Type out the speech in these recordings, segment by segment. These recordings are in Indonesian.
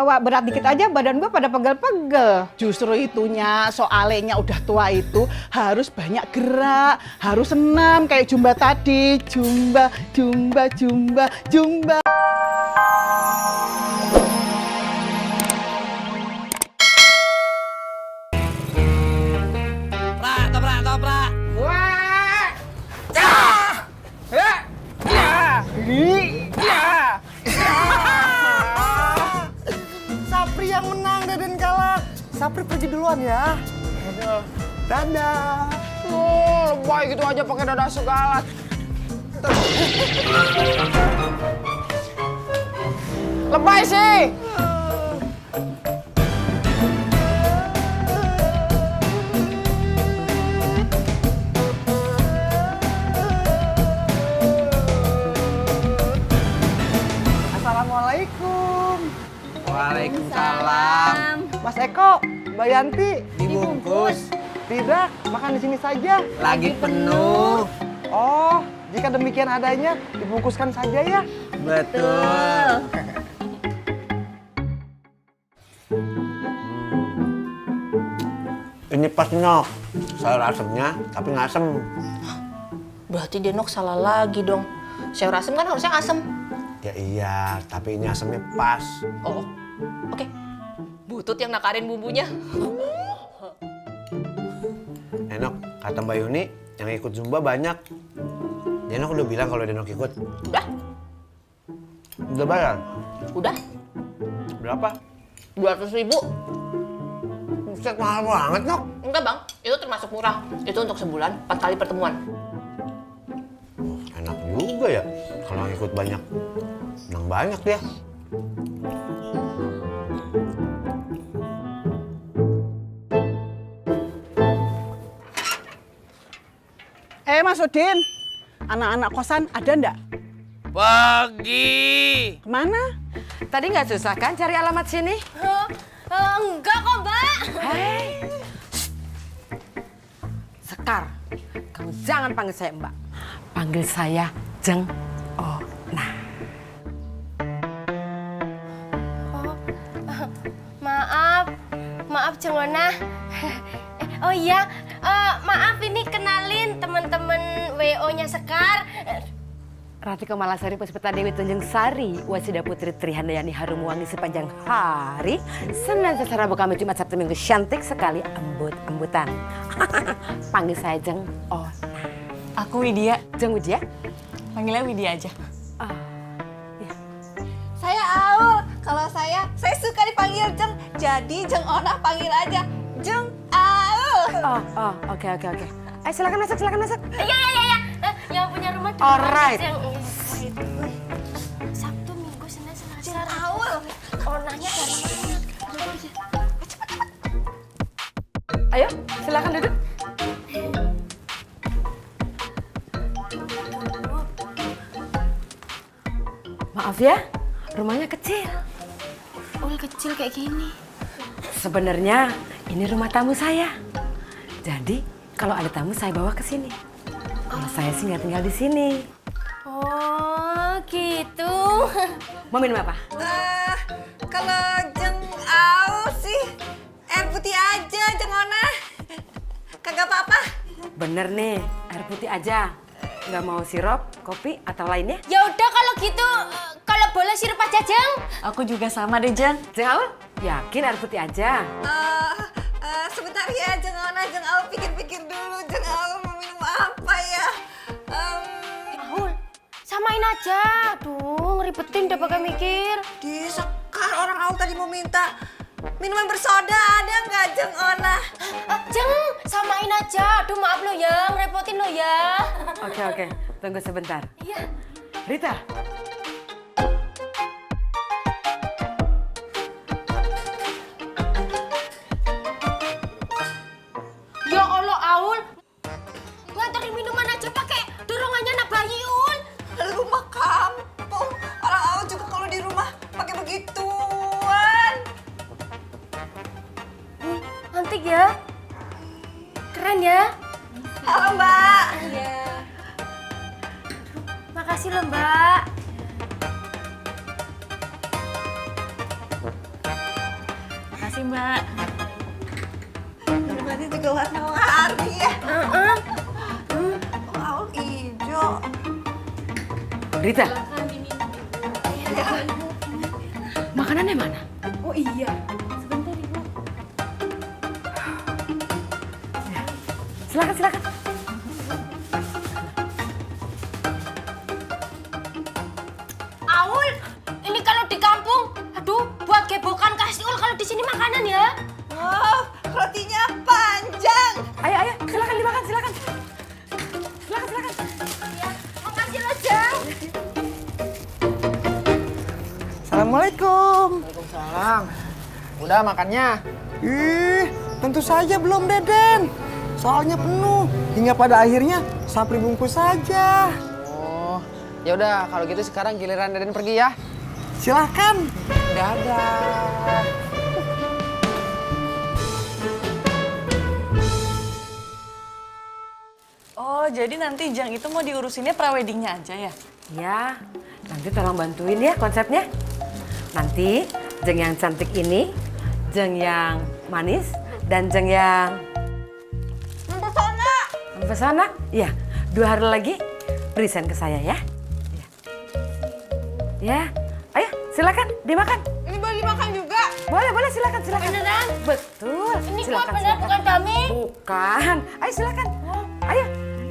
bawa berat dikit aja badan gue pada pegel-pegel. Justru itunya soalnya udah tua itu harus banyak gerak, harus senam kayak Jumba tadi. Jumba, Jumba, Jumba, Jumba. Toprak, toprak, toprak. Wah! Cah! Ya! Ya! Ya! Sapri yang menang, Deden kalah. Sapri pergi duluan ya. Dadah. Oh, lebay gitu aja pakai dada segala. Lebay sih. Assalamualaikum. Waalaikumsalam. Mas Eko, Mbak Yanti. Dibungkus. Tidak, makan di sini saja. Lagi penuh. Oh, jika demikian adanya, dibungkuskan saja ya. Betul. Ini pas Nok, sayur asemnya tapi nggak asem. Berarti Denok salah lagi dong. Sayur asem kan harusnya asem. Ya iya, tapi ini asemnya pas. Oh, oke. Butut yang nakarin bumbunya. Denok, kata Mbak Yuni yang ikut Zumba banyak. Denok udah bilang kalau Denok ikut. Udah, Udah bayar? udah. Berapa? 200.000. Buset, mahal banget Nok. Enggak bang, itu termasuk murah. Itu untuk sebulan, 4 kali pertemuan. Enak juga ya, kalau yang ikut banyak. Menang banyak dia. Mas Udin, anak-anak kosan ada ndak? Pagi. Kemana? Tadi nggak susah kan cari alamat sini? Enggak kok, Mbak. Hei. Sekar, kamu jangan panggil saya Mbak. Panggil saya Jeng Ona. Maaf Jengona. Oh iya, maaf ini kenalin teman-teman WO-nya Sekar. Ratika Malasari Puspita Dewi Tunjung Sari, Wasida Putri Trihandayani Harum Wangi sepanjang hari. Senin Selasa Rabu Kamis Jumat Sabtu Minggu cantik sekali embut-embutan. Panggil saya Jeng Ona. Aku Widya. Jeng Widya? Panggilnya Widya aja. Saya Aul. Kalau saya suka dipanggil Jeng. Jadi Jeng Ona panggil aja Jeng Aul. Oke. Ayo silakan masuk. Iya. Yang punya rumah di Alright. Sabtu, Minggu, Senin, Selasa. Jeng Aul. Onanya dari mana? Ayo, silakan duduk. Maaf ya, rumahnya kecil. Ul kecil kayak gini. Sebenarnya ini rumah tamu saya. Jadi kalau ada tamu saya bawa ke sini. Kalau saya sih nggak tinggal di sini. Oh, gitu. Mau minum apa? Kalau Jeng Aul sih air putih aja, Jeng Ona. Kagak apa-apa. Bener nih, air putih aja. Nggak mau sirup, kopi, atau lainnya? Ya udah kalau gitu, kalau boleh sirup aja, Jeng. Aku juga sama deh, Jan. Jeng Aul, yakin air putih aja? Sebentar ya, Jeng Ona. Jeng Aul pikir-pikir dulu. Jeng Aul mau minum apa ya? Aul, samain aja. Aduh, ngeribetin udah pakai mikir. Di Sekar orang Aul tadi mau minta minuman bersoda, ada nggak, Jeng Ona? Jeng, samain aja. Aduh, maaf lo ya, ngerepotin lo ya. Oke, tunggu sebentar. Iya. Rita. Ya Allah, Aul. Nganterin minuman aja pakai dorongannya anak bayi, Ul. Rumah kampung. Orang Aul juga kalau di rumah pakai begituan. Cantik ya. Keren ya. Halo, Mbak. Iya. Makasih loh, Mbak. Makasih, Mbak. Berarti juga warna-warni ya. Wow, hijau. Rita. Makanannya mana? Oh iya. Silakan, silakan. Aul, ini kalau di kampung, aduh, buat gebokan kasih ul kalau di sini makanan ya. Wow, rotinya panjang. Ayo, ayo, silakan dimakan, silakan. Silakan, silakan. Makasih lo, Jang. Assalamualaikum. Waalaikumsalam. Udah makannya? Ih, tentu saja belum Deden. Soalnya penuh. Hingga pada akhirnya Sapri bungkus saja. Oh, ya udah kalau gitu sekarang giliran Deden pergi ya. Silahkan. Dadah. Oh, jadi nanti Jang itu mau diurusinnya praweddingnya aja ya? Ya, nanti tolong bantuin ya konsepnya. Nanti Jeng yang cantik ini, Jeng yang manis, dan Jeng yang Mempesona. mempesona. Iya, 2 hari lagi present ke saya ya. Ya, ya. Ayo silakan dimakan. Ini boleh dimakan juga. Boleh, boleh silakan, silakan. Beneran? Betul. Ini silakan, gua bener, silakan. bukan kami. Bukan. Ayo silakan. Ayo,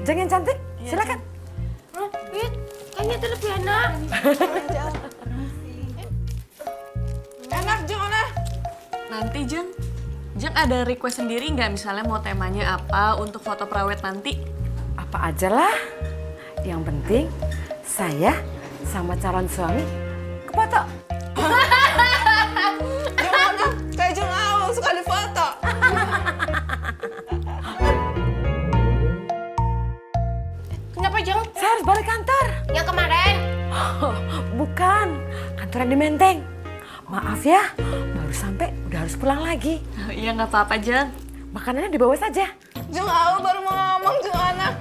Jeng yang cantik, silakan. Wit, kayaknya itu lebih enak. Enak, Jeng Ona. Nanti Jeng ada request sendiri nggak misalnya mau temanya apa untuk foto prawed nanti? Apa aja lah. Yang penting saya sama calon suami ke foto. Jeng Ona, kayak Jeng Aul suka difoto. Kenapa, Jang? Saya harus balik kantor. Yang kemarin? Oh, bukan, kantoran di Menteng. Maaf ya, baru sampai udah harus pulang lagi. Iya nggak apa-apa Jeng. Makanannya dibawa saja. Jeng Aul baru mau ngomong, Jeng Ona.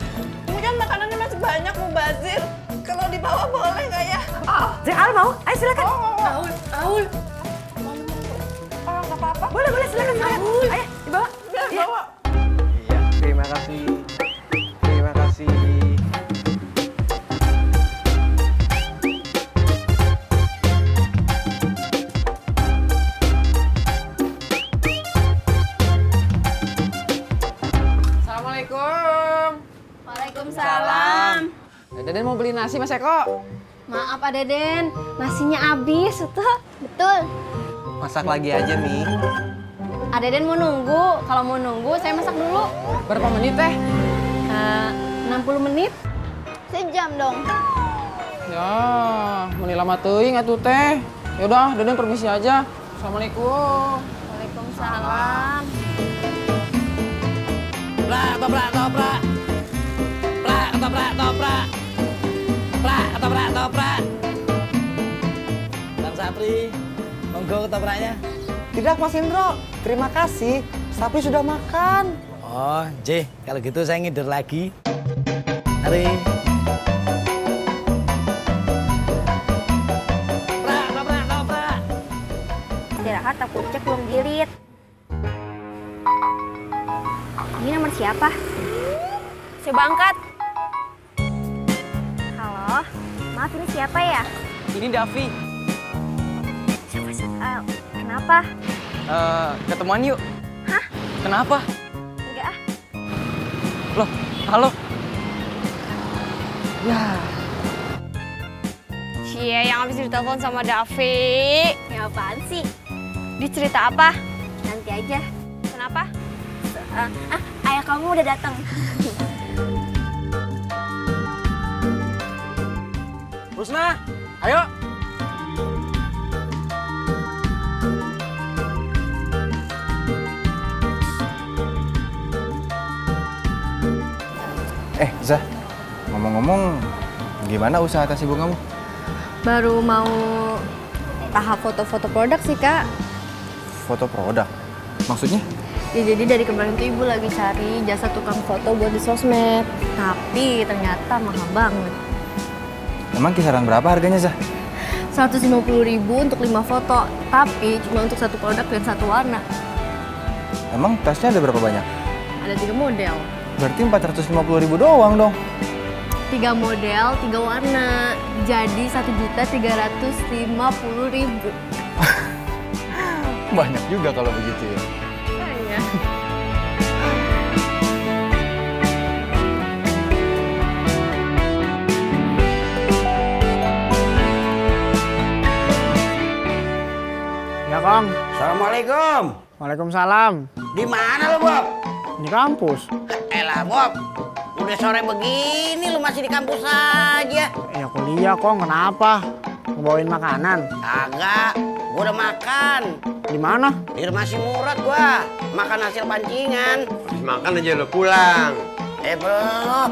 Ini kan makanannya masih banyak, Mubazir. Kalau dibawa boleh nggak ya? Jeng Al mau? Ayo silakan. Aul. Oh, nggak apa-apa. Boleh, boleh silakan, silakan. Ayo dibawa. Biar Iya. bawa. Iya, terima kasih. Terima kasih. Assalamualaikum. Waalaikumsalam. Deden mau beli nasi Mas Eko? Maaf Pak Deden, nasinya habis tuh. Betul. Masak lagi aja nih. Deden mau nunggu. Kalau mau nunggu saya masak dulu. Berapa menit teh? 60 menit. Sejam dong. Ya, meni lama teuing atuh teh. Yaudah, Deden permisi aja. Assalamualaikum. Waalaikumsalam. Toprak, toprak, toprak. Toprak, toprak, toprak. Toprak, toprak, toprak. Bang Sapri, monggo ketopraknya. Tidak Mas Indro, terima kasih. Sapri sudah makan. Oh, J, kalau gitu saya ngider lagi. Mari. Toprak, toprak, toprak. Istirahat aku cek belum dirit. Ini nomor siapa? Coba angkat. Halo, maaf ini siapa ya? Ini Davi. Kenapa? Ketemuan yuk. Hah? Kenapa? Enggak ah. Loh, halo. Ya. Cie, yang habis ditelepon sama Davi. Ya apaan sih? Dia cerita apa? Nanti aja. Kenapa? Ayah kamu udah datang. Rusna, ayo. Zah, ngomong-ngomong, gimana usaha tas ibu kamu? Baru mau tahap foto-foto produk sih, Kak. Foto produk? Maksudnya? Ya jadi dari kemarin tuh ibu lagi cari jasa tukang foto buat di sosmed. Tapi ternyata mahal banget. Emang kisaran berapa harganya, Zah? 150.000 untuk 5 foto, tapi cuma untuk satu produk dan satu warna. Emang tasnya ada berapa banyak? Ada 3 model. Berarti 450.000 doang dong. 3 model, 3 warna. Jadi 1.350.000. Banyak juga kalau begitu ya. Iya. Ya, Kang. Assalamualaikum. Waalaikumsalam. Di mana lo, Bob? Di kampus. Elah, Bob. Udah sore begini lu masih di kampus aja. Ya kuliah, Kong. Kenapa? Ngebawain makanan. Kagak, gua udah makan. Di mana? Di rumah si Murad gua. Makan hasil pancingan. Habis makan aja lo pulang. Belum.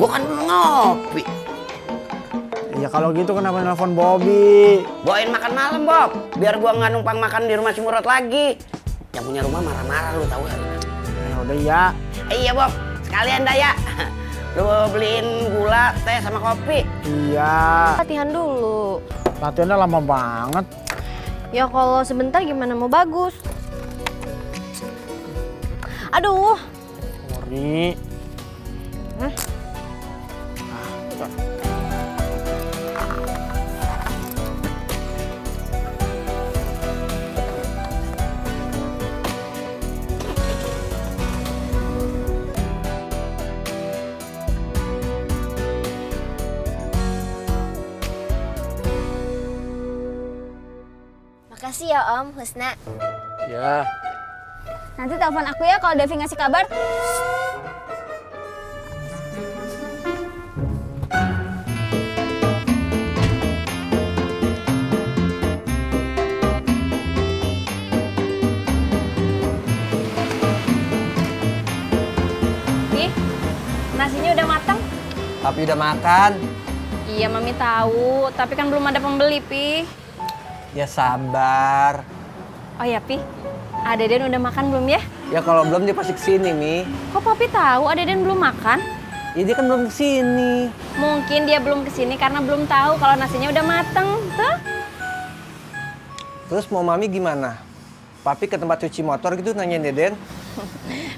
Gua kan belum ngopi. Ya kalau gitu kenapa nelfon Bobby? Bawain makan malam, Bob. Biar gua nggak numpang makan di rumah si Murad lagi. Yang punya rumah marah-marah lu tahu gak? Ya udah ya. Iya, Bob. Sekalian dah ya. Lu beliin gula, teh sama kopi. Iya. Latihan dulu. Latihannya lama banget. Ya kalau sebentar gimana mau bagus? Aduh. Sorry. Makasih ya Om Husna. Ya. Nanti telepon aku ya kalau Devi ngasih kabar. Nih, nasinya udah matang. Tapi udah makan. Iya, Mami tahu, tapi kan belum ada pembeli, Pi. Ya sabar. Oh ya, Pi. Adeden udah makan belum ya? Ya kalau belum dia pasti kesini, Mi. Kok Papi tahu Adeden belum makan? Ya dia kan belum kesini. Mungkin dia belum kesini karena belum tahu kalau nasinya udah mateng. Tuh. Terus mau Mami gimana? Papi ke tempat cuci motor gitu nanyain Deden?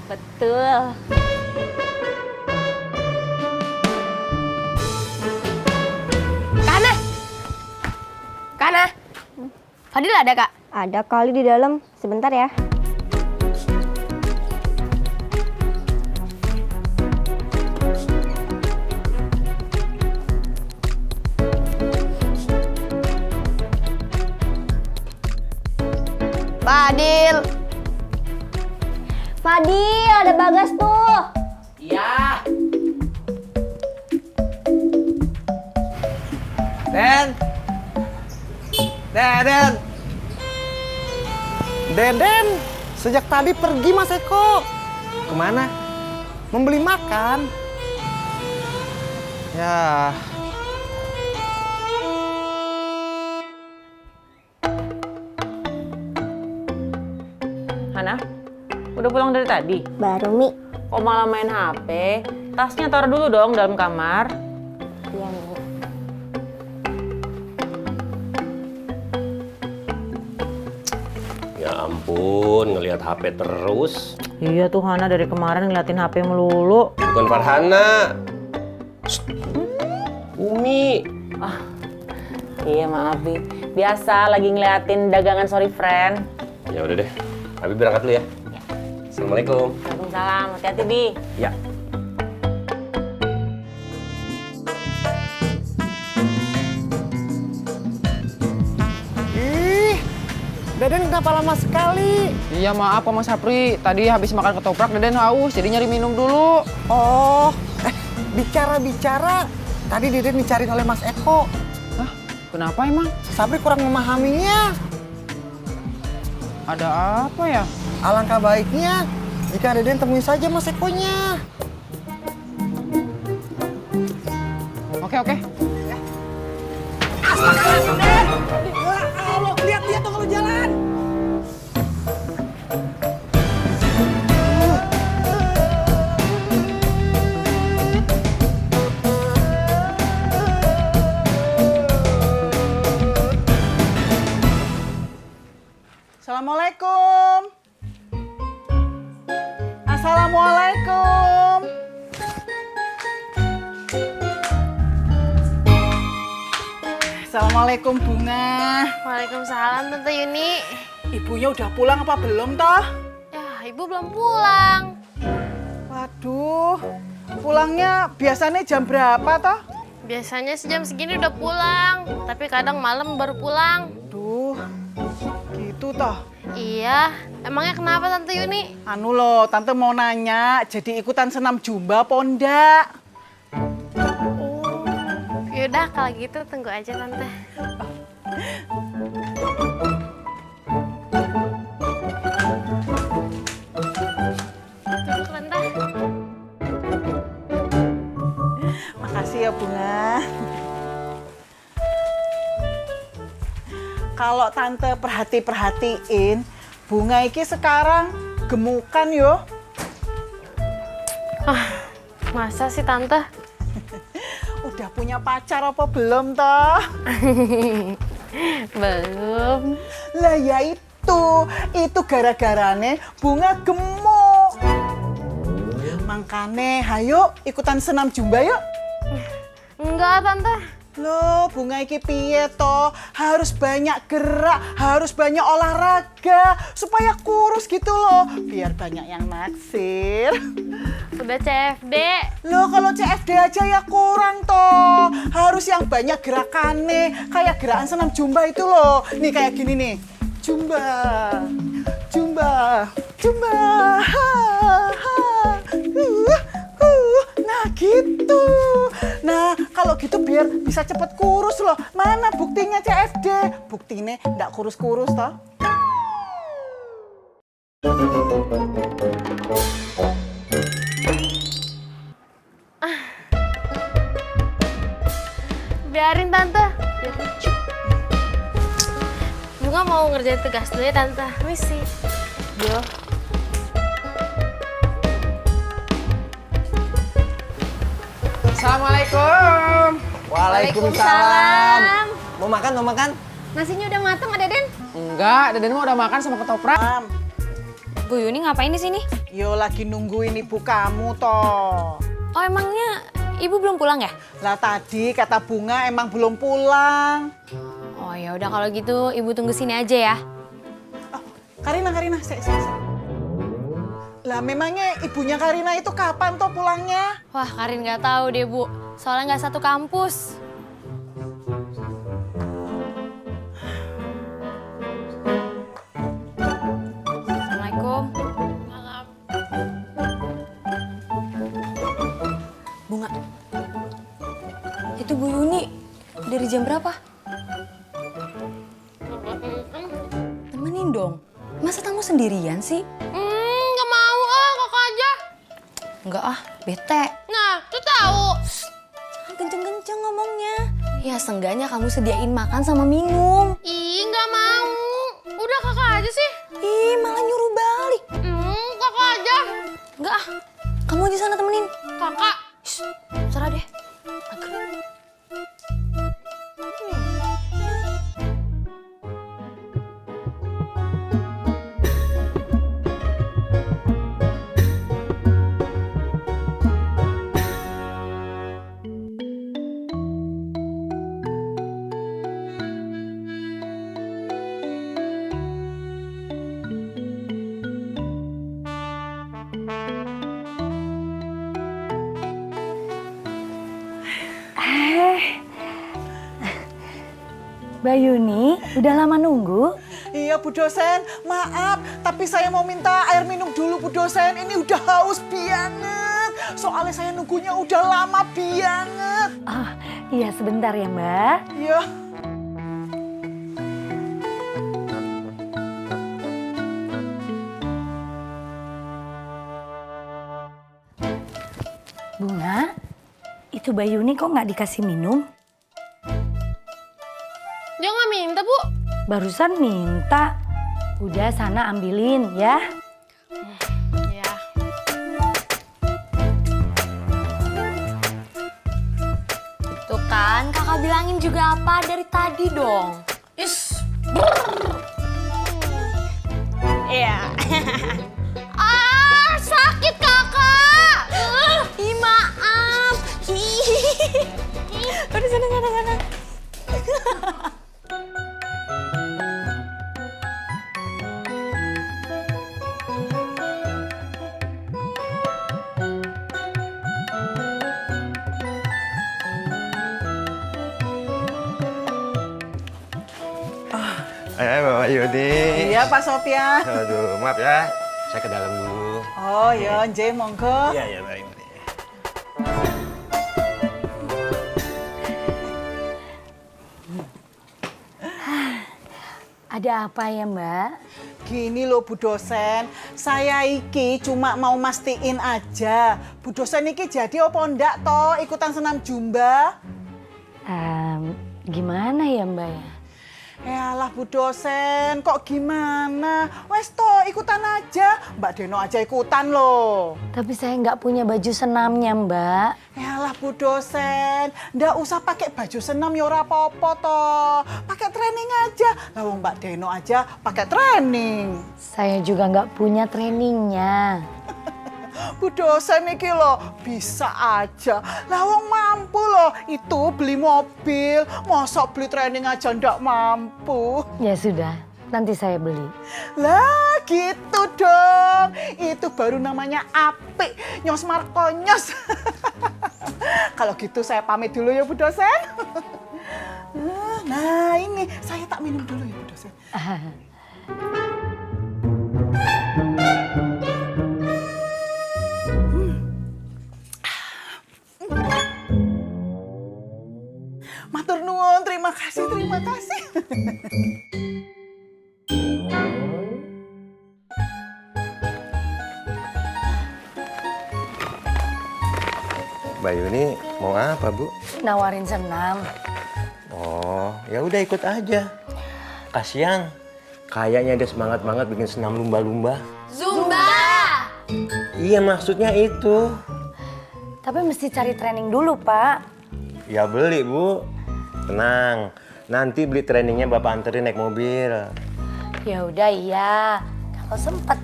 Betul. Kana? Fadil ada, Kak? Ada kali di dalam. Sebentar ya. Fadil. Fadil, ada Bagas tuh. Iya. Den. Deden. Deden, sejak tadi pergi Mas Eko. Kemana? Membeli makan. Ya. Hana, udah pulang dari tadi? Baru, Mi. Kok malah main HP? Tasnya taruh dulu dong dalam kamar. Iya, Mi. Ya ampun, ngelihat HP terus. Iya tuh Hana dari kemarin ngeliatin HP melulu. Bukan Farhana. Umi. Iya maaf, Bi. Biasa lagi ngeliatin dagangan Sorry Friend. Ya udah deh, Abi berangkat dulu ya. Assalamualaikum. Waalaikumsalam, hati-hati Bi. Ya. Deden kenapa lama sekali? Iya maaf Mas Sapri, tadi habis makan ketoprak Deden haus, jadi nyari minum dulu. Oh, bicara-bicara. Tadi Deden dicariin oleh Mas Eko. Hah? Kenapa emang? Sabri kurang memahaminya. Ada apa ya? Alangkah baiknya jika Deden temuin saja Mas Ekonya. Oke. Allah, lihat tuh kalau jalan. Assalamualaikum. Assalamualaikum. Assalamualaikum Bunga. Waalaikumsalam Tante Yuni. Ibunya udah pulang apa belum toh? Ya, Ibu belum pulang. Waduh, pulangnya biasanya jam berapa toh? Biasanya sejam segini udah pulang, tapi kadang malam baru pulang. Duh, gitu toh. Iya, emangnya kenapa Tante Yuni? Anu loh, Tante mau nanya, jadi ikutan senam jumba apa enggak? Yaudah kalau gitu tunggu aja Tante. Duduk Tante. Makasih ya Bunga. Kalau Tante perhatiin, Bunga iki sekarang gemukan yo. Masa sih Tante? Udah punya pacar apa belum toh? Belum. Lah ya itu gara-garane Bunga gemuk. Makane hayo ikutan senam jumba yuk. Enggak Tante. Loh, Bunga iki piye toh? Harus banyak gerak, harus banyak olahraga supaya kurus gitu loh. Biar banyak yang naksir. Udah CFD. Loh, kalau CFD aja ya kurang toh. Harus yang banyak gerakannya, kayak gerakan senam jumba itu loh. Nih kayak gini nih. Jumba. Jumba. Jumba. Ha, ha. Nah gitu. Nah kalau gitu biar bisa cepet kurus loh. Mana buktinya CFD? Buktinya nggak kurus-kurus toh. Biarin Tante, biar lucu. Bunga mau ngerjain tugas dulu ya Tante. Misi. Yo. Assalamualaikum. Waalaikumsalam. Mau makan, mau makan? Nasinya udah mateng, Ada Den? Enggak, Deden mah udah makan sama ketoprak. Bu Yuni ngapain di sini? Yo lagi nungguin ibu kamu toh. Oh, emangnya Ibu belum pulang ya? Lah tadi kata Bunga emang belum pulang. Oh ya udah kalau gitu Ibu tunggu sini aja ya. Oh, Karina, sik. Lah memangnya ibunya Karina itu kapan toh pulangnya? Wah, Karin nggak tahu deh Bu. Soalnya nggak satu kampus. Assalamualaikum. Malam. Bunga, itu Bu Yuni dari jam berapa? Temenin dong. Masa tamu sendirian sih? Nggak mau kakak aja. Enggak ah, bete. Nah, tuh tahu. Jangan kenceng-kenceng ngomongnya. Ya seenggaknya kamu sediain makan sama minum. Ih, nggak mau. Udah kakak aja sih. Ih, malah nyuruh balik. Kakak aja. Enggak ah, kamu aja sana temenin. Kakak. Shh, serah deh. Mbak Yuni, udah lama nunggu? Iya Bu dosen, maaf. Tapi saya mau minta air minum dulu Bu dosen. Ini udah haus banget. Soalnya saya nunggunya udah lama banget. Ah, iya sebentar ya Mbak. Iya. Bunga, itu Mbak Yuni kok nggak dikasih minum? Dia nggak minta, Bu. Barusan minta. Udah sana ambilin ya. Ya. Tuh kan, kakak bilangin juga apa dari tadi dong. Is. Yuni. Iya, Pak Sofyan. Aduh, maaf ya. Saya ke dalam dulu. Oh, ya, Nje, monggo. Iya, baik. Ada apa ya, Mbak? Gini loh Bu dosen, saya iki cuma mau mastiin aja. Bu dosen iki jadi apa ndak toh ikutan senam Zumba? Gimana ya, Mbak ya? Yalah Bu dosen, kok gimana? Wes toh ikutan aja, Mbak Deno aja ikutan loh. Tapi saya nggak punya baju senamnya, Mbak. Yalah Bu dosen, ndak usah pakai baju senam ya ora apa-apa toh. Pakai training aja. Lah wong Mbak Deno aja pakai training. Saya juga nggak punya trainingnya. Bu dosen iki loh bisa aja. Lah wong mampu loh itu beli mobil. Mosok beli training aja ndak mampu. Ya sudah, nanti saya beli. Lah gitu dong. Itu baru namanya apik. Nyos markonyos. Kalau gitu saya pamit dulu ya Bu dosen. Nah ini saya tak minum dulu ya Bu dosen. Matur nuwun, terima kasih, terima kasih. Mbak Yuni mau apa, Bu? Nawarin senam. Oh, ya udah ikut aja. Kasihan. Kayaknya dia semangat banget bikin senam lumba-lumba. Zumba! Iya, maksudnya itu. Tapi mesti cari training dulu, Pak. Ya beli, Bu. Tenang. Nanti beli trainingnya Bapak anterin naik mobil. Ya udah iya, kalau sempet.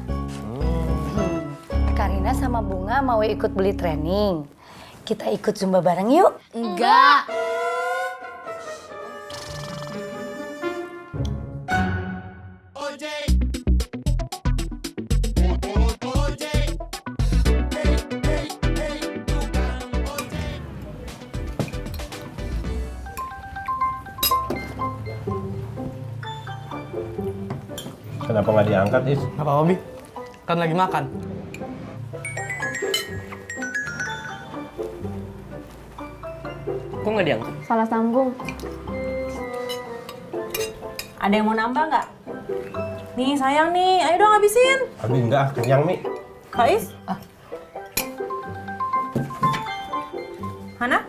Karina sama Bunga mau ikut beli training. Kita ikut Zumba bareng yuk. Enggak. Kenapa nggak diangkat, Is? Nggak apa-apa, Bi. Kan lagi makan. Kok nggak diangkat? Salah sambung. Ada yang mau nambah nggak? Nih sayang nih, ayo dong habisin. Abi enggak, kenyang, Mi. Kais? Hana?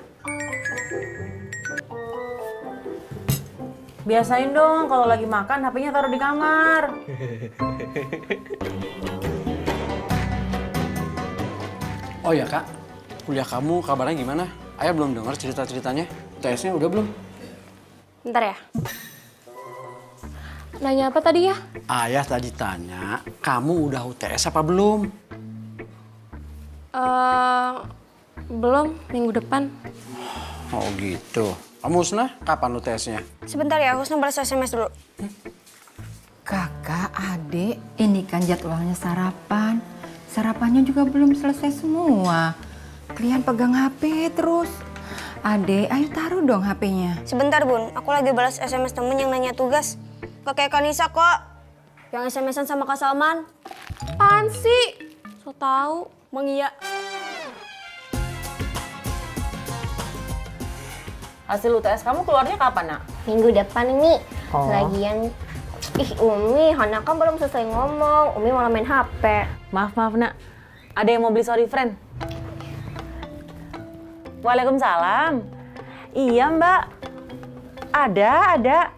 Biasain dong kalau lagi makan HP-nya taruh di kamar. Oh ya, Kak. Kuliah kamu kabarnya gimana? Ayah belum dengar cerita-ceritanya. UTS-nya udah belum? Bentar ya. Nanya apa tadi ya? Ayah tadi tanya, kamu udah UTS apa belum? Belum, minggu depan. Oh gitu. Kamu Husna, kapan UTS-nya? Sebentar ya, Husna balas SMS dulu. Kakak, adik, ini kan jadwalnya sarapan. Sarapannya juga belum selesai semua. Kalian pegang HP terus. Adek, ayo taruh dong HP-nya. Sebentar Bun, aku lagi balas SMS temen yang nanya tugas. Gak kayak Kanisa kok, yang SMS-an sama Kak Salman. Apaan sih? So tau, Mang Iya. Hasil UTS kamu keluarnya kapan, Nak? Minggu depan ini. Oh. Lagian, Umi, Hana kan belum selesai ngomong. Umi malah main HP. Maaf, Nak. Ada yang mau beli sorry friend? Waalaikumsalam. Iya, Mbak. Ada.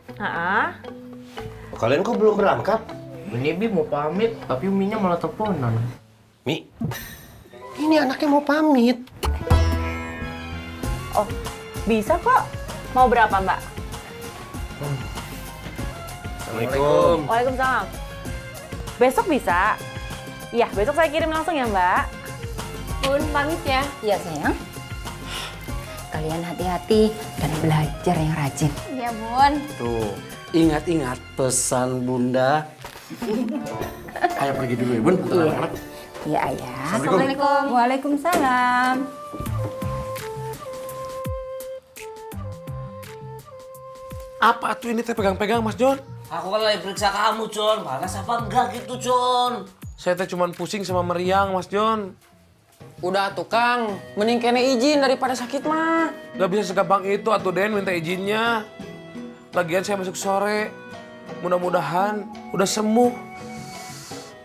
Kalian kok belum berangkat? Ini Bi mau pamit, tapi Uminya malah teleponan. Mi, ini anaknya mau pamit. Oh, bisa kok. Mau berapa, Mbak? Assalamualaikum. Waalaikumsalam. Besok bisa? Iya, besok saya kirim langsung ya, Mbak. Bun, pamit ya. Iya sayang. Kalian hati-hati dan belajar yang rajin. Iya, Bun. Tuh, ingat-ingat pesan Bunda. Ayah pergi dulu ya, Bun. Anak-anak. Iya ayah. Assalamualaikum. Waalaikumsalam. Apa tuh ini teh pegang-pegang, Mas John? Aku kan lagi periksa kamu, Con. Panas apa enggak gitu, Con? Saya teh cuman pusing sama meriang, Mas John. Udah tuh, Kang. Mending kene izin daripada sakit mah. Gak bisa segampang itu, atuh Den minta izinnya. Lagian saya masuk sore. Mudah-mudahan udah sembuh.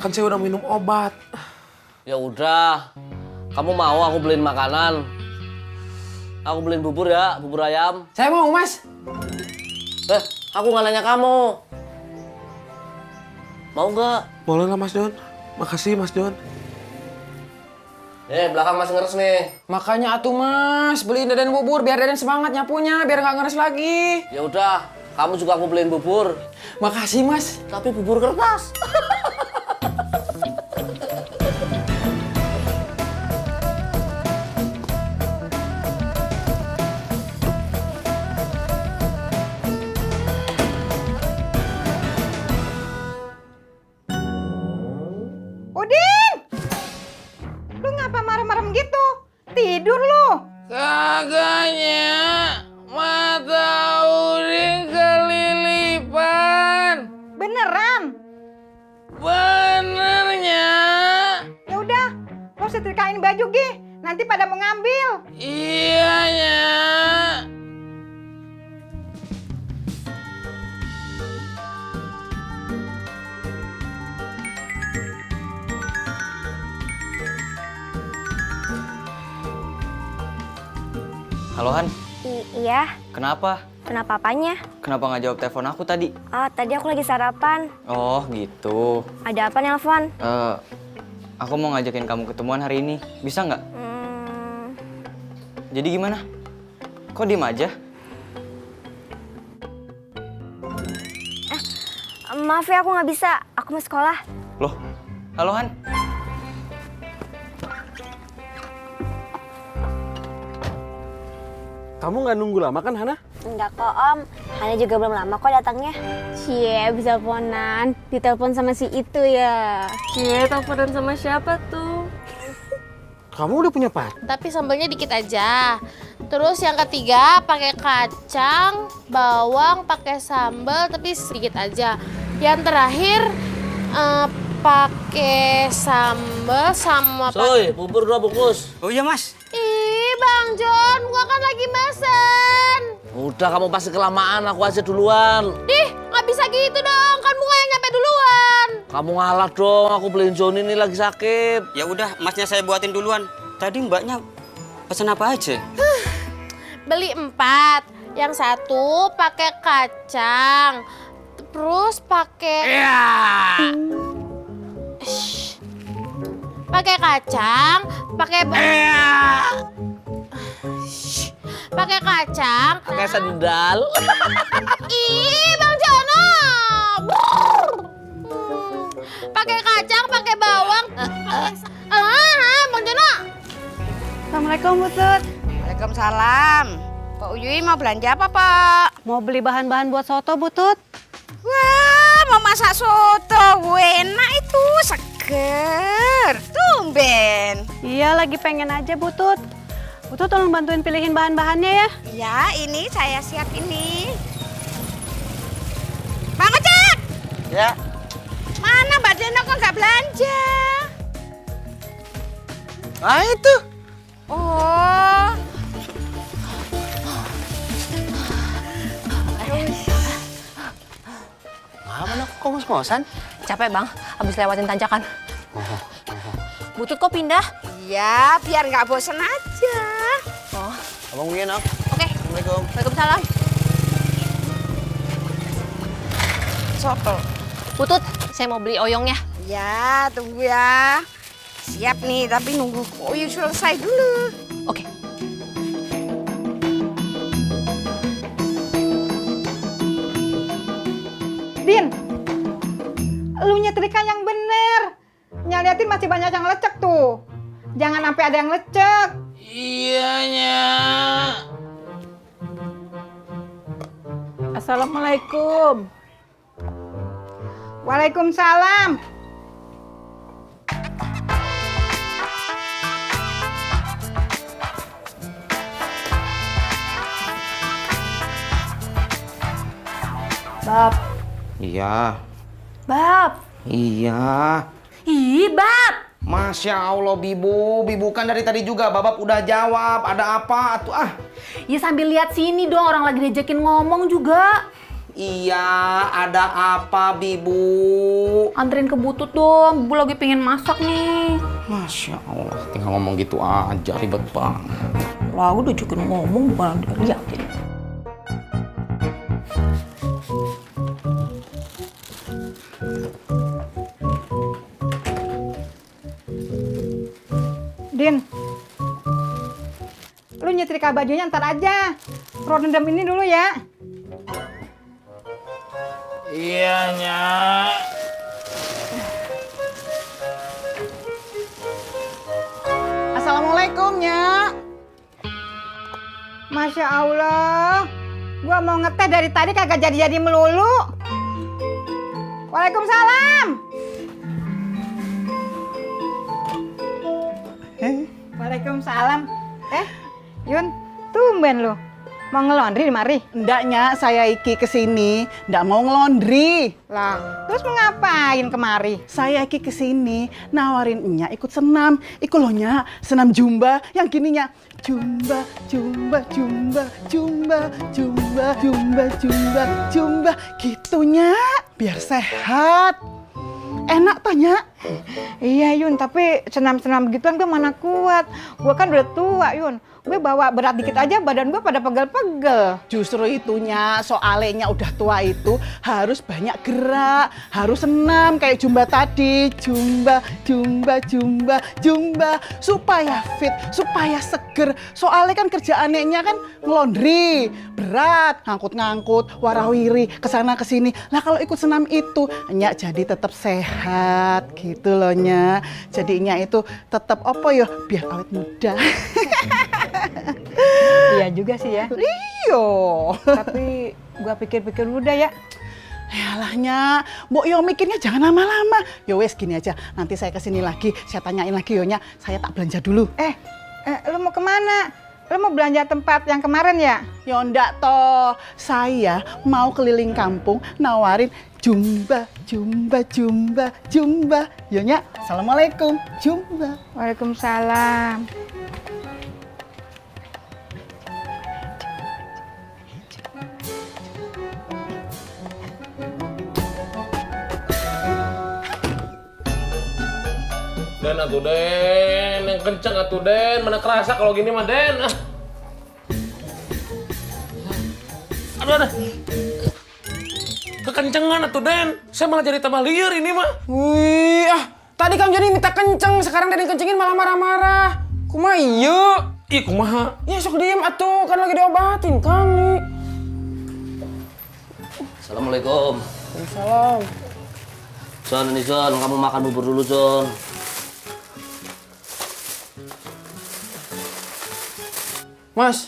Kan saya udah minum obat. Ya udah. Kamu mau aku beliin makanan? Aku beliin bubur ya, bubur ayam. Saya mau, Mas. Aku nggak nanya kamu. Mau nggak? Boleh lah, Mas John. Makasih, Mas John. Belakang masih ngeres nih. Makanya atuh, Mas. Beliin Deden bubur biar Deden semangat nyapunya, biar nggak ngeres lagi. Ya udah, kamu juga aku beliin bubur. Makasih, Mas. Tapi bubur kertas. Udin! Lu ngapa marem-marem gitu? Tidur lu? Kagaknya mata Udin kelilipan. Beneran? Benernya. Ya udah, lo setrikain baju Gi. Nanti pada mau ngambil. Iyanya. Halo Han, Iya, kenapa? kenapa apanya? Kenapa nggak jawab telepon aku tadi? Oh, tadi aku lagi sarapan. Oh gitu. Ada apa nelpon? Aku mau ngajakin kamu ketemuan hari ini. Bisa nggak? Jadi gimana? Kok diem aja? Maaf ya, aku nggak bisa. Aku mau sekolah. Loh, halo Han. Kamu nggak nunggu lama kan, Hana? Enggak kok, Om. Hanya juga belum lama kok datangnya. Cie, bisa teleponan. Ditelepon sama si itu ya. Cie, teleponan sama siapa tuh? Kamu udah punya pacar? Tapi sambelnya dikit aja. Terus yang ketiga pakai kacang, bawang, pakai sambal tapi sedikit aja. Yang terakhir pakai sambal sama Soy, bubur 2 bungkus. Oh iya, Mas. Ih, Bang John, gua kan lagi mesen. Udah, kamu pasti kelamaan. Aku aja duluan. Dih, nggak bisa gitu dong. Kan bunga yang nyampe duluan. Kamu ngalah dong. Aku beliin Joni ini lagi sakit. Ya udah, Masnya saya buatin duluan. Tadi Mbaknya pesen apa aja? Beli 4. Yang satu pakai kacang. Terus pakai pakai kacang, pakai pakai kacang, pakai sendal. Ih, Bang Jono. Pakai kacang, pakai bawang. Bang Jono. Assalamualaikum, Butut. Waalaikumsalam. Pak Uyuy mau belanja apa, Pak? Mau beli bahan-bahan buat soto, Butut. Wah, mau masak soto. Enak itu, seger. Tumben. Iya, lagi pengen aja, Butut. Butut tolong bantuin pilihin bahan-bahannya ya. Ya, ini saya siap ini. Bang Ojek! Ya. Mana Mbak Deno kok nggak belanja? Ah, itu. Oh. Mana kok ngos-ngosan? Capek, Bang. Habis lewatin tanjakan. Butut kok pindah? Ya, biar nggak bosen aja. Oh. Abang Wian, Om. Oke. Assalamualaikum. Waalaikumsalam. Soto. Butut, saya mau beli oyongnya. Ya, tunggu ya. Siap nih, tapi nunggu Uyuy selesai dulu. Oke. Din, lu nyetrika yang bener. Nyaliatin masih banyak yang lecek tuh. Jangan sampai ada yang lecek. Iyanya. Assalamualaikum. Waalaikumsalam. Bab, Iya. Bab. Iya. Ih, Bab. Masya Allah, Bibu kan dari tadi juga Babab udah jawab. Ada apa tuh ah? Ya sambil lihat sini dong, orang lagi diajakin ngomong juga. Iya, ada apa Bibu? Anterin ke Butut dong, Bibu lagi pengen masak nih. Masya Allah, tinggal ngomong gitu aja, ribet banget. Lah, udah diajakin ngomong bukan dilihatin. Din, lu nyetrika bajunya ntar aja. Pro dendam ini dulu ya. Iya, Nyak. Assalamualaikum, Nyak. Masya Allah, gua mau ngeteh dari tadi kagak jadi-jadi melulu. Waalaikumsalam. Waalaikumsalam. Yun, tumben lu. Mau ngelondri di mari? Ndak, Nyak, saya iki kesini ndak mau ngelondri. Lah, terus mau ngapain kemari? Saya iki kesini nawarin Nyak ikut senam. Iku loh, Nyak, senam jumba yang gini, Nyak. Jumba, jumba, jumba, jumba, jumba, jumba, jumba, jumba. Gitu, Nyak, biar sehat. Enak toh, Nyak? Iya, Yun, tapi senam-senam gituan gue mana kuat. Gue kan udah tua, Yun. Gue bawa berat dikit aja badan gue pada pegel-pegel. Justru itunya, soalnya udah tua itu harus banyak gerak, harus senam kayak jumba tadi. Jumba, jumba, jumba, jumba. Supaya fit, supaya seger. Soalnya kan kerjaannya kan ngelondri, berat, ngangkut-ngangkut, warawiri, kesana kesini. Lah kalau ikut senam itu, Nyak jadi tetap sehat gitu loh, Nyak. Jadinya itu tetap apa ya, biar awet muda. Iya juga sih ya. Iya. Tapi gua pikir-pikir dulu dah ya. Yalah, Nyak, Mbok yo mikirnya jangan lama-lama. Yo wes gini aja, nanti saya kesini lagi, saya tanyain lagi yo, Nyak. Saya tak belanja dulu. Lu mau kemana? Lu mau belanja tempat yang kemarin ya? Yo ndak toh, saya mau keliling kampung nawarin jumba, jumba, jumba, jumba. Yo, Nyak, assalamualaikum, jumba. Waalaikumsalam. Den atuh Den, yang kenceng atuh Den, mana kerasa kalau gini mah Den. Aduh. Kekencengan atuh Den, saya malah jadi tambah liar ini mah. Wih, tadi Kang Joni minta kenceng, sekarang Deden kencengin malah marah-marah. Kumaha iya? Ih, kumaha? Ya sok diem atuh, kan lagi diobatin Kang nih. Assalamualaikum. Waalaikumsalam. John, ini John, kamu makan bubur dulu, John. Mas,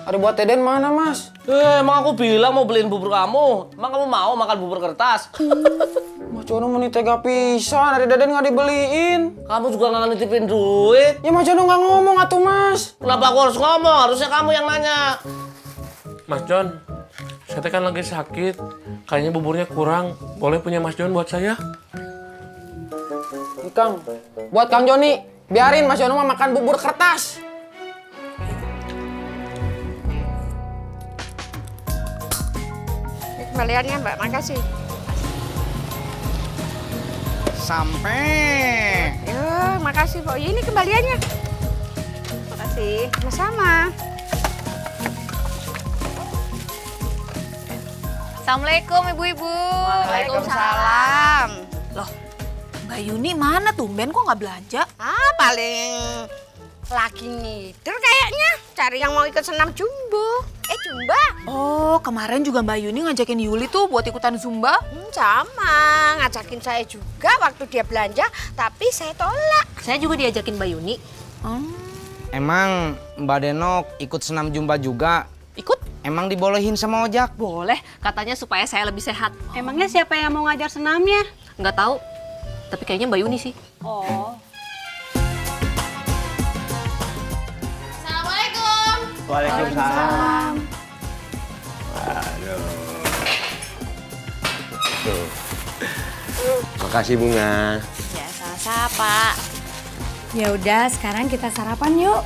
ada buat Deden mana, Mas? Emang aku bilang mau beliin bubur kamu. Emang kamu mau makan bubur kertas? Mas Jono meni tega pisan, dari Deden nggak dibeliin. Kamu juga nggak nitipin duit. Ya Mas Jono nggak ngomong atuh, Mas. Kenapa aku harus ngomong? Harusnya kamu yang nanya. Mas John, saya kan lagi sakit. Kayaknya buburnya kurang. Boleh punya Mas John buat saya? Nih, Kang, buat Kang Joni. Biarin Mas Jono mah makan bubur kertas. Kembaliannya, Mbak. Makasih. Sampai. Makasih, Pak. Ini kembaliannya. Makasih. Sama-sama. Assalamualaikum, Ibu-ibu. Waalaikumsalam. Loh, Mbak Yuni mana tumben kok nggak belanja? Paling lagi ngider kayaknya. Cari yang mau ikut senam jumbo. Jumba? Oh, kemarin juga Mbak Yuni ngajakin Yuli tuh buat ikutan Zumba? Sama, ngajakin saya juga waktu dia belanja, tapi saya tolak. Saya juga diajakin Mbak Yuni. Emang Mbak Denok ikut senam jumba juga? Ikut? Emang dibolehin sama ojak? Boleh, katanya supaya saya lebih sehat. Emangnya siapa yang mau ngajar senamnya? Nggak tahu, tapi kayaknya Mbak Yuni sih. Oh. Assalamualaikum. Waalaikumsalam. Makasih Bunga. Ya, sama-sama, Pak. Ya udah, sekarang kita sarapan yuk.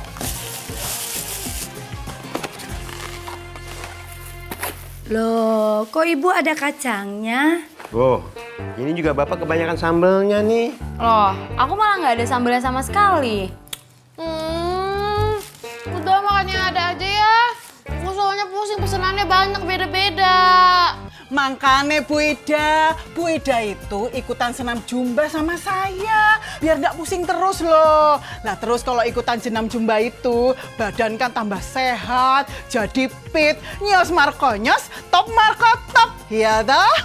Loh, kok ibu ada kacangnya? Oh, ini juga bapak kebanyakan sambelnya nih. Loh, aku malah nggak ada sambelnya sama sekali. Udah makannya ada aja ya. Aku soalnya pusing pesenannya banyak beda-beda. Makanya Bu Ida itu ikutan senam jumba sama saya. Biar nggak pusing terus loh. Nah terus kalau ikutan senam jumba itu, badan kan tambah sehat, jadi fit. Nyos markonyos, top marko top. Iya dah?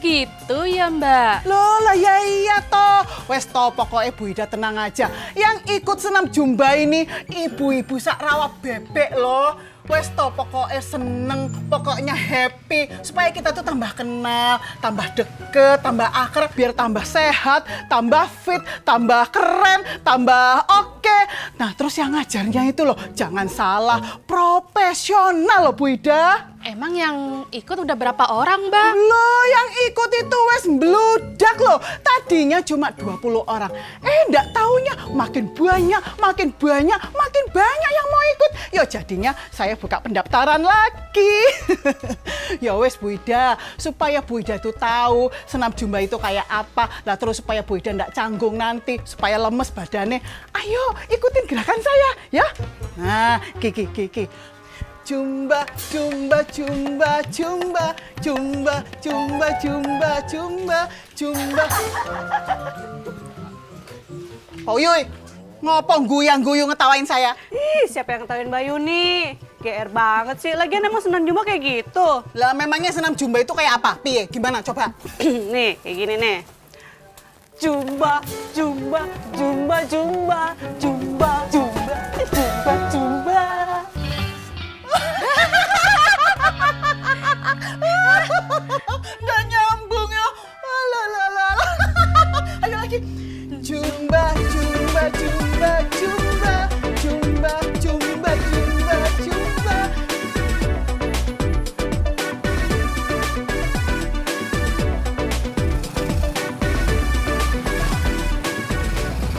Gitu ya Mbak. Loh lah ya iya toh. Wes toh pokoknya Bu Ida tenang aja. Yang ikut senam jumba ini ibu-ibu sak rawa bebek loh. Wes toh pokoknya seneng, pokoknya happy supaya kita tuh tambah kenal, tambah deket, tambah akrab, biar tambah sehat, tambah fit, tambah keren, tambah oke. Nah terus yang ngajarnya itu loh, jangan salah, profesional loh Bu Ida. Emang yang ikut udah berapa orang, Bang? Loh, yang ikut itu wes mbludak loh. Tadinya cuma 20 orang. Ndak taunya makin banyak yang mau ikut. Ya jadinya saya buka pendaftaran lagi. Ya wes Bu Ida, supaya Bu Ida tuh tahu senam jumba itu kayak apa. Lah terus supaya Bu Ida ndak canggung nanti, supaya lemes badannya. Ayo ikutin gerakan saya ya. Nah, Kiki. Jumba, jumba, jumba, jumba, jumba, jumba, jumba, jumba, jumba. Pak Uyuy, ngopo guyang-guyung ngetawain saya? Ih, siapa yang ngetawain Mbak Yuni? GR banget sih. Lagian emang senam jumba kayak gitu. Lah memangnya senam jumba itu kayak apa? Piye? Gimana? Coba. Nih, kayak gini nih. Jumba, jumba, jumba, jumba, jumba, jumba, jumba, jumba. Nggak nyambung ya. Ayo lagi. Jumba, jumba, jumba, jumba, jumba, jumba, jumba, jumba.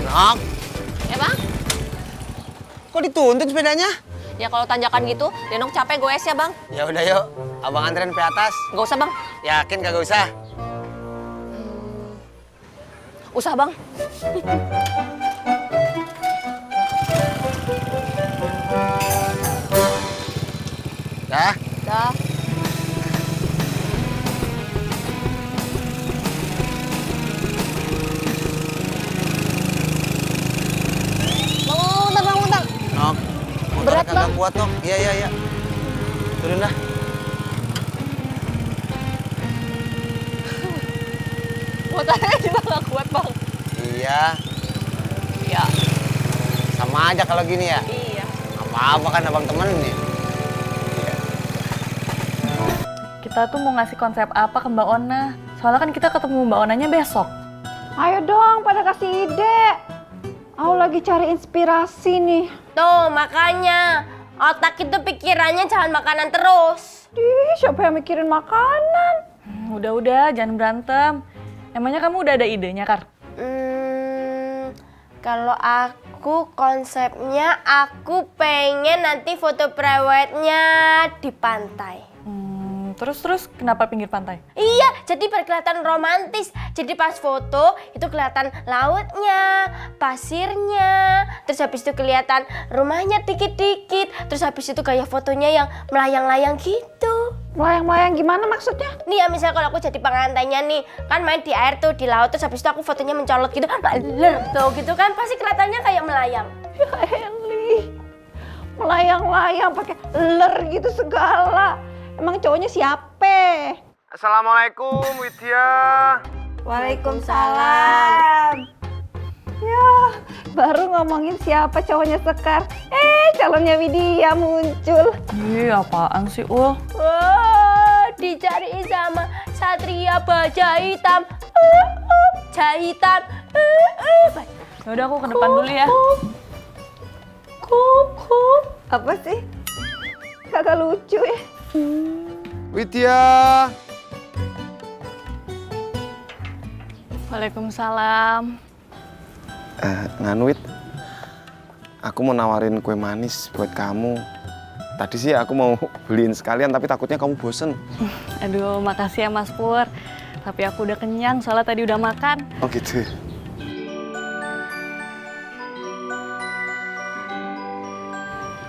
Nok, Ya Bang? kok dituntun sepedanya? Ya kalau tanjakan gitu, Denok capek goes ya Bang. Ya udah yuk, abang anterin ke atas. Nggak usah Bang. Yakin kagak usah? Usah Bang. Dah. Dah. Bang, Nok, motornya kagak kuat, Nok. Iya. Turun dah. Motornya juga nggak kuat Bang. Iya. Iya. Sama aja kalau gini ya? Iya. Apa-apa kan abang temenin. Kita tuh mau ngasih konsep apa ke Mbak Ona? Soalnya kan kita ketemu Mbak Onanya besok. Ayo dong, pada kasih ide. Aku lagi cari inspirasi nih. Tuh makanya otak itu pikirannya jangan makanan terus. Siapa yang mikirin makanan? Udah, jangan berantem. Emangnya kamu udah ada idenya, Kar? Kalau aku konsepnya aku pengen nanti foto prewednya di pantai. Terus kenapa pinggir pantai? Iya, jadi biar kelihatan romantis. Jadi pas foto itu kelihatan lautnya, pasirnya, terus habis itu kelihatan rumahnya dikit-dikit, terus habis itu gaya fotonya yang melayang-layang gitu. Melayang-layang gimana maksudnya? Nih ya misalnya kalau aku jadi pengantainya nih, kan main di air tuh di laut, terus habis itu aku fotonya mencolot gitu, tuh gitu kan pasti kelihatannya kayak melayang. Ya Eli, melayang-layang pakai ler gitu segala. Emang cowoknya siapa? Assalamualaikum, Widya. Waalaikumsalam. Ya, baru ngomongin siapa cowoknya Sekar. Calonnya Widya muncul. Ih, apaan sih, Ul? Wah, dicariin sama Satria Baja Hitam. Jahitan. Yaudah aku ke depan dulu ya. Apa sih? Kagak lucu ya? Widya. Waalaikumsalam. Nganuit, aku mau nawarin kue manis buat kamu. Tadi sih aku mau beliin sekalian, tapi takutnya kamu bosen. Aduh, makasih ya Mas Pur. Tapi aku udah kenyang, soalnya tadi udah makan. Oh gitu.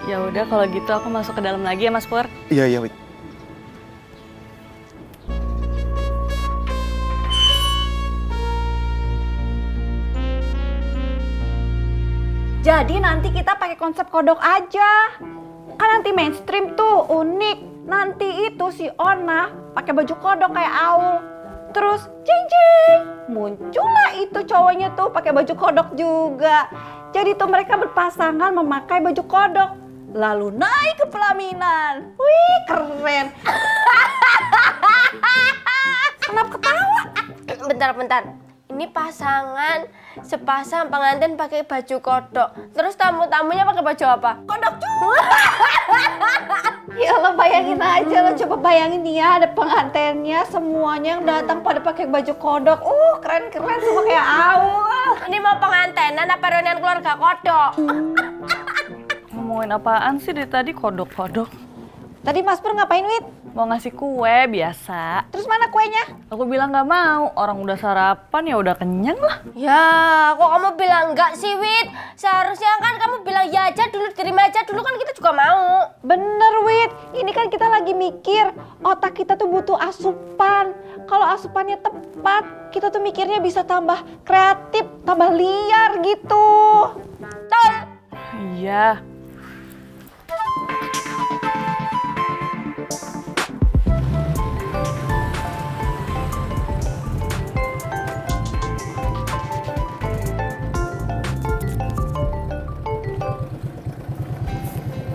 Ya udah kalau gitu aku masuk ke dalam lagi ya Mas Pur. Iya, iya, Wit. Jadi nanti kita pakai konsep kodok aja. Kan nanti mainstream tuh, unik. Nanti itu si Ona pakai baju kodok kayak Aul. Terus jeng jeng, muncullah itu cowoknya tuh pakai baju kodok juga. Jadi tuh mereka berpasangan memakai baju kodok. Lalu naik ke pelaminan. Wih, keren. Kenapa ketawa? Bentar. Ini pasangan sepasang pengantin pakai baju kodok. Terus tamu-tamunya pakai baju apa? Kodok juga. Ya lo bayangin aja, lo coba bayangin nih ya, ada pengantinnya semuanya yang datang pada pakai baju kodok. Keren-keren semua kayak Aul. Ini mau pengantenan apa reunian keluarga kodok? Ngomongin apaan sih dari tadi kodok-kodok? Tadi Mas Pur ngapain, Wit? Mau ngasih kue biasa. Terus mana kuenya? Aku bilang nggak mau, orang udah sarapan ya udah kenyang lah. Ya, kok kamu bilang enggak sih, Wit? Seharusnya kan kamu bilang ya aja dulu, terima aja dulu, kan kita juga mau. Bener, Wit. Ini kan kita lagi mikir, otak kita tuh butuh asupan. Kalau asupannya tepat, kita tuh mikirnya bisa tambah kreatif, tambah liar gitu. Betul. Iya.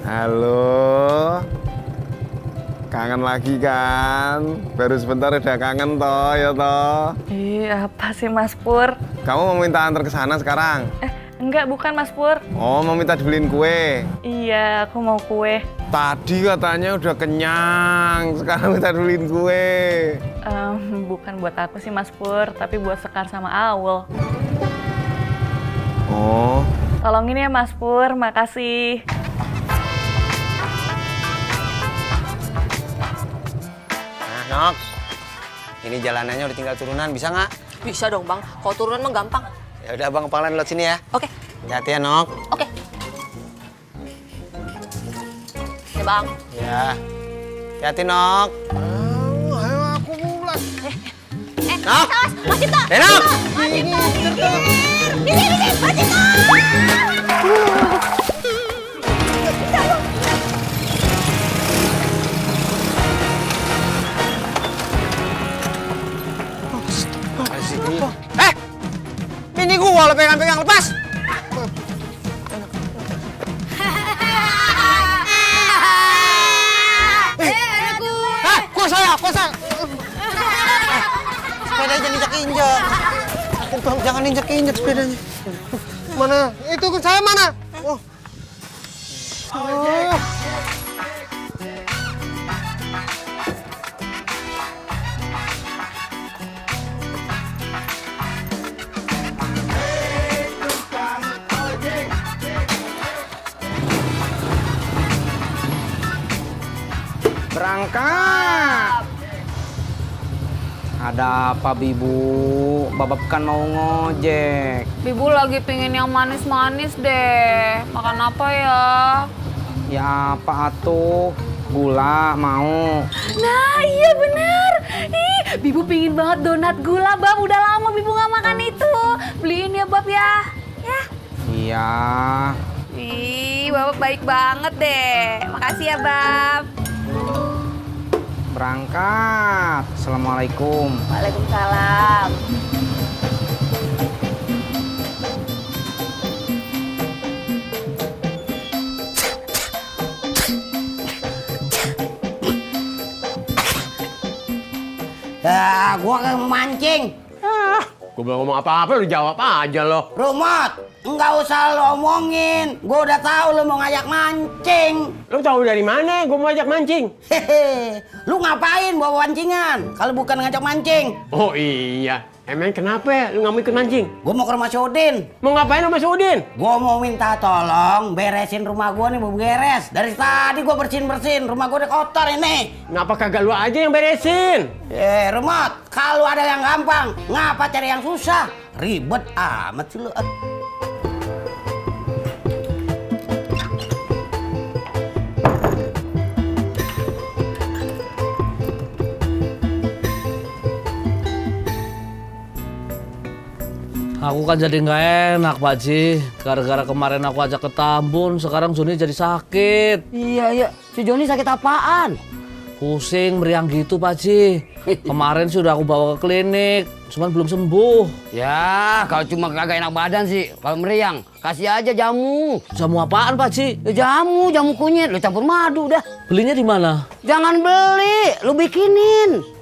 Halo, kangen lagi kan? Baru sebentar udah kangen toh, ya toh? Apa sih Mas Pur? Kamu mau minta antar ke sana sekarang? Enggak, bukan Mas Pur. Oh, mau minta dibeliin kue? Iya, aku mau kue. Tadi katanya udah kenyang, sekarang minta dibeliin kue. Bukan buat aku sih Mas Pur, tapi buat Sekar sama Aul. Oh. Tolongin ya Mas Pur, makasih. Nok, ini jalanannya udah tinggal turunan, bisa nggak? Bisa dong bang, kalau turunan mah gampang. Ya udah bang, pelan lewat sini ya. Oke. Hati-hati ya Nok. Oke. Ya bang. Ya. Hati-hati Nok. Ayo aku mulai. Nok. Mas Cipto. Nok. Ini, Mas Cipto. Ini gua lo pegang-pegang, lepas. Kuasa. Sepeda jangan injak-injak. Jangan injak-injak sepedanya. Mana? Itu saya mana? Oh. Berangkat. Ada apa Bibu? Babab kan mau ngojek. Bibu lagi pengen yang manis-manis deh. Makan apa ya? Ya apa atuh? Gula mau. Nah iya bener. Ih, Bibu pingin banget donat gula, Bab. Udah lama Bibu nggak makan itu. Beliin ya, Bab ya. Ya. Iya. Ih, Bapak baik banget deh. Makasih ya, Bab. Berangkat. Assalamualaikum. Waalaikumsalam. Ya, gua kan mancing. Gue belum ngomong apa-apa, lu jawab aja lo. Rumot, enggak usah lo omongin. Gua udah tahu lo mau ngajak mancing. Lu tahu dari mana gue mau ajak mancing? Hehe, lu ngapain bawa pancingan kalau bukan ngajak mancing? Oh iya, Emang kenapa lu nggak mau ikut mancing? Gue mau ke rumah si Udin. Mau ngapain sama si Udin? Gue mau minta tolong beresin rumah gue nih, belum beres. Dari tadi gue bersihin, rumah gue udah kotor ini. Ngapa kagak lu aja yang beresin? Remot, kalau ada yang gampang, ngapa cari yang susah? Ribet amat sih lu. Aku kan jadi nggak enak, Pak Ji. Gara-gara kemarin aku ajak ke Tambun, sekarang Joni jadi sakit. Iya. Si Joni sakit apaan? Pusing, meriang gitu, Pak Ji. Kemarin sudah aku bawa ke klinik, cuman belum sembuh. Ya, kalau cuma kagak enak badan sih, kalau meriang, kasih aja jamu. Jamu apaan, Pak Ji? Ya, jamu kunyit, lu campur madu dah. Belinya di mana? Jangan beli, lu bikinin.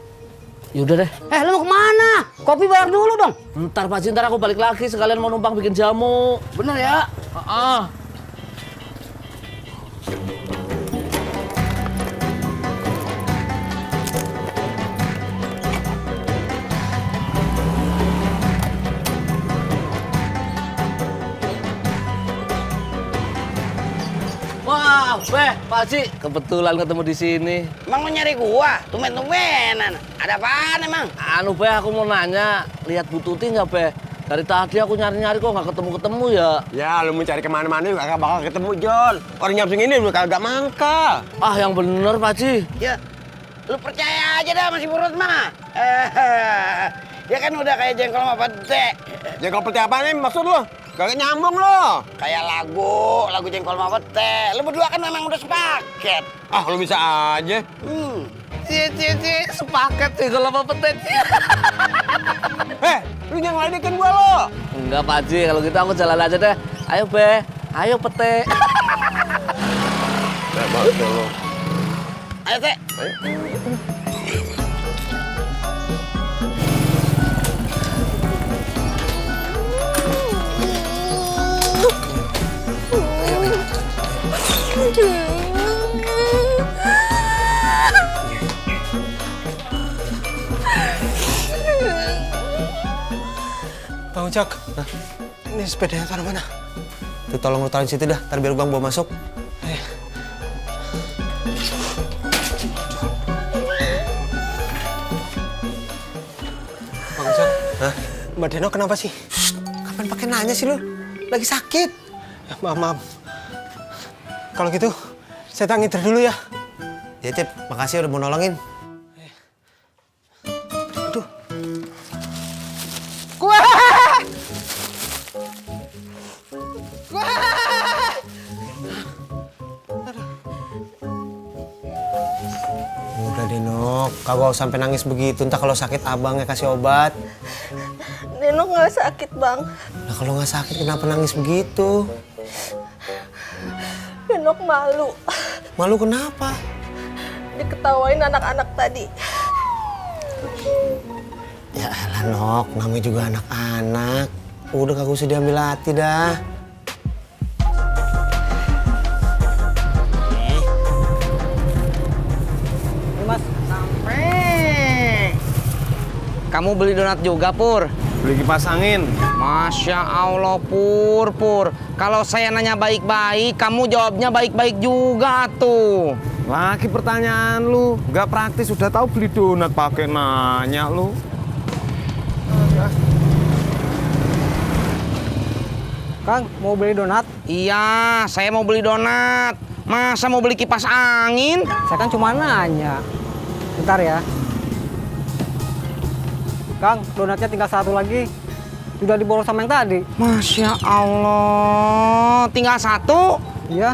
Yaudah deh. Lu mau kemana? Kopi bayar dulu dong. Ntar Pak Ji, ntar aku balik lagi sekalian mau numpang bikin jamu. Bener ya? Wah, Pak Ji, kebetulan ketemu di sini. Emang mau nyari gua? Tumben-tumbenan. Ada apaan emang? Anu, aku mau nanya, lihat Bu Tuti nggak, Dari tadi aku nyari-nyari kok nggak ketemu-ketemu ya. Ya, lu mau cari kemana-mana juga kagak bakal ketemu, Jon. Orang nyam segini lu kagak mangkal. Ah, yang bener, Pak Ji. Ya, lu percaya aja dah masih burut mah. Dia kan udah kayak jengkol sama pete. Jengkol pete apa nih maksud lu? Kagak nyambung lo. Kayak lagu jengkol sama pete. Lu berdua kan memang udah sepaket. Ah, lu bisa aja. Sepaket sih kalau mau petek. Lu jangan ngeledekin gua lo. Enggak, Pak Ji, kalau gitu aku jalan aja deh. Ayo, ayo petek. Banget lo. Ayo, Teh. Bang Ojak, ini sepedanya taruh mana? Tuh tolong lu taruh situ dah, ntar biar Bang bawa masuk. Bang Ojak, Mbak Deno kenapa sih? Kapan pakai nanya sih lu? Lagi sakit. Ya, maaf. Kalau gitu, saya ngider dulu ya. Ya, Cep, makasih udah mau nolongin. Udah deh, Nok. Kagak usah sampai nangis begitu. Entah kalau sakit abangnya kasih obat. Denok nggak sakit, Bang. Nah, kalau nggak sakit kenapa nangis begitu? Denok malu. Malu kenapa? Diketawain anak-anak tadi. Ya elah, Nok. Namanya juga anak-anak. Udah kagak usah diambil hati dah. Mas, sampai. Kamu beli donat juga, Pur? Beli kipas angin. Masya Allah, Pur. Kalau saya nanya baik-baik, kamu jawabnya baik-baik juga tuh. Lagi pertanyaan lu, nggak praktis, udah tahu beli donat pakai nanya lu. Kang, mau beli donat? Iya, saya mau beli donat. Masa mau beli kipas angin? Saya kan cuma nanya. Bentar ya. Kang, donatnya tinggal satu lagi. Sudah diborong sama yang tadi. Masya Allah, tinggal satu? Iya.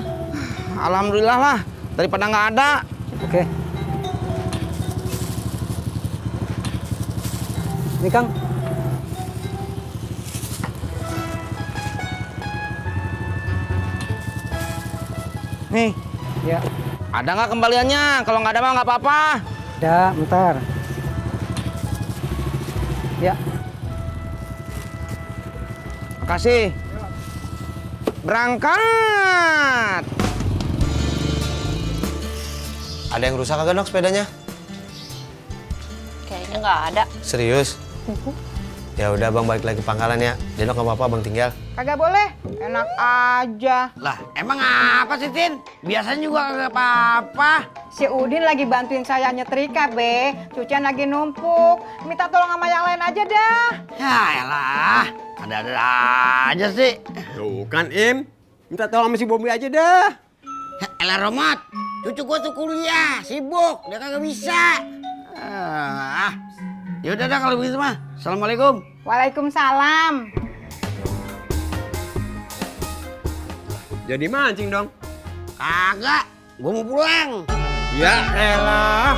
Alhamdulillah lah, daripada nggak ada. Oke. Ini Kang. Nih. Ya. Ada nggak kembaliannya? Kalau nggak ada mah nggak apa-apa. Ada, bentar. Ya. Makasih. Berangkat. Ada yang rusak kagak, Nok, sepedanya? Kayaknya nggak ada. Serius? Ya udah Bang, balik lagi pangkalan ya. Denok nggak apa-apa Bang tinggal. Kagak boleh, enak aja. Lah, emang apa sih, Tin? Biasanya juga kagak apa-apa. Si Udin lagi bantuin saya nyetrika, Be. Cucian lagi numpuk. Minta tolong sama yang lain aja dah. Ya elah, ada-ada aja sih. Tuh kan, Im. Minta tolong sama si Bobby aja dah. Elah Romat, cucu gua tuh kuliah, sibuk, dia kagak bisa. Ya udah dah kalau begitu mah. Assalamualaikum. Waalaikumsalam. Jadi mancing dong. Kagak, gua mau pulang. Ya elah.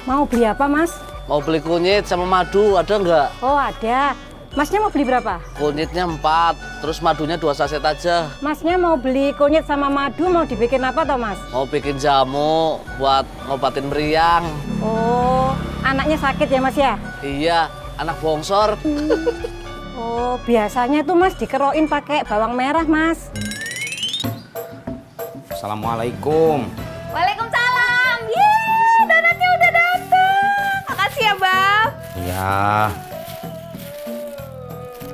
Mau beli apa, Mas? Mau beli kunyit sama madu, ada nggak? Oh, ada. Masnya mau beli berapa? Kunyitnya 4, terus madunya 2 saset aja. Masnya mau beli kunyit sama madu, mau dibikin apa toh, Mas? Mau bikin jamu buat ngobatin meriang. Oh, anaknya sakit ya, Mas ya? Iya, anak bongsor. Oh, biasanya tuh Mas dikerokin pakai bawang merah, Mas. Assalamualaikum. Waalaikumsalam. Yeay, donatnya udah datang. Makasih ya, Bang. Iya,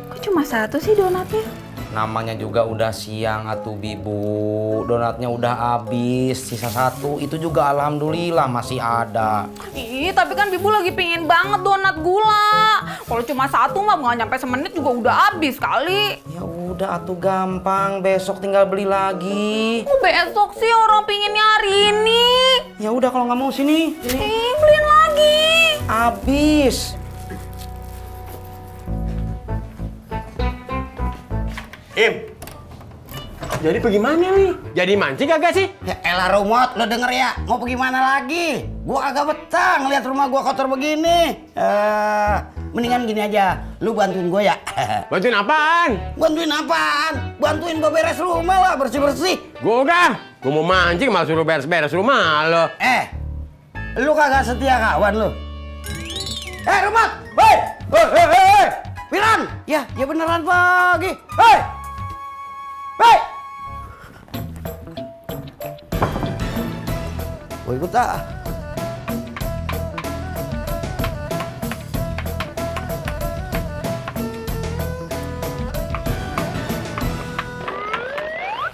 Kok cuma satu sih donatnya? namanya juga udah siang atuh Bibu. Donatnya udah habis, sisa 1 itu juga alhamdulillah masih ada. Ih, tapi kan Bibu lagi pingin banget donat gula. Kalau cuma 1 mah nggak nyampe semenit juga udah habis kali. Ya udah atuh gampang, besok tinggal beli lagi. Besok sih orang pinginnya hari ini. Ya udah kalau nggak mau sini. Ih, beliin lagi. Habis. Im. Jadi bagaimana nih? Jadi mancing kagak sih? Ya elah Romot, lo denger ya, mau pergi mana lagi? Gua kagak betah ngeliat rumah gua kotor begini. Mendingan gini aja, lu bantuin gua ya. Bantuin apaan? Bantuin apaan? Bantuin gua beres rumah lah, bersih-bersih. Gua udah. Gua mau mancing malah suruh beres-beres rumah lo. Lu kagak setia kawan lu. Romot, hei, Piran, ya beneran pagi. Hei. Gua ikut ah.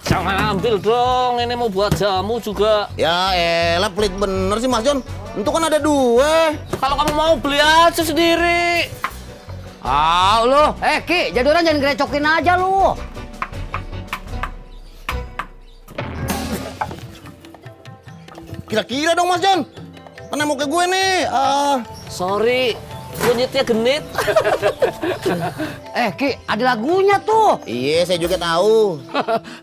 Jangan ambil dong, ini mau buat jamu juga. Ya elah, pelit bener sih Mas Jon. Itu kan ada 2. Kalau kamu mau beli aja sendiri. Lu, Ki, jadi orang jangan gerecokin aja lu. Kira-kira dong Mas Jon. Kan mau ke gue nih. Sorry, kunyitnya genit. Ki, ada lagunya tuh. Iya, saya juga tahu.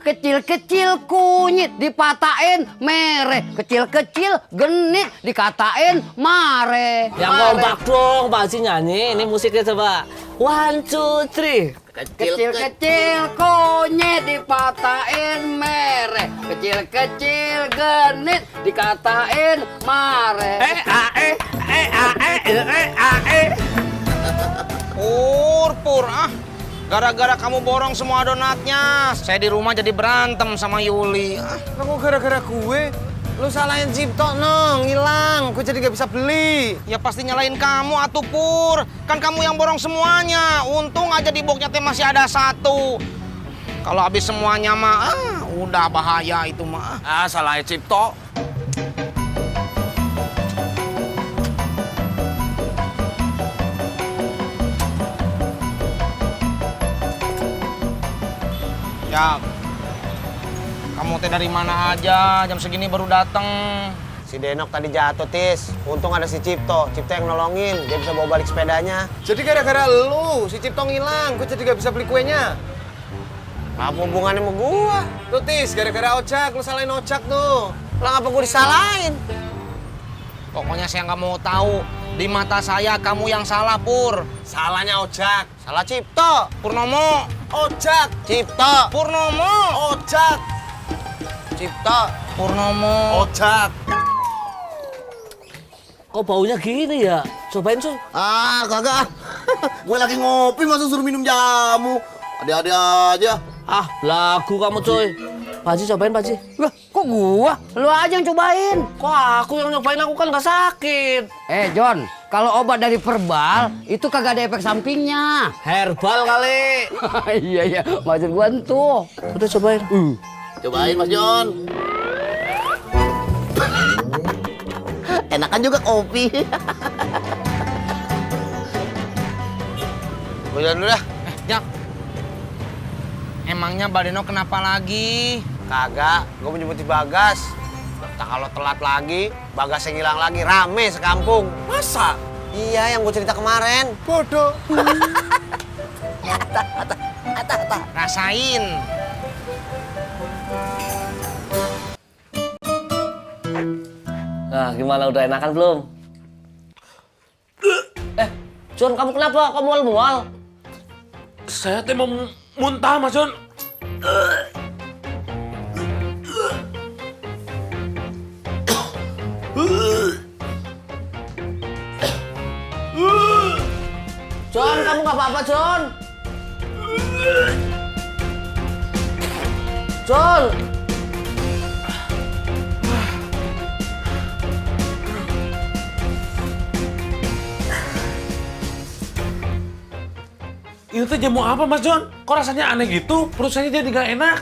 Kecil-kecil kunyit dipatahin mereh. Kecil-kecil genit dikatain mare. Yang kompak dong, Pak Haji nyanyi. Ini musiknya coba. 1, 2, 3. Kecil-kecil kunyit dipatahin mereh. Kecil-kecil genit dikatain mare. Pur, gara-gara kamu borong semua donatnya, saya di rumah jadi berantem sama Yuli. Kamu gara-gara gue? Lu salahin Cipto, nong, hilang. Gue jadi gak bisa beli. Ya pasti nyalain kamu atuh Pur. Kan kamu yang borong semuanya. Untung aja di boxnya teh masih ada 1. Kalau habis semuanya mah, udah bahaya itu mah. Salahin Cipto. Ya, kamu teh dari mana aja? Jam segini baru datang. Si Denok tadi jatuh, Tis. Untung ada si Cipto. Cipto yang nolongin. Dia bisa bawa balik sepedanya. Jadi gara-gara lu, si Cipto ngilang. Gue jadi gak bisa beli kuenya. Apa hubungannya sama gua? Tuh, Tis. Gara-gara Ojak. Lu salahin Ojak tuh. Lah ngapa gue disalahin? Pokoknya saya nggak mau tahu. Di mata saya kamu yang salah, Pur. Salahnya Ojak. Salah Cipto. Purnomo. Ojak. Cipto. Purnomo. Ojak. Cipto. Purnomo. Ojak. Kok baunya gini ya? Cobain, Sun. Kagak. Gue lagi ngopi masa suruh minum jamu. Ada-ada aja. Lagu kamu, coy. Pak Haji, cobain, Pak Haji. Lah, kok Kok gua? Lu aja yang cobain. Kok aku yang nyobain, aku kan nggak sakit. John, kalau obat dari Verbal itu kagak ada efek sampingnya. Herbal kali. Iya, maksud gua tuh. Udah cobain. Cobain Mas John. Enakan juga kopi. Gue jalan dulu dah. Jak. Emangnya Mbak Deno kenapa lagi? Kagak, gue mau jemput Bagas. Tak kalau telat lagi, Bagas yang hilang lagi, rame sekampung. Masa? Iya, yang gue cerita kemarin. Bodoh. Rasain. Nah, gimana, udah enakan belum? John, kamu kenapa? Kamu mual-mual? Saya teh mau muntah, Mas John. John, kamu nggak apa-apa, John? John! Itu teh jamu apa, Mas John? Kok rasanya aneh gitu? Perut saya jadi nggak enak.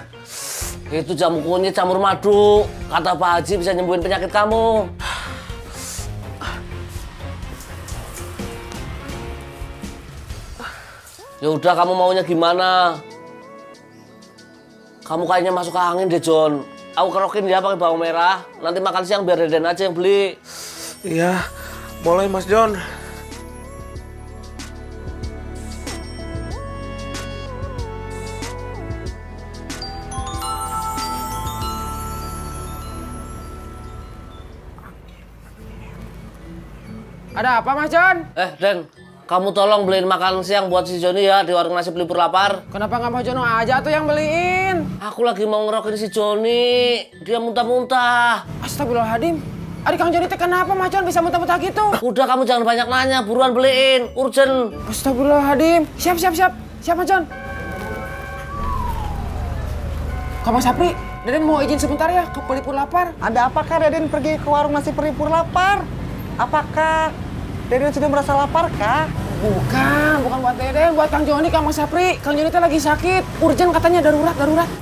Itu jamu kunyit campur madu. Kata Pak Haji bisa nyembuhin penyakit kamu. Ya udah, kamu maunya gimana? Kamu kayaknya masuk ke angin deh, John. Aku kerokin dia pakai bawang merah. Nanti makan siang biar Deden aja yang beli. Iya, boleh Mas John. Ada apa, Mas John? Den, kamu tolong beliin makan siang buat si Joni ya di warung nasi pelipur lapar. Kenapa nggak Mas Jono aja tuh yang beliin? Aku lagi mau ngerokin si Joni. Dia muntah-muntah. Astagfirullahaladzim. Adik Kang Joni teh kenapa Mas John bisa muntah-muntah gitu? Udah, kamu jangan banyak nanya. Buruan beliin. Urgent. Astagfirullahaladzim. Siap. Siap, Mas John. Kak Mas Sapri, Deden mau izin sebentar ya ke pelipur lapar. Ada apakah Deden pergi ke warung nasi pelipur lapar? Apakah Deden sudah merasa lapar kah? Bukan buat Deden, buat Kang Joni, Kang Mas Sapri. Kang Joni teh lagi sakit, urgent katanya, darurat.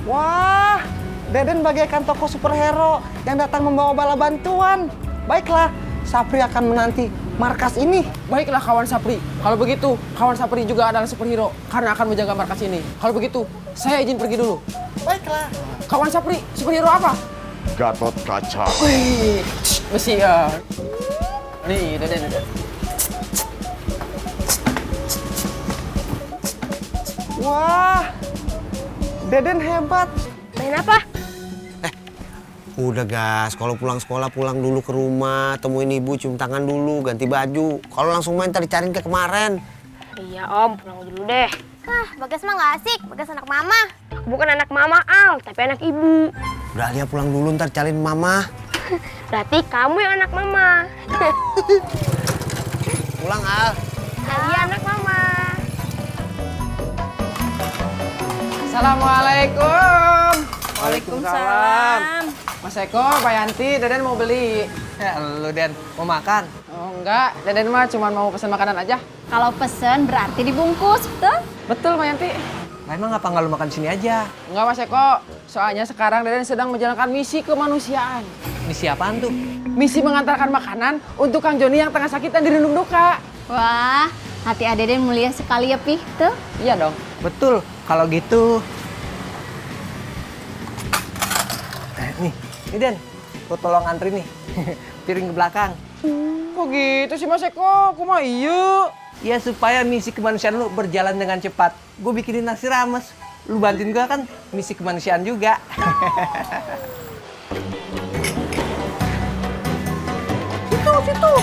Wah, Deden bagaikan tokoh superhero yang datang membawa bala bantuan. Baiklah, Sapri akan menanti markas ini. Baiklah kawan Sapri, kalau begitu kawan Sapri juga adalah superhero karena akan menjaga markas ini. Kalau begitu, saya izin pergi dulu. Baiklah. Kawan Sapri, superhero apa? Gatot Kaca. Wih, besi ya. Nih, Deden. Wah, Deden hebat. Main apa? Udah gas, kalau pulang sekolah pulang dulu ke rumah, temuin ibu, cium tangan dulu, ganti baju. Kalau langsung main tadi cariin ke kemarin. Iya om, pulang dulu deh. Bagas mah nggak asik, Bagas anak mama. Aku bukan anak mama Al, tapi anak ibu. Udah Alia pulang dulu, ntar cariin mama. Berarti kamu yang anak mama. Pulang Al. Iya anak mama. Assalamualaikum. Waalaikumsalam. Mas Eko, Pak Yanti, Deden mau beli. Ya lu Den, mau makan? Oh enggak, Deden mah cuma mau pesen makanan aja. Kalau pesen berarti dibungkus, betul? Betul, Pak Yanti. Nah, emang ngapa nggak lu makan sini aja? Enggak, Mas Eko. Soalnya sekarang Deden sedang menjalankan misi kemanusiaan. Misi apaan tuh? Misi mengantarkan makanan untuk Kang Joni yang tengah sakit dan dirundung duka. Wah, hati Deden mulia sekali ya, Pi. Tuh. Iya dong. Betul, kalau gitu. Nih Den, lu tolong antri nih. Piring ke belakang. Kok gitu sih Mas Eko? Kok mah iya? Ya supaya misi kemanusiaan lu berjalan dengan cepat. Gue bikinin nasi rames. Lu bantuin gue kan misi kemanusiaan juga. Situ.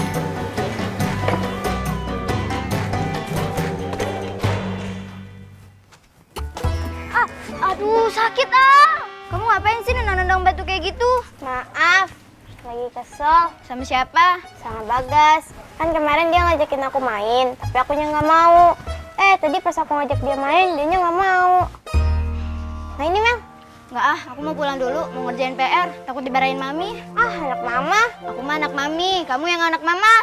Aduh sakit ah. Kamu ngapain sih nendang-nendang batu kayak gitu? Maaf, lagi kesel. Sama siapa? Sama Bagas. Kan kemarin dia ngajakin aku main, tapi akunya nggak mau. Tadi pas aku ngajak dia main, dianya nggak mau. Nah ini Mel. Nggak ah, aku mau pulang dulu, mau ngerjain PR, takut dimarahin mami. Ah, anak mama. Aku mah anak mami, kamu yang anak mama.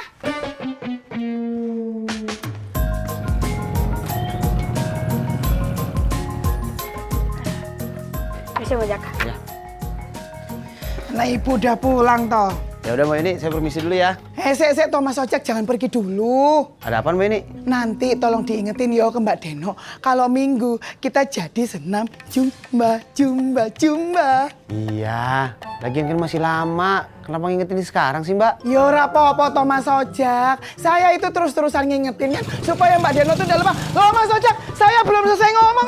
Bisa mau Jaka. Nah, ibu udah pulang toh. Ya udah Mbak Yuni, saya permisi dulu ya. Sek, Thomas Ojek jangan pergi dulu. Ada apa Mbak Yuni? Nanti tolong diingetin yo ke Mbak Deno. Kalau Minggu kita jadi senam jumba. Iya, lagian kan masih lama. Kenapa ngingetin sekarang sih Mbak? Yo rapopo Thomas Ojek. Saya itu terus-terusan ngingetin kan supaya Mbak Deno tuh udah lupa. Loh Mas Ojek, saya belum selesai ngomong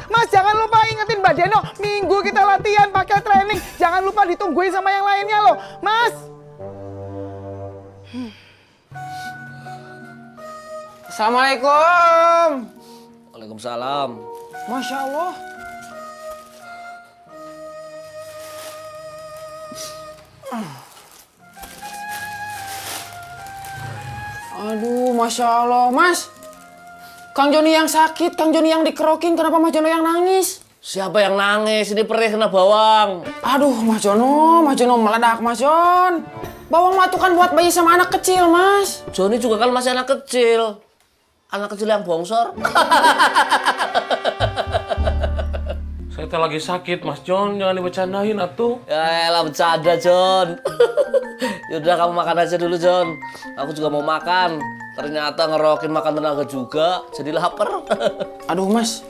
Mas jangan lupa ingetin Mbak Deno. Minggu kita latihan pakai training. Jangan lupa ditungguin sama yang lainnya loh, Mas. Assalamualaikum. Waalaikumsalam. Masya Allah. Aduh, Masya Allah. Mas, Kang Joni yang sakit, Kang Joni yang dikerokin, kenapa Mas Jono yang nangis? Siapa yang nangis? Ini perih kena bawang. Aduh, Mas Jono meledak, Mas Jon. Bawang mah tuh kan buat bayi sama anak kecil, Mas. Joni juga kan masih anak kecil. Anak kecil yang bongsor. Saya teh lagi sakit, Mas Jon. Jangan dibercandain atuh. Ya elah bercanda, Jon. Yaudah kamu makan aja dulu, Jon. Aku juga mau makan. Ternyata ngerokin makan tenaga juga. Jadi lapar. Aduh, Mas.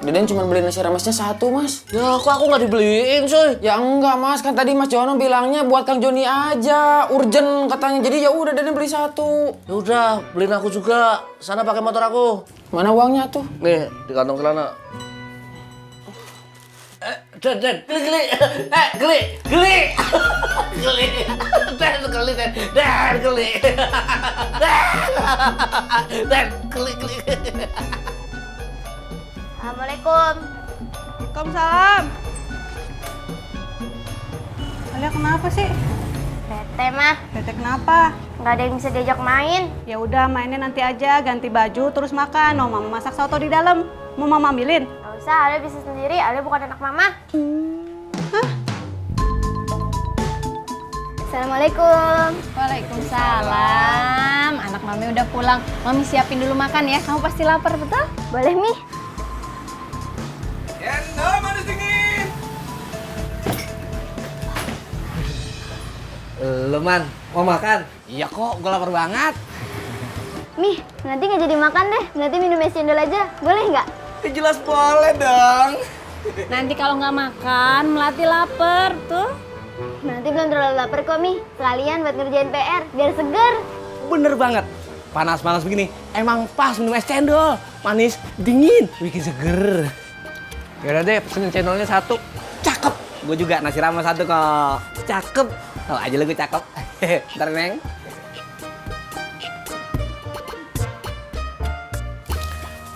Deden cuma beli nasi ramesnya 1, Mas. Ya, kok aku nggak dibeliin, coy? Ya enggak, Mas. Kan tadi Mas Jono bilangnya buat Kang Joni aja. Urgent katanya. Jadi ya udah Deden beli 1. Ya udah, beliin aku juga. Sana pakai motor aku. Mana uangnya tuh? Nih, di kantong celana. Den, geli. Geli. Assalamualaikum. Waalaikumsalam. Alia kenapa sih? Bete mah. Bete kenapa? Nggak ada yang bisa diajak main. Ya udah mainnya nanti aja, ganti baju terus makan. Mau mama masak soto di dalam. Mau mama ambilin? Nggak usah, Alia bisa sendiri. Alia bukan anak mama. Hah? Assalamualaikum. Waalaikumsalam. Anak Mami udah pulang. Mami siapin dulu makan ya. Kamu pasti lapar, betul? Boleh, Mi. Cendol manis dingin. Lu Man, mau makan? Iya kok, gue lapar banget. Mi, nanti nggak jadi makan deh. Nanti minum es cendol aja. Boleh nggak? Ya jelas boleh dong. Nanti kalau nggak makan, Melati lapar tuh. Nanti belum terlalu lapar kok, Mi. Sekalian buat ngerjain PR, biar seger. Bener banget. Panas-panas begini, emang pas minum es cendol. Manis, dingin, bikin seger. Yaudah deh, pesenin cendolnya 1. Cakep. Gue juga nasi rames 1 kok. Cakep. Tau aja lu gue cakep. Ntar, Neng.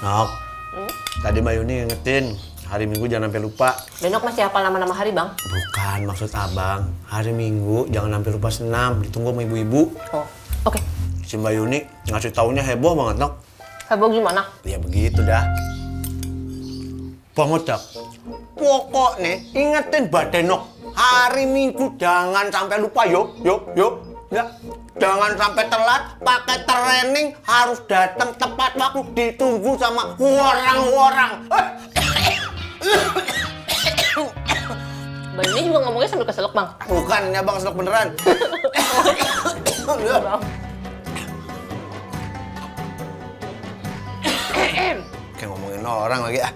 Nok, tadi Mbak Yuni ngingetin, hari Minggu jangan sampai lupa. Denok masih hafal nama-nama hari, Bang? Bukan, maksud abang. Hari Minggu jangan sampai lupa senam, ditunggu sama ibu-ibu. Oh, oke. Si Mbak Yuni ngasih taunya heboh banget, Nok. Heboh gimana? Ya begitu dah. Bang Ojak, pokoknya ingetin Mbak Denok, hari Minggu jangan sampai lupa, yuk. Ya, jangan sampai telat, pakai training, harus datang tepat waktu, ditunggu sama orang-orang. Bang ini juga ngomongnya sambil keselak, Bang. Bukan, ini abang keselak beneran. Kayak ngomongin orang lagi ah.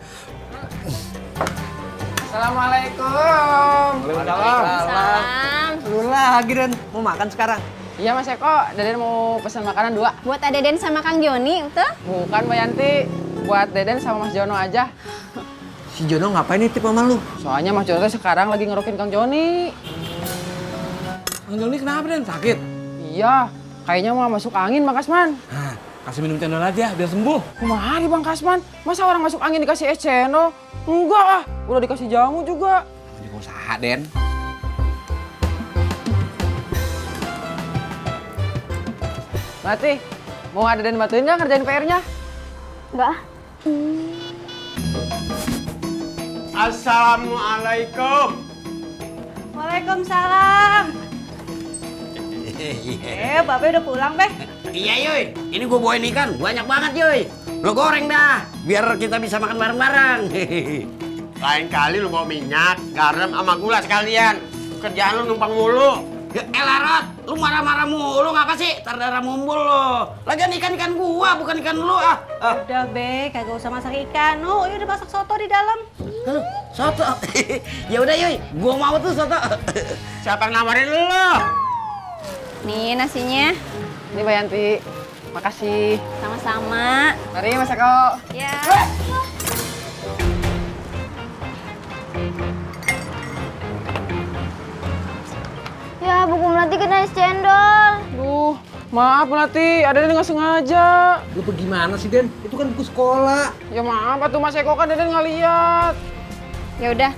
Assalamualaikum. Waalaikumsalam. Lu lagi, Den. Mau makan sekarang? Iya Mas Eko, Deden mau pesan makanan 2. Buat Deden sama Kang Joni, betul? Bukan Mbak Yanti, buat Deden sama Mas Jono aja. Si Jono ngapain nitip sama lu? Soalnya Mas Jono sekarang lagi ngerokin Kang Joni. Kang Joni kenapa, Den? Sakit? Iya, kayaknya mau masuk angin Bang Kasman. Nah, kasih minum cendol aja biar sembuh. Kumaha di Bang Kasman? Masa orang masuk angin dikasih es cendol? Enggak ah, udah dikasih jamu juga. Juga usaha, Den. Mati, mau ada dan bantuin nggak ngerjain PR-nya? Enggak. Assalamualaikum. Waalaikumsalam. Babe udah pulang, Be. Iya, Yuy. Ini gue bawain ikan. Banyak banget, Yuy. Lo goreng dah. Biar kita bisa makan bareng-bareng. Lain kali lu bawa minyak, garam, sama gula sekalian. Kerjaan lu numpang mulu. Ya elah, Rod. Lu marah-marah mulu ngapa sih? Ntar darah mumbul lo. Lagian ikan-ikan gua, bukan ikan lu ah. Udah, Be. Kagak usah masak ikan. Oh, udah masak soto di dalam. Soto. Ya udah, Yuy. Gua mau tuh soto. Siapa yang nawarin lu? Nih nasinya. Ini Mbak Yanti. Makasih. Sama-sama. Mari Mas Eko. Ya. Ya, buku Melati kena es cendol. Duh, maaf Melati, Deden nggak sengaja. Lu bagaimana sih, Den? Itu kan buku sekolah. Ya maaf, atuh Mas Eko kan Deden nggak lihat. Ya udah.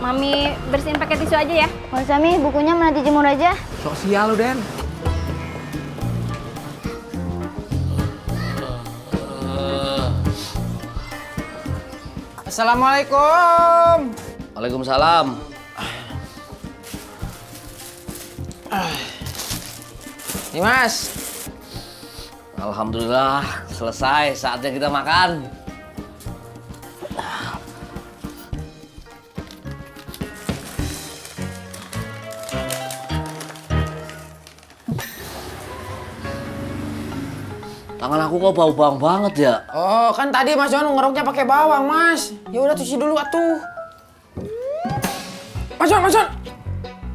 Mami bersihin pakai tisu aja ya. Nggak usah, Mi. Bukunya Melati jemur aja. Sok sial lu, Den. Assalamualaikum. Waalaikumsalam. Nih Mas. Alhamdulillah selesai, saatnya kita makan. Tangan aku kok bau bawang banget ya? Oh, kan tadi Mas Jon ngeroknya pakai bawang, Mas. Ya udah cuci dulu atuh. Mas Jon.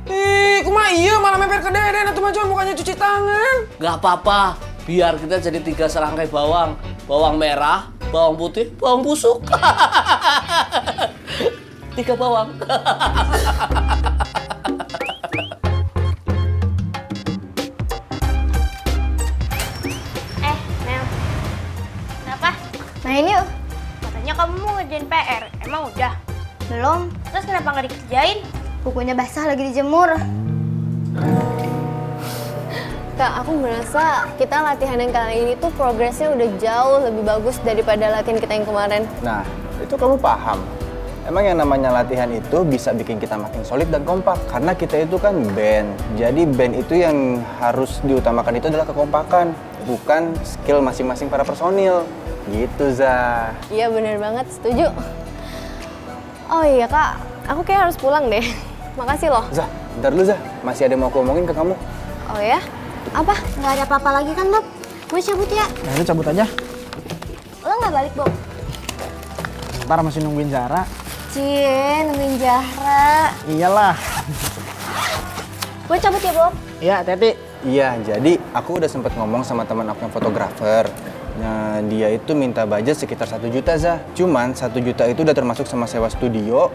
Ih, kumaha iya malah meper ke Deden atuh Mas Jon, bukannya cuci tangan. Gak apa-apa, biar kita jadi 3 serangkai bawang. Bawang merah, bawang putih, bawang busuk. 3 bawang. Mel. Kenapa? Main yuk. Katanya kamu mau ngerjain PR. Emang udah? Belum. Terus kenapa nggak dikerjain? Bukunya basah lagi dijemur. Kak, aku merasa kita latihan yang kali ini tuh progresnya udah jauh lebih bagus daripada latihan kita yang kemarin. Nah, itu kamu paham. Emang yang namanya latihan itu bisa bikin kita makin solid dan kompak. Karena kita itu kan band. Jadi band itu yang harus diutamakan itu adalah kekompakan. Bukan skill masing-masing para personil. Gitu, Zah. Iya, bener banget. Setuju. Oh iya, Kak. Aku kayak harus pulang deh. Makasih loh. Zah, bentar dulu, Zah. Masih ada yang mau aku omongin ke kamu. Oh ya? Apa? Nggak ada apa-apa lagi kan, Bob? Gue cabut ya. Nah, lu cabut aja. Lo nggak balik, Bob? Ntar masih nungguin Zara. Cie, nungguin Zahra. Iyalah. Gue cabut ya, Bob? Iya, hati-hati. Iya, jadi aku udah sempet ngomong sama teman aku yang fotografer. Nah, dia itu minta budget sekitar 1 juta, Zah. Cuman 1 juta itu udah termasuk sama sewa studio.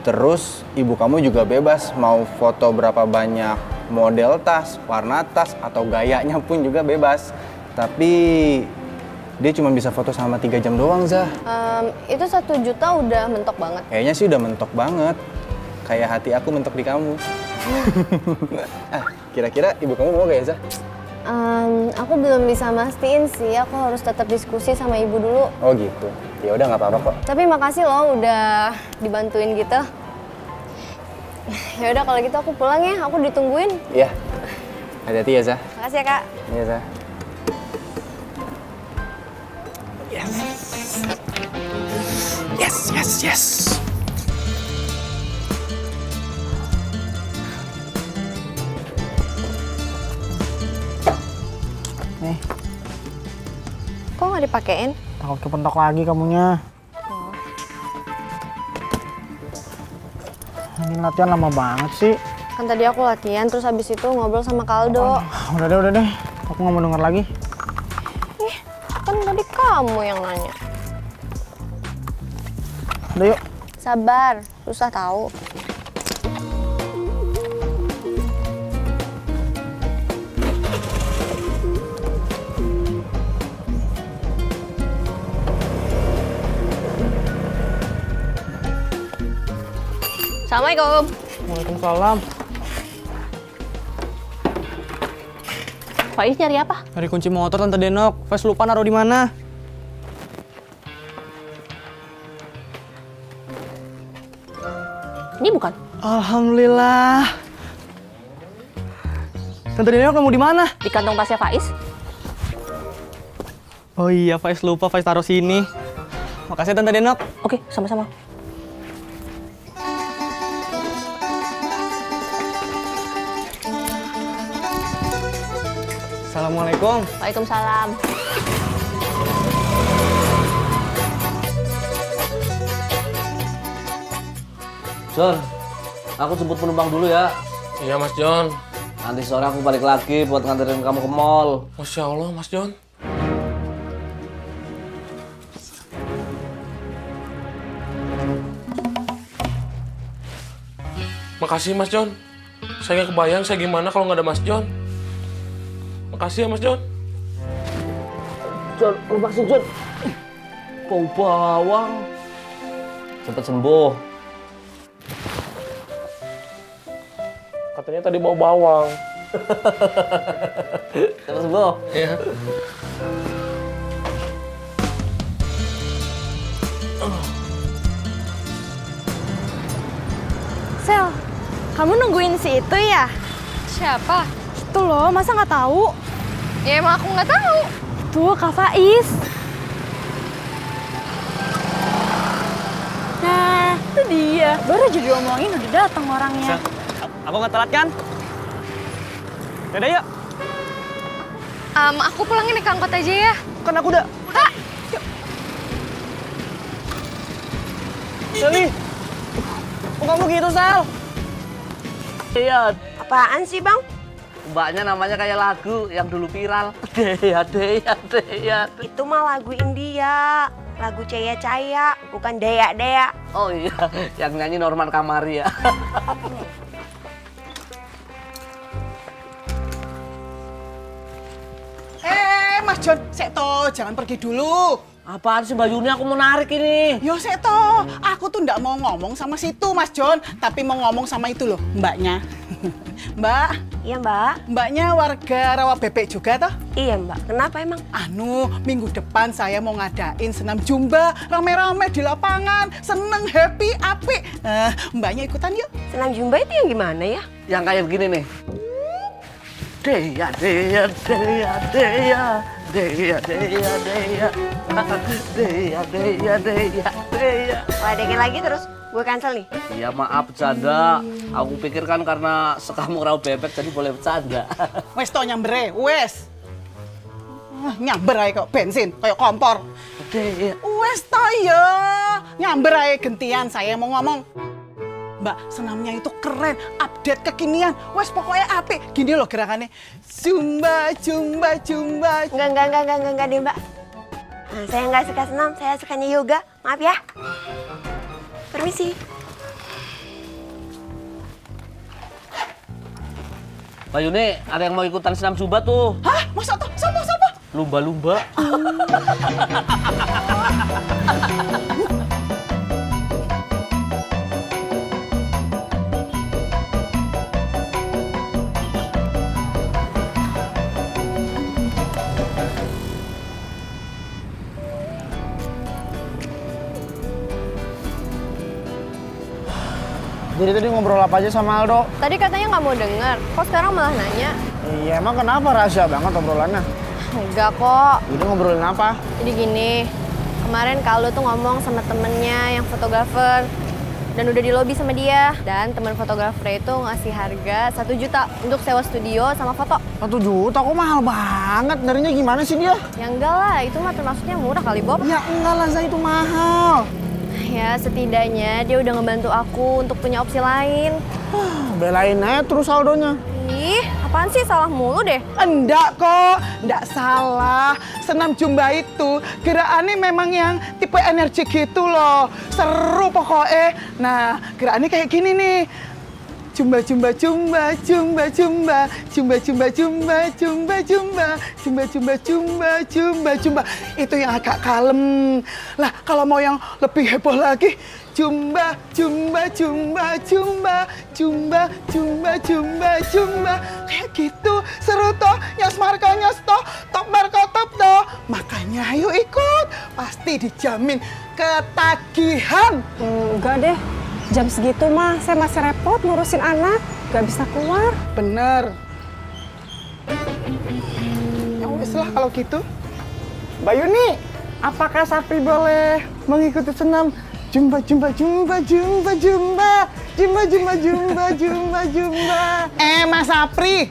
Terus ibu kamu juga bebas mau foto berapa banyak model tas, warna tas, atau gayanya pun juga bebas. Tapi dia cuma bisa foto sama 3 jam doang, Zah. Itu 1 juta udah mentok banget. Kayaknya sih udah mentok banget. Kayak hati aku mentok di kamu. Kira-kira ibu kamu mau gak ya, Zah? Aku belum bisa mastiin sih. Aku harus tetap diskusi sama ibu dulu. Oh gitu. Ya udah nggak apa-apa kok. Tapi makasih loh udah dibantuin gitu. Ya udah kalau gitu aku pulang ya. Aku ditungguin. Iya. Hati-hati ya, Zah. Makasih ya, Kak. Iya, Zah. Yes. Nih, Kok nggak dipakein? takut kepentok lagi kamunya. Ini latihan lama banget sih. Kan tadi aku latihan terus habis itu ngobrol sama Kaldo. Udah deh. Aku nggak mau denger lagi. Ih, kan tadi kamu yang nanya. Udah yuk. Sabar, susah tahu. Assalamualaikum. Waalaikumsalam. Faiz nyari apa? Dari kunci motor Tante Denok. Faiz lupa naruh di mana. Ini bukan? Alhamdulillah. Tante Denok nemu di mana? Di kantong tasnya Faiz. Oh iya, Faiz lupa, Faiz taruh sini. Makasih Tante Denok. Oke, sama-sama. Assalamualaikum. Waalaikumsalam. John, aku jemput penumpang dulu ya. Iya Mas John. Nanti sore aku balik lagi buat nganterin kamu ke mall. Masya Allah Mas John. Makasih Mas John. Saya nggak kebayang saya gimana kalau nggak ada Mas John. Makasih ya Mas John. John, makasih John. Bau bawang. Cepet sembuh. Katanya tadi bau bawang. Cepet sembuh. Iya. Sel, kamu nungguin si itu ya? Siapa? Itu loh, masa nggak tahu? Ya emang aku nggak tahu. Tuh, Kak Faiz. Nah, itu dia. Baru aja diomongin udah datang orangnya. Aku nggak telat kan? Yaudah yuk. Aku pulangin naik angkot aja ya. Kan aku udah. Kak! Sally. Kok kamu gitu, Sal? Iya. Apaan sih, Bang? Mbaknya namanya kayak lagu yang dulu viral. Deya, deya, deya. Itu mah lagu India. Lagu Caya Caya, bukan Dea Dea. Oh iya, yang nyanyi Norman Kamaria. Mas John, Sekto, jangan pergi dulu. Apaan sih Mbak Yuni, aku mau narik ini. Yo Sekto, aku tuh nggak mau ngomong sama situ Mas John, tapi mau ngomong sama itu loh, mbaknya. Mbak. Iya Mbak. Mbaknya warga Rawa Bebek juga toh? Iya Mbak, kenapa emang? Minggu depan saya mau ngadain senam Zumba, rame-rame di lapangan, seneng, happy, apik. Mbaknya ikutan yuk. Senam Zumba itu yang gimana ya? Yang kayak begini nih. Deya, deya, deya, deya. Deya, deya, deya. Deya, deya, deya, deya. Wah, dengin lagi terus. Gue cancel nih. Iya maaf bercanda. Aku pikir kan karena sekamu Rawa Bebek jadi boleh bercanda. Wes to nyambere, wes. Nyamber ae kok bensin, kayak kompor. Wes to ya. Nyamber ae gentian, saya mau ngomong. Mbak, senamnya itu keren, update kekinian. Wes pokoknya apik. Gini loh gerakannya. Zumba, Zumba, Zumba. Enggak deh Mbak. Nah, saya nggak suka senam, saya sukanya yoga. Maaf ya. Permisi. Mbak Yuni, ada yang mau ikutan senam Zumba tuh. Hah? Masa tuh? Siapa? Lumba-lumba. Jadi tadi ngobrol apa aja sama Aldo? Tadi katanya nggak mau denger, kok sekarang malah nanya? Iya, emang kenapa rahasia banget obrolannya? Enggak kok. Jadi ngobrolin apa? Jadi gini, kemarin Kaldo tuh ngomong sama temennya yang fotografer dan udah di lobi sama dia. Dan teman fotografer itu ngasih harga 1 juta untuk sewa studio sama foto. 1 juta? Kok mahal banget? Darinya gimana sih dia? Ya enggak lah, itu mah termasuknya murah kali Bob. Ya enggak lah, Zah, itu mahal. Ya setidaknya dia udah ngebantu aku untuk punya opsi lain. Belain aja terus Aldonya. Ih, apaan sih, salah mulu deh. Enggak kok, enggak salah. Senam Zumba itu gerakannya memang yang tipe energi gitu loh. Seru pokoknya. Nah, gerakannya kayak gini nih. Zumba, Zumba, Zumba, Zumba, Zumba, Zumba, Zumba, Zumba, Zumba, Zumba, Zumba, Zumba, Zumba, Zumba, Zumba. Itu yang agak kalem. Lah, kalau mau yang lebih heboh lagi, Zumba, Zumba, Zumba, Zumba, Zumba, Zumba, Zumba, Zumba. Kayak gitu, seru toh, nyas marko nyas toh, top marko top toh. Makanya ayo ikut, pasti dijamin ketagihan. Enggak deh, Jam segitu mah saya masih repot ngurusin anak, gak bisa keluar. Bener. Ya wes lah kalau gitu. Mbak Yuni, apakah Sapri boleh mengikuti senam jumba jumba jumba jumba jumba jumba jumba jumba jumba jumba? Mas Sapri,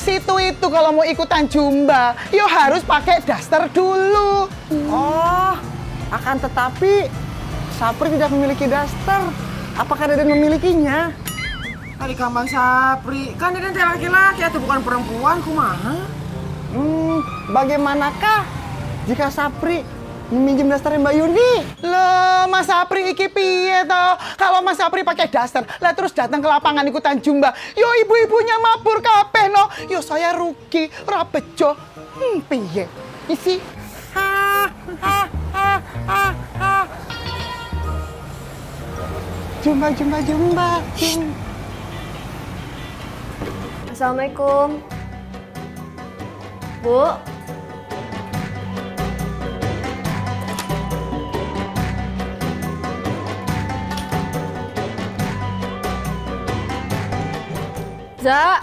situ itu kalau mau ikutan jumba, yo harus pakai daster dulu. Oh, akan tetapi Sapri tidak memiliki daster. Apakah Deden memilikinya? Tadi kaman Sapri, kan Deden teh laki-laki atau bukan perempuan, kumaha? Bagaimanakah jika Sapri meminjam dasternya Mbak Yuni? Loh, Mas Sapri iki piye toh? Kalau Mas Sapri pakai daster, lah terus datang ke lapangan ikutan jumba, yo ibu-ibunya mabur kabeh no. Yo saya rugi, ora bejo. Piye? Isi. Jumba jumba jumba. Assalamualaikum. Bu. Za.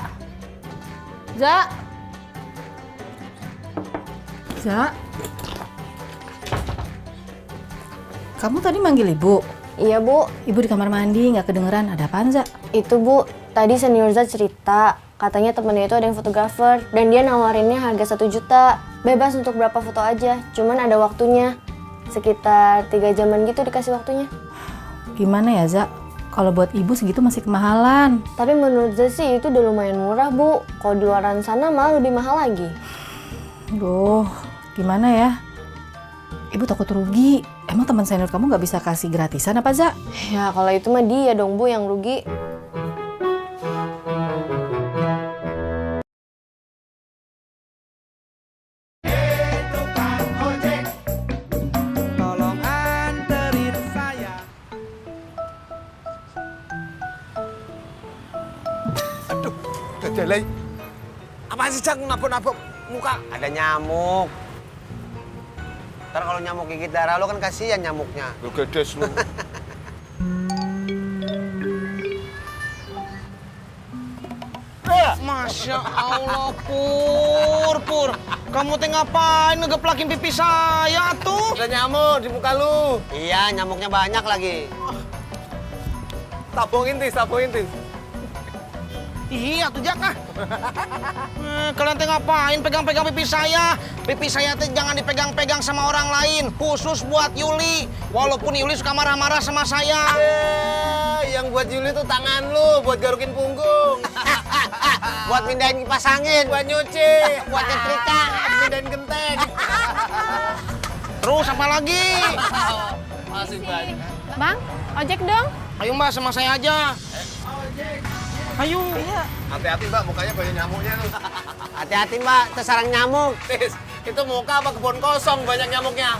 Kamu tadi manggil ibu? Iya, Bu. Ibu di kamar mandi, nggak kedengeran. Ada apaan, Za? Itu, Bu. Tadi senior Za cerita, katanya temennya itu ada yang fotografer dan dia nawarinnya harga 1 juta. Bebas untuk berapa foto aja, cuman ada waktunya. Sekitar 3 jaman gitu dikasih waktunya. Gimana ya, Za? Kalau buat ibu segitu masih kemahalan. Tapi menurut Za sih itu udah lumayan murah, Bu. Kalau di luaran sana malah lebih mahal lagi. Duh, gimana ya? Ibu takut rugi. Emang teman senior kamu nggak bisa kasih gratisan apa, Za? Ya, kalau itu mah dia dong, Bu, yang rugi. Tolong anterin saya. Aduh, udah jalan. Apaan sih, Cang? Nabok-nabok muka. Ada nyamuk. Ntar kalau nyamuk gigit darah lo kan kasihan nyamuknya. Lu gedes lu. Masya Allah, Pur. Kamu teh ngapain ngegeplakin pipi saya tuh? Ada nyamuk di muka lu. Iya, nyamuknya banyak lagi. Tabungin, Tis. Iya tuh Jak ah. Kalian teh ngapain pegang-pegang pipi saya? Pipi saya teh jangan dipegang-pegang sama orang lain, khusus buat Yuli. Walaupun Yuli suka marah-marah sama saya. Yang buat Yuli tuh tangan lu, buat garukin punggung. Buat mindahin kipas angin, buat nyuci, buat nyetrika, mindahin genteng. Terus apa lagi? Masih banyak. Bang, ojek dong. Ayo Mbak, sama saya aja. Ayo. Iya. Hati-hati Mbak, mukanya banyak nyamuknya tuh. Hati-hati Mbak, tersarang nyamuk. Tis, itu muka apa kebun kosong banyak nyamuknya?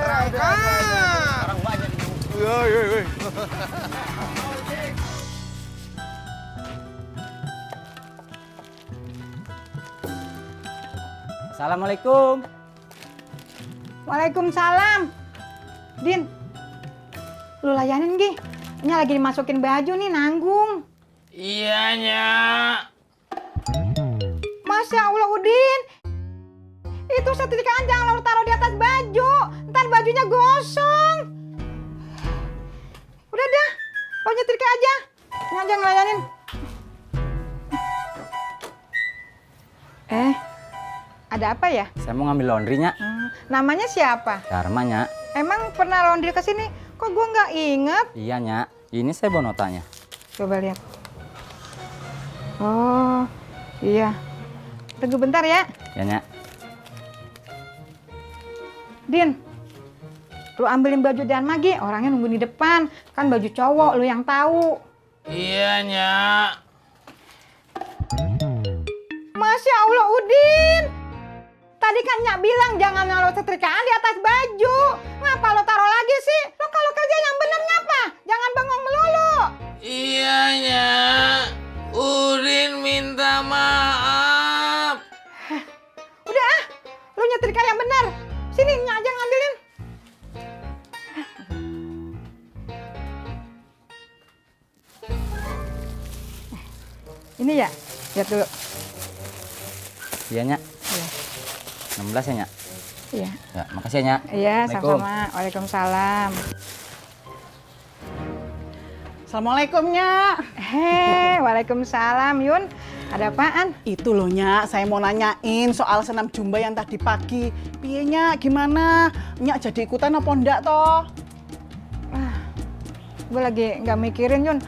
Rangka. Sekarang banyak nyamuk. Woi. Assalamualaikum. Waalaikumsalam. Din, lu layanin Gi. Ini lagi dimasukin baju nih, nanggung. Iya, Nya. Masya Allah, Udin. Itu setrikaan jangan lu taruh di atas baju. Ntar bajunya gosong. Udah dah, lo nyetrika aja. Ini aja ngelayanin. Ada apa ya? Saya mau ngambil laundry-nya. Namanya siapa? Dharma, Nya. Emang pernah laundry ke sini? Kok gua nggak inget? Iya, Nya. Ini saya bawa notanya. Coba lihat. Oh, iya. Tunggu bentar ya. Ya, Nya. Din, lu ambilin baju Dharma Gi, orangnya nunggu di depan. Kan baju cowok, lu yang tahu. Iya, Nya. Masya Allah, Udin. Tadi kan Nyak bilang jangan naruh setrikaan di atas baju. Ngapa lo taruh lagi sih? Lo kalau kerja yang bener ngapa? Jangan bengong melulu. Iya, Nya. Udin minta maaf. Udah ah, lo nyetrika yang bener. Sini Ini ya? Lihat dulu. Iya, Nyak. Iya. 16 ya, Nyak? Iya. Ya, makasih ya, Nyak. Iya, Assalamualaikum. sama-sama. Waalaikumsalam. Assalamualaikum, Nyak. Waalaikumsalam, Yun. Ada apaan? Itu loh, Nyak, saya mau nanyain soal senam jumba yang tadi pagi. Piye, Nyak, gimana? Nyak jadi ikutan apa ndak, toh? Gue lagi nggak mikirin, Yun.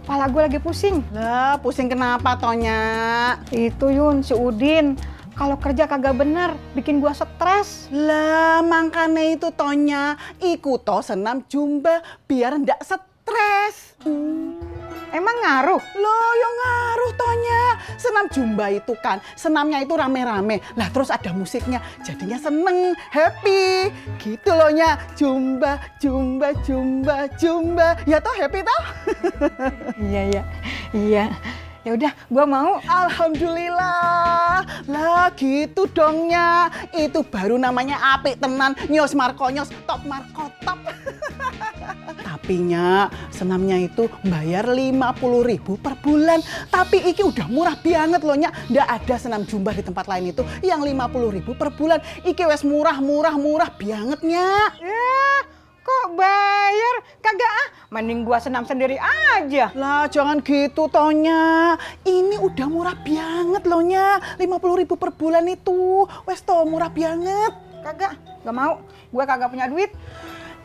Kepala gue lagi pusing. Lah, pusing kenapa, toh, Nyak? Itu, Yun, si Udin. Kalau kerja kagak bener, bikin gua stres. Lah, makanya itu, Tonya. Ikut toh senam jumba biar ndak stres. Emang ngaruh? Loh, ya ngaruh, Tonya. Senam jumba itu kan, senamnya itu rame-rame. Lah, terus ada musiknya, jadinya seneng, happy. Gitu loh, Nya. Jumba, jumba, jumba, jumba. Ya toh, happy toh? Iya. Ya udah, gua mau. Alhamdulillah. Lah gitu dongnya. Itu baru namanya apik tenan. Nyos markonyos, top markotop. Tapi Nya, senamnya itu bayar 50.000 per bulan. Tapi iki udah murah banget loh, Nya. Nggak ada senam jumba di tempat lain itu yang 50.000 per bulan. Iki wes murah banget, Nya. Kok bayar? Kagak ah, mending gua senam sendiri aja. Lah jangan gitu, Tonya. Ini udah murah banget loh, Nya. 50.000 per bulan itu. Wes toh, murah banget. Kagak, gak mau. Gua kagak punya duit.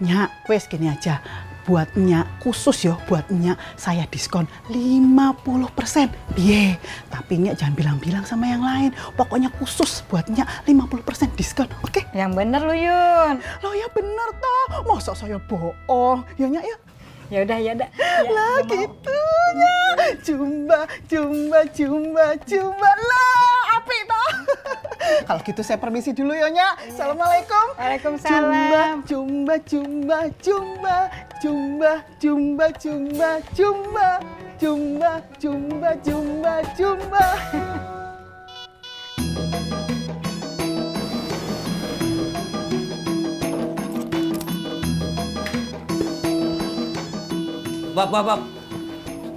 Nya, wes gini aja. Buat Nya, khusus yo buat Nya, saya diskon 50%. Biye, tapi Nya jangan bilang-bilang sama yang lain. Pokoknya khusus buat Nya 50% diskon, oke? Yang bener lu, Yun. Loh ya bener toh. Masa saya bohong? Ya Nya ya. Ya udah. Ya, lah gitu Nya. Jumba, jumba, jumba, jumba. Lah, apik toh. Kalau gitu saya permisi dulu ya, Nya. Assalamualaikum. Waalaikumsalam. Jumba, jumba, jumba, jumba, jumba, jumba, jumba, jumba, jumba, jumba, jumba. Bob.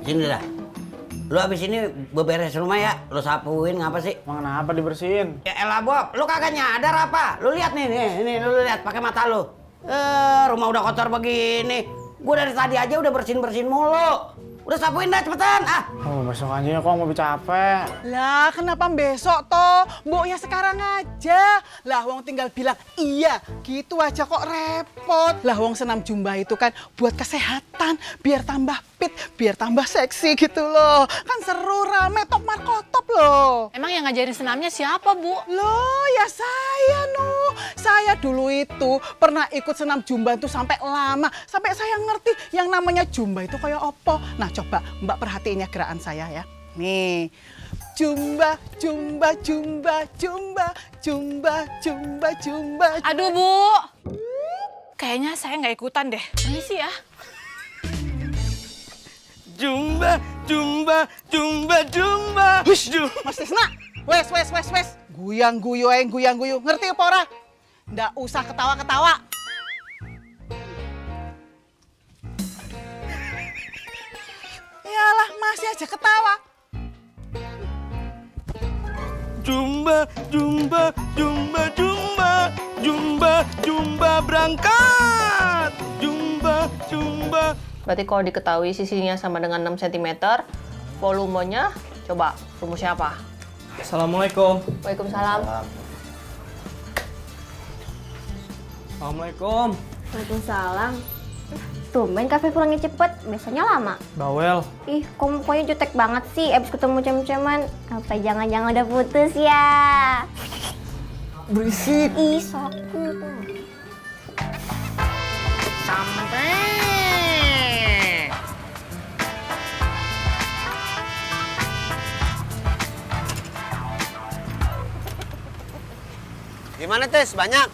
Sini dah. Lu abis ini beberes rumah ya, lu sapuin ngapa sih? Emang kenapa dibersihin? Ya elah Bob, lu kagak nyadar apa? Lu lihat nih, lu lihat pakai mata lu. Rumah udah kotor begini. Gua dari tadi aja udah bersihin mulu. Udah sapuin dah cepetan, ah. Oh, besok aja ya, kok mau capek. Lah, kenapa besok toh? Mboknya sekarang aja. Lah, wong tinggal bilang iya, gitu aja kok repot. Lah, wong senam jumba itu kan buat kesehatan, biar tambah fit, biar tambah seksi gitu loh. Kan seru, rame, top markotop loh. Emang yang ngajarin senamnya siapa, Bu? Loh, ya saya Nuh. Saya dulu itu pernah ikut senam jumba itu sampai lama, sampai saya ngerti yang namanya jumba itu kayak apa. Nah, coba Mbak perhatiin ya gerakan saya ya. Nih. Jumba, jumba, jumba, jumba, jumba, jumba, jumba. Aduh, Bu. Kayaknya saya nggak ikutan deh. Permisi ya. Jumba, jumba, jumba, jumba. Hush, Mas Tisna. Wes. Guyang guyu. Ngerti apa ora? Nggak usah ketawa-ketawa. Yalah, masih aja ketawa. Jumba, jumba, jumba, jumba, jumba, jumba berangkat. Jumba, jumba. Berarti kalau diketahui sisinya sama dengan 6 cm, volumenya coba rumusnya apa? Assalamualaikum. Waalaikumsalam. Assalamualaikum. Waalaikumsalam. Tumben kafe pulangnya cepet, biasanya lama. Bawel. Ih, kok mukanya jutek banget sih abis ketemu cem-ceman. Apa jangan-jangan udah putus ya? Berisik. Ih, sakit. Sampai. Gimana Tes? Banyak?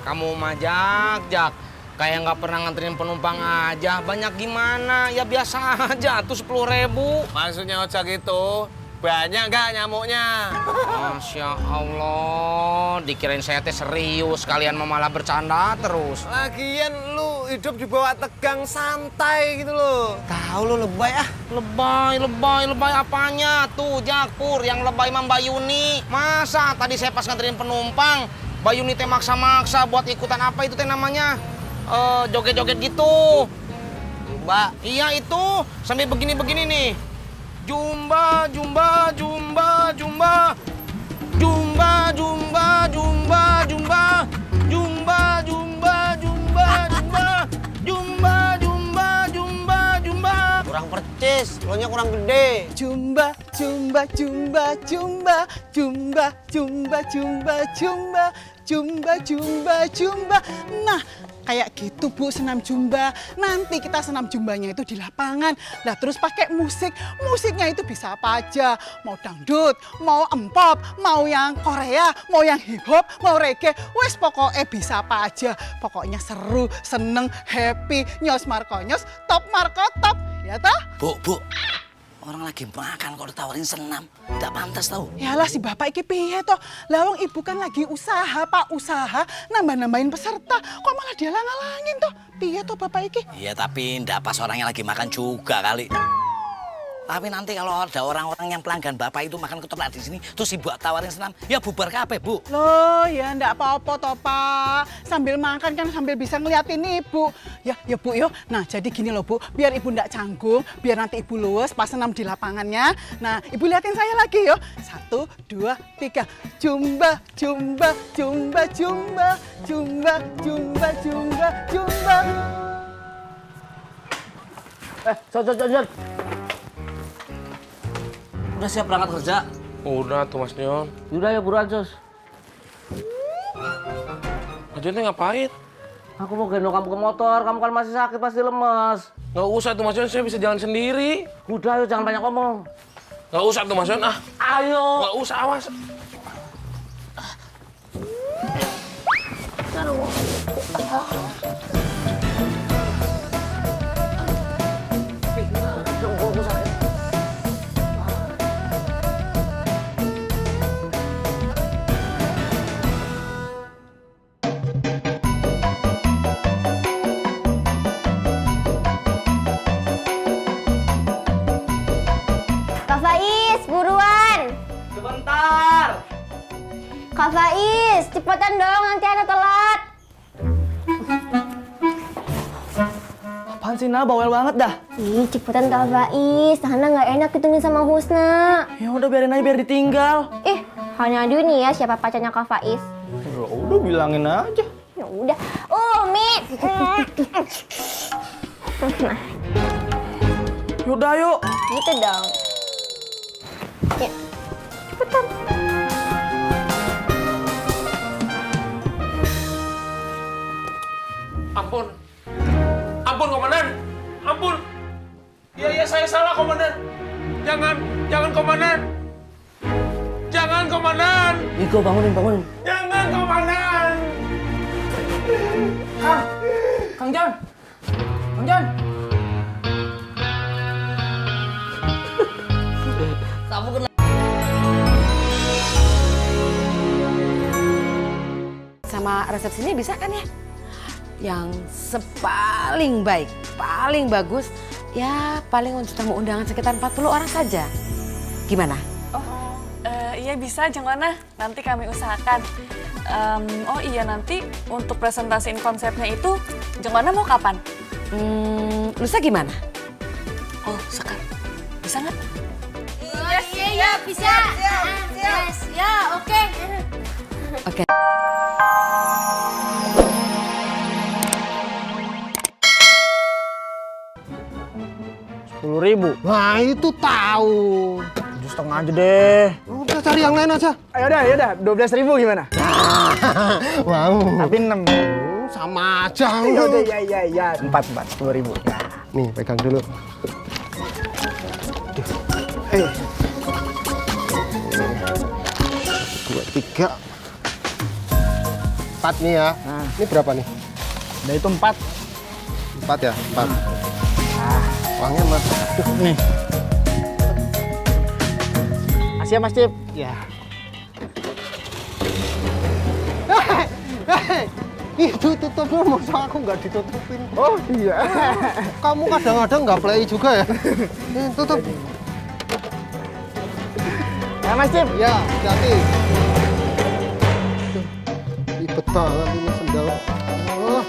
Kamu mah Jak. Kayak nggak pernah nganterin penumpang aja. Banyak gimana? Ya biasa aja tuh 10.000. Maksudnya Ojak itu Banyak nggak nyamuknya? Masya Allah, dikirain saya teh serius, kalian malah bercanda terus. Lagian lu hidup di bawah tegang santai gitu loh. Tahu lu lebay ah. Lebay apanya? Tuh, Jakpur, yang lebay mah Mbak Yuni. Masa tadi saya pas nganterin penumpang, Mbak Yuni teh maksa-maksa buat ikutan apa itu teh namanya? Joget-joget gitu. Mbak. Iya itu, sambil begini-begini nih. Jumba, jumba, jumba, jumba. Jumba, jumba, jumba, jumba. Jumba, jumba, jumba, jumba. Jumba, jumba, jumba, jumba. Kurang percis, lo nya kurang gede. Jumba, jumba, jumba, jumba. Jumba, jumba, jumba, jumba. Jumba, jumba, jumba. Nah, kayak gitu Bu senam jumba. Nanti kita senam jumbanya itu di lapangan. Lah terus pakai musik. Musiknya itu bisa apa aja. Mau dangdut, mau empop, mau yang Korea, mau yang hip hop, mau reggae. Wes pokoknya bisa apa aja. Pokoknya seru, seneng, happy, nyos markonyos, top marko top. Ya toh? Bu. Orang lagi makan kok ditawarin senam. Tidak pantas tau. Yalah si bapak iki piye toh? Lawang ibu kan lagi usaha, Pak, usaha nambah-nambahin peserta. Kok malah dia langalangin toh? Piye toh bapak iki? Iya tapi ndak pas orangnya lagi makan juga kali. Tapi nanti kalau ada orang-orang yang pelanggan bapak itu makan ketoprak di sini, terus ibu tawarin senam, ya bubar kabeh, Bu. Loh, ya ndak apa-apa toh, Pak. Sambil makan kan sambil bisa ngeliatin ibu. Ya Bu yo. Nah, jadi gini loh, Bu. Biar ibu ndak canggung, biar nanti ibu luwes pas senam di lapangannya. Nah, ibu liatin saya lagi yo. 1, 2, 3. Jumba, jumba, jumba, jumba. Jumba, jumba, jumba, jumba. John. Udah siap berangkat kerja? Udah tuh Mas John. Udah ya buruan, Jos. Mas John ngapain? Aku mau gendong kamu ke motor, kamu kan masih sakit, pasti lemas. Nggak usah tuh Mas John, saya bisa jalan sendiri. Udah, ayo jangan banyak ngomong. Nggak usah tuh Mas John, ah. Ayo. Nggak usah, awas. Kak Faiz, buruan. Sebentar. Kak Faiz, cepetan dong, nanti ada telat. Apaan sih, Nah? Bawel banget dah. Ih, cepetan Kak Faiz, Hana nggak enak ditungguin sama Husna. Ya udah biarin aja, biar ditinggal. Hanya dulu nih ya siapa pacarnya Kak Faiz. Ya udah bilangin aja. Ya udah. Umi. Yaudah yuk. Gitu dong. Ya, cepetan. Ampun komandan, ampun. Iya saya salah komandan. Jangan komandan. Jangan komandan. Iko bangunin. Jangan komandan. Kang John. Kamu kena. Sama resepsinya bisa kan ya? Yang sepaling baik, paling bagus, ya paling untuk tamu undangan sekitar 40 orang saja. Gimana? Iya bisa, Jenglana. Nanti kami usahakan. Oh iya, nanti untuk presentasiin konsepnya itu, Jenglana mau kapan? Lusa gimana? Oh, sekarang. Bisa nggak? Iya, bisa. Yes, ya, oke. Oke. Ribu. Nah itu tahu. 7,5 aja deh. Udah cari yang lain aja. Ayo dah, 12.000 gimana? Wow. Tapi 6. Sama aja. Udah, ya. 4, 10.000. Ya. Nih, pegang dulu. 2, 3, 4 nih ya. Ini berapa nih? Udah itu 4. 4 ya? 4. Uangnya mas. Nih. Makasih ya Mas Cip. Ya. Itu tutupnya masa aku nggak ditutupin. Oh iya. Kamu kadang-kadang nggak play juga ya. Tutup. Ya Mas Cip. Ya, hati-hati. Ribet banget ini sendal. Oh.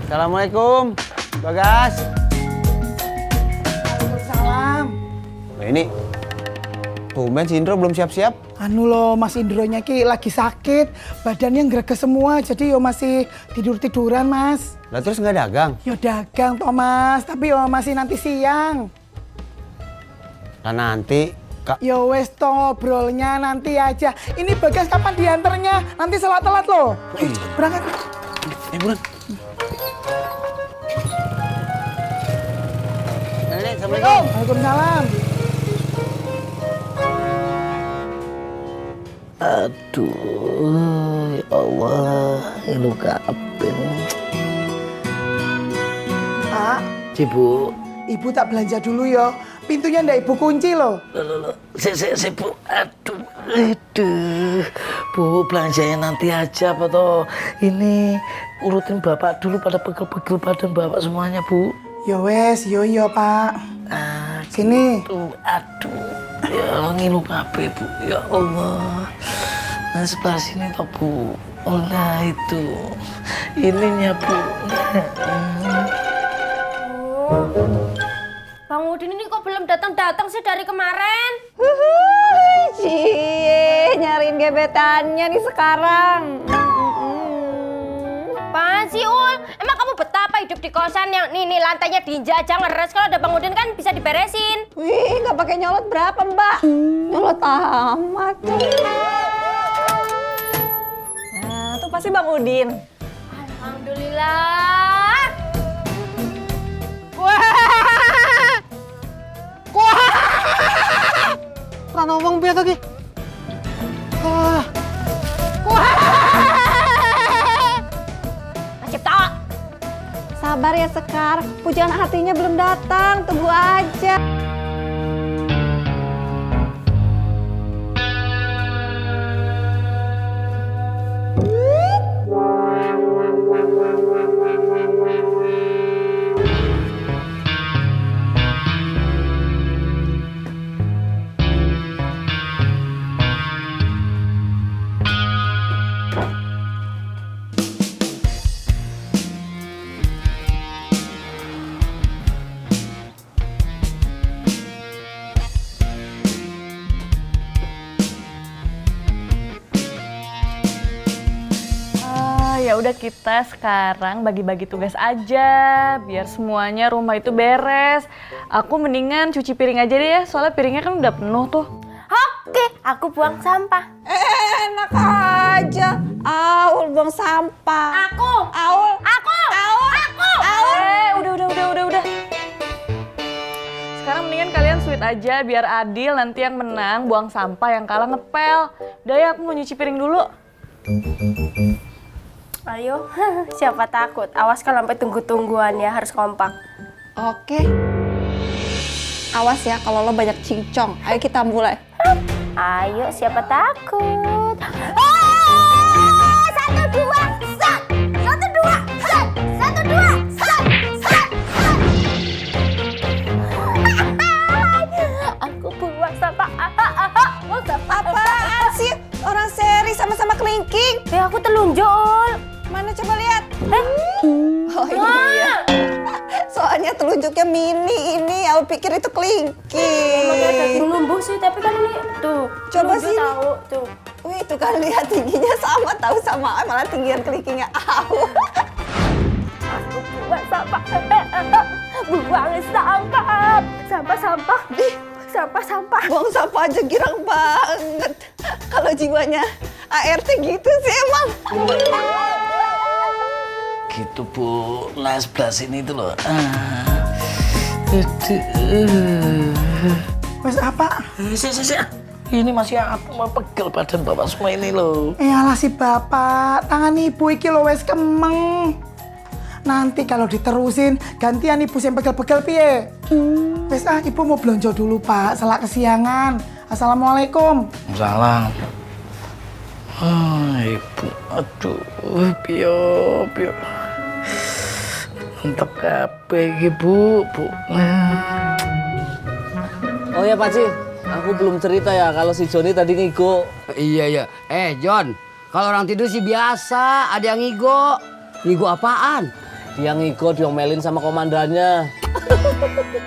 Assalamualaikum, Bagas. Waalaikumsalam. Nah ini, tumben si Indro belum siap-siap. Anu loh, Mas Indronya ki lagi sakit, badannya greges semua, jadi yo masih tidur-tiduran, Mas. Lah terus nggak dagang? Yo dagang toh, Mas, tapi yo masih nanti siang. Lah nanti, Kak. Yo wes toh, ngobrolnya nanti aja. Ini Bagas kapan diantarnya? Nanti salah telat loh. Berangkat. Buruan. Assalamualaikum. Waalaikumsalam. Aduh, ya Allah, ini kapin. Pak. Ibu. Ibu tak belanja dulu yo. Pintunya ndak Ibu kunci loh. Loh. Si, Bu. Aduh. Bu, belanjanya nanti aja, apa toh? Ini urutin Bapak dulu pada pegel-pegel badan Bapak semuanya, Bu. Ya wes, yo Pak. Sini. Aduh, ya ngilu kabeh, Bu. Ya Allah. Nah, sebelah sini toh, Bu. Oh, nah itu. Ininya, Bu. Bang Udin ini kok belum datang sih dari kemarin? Cie, nyariin gebetannya nih sekarang. Apaan sih, Ul? Emang kamu betapa hidup di kosan yang nih lantainya diinjak aja ngeres, kalau ada Bang Udin kan bisa diberesin. Wih, nggak pakai nyolot berapa, Mbak? Nyolot amat. Nah, tuh pasti Bang Udin. Alhamdulillah. Pernah ngomong biar lagi. Cipta. Sabar ya Sekar, pujaan hatinya belum datang, tunggu aja. Ya udah kita sekarang bagi-bagi tugas aja biar semuanya rumah itu beres. Aku mendingan cuci piring aja deh ya, soalnya piringnya kan udah penuh tuh. Oke, aku buang sampah. Enak aja. Aul buang sampah. Aku. Aul. Aku. Udah. Sekarang mendingan kalian sweet aja biar adil, nanti yang menang buang sampah, yang kalah ngepel. Udah ya, aku mau nyuci piring dulu. Ayo, siapa takut? Awas kalau sampai tunggu-tungguan ya, harus kompak. Oke. Awas ya kalau lo banyak cincong. Ayo kita mulai. Ayo, siapa takut? 1, 2, set! 1, 2, set! 1, 2, set! Set! Aku buang sampah. Buang sampah. Apaan sih? Orang seri sama-sama kelingking. Ya aku telunjuk. Mana coba lihat. Oh iya. Soalnya telunjuknya mini ini, aku pikir itu kelingking. Emangnya ada lumbuh sih, tapi kan ini tuh. Coba sih. Tahu tuh. Wih, itu kan lihat tingginya sama, tahu sama, malah tinggian kelingkingnya. Aku buang sampah. Buang sampah. Sampah. Sampah. Buang sampah aja girang banget. Kalau jiwanya ART gitu sih emang. Gitu, Bu. Nah, sebelah sini itu loh. Wes apa? Ini masih aku mau pegel badan Bapak semua ini loh. Alah si Bapak, tangan Ibu iki lo wes kemeng. Nanti kalau diterusin gantian ibu yang pegel-pegel piye. Wes ibu mau belanja dulu Pak, selak kesiangan. Assalamualaikum. Salam. Ibu, aduh, pio. Untuk apa ibu, Bu? Oh ya Pak Ci, aku belum cerita ya kalau si Joni tadi ngigo. Iya. John, kalau orang tidur sih biasa, ada yang ngigo. Ngigo apaan? Dia ngigo diomelin sama komandannya.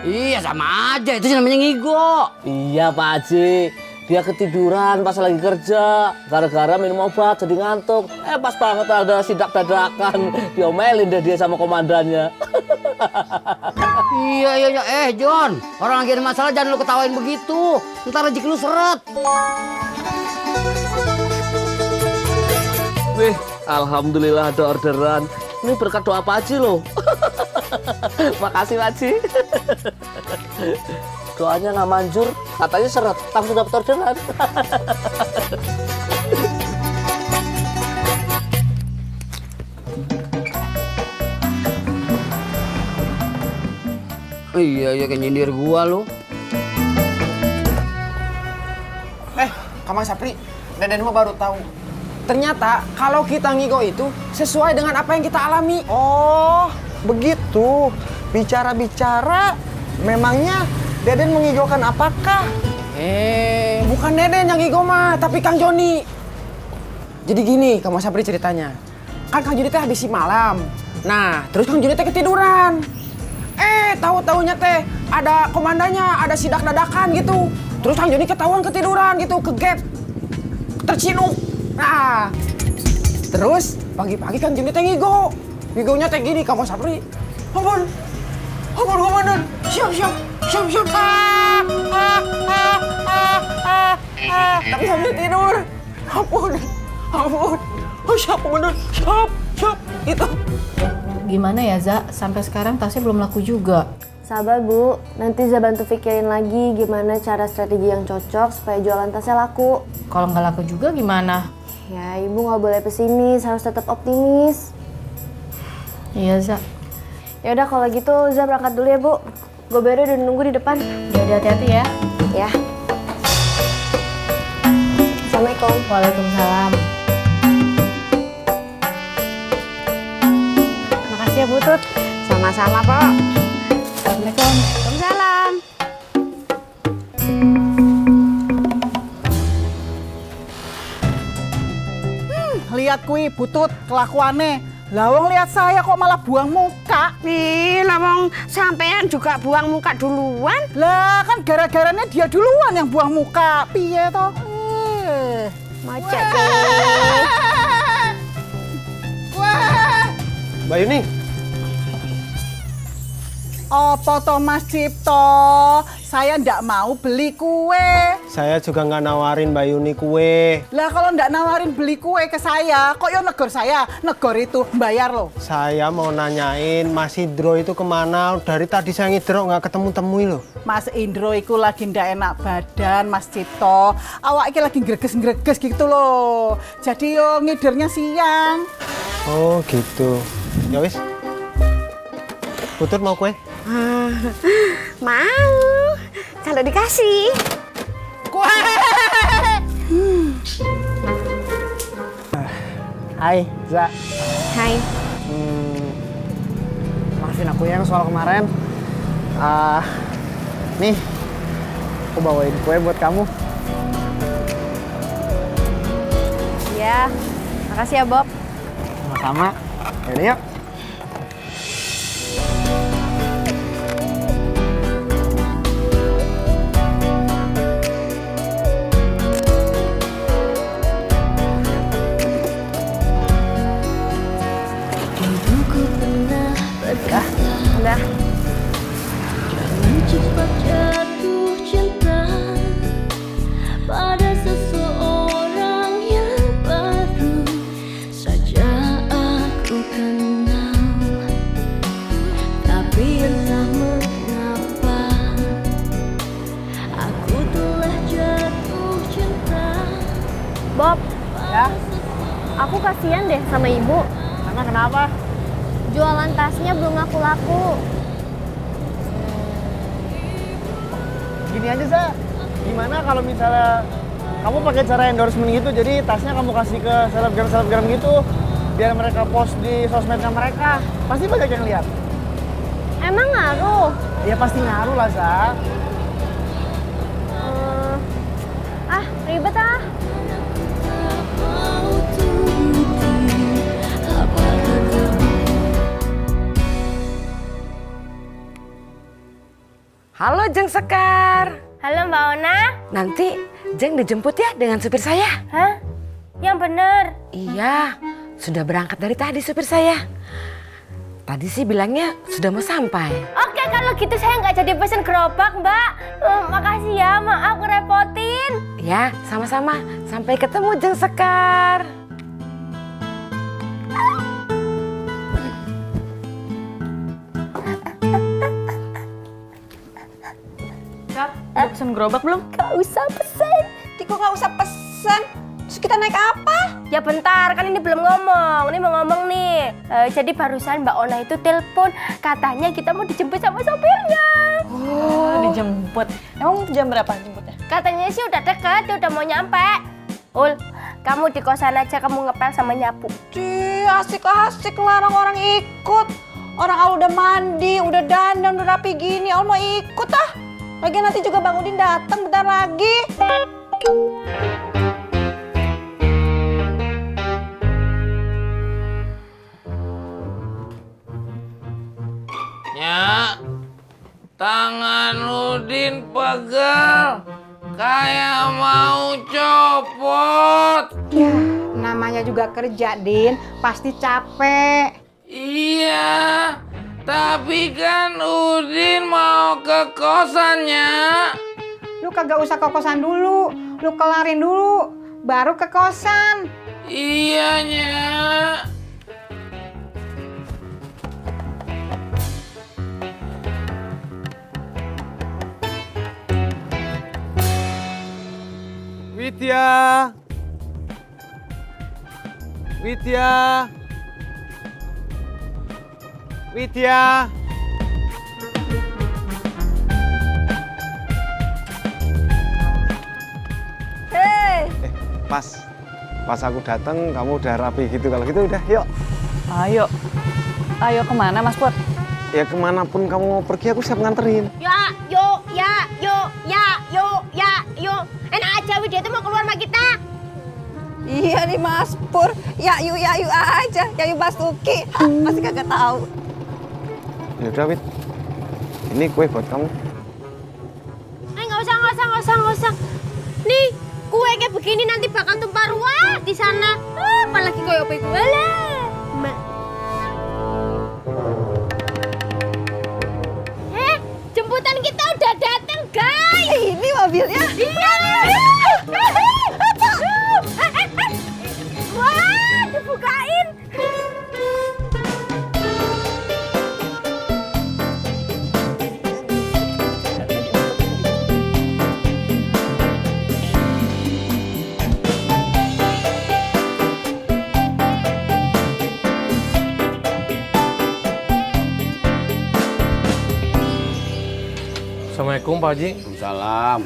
Iya sama aja, itu sih namanya ngigo. Iya Pak Haji, dia ketiduran pas lagi kerja. Gara-gara minum obat jadi ngantuk. Pas banget ada sidak dadakan. Diomelin deh dia sama komandannya. Iya. John, orang lagi ada masalah jangan lu ketawain begitu. Ntar rezeki lu seret. Wih, alhamdulillah ada orderan. Ini berkat doa Pak Haji loh. Makasih Pak Haji. Doanya nggak manjur, katanya seret, langsung dapat orderan. Iya, kayak nyindir gua lu. Kamang Sapri, Deden mah baru tahu. Ternyata kalau kita ngigo itu sesuai dengan apa yang kita alami. Oh, begitu. Bicara-bicara, memangnya Deden mengigokan apakah? Bukan Deden yang ngigo mah, tapi Kang Joni. Jadi gini, Kamang Sapri ceritanya. Kan Kang Joni teh habis si malam. Nah, terus Kang Joni teh ketiduran. Tahu-taunya teh ada komandannya, ada sidak dadakan gitu. Terus Kang Joni ketahuan ketiduran gitu, ke gap. Tercinuk. Nah, terus pagi-pagi Kang Joni teh ngigo. Ngigonya teh gini, Kamang Sapri. Ampun komandan. Siap. Tapi sambil tidur. Ampun. Oh, siap komandan. Siap. Itu. Gimana ya Za? Sampai sekarang tasnya belum laku juga. Sabar Bu, nanti Za bantu pikirin lagi gimana cara strategi yang cocok supaya jualan tasnya laku. Kalau nggak laku juga gimana? Ya Ibu nggak boleh pesimis, harus tetap optimis. Iya Za. Ya udah kalau gitu Za berangkat dulu ya Bu. Gobero udah nunggu di depan. Udah hati-hati ya. Ya. Assalamualaikum. Waalaikumsalam. Makasih ya Bu Tut. Sama-sama Pak. Assalamualaikum. Waalaikumsalam. Lihat kui butut kelakuannya. Lawang lihat saya kok malah buang muka. Nih, lawang sampean juga buang muka duluan. Lah kan gara-garanya dia duluan yang buang muka. Piye toh? Macet deh. Mbak Yuni. Apa toh Mas Cipto? Saya ndak mau beli kue. Saya juga nggak nawarin Mbak Yuni kue. Lah kalau ndak nawarin beli kue ke saya, kok yo negor saya? Negor itu bayar loh. Saya mau nanyain Mas Indro itu kemana? Dari tadi saya ngidro nggak ketemu-temui loh. Mas Indro itu lagi ndak enak badan, Mas Cipto. Awak iki lagi greges-greges gitu loh. Jadi yo ngidernya siang. Oh gitu. Ya wis. Putut mau kue? Mau. Kalau dikasih. Kue. Hai, Za. Hai. Maafin aku ya soal kemarin. Nih, aku bawain kue buat kamu. Ya, makasih ya Bob. Sama-sama. Yaudah yuk. Udah. Jangan cepat jatuh cinta pada seseorang yang baru saja aku kenal. Tapi entah mengapa aku telah jatuh cinta. Bob, ya? Aku kasihan deh sama Ibu. Karena kenapa? Jualan tasnya belum laku-laku. Gini aja, Sa. Gimana kalau misalnya kamu pakai cara endorsement gitu, jadi tasnya kamu kasih ke selebgram gitu, biar mereka post di sosmednya mereka. Pasti banyak yang lihat. Emang ngaruh? Ya pasti ngaruh lah, Sa. Ribet ah. Halo Jeng Sekar. Halo Mbak Ona. Nanti Jeng dijemput ya dengan supir saya. Hah? Yang bener? Iya, sudah berangkat dari tadi supir saya. Tadi sih bilangnya sudah mau sampai. Oke, kalau gitu saya nggak jadi pesen gerobak, Mbak. Makasih ya, maaf ngerepotin. Ya, sama-sama. Sampai ketemu Jeng Sekar. Kak, udah pesen gerobak belum? Gak usah pesen. Kok gak usah pesen? Terus kita naik apa? Ya bentar, kan ini belum ngomong. Ini mau ngomong nih. Jadi barusan Mbak Ona itu telepon. Katanya kita mau dijemput sama sopirnya. Oh, dijemput. Emang jam berapa jemputnya? Katanya sih udah deket, udah mau nyampe. Ul, kamu di kosan aja, kamu ngepel sama nyapu. Asik-asik larang orang ikut. Orang Al udah mandi, udah dandan, udah rapi gini. Al mau ikut ah. Lagian nanti juga Bang Udin datang bentar lagi. Ya, tangan Udin pegel kayak mau copot. Ya, namanya juga kerja, Din. Pasti capek. Iya, tapi kan Udin mau ke kosannya. Lu kagak usah ke kosan dulu. Lu kelarin dulu, baru ke kosan. Iya, Nya. Widya. Widya. Widya. Hei. Pas aku datang kamu udah rapi gitu. Kalau gitu udah, yuk. Ayo kemana Mas Pur? Ya kemanapun kamu mau pergi aku siap nganterin. Ya, yuk. Enak aja Widya itu mau keluar sama kita. Iya nih Mas Pur. Ya yuk aja. Ya yuk Basuki. Masih kagak tahu. Ya udah, Wid. Ini kue buat kamu. Nggak usah. Nih, kue kayak begini nanti bakal tumpah ruah di sana. Apalagi kue opo iku lah. Jemputan kita udah datang, guys. Ini mobilnya. Iya. Wah, dibukain. Assalamualaikum Pak Haji. Waalaikumsalam.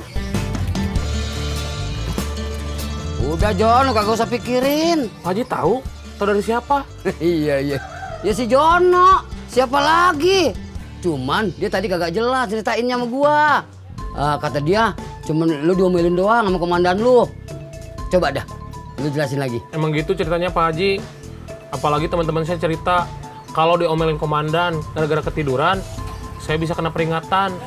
Udah Jon, lu kagak usah pikirin. Pak Haji tahu? Tahu dari siapa? Iya. Ya si Jono. Siapa lagi? Cuman dia tadi kagak jelas ceritainnya sama gua. Kata dia, cuman lu diomelin doang sama komandan lu. Coba dah, lu jelasin lagi. Emang gitu ceritanya Pak Haji. Apalagi teman-teman saya cerita kalau diomelin komandan gara-gara ketiduran, saya bisa kena peringatan.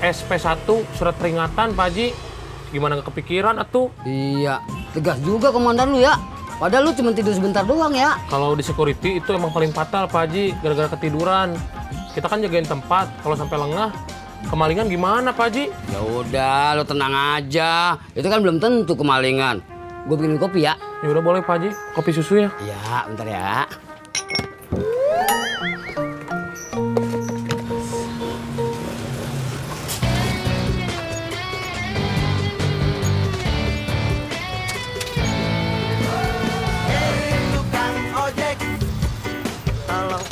SP1 surat peringatan Pak Haji. Gimana gak kepikiran atuh? Iya, tegas juga komandan lu ya. Padahal lu cuma tidur sebentar doang ya. Kalau di security itu emang paling fatal Pak Haji, gara-gara ketiduran. Kita kan jagain tempat, kalau sampai lengah, kemalingan gimana Pak Haji? Ya udah, lu tenang aja. Itu kan belum tentu kemalingan. Gue bikinin kopi ya. Ya udah boleh Pak Haji, kopi susu ya. Iya, bentar ya. Tolong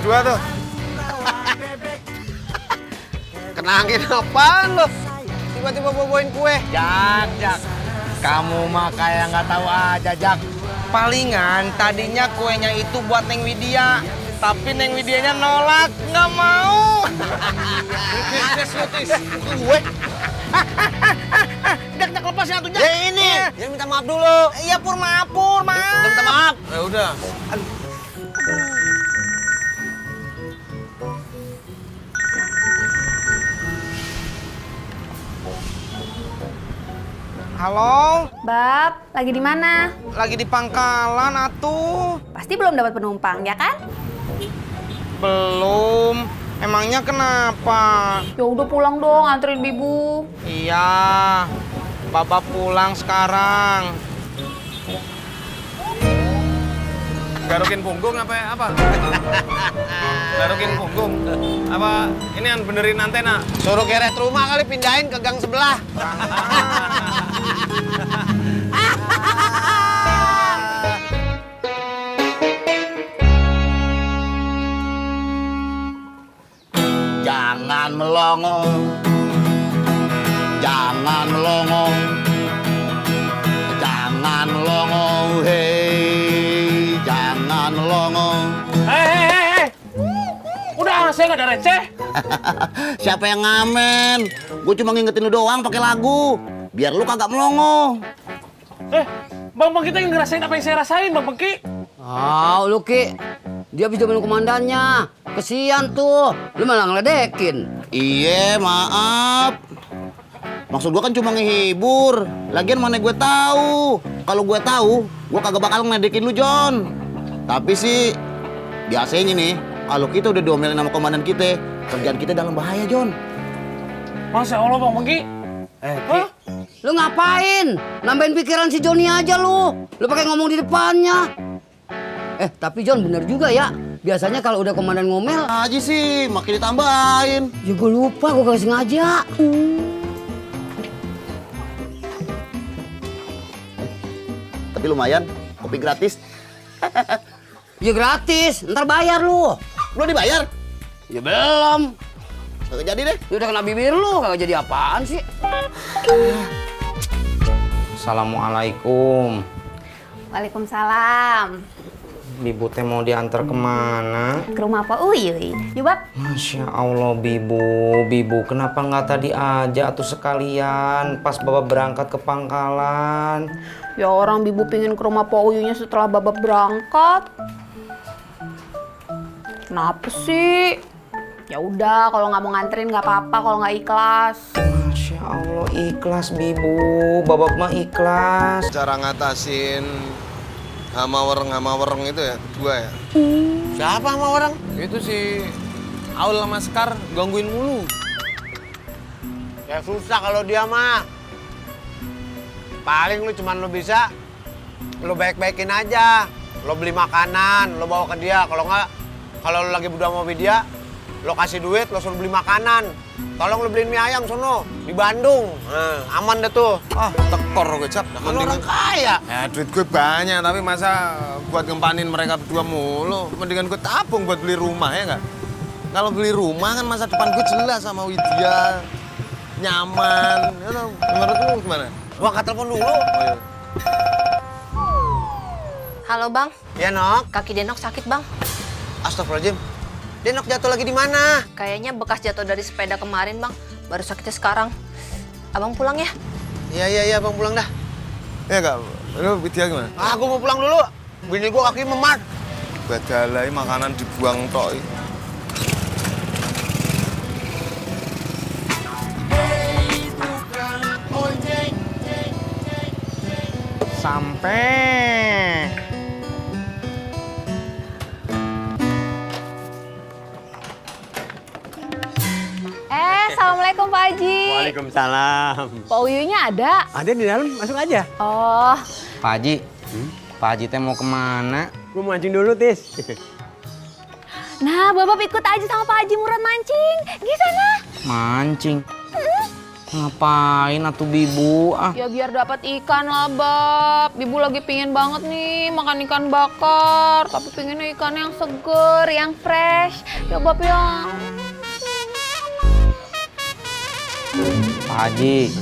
berdua tuh. Kenangin apaan lo? Tiba-tiba bawain kue. Jak. Kamu mah kayak nggak tahu aja, Jak. Palingan tadinya kuenya itu buat Neng Widya, tapi Neng Widyanya nolak, nggak mau. Kue? Jak lepas ya tuh, Jak. Ya ini, jangan minta maaf dulu. Iya, Pur, maaf. Minta maaf. Ya udah. Halo, Bab, lagi di mana? lagi di pangkalan atuh. Pasti belum dapat penumpang, ya kan? Belum. Emangnya kenapa? Ya udah pulang dong, anterin Bibu. Iya, Bapak pulang sekarang. Garukin punggung apa? Garukin punggung. Apa ini yang benerin antena? Suruh keret rumah kali pindahin ke gang sebelah. Jangan melongo, jangan melongo, jangan melongo, hei, jangan melongo. Hei. Udah, saya nggak ada receh. Siapa yang ngamen? Gue cuma ngingetin lu doang pakai lagu, biar lu kagak melongo. Bang kita yang ngerasain apa yang saya rasain, Bang Pengki. Lu Ki, dia bisa minum komandannya. Kesian tuh, lu malah ngeledekin. Iya, maaf. Maksud gua kan cuma ngehibur. Lagian mana gue tahu. Kalau gue tahu, gua kagak bakal ngeledekin lu, John. Tapi sih biasanya nih, kalau kita udah diomelin sama komandan kita, kerjaan kita dalam bahaya, John. Masya Allah, Bang Pengki. Lu ngapain? Nambahin pikiran si Joni aja lu. Lu pakai ngomong di depannya. Tapi John bener juga ya. Biasanya kalau udah komandan ngomel aja sih, makin ditambahin. Ya gue lupa, gue kagak sengaja. Tapi lumayan, kopi gratis. Ya gratis, ntar bayar lu. Belum dibayar? Ya belum. Kagak jadi deh. Ya udah kena bibir lu, kagak jadi apaan sih. Assalamualaikum. Waalaikumsalam. Bibu teh mau diantar kemana? Ke rumah Pak Uyuy. Yuk, Bab. Masya Allah, Bibu, kenapa nggak tadi aja tuh sekalian pas Bapak berangkat ke pangkalan? Ya orang Bibu pingin ke rumah Pak Uyuy-nya setelah Bapak berangkat. Kenapa sih? Ya udah, kalau nggak mau nganterin nggak apa-apa, kalau nggak ikhlas. Masya Allah, ikhlas Bibu, Bapak mah ikhlas. Cara ngatasin hama wereng itu ya, berdua ya. Siapa hama wereng? Itu si Aul sama Sekar gangguin mulu. Ya susah kalau dia mah. Paling lu cuman lu bisa, lu baik-baikin aja. Lu beli makanan, lu bawa ke dia. Kalau lu lagi berdua sama dia, lu kasih duit, lu suruh beli makanan. Tolong lu beliin mie ayam sono di Bandung. Aman deh tuh. Tekor gue, Cap. Kan orang kaya. Ya duit gue banyak, tapi masa buat ngempanin mereka berdua mulu. Mendingan gue tabung buat beli rumah, ya nggak? Kalau beli rumah kan masa depan gue jelas sama Widya. Nyaman. Menurut lu gimana? Gua angkat telepon dulu. Oh, iya. Halo Bang. Ya Nok. Kaki Denok sakit Bang. Astagfirullahaladzim. Denok jatuh lagi di mana? Kayaknya bekas jatuh dari sepeda kemarin Bang. Baru sakitnya sekarang. Abang pulang ya? Iya, Bang pulang dah. Ya nggak? Lu Widya gimana? Gua mau pulang dulu. Bini gua kaki memar. Badalai makanan dibuang tok. Sampai. Assalamualaikum Pak Haji. Waalaikumsalam. Pak Uyuy-nya ada? Ada di dalam, masuk aja. Oh. Pak Haji, Pak Haji teh mau kemana? Gue mancing dulu, Tis. Nah, Bapak ikut aja sama Pak Haji Murad mancing. Di sana. Mancing? Ngapain atuh Bibu? Ya biar dapat ikan lah, Bab. Bibu lagi pingin banget nih makan ikan bakar. Tapi pinginnya ikan yang seger, yang fresh. Ya, Bab ya. Pak Haji,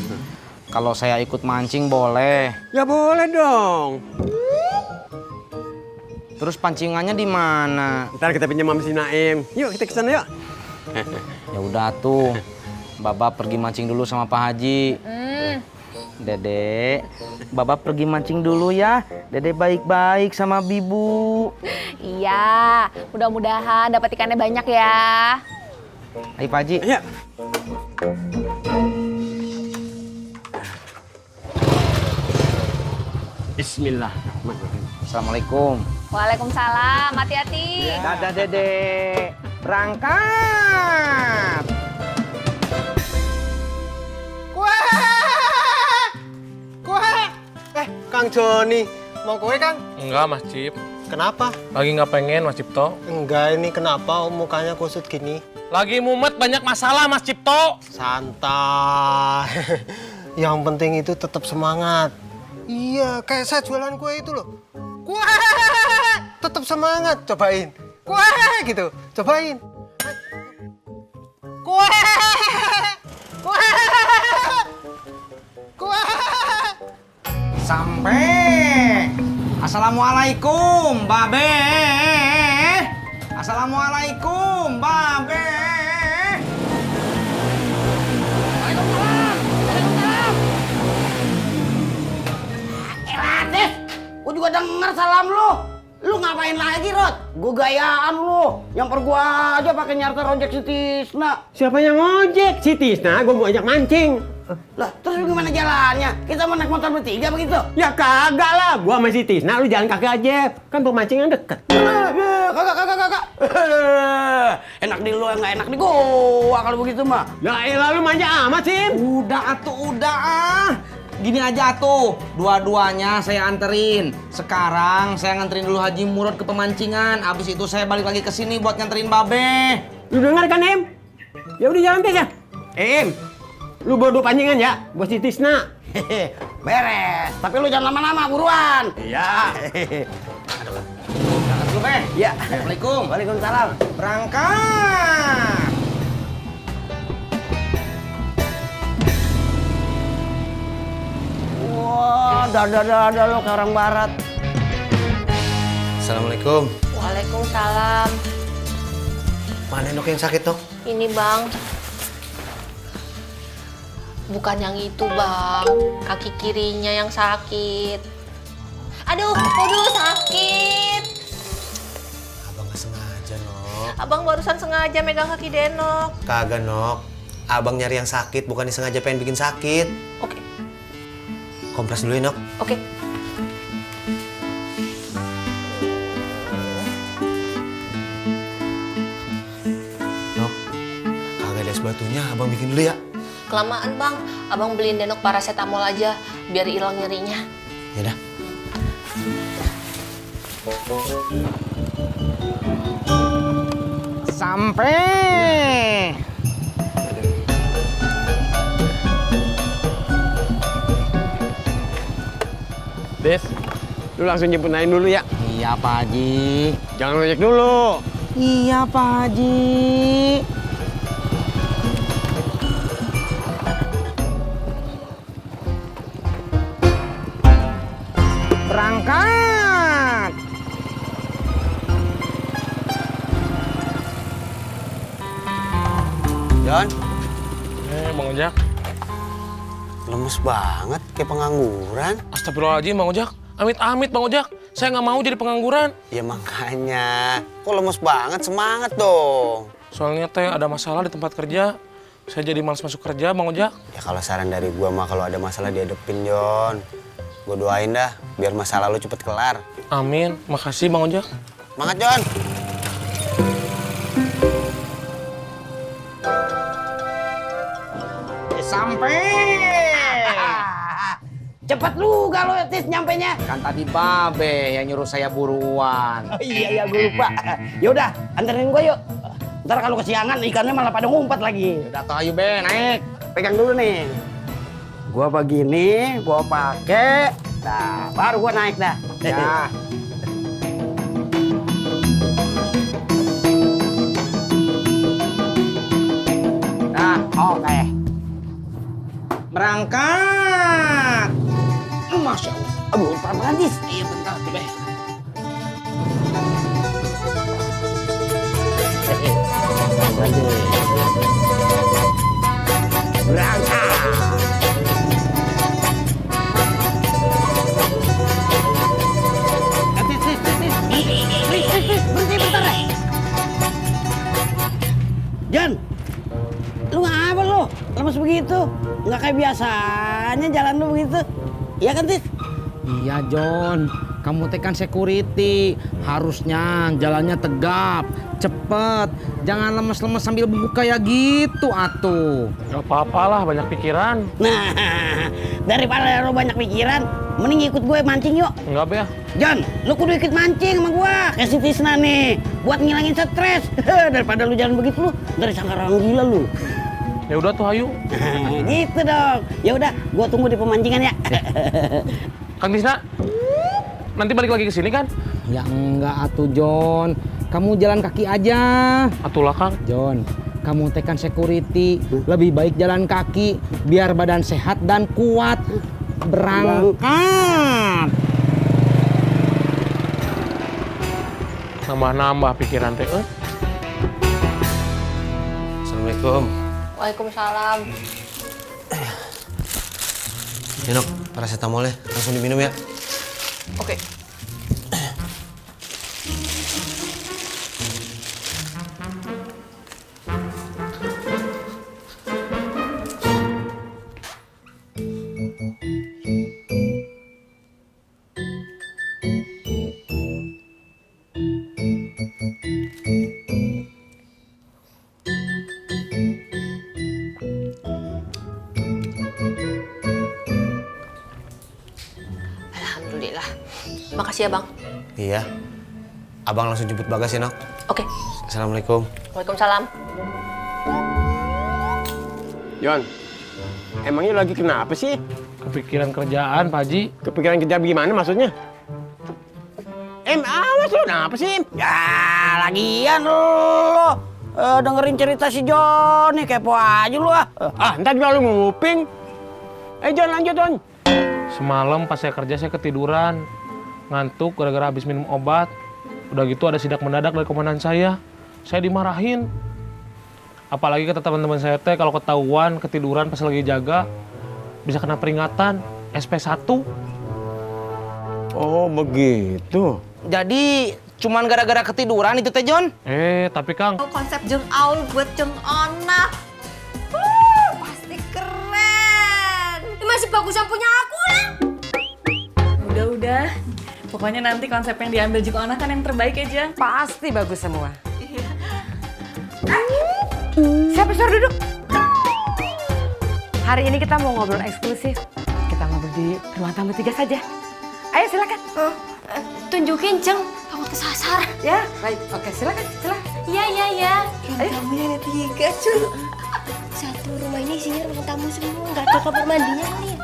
kalau saya ikut mancing boleh? Ya boleh dong. Terus pancingannya di mana? Ntar kita pinjam sama si Naim. Yuk kita ke sana yuk. Ya udah tuh. Baba pergi mancing dulu sama Pak Haji. Dede, Baba pergi mancing dulu ya. Dede baik-baik sama Bibu. Iya, mudah-mudahan dapat ikannya banyak ya. Ayo Pak Haji. Iya. Bismillahirrahmanirrahim. Assalamualaikum. Waalaikumsalam, hati-hati. Dadah Dede. Berangkat. Kang Joni, mau kue Kang? Enggak, Mas Cip. Kenapa? Lagi nggak pengen, Mas Cipto. Enggak, ini kenapa mukanya kusut gini? Lagi mumet banyak masalah, Mas Cipto. Santai. Yang penting itu tetap semangat. Iya, kayak saya jualan kue itu loh. Kue! Tetap semangat, cobain. Kue gitu, cobain. Kue! Kue! Kue! Sampai. Assalamualaikum, Babe. Assalamualaikum, Babe. Tis, gue juga denger salam lu. Lu ngapain lagi, Rod? Gue gayaan lu. Nyamper gua aja pakai nyarter ojek si Tisna. Siapa yang ngojek? Si Tisna, gue mau ajak mancing. Lah, terus gimana jalannya? Kita mau naik motor bertiga begitu? Ya kagak lah, gua sama si Tisna, lu jalan kaki aja. Kan pemancingan deket. Kagak. Enak di lu, nggak enak di gua kalau begitu mah. Ya elah, lu manja amat sih. Udah ah. Gini aja tuh, dua-duanya saya anterin. Sekarang saya nganterin dulu Haji Murad ke pemancingan. Abis itu saya balik lagi ke sini buat nganterin Babe. Lu denger kan, Em? Ya udah jalan Tis ya. Em, lu bawa 2 pancingan ya, buat si Tisna. Beres. Tapi lu jangan lama-lama, buruan. Iya. Berangkat dulu, Be. Iya. Assalamualaikum. Waalaikumsalam. Berangkat. Wah, dada lo ke orang barat. Assalamualaikum. Waalaikumsalam. Mana Nok yang sakit, Nok? Ini Bang. Bukan yang itu Bang. Kaki kirinya yang sakit. Aduh sakit. Abang nggak sengaja, Nok. Abang barusan sengaja megang kaki Denok. Kagak, Nok. Abang nyari yang sakit, bukan disengaja pengen bikin sakit. Oke. Kompres dulu ya, Nok. Oke. Nok, kagak ada es batunya, abang bikin dulu ya. Kelamaan Bang. Abang beliin Denok paracetamol aja biar hilang nyerinya. Yaudah. Sampai. Des, lu langsung jemput Naim dulu ya. Iya, Pak Haji. Jangan ojek dulu. Iya, Pak Haji. Berangkat. Jon. Bang Ojak. Lemes banget, kayak pengangguran. Astagfirullahaladzim, Bang Ojak. Amit-amit, Bang Ojak. Saya nggak mau jadi pengangguran. Ya makanya. Kok lemes banget, semangat dong. Soalnya teh ada masalah di tempat kerja. Saya jadi malas masuk kerja, Bang Ojak. Ya kalau saran dari gua mah kalau ada masalah dihadepin, Jon. Gua doain dah, biar masalah lu cepet kelar. Amin. Makasih, Bang Ojak. Semangat, Jon. Sampai. Cepet lu kalau Tis nyampenya. Kan tadi Babe yang nyuruh saya buruan. Oh, iya gue lupa. Yaudah, anterin gue yuk. Ntar kalau kesiangan ikannya malah pada ngumpet lagi. Udah toh, ayo Be, naik. pegang dulu nih. Gua begini, gua pakai. Nah, baru gua naik dah. Ya. Nah, oke. Berangkat. Masya Allah. Aduh, Pak Manis. Iya, bentar, coba. Berangkat. Berhenti bentar deh. Jan, lu ngapa lu? Lemes begitu? Nggak kayak biasanya jalan lu begitu. Iya kan, Tis? Iya, John. Kamu tekan security. Harusnya jalannya tegap, cepet. Jangan lemes-lemes sambil bengkuk kayak gitu, atuh. Gak apa-apalah, banyak pikiran. Nah, daripada lu banyak pikiran, mending ikut gue mancing yuk. Enggak, Be. John, lu kudu ikut mancing sama gue. Kayak si Tisna nih, buat ngilangin stres. Daripada lu jalan begitu lu, dari sangka orang gila lu. Ya udah tuh, ayo. Gitu dong. Ya udah, gua tunggu di pemancingan ya. Kang Tisna, nanti balik lagi ke sini kan? Ya enggak atuh, John. Kamu jalan kaki aja. Atulah, Kang. John, kamu tekan security. Lebih baik jalan kaki biar badan sehat dan kuat. Berangkat. Nambah-nambah pikiran teh. Assalamualaikum. Waalaikumsalam. Nok, paracetamolnya langsung diminum ya. Oke. Alhamdulillah. Makasih ya, Bang. Iya. Abang langsung jemput Bagas ya, Nok. Oke. Assalamualaikum. Waalaikumsalam. Jon, emangnya lagi kenapa sih? Kepikiran kerjaan, Pak Haji. Kepikiran kerja gimana maksudnya? Awas lo, kenapa sih? Ya, lagian lu. Dengerin cerita si Johnny, kepo aja lu ah. Ntar juga lu nguping. Jon, lanjut, Jon. Semalam pas saya kerja saya ketiduran. Ngantuk gara-gara habis minum obat. Udah gitu ada sidak mendadak dari komandan saya. Saya dimarahin. Apalagi kata teman-teman saya teh kalau ketahuan ketiduran pas lagi jaga bisa kena peringatan SP1. Oh, begitu. Jadi cuman gara-gara ketiduran itu teh, John? Tapi Kang. Konsep Jeng Aul buat Jeng Ona. Pasti keren. Masih bagus yang punya aku lah. Udah. Pokoknya nanti konsep yang diambil Jeng Ona kan yang terbaik ya, Jeng. Pasti bagus semua. Siapa suruh duduk? Hari ini kita mau ngobrol eksklusif. Kita ngobrol di ruang tamu 3 saja. Ayo silakan. Tunjukin, Jeng. Aku kesasar. Ya, baik. Oke, silakan. Iya. Ayo. Tamunya ada 3, cuy. Satu rumah ini isinya ruang tamu semua. Nggak ada kamar mandinya kali ya.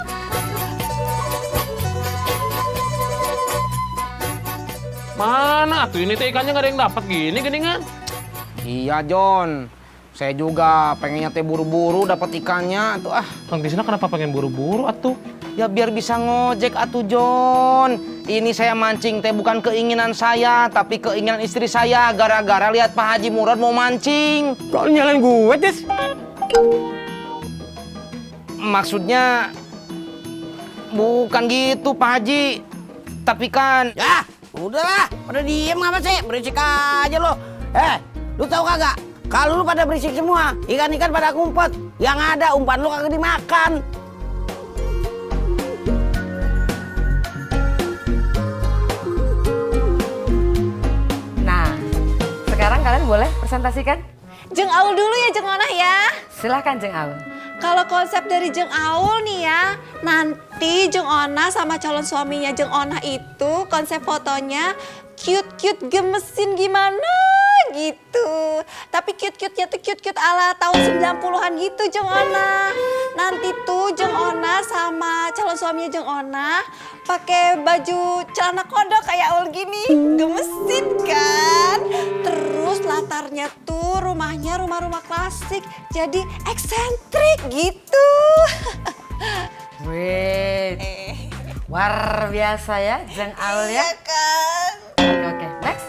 Mana tuh ini teh ikannya nggak ada yang dapat gini geningan. Iya, John. Saya juga pengennya teh buru-buru dapat ikannya tuh ah. Kang Tisna kenapa pengen buru-buru atuh? Ya biar bisa ngojek atuh, John. Ini saya mancing teh bukan keinginan saya, tapi keinginan istri saya gara-gara lihat Pak Haji Murad mau mancing. Kok nyalain gue, Tis? Maksudnya bukan gitu, Pak Haji. Tapi kan ya, udahlah, pada diem ngapa sih? Berisik aja lo. Lu tahu kagak? Kalau lu pada berisik semua, ikan-ikan pada ngumpet. Yang ada umpan lu kagak dimakan. Nah, sekarang kalian boleh presentasikan? Jeng Aul dulu ya, Jeng Ona ya. Silakan, Jeng Aul. Kalau konsep dari Jeng Aul nih ya, nanti Jeng Ona sama calon suaminya Jeng Ona itu konsep fotonya cute-cute gemesin gimana gitu. Tapi cute-cute-nya tuh cute-cute ala tahun 90-an gitu Jeng Ona. Nanti tuh Jeng Ona sama calon suaminya Jeng Ona pakai baju celana kodok kayak Aul gini. Gemesin kan? Terus latarnya tuh rumahnya rumah-rumah klasik. Jadi eksentrik gitu. Wih, luar biasa ya, Jeng Aul ya. Iya kan? Oke, next.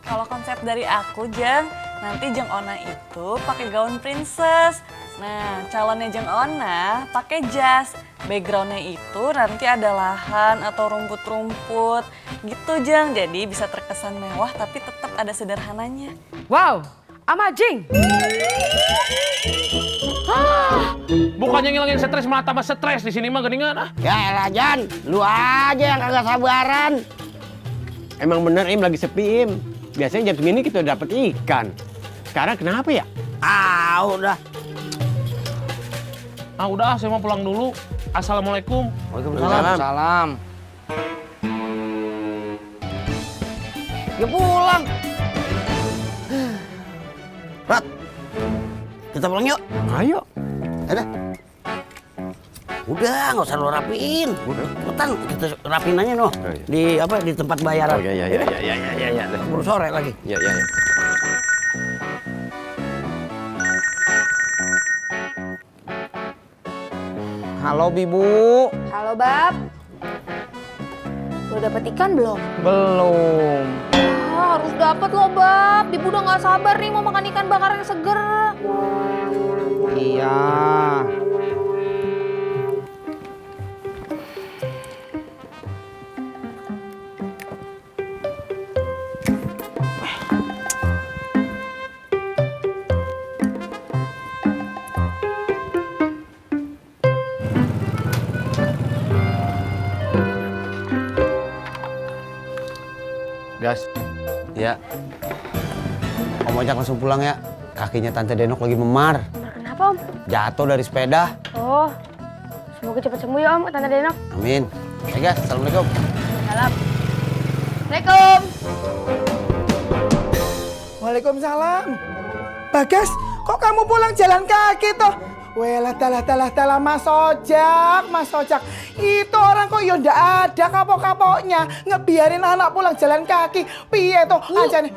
Kalau konsep dari aku, Jeng, nanti Jeng Ona itu pakai gaun princess. Nah, calonnya Jeng Ona pakai jas. Backgroundnya itu nanti ada lahan atau rumput-rumput gitu, Jeng. Jadi bisa terkesan mewah tapi tetap ada sederhananya. Wow, amazing. Bukannya ngilangin stres malah tambah stres di sini mah geningan ah. Ya elah Jan, lu aja yang kagak sabaran. Emang bener Im lagi sepi Im. Biasanya jam segini kita dapet ikan. Sekarang kenapa ya? Udah. Udah, saya mau pulang dulu. Assalamualaikum. Waalaikumsalam. Salam. Ya pulang. Rat, kita pulang yuk. Ayo. Ada. Udah, nggak usah lo rapiin. Cepetan kita rapiin aja noh. Di apa? Di tempat bayaran. Oh iya. Keburu sore lagi. Iya. Halo Bibu. Halo Bab. Lo dapet ikan belum? Belum. Harus dapet loh Bab. Bibu udah gak sabar nih mau makan ikan bakar yang seger. Iya. Gas. Ya. Om Ojak langsung pulang ya. Kakinya Tante Denok lagi memar. Kenapa Om? Jatuh dari sepeda. Oh, semoga cepat sembuh ya Om, Tante Denok. Amin. Gas, assalamualaikum. Salam. Assalamualaikum. Waalaikumsalam. Bagas, kok kamu pulang jalan kaki toh? Welah dalah Mas Ojak. Itu orang kok ya ndak ada kapok-kapoknya ngebiarin anak pulang jalan kaki. Piye toh ancane?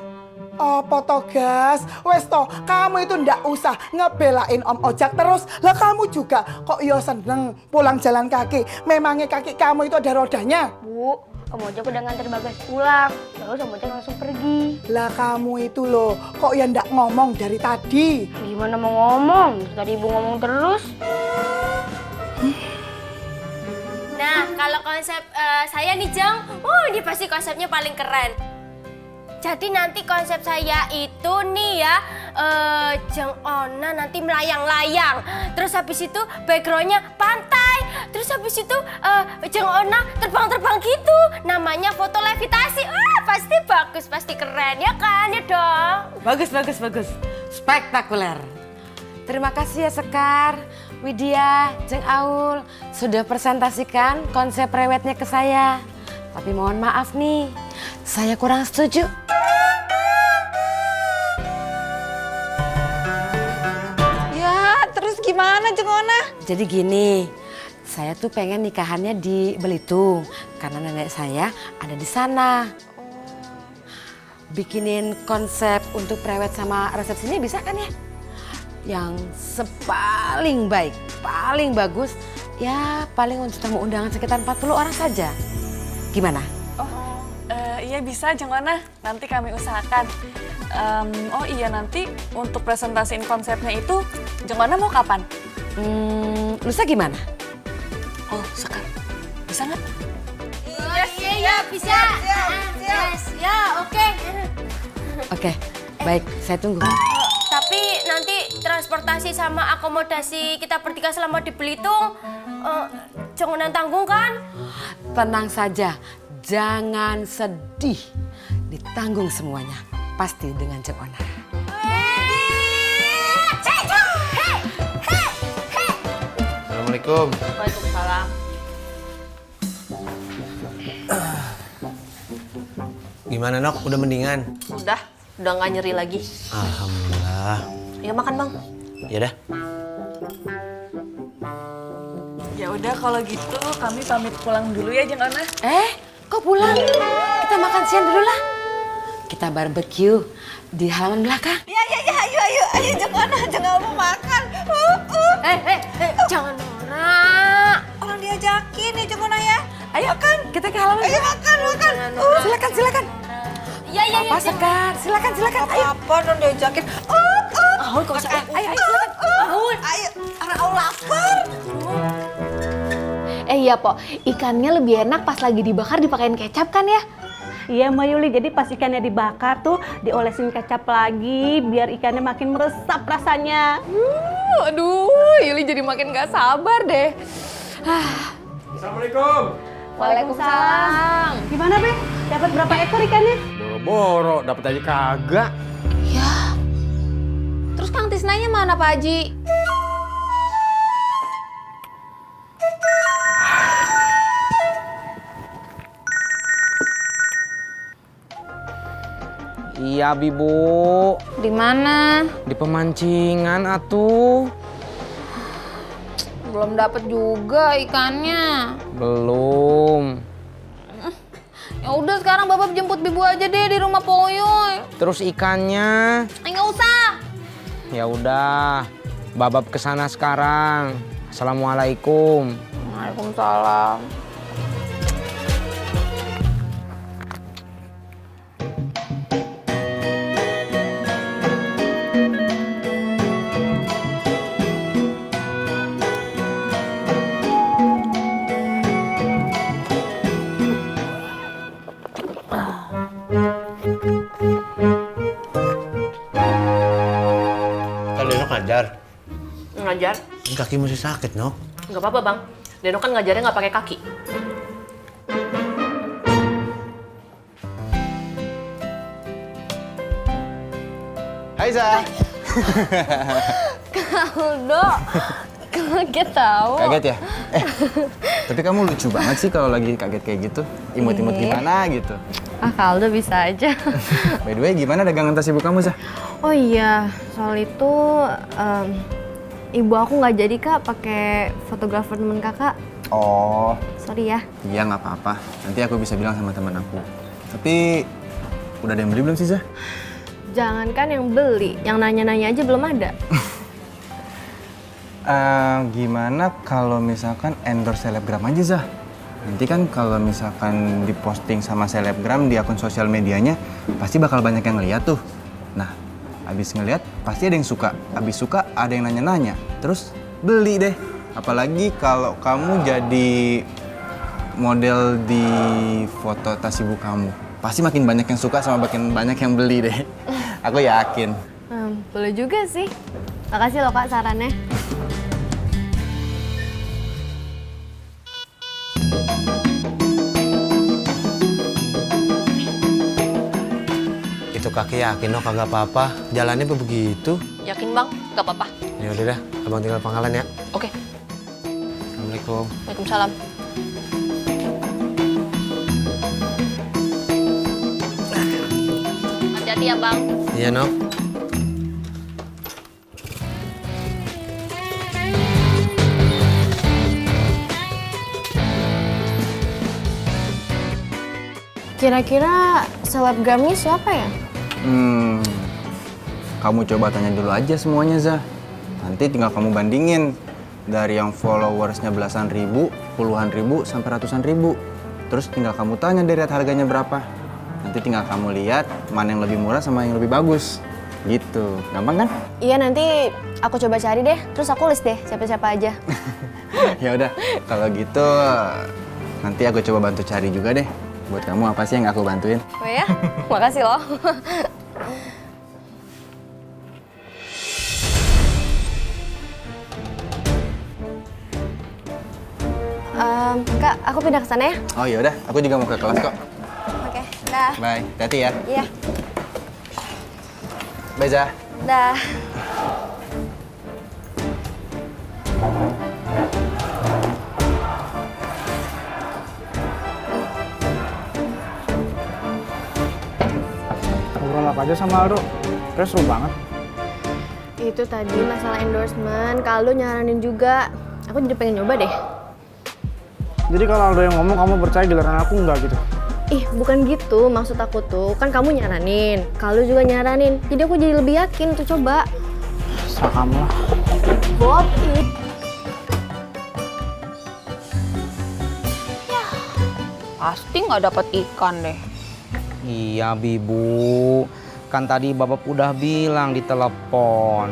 Apa toh Gas? Wes toh, kamu itu ndak usah ngebelain Om Ojak terus. Lah kamu juga kok ya seneng pulang jalan kaki. Memangnya kaki kamu itu ada rodanya? Bu, Om Ojak udah nganter Bagas pulang. Terus Om Ojak langsung pergi. Lah kamu itu loh, kok ya ndak ngomong dari tadi? Gimana mau ngomong? Tadi Ibu ngomong terus. Nah, kalau konsep saya nih Jeng, ini pasti konsepnya paling keren. Jadi nanti konsep saya itu nih ya, Jeng Ona nanti melayang-layang. Terus habis itu backgroundnya pantai. Terus habis itu Jeng Ona terbang-terbang gitu. Namanya foto levitasi. Pasti bagus, pasti keren ya kan ya dong. Bagus. Spektakuler. Terima kasih ya Sekar, Widya, Jeng Aul sudah presentasikan konsep rewetnya ke saya. Tapi mohon maaf nih, saya kurang setuju. Ya, terus gimana Jeng Ona? Jadi gini, saya tuh pengen nikahannya di Belitung karena nenek saya ada di sana. Bikinin konsep untuk prewed sama resepsinya bisa kan ya? Yang sepaling baik, paling bagus, ya paling untuk tamu undangan sekitar 40 orang saja. Gimana? Iya bisa Jeng Ona, nanti kami usahakan. Nanti untuk presentasiin konsepnya itu Jeng Ona mau kapan? Lusa gimana? Oh, Sekar. Bisa nggak? Iya, bisa. Yes, ya oke. Oke, baik, saya tunggu. Tapi nanti transportasi sama akomodasi kita bertiga selama di Belitung, Jeng Ona tanggung kan? Tenang saja, jangan sedih. Ditanggung semuanya, pasti dengan Jeng Ona. Assalamualaikum. Waalaikumsalam. Gimana Nok? Udah mendingan? Udah. Udah nggak nyeri lagi. Alhamdulillah. Ya makan Bang. Ya dah. Ya udah kalau gitu kami pamit pulang dulu ya Jeng Ona. Kok pulang? Kita makan siang dulu lah. Kita barbecue di halaman belakang. Ya, ayo Jeng Ona, Jeng Ona mau makan. Jangan Nora. Orang diajakin ya Jeng Ona ya. Ayo kan, kita ke halaman. Ayo makan. Silakan. Ya. Papa segar, silakan. Ayo. Apa dong diajakin? Ayo, kok usah. Ayo, silakan. Ayo, anak aku lapar. Iya, Po. Ikannya lebih enak pas lagi dibakar dipakein kecap kan ya? Iya, Mbak Yuli. Jadi pas ikannya dibakar tuh diolesin kecap lagi biar ikannya makin meresap rasanya. Aduh, Yuli jadi makin gak sabar deh. Assalamualaikum. Waalaikumsalam. Gimana, Be? Dapat berapa ekor ikannya? Boro-boro, dapat aja kagak. Ya. Terus Kang Tisnanya mana Pak Haji? Iya, Bibu. Di mana? Di pemancingan atuh. Belum dapat juga ikannya. Belum. Ya udah sekarang Bapak jemput Bibu aja deh di rumah Poyoy. Terus ikannya? Nggak usah. Ya udah. Babab kesana sekarang. Assalamualaikum. Waalaikumsalam. Ngajar? Ngajar? Kaki masih sakit, Nok. Nggak apa-apa Bang. Deno kan ngajarnya nggak pakai kaki. Hai, Za. Aldo, kaget tahu. Kaget ya? Tapi kamu lucu banget sih kalau lagi kaget kayak gitu. Imut-imut gimana gitu. Kaldo bisa aja. By the way, gimana dagangan tas ibu kamu, Za? Oh iya, soal itu ibu aku nggak jadi Kak pakai fotografer temen kakak. Oh. Sorry ya. Iya, nggak apa-apa. Nanti aku bisa bilang sama teman aku. Tapi udah ada yang beli belum sih, Za? Jangankan yang beli, yang nanya-nanya aja belum ada. Gimana kalau misalkan endorse selebgram aja, Za? Nanti kan kalau misalkan diposting sama selebgram di akun sosial medianya, pasti bakal banyak yang ngeliat tuh. Nah, abis ngeliat pasti ada yang suka. Abis suka ada yang nanya-nanya. Terus beli deh. Apalagi kalau kamu jadi model di foto tas ibu kamu. Pasti makin banyak yang suka sama makin banyak yang beli deh. Aku yakin. Boleh juga sih. Makasih loh Kak sarannya. Itu kaki yakin dong kagak apa-apa. Jalannya begitu. Yakin Bang? Nggak apa-apa. Ya udah dah, abang tinggal pangkalan ya. Oke. Assalamualaikum. Waalaikumsalam. Hati-hati ya Bang. Iya, Nok. Kira-kira selebgramnya siapa ya? Kamu coba tanya dulu aja semuanya, Za. Nanti tinggal kamu bandingin. Dari yang followersnya belasan ribu, puluhan ribu, sampai ratusan ribu. Terus tinggal kamu tanya deh harganya berapa. Nanti tinggal kamu lihat mana yang lebih murah sama yang lebih bagus. Gitu. Gampang kan? Iya, nanti aku coba cari deh. Terus aku list deh siapa-siapa aja. Ya udah, kalau gitu nanti aku coba bantu cari juga deh. Buat kamu apa sih yang aku bantuin? Oh ya? Makasih loh. Kak, aku pindah ke sana ya. Oh yaudah, aku juga mau ke kelas kok. Oke, dah. Bye, hati-hati ya. Iya. Bye, Za. Dah. collab aja sama Aldo. Terus seru banget. Itu tadi masalah endorsement, kalau nyaranin juga. Aku jadi pengen nyoba deh. Jadi kalau Aldo yang ngomong kamu percaya, giliran aku enggak gitu. Ih, bukan gitu. Maksud aku tuh, kan kamu nyaranin, kalau juga nyaranin. Jadi aku jadi lebih yakin tuh coba. Serah kamu lah. Bob, Pasti nggak dapat ikan deh. Iya, Bibu. Kan tadi Babab udah bilang di telepon.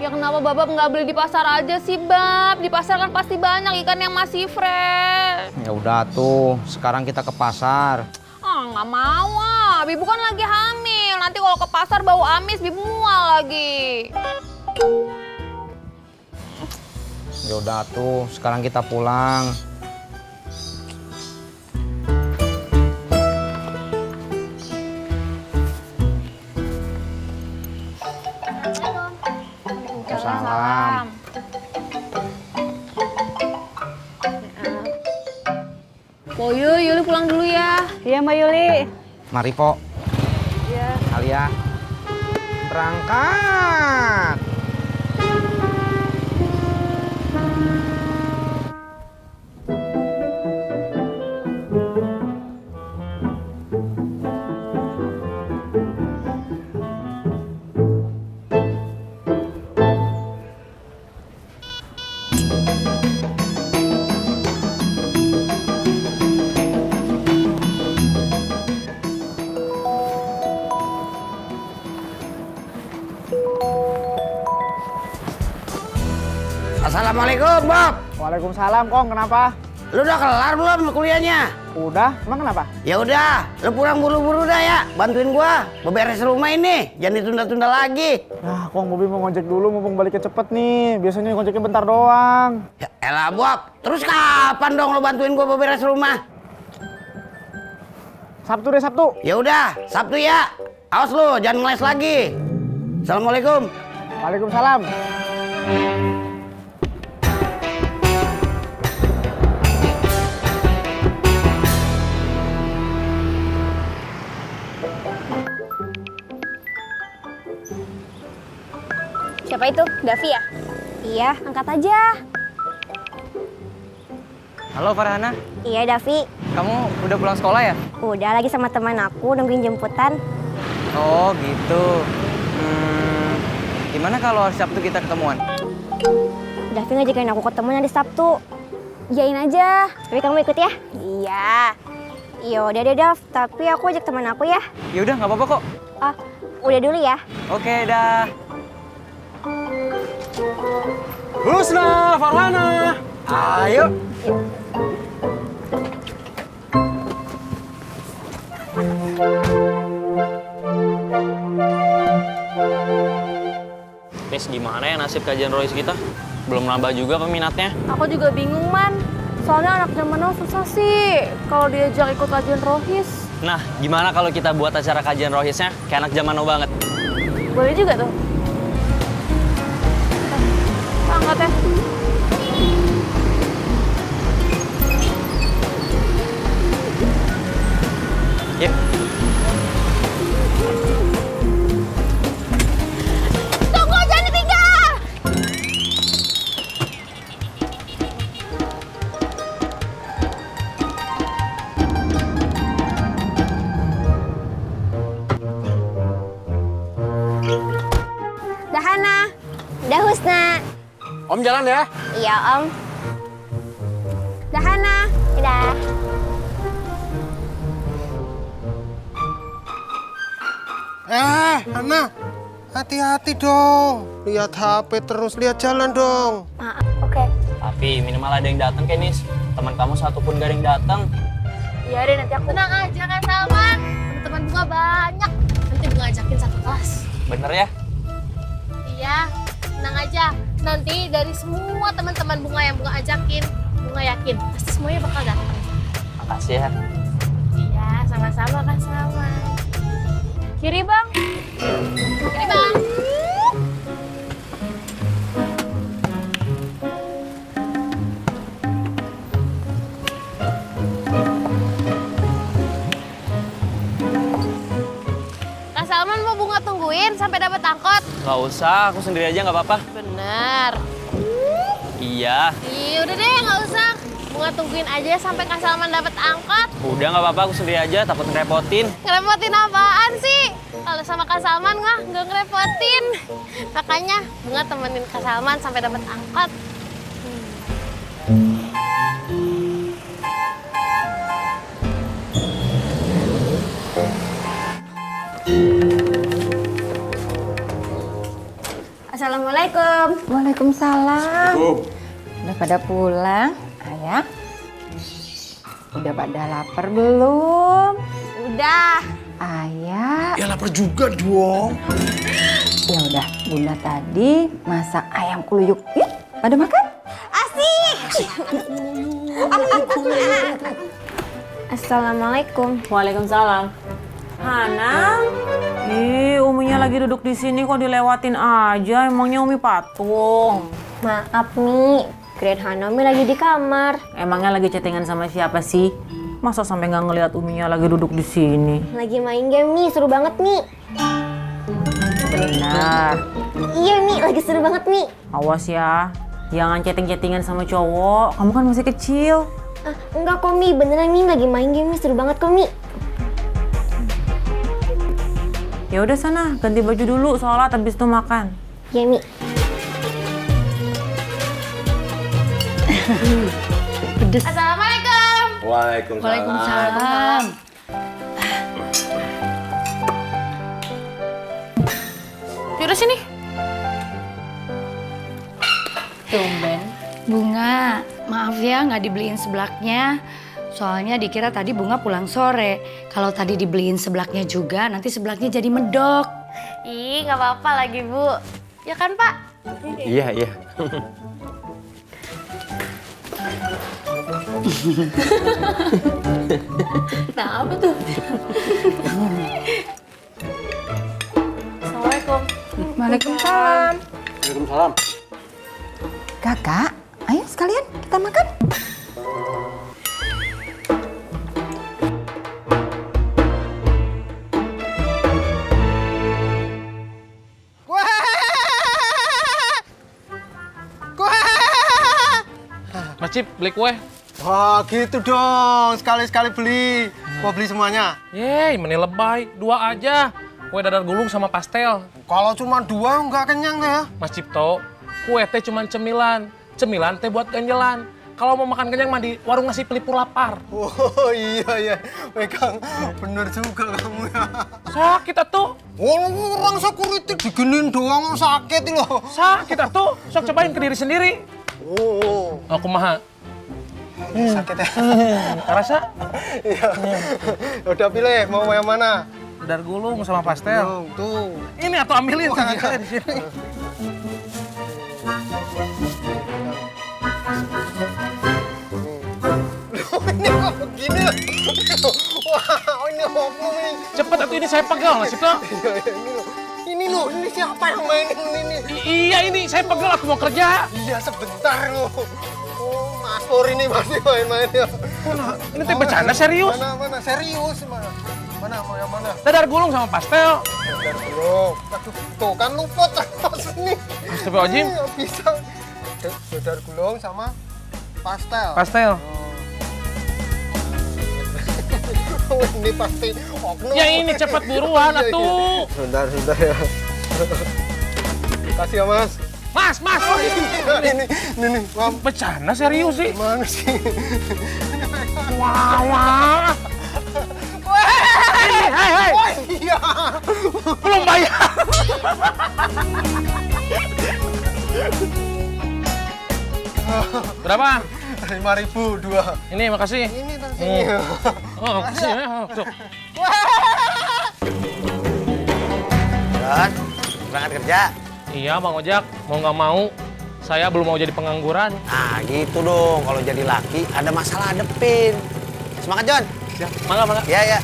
Ya kenapa Babab nggak beli di pasar aja sih, Bab? Di pasar kan pasti banyak ikan yang masih fresh. Ya udah tuh, sekarang kita ke pasar. Ah, nggak mau ah. Bibu kan lagi hamil. Nanti kalau ke pasar bau amis, Bibu mual lagi. Ya udah tuh, sekarang kita pulang. Salam. Po Yuli pulang dulu ya. Iya Mbak Yuli. Mari, Po. Iya. Alia. Berangkat. Assalamualaikum, Bob. Waalaikumsalam, Kong. Kenapa? Lu udah kelar belum kuliahnya? Udah. Emang kenapa? Ya udah, lu pulang buru-buru dah ya. Bantuin gua beberes rumah ini. Jangan ditunda-tunda lagi. Nah, Kong, Bobi mau ngojek dulu, mumpung baliknya cepet nih. Biasanya ngojeknya bentar doang. Ya elah, Bob. Terus kapan dong lu bantuin gua beberes rumah? Sabtu deh, Sabtu. Ya udah, Sabtu ya. Awas lu, jangan ngeles lagi. Assalamualaikum. Waalaikumsalam. Siapa itu? Davi ya? Iya, angkat aja. Halo, Farhana. Iya, Davi. Kamu udah pulang sekolah ya? Udah lagi sama teman aku nungguin jemputan. Oh, gitu. Gimana kalau hari Sabtu kita ketemuan? Davi ngajakin aku ketemuan hari Sabtu. Iyain aja. Tapi kamu ikut ya? Iya. Yaudah deh, Dav. Tapi aku ajak teman aku ya. Ya udah, nggak apa-apa kok. Ah, udah dulu ya. Oke, dah. Husna, Farhana. Ayo. Nis, gimana ya nasib kajian Rohis kita? Belum nambah juga peminatnya. Aku juga bingung, Man. Soalnya anak zaman now susah sih kalau diajak ikut kajian Rohis. Nah, gimana kalau kita buat acara kajian Rohisnya kayak anak zaman now banget? Boleh juga tuh. Angkat ya. Yuk. Tunggu, jangan ditinggal! Dah Hana. Dah Husna. Om jalan ya. Iya, Om. Dah Hana. Dadah. Hana, hati-hati dong. Lihat HP terus, lihat jalan dong. Maaf, oke. Tapi minimal ada yang datang kayak Nis. Teman kamu satu pun gak ada yang datang. Iya deh, nanti aku. Tenang aja kan, Salman. Teman-teman bunga banyak. Nanti bunga ajakin satu kelas. Bener ya? Iya, tenang aja. Nanti dari semua teman-teman bunga yang bunga ajakin, bunga yakin pasti semuanya bakal datang. Makasih ya. Iya, sama-sama kan Salman. Kiri bang. Kiri bang. Kak Salman Bunga tungguin sampai dapat angkot? Nggak usah, aku sendiri aja nggak apa-apa. Bener. Iya. Iya udah deh nggak usah. Bunga tungguin aja sampai Kak Salman dapat angkot. Udah nggak apa-apa, aku sendiri aja, takut ngerepotin. Ngerepotin apaan sih? Kalau sama Kak Salman nggak ngerepotin. Makanya Bunga temenin Kak Salman sampai dapat angkot. Assalamualaikum. Waalaikumsalam. Udah pada pulang, Ayah? Udah pada lapar belum? Udah. Ayah. Ya lapar juga dong. Ya udah, Bunda tadi masak ayam kuluyuk. Yuk, pada makan? Asik. Assalamualaikum. Waalaikumsalam. Hanang, ih Uminya lagi duduk di sini kok dilewatin aja. Emangnya Umi patung? Maaf Mi, Grand Hanami lagi di kamar. Emangnya lagi chattingan sama siapa sih? Masa sampai nggak ngeliat Uminya lagi duduk di sini? Lagi main game Mi, seru banget Mi. Benar. Iya Mi, lagi seru banget Mi. Awas ya, jangan chatting-chattingan sama cowok. Kamu kan masih kecil. Enggak kok Mi, beneran Mi lagi main game Mi, seru banget kok Mi. Ya udah sana, ganti baju dulu, sholat habis itu makan. Ya Mi. Pedes. Assalamualaikum. Waalaikumsalam. Yaudah sini. Tumben. Bunga, maaf ya nggak dibeliin seblaknya. Soalnya dikira tadi Bunga pulang sore. Kalau tadi dibeliin seblaknya juga, nanti seblaknya jadi medok. Ih, nggak apa-apa lagi Bu. Ya kan Pak? Iya, iya. Nah, apa tuh? Assalamualaikum. Waalaikumsalam. Waalaikumsalam. Kakak, ayo sekalian kita makan. Mas Cip, beli kue. Wah gitu dong, sekali-sekali beli. Mau beli semuanya? Yeay, meni lebay. 2 aja. Kue dadar gulung sama pastel. Kalau cuma 2 nggak kenyang ya? Mas Cipto, kue teh cuma cemilan. Cemilan teh buat ganjelan. Kalau mau makan kenyang mah di warung nasi pelipur lapar. Oh iya, Megang. Bener juga kamu ya. Sakit atuh. Orang security diginin doang sakit loh. Sakit atuh. Sok cobain ke diri sendiri. Oh. Aku mah. Sakit ya? Rasa? Iya. Udah pilih, mau yang mana? Dadar gulung sama pastel. Tuh. Ini atau ambilin tangan saya di sini. Ini kok begini? Wah, ini oknum ini. Cepet atuh ini saya pegal, Mas Cipto. Ini loh, ini siapa yang mainin ini? Iya ini, saya pegal aku mau kerja. Iya sebentar loh. Oh, Mas Pur ini pasti main-main ya. Ini teh bercanda serius. Mana serius mana? Mana mau yang mana? Dadar gulung sama pastel. Dadar gulung. Aduh, tuh kan luput pas ini. Astagfirullahaladzim. Iya, bisa. Dadar gulung sama pastel. Pastel. Oh, ini pasti oknum. Ya ini cepat buruan atuh. Sebentar ya. Kasih ya Mas. Mas. Oh, ini. Bercanda serius sih. Mana sih? Wah. Hei. Oh iya. Belum bayar. Berapa? 5.000 2. Ini makasih. Ini sini. Oh, makasih ya. Dan berangkat kerja. Iya, Bang Ojak. Mau nggak mau, saya belum mau jadi pengangguran. Nah, gitu dong. Kalau jadi laki, ada masalah hadepin. Semangat, John. Ya, mangga. Iya.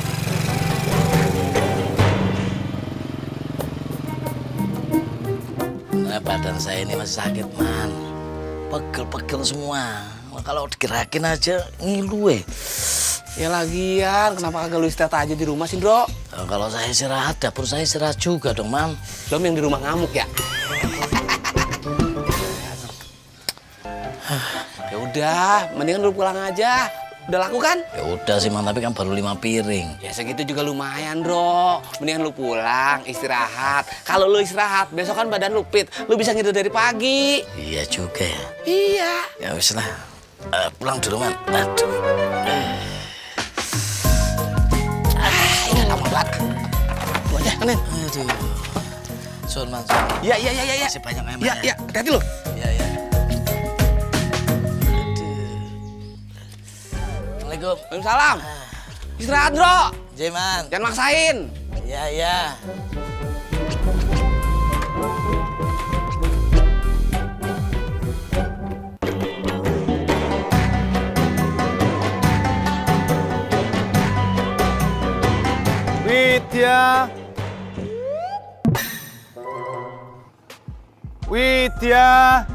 Nah, badan saya ini masih sakit, Man. Pegel-pegel semua. Kalau digerakin aja ngilu. Ya lagian, kenapa kagak lu istirahat aja di rumah sih, Bro? Kalau saya istirahat, dapur saya istirahat juga dong, Mam. Dom yang di rumah ngamuk ya? Ya udah, mendingan lu pulang aja. Udah laku kan? Ya udah sih, Mam, tapi kan baru 5 piring. Ya segitu juga lumayan, Bro. Mendingan lu pulang, istirahat. Kalau lu istirahat, besok kan badan lu fit. Lu bisa ngider dari pagi. Iya juga ya. Iya. Ya wis lah. Pulang dulu, Man. Aduh. Ini lama banget. Lu aja, Nen. Aduh. Sun, Man. Iya. Masih banyak memang. Iya. Hati-hati lu. Iya. Assalamualaikum. Waalaikumsalam. Istirahat, Bro. Jeman. Jangan maksain. Iya. Widya.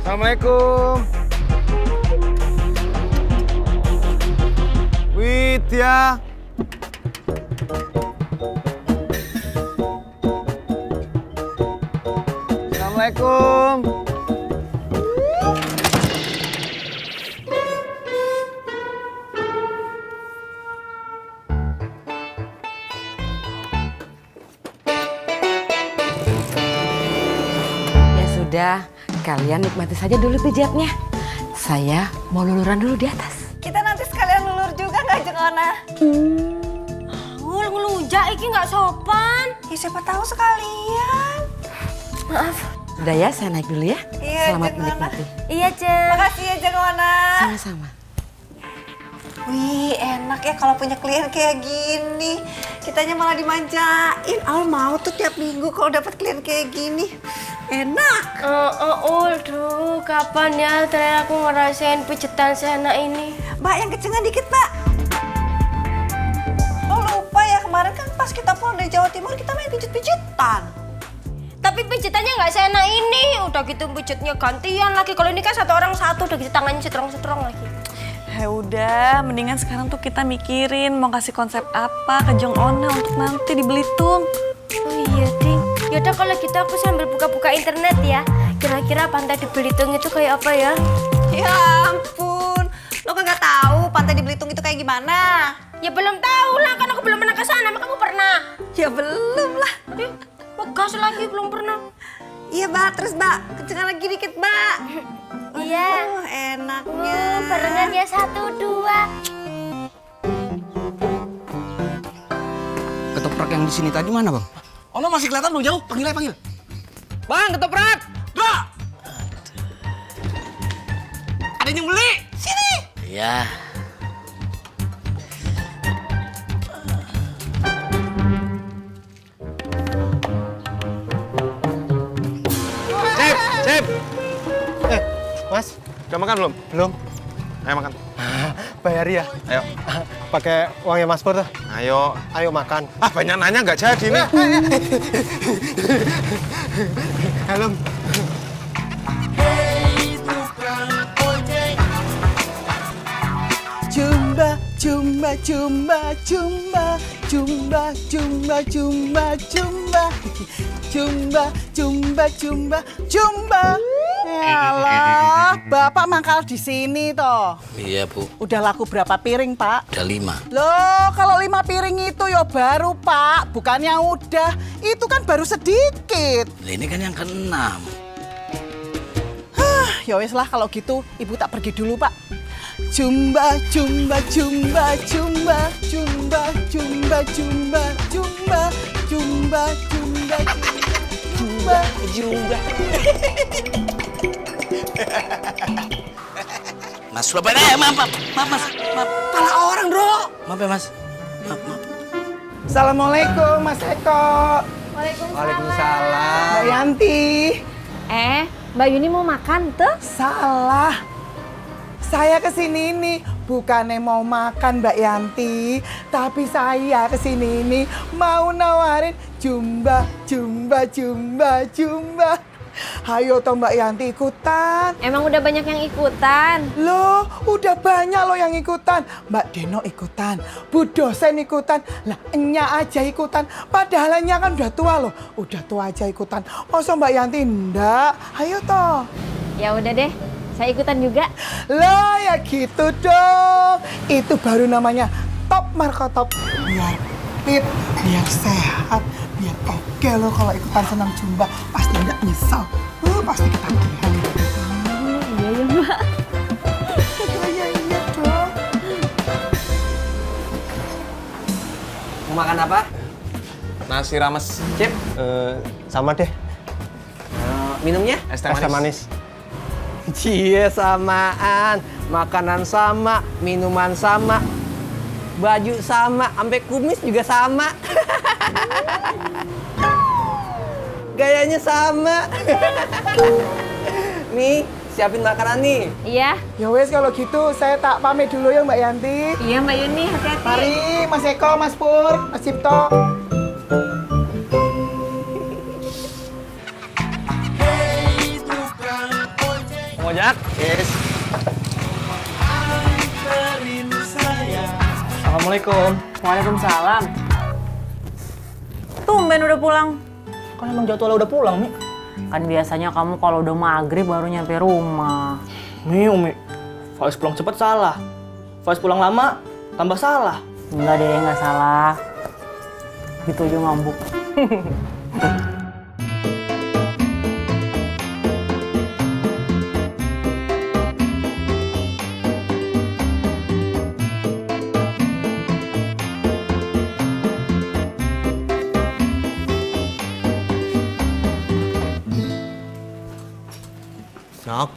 Assalamualaikum. Widya. Assalamualaikum. Ya sudah, kalian nikmati saja dulu pijatnya. Saya mau luluran dulu di atas. Kita nanti sekalian lulur juga nggak Jeng Ona? Ngelunjak iki nggak sopan. Ya siapa tahu sekalian. Maaf. Udah ya, saya naik dulu ya. Iya, Selamat Jeng Ona. menikmati. Iya, Jeng. Makasih ya Jeng Ona. Sama-sama. Wih, enak ya kalau punya klien kayak gini. Kitanya malah dimanjain. Al mau tuh tiap minggu kalau dapat klien kayak gini. Enak. Duh, kapan ya terakhir aku ngerasain pijetan seenak ini? Mbak, yang kecengan dikit, Mbak. Lo lupa ya kemarin kan pas kita pulang dari Jawa Timur kita main pijet-pijetan. Tapi pijetannya nggak seenak ini. Udah gitu pijetnya gantian lagi. Kalau ini kan satu orang satu, udah gitu tangannya setrong-setrong lagi. Ya udah, mendingan sekarang tuh kita mikirin mau kasih konsep apa ke Jeng Ona untuk nanti di Belitung. Oh iya, Ding. Yaudah kalau gitu aku sambil buka-buka internet ya. Kira-kira pantai di Belitung itu kayak apa ya? Ya ampun, lo kan nggak tahu pantai di Belitung itu kayak gimana? Ya belum tahu lah, kan aku belum pernah ke sana. Emang kamu pernah? Ya belum lah. Gas lagi belum pernah. Iya, Mbak. Terus, Mbak, kencengan lagi dikit, Mbak. Iya. Enaknya. Barengan ya 1, 2. Ketoprak yang di sini tadi mana, Bang? Ono masih kelihatan belum jauh? Panggil. Bang, ketoprak! Bro! Ada yang beli? Sini! Iya. Cep. Mas, udah makan belum? Belum. Ayo makan. Bayar ya? Ayo. Pakai uangnya Mas Pur tuh. Ayo makan. Banyak nanya nggak jadi nih. Helm. Jumba, jumba, jumba, jumba, jumba, jumba, jumba, jumba, jumba, jumba, jumba, jumba. Yalah, Bapak mangkal di sini toh. Iya, Bu. Udah laku berapa piring, Pak? Udah 5. Loh, kalau 5 piring itu ya baru, Pak. Bukannya udah. Itu kan baru sedikit. Nah, ini kan yang ke-6. Ya wes lah kalau gitu, Ibu tak pergi dulu, Pak. Jumba, jumba, jumba, jumba, jumba, jumba, jumba, jumba, jumba, jumba, jumba, jumba. Mas, Surabaya, maaf, Mas. Pala orang, Bro. Maaf ya, Mas. Maaf. Assalamualaikum, Mas Eko. Waalaikumsalam. Mbak Yanti. Mbak Yuni mau makan tuh? Salah. Saya kesini ini bukannya mau makan Mbak Yanti, tapi saya kesini ini mau nawarin jumba, jumba, jumba, jumba. Hayo toh Mbak Yanti ikutan. Emang udah banyak yang ikutan? Loh, udah banyak loh yang ikutan. Mbak Deno ikutan, Bu dosen ikutan. Lah, Enya aja ikutan. Padahal Enya kan udah tua loh. Udah tua aja ikutan. Masa Mbak Yanti ndak? Hayo toh. Ya udah deh, saya ikutan juga. Lah ya gitu dong. Itu baru namanya top markotop. Biar fit, biar sehat, biar oke loh kalau ikutan senam Zumba. Pasti nggak nyesal. Pasti ketagihan. Iya ya Mbak. Iya dong. Mau makan apa? Nasi rames. Cip. Sama deh. Minumnya? Es teh manis. Cie, samaan. Makanan sama, minuman sama, baju sama, sampai kumis juga sama. Gayanya sama. Nih, siapin makanan nih. Iya. Ya wes kalau gitu saya tak pamit dulu ya Mbak Yanti. Iya Mbak Yuni, hati-hati. Mari Mas Eko, Mas Pur, Mas Cipto. Ojak? Yes. Assalamualaikum. Waalaikumsalam. Tumben udah pulang. Kan emang jadwalnya udah pulang, Mi. Kan biasanya kamu kalau udah maghrib baru nyampe rumah. Mi, Umi. Faiz pulang cepet salah. Faiz pulang lama, tambah salah. Enggak deh, enggak salah. Gitu aja ngambuk. Nok,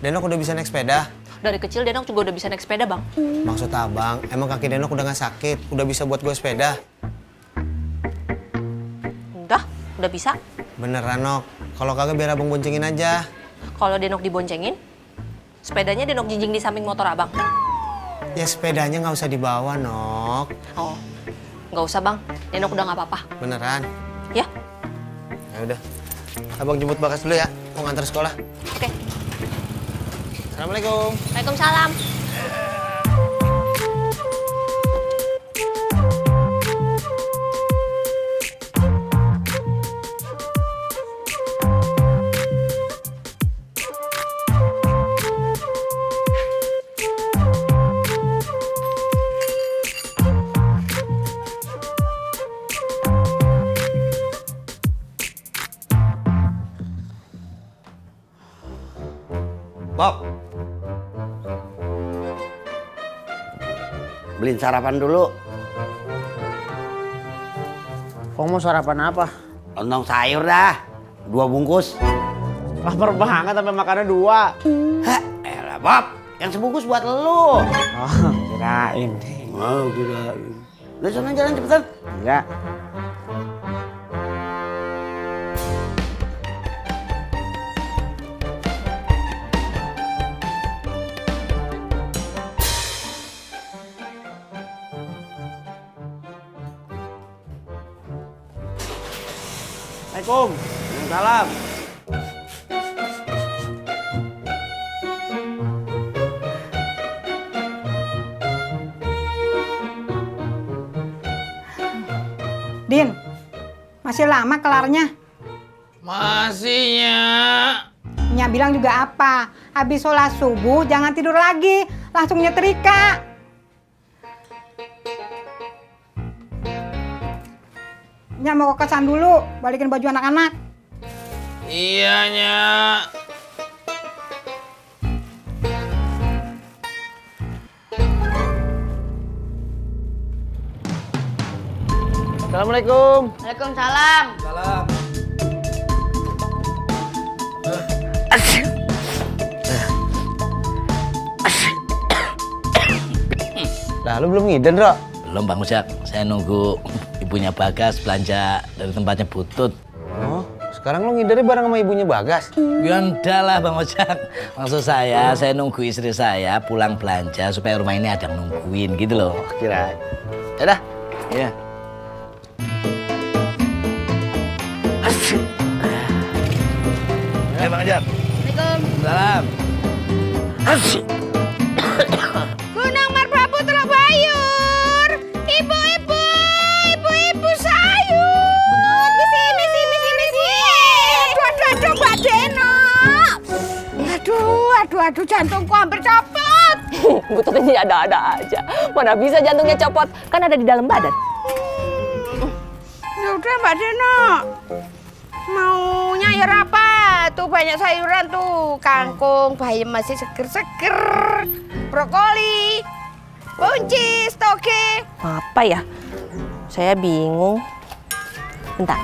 Denok udah bisa naik sepeda? Dari kecil Denok juga udah bisa naik sepeda, Bang. Maksud abang, emang kaki Denok udah gak sakit? Udah bisa buat gue sepeda? Udah bisa. Beneran, Nok. Kalau kagak biar abang boncengin aja. Kalau Denok diboncengin, sepedanya Denok jinjing di samping motor abang. Ya sepedanya nggak usah dibawa, Nok. Oh, nggak usah Bang. Denok udah nggak apa-apa. Beneran? Ya. Ya udah. Abang jemput Bagas dulu ya, mau ngantar sekolah. Oke. Assalamualaikum. Waalaikumsalam. Bob, beliin sarapan dulu. Kok mau sarapan apa? Lontong sayur dah, 2 bungkus. Lapar banget sampai makannya 2. Hah, elah Bob, yang sebungkus buat lu. Oh, kirain. Oh, kirain. Udah sana jalan cepetan. Iya. Assalamualaikum. Waalaikumsalam. Din, masih lama kelarnya? Masihnya. Nya bilang juga apa? Habis sholat subuh jangan tidur lagi, langsung nyetrika. Nya mau ke kosan dulu, balikin baju anak-anak. Iya, Nya. Assalamualaikum. Waalaikumsalam. Salam. Lah, lu belum ngiden, Bro? Belum Bang Ojak, saya nunggu ibunya Bagas belanja dari tempatnya Butut. Oh, sekarang lu ngidernya bareng sama ibunya Bagas? Ya enggak lah Bang Ojak. Maksud saya nunggu istri saya pulang belanja supaya rumah ini ada yang nungguin gitu loh. Kira. Yaudah. Iya. Hajar. Assalamualaikum. Salam. Asik. Gunung Merbabu Bayur. Ibu-ibu, ibu-ibu sayur. Di sini. Aduh, Mbak Denok. Aduh, jantungku hampir copot. Butut ini ada-ada aja. Mana bisa jantungnya copot? Kan ada di dalam badan. Ya udah Mbak Denok. Mau nyayur apa? Tuh banyak sayuran tuh. Kangkung, bayam masih seger-seger. Brokoli, buncis, toge. Apa ya? Saya bingung. Bentar.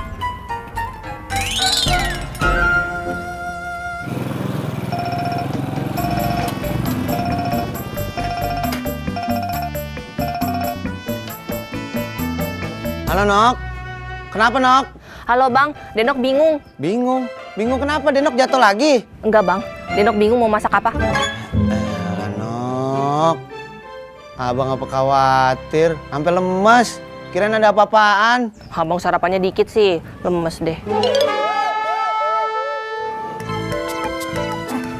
Halo Nok, kenapa Nok? Halo Bang, Denok bingung. Bingung? Bingung kenapa? Denok jatuh lagi? Enggak Bang, Denok bingung mau masak apa. Nok, abang apa khawatir? Sampai lemes, kirain ada apa-apaan. Abang sarapannya dikit sih, lemes deh.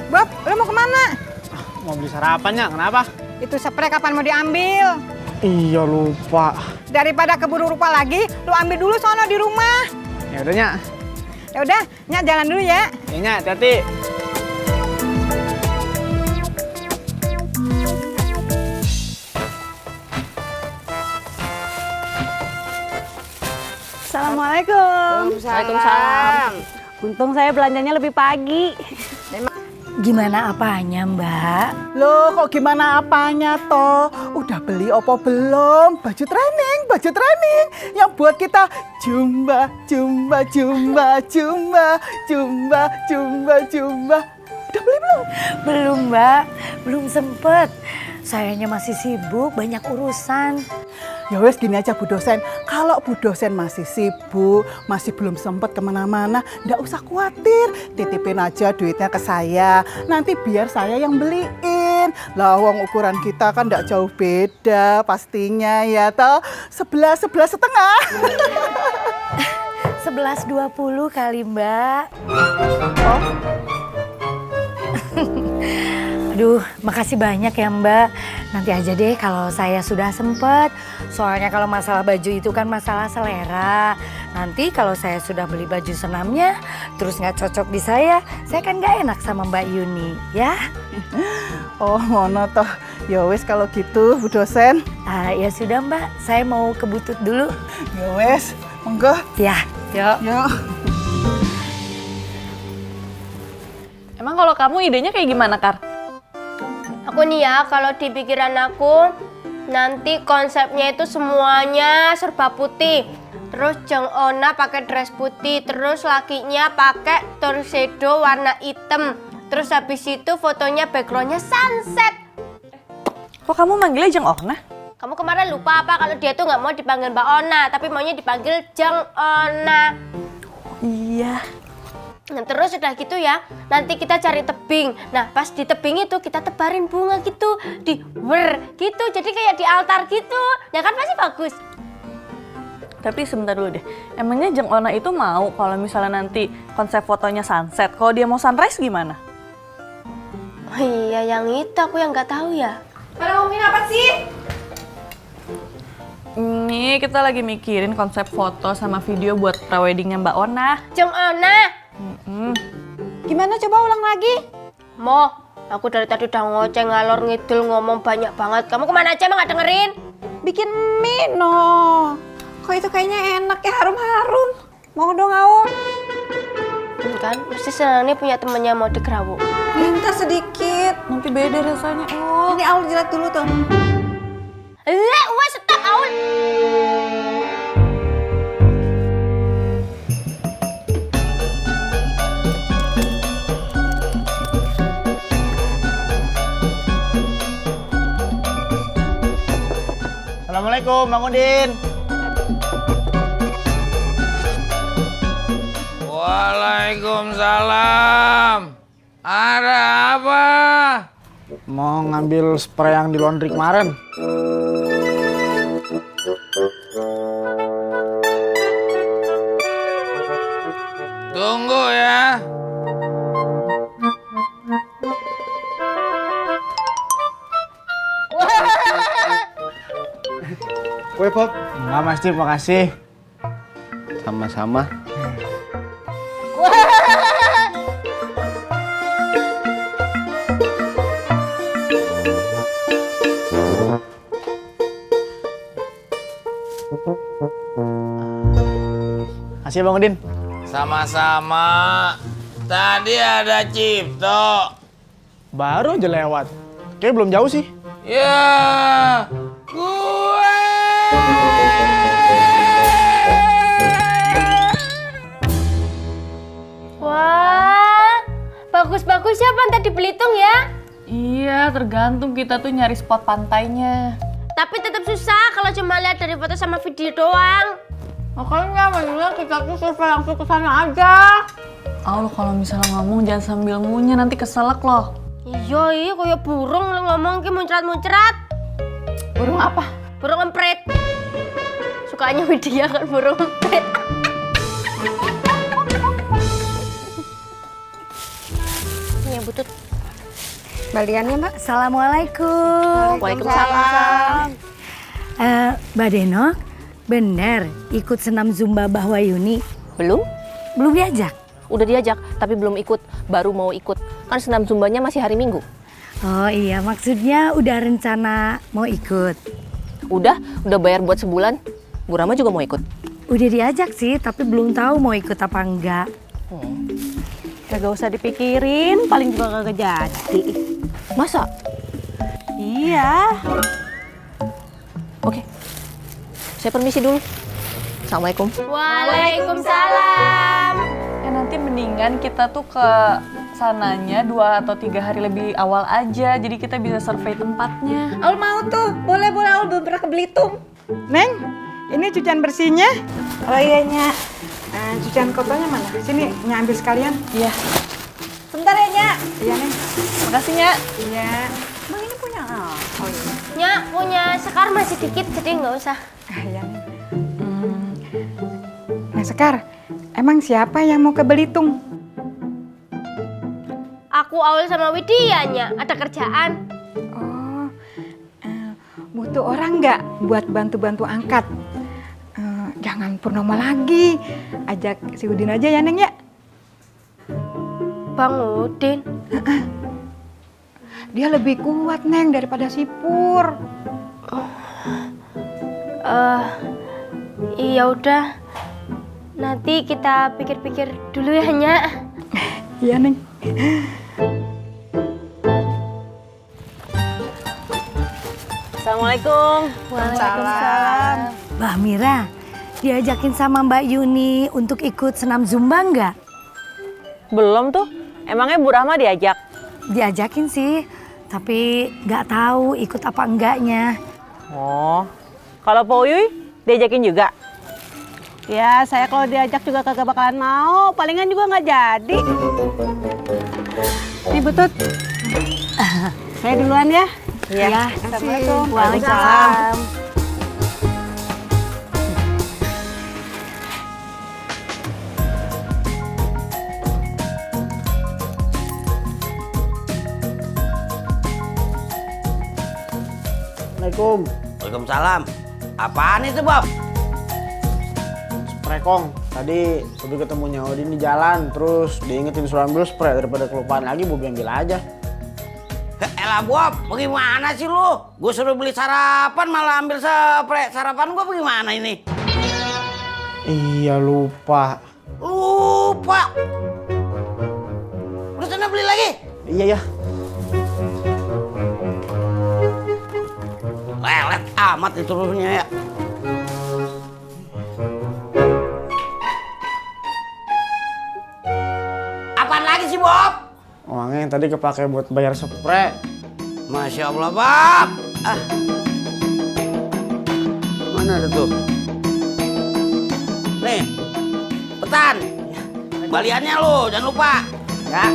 Bob, lu mau kemana? Mau beli sarapannya, kenapa? Itu spray kapan mau diambil? Iya lupa. Daripada keburu lupa lagi, lu ambil dulu sono di rumah. Ya udah Nyak. Ya udah, Nyak jalan dulu ya. Ya Nyak, hati-hati. Assalamualaikum. Waalaikumsalam. Untung saya belanjanya lebih pagi. Gimana apanya, Mbak? Loh, kok gimana apanya toh? Udah beli opo belum? Baju training yang buat kita jumba. Udah beli belum? Belum, Mbak. Belum sempet. Sayanya masih sibuk, banyak urusan. Ya wes gini aja Bu dosen, kalau Bu dosen masih sibuk, masih belum sempat kemana-mana, ndak usah khawatir, titipin aja duitnya ke saya, nanti biar saya yang beliin. Lah wong ukuran kita kan ndak jauh beda pastinya ya toh, 11 setengah. 11.20 kali, Mbak. Oh. Aduh, makasih banyak ya Mbak. Nanti aja deh kalau saya sudah sempet. Soalnya kalau masalah baju itu kan masalah selera. Nanti kalau saya sudah beli baju senamnya, terus nggak cocok di saya kan nggak enak sama Mbak Yuni, ya? Oh, ngono toh. Ya wes kalau gitu, Bu dosen. Ya sudah Mbak, saya mau ke butut dulu. Ya wes, monggo. Ya, yuk. Yuk. Emang kalau kamu idenya kayak gimana, Kar? Aku nih ya, kalau di pikiran aku, nanti konsepnya itu semuanya serba putih. Terus Jeng Ona pakai dress putih, terus lakinya pakai tuxedo warna hitam. Terus habis itu fotonya backgroundnya sunset. Kok kamu manggilnya Jeng Ona? Kamu kemarin lupa apa kalau dia tuh nggak mau dipanggil Mbak Ona, tapi maunya dipanggil Jeng Ona. Iya. Nah terus udah gitu ya, nanti kita cari tebing. Nah pas di tebing itu kita tebarin bunga gitu, di gitu, jadi kayak di altar gitu. Ya kan pasti bagus. Tapi sebentar dulu deh, emangnya Jeng Ona itu mau kalau misalnya nanti konsep fotonya sunset, kalau dia mau sunrise gimana? Oh iya, yang itu aku yang nggak tahu ya. Pada ngomongin apa sih? Ini kita lagi mikirin konsep foto sama video buat preweddingnya Mbak Ona. Jeng Ona. Gimana coba ulang lagi? Mo, aku dari tadi udah ngoceh ngalor ngidul ngomong banyak banget. Kamu kemana aja emang gak dengerin? Bikin mie no. Kok itu kayaknya enak ya, harum-harum. Mau dong Aul? Kan, mesti senangnya punya temennya mau digerawuk. Minta sedikit. Nanti beda rasanya. Oh. Ini Aul jilat dulu tuh. Wah, stop Aul. Assalamualaikum Bang Udin. Waalaikumsalam. Ada apa? Mau ngambil spray yang di laundry kemarin. Tunggu ya. Kue Bob. Enggak Mas Cip, makasih. Sama-sama. Kasih Bang Udin. Sama-sama. Tadi ada Cipto. Baru aja lewat. Kayaknya belum jauh sih. Ya, gue. Wah, bagus-bagus ya pantai di Belitung ya. Iya, tergantung kita tuh nyari spot pantainya. Tapi tetap susah kalau cuma lihat dari foto sama video doang. Makanya mendingan kita tuh survei langsung ke sana aja. Lo kalau misalnya ngomong jangan sambil ngunyah, nanti keselak loh. Iya, kayak burung lo ngomong ke muncrat-muncrat. Burung apa? Burung emprit. Sukanya Widya kan burung emprit. Ini ya butut. Baliannya Mbak. Assalamualaikum. Waalaikumsalam. Mbak Denok, bener ikut senam Zumba Bahwayuni? Belum? Belum diajak? Udah diajak, tapi belum ikut. Baru mau ikut. Kan senam Zumbanya masih hari Minggu. Oh iya, maksudnya udah rencana mau ikut? Udah bayar buat sebulan. Bu Rama juga mau ikut. Udah diajak sih, tapi belum tahu mau ikut apa enggak. Kagak usah dipikirin, paling juga kagak jadi. Masa? Iya. Oke. Saya permisi dulu. Assalamualaikum. Waalaikumsalam. Ya nanti mendingan kita tuh ke sananya 2 atau 3 hari lebih awal aja. Jadi kita bisa survei tempatnya. Aul mau tuh, boleh Aul belum pernah ke Belitung. Neng, ini cucian bersihnya. Oh iya Nya. Cucian kotornya mana? Sini, Nya ambil sekalian. Iya. Sebentar ya Nya. Iya Neng. Makasih Nya. Iya. Bang ini punya oh iya. Nya punya Sekar masih dikit, jadi nggak usah. Iya Neng. Nah Sekar, emang siapa yang mau ke Belitung? Aku Aul sama Widya, Nya. Ada kerjaan. Oh, butuh orang nggak buat bantu-bantu angkat? Jangan Purnomo lagi, ajak si Udin aja ya Neng ya. Bang Udin? Dia lebih kuat Neng daripada si Pur. Iya udah. Nanti kita pikir-pikir dulu ya Nya. Iya Neng. Assalamualaikum. Waalaikumsalam. Mbak Mira, diajakin sama Mbak Yuni untuk ikut senam Zumba enggak? Belum tuh. Emangnya Bu Rahma diajak? Diajakin sih, tapi nggak tahu ikut apa enggaknya. Oh, kalau Pak Uyuy diajakin juga? Ya, saya kalau diajak juga kagak bakalan mau. Palingan juga nggak jadi. Nih Butut. Saya duluan ya. Iya. Assalamualaikum. Waalaikumsalam. Assalamualaikum. Waalaikumsalam. Apaan itu, Bob? Spray Kong. Tadi Bobi ketemu Udin di jalan, terus diingetin suruh ambil spray. Daripada kelupaan lagi, Bobi ambil aja. Elah, Bob, bagaimana sih lu? Gue suruh beli sarapan malah ambil spray. Sarapan gue bagaimana ini? Iya, lupa. Lupa. Lu sana beli lagi? Iya, ya. Lelet amat dituruhnya ya. Apaan lagi sih, Bob? Uangnya yang tadi kepake buat bayar spray. Masya Allah, Bob. Mana ada tuh? Nih, petan. Baliannya lo, jangan lupa. Ya.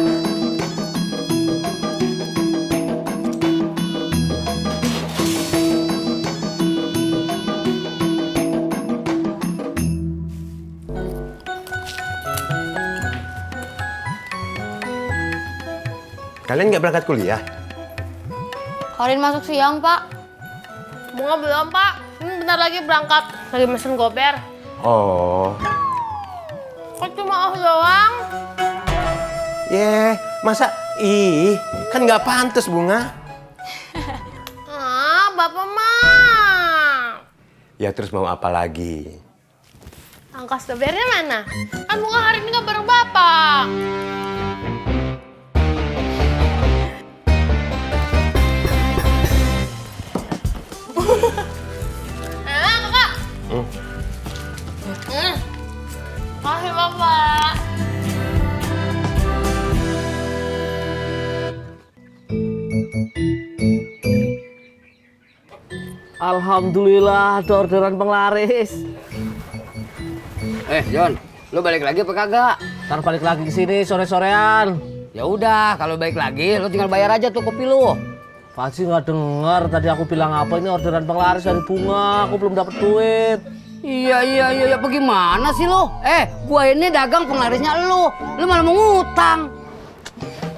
Kalian nggak berangkat kuliah? Karin masuk siang, Pak. Bunga belum, Pak. Ini bentar lagi berangkat. Lagi mesen gober. Oh. Kok cuma doang? Masa kan nggak pantas Bunga. Bapak mah. Ya terus mau apa lagi? Angkas gobernya mana? Kan Bunga hari ini nggak bareng Bapak. Kakak. Kasih Bapak. Alhamdulillah ada orderan penglaris. John, lu balik lagi apa kagak? Ntar balik lagi ke sini sore-sorean. Ya udah, kalau balik lagi lu tinggal bayar aja tuh kopi lu. Pasti nggak denger tadi aku bilang apa, ini orderan penglaris dari Bunga, aku belum dapet duit. Iya, bagaimana sih lu? Gua ini dagang penglarisnya lu malah mau ngutang.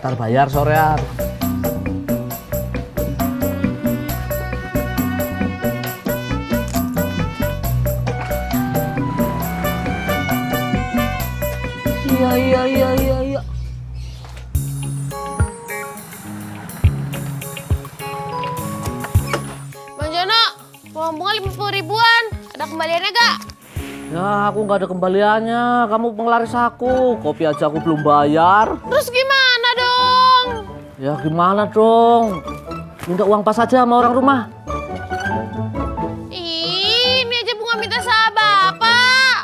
Ntar bayar sorean. Iya. Bang Jono, uang Bunga 50 ribuan. Ada kembaliannya gak? Ya aku nggak ada kembaliannya, kamu penglaris aku. Kopi aja aku belum bayar. Terus gimana dong? Ya gimana dong? Minta uang pas aja sama orang rumah. Ini aja Bunga minta sama Bapak.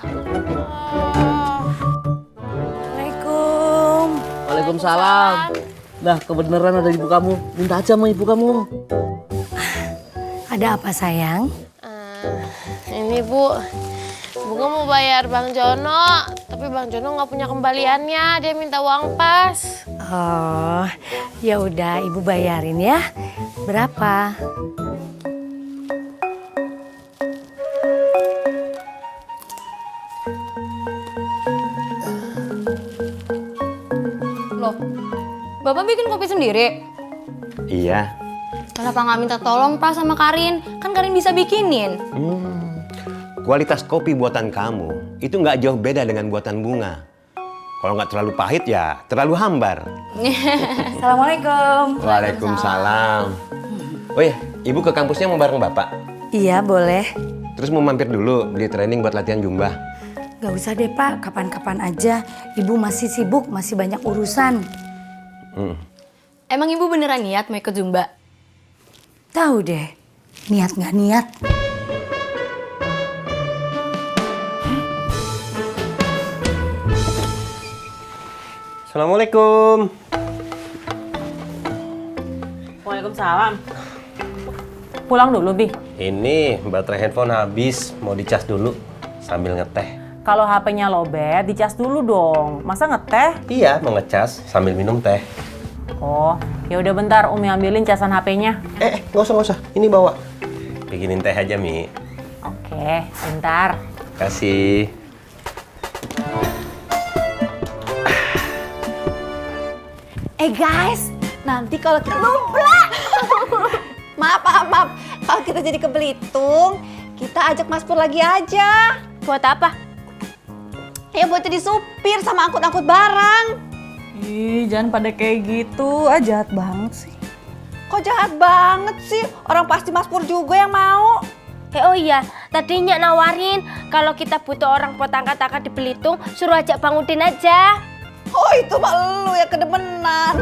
Assalamualaikum. Waalaikumsalam. Nah kebenaran ada ibu kamu, minta aja sama ibu kamu. Ada apa sayang? Ini Bu, Bunga mau bayar Bang Jono, tapi Bang Jono nggak punya kembaliannya, dia minta uang pas. Oh, ya udah ibu bayarin ya. Berapa? Loh, Bapak bikin kopi sendiri? Iya. Kenapa nggak minta tolong Pak sama Karin? Kan Karin bisa bikinin. Kualitas kopi buatan kamu itu nggak jauh beda dengan buatan Bunga. Kalau nggak terlalu pahit ya terlalu hambar. Assalamualaikum. Waalaikumsalam. Oh iya, Ibu ke kampusnya mau bareng Bapak? Iya boleh. Terus mau mampir dulu beli training buat latihan Zumba? Gak usah deh Pak, kapan-kapan aja. Ibu masih sibuk, masih banyak urusan. Emang Ibu beneran niat mau ikut Zumba? Tahu deh, niat nggak niat. Assalamualaikum. Waalaikumsalam. Pulang dulu, Bi. Ini baterai handphone habis, mau dicas dulu sambil ngeteh. Kalau HP-nya lowbat, dicas dulu dong. Masa ngeteh? Iya, mau ngecas sambil minum teh. Oh, ya udah bentar Umi ambilin casan HP-nya. Nggak usah. Ini bawa. Bikinin teh aja, Mi. Oke, bentar. Kasih. Guys, nanti kalau kita maaf. Kalau kita jadi ke Belitung, kita ajak Mas Pur lagi aja. Buat apa? Ya buat jadi supir sama angkut-angkut barang. Ih, jangan pada kayak gitu. Jahat banget sih. Kok jahat banget sih? Orang pasti Mas Pur juga yang mau. Oh iya, tadinya nawarin kalau kita butuh orang buat angkat-angkat di Belitung, suruh ajak Bang Udin aja. Oh itu mah lu ya kedemenan.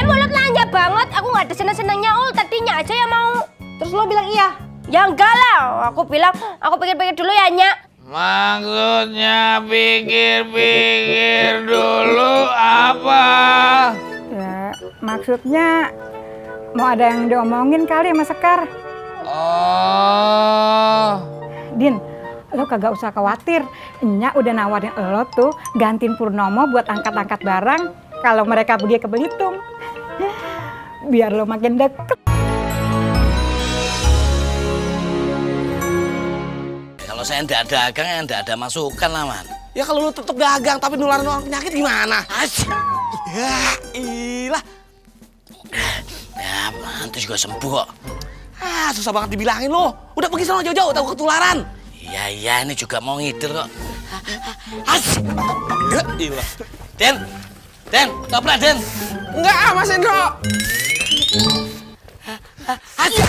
Mulut nanya banget, aku nggak ada seneng-senengnya. Tadinya aja yang mau. Terus lo bilang iya? Ya enggak lah, aku bilang aku pikir-pikir dulu ya Nyak. Maksudnya pikir-pikir dulu apa? Ya, maksudnya mau ada yang diomongin kali sama Sekar. Oh. Din, lo kagak usah khawatir. Nyak udah nawarin lo tuh gantiin Purnomo buat angkat-angkat barang kalau mereka pergi ke Belitung. Biar lo makin deket. Kalau saya ndak dagang, ya ndak ada masukan lah, Man. Ya kalau lu tetep dagang tapi nularin orang penyakit gimana? Ya ilah. Ya, mantu juga sembuh kok. Susah banget dibilangin lo. Udah pergi sana jauh-jauh, takut ketularan. Iya, ini juga mau ngider kok. Asik. Den, toprak Den. Enggak, Mas Hendro. Asik.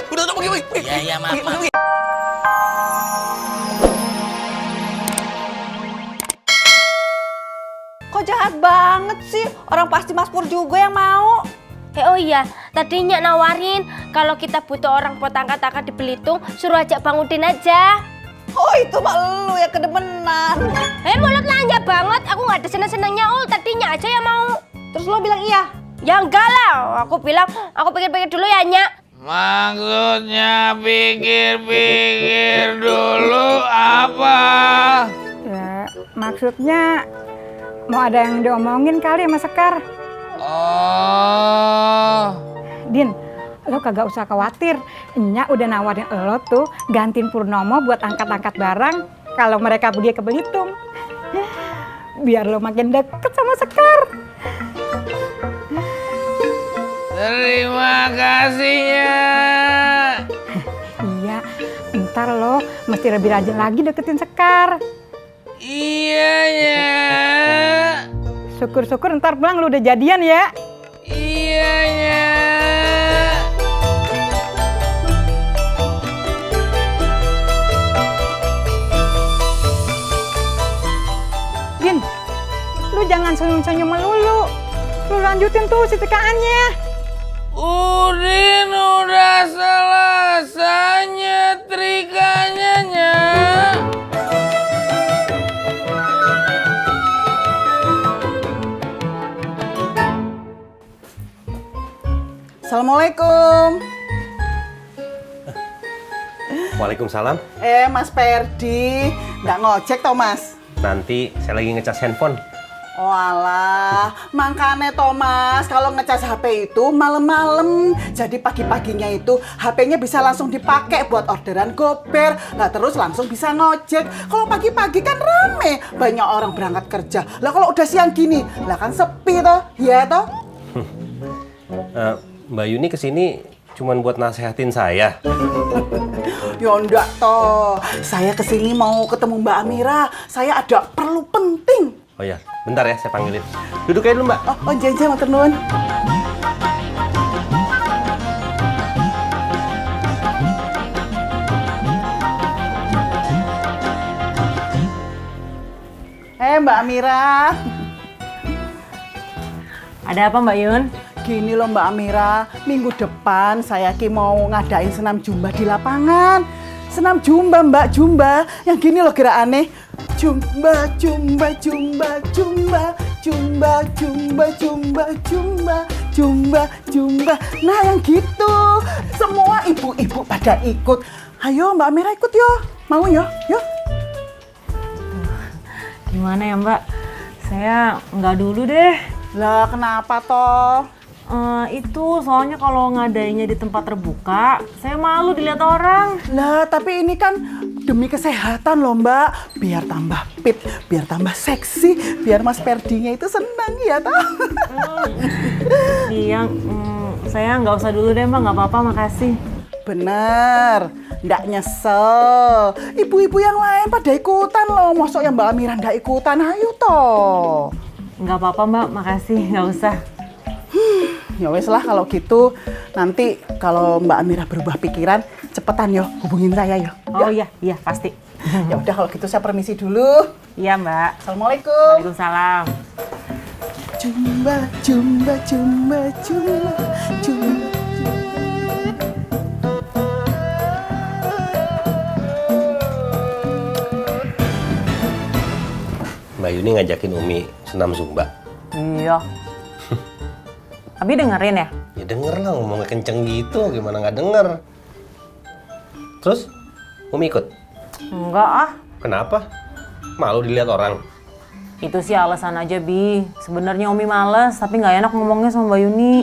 Udah pergi. Iya, maaf. Kok jahat banget sih? Orang pasti Mas Pur juga yang mau. Oh iya, tadinya nawarin kalau kita butuh orang buat angkat-angkat di Belitung, suruh ajak Bang Udin aja. Oh itu mah lu ya kedemenan. Mulut lanjut banget, aku nggak ada seneng-senengnya tadinya aja yang mau. Terus lo bilang iya? Ya enggak lah, aku bilang aku pikir-pikir dulu ya Nyak. Maksudnya pikir-pikir dulu apa? Ya, maksudnya mau ada yang diomongin kali sama Sekar. Oh. Din, lo kagak usah khawatir. Nya udah nawarin lo tuh gantiin Purnomo buat angkat-angkat barang kalau mereka pergi ke Belitung. Biar lo makin deket sama Sekar. Terima kasihnya. Iya, ntar lo mesti lebih rajin lagi deketin Sekar. Iya ya. Syukur-syukur ntar pulang lo udah jadian ya. Iya ya. Din, lu jangan senyum-senyum melulu. Lu lanjutin tuh setikaannya. Udin udah selesai nyetrikanya, Nyak. Assalamualaikum. Waalaikumsalam. Mas Perdi, nggak ngojek toh Mas? Nanti saya lagi ngecas handphone. Oh alah, makanya Thomas kalau ngecas HP itu malam-malam. Jadi pagi-paginya itu HP-nya bisa langsung dipakai buat orderan gober. Lah terus langsung bisa ngojek. Kalau pagi-pagi kan rame, banyak orang berangkat kerja. Lah kalau udah siang gini, lah kan sepi toh, ya toh? Mbak Yuni kesini cuman buat nasehatin saya. Ya enggak toh, saya kesini mau ketemu Mbak Amira. Saya ada perlu penting. Oh ya, bentar ya saya panggilin. Duduk aja dulu Mbak. Oh jangan matur nuwun. Mbak Amira. Ada apa Mbak Yun? Gini loh Mbak Amira, minggu depan saya mau ngadain senam jumba di lapangan. Senam jumba Mbak, jumba. Yang gini loh gerakannya. Jumba, jumba, jumba, jumba, jumba, jumba, jumba, jumba, jumba, jumba. Nah yang gitu, semua ibu-ibu pada ikut. Ayo Mbak Amira ikut yo, mau yo, yuk. Gimana ya Mbak? Saya nggak dulu deh. Lah kenapa toh? Itu soalnya kalau ngadainnya di tempat terbuka, saya malu dilihat orang. Lah tapi ini kan demi kesehatan loh Mbak. Biar tambah fit, biar tambah seksi, biar Mas Perdinya itu senang ya toh. Iya, saya nggak usah dulu deh Mbak, nggak apa-apa, makasih. Bener, ndak nyesel. Ibu-ibu yang lain pada ikutan loh. Mosok yang Mbak Amira ndak ikutan, ayo toh. Nggak apa-apa Mbak, makasih, nggak usah. Ya wes lah kalau gitu. Nanti kalau Mbak Amira berubah pikiran, cepetan yo hubungin saya yo. Oh iya, iya pasti. Ya udah kalau gitu saya permisi dulu. Iya Mbak. Assalamualaikum. Waalaikumsalam. Jumba, jumba, jumba, jumba, jumba. Mbak Yuni ngajakin Umi senam zumba. Iya. Abi dengerin ya? Ya denger lah, ngomongnya kenceng gitu, gimana nggak denger. Terus, Umi ikut? Enggak ah. Kenapa? Malu dilihat orang? Itu sih alasan aja Bi. Sebenarnya Umi males, tapi nggak enak ngomongnya sama Mbak Yuni.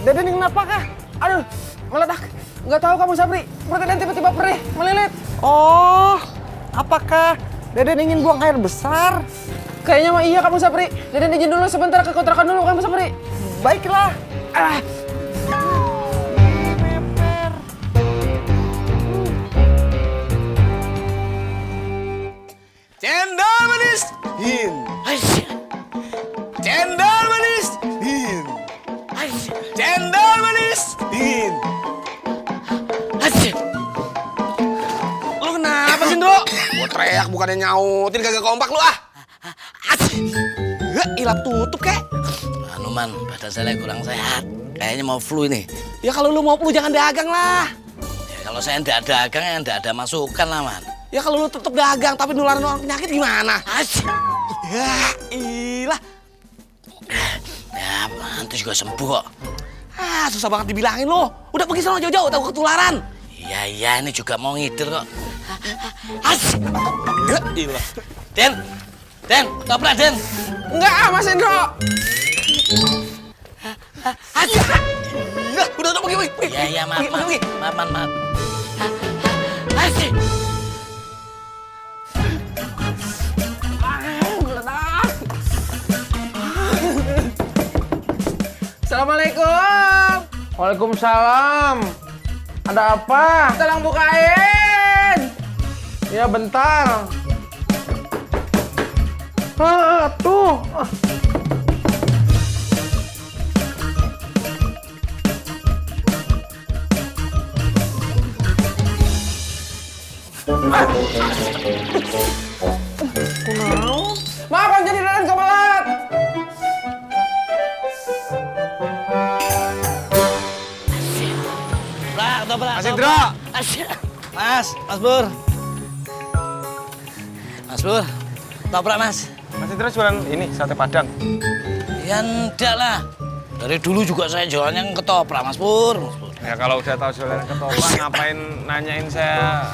Deden ini kenapa kah? Aduh, meledak. Nggak tahu kamu Sabri, perut Deden tiba-tiba perih, melilit. Oh, apakah Deden ingin buang air besar? Kayaknya mah iya kamu Sabri. Deden izin dulu sebentar ke kontrakan dulu kamu Sabri. Baiklah. Cendol manis, hin. Cendol manis, hin. Cendol manis, hin. Lu kenapa sih, Ndro? Gua teriak bukannya nyautin, kagak kompak lu ah. Ilap tutup kek. Anu man, badan saya kurang sehat. Kayaknya mau flu ini. Ya kalau lu mau flu jangan dagang lah. Ya, kalau saya tidak dagang ya tidak ada masukan lah man. Ya kalau lu tetep dagang tapi nularin orang penyakit gimana? Ya ilah. Ya nanti juga sembuh kok. Ah susah banget dibilangin lo. Udah pergi sana jauh-jauh takut ketularan. Iya ini juga mau ngider kok. Ya ilah. Den, toprak Den. Enggak, Mas Hendro. Udah pergi. Iya, maaf. Assalamualaikum. Waalaikumsalam. Ada apa? Tolong bukain. Ya bentar. Tuh. Maaf Bang, jadi Deden kebelet. Mas Indro. Mas Bur. Mas Bur, toprak Mas. Mas Indro jualan ini, sate Padang. Ya enggak lah. Dari dulu juga saya jualannya ketoprak Mas Pur. Ya kalau udah tahu jualan ketoprak ngapain nanyain saya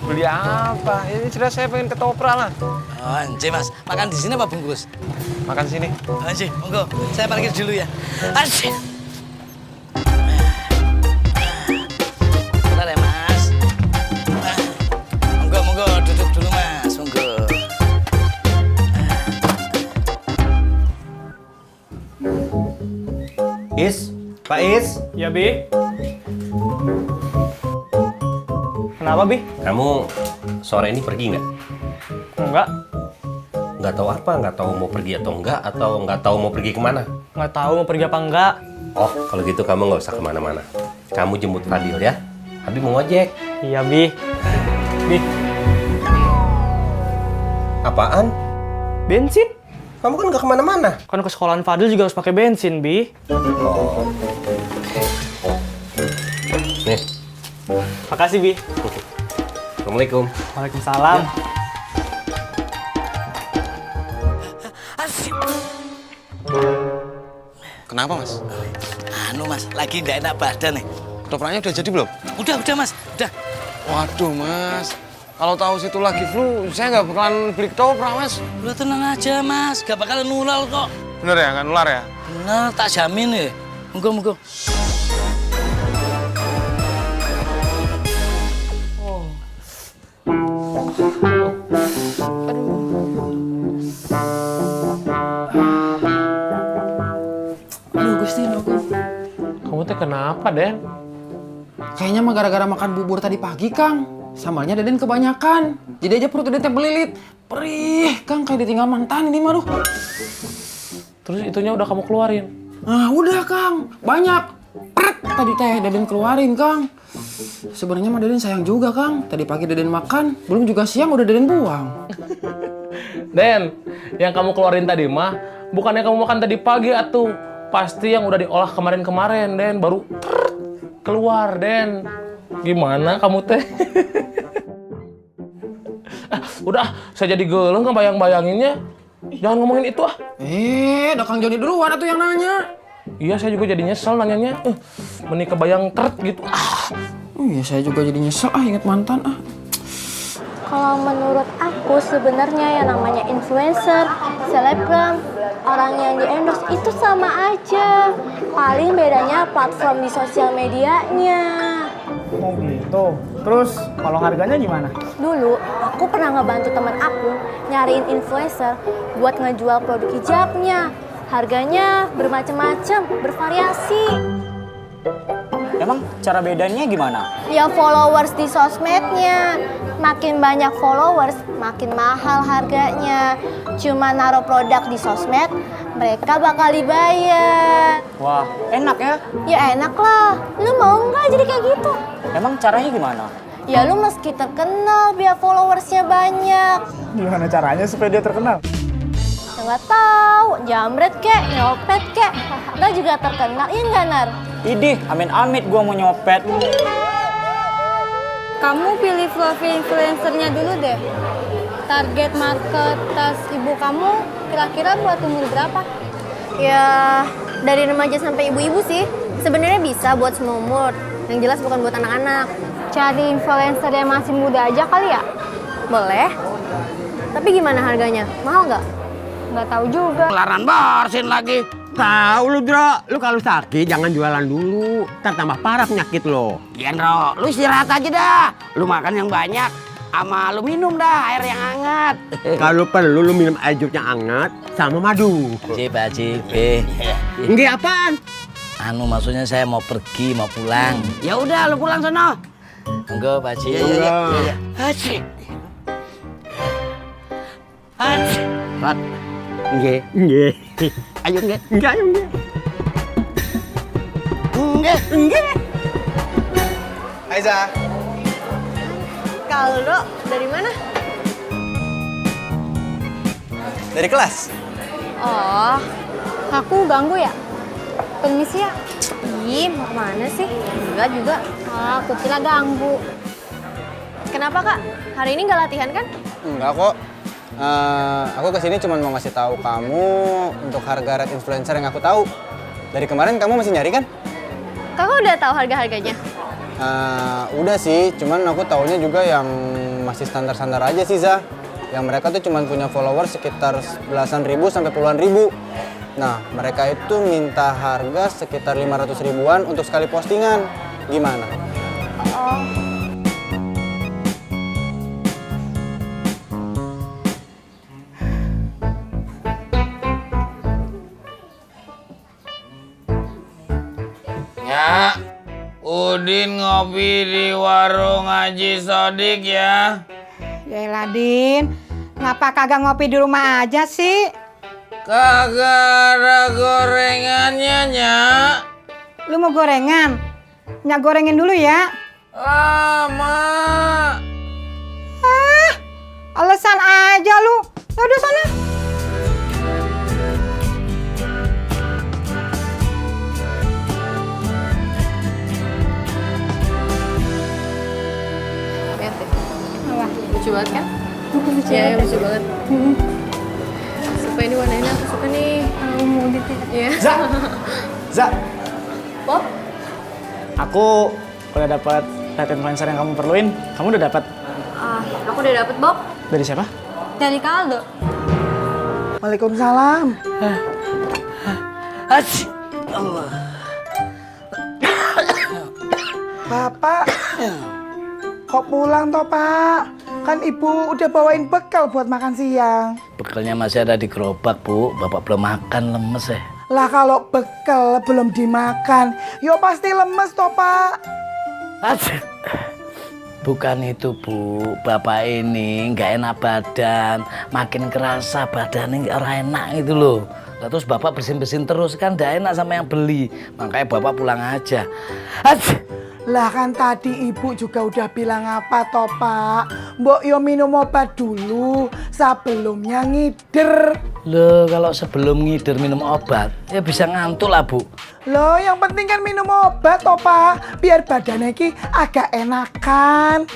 beli apa? Ini jelas saya pengen ketoprak lah. Oh, anjir Mas. Makan di sini apa bungkus? Makan sini. Anjir, monggo. Saya parkir dulu ya. Anjir. Bentar ya Mas. Monggo, duduk dulu Mas. Monggo. Is, Pak Is. Ya, Bi. Kenapa, Bi? Kamu sore ini pergi nggak? Enggak. Nggak tahu apa? Nggak tahu mau pergi atau enggak? Atau nggak tahu mau pergi kemana? Nggak tahu mau pergi apa enggak. Oh, kalau gitu kamu nggak usah kemana-mana. Kamu jemput Fadil ya. Habis mau ngojek. Iya, Bi. Bi. Apaan? Bensin. Kamu kan nggak kemana-mana. Kan ke sekolahan Fadil juga harus pakai bensin, Bi. Oh. Nih. Makasih, Bi. Assalamualaikum. Waalaikumsalam. Kenapa Mas? Anu Mas, lagi nggak enak badan nih. Ketopraknya udah jadi belum? Udah Mas, udah. Waduh Mas, kalau tahu situ lagi flu, saya nggak bakalan beli ketoprak Mas. Udah tenang aja Mas, gak bakalan nular kok. Bener ya, nggak nular ya? Bener, tak jamin ya. Monggo. Aduh Gusti, Kamu teh kenapa, Den? Kayaknya mah gara-gara makan bubur tadi pagi, Kang. Sambalnya Deden kebanyakan. Jadi aja perut Deden teh belilit. Perih, Kang, kayak ditinggal mantan ini mah, Terus itunya udah kamu keluarin? Nah, udah, Kang. Banyak. Pret tadi teh Deden keluarin, Kang. Sebenarnya mah Deden sayang juga, Kang. Tadi pagi Deden makan, belum juga siang udah Deden buang. Den, yang kamu keluarin tadi mah bukannya kamu makan tadi pagi atuh. Pasti yang udah diolah kemarin-kemarin, Den, baru keluar, Den. Gimana kamu teh? Udah, saya jadi geleng ngebayang-bayanginnya. Jangan ngomongin itu ah. Udah Kang Joni duluan atuh yang nanya. Iya, saya juga jadi nyesel nanyanya. Meni kebayang teret gitu. Iya, saya juga jadi nyesel ingat mantan Kalau menurut aku sebenarnya yang namanya influencer, selebgram, orang yang di-endorse itu sama aja. Paling bedanya platform di sosial medianya. Oh gitu. Terus kalau harganya gimana? Dulu aku pernah ngebantu teman aku nyariin influencer buat ngejual produk hijabnya. Harganya bermacam-macam, bervariasi. Emang cara bedanya gimana? Ya followers di sosmednya. Makin banyak followers, makin mahal harganya. Cuma naruh produk di sosmed, mereka bakal dibayar. Wah, enak ya? Ya enak lah. Lu mau nggak jadi kayak gitu? Emang caranya gimana? Ya lu meski terkenal biar followersnya banyak. Gimana caranya supaya dia terkenal? Ya nggak tahu, jamret kek, nyopet kek. Nggak juga terkenal, iya nggak Nar? Idih, amit-amit gua mau nyopet. Kamu pilih profil influencernya dulu deh. Target market tas ibu kamu kira-kira buat umur berapa? Ya, dari remaja sampai ibu-ibu sih. Sebenarnya bisa buat semua umur. Yang jelas bukan buat anak-anak. Cari influencer yang masih muda aja kali ya? Boleh. Tapi gimana harganya? Mahal nggak? Nggak tahu juga. Kelaran bersin lagi. Tahu lu, Dro. Lu kalau sakit jangan jualan dulu. Ntar tambah parah penyakit lo. Iya, Ndro. Lu istirahat aja dah. Lu makan yang banyak. Sama lu minum dah air yang hangat. Kalau perlu lu minum air jeruk yang hangat sama madu. Pak Cip. Enggak apaan? Anu maksudnya saya mau pergi, mau pulang. Ya udah, lu pulang sono. Enggak, Pak Cip. Iya. Haji. Haji. Rat. Nggih, nggih. Ayo nggih. Nggih, ayo nggih. Nggih, nggih. Aiza. Kaldo, dari mana? Dari kelas. Oh, aku ganggu ya? Permisi ya? Ih, mau kemana sih? Enggak juga. Ah, aku kira ganggu. Kenapa kak? Hari ini nggak latihan kan? Enggak kok. Aku kesini cuma mau ngasih tahu kamu untuk harga red influencer yang aku tahu. Dari kemarin kamu masih nyari kan? Kakak udah tahu harga-harganya? Udah sih, cuman aku taunya juga yang masih standar-standar aja sih, Za. Yang mereka tuh cuma punya followers sekitar belasan ribu sampai puluhan ribu. Nah, mereka itu minta harga sekitar 500 ribuan untuk sekali postingan. Gimana? Oh. Ya, Udin ngopi di warung Haji Sodik ya. Yaelah Din, ngapa kagak ngopi di rumah aja sih? Kagak ada gorengannya, Nyak. Lu mau gorengan? Nyak gorengin dulu ya. Lama. Alasan aja lu. Udah sana. Lucu banget kan? Ya, lucu banget. Sumpah ini warnanya aku suka nih. Mau gitu ya? Za! Za! Bob? Aku udah dapat red influencer yang kamu perluin. Kamu udah dapat? Aku udah dapet Bob. Dari siapa? Dari Kaldo. Waalaikumsalam. Allah. Bapak, kok pulang toh Pak? Kan ibu udah bawain bekal buat makan siang. Bekalnya masih ada di gerobak, Bu. Bapak belum makan, lemes ya. Lah kalau bekal belum dimakan, yo pasti lemes toh Pak. Bukan itu, Bu. Bapak ini nggak enak badan. Makin kerasa badannya nggak enak gitu loh. Lah terus Bapak bersin-bersin terus kan nggak enak sama yang beli. Makanya Bapak pulang aja. Lah kan tadi ibu juga udah bilang apa toh Pak? Mbok yo minum obat dulu sebelumnya ngider. Loh kalau sebelum ngider minum obat ya bisa ngantuk lah Bu. Loh yang penting kan minum obat toh Pak, biar badannya ki agak enakan.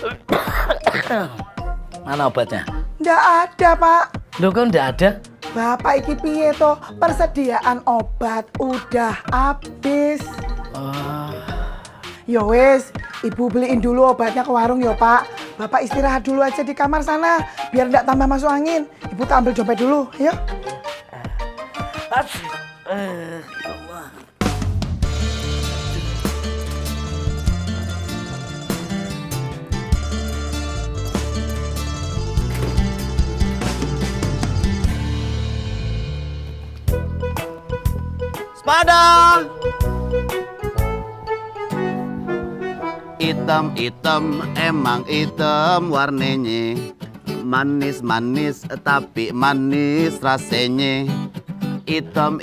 Mana obatnya? Nggak ada Pak. Loh kan nggak ada? Bapak iki piye toh, persediaan obat udah habis. Yo wes, ibu beliin dulu obatnya ke warung yo Pak. Bapak istirahat dulu aja di kamar sana, biar tidak tambah masuk angin. Ibu tak ambil dompet dulu, ayo. Sepada. Item emang item warnanya. Manis-manis tapi manis rasanya. Item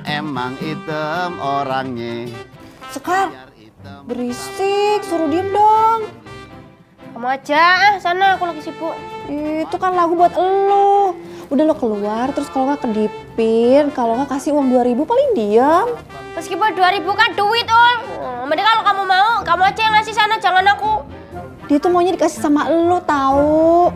emang item orangnya. Sekar, berisik, suruh diem dong. Kamu aja, sana aku lagi sibuk. Itu kan lagu buat elu. Udah lo keluar, terus kalau nggak kedipin, kalau nggak kasih uang 2.000 paling diam. Meskipun 2.000 kan duit, Om. Mending kalau kamu mau, kamu aja yang ngasih sana, jangan aku. Dia tuh maunya dikasih sama lo, tahu.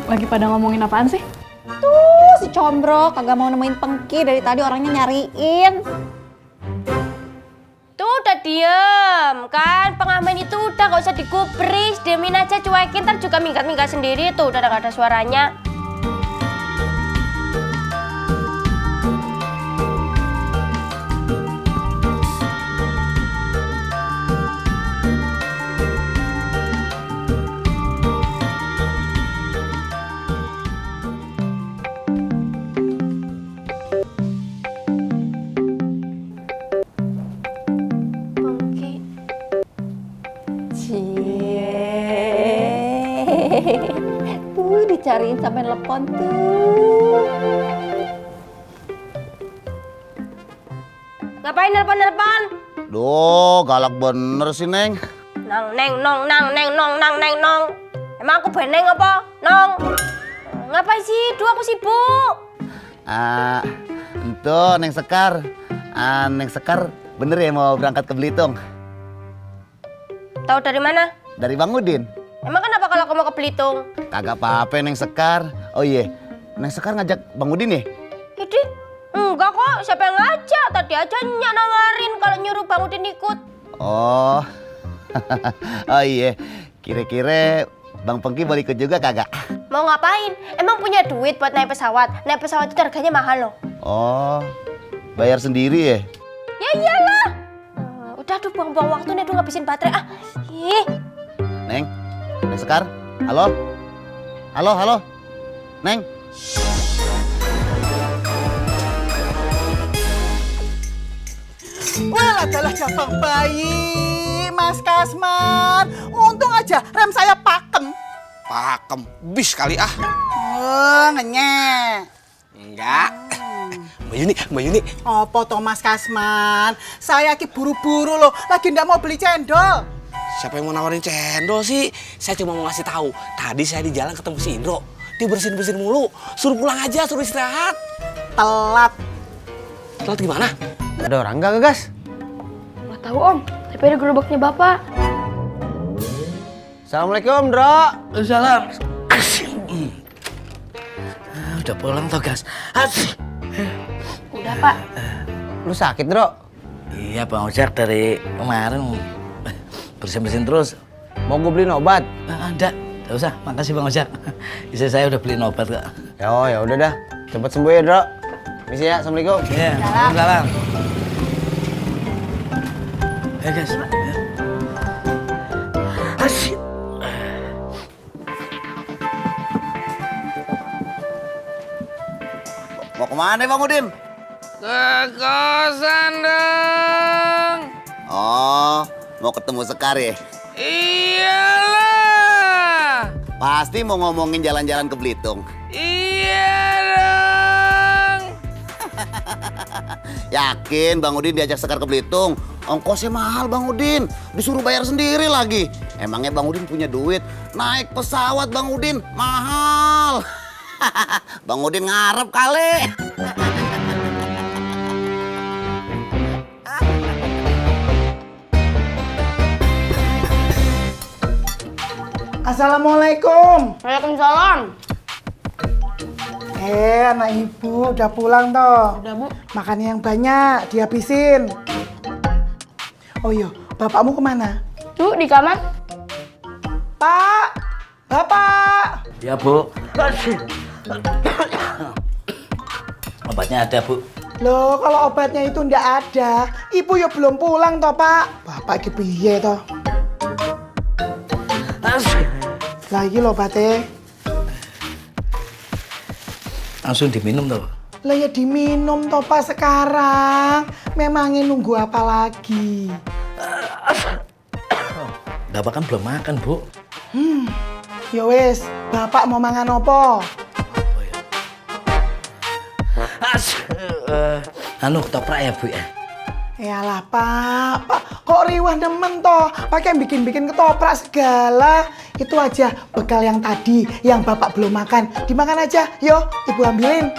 Lagi pada ngomongin apaan sih? Tuh si Combro kagak mau nemuin Pengki, dari tadi orangnya nyariin. Tuh udah diem, kan pengamen itu udah gak usah digubris, diemin aja, cuekin, ntar juga minggat-minggat sendiri tuh, udah gak ada suaranya. Tuh dicariin sampai telepon tuh. Ngapain nelpon-nelpon? Duh, galak bener sih, Neng. Nang neng nong nang neng nong nang neng nong. Emang aku beneng apa? Nong. Ngapain sih? Duh, aku sibuk. Itu Neng Sekar. Neng Sekar bener ya mau berangkat ke Belitung? Tahu dari mana? Dari Bang Udin. Emang kenapa kalau aku mau ke Belitung? Kagak apa-apa Neng Sekar. Oh iya, Neng Sekar ngajak Bang Udin ya? Jadi, enggak kok. Siapa yang ngajak? Tadi aja Nyak nawarin kalau nyuruh Bang Udin ikut. Oh, oh iya. Kira-kira Bang Pengki boleh ikut juga kagak? Mau ngapain? Emang punya duit buat naik pesawat? Naik pesawat itu harganya mahal loh. Oh, bayar sendiri ya? Ya iyalah. Udah tuh buang-buang waktu nih, ngabisin baterai. Ih. Neng Sekar, halo? Halo? Neng? Wah, adalah jabang bayi, Mas Kasman. Untung aja rem saya pakem. Pakem, bis kali ah. Oh, ngenyek. Enggak. Mbak Yuni. Apa toh Mas Kasman? Saya ki buru-buru loh, lagi ndak mau beli cendol. Siapa yang mau nawarin cendol sih? Saya cuma mau ngasih tahu. Tadi saya di jalan ketemu si Indro. Dia bersin-bersin mulu. Suruh pulang aja, suruh istirahat. Telat. Telat gimana? Ada orang nggak, Gas? Nggak tahu Om, tapi ada gerobaknya Bapak. Assalamualaikum, Bro. Salam. Udah pulang toh, Gas? Udah Pak. Lu sakit, Bro? Iya, Bang Ojak dari kemarin bersin-bersin terus. Mau gue beliin obat? Enggak usah. Makasih Bang Ojak. Istri saya udah beliin obat kok. Ya udah dah. Cepet sembuh ya, Bro. Misi ya, Assalamualaikum. Iya, salam. Ya, guys. Asyik. Mau kemana Bang Udin? Ke kosan dong. Oh, mau ketemu Sekar ya? Iyalah. Pasti mau ngomongin jalan-jalan ke Belitung. Iya dong. Yakin Bang Udin diajak Sekar ke Belitung? Ongkosnya mahal Bang Udin, disuruh bayar sendiri lagi. Emangnya Bang Udin punya duit? Naik pesawat Bang Udin, mahal. Bang Udin ngarep kali. Assalamualaikum. Waalaikumsalam. Anak ibu udah pulang toh. Udah, Bu. Makannya yang banyak, dihabisin. Oh iya, bapakmu kemana? Tuh, di kamar. Pak! Bapak! Ya, Bu. Obatnya ada, Bu. Loh, kalau obatnya itu ndak ada, ibu ya belum pulang toh, Pak. Bapak iki piye toh? Lagi loh, Bate. Langsung diminum toh. Lah ya diminum toh, Pak, sekarang. Memangnya nunggu apa lagi? Bapak kan belum makan, Bu. Ya wes, Bapak mau mangan apa? Anu ketoprak ya, Bu ya. Yalah, Pak, kok riwah nemen toh? Pakai bikin-bikin ketoprak segala. Itu aja bekal yang tadi, yang Bapak belum makan. Dimakan aja, yo, Ibu ambilin.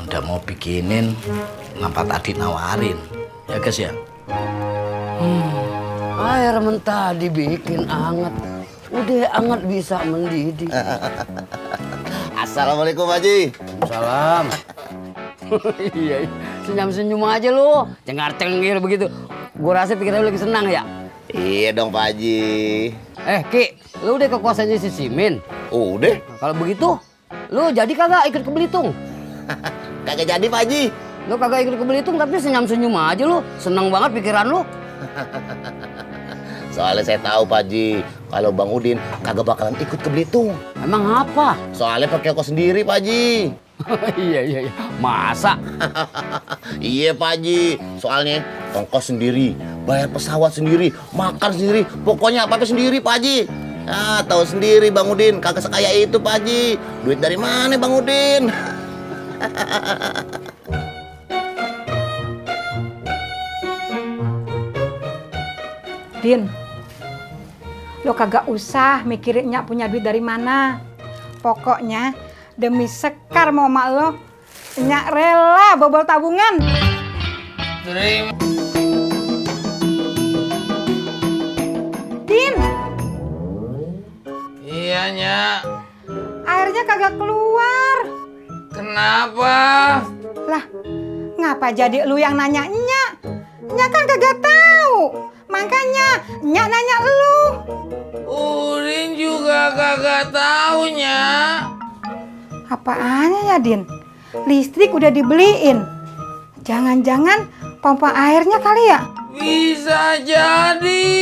Udah mau bikinin, ngapa tadi nawarin? Ya, guys ya. Air mentah dibikin anget. Udah anget bisa mendidih. Assalamualaikum, Haji. Salam. Iya, senyum-senyum aja lu. Cengar-cengir begitu. Gua rasa pikiran lu lagi senang ya? Iya dong, Pak Haji. Ki, lu udah ke kosannya si Simin? Udah. Kalau begitu, lu jadi kagak ikut ke Belitung? Kagak jadi, Pak Haji. Lu kagak ikut ke Belitung tapi senyum-senyum aja lu. Senang banget pikiran lu. Soalnya saya tahu, Pak Haji, kalau Bang Udin kagak bakalan ikut ke Belitung. Emang apa? Soalnya pakai ongkos sendiri, Pak Haji. Iya. Masa? Iya, Pak Haji. Soalnya ongkos sendiri, bayar pesawat sendiri, makan sendiri, pokoknya apa-apa sendiri, Pak Haji. Ah, tahu sendiri Bang Udin, kagak sekaya itu, Pak Haji. Duit dari mana, Bang Udin? Din, lo kagak usah mikirin Nyak punya duit dari mana. Pokoknya demi Sekar mau mak lo, Nyak rela bobol tabungan. Din. Iya, Nyak. Airnya kagak keluar. Kenapa? Lah, ngapa jadi lu yang nanya Nyak? Nyak kan kagak tahu. Makanya Nyak nanya lu. Udin juga kagak tahu, Nyak. Apaannya ya, Din? Listrik udah dibeliin. Jangan-jangan pompa airnya kali ya? Bisa jadi.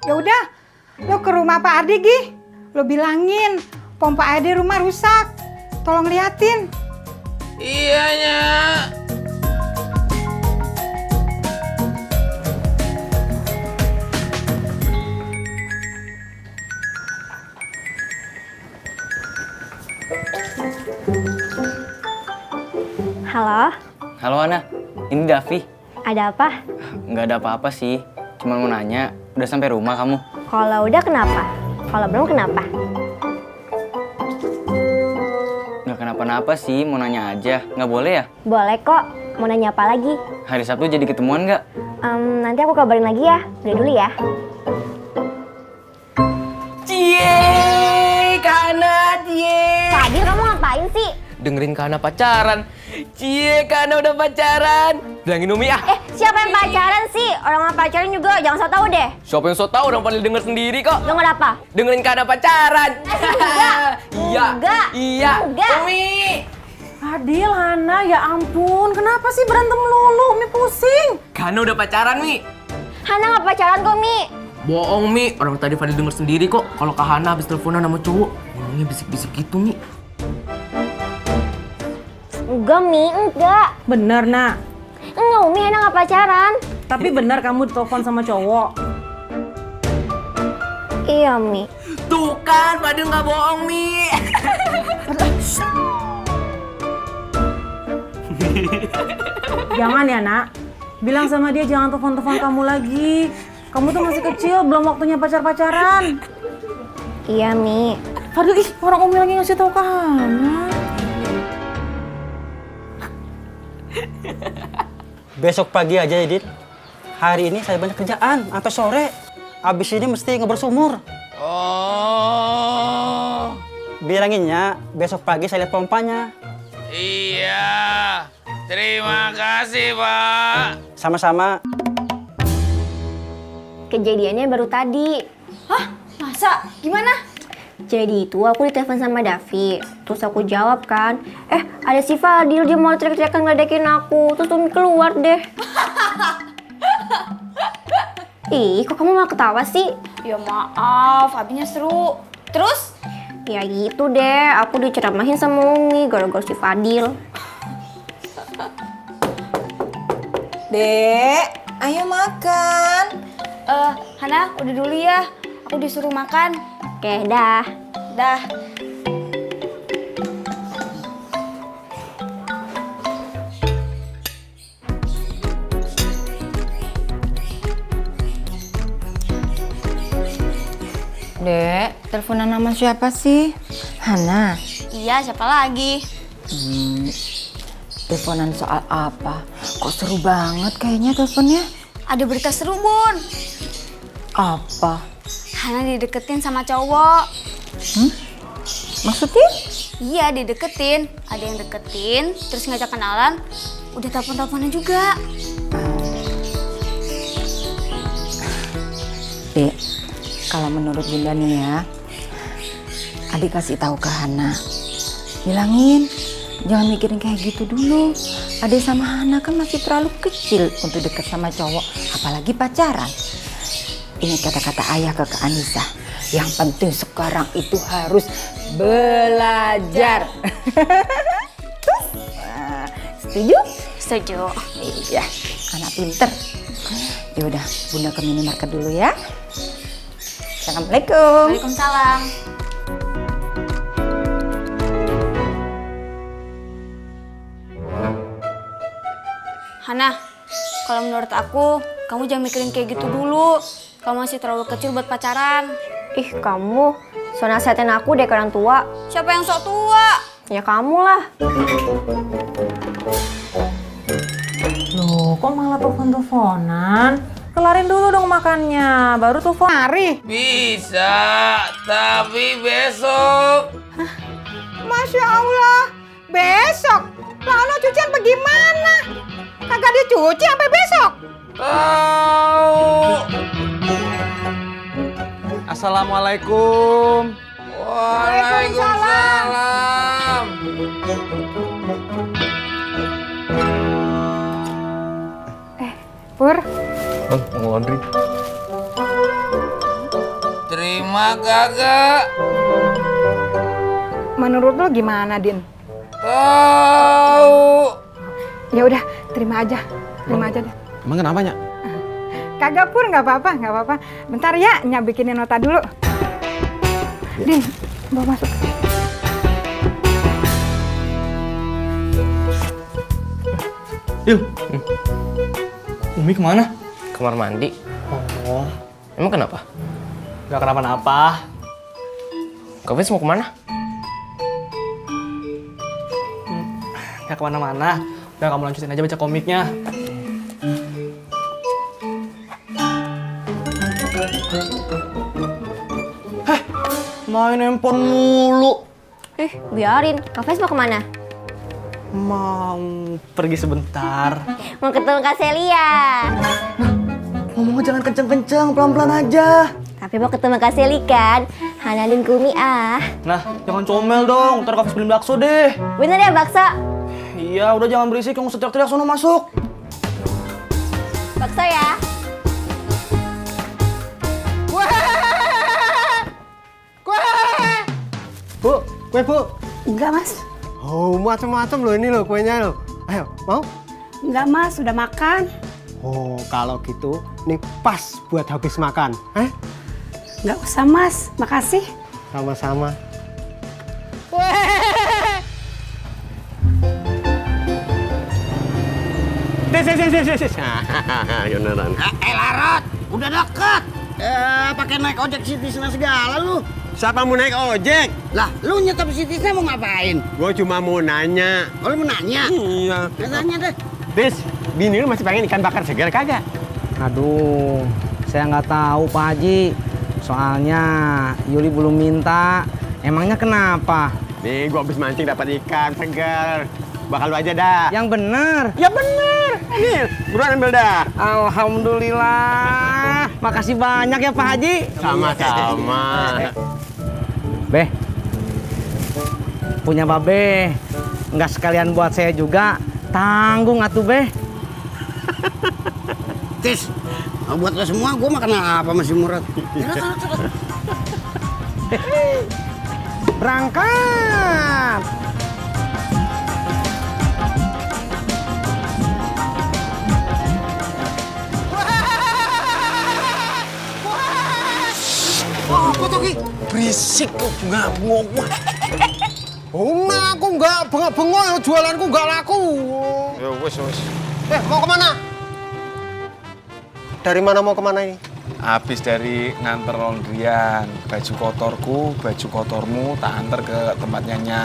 Ya udah, lo ke rumah Pak Ardi, Gi. Lo bilangin pompa air di rumah rusak. Tolong liatin. Iya, Nyak. Halo, Halo Ana, ini Davi. ada apa? Nggak ada apa-apa sih, cuma mau nanya, udah sampai rumah kamu? Kalau udah kenapa? Kalau belum kenapa? Nggak kenapa-napa sih, mau nanya aja. Nggak boleh ya? Boleh kok, mau nanya apa lagi? Hari Sabtu jadi ketemuan nggak? Nanti aku kabarin lagi ya, udah dulu ya. Cie, Kana, cie. Fadil, kamu ngapain sih? Dengerin Kana pacaran. Cie, Kana udah pacaran. Bilangin Umi ah. Siapa yang pacaran sih? Orang yang pacaran juga jangan so tau deh. Siapa yang so tau, orang paling denger sendiri kok. Denger apa? Dengerin Kana pacaran. Iya. Enggak. Iya. Enggak. Umi. Adil, Hana, ya ampun. Kenapa sih berantem melulu? Umi pusing. Kana udah pacaran, Mi. Hana nggak pacaran kok, Mi. Bohong, Mi. Orang tadi Fadil denger sendiri kok. Kalau Kak Hana habis teleponan sama cowok, ngomongnya bisik-bisik gitu, Mi. Enggak, Mi, enggak. Bener, Nak. Enggak, Umi, Hana nggak pacaran. Tapi bener kamu ditelepon sama cowok. Iya, Mi. Tuh kan, Fadil nggak bohong, Mi. Jangan ya, Nak. Bilang sama dia jangan telepon-telepon kamu lagi. Kamu tuh masih kecil, belum waktunya pacar-pacaran. Iya, Mi. Fadil, orang Umi lagi ngasih tau ke Hana. Besok pagi aja, Edit. Hari ini saya banyak kerjaan, sampai sore. abis ini mesti ngebersumur. Oh. Bilanginnya besok pagi saya lihat pompanya. Iya. Terima kasih, Pak. Sama-sama. Kejadiannya baru tadi. Hah? Masa? Gimana? Jadi itu aku ditelepon sama Davi. Terus aku jawab kan. Ada si Fadil, dia mau teriak-teriakan ngeledekin aku. Terus Umi keluar deh. Ih, kok kamu malah ketawa sih? Ya maaf, abinya seru. Terus? Ya gitu deh, aku diceramahin sama Umi gara-gara si Fadil. Dek, ayo makan. Hana, udah dulu ya. Aku disuruh makan. Oke, dah. Dah. Dek, teleponan nama siapa sih? Hana. Iya, siapa lagi? Teleponan soal apa? Kok seru banget kayaknya teleponnya? Ada berita seru, Bun. Apa? Hana dideketin sama cowok. Maksudnya? Iya, dideketin. Ada yang deketin, terus ngajak kenalan. Udah telepon-teleponan juga. Dek, kalau menurut Bunda nih ya, adik kasih tahu ke Hana. Bilangin, jangan mikirin kayak gitu dulu. Adik sama Hana kan masih terlalu kecil untuk deket sama cowok, apalagi pacaran. Ini kata-kata ayah ke Anissa. Yang penting sekarang itu harus belajar. Setuju? Setuju. Iya, anak pinter. Ya udah, Bunda ke minimarket dulu ya. Assalamualaikum. Waalaikumsalam. Hana, kalau menurut aku, kamu jangan mikirin kayak gitu dulu. Kamu masih terlalu kecil buat pacaran. Ih, kamu so nasihatin aku deh ke orang tua. Siapa yang sok tua? Ya kamu lah. Loh, kok malah telepon-teleponan? Kelarin dulu dong makannya, baru telepon. Mari. Bisa, tapi besok. Masya Allah, besok? Lalu cucian bagaimana? Kagak dicuci sampai besok? Tahu. Assalamualaikum. Waalaikumsalam. Pur. Mau laundry. Terima kagak. Menurut lo gimana, Din? Tahu. Ya udah, terima aja deh. Emang kenapa, Nyak? Kagak Pur, nggak apa-apa. Bentar ya, Nyak bikinin nota dulu. Din, bawa masuk. Yuk. Umi kemana? Kamar mandi. Oh. Emang kenapa? Gak kenapa-napa. Kak Fis mau kemana? Gak kemana-mana. Udah kamu lanjutin aja baca komiknya. Main handphone mulu. Biarin. Kak Fes mau kemana? Mau pergi sebentar. Mau ketemu Kak Celia. Ngomongnya jangan kenceng-kenceng, pelan-pelan aja. Tapi mau ketemu Kak Celi kan? Hanalin Kumi ah. Nah, jangan comel dong. Ntar Kak Fes beliin bakso deh. Bener ya bakso? Iya, udah jangan berisik. Yang usah teriak-teriak, sono masuk. Bakso ya. Bu, kue bu. Enggak, Mas. Oh, macam-macam loh ini loh kuenya loh. Ayo, mau? Enggak, Mas. Udah makan. Oh, kalau gitu, nih pas buat habis makan. Enggak usah, Mas. Makasih. Sama-sama. Des. Beneran. Larot, udah deket. Pakai naik ojek si Tisna segala lu. Siapa mau naik ojek? Lah, lu nyetop si Tisna mau ngapain? Gue cuma mau nanya. Oh, lu mau nanya? Iya. Tanya deh. Des, bini lu masih pengen ikan bakar segar kagak? Aduh, Saya nggak tahu Pak Haji. Soalnya Yuli belum minta. Emangnya kenapa? Nih, gua habis mancing dapat ikan segar. Bakal lu aja dah. Yang bener. Ya bener. Nih, buruan ambil dah. Alhamdulillah. Makasih banyak ya Pak Haji. Sama-sama. Beh, punya Babe. Nggak sekalian buat saya juga. Tanggung atuh Beh. Tis, buat lo semua gue makan apa masih Murad? Berangkat. Apa tuh, Ki? Berisik kok bengok. Aku nggak bengok-bengok ya, jualanku nggak laku. Ya wes. Mau kemana? Dari mana mau kemana ini? Habis dari nganter laundryan, baju kotorku, baju kotormu tak antar ke tempatnya Nya.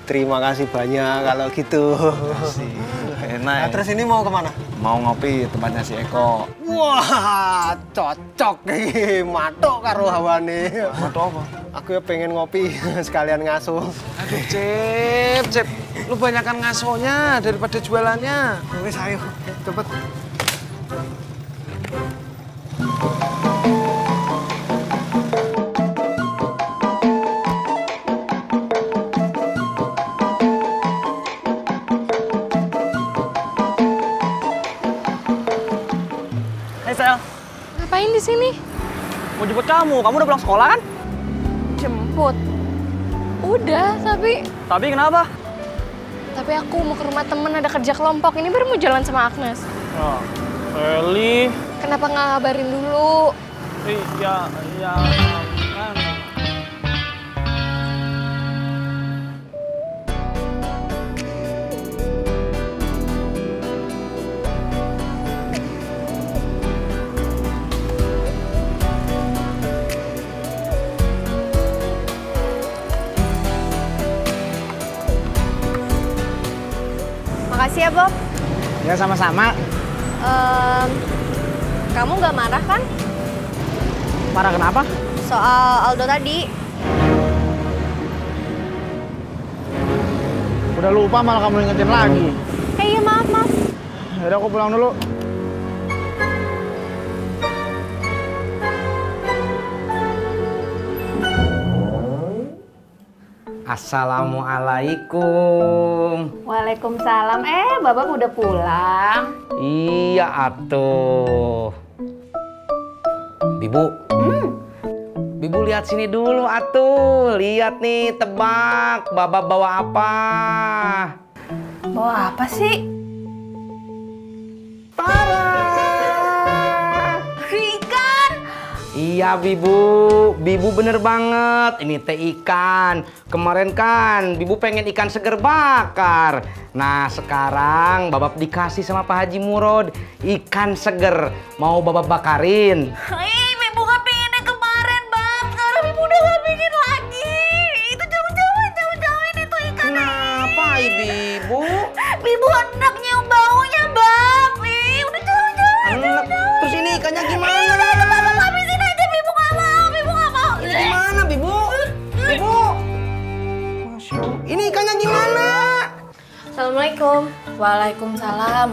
Terima kasih banyak kalau gitu. Makasih. Enak. Nah, terus ini mau kemana? Mau ngopi tempatnya si Eko. Wah, cocok nih, matok karo hawane. Matok apa? Aku ya pengen ngopi sekalian ngaso. Aduh, Cep. Lu banyakan ngasonya daripada jualannya. Wes ayo, cepet. Hai Sel, Ngapain di sini? mau jemput kamu. Kamu udah pulang sekolah kan? Jemput. Udah, tapi Kenapa? Tapi aku mau ke rumah temen, ada kerja kelompok. Ini baru mau jalan sama Agnes. Oh, Feli. Kenapa nggak ngabarin dulu? Ya, kan. Makasih ya, Bob. Ya sama-sama. Kamu nggak marah kan? Marah kenapa? Soal Aldo tadi. Udah lupa malah kamu ingetin lagi. Iya, maaf. Yaudah aku pulang dulu. Assalamualaikum. Waalaikumsalam. Bapak udah pulang. Iya atuh. Bibu. Bibu lihat sini dulu atuh. Lihat nih, tebak. Baba bawa apa? Bawa apa sih? Ikan. Iya Bibu, Bibu bener banget. Ini teh ikan. Kemarin kan Bibu pengen ikan seger bakar. Nah sekarang Babap dikasih sama Pak Haji Murod ikan seger. Mau Babap bakarin? Ibu gak pengennya kemarin, Bang. Sekarang Ibu udah gak pengen lagi. Itu jauh-jauhin itu ikan. Kenapa Ibu? Ibu enak nyium baunya, Bang. Udah jauh-jauhin. Terus ini ikannya gimana? Bapak habisin aja, Ibu gak mau. Ini gimana Bibu? Bibu? Masya Allah. Ini ikannya gimana? Assalamualaikum. Waalaikumsalam.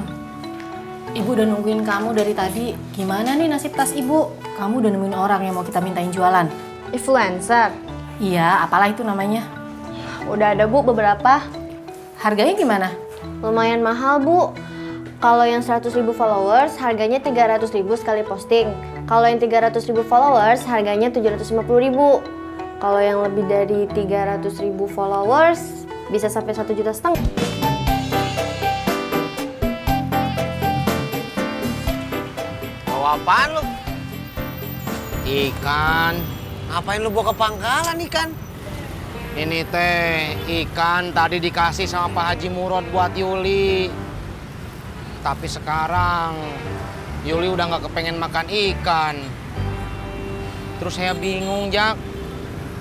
Ibu udah nungguin kamu dari tadi. Gimana nih nasib tas ibu? Kamu udah nemuin orang yang mau kita mintain jualan. Influencer. Iya, apalah itu namanya. Udah ada, Bu, beberapa. Harganya gimana? Lumayan mahal, Bu. Kalau yang 100.000 followers, harganya 300.000 sekali posting. Kalau yang 300.000 followers, harganya 750.000. Kalau yang lebih dari 300.000 followers, bisa sampai 1,5 juta. Bawa apaan lu? Ikan. Ngapain lu bawa ke pangkalan ikan? Ini teh ikan tadi dikasih sama Pak Haji Murod buat Yuli. Tapi sekarang Yuli udah nggak kepengen makan ikan. Terus saya bingung, Jak.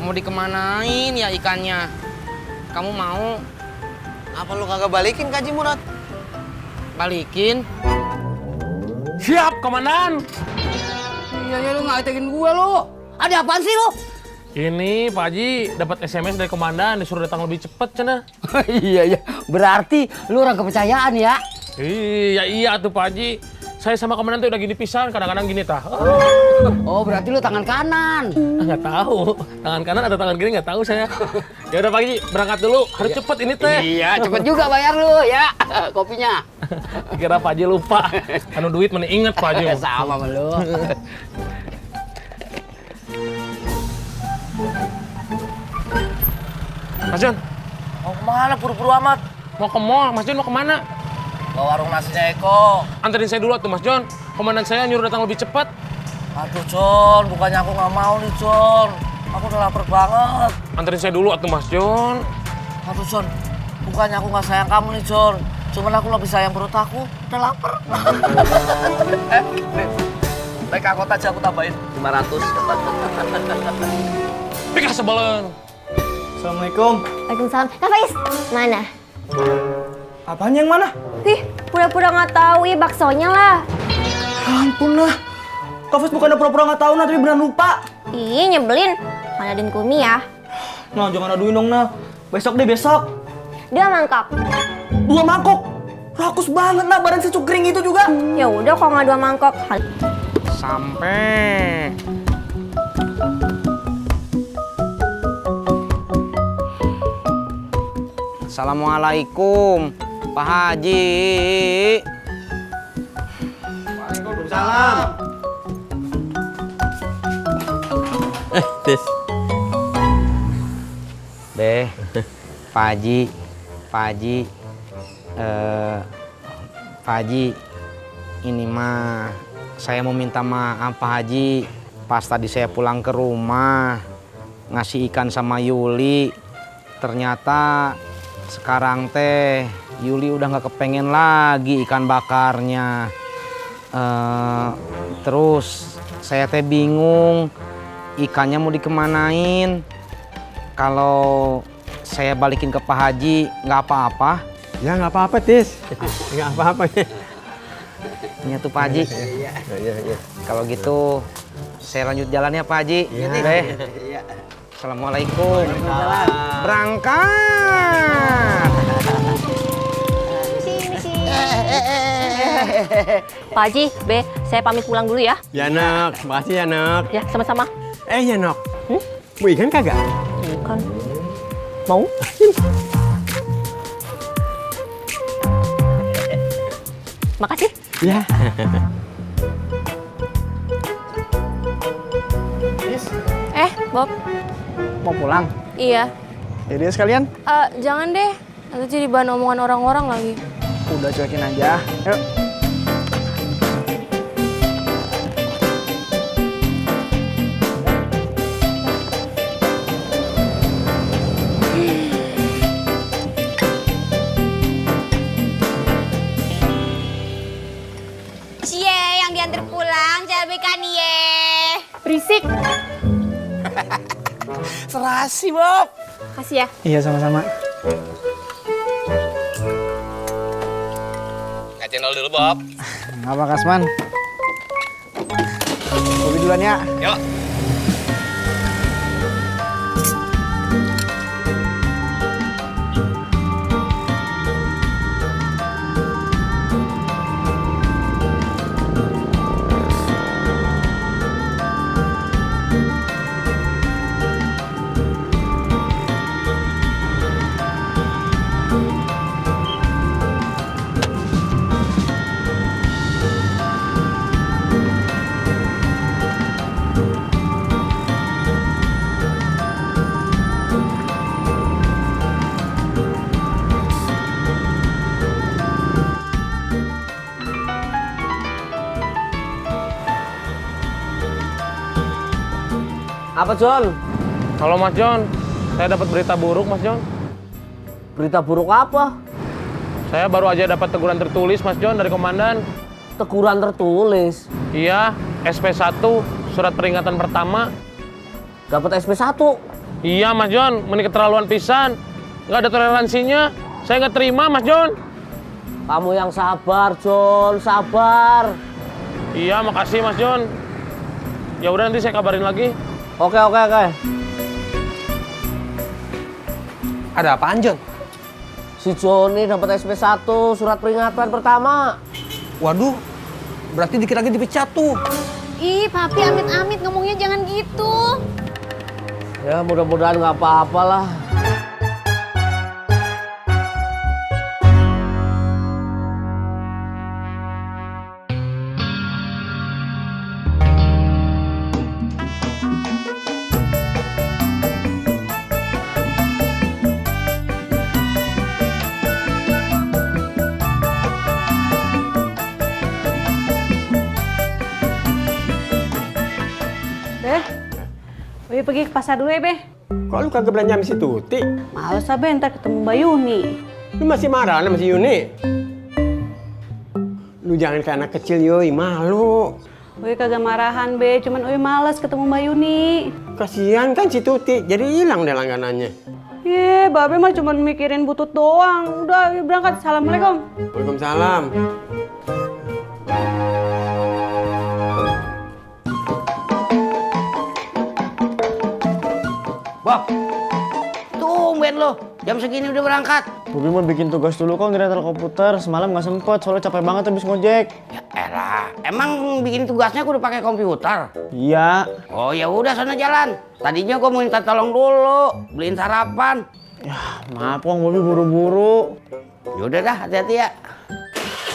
Mau dikemanain ya ikannya? Kamu mau? Apa lu kagak balikin ke Haji Murad? Balikin? Siap, Komandan. Iya, lu ngagetin gue lu. Ada apaan sih lu? Ini Pak Haji dapat SMS dari komandan disuruh datang lebih cepat cenah. Iya. Berarti lu orang kepercayaan ya? Iya tuh Pak Haji. Saya sama komandan tuh udah gini pisan, kadang-kadang gini tah. Oh, berarti lu tangan kanan. Nggak tahu. Tangan kanan atau tangan kiri nggak tahu saya. Ya udah Pak Haji, berangkat dulu. Harus cepet ini teh. Iya, cepet juga bayar lu ya. Kopinya. Kira Pak Haji lupa. Anu duit mana inget Pak Haji. Sama sama lu. Mas John, Mau kemana buru-buru amat? mau ke mall. Mas John mau kemana? Ke warung nasinya Eko. Anterin saya dulu tuh Mas John. Komandan saya nyuruh datang lebih cepat. Aduh John, bukannya aku nggak mau nih John. Aku udah lapar banget. Anterin saya dulu tuh Mas John. Aduh John, bukannya aku nggak sayang kamu nih John. Cuman aku lebih sayang perut aku. Udah lapar. Naik angkot aja aku tambahin 500. Pikir sebelen. Assalamualaikum. Waalaikumsalam. Kak Faiz, mana? Apanya yang mana? Ih, pura-pura nggak tahu ya baksonya lah. Ampun lah. Kak Faiz bukannya pura-pura nggak tahu nah, tapi beneran lupa. Ih, nyebelin. Ngadain Kumi ya. Nah, jangan aduin dong nah. Besok deh besok. 2 mangkok. 2 mangkok? Rakus banget nah, badan secukring itu juga. Ya udah kalau nggak 2 mangkok. Sampai. Assalamualaikum, Pak Haji. Waalaikumsalam. Tis. Deh, Pak Haji, Pak Haji, ini mah saya mau minta maaf Pak Haji. Pas tadi saya pulang ke rumah ngasih ikan sama Yuli, ternyata sekarang teh Yuli udah nggak kepengen lagi ikan bakarnya. Terus saya teh bingung ikannya mau dikemanain. Kalau saya balikin ke Pak Haji nggak apa-apa? Ya nggak apa-apa Tis, nggak apa-apa. Iya tuh Pak Haji. Iya. Kalau gitu saya lanjut jalan ya Pak Haji. Deh. Assalamualaikum. Berangkat. Pak Haji, Be, saya pamit pulang dulu ya. Ya Nok, makasih ya Nok. Ya, sama-sama. Ya Nok, mau ikan kagak? Ikan. Mau? Makasih. Ya. Bob. Mau pulang? Iya. Jadi sekalian? Jangan deh. Nanti jadi bahan omongan orang-orang lagi. Udah cuekin aja. Yuk. Cie, yang diantar pulang, cabekan ye. Berisik. Serasi, Bob. Kasih ya. Iya, sama-sama. Cendol dulu, Bob. Apa Kasman? Kopi duluan ya. Yuk. Apa John? Halo Mas John, saya dapat berita buruk Mas John. Berita buruk apa? Saya baru aja dapat teguran tertulis Mas John dari komandan. Teguran tertulis? Iya, SP1, surat peringatan pertama. Dapat SP1? Iya Mas John, menik keterlaluan pisan. Nggak ada toleransinya. Saya nggak terima Mas John. Kamu yang sabar John, sabar. Iya, makasih Mas John. Ya udah nanti saya kabarin lagi. Oke. Ada apaan, John? Si Joni dapat SP1 surat peringatan pertama. Waduh, berarti dikit lagi dipecat tuh. Ih, Papi amit-amit ngomongnya jangan gitu. Ya mudah-mudahan nggak apa-apalah. Be pergi ke pasar dulu ya, Be. Kok lu kagak belanja sama si Tuti? Males ah, Be, ntar ketemu Mbak Yuni. Lu masih marah sama si Yuni? Lu jangan kayak anak kecil, yoi, malu. Uy kagak marahan, Be, cuman Uy males ketemu Mbak Yuni. Kasihan kan si Tuti, jadi hilang deh langganannya. Ye, Babe mah cuman mikirin butut doang. Udah, yuk berangkat. Assalamualaikum. Waalaikumsalam. Bob, tumben lo, jam segini udah berangkat. Bobi mau bikin tugas dulu kok di rental komputer. Semalam nggak sempet, soalnya capek banget habis ngojek. Ya elah, emang bikin tugasnya aku udah pakai komputer? Iya. Oh ya udah sana jalan. Tadinya gua mau minta tolong dulu, beliin sarapan. Ya maaf Kong, Bobi buru-buru. Yaudah dah, hati-hati ya.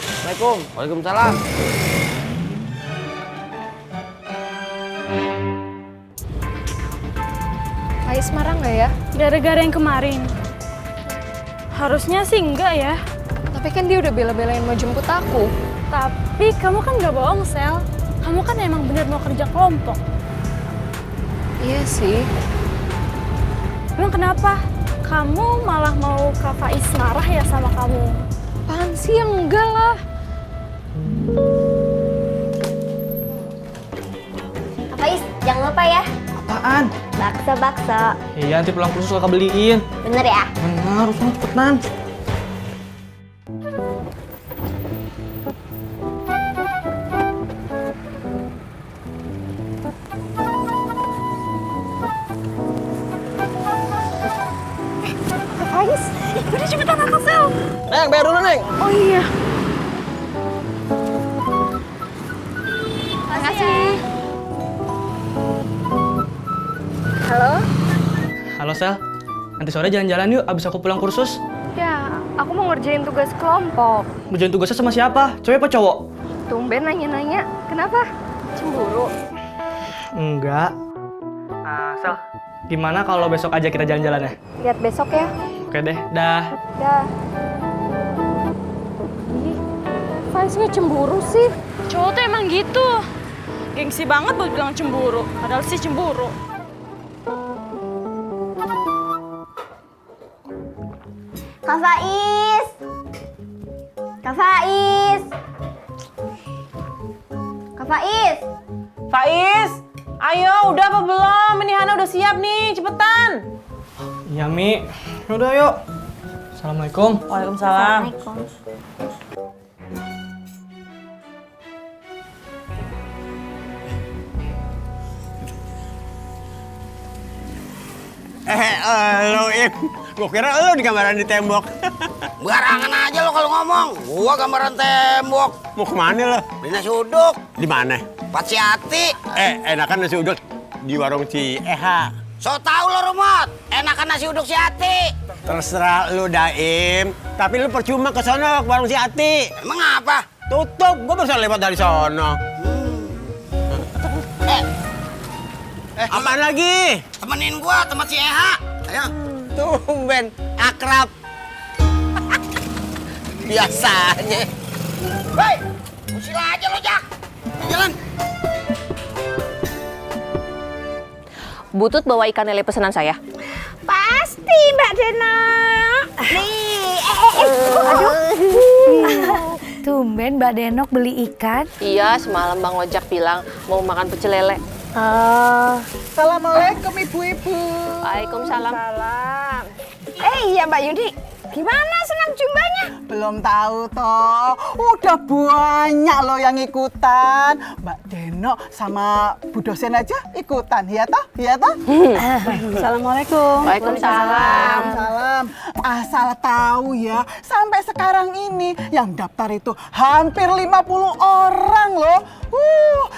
Assalamualaikum. Waalaikumsalam. Ais marah nggak ya? Gara-gara yang kemarin. Harusnya sih enggak ya. Tapi kan dia udah bela-belain mau jemput aku. Tapi kamu kan nggak bohong, Sel. Kamu kan emang bener mau kerja kelompok. Iya sih. Emang kenapa? Kamu malah mau Kak Faiz marah ya sama kamu? Apaan sih? Yang enggak lah. Kak Faiz, jangan lupa ya. Apaan? Bakso. Iya, nanti pulang kursus kakak beliin. Bener ya? Bener, harus cepetan. Kak Faiz, udah cepetan angkat, Sel. Neng, bayar dulu, Neng. Oh iya. Makasih. Halo Sel, nanti sore jalan-jalan yuk abis aku pulang kursus. Ya, aku mau ngerjain tugas kelompok. Ngerjain tugasnya sama siapa? Cewek apa cowok? Tumben nanya-nanya. Kenapa? Cemburu? Enggak. Sel, gimana kalau besok aja kita jalan-jalan ya? Lihat besok ya. Oke deh, dah. Dah. Faiz nggak cemburu sih? Cowok tuh emang gitu. Gengsi banget buat bilang cemburu. Padahal sih cemburu. Kak Faiz. Kak Faiz. Kak Faiz. Faiz, ayo udah apa belum? Ini Hana udah siap nih, cepetan. Iya Mi, udah yuk. Assalamualaikum. Waalaikumsalam. Lo Im, gue kira lo di gambaran di tembok. Barangan aja lo kalau ngomong. Gua gambaran tembok. Mau kemana lo? Beli nasi uduk. Di mana? Pak Ciati. Enakan nasi uduk di warung Cieha. So tau lo Rumot, enakan nasi uduk Ciati. Terserah lu Daim, tapi lu percuma ke sono ke warung Ciati. Emang apa? Tutup, gua baru lewat dari sono. Apaan lagi? Temenin gua tempat si Eha. Ayo. Tumben, akrab. Biasanya. Hei, usil aja lo, Jak. Jalan. Butut bawa ikan lele pesanan saya. Pasti Mbak Dena. Nih. Tumben Mbak Denok beli ikan. Iya, semalam Bang Ojak bilang mau makan pecel lele. Assalamualaikum ibu-ibu. Waalaikumsalam. Iya Mbak Yudi. Gimana senam jumbanya? Belum tahu toh. Udah banyak loh yang ikutan. Mbak Deno sama Bu dosen aja ikutan, ya toh? Ya toh? Assalamualaikum. Waalaikumsalam. Salam. Asal tahu ya, sampai sekarang ini yang daftar itu hampir 50 orang loh.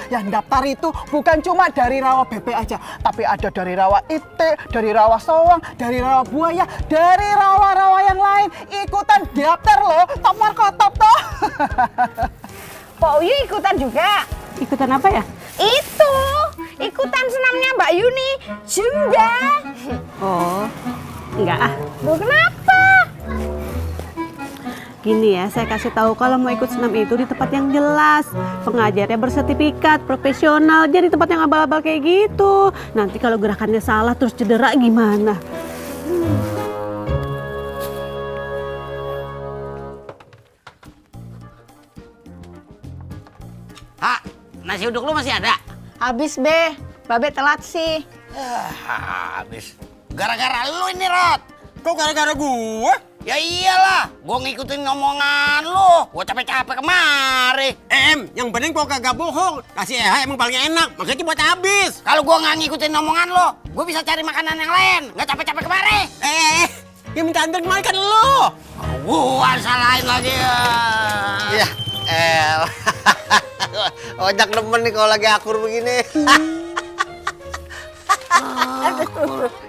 Yang daftar itu bukan cuma dari rawa BP aja, tapi ada dari rawa IT, dari rawa Sowang, dari rawa Buaya, dari rawa-rawa yang lain ikutan daftar loh. Top markotop toh. Pak Uyu ikutan juga. Ikutan apa ya? Itu, ikutan senamnya Mbak Yuni, Zumba. Oh, enggak ah. Loh, kenapa? Gini ya, saya kasih tahu kalau mau ikut senam itu di tempat yang jelas, pengajarnya bersertifikat, profesional, jadi tempat yang abal-abal kayak gitu. Nanti kalau gerakannya salah terus cedera gimana? Ah, nasi uduk lu masih ada? Habis, Be. Babe telat sih. Habis. Gara-gara lu ini, Rod. Kok gara-gara gue? Ya iyalah, gue ngikutin ngomongan lu. Gue capek-capek kemari. Yang penting kok kagak bohong. Nasi EH emang paling enak, makanya buat habis. Kalau gue nggak ngikutin omongan lo, gue bisa cari makanan yang lain. Nggak capek-capek kemari. Yang minta antar kemari kan lo. Gua salahin lagi ya. Iya, Ojak demen nih kalau lagi akur begini.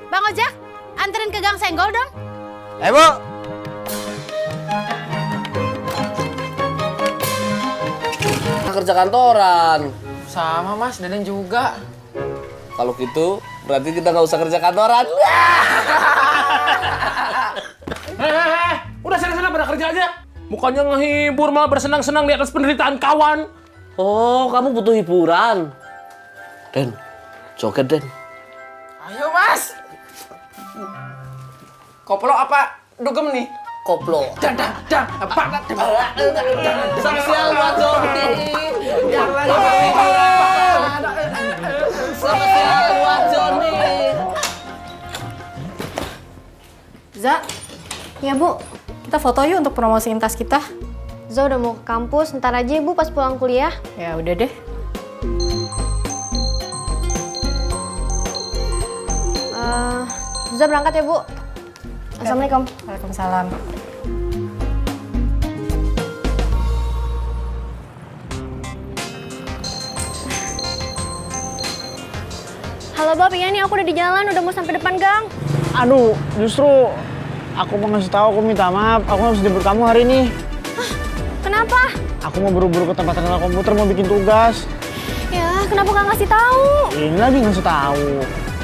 Bang Ojak, anterin ke Gang Senggol dong. Bu. Kerja kantoran. Sama Mas, Deden juga. Kalau gitu, berarti kita nggak usah kerja kantoran. Udah sana-sana pada kerja aja. Bukannya ngehibur malah bersenang-senang di atas penderitaan kawan. Oh, kamu butuh hiburan. Den, joget Den. Ayo Mas. Koplo apa dugem nih? Koplo. Spesial buat Joni. Spesial buat Joni. Za, ya Bu, kita foto yuk untuk promosiin tas kita. Za udah mau ke kampus, ntar aja ya Bu pas pulang kuliah. Ya udah deh. Za berangkat ya Bu. Assalamualaikum. Waalaikumsalam. Halo Bob, iya nih aku udah di jalan, udah mau sampai depan gang. Aduh, justru aku mau ngasih tahu, aku minta maaf. Aku harus jemput kamu hari ini. Kenapa? Aku mau buru-buru ke tempat kenal komputer, mau bikin tugas. Ya, kenapa gak ngasih tahu? Ini lagi ngasih tahu.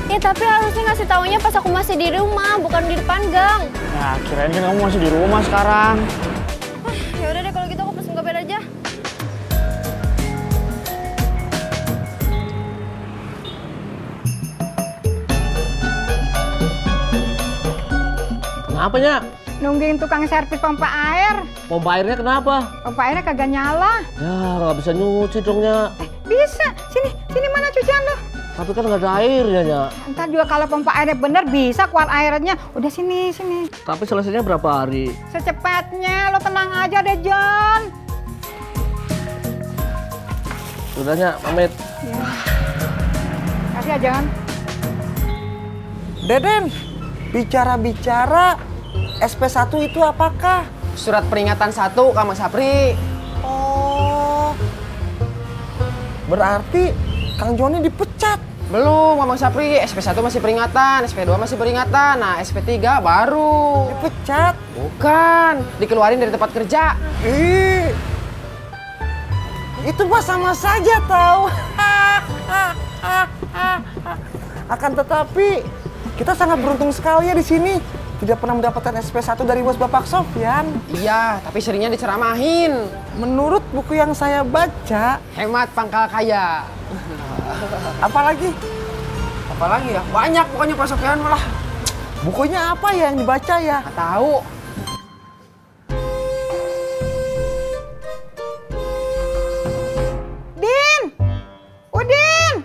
Ya tapi harusnya ngasih taunya pas aku masih di rumah, bukan di depan gang. Ya, kirain kan kamu masih di rumah sekarang. Ya udah deh kalau gitu aku pesen gobel aja. Kenapa, Nyak? Nungguin tukang servis pompa air. Pompa airnya kenapa? Pompa airnya kagak nyala. Ya, nggak bisa nyuci dong, Nyak. Bisa. Sini mana cucian lo? Tapi kan nggak ada airnya, Nyak. Ntar juga kalau pompa airnya bener bisa keluar airnya. Udah sini. Tapi selesainya berapa hari? Secepatnya, lo tenang aja deh John. Udah, Nyak, pamit. Ya. Kasih ya John. Deden, bicara-bicara, SP1 itu apakah? Surat peringatan 1, Kang Mas Sapri. Oh, berarti Kang Joni dipecat. Belum, Kang Sapri. SP1 masih peringatan, SP2 masih peringatan. Nah, SP3 baru. Dipecat? Bukan, dikeluarin dari tempat kerja. Ih, itu mah sama saja tahu. Akan tetapi, kita sangat beruntung sekali ya di sini. Tidak pernah mendapatkan SP1 dari bos Bapak Sofyan. Iya, tapi seringnya diceramahin. Menurut buku yang saya baca, hemat pangkal kaya. Apalagi ya? Banyak pokoknya Pak Sofyan malah. Bukunya apa ya yang dibaca ya? Nggak tahu. Din! Udin!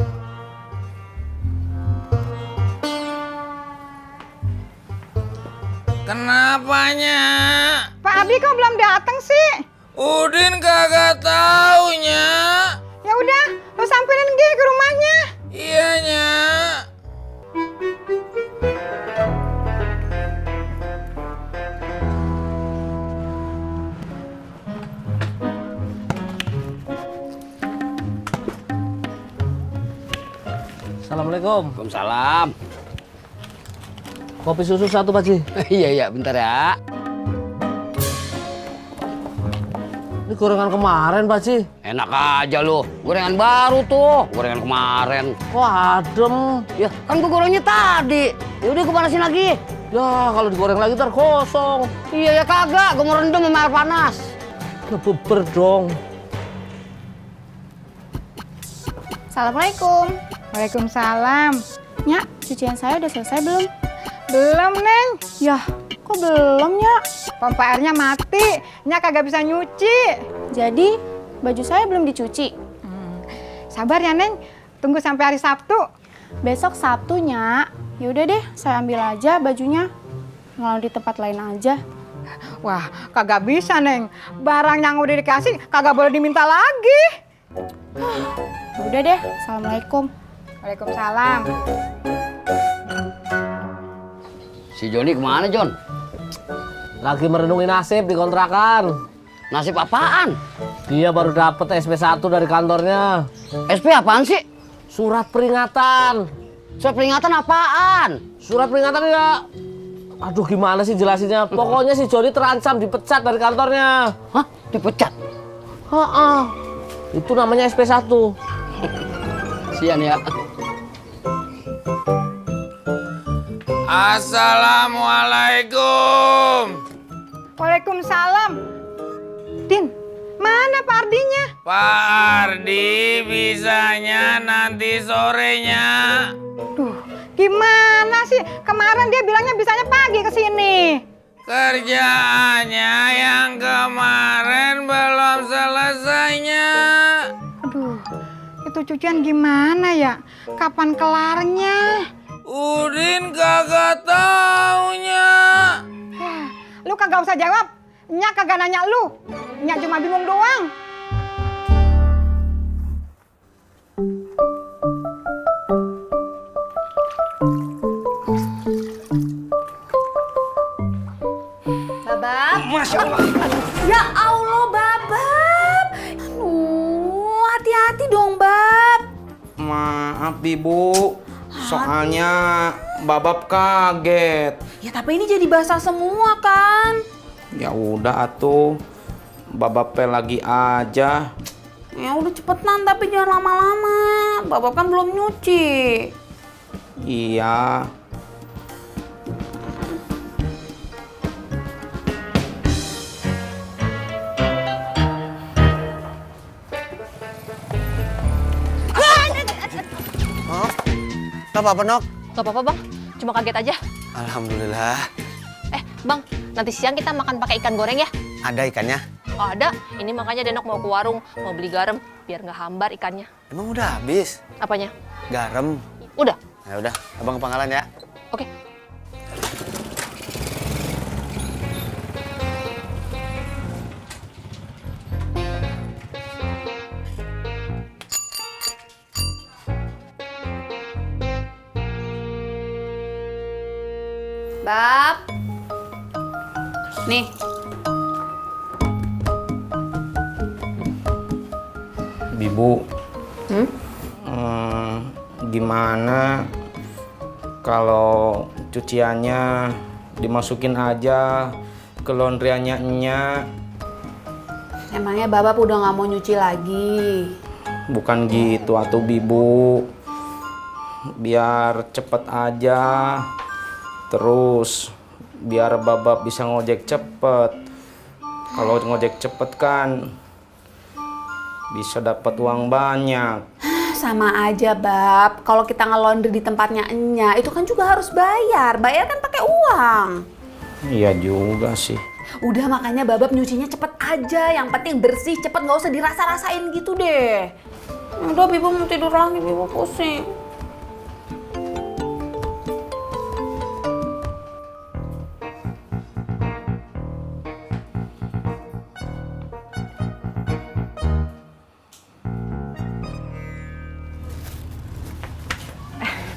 Kenapanya? Pak Abi kok belum datang sih? Udin kagak taunya. Ya udah, lo samperin Gi ke rumahnya. Iyanya. Assalamualaikum. Waalaikumsalam. Kopi susu satu, Pak Ji. Iya, bentar ya. Ini gorengan kemarin, Pak Ji. Enak aja lu. Gorengan baru tuh. Gorengan kemarin. Kok adem? Ya, kan gua gorengnya tadi. Ya udah gua panasin lagi. Ya, kalau digoreng lagi ntar kosong. Iya ya kagak, gua mau rendam sama air panas. Kebeber dong. Assalamualaikum. Waalaikumsalam. Nyak, cucian saya udah selesai belum? Belum, Neng. Yah, kok belum, Nyak? Pompa airnya mati. Nyak kagak bisa nyuci. Jadi, baju saya belum dicuci? Sabar ya, Neng. Tunggu sampai hari Sabtu. Besok Sabtu, Nyak. Yaudah deh, saya ambil aja bajunya. Ngelau di tempat lain aja. Wah, kagak bisa, Neng. Barang yang udah dikasih kagak boleh diminta lagi. Udah deh, Assalamualaikum. Waalaikumsalam. Si Joni kemana, Jon? Lagi merenungi nasib di kontrakan. Nasib apaan? Dia baru dapet SP1 dari kantornya. SP apaan sih? Surat peringatan. Surat peringatan apaan? Surat peringatan ya. Aduh, gimana sih jelasinnya? Pokoknya si Joni terancam dipecat dari kantornya. Hah? Dipecat? Heeh. Itu namanya SP1. Sian ya. Assalamualaikum. Waalaikumsalam. Din, mana Pak Ardinya? Pak Ardi bisanya nanti sorenya. Duh, gimana sih? Kemarin dia bilangnya bisanya pagi ke sini. Kerjaannya yang kemarin belum selesainya. Aduh, itu cucian gimana ya? Kapan kelarnya? Udin kagak taunya. Lu kagak usah jawab. Nyak kagak nanya lu. Nyak cuma bingung doang. Babab. Masya Allah. Ya Allah, Babab. Aduh, hati-hati dong, Bab. Maaf Ibu, soalnya Babab kaget. Ya tapi ini jadi basah semua kan. Ya udah atuh, Babab lagi aja. Ya udah cepetan tapi jangan lama-lama. Babab kan belum nyuci. Iya. Gak apa-apa, Nok. Gak apa-apa bang, cuma kaget aja. Alhamdulillah. Bang, nanti siang kita makan pakai ikan goreng ya? Ada ikannya? Oh, ada, ini makanya Denok mau ke warung, mau beli garam, biar nggak hambar ikannya. Emang udah habis? Apanya? Garam. Udah. Ya udah, abang ke pangkalan ya. Oke. Bab. Nih. Bibu. Gimana kalau cuciannya dimasukin aja ke laundryannya Nya? Emangnya Babab udah nggak mau nyuci lagi? Bukan gitu atuh Bibu. Biar cepet aja. Terus biar Babab bisa ngojek cepet. Kalau ngojek cepet kan bisa dapat uang banyak. Sama aja, Bab. Kalau kita nge-laundry di tempatnya Enya, itu kan juga harus bayar. Bayar kan pakai uang. Iya juga sih. Udah makanya Babab nyucinya cepet aja. Yang penting bersih, cepet, nggak usah dirasa-rasain gitu deh. Udah, Bibu mau tidur lagi, Bibu pusing.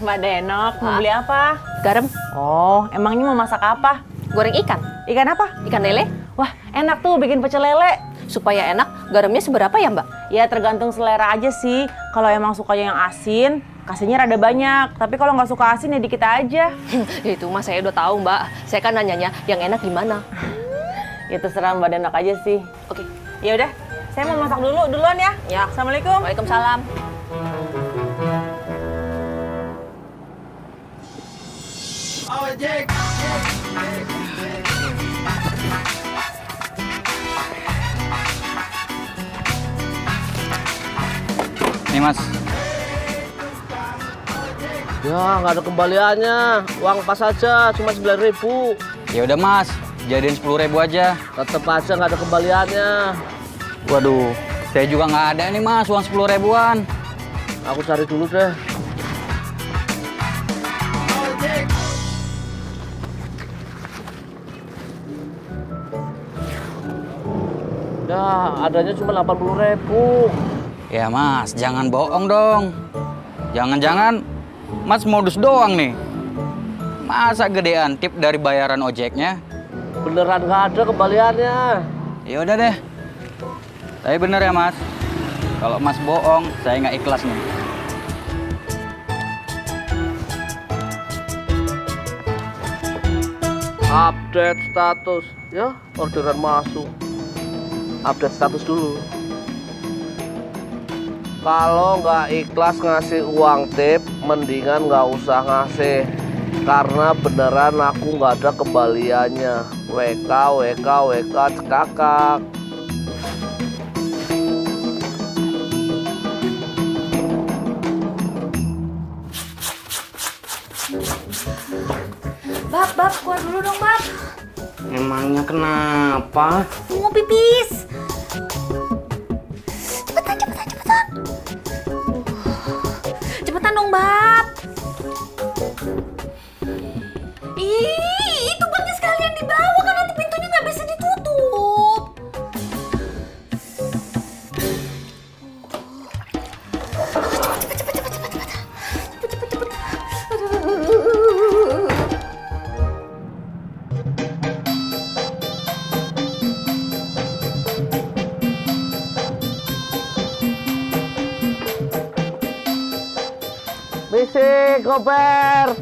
Mbak Denok, mau beli apa? Garam. Oh, emangnya mau masak apa? Goreng ikan. Ikan apa? Ikan lele. Wah, enak tuh bikin pecel lele. Supaya enak, garamnya seberapa ya Mbak? Ya tergantung selera aja sih. Kalau emang sukanya yang asin, kasihnya rada banyak. Tapi kalau nggak suka asin ya dikit aja. Ya itu mah saya udah tahu Mbak. Saya kan nanyanya yang enak gimana. Ya terserah Mbak Denok aja sih. Oke. Ya udah, saya mau masak duluan ya. Ya. Assalamualaikum. Waalaikumsalam. Ojek. Nih Mas. Ya, nggak ada kembaliannya. Uang pas aja, cuma 9.000. Ya udah Mas, jadiin 10.000 aja. Tetep aja nggak ada kembaliannya. Waduh, saya juga nggak ada nih Mas, uang 10.000-an. Aku cari dulu deh. Ya, adanya cuma 80.000. Ya Mas, jangan bohong dong. Jangan-jangan Mas modus doang nih. Masa gedean tip dari bayaran ojeknya? Beneran nggak ada kembaliannya. Ya udah deh. Tapi bener ya Mas. Kalau Mas bohong, saya nggak ikhlas nih. Update status. Ya, orderan masuk. Update status dulu. Kalau nggak ikhlas ngasih uang tip, mendingan nggak usah ngasih. Karena beneran aku nggak ada kembaliannya. WK cekakak. Bab, keluar dulu dong, Bab. Emangnya kenapa? Mau pipis. Cepetan dong, Bab. Ih, itu baknya sekalian dibawa kan nanti pintunya nggak bisa ditutup. Misi, koper.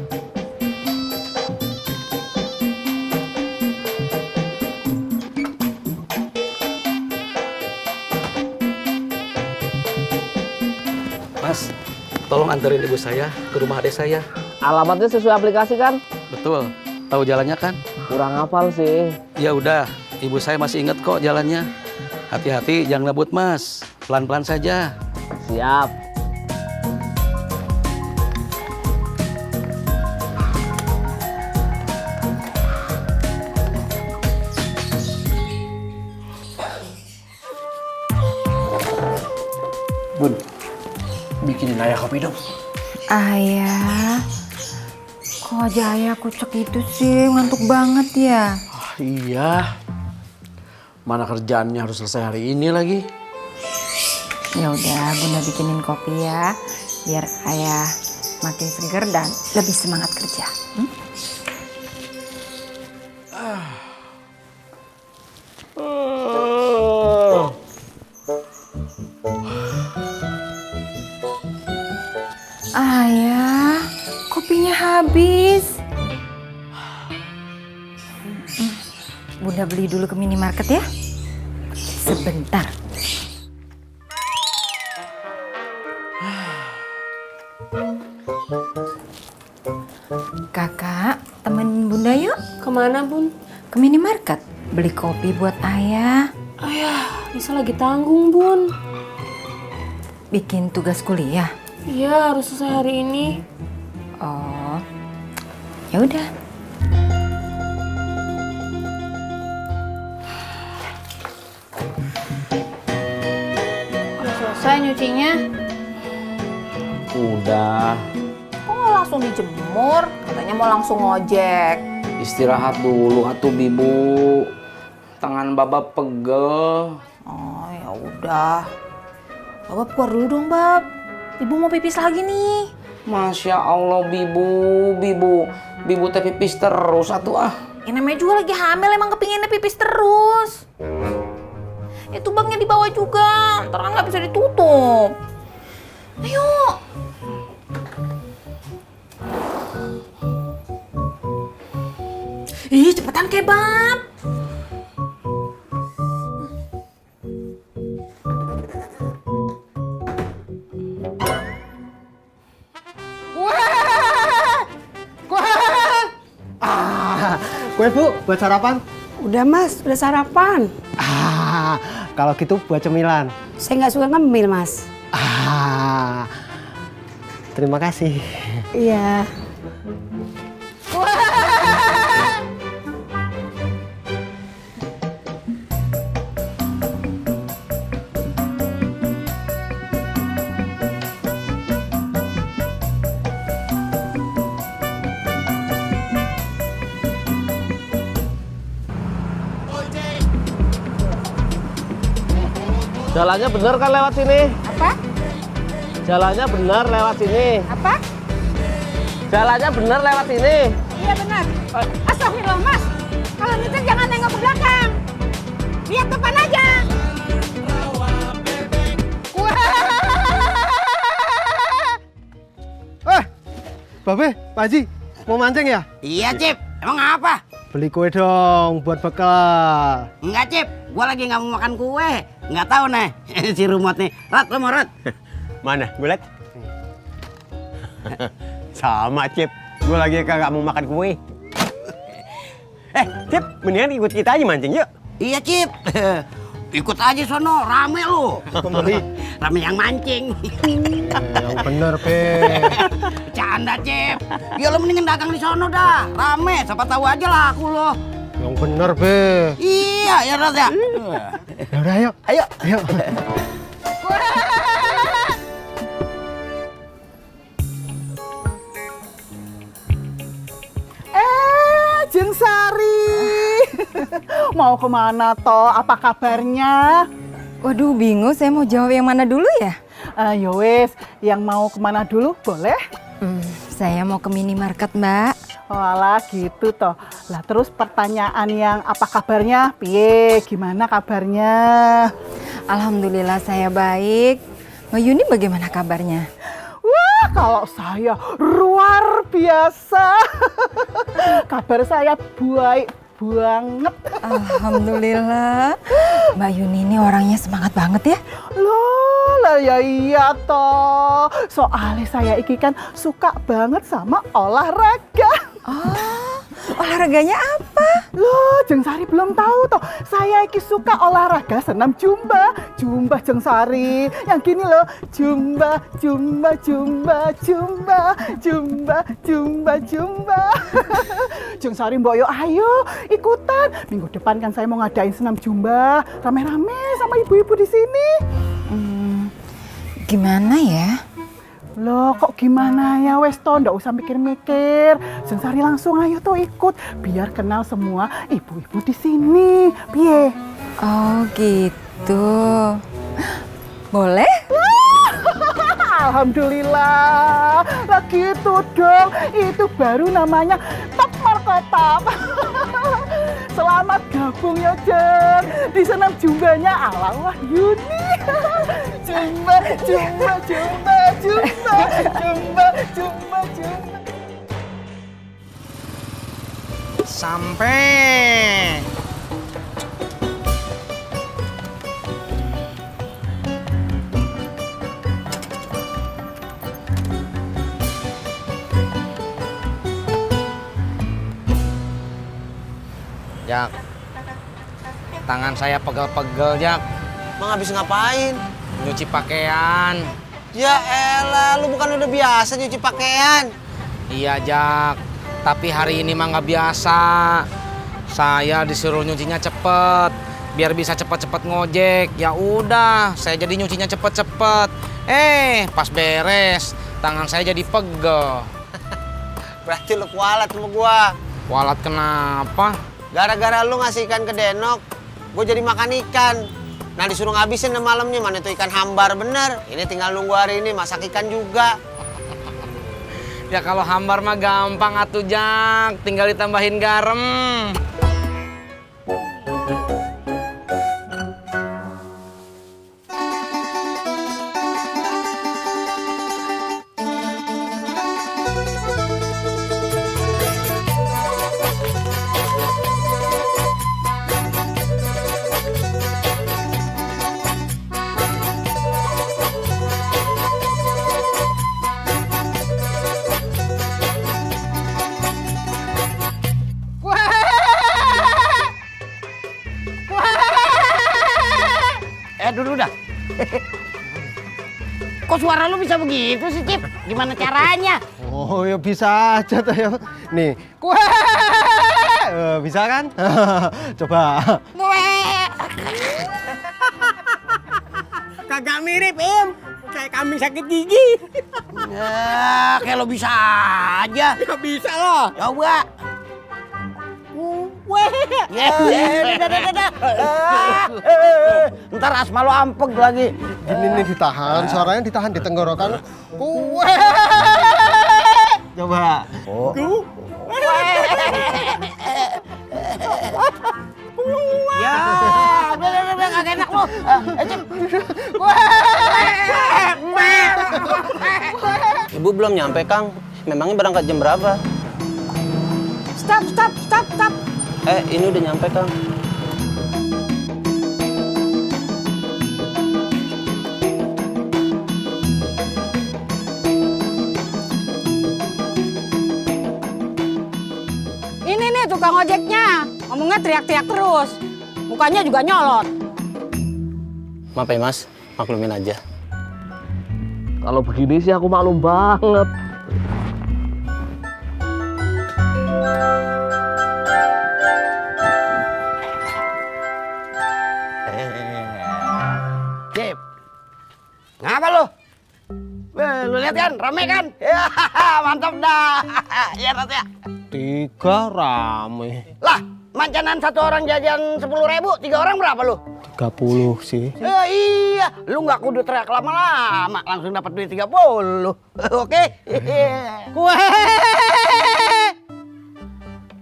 Mas, tolong anterin ibu saya ke rumah adik saya. Alamatnya sesuai aplikasi kan? Betul. Tahu jalannya kan? Kurang hafal sih. Ya udah, ibu saya masih ingat kok jalannya. Hati-hati, jangan ngebut Mas. Pelan-pelan saja. Siap. Bun, bikinin ayah kopi dong. Ayah, kok aja ayah kucek itu sih, ngantuk banget ya? Iya, mana kerjaannya harus selesai hari ini lagi. Ya udah, Bunda bikinin kopi ya, biar ayah makin seger dan lebih semangat kerja. Ayah, kopinya habis. Bunda beli dulu ke minimarket ya. Sebentar. Kakak, temenin Bunda yuk. Kemana, Bun? Ke minimarket. Beli kopi buat ayah. Ayah, bisa lagi tanggung, Bun. Bikin tugas kuliah. Iya, harus selesai hari ini. Oh, ya udah. Udah selesai nyucinya? Udah. Kok nggak langsung dijemur? Katanya mau langsung ngojek. Istirahat dulu atuh Bibu. Tangan Baba pegel. Oh, ya udah. Bab keluar dulu dong, Bab. Ibu mau pipis lagi nih. Masya Allah, Bibu teh pipis terus atuh ah. Ini namanya juga lagi hamil, emang kepinginnya pipis terus. Itu baknya di bawah juga, ntar kan nggak bisa ditutup. Ayo. Ih, cepetan kebab. Kue Bu, buat sarapan? Udah Mas, udah sarapan. Kalau gitu buat cemilan. Saya nggak suka ngemil Mas. Terima kasih. Iya. Jalannya bener kan lewat sini? Apa? Jalannya bener lewat sini. Apa? Jalannya bener lewat sini. Iya benar. Astagfirullah Mas. Kalau nyetir jangan nengok ke belakang. Lihat depan aja. Babe, Pak Haji, mau mancing ya? Iya, Cip. Emang apa? Beli kue dong buat bekal. Enggak, Cip. Gua lagi nggak mau makan kue. Nggak tahu nih si Rumot nih. Rat, lu mau Rat? Mana, Bulet? Sama, Cip. Gue lagi kagak mau makan kue. Cip, mendingan ikut kita aja mancing yuk. Iya, Cip. Ikut aja sono, rame lu. Pembeli. Rame yang mancing. Yang bener, Pe. Canda, Cip. Ya lu mendingan dagang di sono dah. Rame, siapa tahu aja laku lo. Yang bener, Pe. Iya, ya Rat ya. Ya udah, ayo. Ayo. Jeng Sari, mau kemana toh? Apa kabarnya? Waduh, bingung. Saya mau jawab yang mana dulu ya? Ya wes, yang mau kemana dulu boleh? Saya mau ke minimarket, Mbak. Walah gitu toh. Lah terus pertanyaan yang apa kabarnya? Piye? Gimana kabarnya? Alhamdulillah saya baik. Mbak Yuni bagaimana kabarnya? Wah, kalau saya luar biasa. Kabar saya baik banget. Alhamdulillah. Mbak Yuni ini orangnya semangat banget ya. Loh, lah ya iya toh. Soalnya saya iki kan suka banget sama olahraga. Olahraganya apa? Loh, Jeng Sari belum tahu toh. Saya iki suka olahraga senam jumba. Jumba Jeng Sari. Yang gini loh. Jumba. Jeng Sari mbok yo ayo ikutan. Minggu depan kan saya mau ngadain senam jumba. Rame-rame sama ibu-ibu di sini. Gimana ya? Loh kok gimana ya wes toh, ndak usah mikir-mikir. Jeng Sari langsung ayo tuh ikut biar kenal semua ibu-ibu di sini. Piye? Oh gitu. Boleh? Alhamdulillah. Lah gitu dong. Itu baru namanya top markotop. Selamat gabung ya Jeng di senam jumbanya ala Wahyuni. Jumba. Sampai. Jak, tangan saya pegel-pegel, Jak. Emang habis ngapain? Nyuci pakaian. Ya elah, lu bukan udah biasa nyuci pakaian? Iya, Jak. Tapi hari ini mah nggak biasa. Saya disuruh nyucinya cepet, biar bisa cepet-cepet ngojek. Ya udah, saya jadi nyucinya cepet-cepet. Pas beres, tangan saya jadi pegel. Berarti lu kualat sama gua. Kualat kenapa? Gara-gara lu ngasih ikan ke Denok, gue jadi makan ikan. Nah disuruh ngabisin malamnya, mana itu ikan hambar bener. Ini tinggal nunggu hari ini masak ikan juga. Ya kalau hambar mah gampang atuh, Jak. Tinggal ditambahin garam. Dulu dah. Kok suara lu bisa begitu sih, Cip? Gimana caranya? Oh, ya bisa aja tuh ya. Nih, bisa kan? Coba. Kagak mirip, Im. Kayak kambing sakit gigi. Ya, kayak lo bisa aja. Ya bisa loh. Coba. Ntar asma lo ampeg lagi. Ini nih ditahan, suaranya ditahan di tenggorokan. Coba. Ya, udah kagak enak lo. Ibu belum nyampe, Kang. Memangnya berangkat jam berapa? Stop. Ini udah nyampe, Kang. Ini nih tukang ojeknya. Ngomongnya teriak-teriak terus. Mukanya juga nyolot. Maaf ya, Mas. Maklumin aja. Kalau begini sih aku maklum banget. Cip, ngapa lu? Lu lihat kan, rame kan? Ya, mantap dah. Ya, ya. 3 rame. Lah, mancanan satu orang jajan 10.000, 3 orang berapa lu? 30 sih. Iya, lu nggak kudu teriak lama-lama, langsung dapat duit 30. Oke?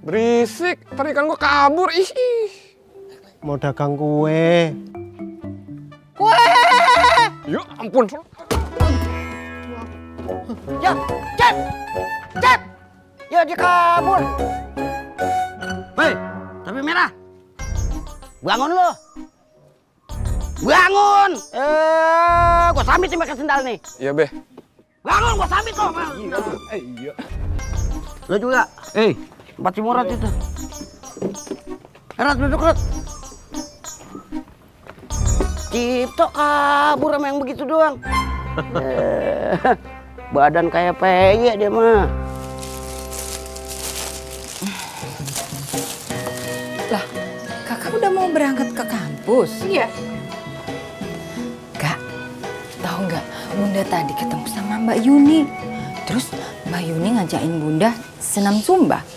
Berisik, tadi kan gua kabur. Ih. Mau dagang kue. Ya ampun. Ya, Cep! Ya, dia kabur. Hei, tapi merah. Bangun lu. Bangun! Gua samitin pakai sendal nih. Iya, Be. Bangun, gua samit kok. Iya. Lu juga. Tempat si Murad itu. Rat, duduk, Rat. Cipto kabur sama yang begitu doang. Badan kayak peyek dia mah. Lah, kakak udah mau berangkat ke kampus? Iya. Kak, tahu nggak? Bunda tadi ketemu sama Mbak Yuni. Terus Mbak Yuni ngajakin Bunda senam Zumba.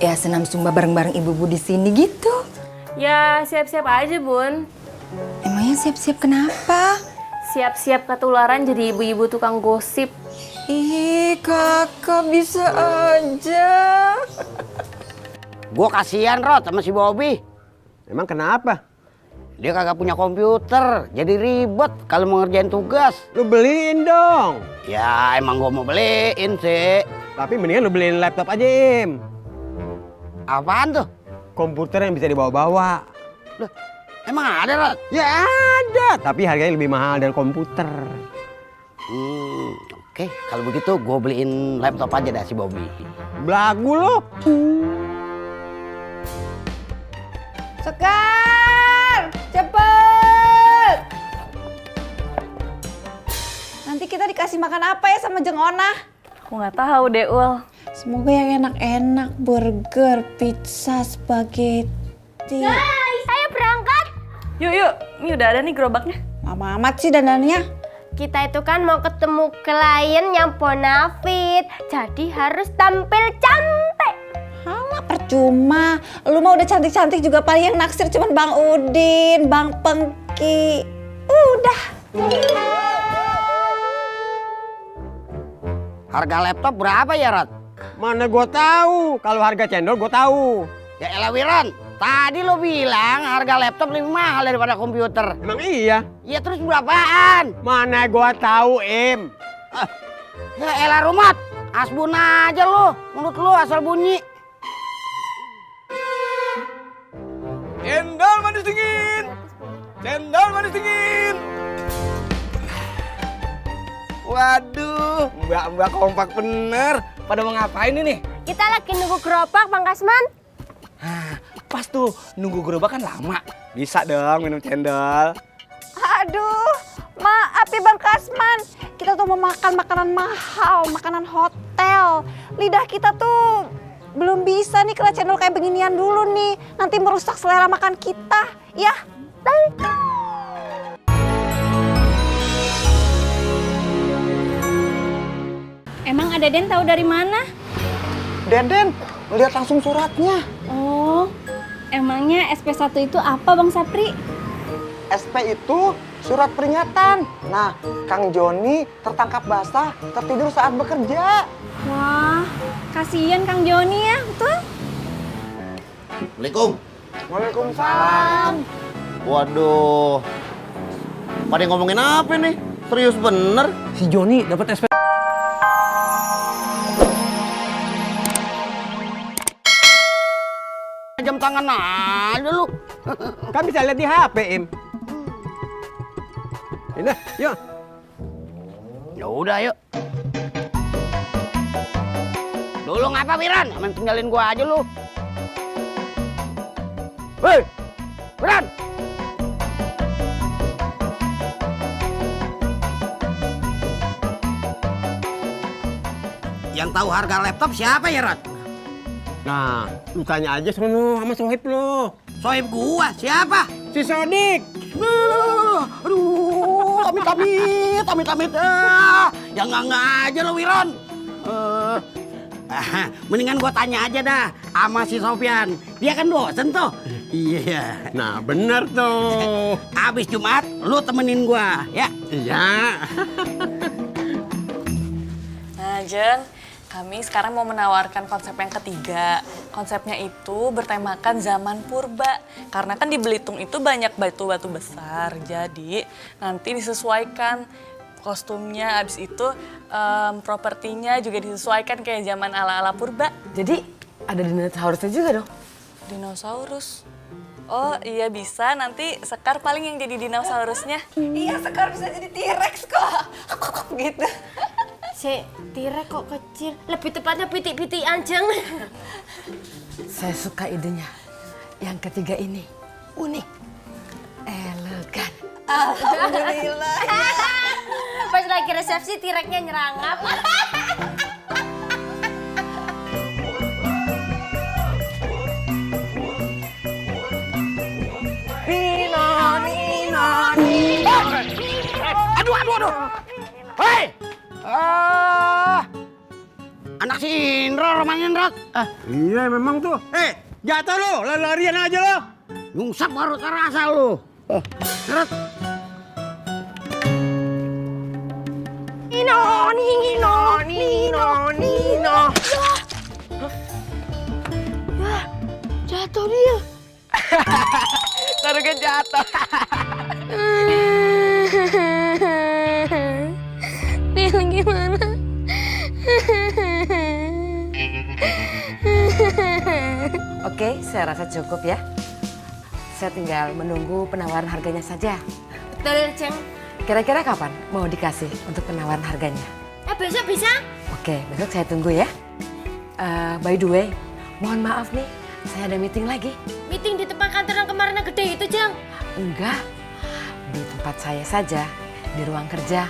Ya senam Zumba bareng-bareng ibu-ibu di sini gitu. Ya siap-siap aja, Bun. Emangnya siap-siap kenapa? Siap-siap ketularan jadi ibu-ibu tukang gosip. Ih, kakak bisa aja. Gua kasihan, Rod, sama si Bobby. Emang kenapa? Dia kagak punya komputer, jadi ribet kalau mau ngerjain tugas. Lu beliin dong. Ya emang gua mau beliin sih. Tapi mendingan lu beliin laptop aja, Im. Apaan tuh? Komputer yang bisa dibawa-bawa. Loh, emang ada, Rod? Ya ada, tapi harganya lebih mahal dari komputer. Oke, kalau begitu gue beliin laptop aja dah si Bobby. Belagu lo. Sekar, cepet. Nanti kita dikasih makan apa ya sama Jeng Ona? Aku nggak tahu deh, Ul. Semoga yang enak-enak, burger, pizza, spaghetti. Guys, ayo berangkat. Yuk, ini udah ada nih gerobaknya. Lama amat sih dandannya. Kita itu kan mau ketemu klien yang bonafit, jadi harus tampil cantik. Alah percuma, lu mah udah cantik-cantik juga paling yang naksir cuman Bang Udin, Bang Pengki. Udah. Harga laptop berapa ya, Rat? Mana gua tahu. Kalau harga cendol gua tahu. Ya elah Wiran, tadi lo bilang harga laptop lebih mahal daripada komputer. Emang iya? Iya terus berapaan? Mana gua tahu, Im. Ya elah Rumat, asbun aja lo. Mulut lo asal bunyi. Cendol manis dingin. Cendol manis dingin. Waduh, mbak kompak bener. Pada mau ngapain ini? Kita lagi nunggu gerobak, Bang Kasman. Pas tuh, nunggu gerobak kan lama. Bisa dong minum cendol. Aduh, maaf ya Bang Kasman. Kita tuh mau makan makanan mahal, makanan hotel. Lidah kita tuh belum bisa nih kena cendol kayak beginian dulu nih. Nanti merusak selera makan kita, ya. Emang ada Den tahu dari mana? Deden, lihat langsung suratnya. Oh, emangnya SP1 itu apa Bang Sapri? SP itu surat peringatan. Nah, Kang Joni tertangkap basah, tertidur saat bekerja. Wah, kasihan Kang Joni ya, betul? Assalamualaikum. Waalaikumsalam. Waduh. Pada ngomongin apa nih? Serius bener? Si Joni dapat SP. Jam tangan aja lu. Kan bisa lihat di HP, Im. Ini, yuk. Ya udah yuk. Lu ngapa Wiran? Main tinggalin gua aja lu. Hei, Wiran. Yang tahu harga laptop siapa ya, Rat? Nah, lu tanya aja sama Sohib lo. Sohib gua, siapa? Si Sodik. Aduh, amit-amit. Ya nggak aja lo, Wiron. Mendingan gua tanya aja dah sama si Sofyan. Dia kan dosen tuh. Iya. Nah, bener tuh. Abis Jumat, lu temenin gua, ya? Iya. Nah, Jen, kami sekarang mau menawarkan konsep yang ketiga. Konsepnya itu bertemakan zaman purba. Karena kan di Belitung itu banyak batu-batu besar. Jadi nanti disesuaikan kostumnya, abis itu propertinya juga disesuaikan kayak zaman ala-ala purba. Jadi ada dinosaurusnya juga dong? Dinosaurus? Oh iya bisa, nanti Sekar paling yang jadi dinosaurusnya. Iya, Sekar bisa jadi T-Rex kok. Gitu. Si T-Rex kok kecil, lebih tepatnya pitik-pitik anjing. Saya suka idenya. Yang ketiga ini unik, elegan. Alhamdulillah. Pas lagi resepsi T-Rex-nya nyerangap. Nino. Aduh. Hei! Anak si Indra rumahnya Indra. Iya memang tuh. Jatuh lo, larian aja lo. Nyungsap baru terasa lo. Indra. Nino. Jatuh dia. Taruhnya jatuh. Dia gimana? Oke, saya rasa cukup ya. Saya tinggal menunggu penawaran harganya saja. Betul, Ceng. Kira-kira kapan mau dikasih untuk penawaran harganya? Besok bisa? Oke, besok saya tunggu ya. By the way, mohon maaf nih, saya ada meeting lagi. Meeting di tempat kantor yang kemarin yang gede itu, Ceng? Enggak, di tempat saya saja, di ruang kerja.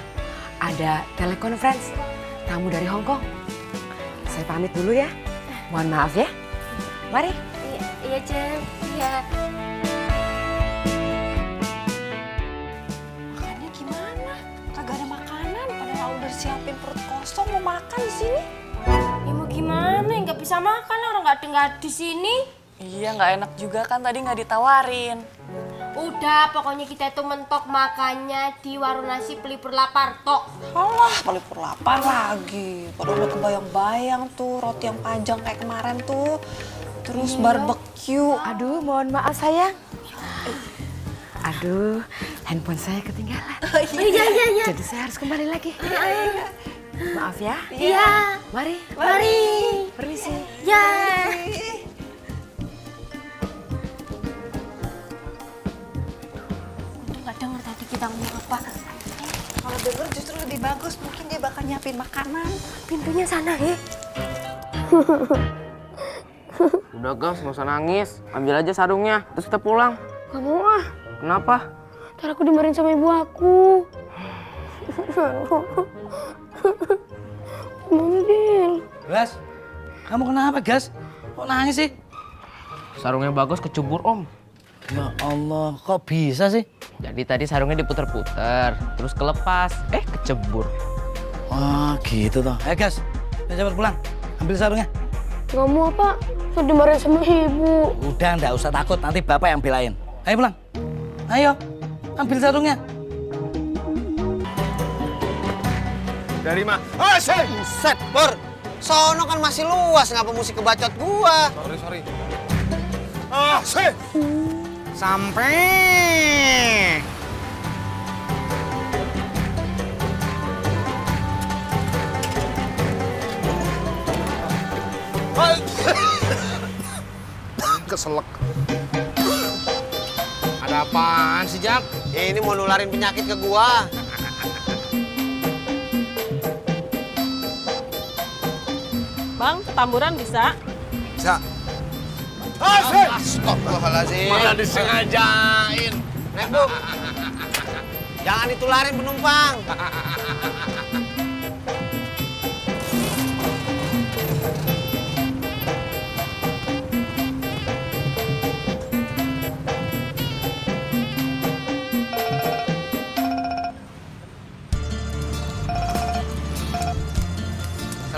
Ada telekonferensi, tamu dari Hong Kong. Saya pamit dulu ya. Mohon maaf ya. Mari. Iya, Ceng. Iya. Makannya gimana? Kagak ada makanan, padahal udah siapin perut kosong mau makan di sini. Ya mau gimana? Nggak bisa makan orang nggak di sini. Iya, nggak enak juga kan tadi nggak ditawarin. Udah, pokoknya kita itu mentok makannya di warung nasi pelipur lapar, tok. Alah, pelipur lapar lagi. Padahal udah kebayang-bayang tuh roti yang panjang kayak kemarin tuh. Terus barbecue. Aduh, mohon maaf sayang. Aduh, handphone saya ketinggalan. Iya. Jadi saya harus kembali lagi. Maaf ya. Iya. Mari. Permisi. Ya. Untung gak denger tadi kita ngomong apa. Kalau denger justru lebih bagus. Mungkin dia bakal nyiapin makanan. Pintunya sana, Udah Gas, nggak usah nangis. Ambil aja sarungnya, terus kita pulang. Gak mau ah. Kenapa? Ntar aku dimarahin sama ibu aku. Gimana, Dil? Gas, kamu kenapa, Gas? Kok nangis sih? Sarungnya Bagus kecubur, Om. Ya Allah, kok bisa sih? Jadi tadi sarungnya diputer-puter, terus kelepas, kecebur. Wah, gitu toh. Gas, cepet pulang. Ambil sarungnya. Gak mau apa? Saya dimarahin sama ibu. Udah, nggak usah takut. Nanti bapak yang belain. Ayo pulang. Ayo, ambil sarungnya. Dari mana? Oh, set, Pur. Sono kan masih luas, ngapa mesti kebacot gua? Sorry. Ah, set. Sampai. Keselak. Ada apaan sih, Jak? Ini mau nularin penyakit ke gua. Bang, tamburan bisa? Bisa. Astagfirullahaladzim. Malah disengajain. Bu. Jangan ditularin penumpang.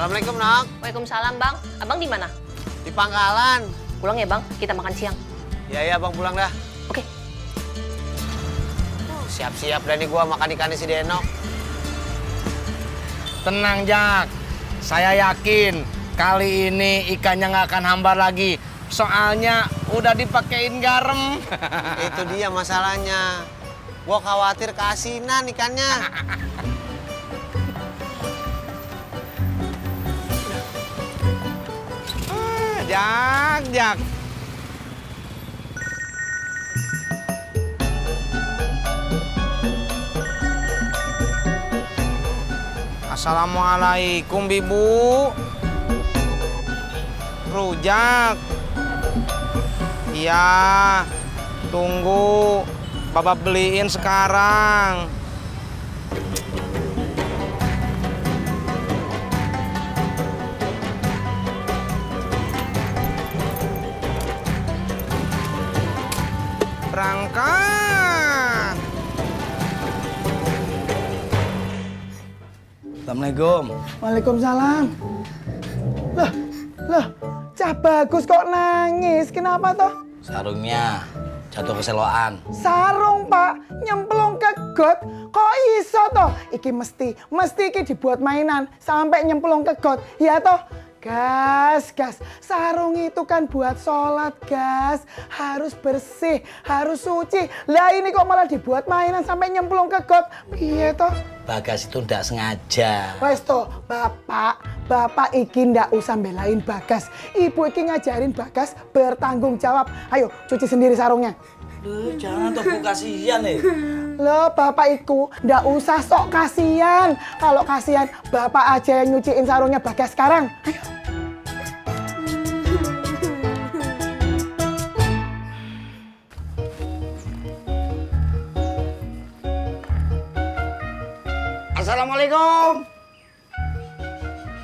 Assalamualaikum, Nak. Waalaikumsalam, Bang. Abang di mana? Di Pangkalan. Pulang ya, Bang. Kita makan siang. Iya, Bang, pulang dah. Oke. Siap-siap dah nih gua makan ikannya si Denok. Tenang, Jak. Saya yakin kali ini ikannya nggak akan hambar lagi. Soalnya udah dipakein garam. Itu dia masalahnya. Gua khawatir keasinan ikannya. Jak. Assalamualaikum, Bibu. Rujak. Iya, tunggu. Bapak beliin sekarang. Berangkat. Assalamualaikum. Waalaikumsalam. Loh, Cah Bagus kok nangis? Kenapa toh? Sarungnya jatuh keseloan. Sarung, Pak, nyemplung ke got. Kok iso toh? Iki mesti iki dibuat mainan sampai nyemplung ke got. Ya toh? Gas. Sarung itu kan buat sholat, Gas. Harus bersih, harus suci. Lah ini kok malah dibuat mainan sampai nyemplung ke got. Piye toh? Bagas itu ndak sengaja. Wes toh, Bapak iki ndak usah belain Bagas. Ibu iki ngajarin Bagas bertanggung jawab. Ayo, cuci sendiri sarungnya. Duh, jangan toh, Bu, kasihan nih. Loh, Bapak iku ndak usah sok kasihan. Kalau kasihan, Bapak aja yang nyuciin sarungnya Bagas sekarang. Ayo.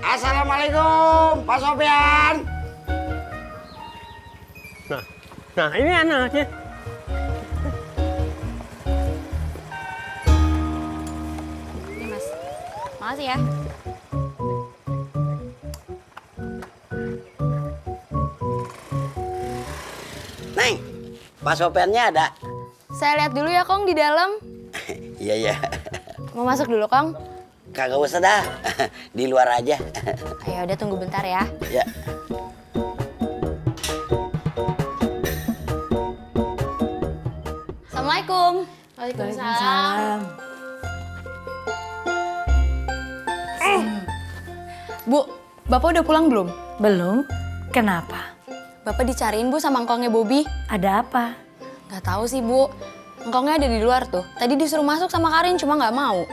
Assalamualaikum, Pak Sofyan. Nah ini anaknya. Ini, Mas. Makasih ya. Neng, Pak Sofyannya ada. Saya lihat dulu ya, Kong, di dalam. Iya. Mau masuk dulu, Kong? Kagak usah dah. Di luar aja. Ayo, udah tunggu bentar ya. Ya. Assalamualaikum. Waalaikumsalam. Bu, Bapak udah pulang belum? Belum. Kenapa? Bapak dicariin, Bu, sama engkongnya Bobby. Ada apa? Gak tahu sih, Bu. Engkongnya ada di luar tuh. Tadi disuruh masuk sama Karin, cuma nggak mau.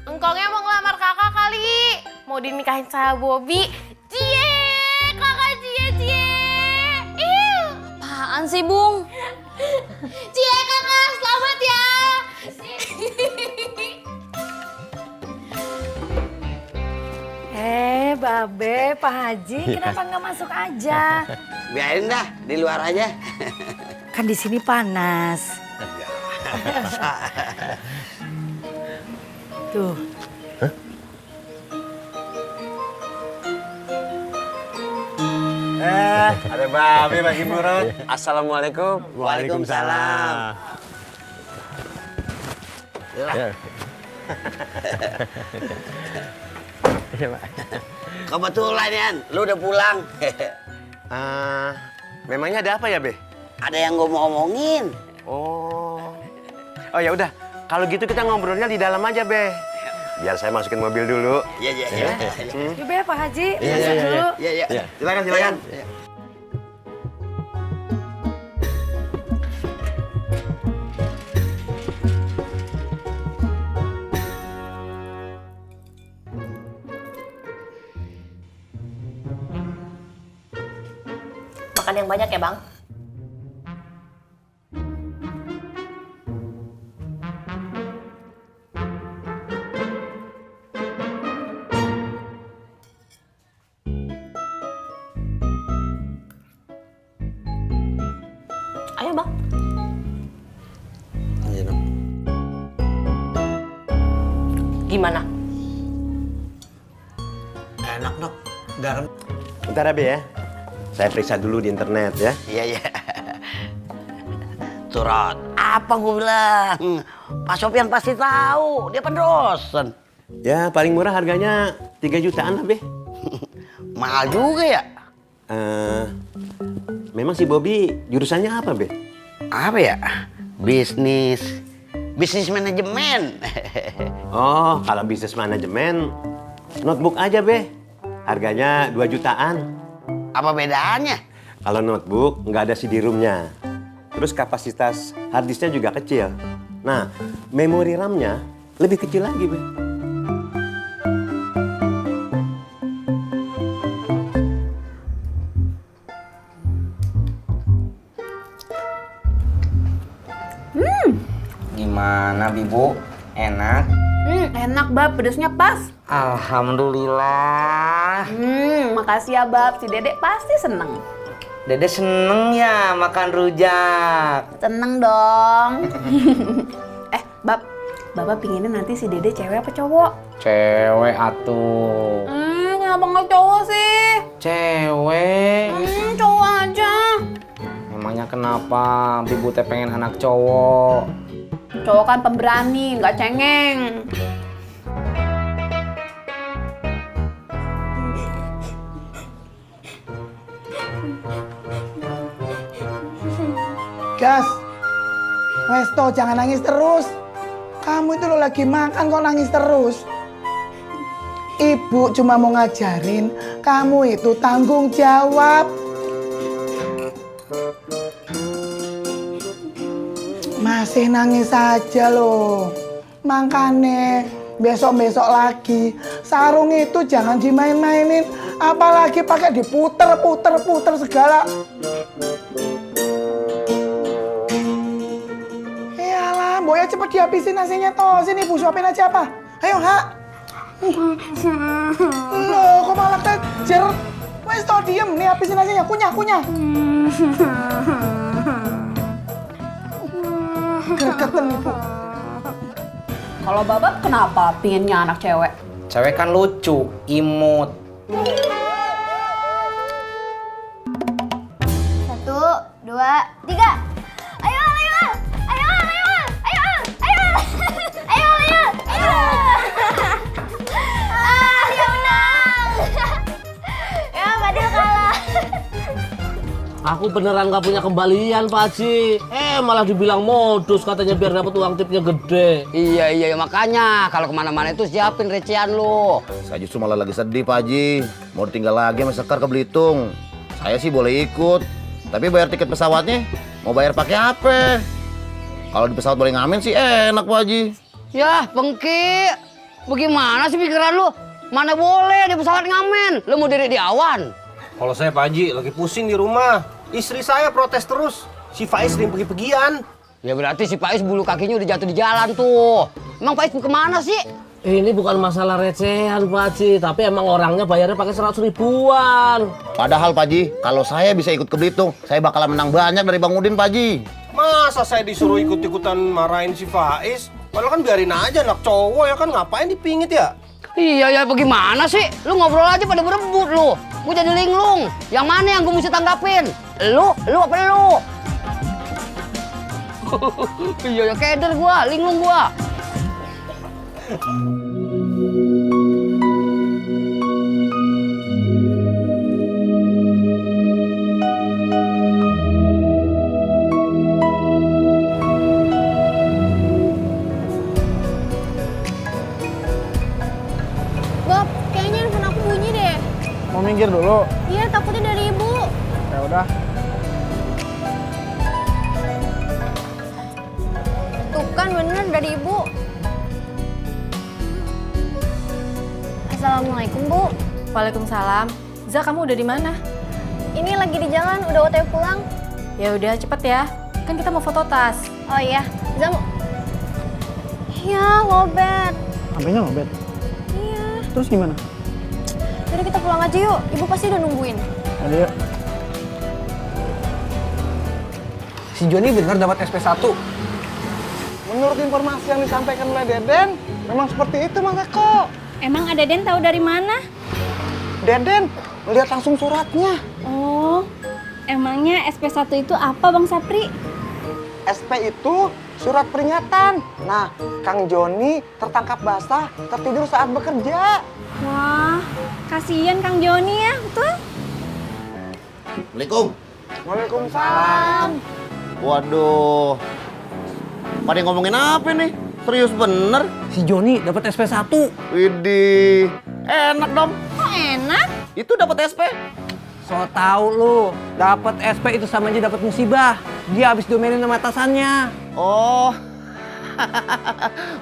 Engkongnya mau ngelamar kakak kali. Mau dinikahin sama Bobby. Cie, kakak cie. Apaan sih, Bung? Cie kakak, selamat ya. Babe, Pak Haji, kenapa nggak masuk aja? Biarin dah, di luar aja. Kan di sini panas. Tuh. Ada babe bagi murut. Assalamualaikum. Waalaikumsalam. Ya. Kebetulan, Yan, lu udah pulang. Memangnya ada apa ya, Be? Ada yang gue mau omongin. Oh ya udah. Kalau gitu kita ngobrolnya di dalam aja, Be. Biar saya masukin mobil dulu. Iya. Yuk ya, Pak Haji, Iya. masuk dulu. Iya. Silakan. Makan yang banyak ya, Bang. Ayo, Bang. Gimana? Enak, Nok. Garam. Bentar ya, Be ya. Saya periksa dulu di internet ya. Iya. Turut, apa gue bilang? Pak Sofian pasti tahu, dia pendosen. Ya, paling murah harganya 3 jutaan lah, Be. Mahal juga ya? Memang si Bobby jurusannya apa, Be? Apa ya? Bisnis manajemen. Oh, kalau bisnis manajemen, notebook aja, Be. Harganya 2 jutaan. Apa bedanya? Kalau notebook nggak ada CD-ROM-nya. Terus kapasitas harddisknya juga kecil. Nah, memori RAM-nya lebih kecil lagi, Be. Gimana, Bibu? Enak? Enak, Bab. Pedesnya pas. Alhamdulillah. Makasih ya, Bab. Si Dedek pasti seneng. Dede seneng ya makan rujak. Seneng dong. Bab. Bapak pinginnya nanti si Dede cewek apa cowok? Cewek atuh. Kenapa nggak cowok sih? Cewek. Cowok aja. Emangnya kenapa Bibu teh pengen anak cowok? Cowok kan pemberani, nggak cengeng. Gas, Westo jangan nangis terus. Kamu itu lo lagi makan kok nangis terus. Ibu cuma mau ngajarin kamu itu tanggung jawab. Masih nangis aja loh. Makanya besok-besok lagi sarung itu jangan dimain-mainin. Apalagi pakai diputer-puter segala. Iyalah, Boya cepet dihabisin nasinya toh. Sini Bu suapin aja apa. Ayo, Hak. Loh, kok malah kejer? Wes toh diem, nih habisin nasinya. Kunyah. Gergeten Ibu. Kalau Babak kenapa pinginnya anak cewek? Cewek kan lucu, imut. 1, 2, 3. Ayo. Aku beneran gak punya kembalian, Pak Haji. Malah dibilang modus katanya biar dapat uang tipnya gede. Iya, makanya kalau kemana-mana itu siapin recehan lu. Saya justru malah lagi sedih, Pak Haji. Mau tinggal lagi sama Sekar ke Belitung. Saya sih boleh ikut, tapi bayar tiket pesawatnya mau bayar pakai apa? Kalau di pesawat boleh ngamen sih enak, Pak Haji. Yah, Pengki. Bagaimana sih pikiran lu? Mana boleh di pesawat ngamen. Lu mau diri di awan. Kalau saya Pak Haji lagi pusing di rumah. Istri saya protes terus. Si Faiz sering pergi-pergian. Ya berarti si Faiz bulu kakinya udah jatuh di jalan tuh. Emang Faiz kemana sih? Ini bukan masalah recehan, Pak Haji, tapi emang orangnya bayarnya pakai 100 ribuan. Padahal, Pak Haji, kalau saya bisa ikut ke Belitung, saya bakalan menang banyak dari Bang Udin, Pak Haji. Masa saya disuruh ikut-ikutan marahin si Faiz? Padahal kan biarin aja anak cowok ya kan, ngapain dipingit ya? Iya, bagaimana sih? Lu ngobrol aja pada berebut lu. Gue jadi linglung. Yang mana yang gue mesti tanggapin? Lu apa lu? Iya, keder gua, linglung gua. Bob, kayaknya handphone aku bunyi deh. Mau minggir dulu? Iya, takutnya dari ibu. Ya udah. Tuh kan bener dari ibu. Assalamualaikum, Bu. Waalaikumsalam. Za, kamu udah di mana? Ini lagi di jalan, udah OTW pulang. Ya udah, cepet ya. Kan kita mau foto tas. Oh iya, Za mau... Ya, lobet. HP-nya lobet? Iya. Terus gimana? Yaudah kita pulang aja yuk, ibu pasti udah nungguin. Ada yuk. Si Joni benar dapat SP1. Menurut informasi yang disampaikan oleh Deden, memang seperti itu Mas Eko. Emang ada Den tahu dari mana? Deden melihat langsung suratnya. Oh, emangnya SP1 itu apa Bang Sapri? SP itu surat peringatan. Nah, Kang Joni tertangkap basah, tertidur saat bekerja. Wah, kasihan Kang Joni ya, betul? Assalamualaikum. Waalaikumsalam. Waduh. Pada ngomongin apa nih? Serius bener? Si Joni dapat SP1. Widih. Enak dong. Kok enak? Itu dapat SP. So tau lu, dapat SP itu sama aja dapat musibah. Dia habis domelin sama atasannya. Oh.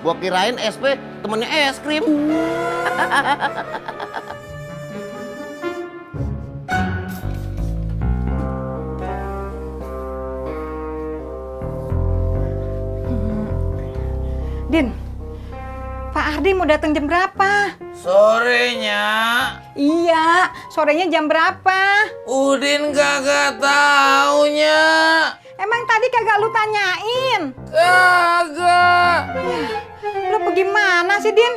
Gua kirain SP temennya es krim. Din, Pak Ardi mau datang jam berapa? Sorenya. Iya, sorenya jam berapa? Udin kagak taunya. Emang tadi kagak lu tanyain? Kagak. Lu pergi mana sih, Din?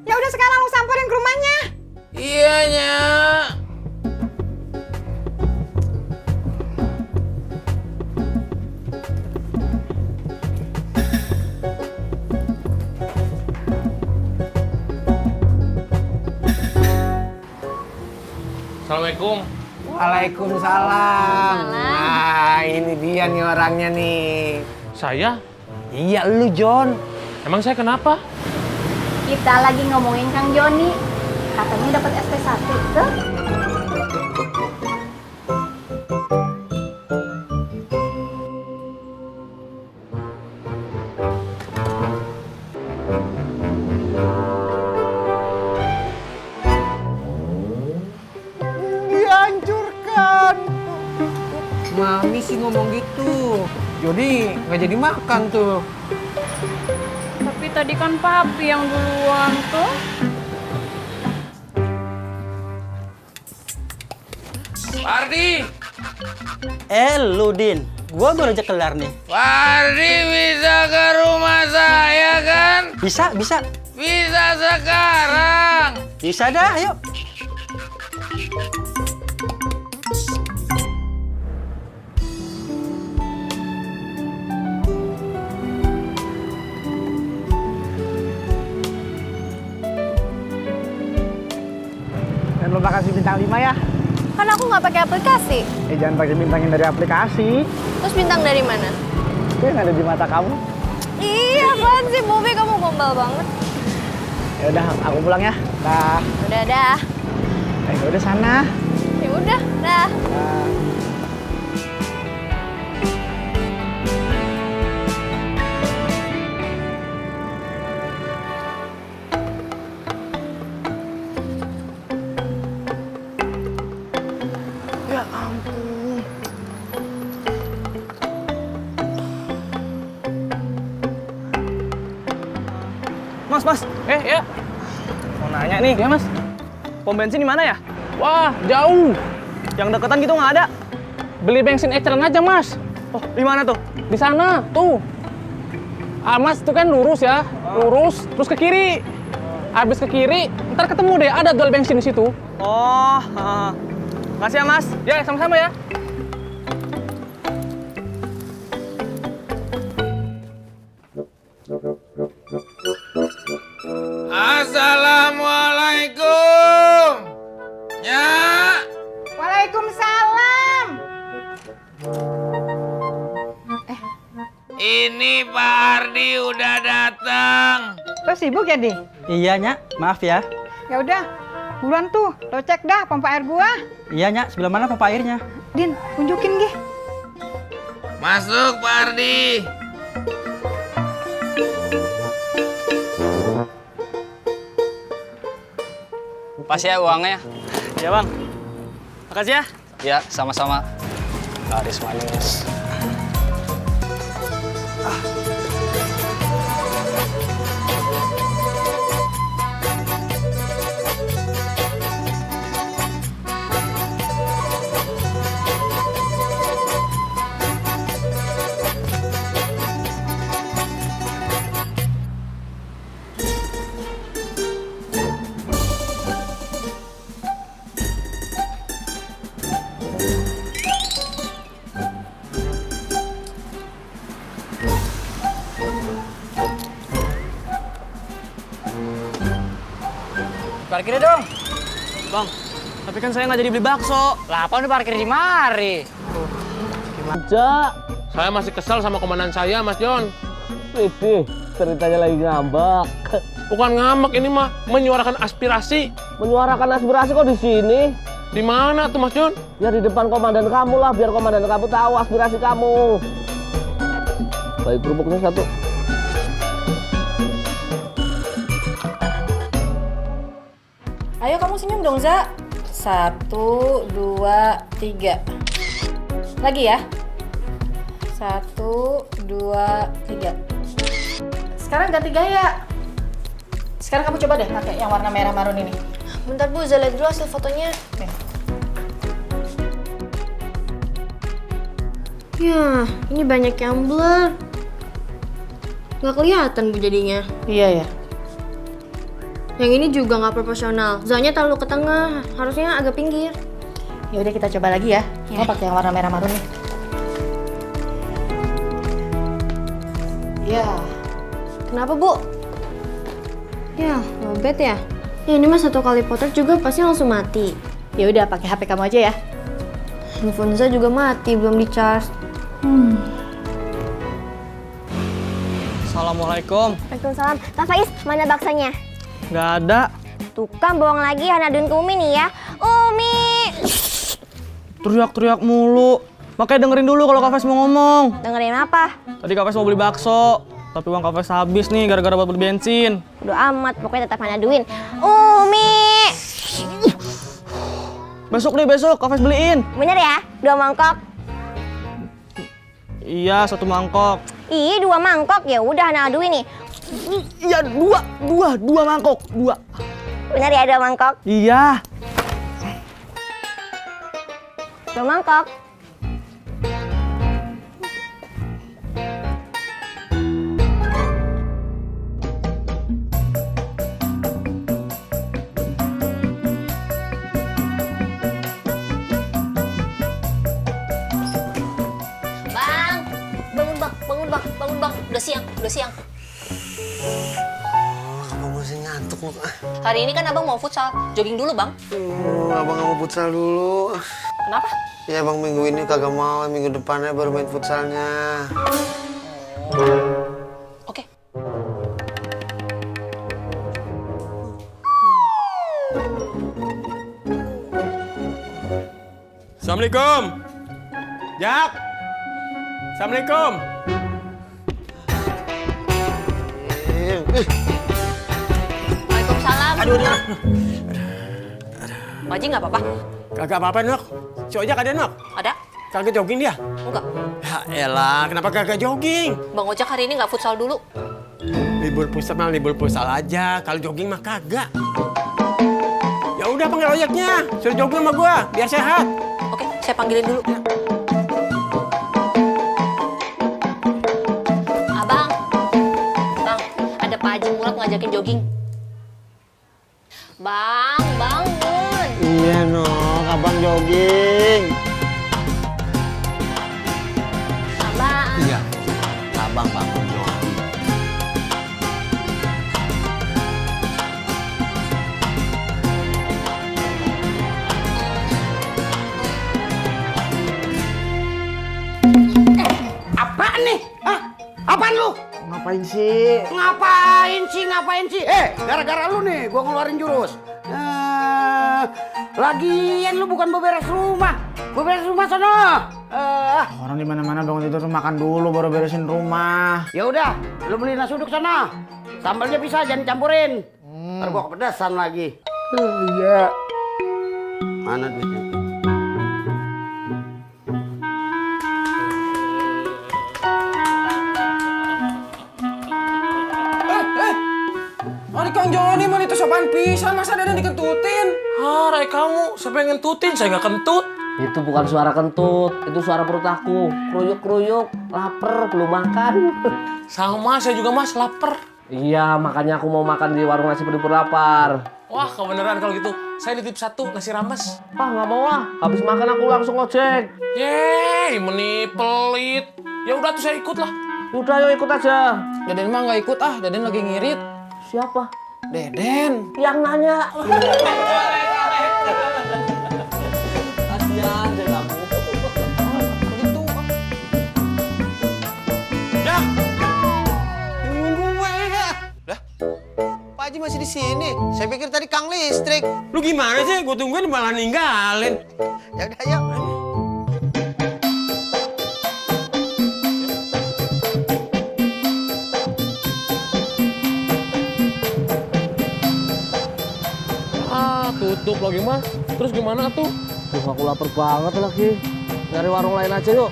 Ya udah sekarang lu samperin ke rumahnya. Iya, Nyak. Assalamualaikum. Waalaikumsalam. Nah, ini dia nih orangnya nih. Saya? Iya, lu John. Emang saya kenapa? Kita lagi ngomongin Kang Joni. Katanya dapat SP1 tuh. Dihancurkan. Mami sih ngomong gitu. Joni nggak jadi makan tuh. Tapi tadi kan Papi yang duluan tuh. Ardi. Lu Din, gua baru aja kelar nih. Ardi bisa ke rumah saya kan? Bisa. Bisa sekarang. Bisa dah, ayo. Dan lo kasih bintang 5 ya. Kan aku nggak pakai aplikasi. Jangan pakai bintangin dari aplikasi. Terus bintang dari mana? Itu yang ada di mata kamu. Iya, apaan sih Bobby, kamu gombal banget. Ya udah, aku pulang ya. Dah. Udah dah. Udah sana. Ya udah, dah. Ya ampun. Mas. Ya. Mau nanya nih. Ya, Mas. Pom bensin di mana ya? Wah, jauh. Yang deketan gitu nggak ada. Beli bensin eceran aja, Mas. Oh, di mana tuh? Di sana, tuh. Mas, itu kan lurus ya. Lurus, terus ke kiri. Habis ke kiri, ntar ketemu deh, ada jual bensin di situ. Oh, makasih ya Mas. Ya, sama-sama ya. Assalamualaikum. Ya. Waalaikumsalam. Ini Pak Ardi udah datang. Lo sibuk ya, Di? Iya, Nyak. Maaf ya. Ya udah, buruan tuh. Lo cek dah pompa air gua. Iya, Nyak. Sebelah mana pompa airnya? Din, tunjukin, Gi. Masuk Pak Ardi. Pas ya uangnya. Iya, Bang. Makasih ya. Ya, sama-sama. Laris manis. Parkirnya dong. Bang, tapi kan saya nggak jadi beli bakso. Lah, apa udah parkir di mari? Aja. Saya masih kesal sama komandan saya, Mas John. Itu ceritanya lagi ngambek. Bukan ngambek, ini mah menyuarakan aspirasi. Menyuarakan aspirasi kok di sini? Di mana tuh, Mas John? Ya di depan komandan kamu lah, biar komandan kamu tahu aspirasi kamu. Baik, kerupuknya satu. Ayo kamu senyum dong, Za. 1, 2, 3. Lagi ya. 1, 2, 3. Sekarang ganti gaya. Sekarang kamu coba deh pakai yang warna merah marun ini. Bentar Bu, Za lihat dulu hasil fotonya. Ya, ini banyak yang blur. Nggak kelihatan Bu jadinya. Iya ya. Yang ini juga nggak proporsional. Zanya terlalu ke tengah, harusnya agak pinggir. Ya udah kita coba lagi ya. Kamu pakai yang warna merah marun nih. Ya. Kenapa, Bu? Ya, lobet ya. Ini mah 1 kali potret juga pasti langsung mati. Ya udah pakai HP kamu aja ya. Handphone Za juga mati, belum di-charge. Assalamualaikum. Waalaikumsalam. Kak Faiz, mana baksonya? Nggak ada. Tuh kan bohong lagi, Hanadun ke Umi nih ya. Umi! Teriak-teriak mulu. Makanya dengerin dulu kalau Kak Faiz mau ngomong. Dengerin apa? Tadi Kak Faiz mau beli bakso, tapi uang Kak Faiz habis nih gara-gara buat beli bensin. Udah amat, pokoknya tetap Hanaduin. Umi! Besok nih, besok Kak Faiz beliin. Bener ya? 2 mangkok? Iya, 1 mangkok. Ih, 2 mangkok? Ya udah Hanaduin nih. Iya, 2 mangkok, 2. Bener ya 2 mangkok? Iya. 2 mangkok. Bang, bangun bang, udah siang. Kamu masih ngantuk Muk. Hari ini kan abang mau futsal, jogging dulu bang. Abang nggak mau futsal dulu. Kenapa? Ya abang minggu ini kagak mau, minggu depannya baru main futsalnya. Oke. Assalamualaikum. Jak. Assalamualaikum. Waalaikumsalam. Aduh. Pak Haji nggak apa-apa? Kagak apa-apa, Nok. Si Ojak ada, Nok? Ada? Kagak jogging dia? Enggak. Ya elah, kenapa kagak jogging? Bang Ojak hari ini nggak futsal dulu. Libur futsal aja. Kalau jogging mah kagak. Ya udah panggil Ojaknya. Suruh jogging sama gua, biar sehat. Oke, saya panggilin dulu. Abang. Bang, ada Pak Haji Murad ngajakin jogging. Bang, bangun. Iya, Nok. Abang jogging. Abang. Iya. Abang bangun jogging. Apaan nih? Hah? Apaan lu? Ngapain sih? Ngapain sih? Gara-gara lu nih gua ngeluarin jurus. Lagian lu bukan beberes rumah. Beberes rumah sono. Orang di mana-mana bangun tidur tuh makan dulu baru beresin rumah. Ya udah, lu beli nasi uduk sana. Sambalnya bisa jangan campurin. Ntar gua kepedesan lagi. Iya. Mana duitnya? Mari Kang Joni, mana itu sopan pisan, masa Deden dikentutin? Rai kamu, siapa yang ngentutin? Saya nggak kentut. Itu bukan suara kentut, itu suara perut aku. Kruyuk-kruyuk, lapar, belum makan. Sama, saya juga mas, lapar. Iya, makanya aku mau makan di warung nasi pelipur lapar. Wah, kebeneran kalau gitu. Saya nitip satu, nasi rames. Wah, nggak mau ah. Habis makan aku langsung ojek. Yeay, menipelit. Ya udah tuh saya ikut lah. Udah, yuk ikut aja. Deden mah nggak ikut ah, Deden lagi ngirit. Siapa? Deden. Yang nanya. Kasihan deh kamu. Dah. Nunggu gue ya. Dah. Pak Haji masih di sini. Saya pikir tadi Kang Listrik. Lu gimana sih? Gua tungguin malah ninggalin. Ya udah, yuk. Tutup lagi mas. Terus gimana tuh? Duh, aku lapar banget lagi. Nyari warung lain aja yuk.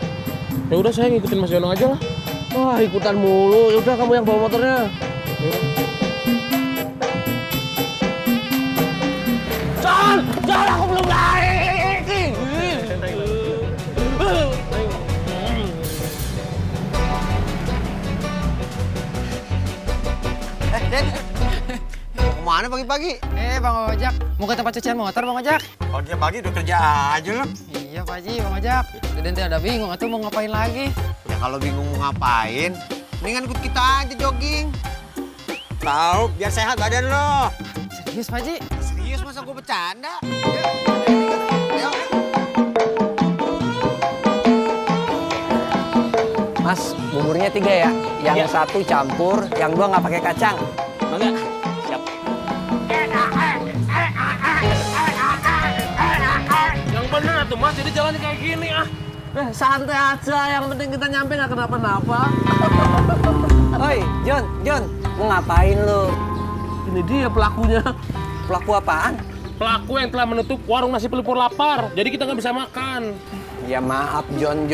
Ya udah saya ngikutin Mas Yono aja lah. Wah, ikutan mulu. Ya udah kamu yang bawa motornya. Jangan aku belum lari. Den. Mau kemana pagi-pagi? Bang Ojak, mau ke tempat cucian motor Bang Ojak? Kalau dia pagi udah kerja aja lah. Iya Pak Haji, Bang Ojak. Deden teh ada bingung atau mau ngapain lagi? Ya kalau bingung mau ngapain, mendingan ikut kita aja jogging. Tahu, biar sehat badan lo. Serius Pak Haji? Serius, masa gue bercanda? Mas, buburnya 3 ya. Yang satu campur, yang 2 nggak pakai kacang. Enggak. Siap. Yang bener tuh mas, jadi jalannya kayak gini ah. Santai aja, yang penting kita nyampe nggak kenapa-napa. Oi, John, mau ngapain lu? Ini dia pelakunya. Pelaku apaan? Pelaku yang telah menutup warung nasi pelipur lapar. Jadi kita nggak bisa makan. Ya maaf John.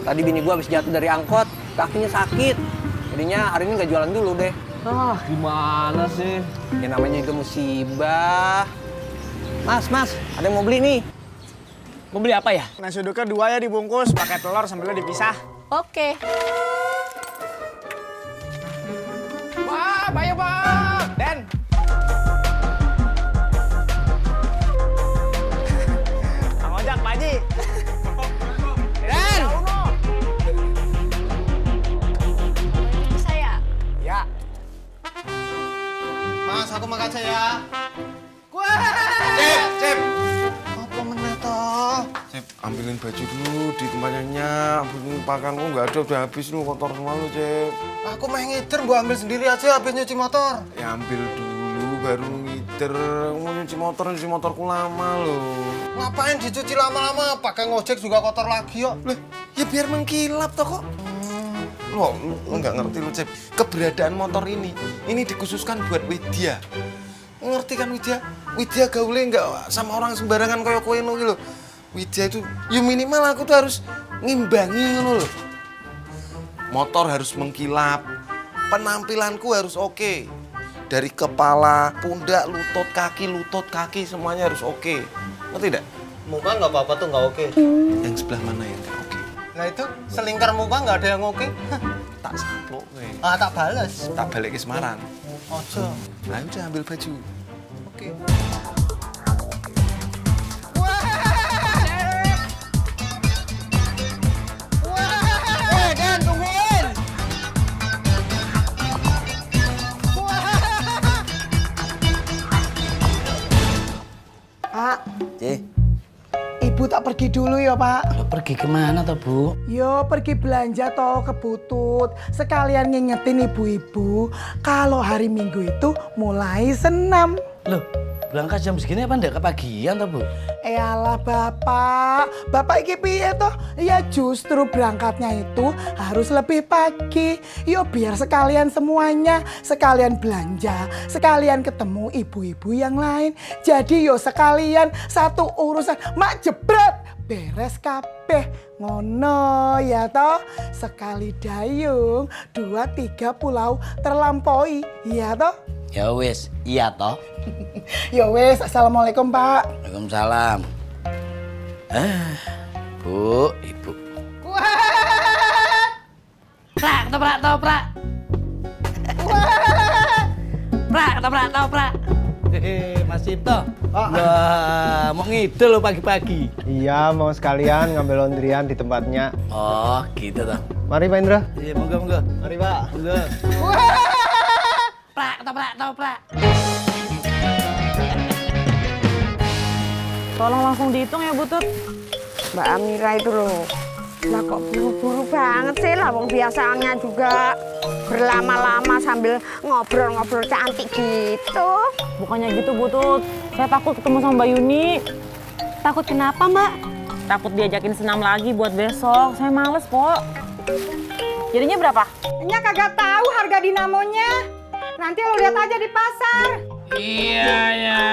Tadi bini gua habis jatuh dari angkot, kakinya sakit. Jadinya hari ini nggak jualan dulu deh. Ah, gimana sih? Ya namanya juga musibah. Mas, ada yang mau beli nih. Mau beli apa ya? Nasi uduknya 2 ya dibungkus, pakai telur sambilnya dipisah. Oke. Wah, ayo Bang. Den. Bang Ojak, Pak Haji. Den. Saya. Ya. Masa aku makasih ya. Cep. Apa meneh toh? Cep, ambilin baju dulu di tempatnya. Ambilin pakaianku nggak ada, udah habis lu, kotor semua lu, Cep. Aku mah ngider, gua ambil sendiri aja habis nyuci motor. Ya ambil dulu, baru ngider. Mau nyuci motorku lama loh. Ngapain dicuci lama-lama? Pakai ngojek juga kotor lagi kok. Loh, ya biar mengkilap toh kok. Lo nggak ngerti lo, Cep. Keberadaan motor ini dikhususkan buat Widya. Ngerti kan Widya? Widya gaulnya nggak sama orang sembarangan kayak kowe lo. Widya itu, ya minimal aku tuh harus ngimbangi lo. Motor harus mengkilap. Penampilanku harus oke. Dari kepala, pundak, lutut kaki, semuanya harus oke. Ngerti tidak? Muka nggak apa-apa tuh, nggak oke. Yang sebelah mana yang nggak oke? Nah itu selingkar muka nggak ada yang oke. Tak samplok kowe. Tak bales. Tak balik ke Semarang. Ojo. Nah udah ambil baju. Oke. Dan tungguin. Pak. Ibu tak pergi dulu ya, Pak. Pergi kemana toh, Bu? Yo, pergi belanja toh ke Butut. Sekalian ngingetin ibu-ibu kalau hari Minggu itu mulai senam. Loh, berangkat jam segini apa ndak kepagian toh, Bu? Alah Bapak iki piye toh? Ya justru berangkatnya itu harus lebih pagi. Yo biar sekalian semuanya, sekalian belanja, sekalian ketemu ibu-ibu yang lain. Jadi yo sekalian satu urusan mak jebret beres kabeh ngono ya toh. Sekali dayung 2-3 pulau terlampaui ya toh. Ya wis, iya toh. Ya wis, assalamualaikum Pak. Waalaikumsalam. Bu, Ibu. Prak, ketoprak. Prak, ketoprak. Mas Cipto. Wah, mau ngidul lo pagi-pagi. Iya, mau sekalian ngambil laundryan di tempatnya. Oh, gitu toh. Mari Pak Indra. Iya, monggo. Mari Pak. Monggo. Prak, ketoprak. Tolong langsung dihitung ya, Butut. Mbak Amira itu loh. Lah kok buru-buru banget sih lah, wong biasanya juga berlama-lama sambil ngobrol-ngobrol cantik gitu. Bukannya gitu, Butut. Saya takut ketemu sama Mbak Yuni. Takut kenapa, Mbak? Takut diajakin senam lagi buat besok. Saya males, Pok. Jadinya berapa? Nya kagak tahu harga dinamonya. Nanti lo lihat aja di pasar. Iya ya.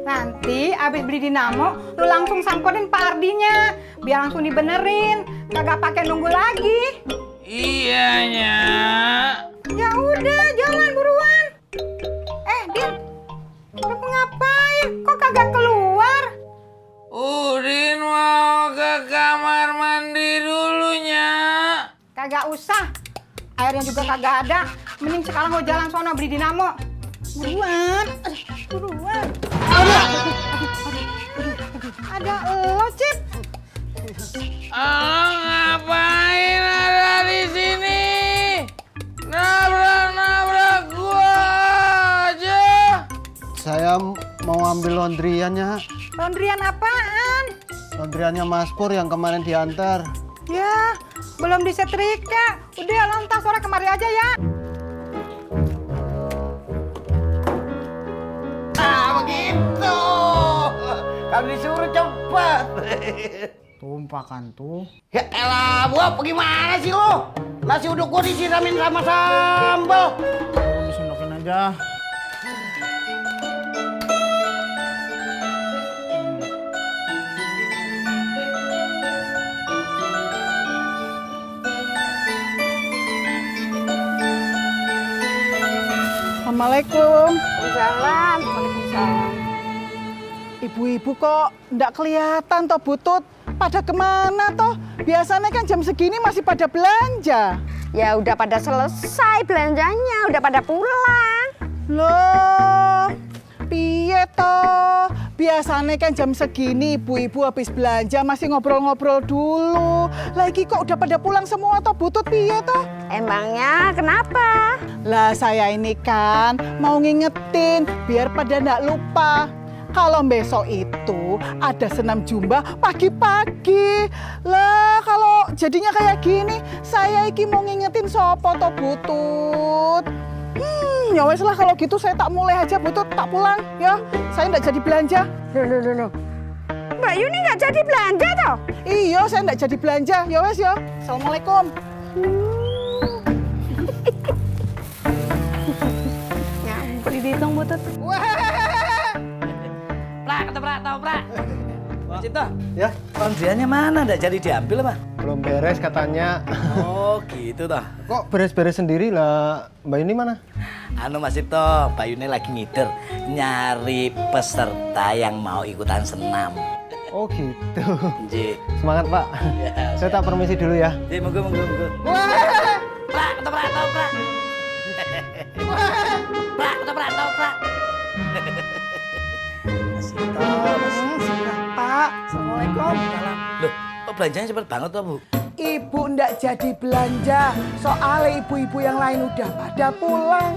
Nanti abis beli dinamo, lo langsung samperin Pak Ardinya. Biar langsung dibenerin. Kagak pakai nunggu lagi. Iya nya. Ya udah, jalan buruan. Din, lo ngapain? Kok kagak keluar? Udin mau ke kamar mandi dulunya. Kagak usah. Airnya juga kagak ada. Mending sekarang lo jalan sono beli dinamo. Buruan. Buruan. Ada lo, Cip. Ngapain ada di sini? Nabrak gua aja. Saya mau ambil laundryannya. Laundryan apaan? Laundryannya Mas Pur yang kemarin diantar. Ya, belum disetrika. Udah, lo ntar sore kemari aja ya. Begitu. Kamu disuruh cepat. Tumpakan tuh. Ya elah, buah gimana sih lo? Nasi uduk gua disiramin sama sambal. Disendokin aja. Assalamualaikum. Waalaikumsalam. Ibu-ibu kok ndak kelihatan toh Butut? Pada kemana toh? Biasanya kan jam segini masih pada belanja. Ya udah pada selesai belanjanya, udah pada pulang. Loh, piye toh? Biasanya kan jam segini ibu-ibu habis belanja masih ngobrol-ngobrol dulu. Lagi kok udah pada pulang semua toh Butut, piye toh? Emangnya kenapa? Lah saya ini kan mau ngingetin biar pada ndak lupa. Kalau besok itu ada senam jumba pagi-pagi. Lah kalau jadinya kayak gini, saya iki mau ngingetin sopo to Butut. Ya wes lah kalau gitu saya tak mulai aja Butut, tak pulang ya. Saya ndak jadi belanja. Loh. Mbak Yuni nggak jadi belanja toh? Iya, saya ndak jadi belanja. Ya wes ya. Assalamualaikum. Ya, beli dihitung Butut. Prak, ketoprak, toprak. Cipto, Ya, laundryannya mana? Nggak jadi diambil apa? belum beres katanya. Oh gitu toh. Kok beres-beres sendiri lah? Mbak ini mana? Anu Mas Cipto, Mbak Yuni lagi ngider nyari peserta yang mau ikutan senam. Oh gitu. Ji. Semangat Pak. Ya, Saya tak permisi dulu ya. Ji, monggo. Prak, ketoprak, toprak. Prak, ketoprak, toprak. Mas Cipto, Mas Pak, Assalamualaikum. Loh, kok belanjanya cepet banget toh, Bu? Ibu ndak jadi belanja, soalnya ibu-ibu yang lain udah pada pulang.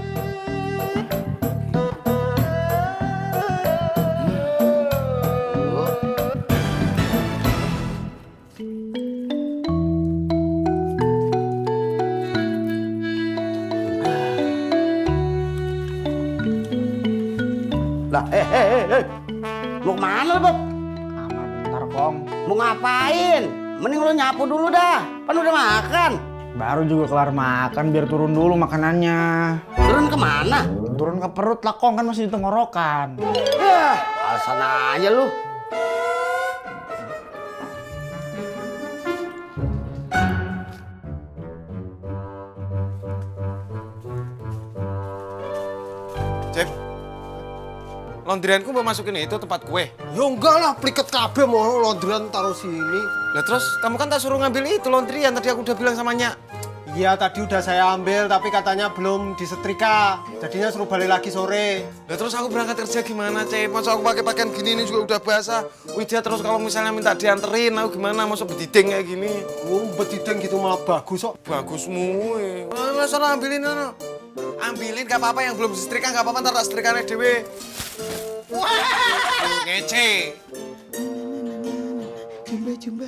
Lah, mau kemana lu, Bob? Kamar bentar, Kong. Mau ngapain? Mending lu nyapu dulu dah, kan udah makan. Baru juga kelar makan, biar turun dulu makanannya. Turun kemana? Turun ke perut lah, Kong, kan masih di tenggorokan. Ya, alasan aja lu. Cep, laundryanku mau masukin itu tempat kue. Ya enggak lah, pliket kabeh mau laundryan taruh sini. Lah terus kamu kan tak suruh ngambil itu laundryan, tadi aku udah bilang sama Nya. Iya, tadi udah saya ambil, tapi katanya belum disetrika. Jadinya suruh balik lagi sore. Lah terus aku berangkat kerja gimana, Cep? Masa aku pakai pakaian gini ini juga udah basah. Widya terus kalau misalnya minta dianterin, aku gimana? Masa bediding kayak gini? Oh, bediding gitu malah bagus kok. Bagusmu. Sana ambilin, sana. Ambilin, gak apa-apa yang belum disetrika, gak apa-apa, ntar tak setrikannya dewe. Wah, ngece. Jumba.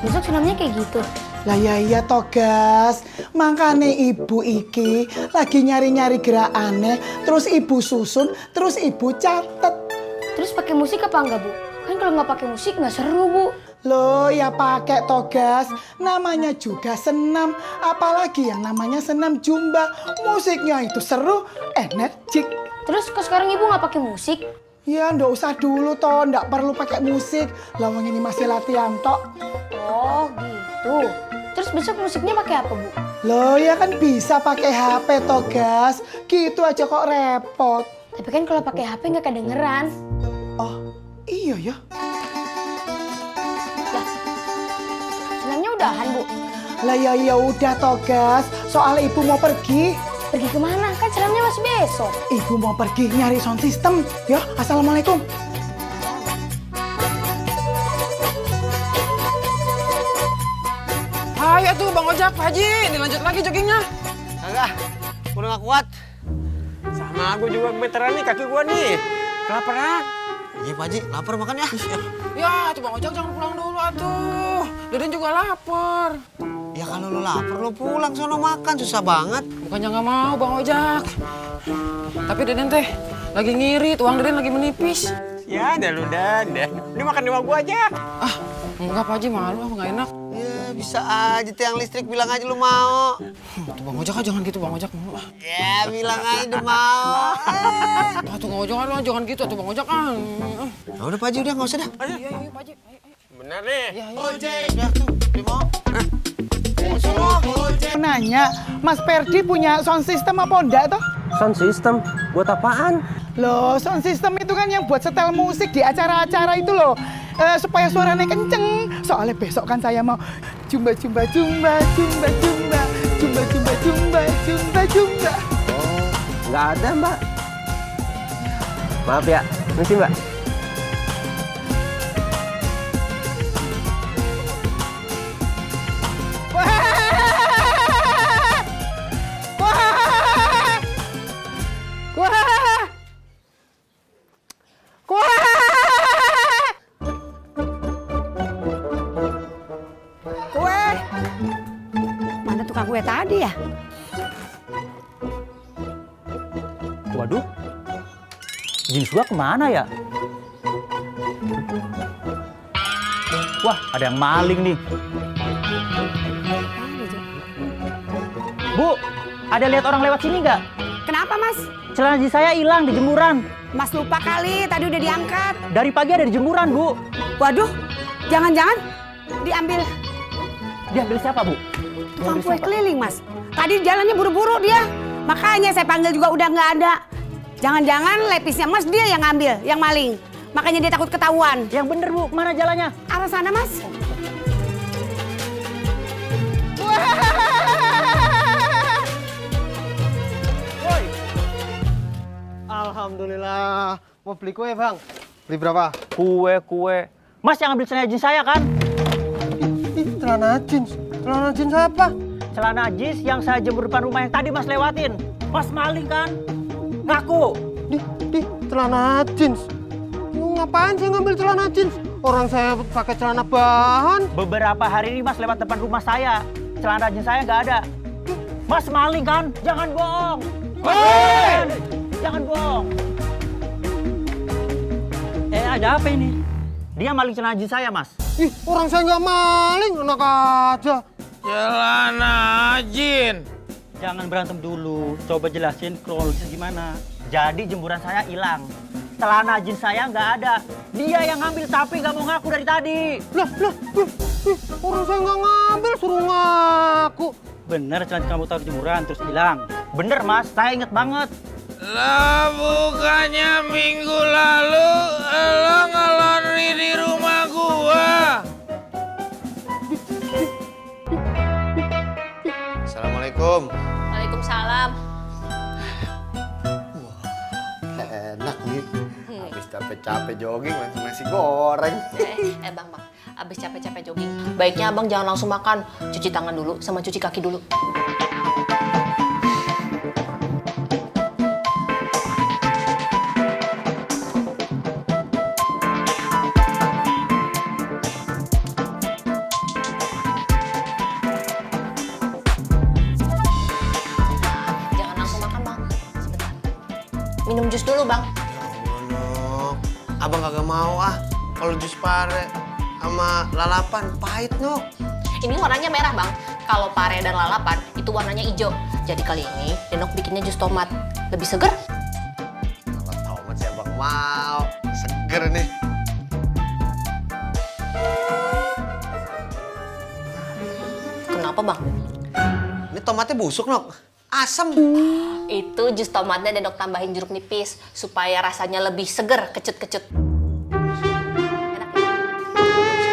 Besok senamnya kayak gitu. Lah ya iya Togas, makanya ibu iki lagi nyari-nyari gerakane, terus ibu susun, terus ibu catet. Terus pakai musik apa enggak, Bu? Kan kalau nggak pakai musik nggak seru, Bu. Loh ya pakai Togas, namanya juga senam, apalagi yang namanya senam jumba. Musiknya itu seru, energik. Terus kok sekarang Ibu nggak pakai musik? Ya ndak usah dulu toh, ndak perlu pakai musik. Lawang ini masih latihan tok. Oh gitu. Terus besok musiknya pakai apa, Bu? Loh ya kan bisa pakai HP Togas, gitu aja kok repot. Tapi kan kalau pakai HP nggak kedengeran. Oh iya ya. Senamnya udahan, Bu. Lah ya udah Togas, soal ibu mau pergi. Pergi kemana? Kan senamnya masih besok. Ibu mau pergi nyari sound system. Ya, assalamualaikum. Ayo tuh Bang Ojak, Pak Haji, dilanjut lagi joggingnya. Kagak, udah gak kuat. Sama aku juga kebetulan nih, kaki gua nih. Kelaparan. Iya Pak Haji, lapar makan ya. Ya, tuh Bang Ojak jangan pulang dulu atuh. Deden juga lapar. Ya kalau lu lapar lu pulang sono makan, susah banget. Bukannya nggak mau Bang Ojak. Tapi Deden teh lagi ngirit, uang Deden lagi menipis. Ya, dah lu dah. Ini makan di rumah gua aja. Ah, enggak Pak Haji, malu apa nggak enak. Ya bisa aja tiang listrik, bilang aja lu mau. Tuh Bang Ojak jangan gitu Bang Ojak. Ya bilang aja udah mau. Tuh Bang Ojak jangan gitu tuh Bang Ojak. Ya udah Pak Haji, udah nggak usah dah. Iya Pak Haji. Bener nih. Ojek. Udah tuh, dia mau. Nanya, Mas Perdi punya sound system apa enggak toh? Sound system? Buat apaan? Loh, sound system itu kan yang buat setel musik di acara-acara itu loh. supaya suaranya kenceng. Soalnya besok kan saya mau jumba. Oh, nggak ada, Mbak. Maaf ya, mesti Mbak. Kue. Mana tukang kue tadi ya? Waduh, Jin Suga kemana ya? Wah, ada yang maling nih. Bu, ada lihat orang lewat sini nggak? Kenapa, Mas? Celana jeans saya hilang di jemuran. Mas lupa kali, tadi udah diangkat. Dari pagi ada di jemuran, Bu. Waduh, jangan-jangan diambil. Diambil siapa, Bu? Tukang kue keliling, Mas. Tadi jalannya buru-buru dia. Makanya saya panggil juga udah nggak ada. Jangan-jangan lepisnya Mas dia yang ngambil, yang maling. Makanya dia takut ketahuan. Yang bener, Bu. Mana jalannya? Arah sana, Mas. Woi. Alhamdulillah. Mau beli kue, Bang? Beli berapa? Kue. Mas yang ambil celana jeans saya kan? Celana jeans? Celana jeans apa? Celana jeans yang saya jemur depan rumah yang tadi Mas lewatin. Mas maling kan? Ngaku. Di celana jeans. Ngapain sih ngambil celana jeans? Orang saya pakai celana bahan. Beberapa hari ini Mas lewat depan rumah saya. Celana jeans saya nggak ada. Mas maling kan? Jangan bohong. Mas, jangan bohong. Ada apa ini? Dia maling celana jeans saya, Mas. Ih, orang saya nggak maling, enak aja. Celana jeans. Jangan berantem dulu. Coba jelasin kronologisnya gimana. Jadi jemuran saya hilang. Celana jeans saya nggak ada. Dia yang ngambil tapi nggak mau ngaku dari tadi. Lah, orang saya nggak ngambil, suruh ngaku. Bener celana jeans kamu taruh di jemuran terus hilang. Bener, Mas. Saya inget banget. Lah bukannya minggu lalu lo ngelondri di rumah gua. Assalamualaikum. Waalaikumsalam. Enak nih. Habis capek-capek jogging langsung nasi goreng. Bang, abis capek-capek jogging, baiknya abang jangan langsung makan. Cuci tangan dulu sama cuci kaki dulu. Jangan langsung makan, Bang. Sebentar. Minum jus dulu, Bang. Abang kagak mau kalau jus pare sama lalapan pahit, Nok. Ini warnanya merah, Bang. Kalau pare dan lalapan itu warnanya hijau. Jadi kali ini Denok bikinnya jus tomat. Lebih seger. Kalau tomat sih abang mau. Seger nih. Kenapa, Bang? Ini tomatnya busuk, Nok. Asam. Itu jus tomatnya Denok tambahin jeruk nipis supaya rasanya lebih seger, kecut-kecut.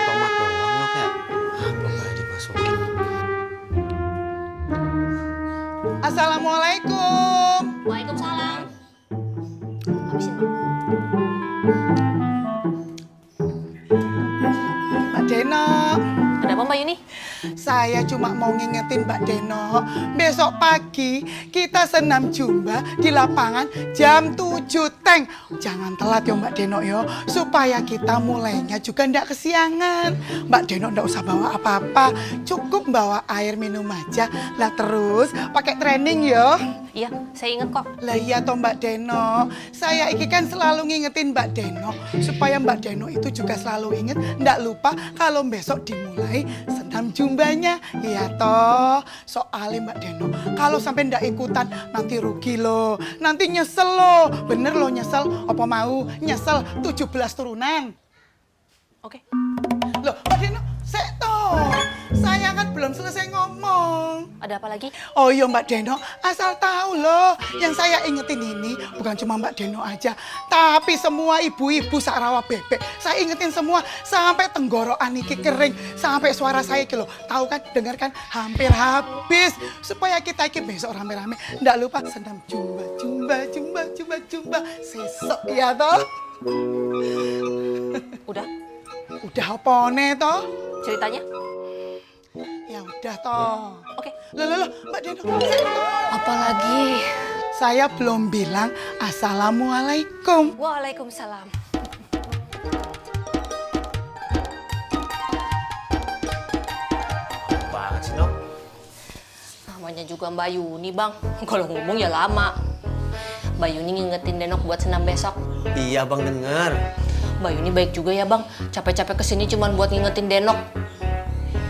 Tomat doang, Nok ya. Belum boleh dimasukin. Assalamualaikum. Waalaikumsalam. Habisin, Bang. Mbak Denok. Ada apa, Mbak Yuni? Saya cuma mau ngingetin Mbak Denok, besok pagi kita senam jumba di lapangan jam 7 teng. Jangan telat ya Mbak Denok yo, supaya kita mulainya juga ndak kesiangan. Mbak Denok ndak usah bawa apa-apa, cukup bawa air minum aja. Lah terus pakai training yo. Iya, saya inget kok. Lah iya toh Mbak Denok, saya iki kan selalu ngingetin Mbak Denok supaya Mbak Denok itu juga selalu inget ndak lupa kalau besok dimulai senam jumbanya. Iya toh, soalnya Mbak Denok kalau sampai ndak ikutan nanti rugi loh, nanti nyesel loh. Bener loh nyesel, apa mau nyesel 17 turunan. Oke. Loh Mbak Denok, Sek toh, saya kan belum selesai ngomong. Ada apa lagi? Oh iya Mbak Deno, asal tahu loh, yang saya ingetin ini bukan cuma Mbak Deno aja, tapi semua ibu-ibu Sarawak bebek. Saya ingetin semua sampai tenggorokan iki kering, sampai suara saya iki loh. Tahu kan, dengarkan hampir habis. Supaya kita iki besok rame-rame, ndak lupa senam jumba sesok ya toh. Udah? Udah apa nih toh? Ceritanya? Ya udah toh. Oke. Loh, Mbak Deno. Apalagi? Saya belum bilang assalamualaikum. Waalaikumsalam. Banget sih, Nok. Namanya juga Mbak Yuni, Bang. Kalau ngomong ya lama. Mbak Yuni ngingetin Denok buat senam besok. Iya, Bang, denger. Mbak Yuni baik juga ya, Bang. Capek-capek kesini cuma buat ngingetin Denok.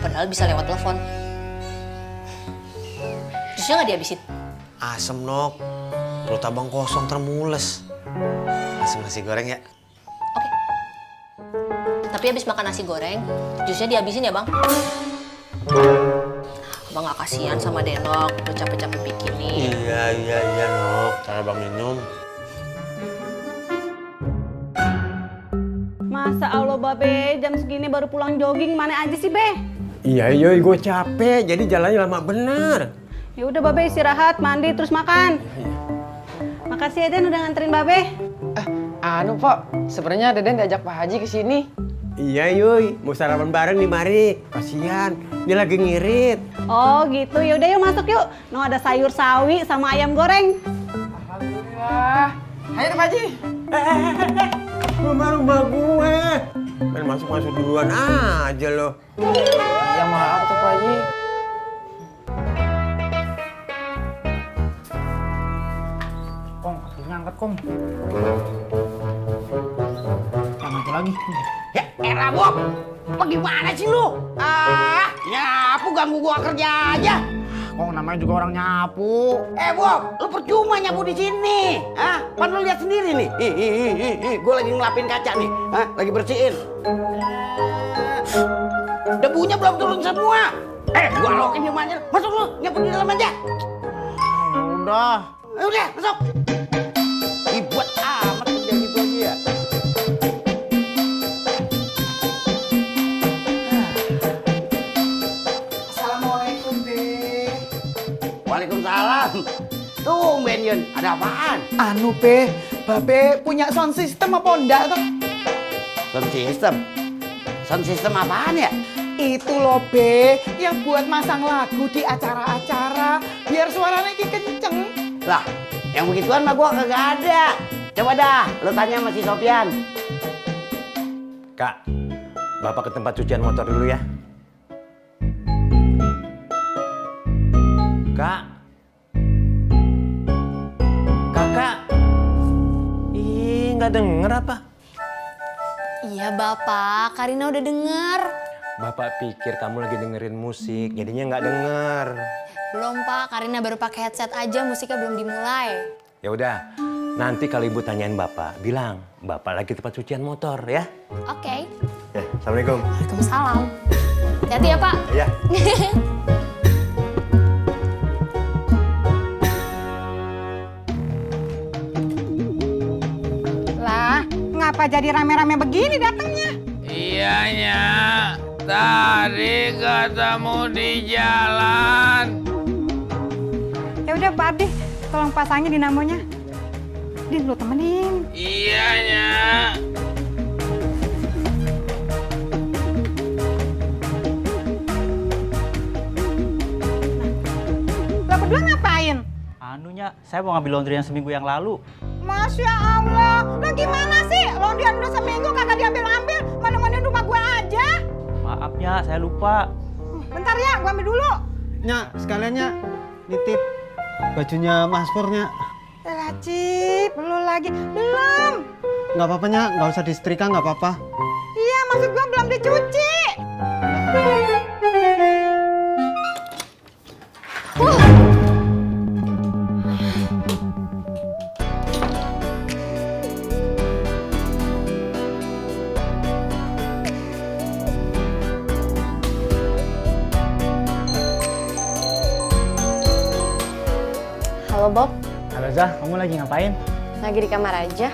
Padahal bisa lewat telepon. Jusnya nggak dihabisin? Asem, Nok. Perut abang kosong termules. Asem nasi goreng ya? Tapi habis makan nasi goreng, jusnya dihabisin ya, Bang? Abang nggak kasihan sama Denok, udah capek-capek bikinin. Iya, Nok. Cara Bang minum. Masa Allah, Babe, jam segini baru pulang jogging, mana aja sih, Be? Iya, gue capek, jadi jalannya lama bener. Ya udah, Babe, istirahat, mandi, terus makan. Makasih ya, Den, udah nganterin Babe. Anu, Pak, sebenarnya Deden diajak Pak Haji ke sini. Iya, Yuy, mau sarapan bareng nih, mari. Kasihan, dia lagi ngirit. Oh, gitu. Ya udah yuk masuk yuk. No, ada sayur sawi sama ayam goreng. Alhamdulillah. Ayo, Pak Haji. Rumah gue. Main masuk duluan aja loh. Ya maaf tuh, Pak Haji. Kong, ngangkat, Kong. Jangan itu lagi. Ya, era Bob. Bagaimana sih lu? Nyapu ganggu gua kerja aja. Kong, namanya juga orang nyapu. Bob, lu percuma nyapu di sini. Pan lu lihat sendiri nih. Gua lagi ngelapin kaca nih. Lagi bersihin. Debunya belum turun semua. Gua lokin di rumahnya. Masuk lu, nyapu di dalam aja. Udah. Udah, masuk. Buat amat kerja gitu aja ya. Assalamualaikum, Be. Waalaikumsalam. Tumben, Yun. Ada apaan? Anu, Be, Babe punya sound system apa enggak tuh? Sound system? Sound system apaan ya? Itu loh, Be, yang buat masang lagu di acara-acara biar suaranya iki kenceng. Lah, yang begituan mah gua kagak ada. Coba dah, lu tanya sama si Sofyan. Kak, Bapak ke tempat cucian motor dulu ya. Kak. Kakak. Ih, nggak denger apa? Iya Bapak, Karina udah denger. Bapak pikir kamu lagi dengerin musik, jadinya nggak denger. Belum Pak, Karina baru pakai headset aja, musiknya belum dimulai. Ya udah, nanti kalau ibu tanyain Bapak, bilang Bapak lagi tempat cucian motor ya. Oke. Ya, Assalamualaikum. Waalaikumsalam. Hati-hati ya Pak. Iya. Lah, ngapa jadi rame-rame begini datangnya? Iyanya, tadi ketemu di jalan. Ya udah, Pak Ardi, tolong pasangin dinamonya. Din, lu temenin. Iyanya. Lah berdua ngapain? Anunya, saya mau ngambil laundry yang seminggu yang lalu. Masya Allah, lah gimana sih? Laundryan udah seminggu kagak diambil-ambil, mana-mana rumah gua aja. Maaf ya, saya lupa. Bentar ya, gua ambil dulu. Nya, sekaliannya nitip bajunya Mas Purnya. Lah Cip, lu lagi. Belum. Nggak apa-apa, Nya. Nggak usah disetrika, nggak apa-apa. Iya, maksud gua belum dicuci. Halo Bob, Halo Zah, kamu lagi ngapain? lagi di kamar aja.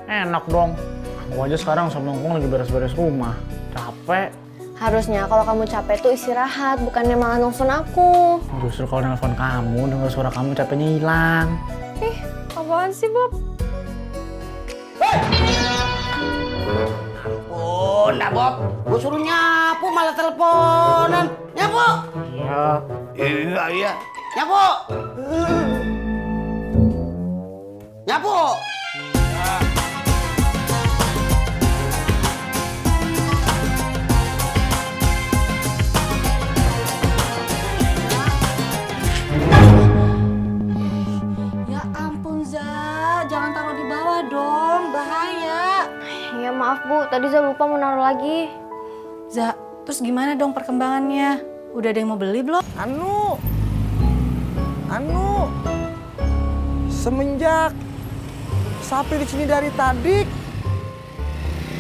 Enak dong. Aku aja sekarang sama nongkrong lagi beres-beres rumah. Capek. Harusnya kalau kamu capek tuh istirahat, bukannya malah nelfon aku. Justru kalau nelfon kamu, denger suara kamu capeknya hilang. Ih, apaan sih Bob? Oh, enggak Bob. Gue suruh nyapu malah teleponan. Nyapu. Iya. Iya. Nyapu. Nyapu. Ya ampun Za, jangan taruh di bawah dong, bahaya. Ya maaf Bu, tadi saya lupa mau naruh lagi. Za, terus gimana dong perkembangannya? Udah ada yang mau beli belum? Anu, semenjak sapi di sini dari tadi,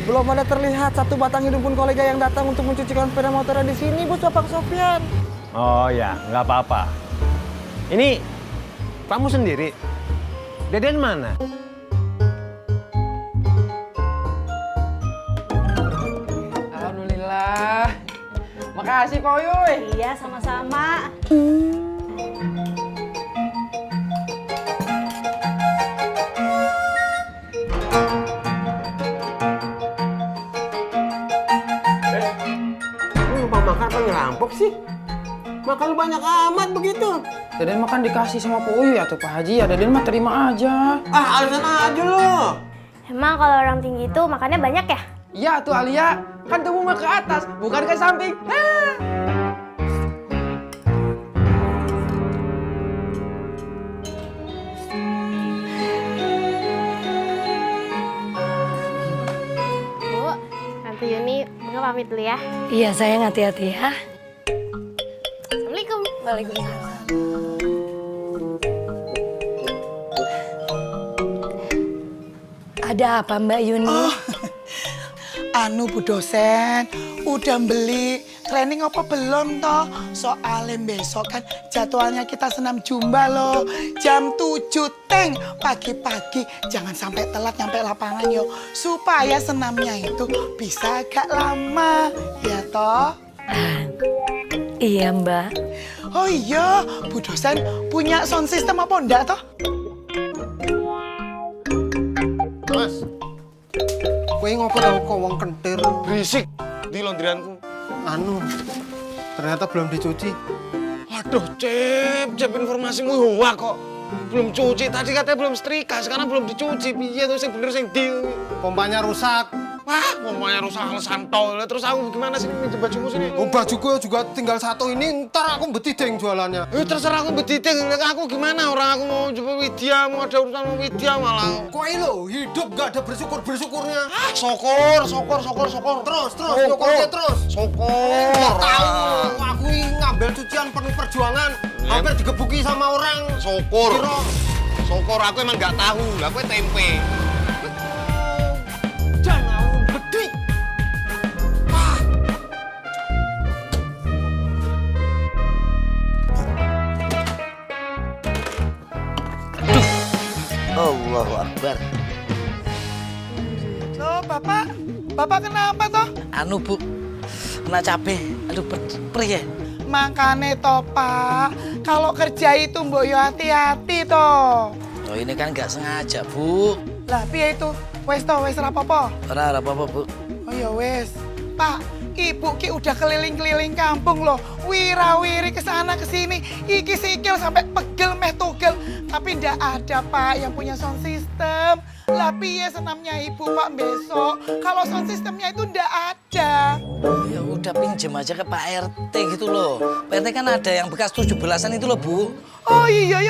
belum ada terlihat satu batang hidung pun kolega yang datang untuk mencucikan sepeda motornya di sini, Bu Pak Sofyan. Oh ya, nggak apa-apa. Ini kamu sendiri. Deden mana? Alhamdulillah. Makasih Pak Uyuy. Iya, sama-sama. Lupa makan apa ngerampok sih? Makan lu banyak amat begitu. Deden makan dikasih sama Pak Uyuy ya tuh Pak Haji. Ya Deden mah terima aja. Ah, alasan aja lo. Emang kalau orang tinggi itu makannya banyak ya? Iya tuh Alia. Kan tubuh mah ke atas, bukan ke samping. Bu, Tante Yuni, Bunga pamit dulu ya. Iya, sayang, hati-hati ya. Assalamualaikum. Waalaikumsalam. Ada apa Mbak Yuni? Anu Bu dosen, udah beli training apa belum toh? Soalnya besok kan jadwalnya kita senam jumba loh. Jam 7 teng pagi-pagi, jangan sampai telat nyampe lapangan yo. Supaya senamnya itu bisa agak lama, ya toh? Iya Mbak. Oh iya, Bu dosen punya sound system apa enggak toh? Mas, kowe ngopo tau kok wong kentir? Berisik di laundryanku. Anu, ternyata belum dicuci. Waduh, Cep informasimu hoak kok. Belum cuci, tadi katanya belum setrika, sekarang belum dicuci. Piye tuh sing bener sing di. Pompanya rusak. Wah, pompanya rusak alasan tol. Terus aku gimana sih minjem bajumu sini? Oh, bajuku juga tinggal satu ini, ntar aku betideng jualannya. Terserah aku betideng, aku gimana? Orang aku mau coba Widya, mau ada urusan sama Widya malah. Kowe lo, hidup gak ada bersyukur-bersyukurnya. Syukur. Terus, syukurnya terus. Syukur. Nggak tahu, aku ini ngambil cucian penuh perjuangan, hampir digebuki sama orang. Syukur. Syukur, aku emang nggak tahu. Lah kowe tempe. Jangan gede. Allahu Akbar. Loh, Bapak kenapa toh? Anu Bu, kena capek. Aduh, perih ya. Makane toh Pak, kalau kerja itu mbok yo hati-hati toh. Oh ini kan nggak sengaja Bu. Lah piye itu? Wes toh, wes rapopo. Ora apa-apa Bu. Oh ya wes. Pak, Ibu ki udah keliling-keliling kampung loh. Wira-wiri kesana kesini. Iki sikil sampai pegel meh tugel. Tapi ndak ada Pak yang punya sound system. Lah piye senamnya Ibu Pak besok? Kalau sound systemnya itu ndak ada. Ya udah pinjem aja ke Pak RT gitu loh. Pak RT kan ada yang bekas 17-an itu loh Bu. Oh iya,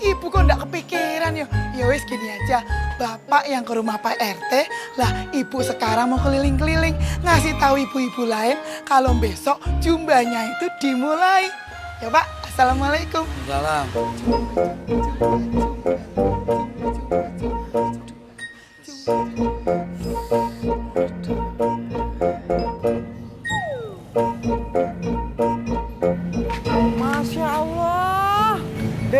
Ibu kok ndak kepikiran ya. Ya wes gini aja, Bapak yang ke rumah Pak RT, lah Ibu sekarang mau keliling-keliling ngasih tahu ibu-ibu lain kalau besok jumbanya itu dimulai. Ya Pak, assalamualaikum. Salam. Masya Allah,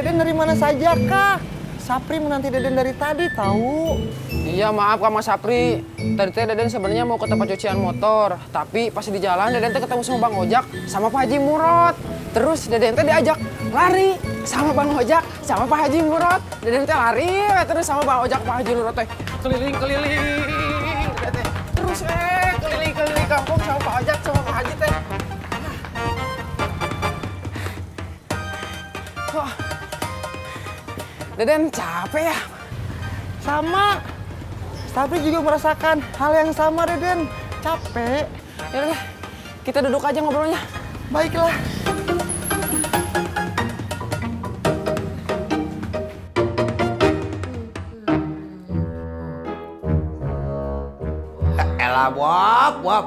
Deden dari mana saja kah? Sapri menanti Deden dari tadi tahu. Iya maaf Kak Mas Sapri. Tadi teh Deden sebenarnya mau ke tempat cucian motor, tapi pas di jalan Deden teh ketemu sama Bang Ojak sama Pak Haji Murad. Terus Deden teh diajak lari sama Bang Ojak sama Pak Haji Murad. Deden teh lari terus sama Bang Ojak Pak Haji Murad teh keliling-keliling. Terus keliling-keliling kampung sama Pak Ojak sama Pak Haji teh. Wah. Deden capek ya? Sama. Sapri juga merasakan hal yang sama, Deden. Capek. Yaudah, kita duduk aja ngobrolnya. Baiklah. Elah Bob.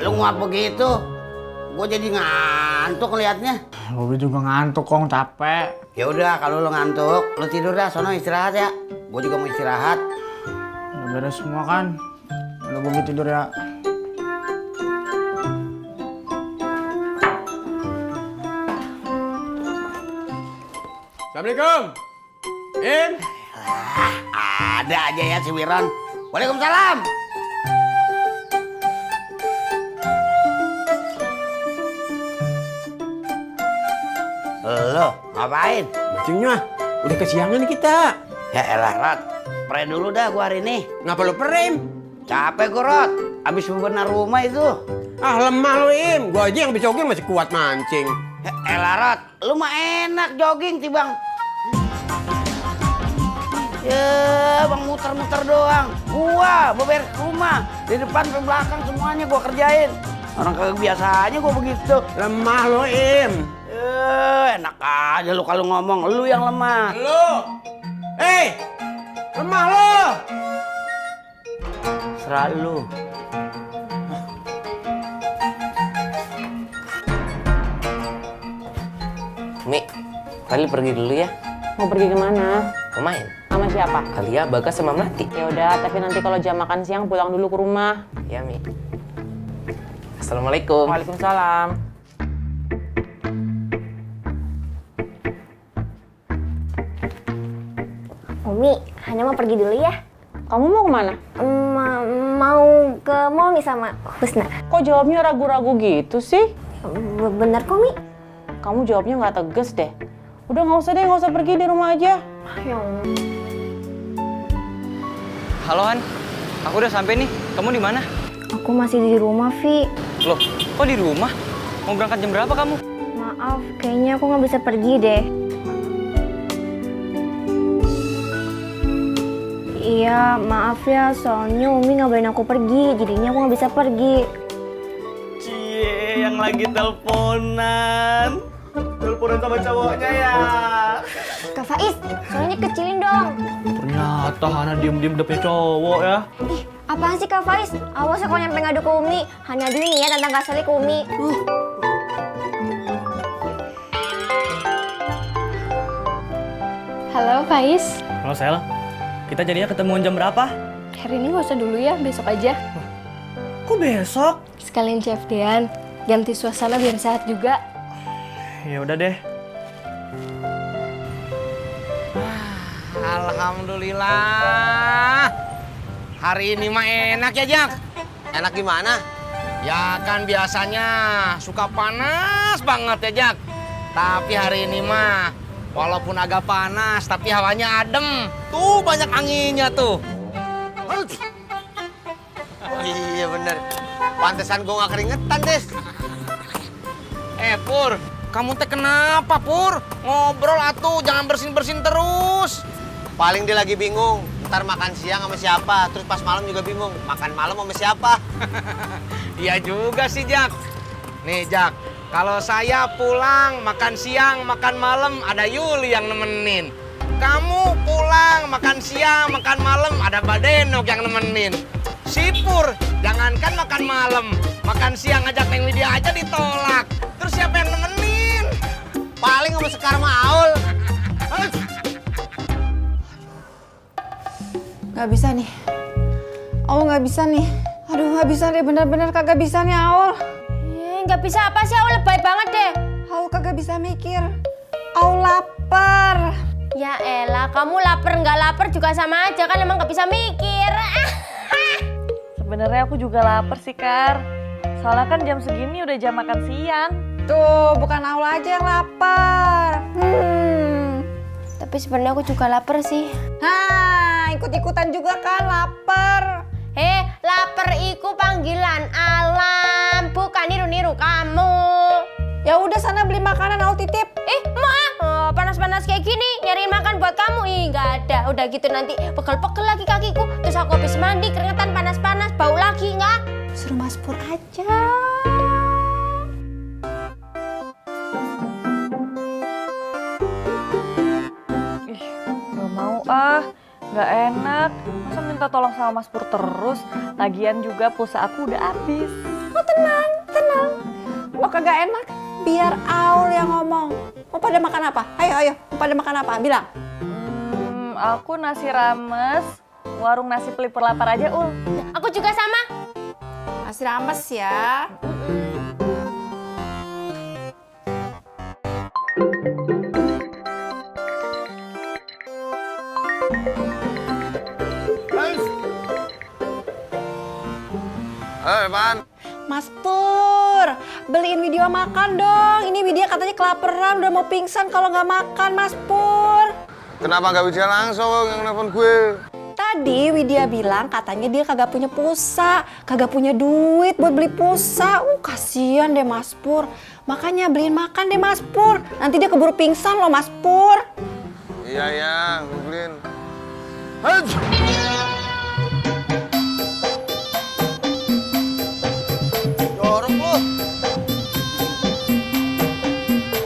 Lu nguap begitu? Gue jadi ngantuk ngeliatnya. Gue juga ngantuk kong, capek. Ya udah, kalau lu ngantuk, lu tidur dah, sono istirahat ya. Gue juga mau istirahat. Udah beres semua kan? Udah gue tidur ya. Assalamualaikum. In. Ada aja ya si Wiron. Waalaikumsalam. Lo ngapain? Mancingnya udah kesiangan nih kita. Ya elah Rot, pre dulu dah gua hari ini. Ngapa lu perim? Capek gua Rot, abis bebenah rumah itu. Ah lemah lu Im, gua aja yang habis jogging masih kuat mancing. Ya elah Rot, lu mah enak jogging tibang. Ya bang muter-muter doang. Gua beberes rumah, di depan ke belakang semuanya gua kerjain. Orang kagak biasanya gua begitu. Lemah lu Im. Enak aja lu kalau ngomong, lu yang lemah. Lu. Lemah lu. Serah lu. Mi, kali pergi dulu ya. Mau pergi kemana? Mau main? Sama siapa? Alia, Bagas, sama Melati. Ya udah, tapi nanti kalau jam makan siang pulang dulu ke rumah. Ya, Mi. Assalamualaikum. Waalaikumsalam. Umi, hanya mau pergi dulu ya. Kamu mau kemana? Mau ke mall nih sama Husna. Kok jawabnya ragu-ragu gitu sih? Bener kok, Mi. Kamu jawabnya nggak tegas deh. Udah nggak usah deh, nggak usah pergi di rumah aja. Ya. Halo Han, aku udah sampai nih. Kamu di mana? Aku masih di rumah, Vi. Loh, kok di rumah? Mau berangkat jam berapa kamu? Maaf, kayaknya aku nggak bisa pergi deh. Iya, maaf ya, soalnya Umi nggak bolehin aku pergi, jadinya aku nggak bisa pergi. Cie, yang lagi teleponan. Teleponan sama cowoknya ya. Kak Faiz, soalnya kecilin dong. Ternyata Hana diem-diem dapet cowok ya. Ih, apaan sih Kak Faiz? Awas ya kalau nyampe ngadu ke Umi. Hanya dulu nih ya tentang Kak Sali ke Umi. Halo Faiz. Halo Sel, kita jadinya ketemuan jam berapa? Hari ini nggak usah dulu ya, besok aja. Kok besok? Sekalian Chef Dean, ganti suasana biar sehat juga. Ya udah deh. Alhamdulillah. Hari ini mah enak ya, Jak. Enak gimana? Ya kan biasanya suka panas banget ya, Jak. Tapi hari ini mah walaupun agak panas, tapi hawanya adem. Tuh banyak anginnya tuh. Oh iya bener. Pantesan gua gak keringetan, Des. Pur, kamu teh kenapa, Pur? Ngobrol atuh, jangan bersin-bersin terus. Paling dia lagi bingung, ntar makan siang sama siapa, terus pas malam juga bingung, makan malam sama siapa. Iya juga sih, Jak. Nih, Jak, kalau saya pulang, makan siang, makan malam, ada Yuli yang nemenin. Kamu pulang, makan siang, makan malam, ada Badenok yang nemenin. Sipur, jangankan makan malam, makan siang ngajak Neng Lydia aja ditolak. Terus siapa yang nemenin? Paling sama Sekar Maul. Gak bisa nih. Aul gak bisa nih. Aduh gak bisa deh, bener-bener kagak bisa nih Aul. Nggak bisa apa sih, Aul lebay banget deh. Aul kagak bisa mikir. Au lapar. Ya elah, kamu lapar nggak lapar juga sama aja kan, emang nggak bisa mikir. Sebenarnya aku juga lapar sih, Kar. Soalnya kan jam segini udah jam makan siang. Tuh, bukan Aul aja yang lapar. Tapi sebenarnya aku juga lapar sih. Ikut-ikutan juga kan lapar. Lapar iku panggilan alam, bukan niru-niru kamu. Ya udah sana beli makanan, Aul titip. Panas-panas kayak gini nyariin makan buat kamu. Nggak ada. Udah gitu nanti pegel-pegel lagi kakiku. Terus aku habis mandi keringetan panas-panas, bau lagi nggak? Suruh Mas Pur aja. Gak mau gak enak. Masa minta tolong sama Mas Pur terus? Lagian juga pulsa aku udah habis. Oh tenang. Lo kagak enak, biar Aul yang ngomong. Mau pada makan apa? Ayo, mau pada makan apa? Bilang. Aku nasi rames, warung nasi pelipur lapar aja, Ul. Aku juga sama. Nasi rames ya. Pan. Mas Pur, beliin Widya makan dong. Ini Widya katanya kelaparan, udah mau pingsan kalau nggak makan, Mas Pur. Kenapa nggak Widya langsung yang nelfon gue? Tadi Widya bilang katanya dia kagak punya pulsa, kagak punya duit buat beli pulsa. Kasihan deh Mas Pur. Makanya beliin makan deh Mas Pur. Nanti dia keburu pingsan loh Mas Pur. Iya, gue beliin. Jorok lu.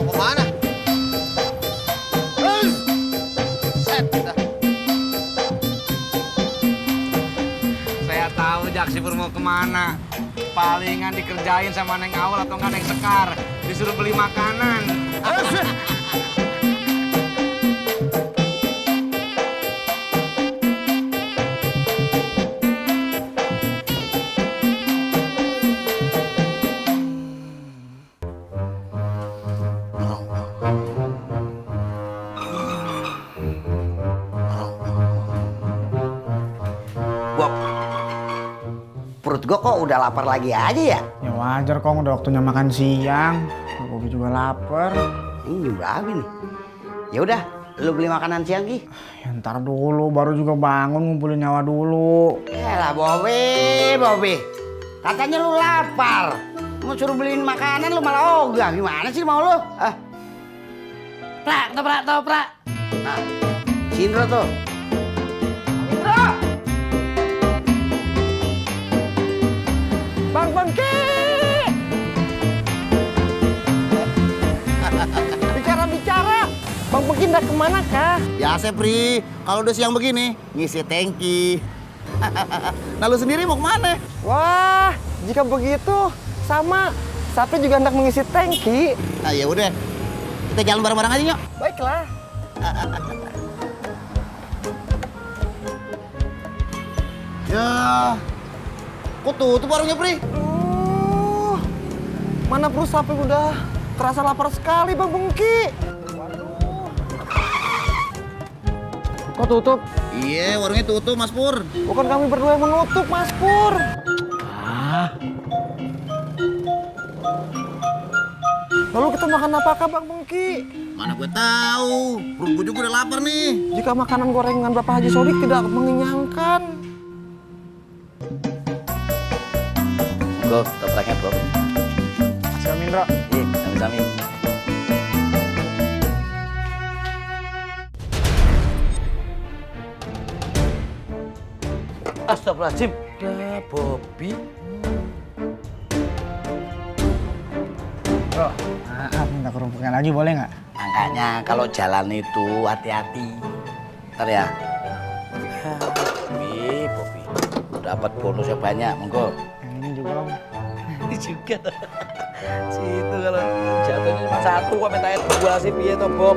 Mau kemana? Set dah. Saya tahu Jaksi Pur mau kemana. Palingan dikerjain sama Neng Aul atau nggak Neng Sekar. Disuruh beli makanan. Perut gue kok udah lapar lagi aja ya? Ya wajar kok, udah waktunya makan siang. Gue juga lapar. Ini berapa nih? Ya udah, lu beli makanan siang Ki. Ya ntar dulu, baru juga bangun ngumpulin nyawa dulu. Yalah Bobi. Katanya lu lapar. Mau suruh beliin makanan lu malah ogah. Gimana sih mau lu? Toprak. Nah, Cindro tuh. Bang Bengki! Bicara! Bang Bengki udah kemana kah? Biasa Pri, kalau udah siang begini ngisi tangki. Nah lu sendiri mau kemana? Wah, jika begitu sama. Sapri juga hendak mengisi tangki. Nah ya udah, kita jalan bareng-bareng aja yuk. Baiklah. Ya, kok tutup warungnya Pri? Mana perut Sapri udah terasa lapar sekali Bang Bengki. Kok tutup? Iya, warungnya tutup Mas Pur. Bukan kami berdua yang menutup Mas Pur. Lalu kita makan apakah Bang Bengki? Mana gue tahu, perut gue juga udah lapar nih. Jika makanan gorengan Bapak Haji Sodik tidak mengenyangkan. Go, topraknya bro. Mas Indra. Iya, sami-sami. Astagfirullahaladzim. Dah, Bobby. Bro, maaf minta kerupuknya lagi boleh nggak? Makanya kalau jalan itu hati-hati. Ntar ya. Bobby. Dapat bonusnya banyak, monggo. Yang ini juga Om. Ini juga. Situ kalau jatuhnya cuma satu kok minta dua sih piye toh, Bob.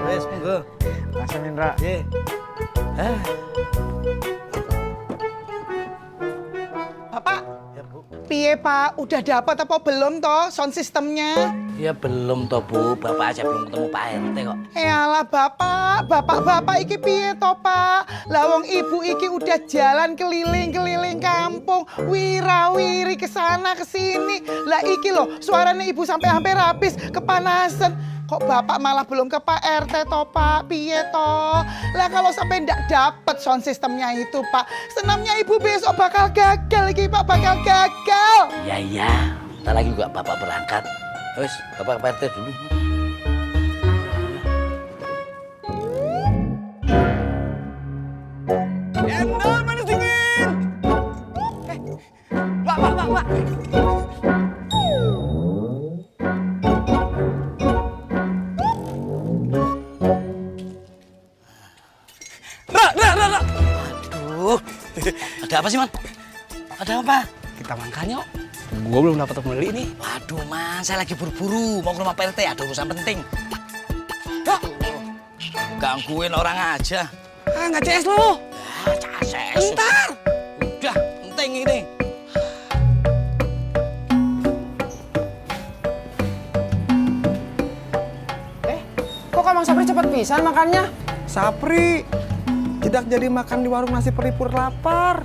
Wes, monggo. Mas Indra. Nggih. Bapak, piye Pak? Udah dapat apa belum toh sound systemnya? Ya belum toh Bu, Bapak aja belum ketemu Pak RT kok. Yalah bapak iki piye to Pak? Lah wong ibu iki udah jalan keliling-keliling kampung, wirawiri kesana kesini. Lah iki loh, suaranya ibu sampai hampir habis, kepanasan. Kok bapak malah belum ke Pak RT to Pak? Piye to? Lah kalau sampai ndak dapet sound sistemnya itu Pak, senamnya ibu besok bakal gagal iki Pak, bakal gagal. Iya, ntar lagi juga Bapak berangkat. Wes, Bapak ke Pak RT dulu. Cendol manis dingin. Pak. Ra. Aduh, ada apa sih, Man? Ada apa? Kita makan yuk. Gua belum dapat pembeli nih. Waduh, Man, saya lagi buru-buru. Mau ke rumah Pak RT, ada urusan penting. Gangguin orang aja. Ah, nggak CS lu. CS. Bentar. Udah, penting ini. Kok Kang Sapri cepet pisan makannya? Sapri, tidak jadi makan di warung nasi pelipur lapar.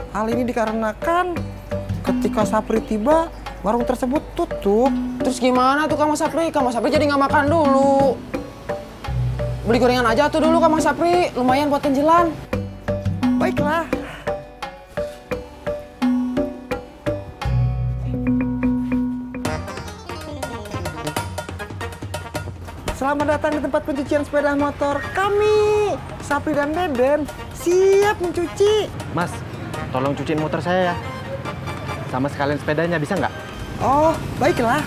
Hal ini dikarenakan ketika Sapri tiba, warung tersebut tutup. Terus gimana tuh Kang Sapri? Kang Sapri jadi nggak makan dulu. Beli gorengan aja tuh dulu Kang Sapri, lumayan buat kenjelan. Baiklah. Selamat datang di tempat pencucian sepeda motor kami. Sapri dan Deden siap mencuci. Mas, tolong cuciin motor saya ya. Sama sekalian sepedanya, bisa nggak? Oh, baiklah.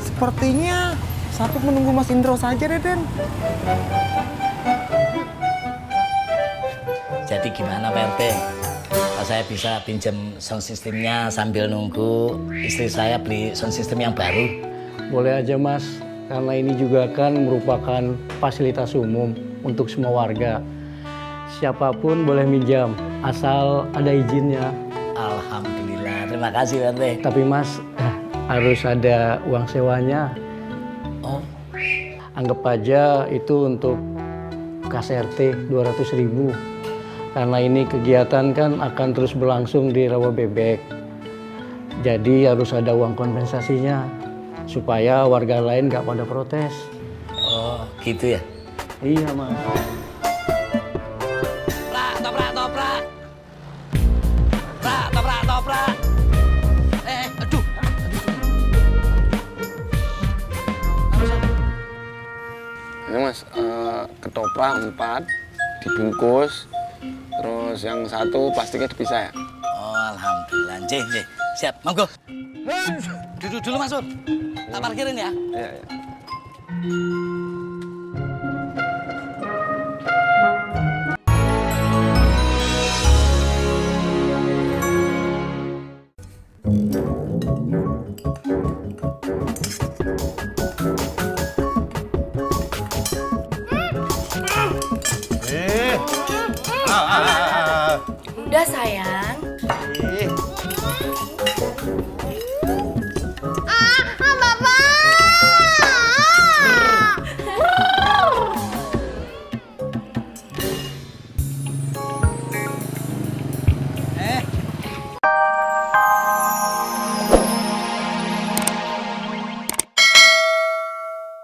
Sepertinya Sapri menunggu Mas Indro saja, Deden. Jadi gimana Pak RT? Kalau saya bisa pinjam sound systemnya sambil nunggu istri saya beli sound system yang baru. Boleh aja Mas, karena ini juga kan merupakan fasilitas umum untuk semua warga. Siapapun boleh minjam, asal ada izinnya. Alhamdulillah, terima kasih Pak RT. Tapi Mas, harus ada uang sewanya. Oh? Anggap aja itu untuk kas RT 200.000. Karena ini kegiatan kan akan terus berlangsung di Rawa Bebek. Jadi harus ada uang kompensasinya supaya warga lain nggak pada protes. Oh, gitu ya? Iya, Mas. Toprak. Aduh. Ini Mas, ketoprak 4 dibungkus. Terus yang satu plastiknya dipisah ya? Oh, alhamdulillah. Nggih. Siap, monggo. Duduk dulu Mas Pur. Tak parkirin ya. Iya. Udah sayang.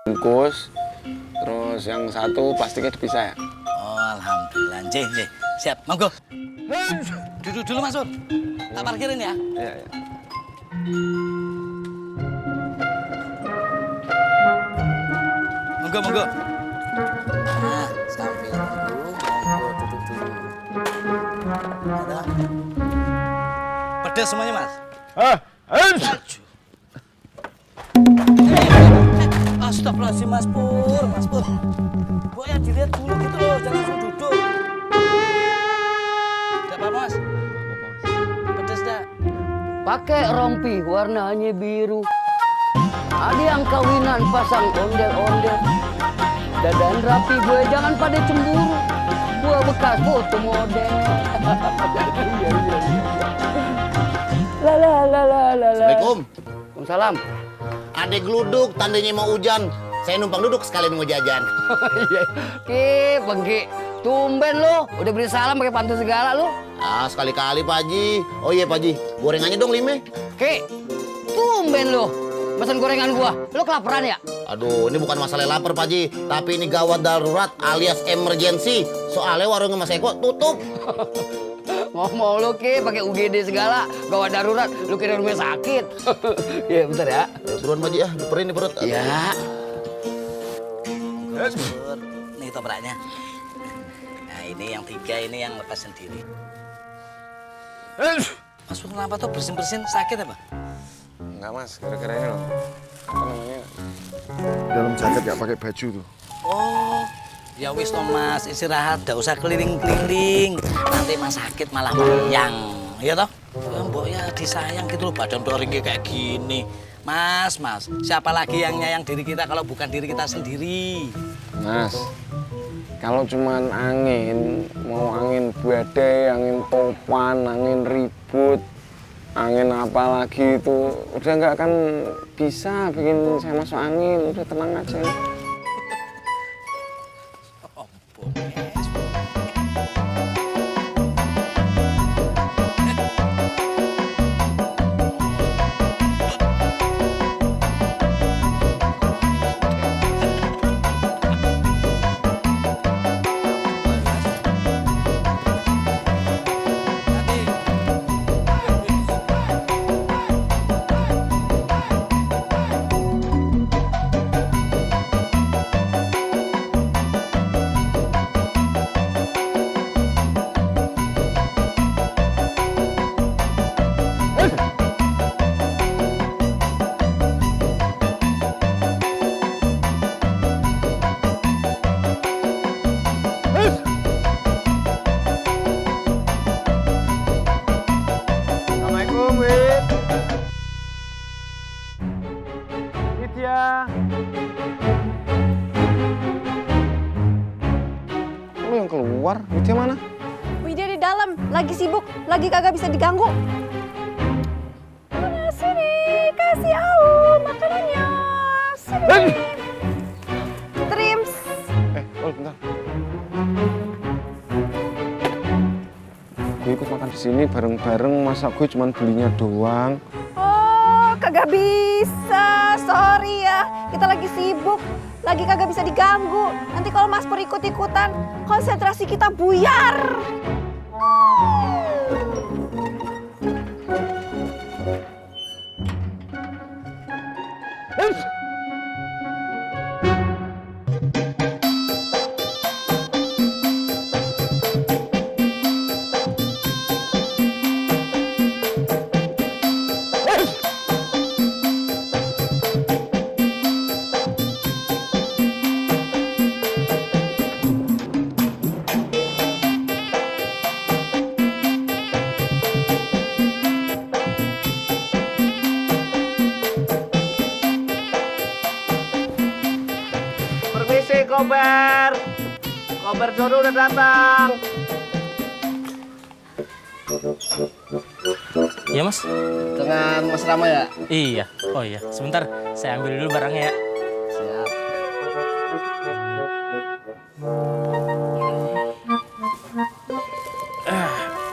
Bungkus. Terus yang satu plastiknya dipisah ya? Oh, alhamdulillah. Nggih. Siap, monggo. Duduk dulu Mas Pur. Tak parkirin ya. Iya. Monggo. Nah, sambil dulu, monggo duduk dulu. Ada. Pedas semuanya, Mas? Astagfirullahaladzim, Mas Pur. Kok yang dilihat dulu gitu loh, jangan langsung duduk. Tidak apa-apa, Mas? Pedas dah. Pakai rompi warnanya biru. Ada yang kawinan pasang ondel-ondel. Dadan rapi gue, jangan pada cemburu. Gue bekas foto model. Assalamualaikum. Waalaikumsalam. Adek geluduk, tandanya mau hujan. Saya numpang duduk sekalian mau jajan. Ki, Bengki. Tumben lu, udah beri salam pakai pantun segala lu. Ah, sekali-kali Pak Haji. Oh iya Pak Haji, gorengannya dong 5. Ki, tumben lu. Pesan gorengan gua. Lu kelaparan ya? Aduh, ini bukan masalah lapar Pak Haji, tapi ini gawat darurat alias emergency. Soalnya warungnya Mas Eko tutup. Ngomong lu Ki, pakai UGD segala, gawat darurat, lu kira rumah sakit. Iya, bentar ya. Buruan Pak Haji ya, duperin nih perut. Iya. Nih topraknya. Nah ini yang 3, ini yang lepas sendiri. Mas Pur kenapa tuh bersin-bersin sakit apa? Enggak mas, gara-gara ini loh. Apa namanya? Dalam jaket gak pakai baju tuh. Oh, ya wis toh mas, istirahat, gak usah keliling-keliling. Nanti mas sakit malah meriang, ya toh? Ya mbok ya disayang gitu loh, badan udah ringkih kayak gini. Mas, siapa lagi yang nyayang diri kita kalau bukan diri kita sendiri? Mas, kalau cuman angin, mau angin badai, angin topan, angin ribut, angin apa lagi itu udah nggak akan bisa bikin saya masuk angin. Udah tenang aja. Lu yang keluar, Widya mana? Widya di dalam, lagi sibuk, lagi kagak bisa diganggu. Mana sini, kasih aku makanannya. Sini. Trims. Bentar. Gue ikut makan di sini bareng-bareng, masa gue cuma belinya doang. Oh, kagak bisa. Sorry ya, kita lagi sibuk. Lagi kagak bisa diganggu. Nanti kalau Mas Pur ikut-ikutan, konsentrasi kita buyar. Permisi, Kober. Kober Jono udah datang. Iya mas. Dengan Mas Rama ya? Iya. Oh iya. Sebentar, saya ambil dulu barangnya ya. Siap.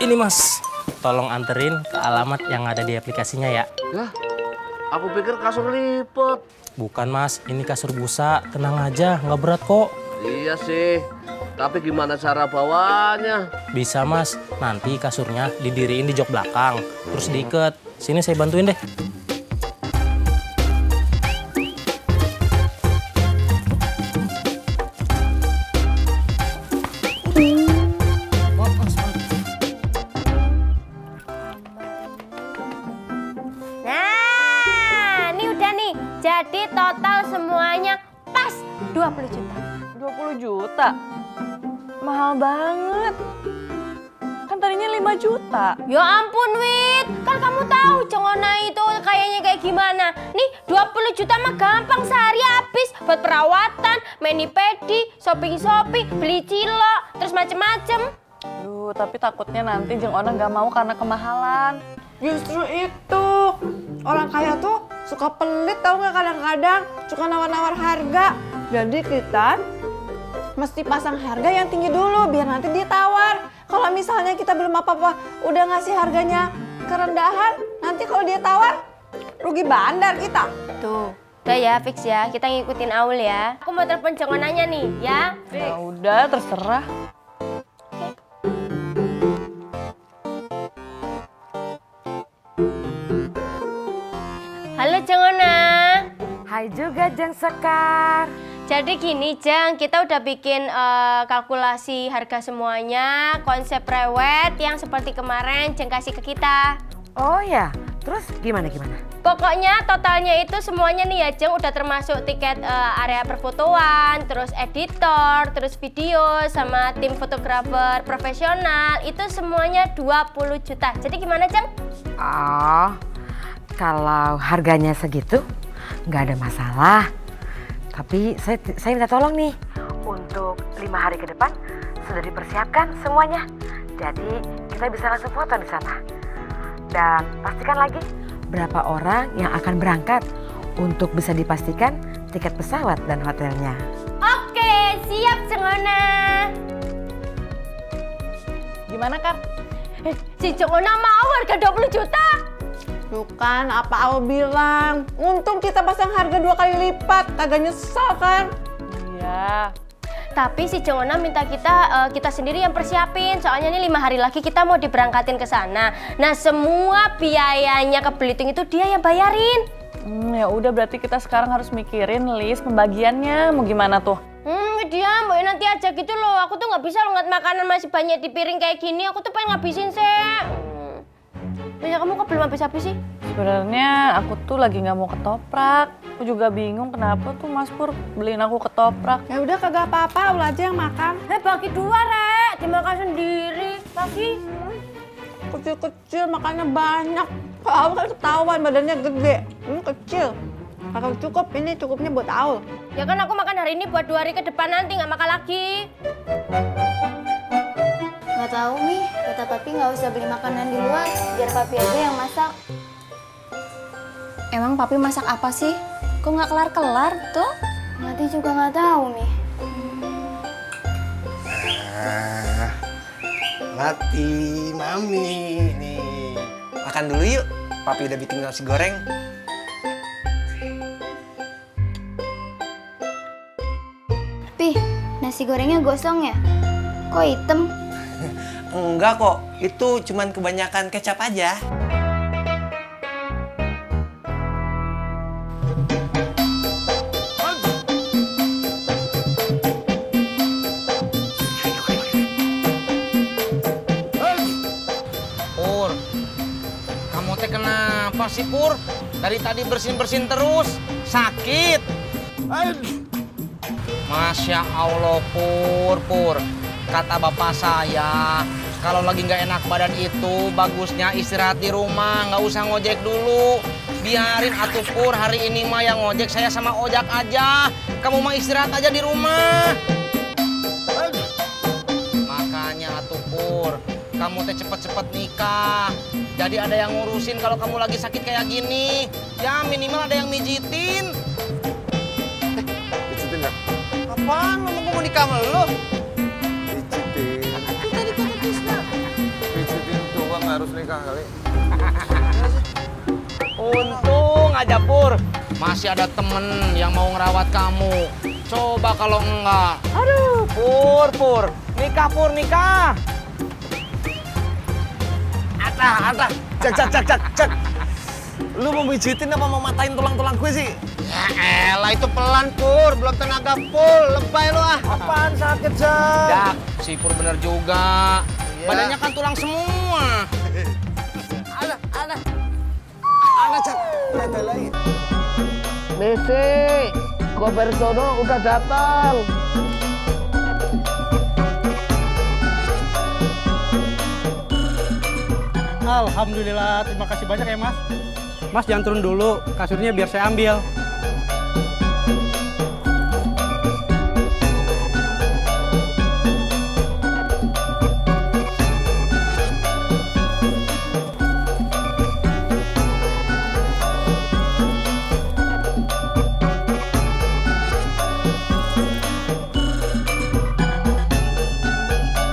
Ini mas, tolong anterin ke alamat yang ada di aplikasinya ya. Lah, aku pikir kasur lipat. Bukan mas, ini kasur busa. Tenang aja, nggak berat kok. Iya sih, tapi gimana cara bawanya? Bisa mas, nanti kasurnya didiriin di jok belakang, terus diikat. Sini saya bantuin deh. Nah, ini udah nih. Jadi total semuanya pas 20 juta. 20 juta? Mahal banget. Kan tadi nyarinya 5 juta. Ya ampun, Wit. Kan kamu tahu Cengona itu kayaknya kayak gimana. Nih, 20 juta mah gampang sehari habis buat perawatan, mani-pedi, shopping-shopping, beli cilok, terus macem-macem. Duh, tapi takutnya nanti Jeng Ona nggak mau karena kemahalan. Justru itu. Orang kaya tuh suka pelit tau nggak kadang-kadang. Suka nawar-nawar harga. Jadi kita mesti pasang harga yang tinggi dulu biar nanti dia tawar. Kalau misalnya kita belum apa-apa udah ngasih harganya kerendahan, nanti kalau dia tawar rugi bandar kita. Tuh, udah ya fix ya, kita ngikutin Aul ya. Aku mau telepon Jongonanya nih ya. Ya udah, terserah. Halo Jengona. Hai juga Jeng Sekar. Jadi gini Jeng, kita udah bikin kalkulasi harga semuanya, konsep rewet yang seperti kemarin Jeng kasih ke kita. Oh ya, terus gimana? Pokoknya totalnya itu semuanya nih ya Jeng, udah termasuk tiket area perfotoan, terus editor, terus video, sama tim fotografer profesional, itu semuanya 20 juta. Jadi gimana Jeng? Oh, kalau harganya segitu nggak ada masalah. Tapi saya minta tolong nih, untuk 5 hari ke depan sudah dipersiapkan semuanya. Jadi kita bisa langsung foto di sana. Dan pastikan lagi berapa orang yang akan berangkat untuk bisa dipastikan tiket pesawat dan hotelnya. Oke, siap Jengona. Gimana Kak? Si Jengona mau harga 20 juta. Bukan apa Aul bilang. Untung kita pasang harga 2 kali lipat, kagak nyesel kan? Iya. Tapi si Jengona minta kita sendiri yang persiapin. Soalnya nih 5 hari lagi kita mau diberangkatin ke sana. Nah, semua biayanya ke Belitung itu dia yang bayarin. Ya udah, berarti kita sekarang harus mikirin list pembagiannya. Mau gimana tuh? Dia mau nanti aja gitu loh. Aku tuh nggak bisa loh ngeliat makanan masih banyak di piring kayak gini. Aku tuh pengen ngabisin sih. Punya kamu kok belum habis-habis sih? Sebenarnya aku tuh lagi nggak mau ketoprak. Aku juga bingung kenapa tuh Mas Pur beliin aku ketoprak. Ya udah kagak apa-apa, Aul aja yang makan. Bagi 2 Rek, dimakan sendiri. Bagi. Kecil-kecil makannya banyak. Aul kan ketahuan badannya gede. Ini kecil. Kagak cukup, ini cukupnya buat Aul. Ya kan aku makan hari ini buat 2 hari ke depan, nanti nggak makan lagi. Nggak tahu nih, kata papi nggak usah beli makanan di luar, biar papi aja yang masak. Emang papi masak apa sih? Kok nggak kelar-kelar tuh? Mati juga nggak tahu nih. Mati, Mami nih. Makan dulu yuk. Papi udah bikin nasi goreng. Pi, nasi gorengnya gosong ya? Kok hitam? Enggak kok, itu cuman kebanyakan kecap aja. Pur, kamu teh kenapa sih Pur? Dari tadi bersin-bersin terus, sakit. Masya Allah Pur. Kata bapak saya, kalau lagi nggak enak badan itu bagusnya istirahat di rumah, nggak usah ngojek dulu. Biarin atuh Pur, hari ini mah yang ngojek saya sama ojak aja. Kamu mah istirahat aja di rumah. Makanya atuh Pur, kamu teh cepet-cepet nikah. Jadi ada yang ngurusin kalau kamu lagi sakit kayak gini. Ya minimal ada yang mijitin. Pijitin nggak? Apaan? Mau nikah sama lo? Harus nikah kali. Untung aja Pur, masih ada temen yang mau ngerawat kamu. Coba kalau enggak, aduh Pur, nikah Pur, nikah. Atah, cek. Lu mau mijitin apa mau matain tulang-tulang gue sih? Ya elah, itu pelan Pur, belum tenaga full, lebay lu ah. Apaan sakit, Jak? Jak, si Pur bener juga. Iya. Badannya kan tulang semua. Ada Cak, ada lain. Misi, Kopersono udah datang. Alhamdulillah, terima kasih banyak ya Mas. Mas jangan turun dulu, kasurnya biar saya ambil.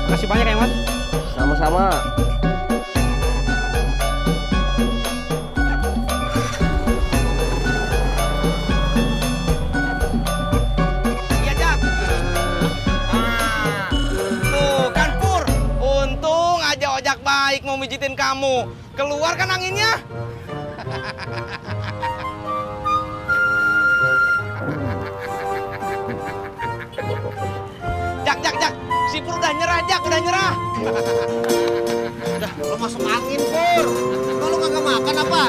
Makasih banyak ya Mas. Sama-sama. Iya, Jak. Tuh kan, Pur. Untung aja ojak baik mau mijitin kamu. Keluar kan anginnya? Jak. Si Pur udah nyerah, Jak. Udah nyerah. Udah, lo masuk angin, Pur. Lo kagak makan apa?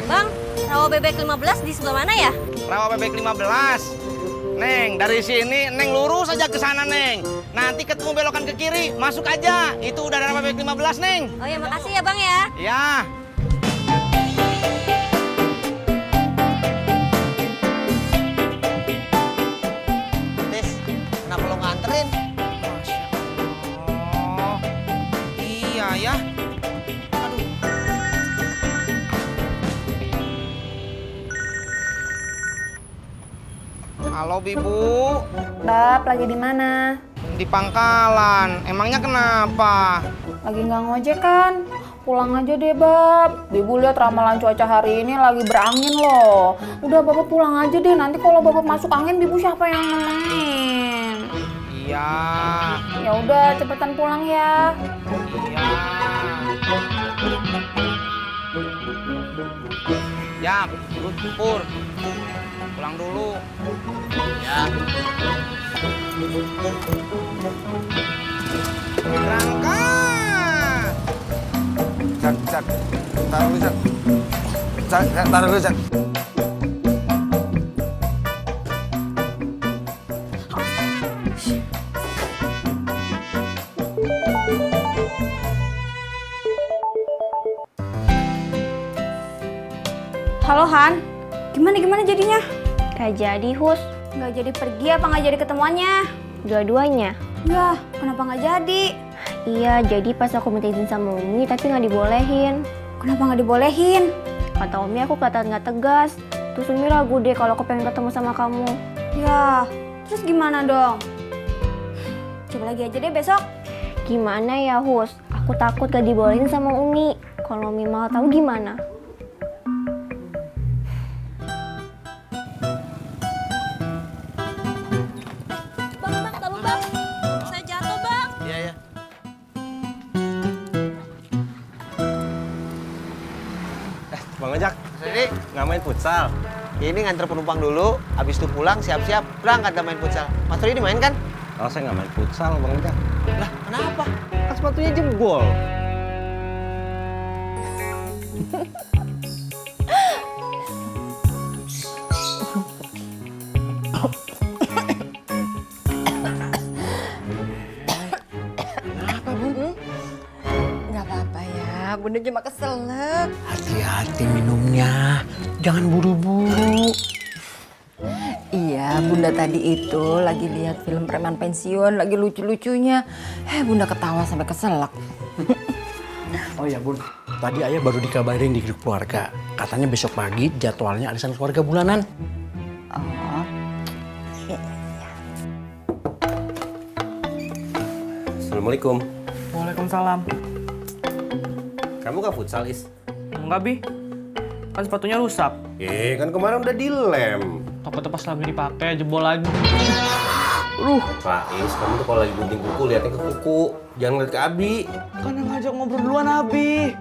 Bang, rawa bebek 15 di sebelah mana ya? Rawa bebek 15. Neng, dari sini Neng lurus aja ke sana, Neng. Nanti ketemu belokan ke kiri, masuk aja. Itu udah rawa bebek 15, Neng. Oh ya, makasih ya Bang ya. Ya. Tis, kenapa lo nganterin? Oh, iya ya. Halo, Bibu. Bab, lagi di mana? Di pangkalan. Emangnya kenapa? Lagi nggak ngojek kan? Pulang aja deh, Bab. Bibu lihat ramalan cuaca hari ini lagi berangin loh. Udah, Bapak pulang aja deh. Nanti kalau Bapak masuk angin, Bibu siapa yang nemenin? Iya. Ya udah, cepetan pulang ya. Ya, Pur. Pulang dulu. Ya. Berangkat. Jak. Taruh dulu, Jak. Taruh dulu, Jak. Halo Han, gimana jadinya? Gak jadi Hus. Gak jadi pergi apa gak jadi ketemuannya? Dua-duanya. Ya, kenapa gak jadi? Iya, jadi pas aku minta izin sama Umi tapi nggak dibolehin. Kenapa nggak dibolehin? Kata Umi aku kelihatan nggak tegas. Terus Umi ragu deh kalau aku pengen ketemu sama kamu. Ya, terus gimana dong? Coba lagi aja deh besok. Gimana ya Hus? Aku takut gak dibolehin sama Umi. Kalau Umi mau tahu gimana? Bang, tolong Bang. Saya jatuh, Bang. Iya. Bang Ojak, Jadi, nggak main futsal? ini nganter penumpang dulu, habis itu pulang siap-siap berangkat dan main futsal. Mas Todi main kan? Oh, saya nggak main futsal, Bang Ojak. Lah, kenapa? Kan sepatunya jebol. Kenapa, Bun? Nggak apa-apa ya, Bunda cuma keselak. Hati-hati minumnya, jangan buru-buru. Iya, Bunda tadi itu lagi lihat film preman pensiun, lagi lucu-lucunya. Bunda ketawa sampai keselak. Oh ya Bun, tadi ayah baru dikabarin di grup keluarga. Katanya besok pagi jadwalnya arisan keluarga bulanan. Oh. Assalamualaikum. Waalaikumsalam. Kamu nggak futsal, Is? Enggak, Bi. Kan sepatunya rusak. Kan kemarin udah dilem. Takutnya pas lagi dipakai jebol lagi. Pak Is, kamu tuh kalau lagi gunting kuku, lihatnya ke kuku. Jangan ngeliat ke Abi. Kan yang ngajak ngobrol duluan, Abi.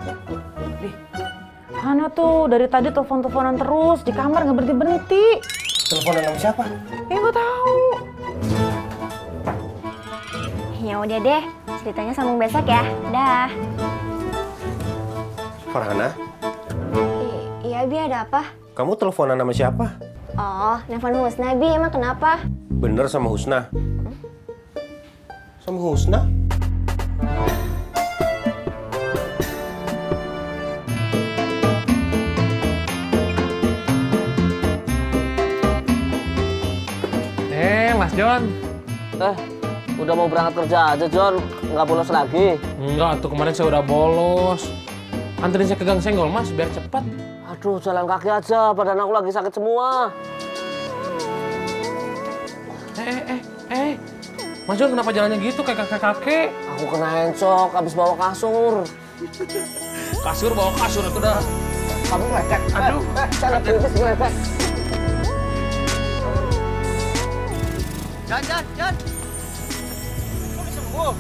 Hana tuh dari tadi telepon-teleponan terus di kamar nggak berhenti-berhenti. Teleponan sama siapa? Nggak tahu. Ya udah deh, ceritanya sambung besok ya. Dah. Farhana, Iya Bi, ada apa? kamu teleponan sama siapa? Oh, nelfon Husna, Bi. Emang kenapa? Bener sama Husna? Sama Husna? Mas John. Udah mau berangkat kerja aja, John. Nggak bolos lagi. Enggak, tuh kemarin saya udah bolos. Anterin saya ke Gang Senggol, Mas, biar cepat. Aduh, jalan kaki aja. Badan aku lagi sakit semua. Mas John kenapa jalannya gitu kayak kakek-kakek? Aku kena encok, habis bawa kasur. Kasur bawa kasur, itu udah. Kamu lecek. Aduh. Saya kritis lecek. Jan. Udah sembuh.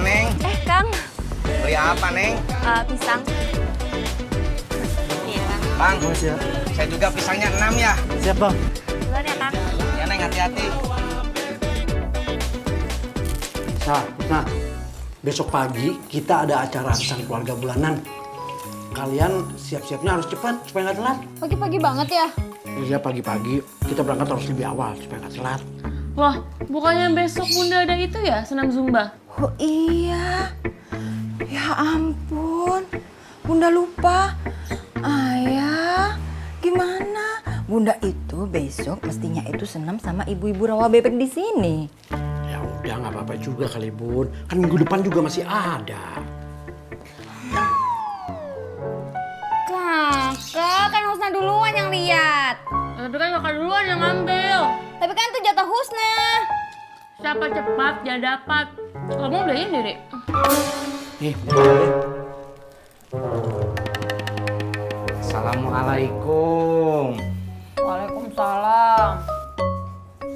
Neng. Kang. Beli apa, Neng? Pisang. Iya, Bang, saya juga pisangnya 6 ya. Siap, Bang. Duluan ya, Kang. Ya, Neng, hati-hati. Nah, besok pagi kita ada acara arisan keluarga bulanan. Kalian siap-siapnya harus cepat supaya nggak telat. Pagi-pagi banget ya? Iya, pagi-pagi kita berangkat harus lebih awal supaya nggak telat. Wah, bukannya besok Bunda ada itu ya, senam Zumba? Oh iya. Ya ampun. Bunda lupa. Ayah, gimana? Bunda itu besok mestinya itu senam sama ibu-ibu rawa bebek di sini. Ya udah, nggak apa-apa juga kali, Bun. Kan minggu depan juga masih ada. Kakak, kan Husna duluan yang lihat. Tapi kan kakak duluan yang ngambil. Tapi kan itu jatah Husna. Siapa cepat, dia dapat. Kamu beliin diri. Assalamualaikum. Waalaikumsalam.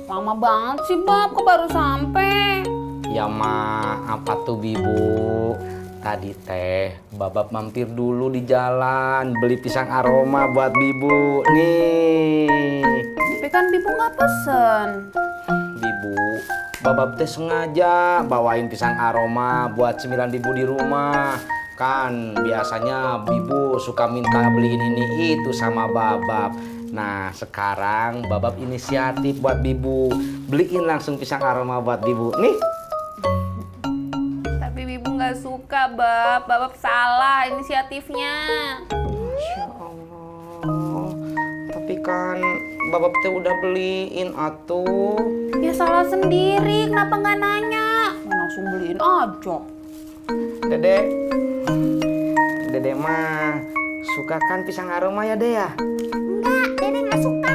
Lama banget sih, Bab, kok baru sampai? Ya maaf tuh Bibu. Tadi teh Babab mampir dulu di jalan beli pisang aroma buat Bibu. Nih. Tapi kan Bibu nggak pesen. Bibu, Babab teh sengaja bawain pisang aroma buat cemilan Bibu di rumah. Kan biasanya Bibu suka minta beliin ini itu sama Babab. Nah sekarang Babab inisiatif buat Bibu. Beliin langsung pisang aroma buat Bibu. Nih. Nggak suka, Babab salah inisiatifnya. Masya Allah. Tapi kan Babab teh udah beliin atuh. Ya salah sendiri, kenapa nggak nanya? Langsung beliin aja. Dede mah suka kan pisang aroma ya, Dede ya? Enggak, Dede nggak suka.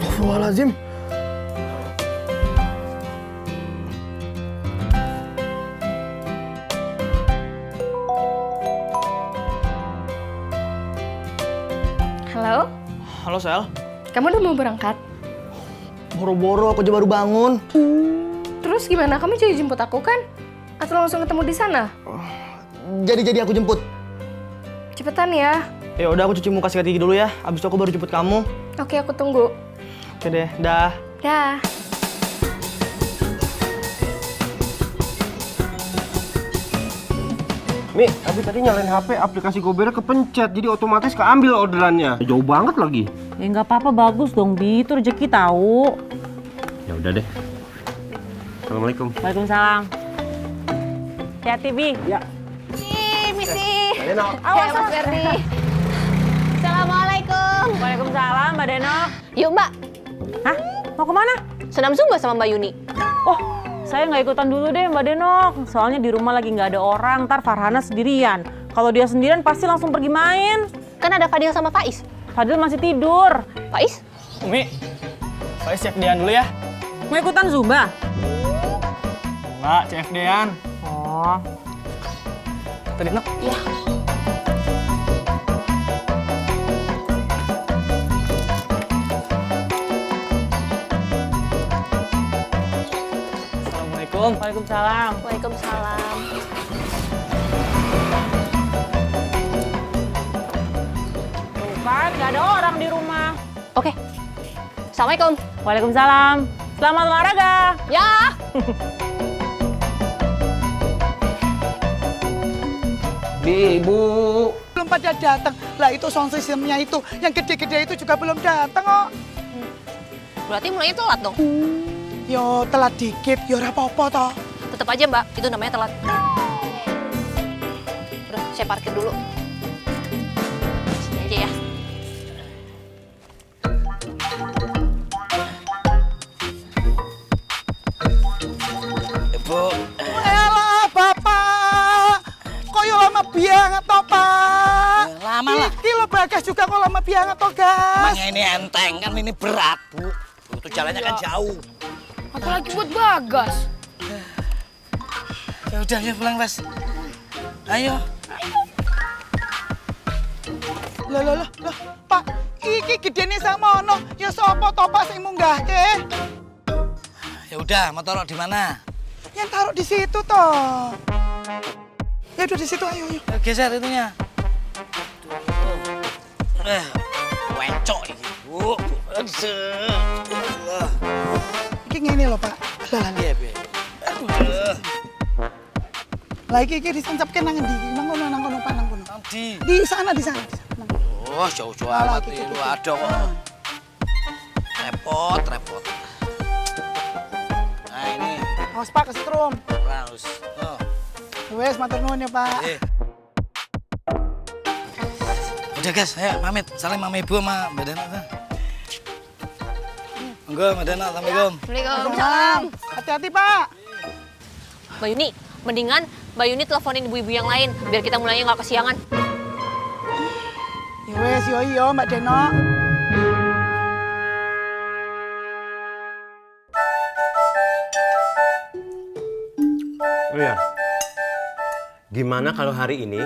Astagfirullahaladzim. Halo? Halo, Sel. Kamu udah mau berangkat? Boro-boro, aku aja baru bangun. Terus gimana? Kamu jadi jemput aku kan? Atau langsung ketemu di sana? Jadi aku jemput. Cepetan ya. Ya udah, aku cuci muka sikat gigi dulu ya. Abis itu aku baru jemput kamu. Oke, aku tunggu. Oke deh, dah. Dah. Mi, tapi tadi nyalain HP, aplikasi Gobera kepencet, jadi otomatis keambil orderannya. Jauh banget lagi. Ya nggak apa-apa, bagus dong, Bi. Itu rezeki tahu. Ya udah deh. Assalamualaikum. Waalaikumsalam. Hati-hati, Bi. Ya. Misi. Awas, Mas Ferdi. Assalamualaikum. Waalaikumsalam, Mbak Denok. Yuk, Mbak. Hah? Mau kemana? Senam Zumba sama Mbak Yuni. Oh, saya nggak ikutan dulu deh, Mbak Denok. Soalnya di rumah lagi nggak ada orang, ntar Farhana sendirian. Kalau dia sendirian pasti langsung pergi main. Kan ada Fadil sama Faiz. Fadil masih tidur. Faiz? Umi, Faiz CFD-an dulu ya. Mau ikutan Zumba? Enggak, CFD-an. Oh. Tadi Nok. Iya. Assalamualaikum. Waalaikumsalam. Waalaikumsalam. Tuh kan, nggak ada orang di rumah. Oke. Assalamualaikum. Waalaikumsalam. Selamat olahraga. Ya. Ibu. Belum pada datang. Lah itu sound systemnya itu, yang gede-gede itu juga belum datang kok. Berarti mulainya telat dong? Yo telat dikit, yo ora apa-apa toh. Tetap aja mbak, itu namanya telat. Udah, saya parkir dulu. Sini aja ya. Ibu. Elah bapak, koyo lama banget toh pak. Lama lah. Iki lo Bagas juga kok lama banget toh gas. Emangnya ini enteng kan, ini berat bu. Itu jalannya kan jauh. Apalagi buat Bagas. Ya udah ya pulang Bas. Ayo. Loh, Pak, iki gedene samono, ya sapa to Pak sing munggahke? Ya udah, mau taruh di mana? Yang taruh di situ toh. Ya udah di situ, ayo. Geser itunya. Wencok ini, Bu. Iki ngene lho, Pak. Lah. Iya, Be. Lah iki disancapke nang endi? Nang kono, Pak, nang kono. Di sana. Oh, jauh-jauh amat ini, lu ada kok. Repot. Nah, ini. Awas Pak, kesetrum. Terus. Oh. Wes, matur nuwun ya, Pak. Udah guys, ayo pamit. Salim sama ibu sama Mbak Dana. Enggak, Mbak Dana. Assalamualaikum. Waalaikumsalam. Hati-hati, Pak. Mbak Yuni, mendingan Mbak Yuni teleponin ibu-ibu yang lain, biar kita mulainya nggak kesiangan. Ya wes, yo Mbak Deno. Oh ya, gimana kalau hari ini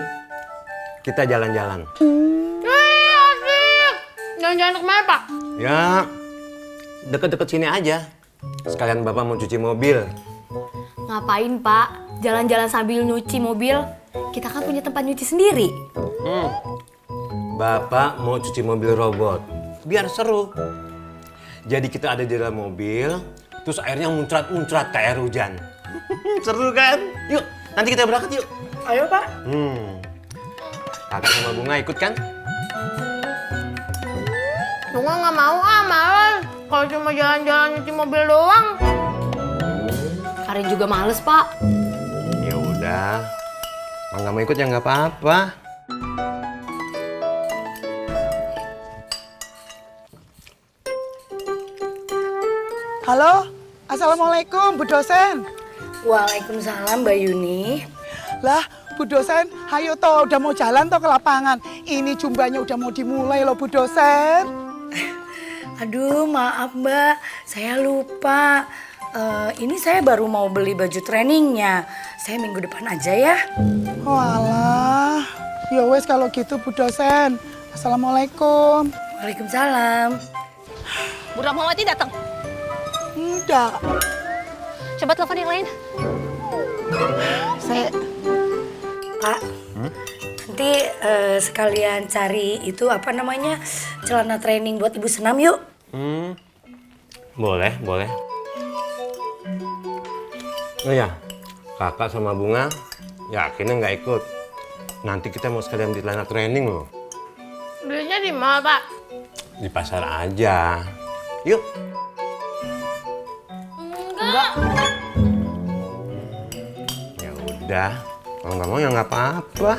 kita jalan-jalan? Asik. Jalan-jalan kemana, Pak? Ya, deket-deket sini aja. Sekalian Bapak mau cuci mobil. Ngapain, Pak? Jalan-jalan sambil nyuci mobil? Kita kan punya tempat nyuci sendiri. Bapak mau cuci mobil robot. Biar seru. Jadi kita ada di dalam mobil, terus airnya muncrat-muncrat kayak air hujan. Seru kan? Yuk, nanti kita berangkat yuk. Ayo, Pak. Kakak sama Bunga ikut kan? Bunga nggak mau, males. Kalau cuma jalan-jalan nyuci mobil doang. Karin juga males, Pak. Ya udah. Kalau nggak mau ikut ya nggak apa-apa. Halo, assalamualaikum Bu dosen. Waalaikumsalam, Mbak Yuni. Lah, Bu dosen, ayo toh udah mau jalan toh ke lapangan. Ini jumbanya udah mau dimulai loh Bu dosen. Aduh, maaf Mbak, saya lupa. Ini saya baru mau beli baju trainingnya. Saya minggu depan aja ya. Walah, ya wes kalau gitu Bu dosen. Assalamualaikum. Waalaikumsalam. Bu Rahmawati datang. Enggak. Coba telepon yang lain. Pak, nanti sekalian cari itu apa namanya celana training buat ibu senam yuk. Boleh. Oh ya, kakak sama Bunga yakinnya nggak ikut. Nanti kita mau sekalian di celana training loh. Belinya di mana, Pak? Di pasar aja. Yuk. Enggak. Ya udah, kalau nggak mau ya nggak apa-apa.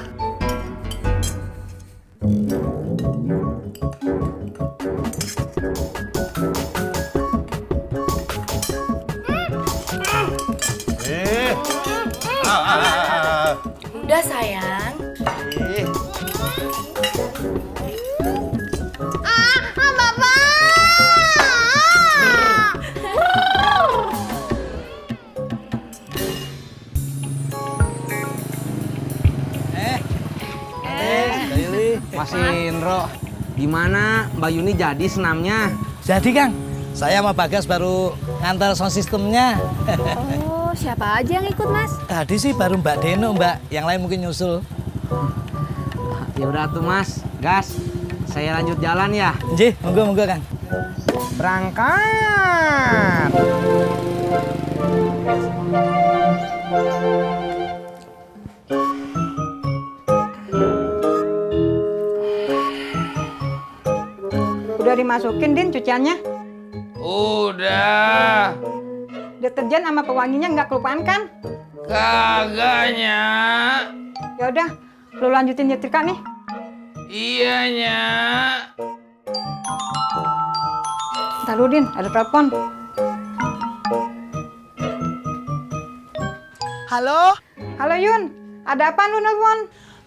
Udah sayang. Mas Indro, gimana Mbak Yuni jadi senamnya? Jadi Kang, saya sama Bagas baru ngantar sound systemnya. Oh, siapa aja yang ikut, Mas? Tadi sih baru Mbak Deno, Mbak. Yang lain mungkin nyusul. Ya udah tuh Mas, gas. Saya lanjut jalan ya. Nggih, monggo Kang. Berangkat. Udah dimasukin, Din, cuciannya? Udah. Deterjen sama pewanginya nggak kelupaan kan? Kagaknya. Ya udah, lu lanjutin nyetrika nih. Iyanya. Ntar lu, Din, ada telepon. Halo? Halo, Yun. Ada apa lu nelfon?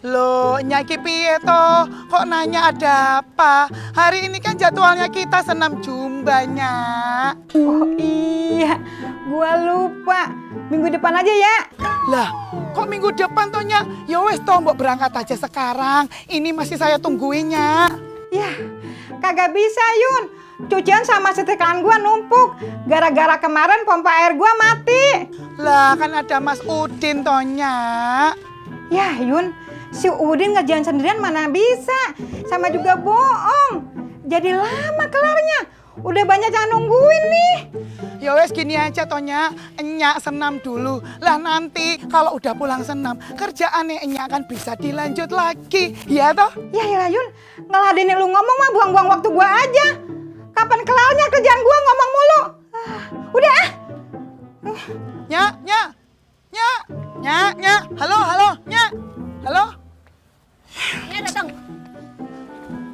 Loh, Nyaki piye toh? Kok nanya ada apa? Hari ini kan jadwalnya kita senam jumbanya. Oh iya, gua lupa. Minggu depan aja ya. Lah, kok minggu depan toh, Nyak? Ya wes toh, mbok berangkat aja sekarang. Ini masih saya tungguinnya. Ya, kagak bisa, Yun. Cucian sama setrikaan gua numpuk. Gara-gara kemarin pompa air gua mati. Lah, kan ada Mas Udin toh, Nyak. Ya, Yun. Si Udin ngerjain sendirian mana bisa. Sama juga bohong. Jadi lama kelarnya. Udah banyak yang nungguin nih. Ya wes gini aja Tonya, Enyak senam dulu. Lah nanti kalau udah pulang senam, kerjaannya Enyak kan bisa dilanjut lagi. Ya toh? Ya Yun, ngeladenin lu ngomong mah buang-buang waktu gua aja. Kapan kelarnya kerjaan gua ngomong mulu? Udah ah. Nyak. Halo, Nyak. Halo? Ya datang.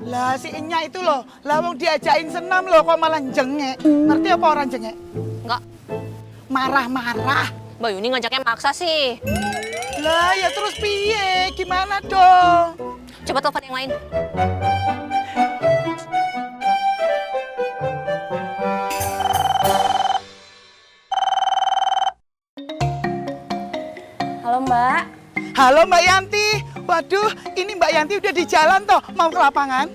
Lah si Enyak itu loh, lawang diajakin senam loh kok malah jengek. Ngerti apa orang jengek? Enggak. Marah-marah. Mbak Yuni ngajaknya maksa sih. Lah ya terus piye? Gimana dong? Coba telepon yang lain. Halo, Mbak. Halo Mbak Yanti. Waduh, ini Mbak Yanti udah di jalan toh, mau ke lapangan?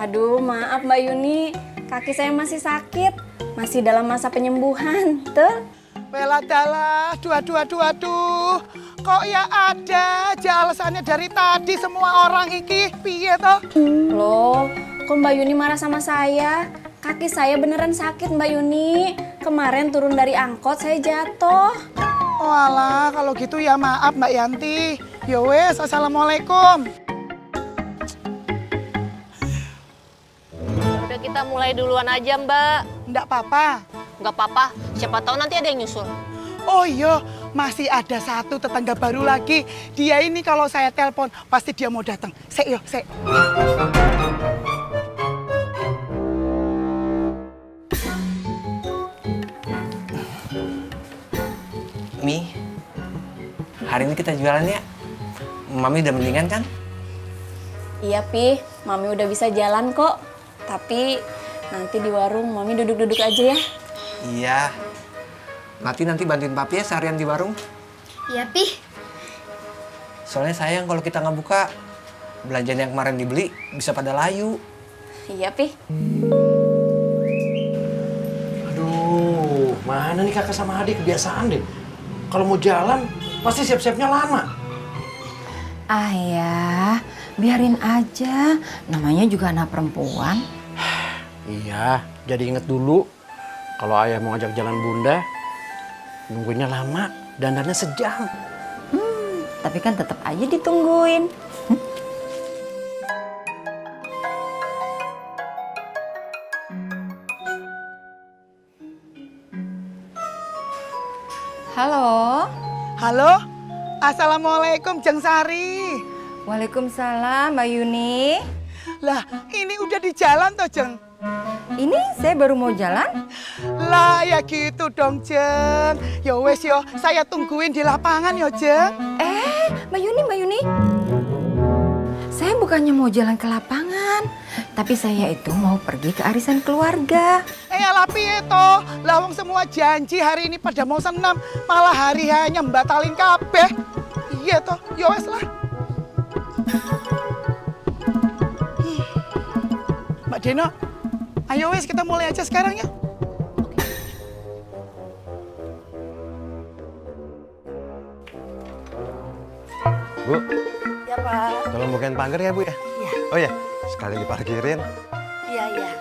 Aduh, maaf Mbak Yuni. Kaki saya masih sakit. Masih dalam masa penyembuhan. Tuh. Bela-dala, aduh. Kok ya ada aja alasannya dari tadi semua orang iki, piye toh? Loh, kok Mbak Yuni marah sama saya? Kaki saya beneran sakit Mbak Yuni. Kemarin turun dari angkot saya jatuh. Oh alah, kalau gitu ya maaf Mbak Yanti. Ya wes, assalamualaikum. Udah kita mulai duluan aja Mbak. Nggak apa-apa. Nggak apa-apa, siapa tahu nanti ada yang nyusul. Oh iya, masih ada satu tetangga baru lagi. Dia ini kalau saya telepon, pasti dia mau datang. Sek. Mi, hari ini kita jualan ya. Mami udah mendingan kan? Iya, Pi. Mami udah bisa jalan kok. Tapi nanti di warung Mami duduk-duduk aja ya. Iya. Nanti bantuin papi ya seharian di warung. Iya, Pi. Soalnya sayang kalau kita nggak buka, belanjaan yang kemarin dibeli bisa pada layu. Iya, Pi. Aduh, mana nih kakak sama adik kebiasaan deh. Kalau mau jalan, pasti siap-siapnya lama. Ayah, biarin aja. Namanya juga anak perempuan. Iya, jadi inget dulu. Kalau ayah mau ngajak jalan bunda, nungguinnya lama, dandannya sejam. Tapi kan tetap aja ditungguin. Halo. Halo, assalamualaikum Jeng Sari. Waalaikumsalam Mbak Yuni. Lah, ini udah di jalan toh Jeng? Ini saya baru mau jalan. Lah ya gitu dong Jeng. Ya wes yo, saya tungguin di lapangan yo Jeng. Mbak Yuni. Saya bukannya mau jalan ke lapangan, tapi saya itu mau pergi ke arisan keluarga. Alah piye toh? Lawang semua janji hari ini pada mau senam, malah hari hanya batalin kabeh. Iya toh, ya wes lah. Deno. Ayo wes kita mulai aja sekarang ya. Bu, Ya, Pak. tolong bukain pagar ya, Bu ya? Iya. Oh ya, sekali diparkirin. Iya, iya.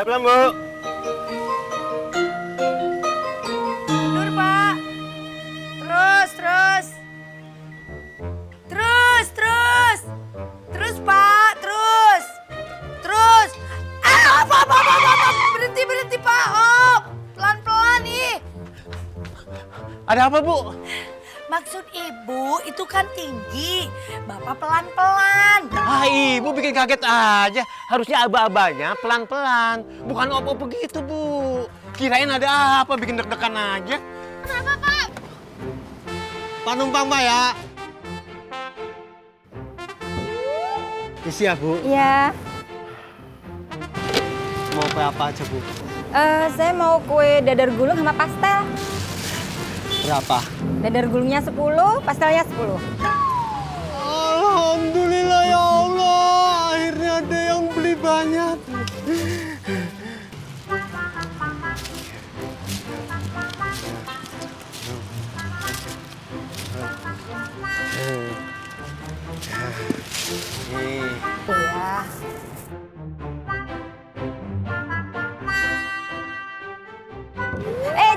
Pelan, Bu. Mundur, Pak. Terus, terus. Terus, terus. Terus, Pak, terus. Terus. Apa. Berhenti, berhenti, Pak. Oh, pelan-pelan nih. Ada apa, Bu? Maksud Ibu itu kan tinggi. Bapak pelan-pelan. Ah, Ibu bikin kaget aja. Harusnya aba-abanya pelan-pelan. Bukan opo-opo begitu, Bu. Kirain ada apa, bikin deg-degan aja. Kenapa, Pak? Pak numpang, Pak ya. Isi ya, Bu. Iya. Mau kue apa aja, Bu? Saya mau kue dadar gulung sama pastel. Berapa? Dadar gulungnya 10, pastelnya 10. Alhamdulillah ya Allah. Akhirnya ada yang beli banyak. Iya.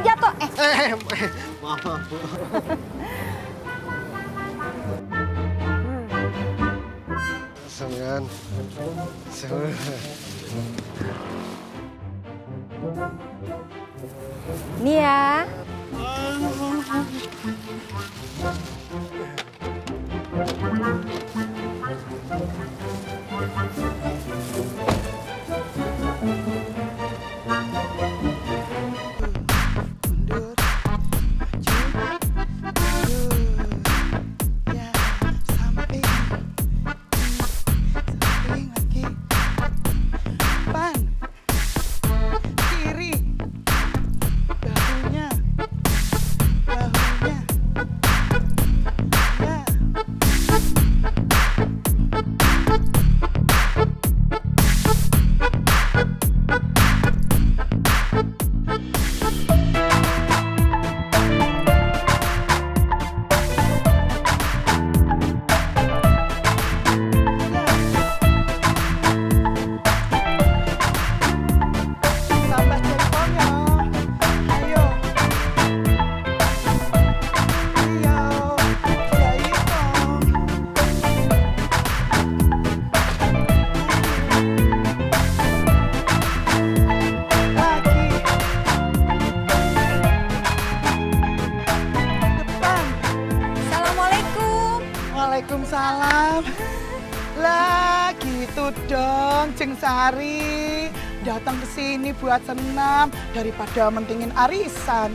Jatuh. Maaf, Bu. Sengan. Nih ya. Waalaikumsalam. Lah gitu dong, Jeng Sari. Datang ke sini buat senam daripada mentingin arisan.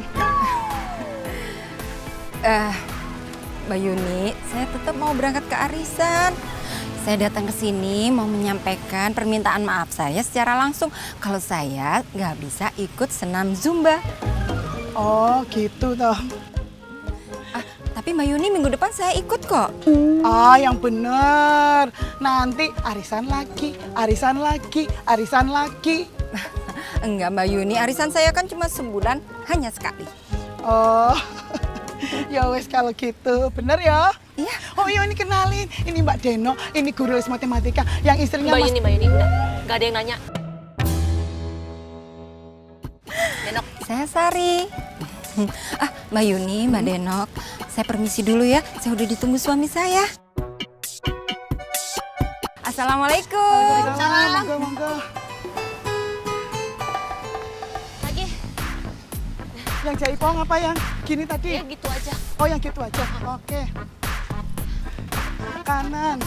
Mbak Yuni, saya tetap mau berangkat ke arisan. Saya datang ke sini mau menyampaikan permintaan maaf saya secara langsung kalau saya nggak bisa ikut senam Zumba. Oh gitu toh. Tapi Mbak Yuni minggu depan saya ikut kok. Ah, yang bener. Nanti arisan lagi, arisan lagi, arisan lagi. Enggak Mbak Yuni, arisan saya kan cuma sebulan, hanya sekali. Oh, ya wes kalau gitu, bener ya? Iya. Oh iya, ini kenalin, ini Mbak Deno, ini guru les matematika yang istrinya Mbak Yuni, udah, nggak ada yang nanya. Denok. Saya Sari. Mbak Yuni, Mbak Denok, saya permisi dulu ya, saya udah ditunggu suami saya. Assalamualaikum. Salam. Monggo. Lagi. Yang jaipong apa yang gini tadi? Ya gitu aja. Oh yang gitu aja, oke. Kanan.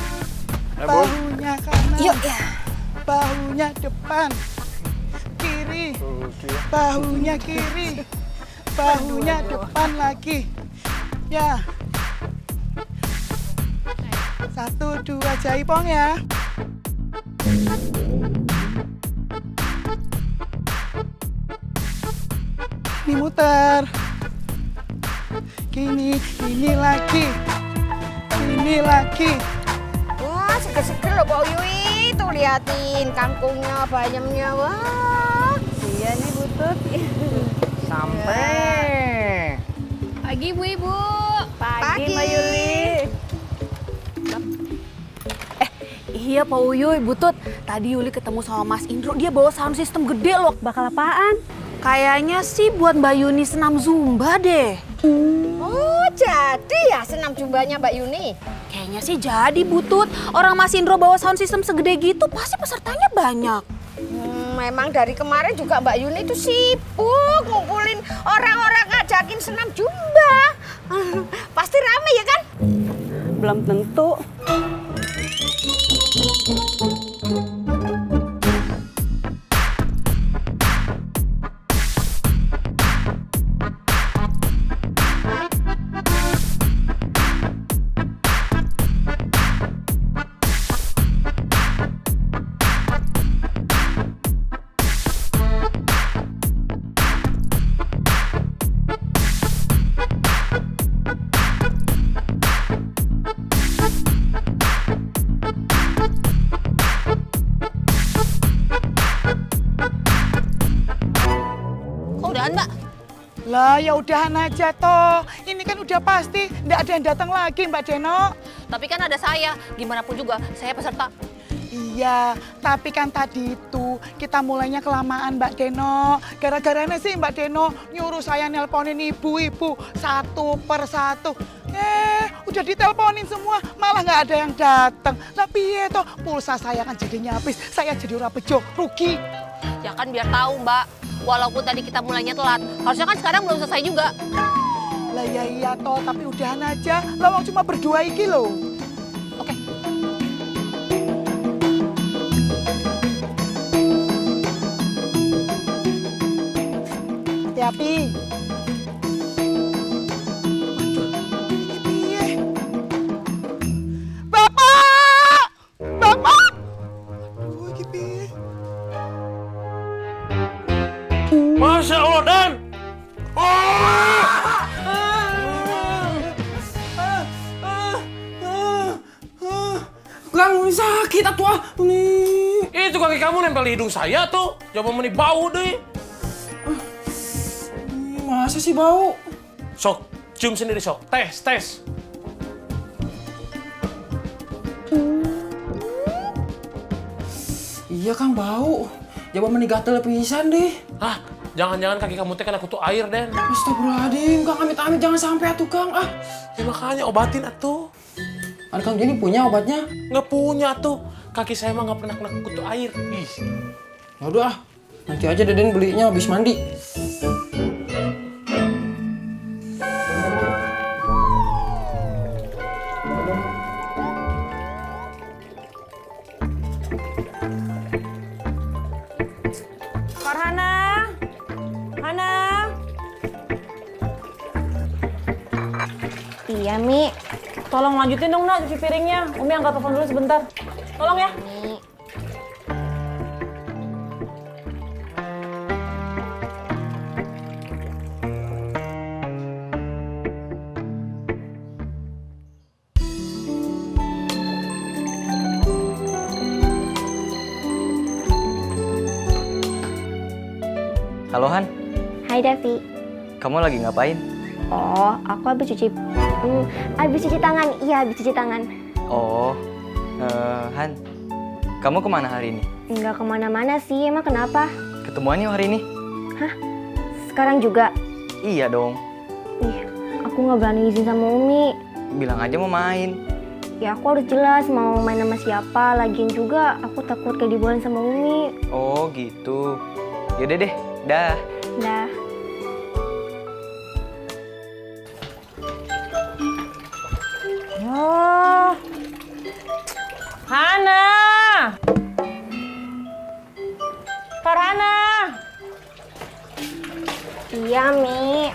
Bu. Bahunya kanan. Yuk ya. Bahunya depan. Kiri. Bahunya kiri. Bahunya depan lagi. Ya. 1, 2, jaipong ya. Ini muter. Gini lagi. Ini lagi. Wah, seger-seger loh Pak Uyui. Tuh liatin kangkungnya, bayamnya. Wah, iya nih Butut. Sampai. Pagi Bu-Ibu. Pagi Mbak Yuli. Iya Pak Uyuy, Butut. Tadi Yuli ketemu sama Mas Indro, dia bawa sound system gede loh. Bakal apaan? Kayaknya sih buat Mbak Yuni senam Zumba deh. Oh, jadi ya senam Zumbanya Mbak Yuni? Kayaknya sih jadi, Butut. Orang Mas Indro bawa sound system segede gitu, pasti pesertanya banyak. Memang dari kemarin juga Mbak Yuni itu sibuk ngumpulin orang-orang ngajakin senam Zumba. Pasti rame ya kan? Belum tentu. Lah ya udahan aja toh. Ini kan udah pasti nggak ada yang datang lagi Mbak Deno. Tapi kan ada saya, gimana pun juga saya peserta. Iya, tapi kan tadi itu kita mulainya kelamaan Mbak Deno. Gara-garanya sih Mbak Deno nyuruh saya nelponin ibu-ibu satu per satu. Udah diteleponin semua, malah nggak ada yang datang. Tapi ya toh pulsa saya kan jadinya habis. Saya jadi orang bejo, rugi. Ya kan biar tahu Mbak, walaupun tadi kita mulainya telat, harusnya kan sekarang belum selesai juga. Lah ya iya toh, tapi udahan aja. Lawang cuma berdua iki loh. Oke. Hati-hati. Bapak! Bapak! Aduh, iki piye? Masya Allah, Dan! Gang sakit atuh ah. Nih. Itu kaki kamu nempel di hidung saya tuh. Coba meni bau deh. Masa sih bau? Sok, cium sendiri sok. Tes. Iya Kang bau. Coba meni gatel pisan deh. Hah? Jangan-jangan kaki kamu teh kena kutu air, Den. Astagfirullahaladzim, Kang amit-amit jangan sampai atuh Kang. Ya makanya obatin atuh. Ada Kang Joni punya obatnya? Nggak punya tuh. Kaki saya mah nggak pernah kena kutu air. Ih. Yaudah ah, nanti aja Deden belinya habis mandi. Farhana. Hana. Iya, Mi. Tolong lanjutin dong, Nak, cuci piringnya. Umi angkat telepon dulu sebentar. Tolong ya. Halo Han, Hai Davi. kamu lagi ngapain? Oh, aku habis cuci tangan. Iya, habis cuci tangan. Oh, Han, kamu kemana hari ini? Nggak kemana-mana sih, emang kenapa? Ketemuan yuk hari ini. Hah? Sekarang juga? Iya dong, Ih, aku nggak berani izin sama Umi. bilang aja mau main. Ya aku harus jelas mau main sama siapa. Lagian juga aku takut kayak dibolehin sama Umi. Oh gitu, yaudah deh, dah. Dah. Oh. Hana. Farhana. Iya, Mi.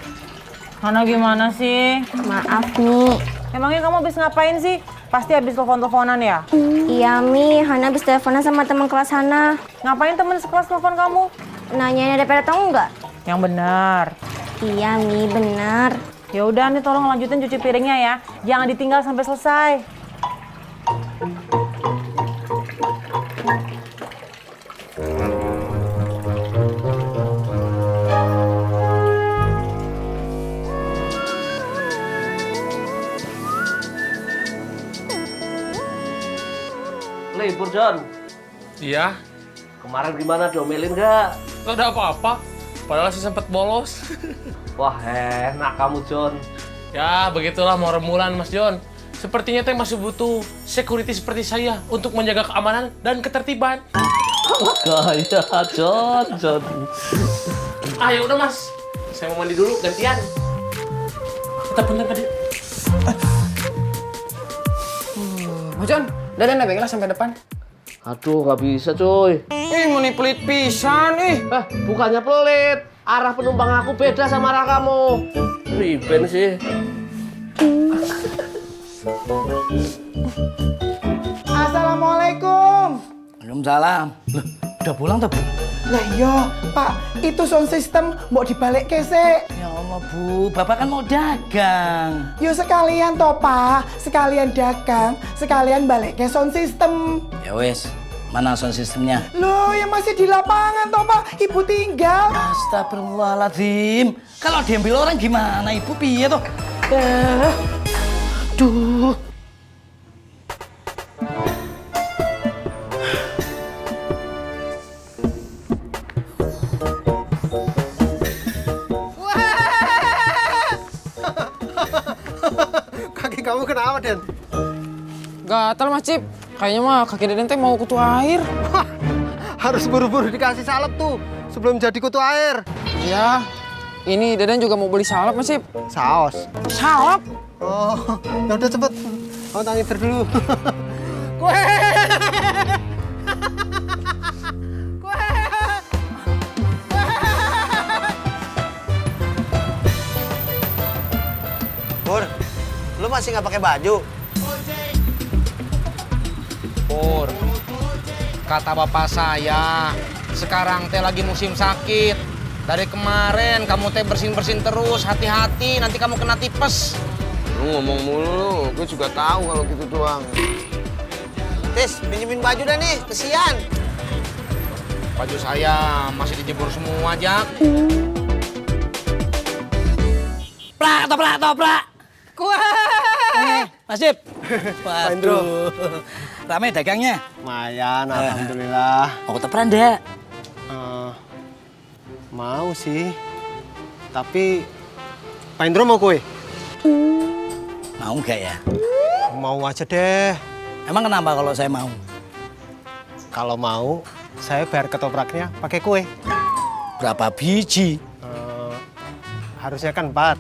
Hana gimana sih? Maaf, Mi. Emangnya kamu habis ngapain sih? Pasti habis telepon-teleponan ya? Iya, Mi. Hana habis teleponan sama teman kelas Hana. Ngapain teman sekelas telepon kamu? Nanyain ada pada tahu nggak? Yang benar. Iya, Mi. Benar. Ya udah nih, tolong lanjutin cuci piringnya ya. Jangan ditinggal sampai selesai. Libur, John. Iya. Kemarin gimana, diomelin nggak? Gak ada apa-apa. Padahal sih sempet bolos. Wah, enak kamu, John. Ya, begitulah mau remulan, Mas John. Sepertinya teh masih butuh security seperti saya untuk menjaga keamanan dan ketertiban. Gaya, John. Ah, ya udah, Mas. Saya mau mandi dulu, gantian. Kita punten tadi. Mas John, dadan nebenglah sampai depan. Aduh, nggak bisa, cuy. Mau pelit pisan, Bukannya pelit. Arah penumpang aku beda sama arah kamu. Riben sih. Assalamualaikum. Waalaikumsalam. Loh, udah pulang tuh, Bu? Lah iya, Pak. Itu sound system mau dibalik kesek. Ya Allah, Bu. Bapak kan mau dagang. Yo sekalian toh, Pak. Sekalian dagang, sekalian balik ke sound system. Ya wes. Mana sound systemnya? Loh, yang masih di lapangan toh, Pak. Ibu tinggal. Astagfirullahaladzim. Kalau diambil orang gimana, Ibu? Piye toh? Duh. Kaki kamu kenapa, Den? Gatal, Mas Cip. Kayaknya mah kaki Deden teh mau kutu air. Harus buru-buru dikasih salep tuh sebelum jadi kutu air. Iya. Ini Deden juga mau beli salep, Mas Cip. Saos. Salep? Oh, ya udah cepet. Kamu tangin dulu. Kue. Pur, lu masih nggak pakai baju? Pur, kata bapak saya, sekarang teh lagi musim sakit. Dari kemarin kamu teh bersin-bersin terus, hati-hati nanti kamu kena tipes. Lu ngomong mulu lu, gue juga tahu kalau gitu doang. Tis, pinjemin baju dah nih, kesian. Baju saya masih dijemur semua, Jak. Plak, toprak. Mas Dip. Waduh. Rame dagangnya? Lumayan, alhamdulillah. Mau keteperan enggak? Mau sih. Tapi Pak Indro mau kue? Mau nggak ya? Mau aja deh. Emang kenapa kalau saya mau? Kalau mau, saya bayar ketopraknya pakai kue. Berapa biji? Harusnya kan 4.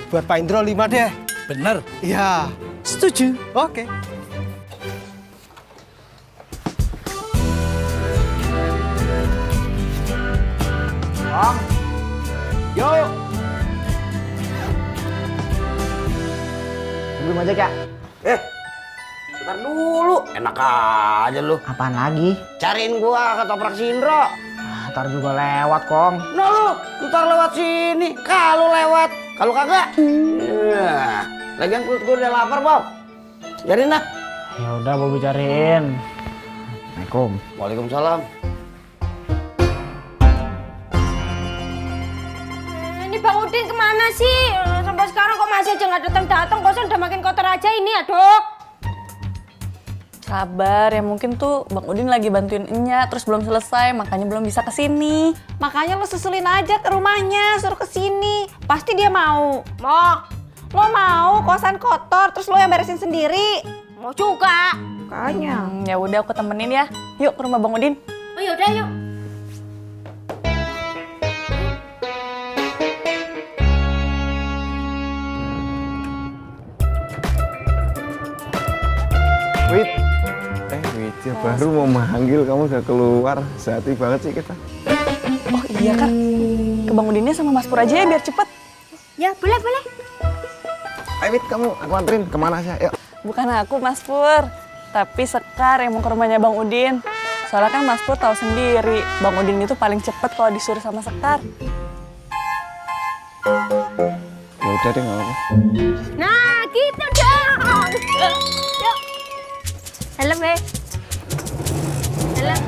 Buat Pak Indro 5 deh. Bener? Iya. Setuju. Oke. Om, yuk. Belum aja, Kak. Bentar dulu. Enak aja lu. Apaan lagi? Cariin gua ketoprak si Indro. Ntar juga lewat, Kong. Nah lu, ntar lewat sini. Kalau lewat, kalau kagak. Lagian perut gua udah lapar, Bob. Jadiin dah. Ya udah, Bobi cariin. Assalamualaikum. Waalaikumsalam. Ini Bang Udin kemana sih? Sampai sekarang kok masih aja nggak datang-datang. Kosan udah makin kotor aja ini, aduh. Sabar, ya mungkin tuh Bang Udin lagi bantuin Enya, terus belum selesai, makanya belum bisa kesini. Makanya lo susulin aja ke rumahnya, suruh kesini. Pasti dia mau. Mau. Lo mau kosan kotor, terus lo yang beresin sendiri. Mau juga. Makanya. Ya udah aku temenin ya. Yuk ke rumah Bang Udin. Oh yaudah, yuk. Wait. Witya baru mau manggil, kamu udah keluar. Sehati banget sih kita. Oh iya Kak, ke Bang Udinnya sama Mas Pur aja ya biar cepet. Ya, boleh, boleh. Ayo, Wit, kamu aku anterin kemana aja, yuk. Bukan aku, Mas Pur. Tapi Sekar yang mau ke rumahnya Bang Udin. Soalnya kan Mas Pur tahu sendiri, Bang Udin itu paling cepet kalau disuruh sama Sekar. Ya udah deh, nggak apa-apa. Nah, gitu dong. Yuk. Helm, Be. Helm.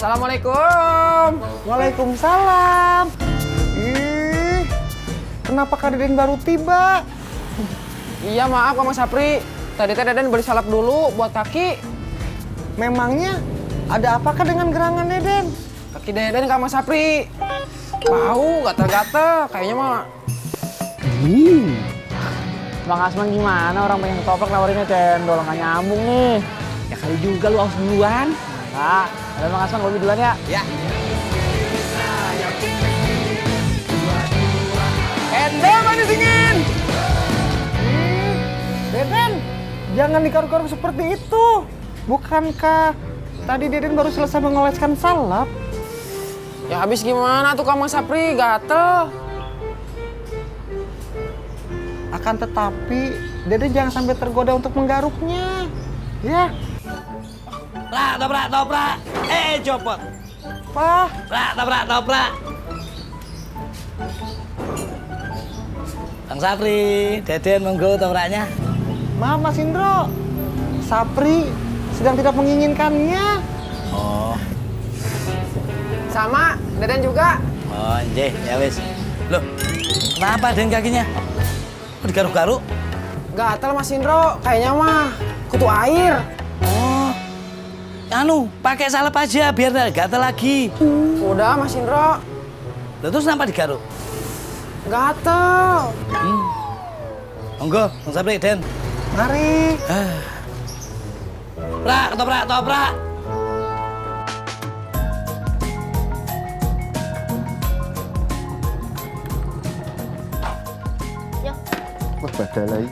Assalamualaikum. Waalaikumsalam. Ih, kenapa Kak Deden baru tiba? Iya, maaf Kang Mas Sapri. Tadi teh Deden beli salep dulu buat kaki. Memangnya ada apakah dengan gerangan Deden? Kaki Deden Kang Mas Sapri. Bau, gatel-gatel. Kayaknya mah. Bang Asman gimana? Orang pengen ketoprak nawarinnya cendol, nggak nyambung nih. Ya kali juga lu harus duluan. Nah, ada Bang Asman ngopi duluan ya. Ya. Endel manis dingin. Deden, jangan dikaruk-karuk seperti itu. Bukankah tadi Deden baru selesai mengoleskan salep? Ya habis gimana tuh Kang Mas Sapri? Gatel. Akan tetapi, Deden jangan sampai tergoda untuk menggaruknya. Ya. Toprak. Copot. Wah. Toprak. Bang Sapri, Deden monggo topraknya. Maaf Mas Indro, Sapri sedang tidak menginginkannya. Oh. Sama, Deden juga. Oh, nggih, ya wis. Loh, kenapa Den kakinya? Kok digaruk-garuk? Gatel Mas Indro, kayaknya mah kutu air. Oh, pakai salep aja biar nggak gatel lagi. Udah Mas Indro. Lalu terus kenapa digaruk? Gatel. Monggo, Bang Sapri, Den. Mari. Toprak. Badalai.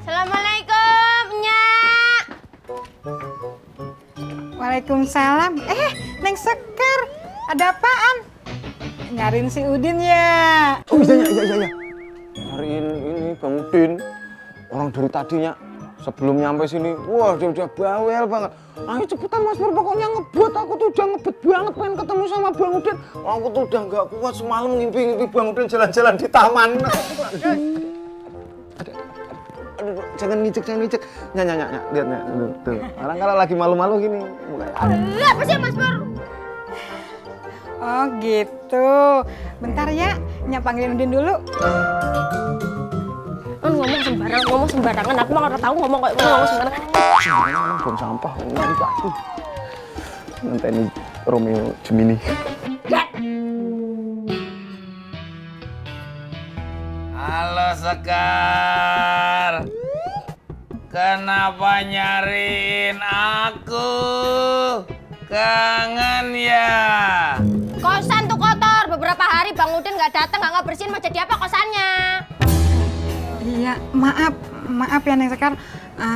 Assalamualaikum, Nyak. Waalaikumsalam. Neng Sekar, ada apaan? Nyariin si Udin ya? Oh iya. Nyariin ini Bang Udin. Orang dari tadinya sebelum nyampe sini, wah dia udah bawel banget. Ayo cepetan Mas Pur, pokoknya ngebut. Aku tuh udah ngebut banget pengen ketemu sama Bang Udin. Aku tuh udah nggak kuat semalam ngimpi Bang Udin jalan-jalan di taman. Aduh, jangan ngicek. Nyak, lihat Nyak. Tuh. Orang kalau lagi malu-malu gini. Apa sih Mas Pur? Oh gitu. Bentar ya, Nyak panggilin Udin dulu. Ngomong sembarangan. Aku mah nggak tahu ngomong sembarangan. Buang sampah. Nanti ini Romeo Gemini. Halo Sekar. Kenapa nyariin aku? Kangen ya? Kosan tuh kotor. Beberapa hari Bang Udin nggak datang, nggak ngebersihin. Mau jadi apa kosannya? Iya, maaf ya Neng Sekar.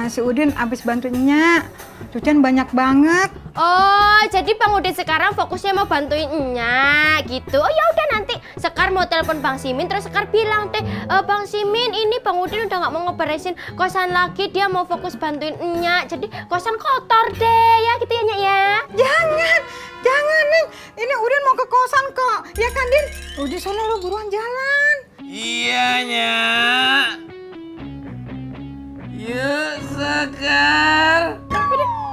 Si Udin abis bantuinnya. Cucian banyak banget. Oh, jadi Bang Udin sekarang fokusnya mau bantuin Nyak gitu. Oh ya udah, nanti Sekar mau telepon Bang Simin, terus Sekar bilang deh, Bang Simin ini Bang Udin udah nggak mau ngeberesin kosan lagi, dia mau fokus bantuin Nyak. Jadi kosan kotor deh ya gitu ya Nyak ya. Jangan Neng. Ini Udin mau ke kosan kok. Ya kan Din? Udin sana lu buruan jalan. Iya Nyak. Yuk Sekar.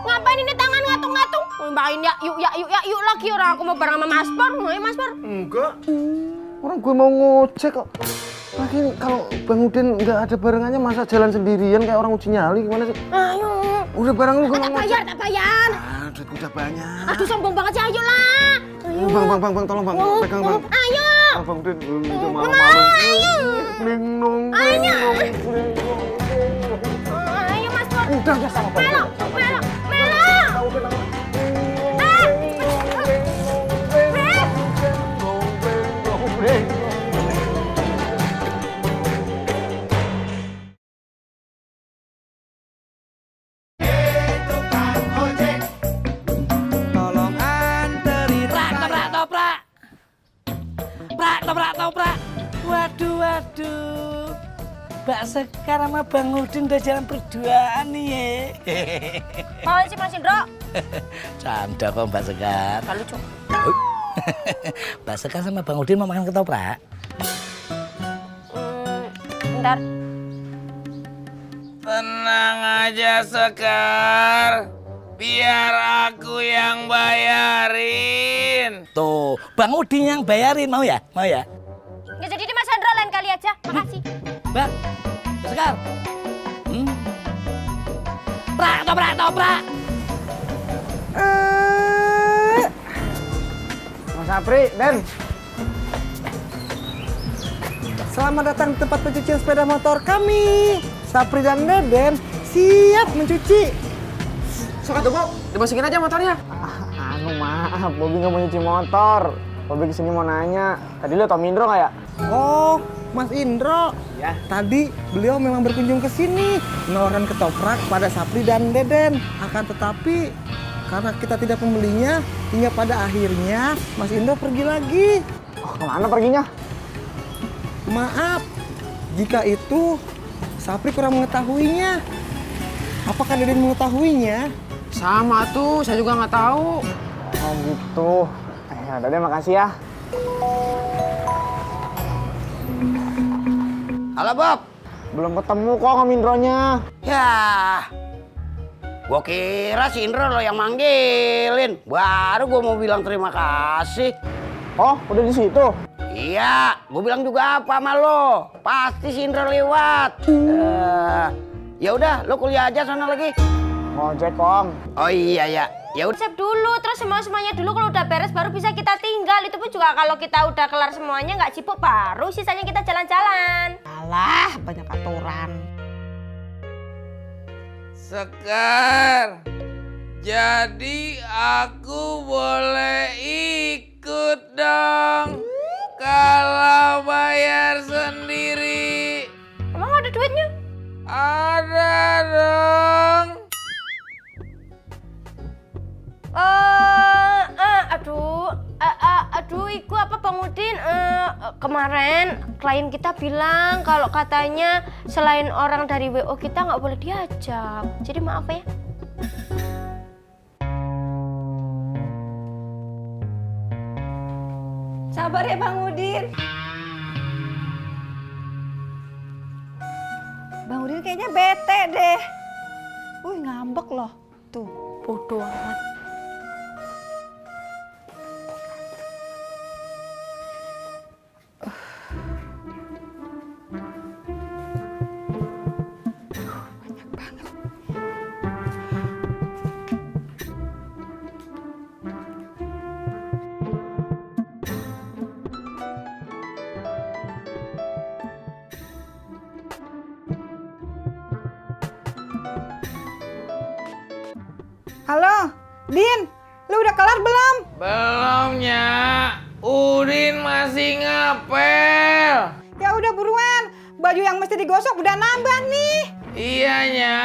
Ngapain ini tangan ngatung-ngatung? Main ya, yuk lagi orang aku mau bareng sama Mas Pur. Ayo Mas Pur. Enggak. Orang gue mau ngojek kok. Lagi kalau Bang Udin nggak ada barengannya, masa jalan sendirian kayak orang uji nyali gimana sih? Ayo. Udah bareng lu gue mau ngojek. Tak bayar. Duit udah banyak. Aduh sombong banget sih, ayo lah. Ayo. Bang, tolong Bang, pegang Bang. Ayo. Bang Udin, udah malu-malu. Ayo. Linglung. Ayo Mas Pur. Udah sama Bang. Melo. Waduh, Mbak Sekar sama Bang Udin udah jalan berduaan nih ya. Apaan sih Mas Indro? Canda kok Mbak Sekar. Gak lucu. Mbak Sekar sama Bang Udin mau makan ketoprak? Bentar. Tenang aja Sekar, biar aku yang bayarin. Tuh, Bang Udin yang bayarin, mau ya? Mau ya? Nggak jadi di Mas Andro, lain kali aja. Makasih. Mbak Sekar. Toprak. Mas Sapri, Den. Selamat datang di tempat pencucian sepeda motor kami. Sapri dan Deden siap mencuci. Sok atuh, Bu. Dimasukin aja motornya. Maaf, Bobi nggak mau nyuci motor. Bobi kesini mau nanya. Tadi lo Tom Indro nggak ya? Oh, Mas Indro. Ya. Tadi beliau memang berkunjung ke sini menawarkan ketoprak pada Sapri dan Deden. Akan tetapi karena kita tidak membelinya, hingga pada akhirnya Mas Indro pergi lagi. Oh, kemana perginya? Maaf, jika itu Sapri kurang mengetahuinya. Apakah Deden mengetahuinya? Sama tuh, saya juga nggak tahu. Oh gitu. Ya, Deden makasih ya. Halo Bob. Belum ketemu kok sama Indronya. Ya, gua kira si Indro lo yang manggilin. Baru gua mau bilang terima kasih. Oh, udah di situ? Iya, gua bilang juga apa sama lo. Pasti si Indro lewat. Ya udah, lo kuliah aja sana lagi. Ngojek, Om. Oh iya ya. Ya udah. Siap dulu, terus semuanya dulu kalau udah beres baru bisa kita tinggal. Itu pun juga kalau kita udah kelar semuanya nggak sibuk baru sisanya kita jalan-jalan. Alah, banyak aturan. Sekar, jadi aku boleh ikut dong kalau bayar sendiri. Emang ada duitnya? Ada dong. Aduh, iku apa Bang Udin? Kemarin klien kita bilang kalau katanya selain orang dari WO kita nggak boleh diajak. Jadi maaf ya. Sabar ya Bang Udin. Bang Udin kayaknya bete deh. Ngambek loh. Tuh, bodoh amat. Halo, Din, lu udah kelar belum? Belumnya, Udin masih ngapel. Ya udah buruan, baju yang mesti digosok udah nambah nih. Iyanya,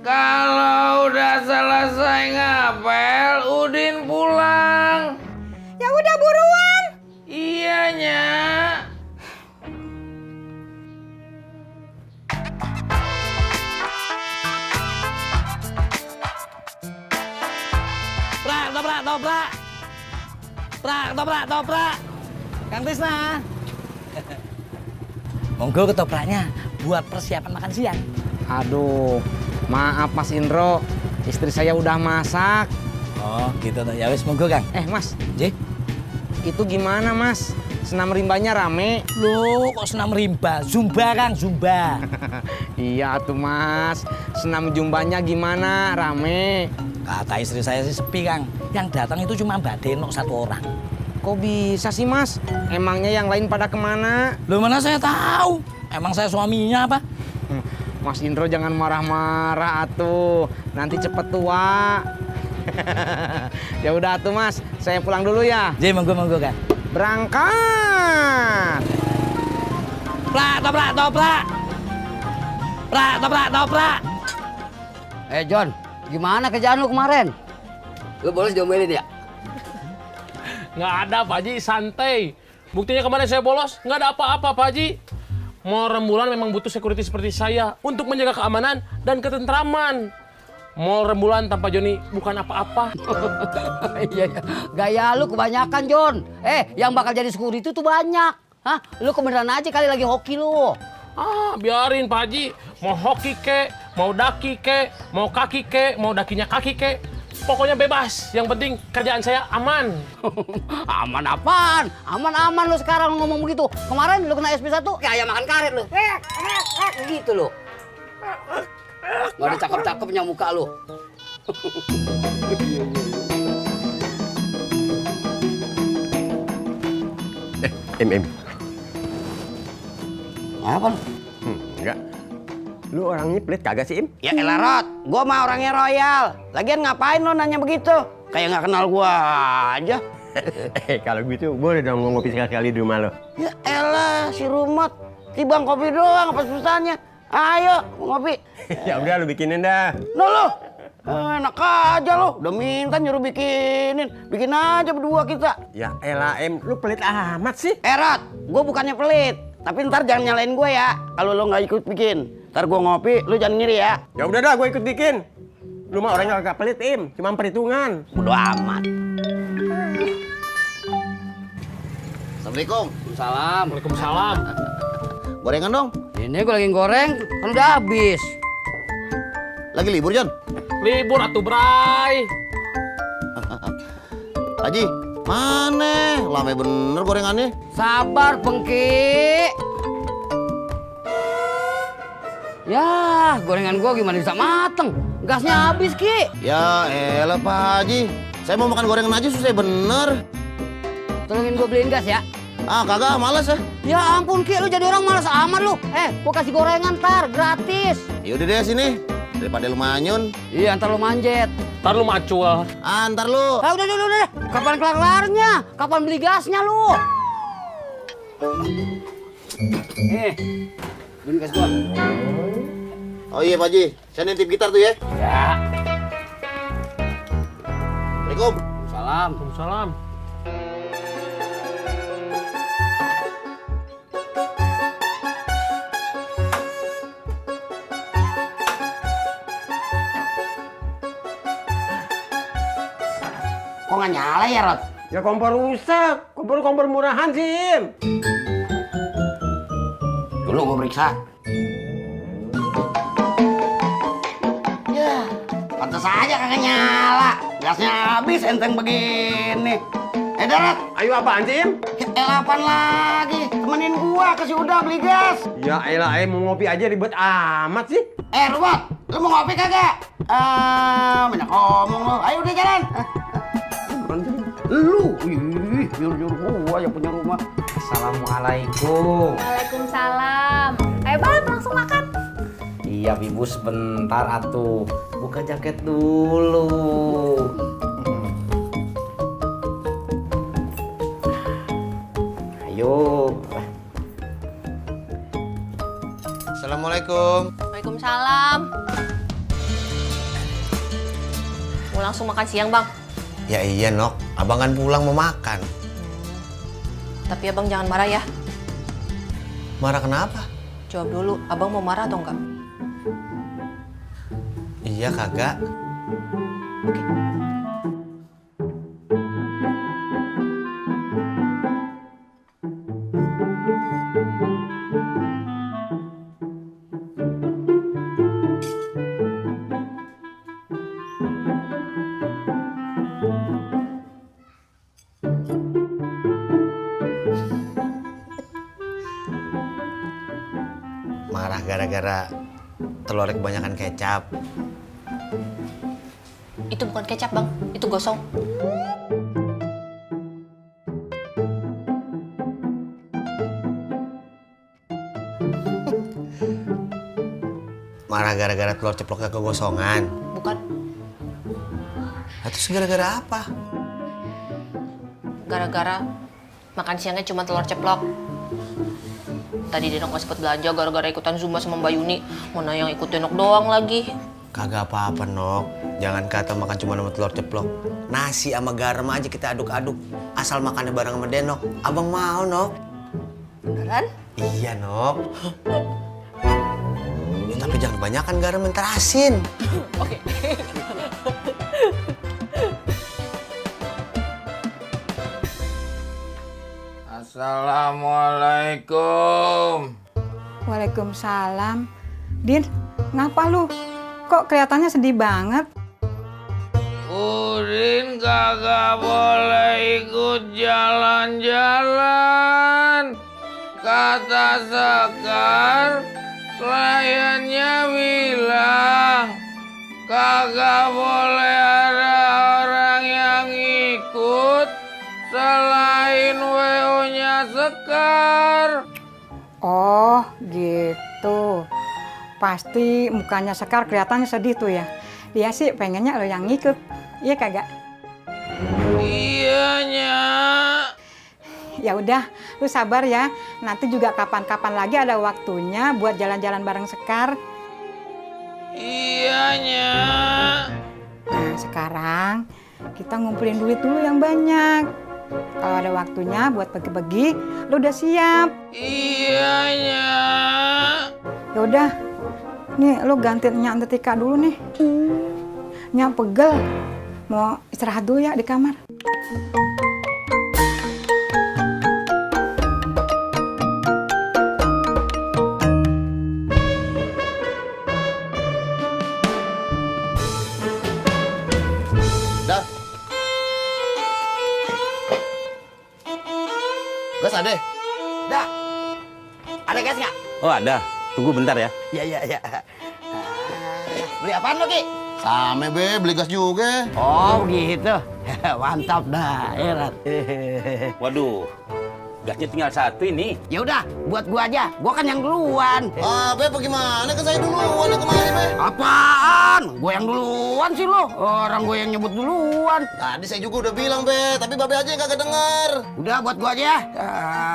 kalau udah selesai ngapel, Udin pulang. Ya udah buruan. Iyanya. Toprak. Kang Tisna. Monggo ketopraknya buat persiapan makan siang. Aduh, maaf Mas Indro, istri saya udah masak. Oh gitu, ya wis monggo Kang. Mas, Itu gimana Mas? Senam rimbanya rame? Loh kok senam rimba? Zumba Kang, Zumba. Iya tuh Mas, senam jumbanya gimana? Rame? Kata istri saya sih sepi Kang. Yang datang itu cuma Mbak Denok satu orang. Kok bisa sih Mas? Emangnya yang lain pada kemana? Loh mana saya tahu? Emang saya suaminya apa? Mas Indro jangan marah-marah atuh. Nanti cepet tua. Ya udah tuh Mas, saya pulang dulu ya. Monggo Kang. Berangkat. Toprak. John, gimana kerjaan lu kemarin? Lu bolos diomelin ya? Nggak ada Pak Haji, santai. Buktinya kemarin saya bolos, nggak ada apa-apa Pak Haji. Mall Rembulan memang butuh security seperti saya untuk menjaga keamanan dan ketentraman. Mall Rembulan tanpa Joni bukan apa-apa. Iya, gaya lu kebanyakan, Jon. Yang bakal jadi security tuh banyak. Hah? Lu kebenaran aja kali lagi hoki lu. Biarin Pak Haji. Mau hoki kek, mau daki kek, mau kaki kek, mau dakinya kaki kek. Pokoknya bebas. Yang penting kerjaan saya aman. Aman apaan? Aman-aman lu sekarang ngomong begitu. Kemarin lu kena SP1 kayak ayam makan karet lu. Gitu lu. Gak ada cakep-cakepnya muka lu. Im. Apa lu? Enggak. Lu orangnya pelit kagak sih, Im? Ya elah Rod, gua mah orangnya royal. Lagian ngapain lu nanya begitu? Kayak nggak kenal gua aja. Kalau gitu boleh dong ngopi sekali-kali di rumah lo. Ya elah si Rumat, tibang kopi doang apa susahnya? Ayo ngopi. Ya udah lu bikinin dah. No lo, enak aja lo. Udah minta nyuruh bikinin, bikin aja berdua kita. Ya elah Im, lu pelit amat sih. Rod, gua bukannya pelit, tapi ntar jangan nyalain gua ya. Kalau lo nggak ikut bikin, ntar gua ngopi, lu jangan ngiri ya. Ya udah dah, gua ikut bikin. Lu mah orangnya agak pelit, Im, cuma perhitungan. Bodo amat. Assalamualaikum. Waalaikumsalam. Waalaikumsalam. Gorengan dong. Ini gue lagi goreng, kan udah habis. Lagi libur, Jon? Libur atuh, Bray. Haji, mana? Lama bener gorengannya. Sabar, Pengki. Ya, gorengan gua gimana bisa mateng? Gasnya habis, Ki. Ya elah, Pak Haji. Saya mau makan gorengan aja susah bener. Tolongin gua beliin gas ya. Kagak, malas ya. Ya ampun, Ki, lu jadi orang malas amat lu. Gua kasih gorengan ntar, gratis. Yaudah deh sini. Daripada lu manyun. Iya, ntar lu manjet. Ntar lu macul. Ntar lu. Udah. Kapan kelar-kelarnya? Kapan beli gasnya lu? Beli gas gua. Oh iya, Pak Haji. Saya nitip gitar tuh ya. Ya. Assalamualaikum. Waalaikumsalam. Kok nggak nyala ya, Rod? Ya kompor rusak. Kompor murahan sih, Im. Dulu gua periksa. Ya, pantas aja kagak nyala. Gasnya habis enteng begini. Darat. Ayo apaan sih, Im? Apaan lagi? Temenin gua, kasih udah beli gas. Ya elah, Im, mau ngopi aja ribet amat sih. Rubat, lu mau ngopi kagak? Banyak ngomong lu. Ayo udah jalan. Lu, nyuruh gua yang punya rumah. Assalamualaikum. Waalaikumsalam. Ayo Bang, langsung makan. Iya, Ibu sebentar atuh. Buka jaket dulu. Ayo. Assalamualaikum. Waalaikumsalam. Mau langsung makan siang, Bang? Ya iya, Nok. Abang kan pulang mau makan. Tapi Abang jangan marah ya. Marah kenapa? Jawab dulu, Abang mau marah atau enggak? Iya, kagak. Marah gara-gara telurnya kebanyakan kecap. Itu bukan kecap, Bang. Itu gosong. Marah gara-gara telur ceploknya kegosongan. Bukan. Terus gara-gara apa? Gara-gara makan siangnya cuma telur ceplok. Tadi Denok nggak sempet belanja gara-gara ikutan Zumba sama Mbak Yuni. Mana yang ikut Denok doang lagi. Kagak apa-apa, Nok. Jangan kata makan cuma sama telur ceplok. Nasi sama garam aja kita aduk-aduk. Asal makannya bareng sama Denok. Abang mau, Nok. Beneran? Iya, Nok. Ya, tapi jangan kebanyakan garam, ntar asin. Oke. Assalamualaikum. Waalaikumsalam. Din, ngapa lu? Kok kelihatannya sedih banget? Udin kagak boleh ikut jalan-jalan. Kata Sekar, kliennya bilang kagak boleh ada orang yang ikut selain WO-nya Sekar. Oh, gitu. Pasti mukanya Sekar kelihatannya sedih tuh ya. Dia sih pengennya lo yang ngikut. Iya kagak? Iyanya. Ya udah, lu sabar ya. Nanti juga kapan-kapan lagi ada waktunya buat jalan-jalan bareng Sekar. Iyanya. Nah, sekarang kita ngumpulin duit dulu yang banyak. Kalau ada waktunya buat pergi-pergi, lu udah siap. Iyanya. Ya udah. Nih, lu gantiin Nyak Tika dulu nih. Nyak pegel. Mau istirahat dulu ya di kamar. Dah. Gas ada? Dah. Ada gas nggak? Oh ada. Tunggu bentar ya. Iya. Beli apaan lo, Ki? Sama, Be. Beli gas juga. Oh, gitu. Mantap dah, heran. Waduh, gasnya tinggal satu ini. Ya udah, buat gua aja. Gua kan yang duluan. Ah, Be, bagaimana? Kan saya duluan yang kemari, Be. Apaan? Gua yang duluan sih lo. Orang gua yang nyebut duluan. Tadi saya juga udah bilang, Be. Tapi Babe aja yang kagak denger. Udah, buat gua aja.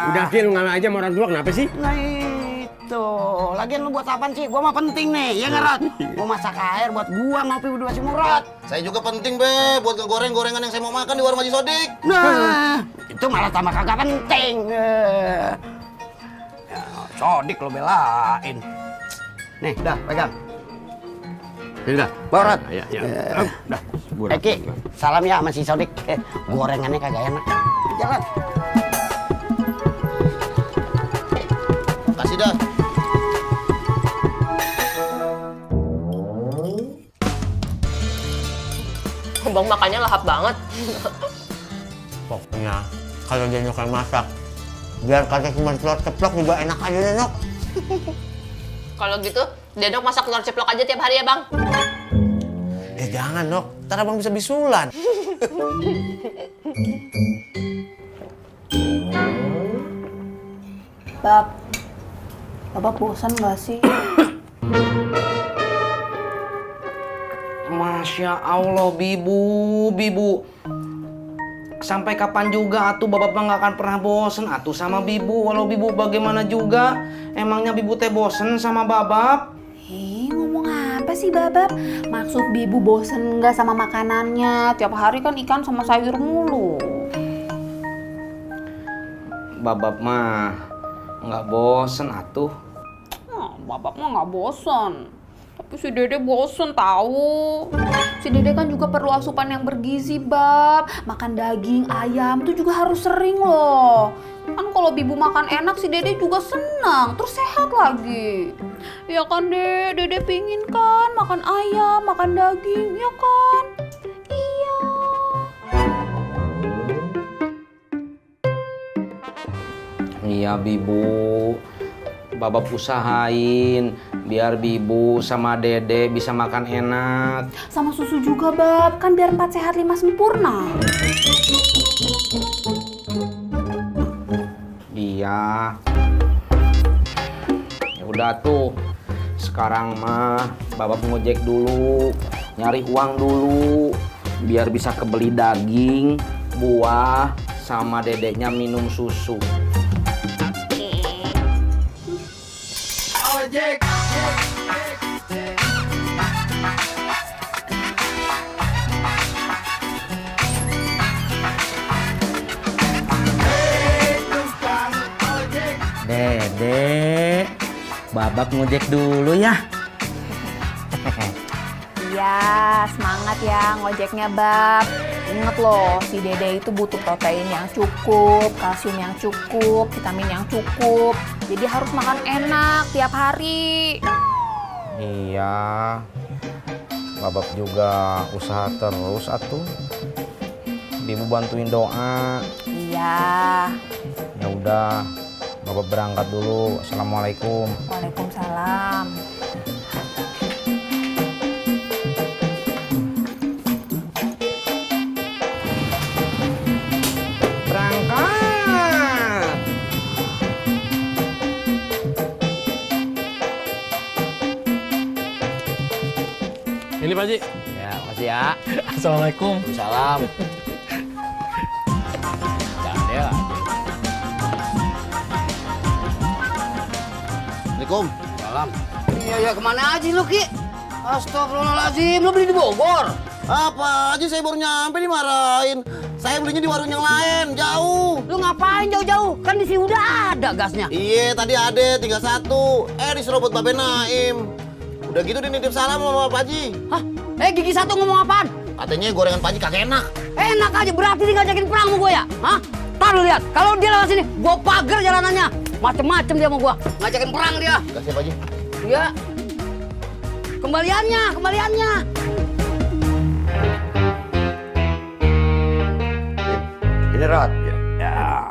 Udah, Ki, lu ngalah aja sama orang tua, kenapa sih? Nah itu, lagian lu buat apaan sih? Gua mah penting nih, ya nggak, Rod? Mau masak air buat gua ngopi berdua si Murad. Saya juga penting, Be, buat ngegoreng gorengan yang saya mau makan di warung Haji Sodik. Nah, itu malah tambah kagak penting. Ya, Sodik lo belain. Nih, dah, pegang. Ini dah. Bawa, Rod. Ya. Dah. Ki, salam ya sama si Sodik. Gorengannya kagak enak. Jalan. Kasih dah. Bang makannya lahap banget. Pokoknya kalau dia nyokal masak, biar kata cuma telur ceplok juga enak aja deh, Nok. Kalau gitu, Denok masak telur ceplok aja tiap hari ya, Bang? Jangan, Nok. Ntar abang bisa bisulan. Bapak bosan gak sih? Masya Allah, Bibu. Sampai kapan juga atuh Bapak nggak akan pernah bosen atuh sama Bibu. Walau Bibu bagaimana juga, emangnya Bibu teh bosen sama Babab? Ngomong apa sih Babab? Maksud Bibu bosen nggak sama makanannya? Tiap hari kan ikan sama sayur mulu. Babab mah nggak bosen atuh. Babab mah nggak bosen. Tapi si Dede bosen tahu. Si Dede kan juga perlu asupan yang bergizi, Bab. Makan daging, ayam itu juga harus sering loh. Kan kalau Bibu makan enak si Dede juga senang, terus sehat lagi. Ya kan, Dede pingin kan makan ayam, makan daging, ya kan? Iya. Iya, Bibu. Babab usahain biar Bibu sama Dede bisa makan enak. Sama susu juga, Bab. Kan biar 4 sehat 5 sempurna. Iya. Ya udah tuh. Sekarang mah Babab ngojek dulu, nyari uang dulu biar bisa kebeli daging, buah, sama Dedeknya minum susu. Ojek. Dede, Dek, Babak ngojek dulu ya. Iya, semangat ya ngojeknya, Bab. Ingat loh, si Dede itu butuh protein yang cukup, kalsium yang cukup, vitamin yang cukup. Jadi harus makan enak tiap hari. Iya. Babak juga usaha terus atuh. Ibu bantuin doa. Iya. Ya udah, Babak berangkat dulu. Assalamualaikum. Waalaikumsalam. Berangkat. Ini Pak Haji. Ya, makasih ya. Assalamualaikum. Salam. Ya. Assalamualaikum. Salam. Iya, kemana aja lu, Ki? Astagfirullahaladzim, lu beli di Bogor? Apa aja saya baru nyampe dimarahin. Saya belinya di warung yang lain, jauh. Lu ngapain jauh-jauh? Kan di sini udah ada gasnya. Iya, tadi ada 31. Disuruh buat Babe Naim. Udah gitu dia nitip salam sama Pak Haji. Hah? Gigi satu ngomong apaan? Katanya gorengan Pak Haji kagak enak. Enak aja, berarti dia ngajakin perang sama gue ya? Hah? Ntar lu lihat, kalau dia lewat sini, gue pagar jalanannya. Macem-macem dia sama gue, ngajakin perang dia. Kasih Pak Haji. Iya. Kembaliannya. Ini Rod. Ya.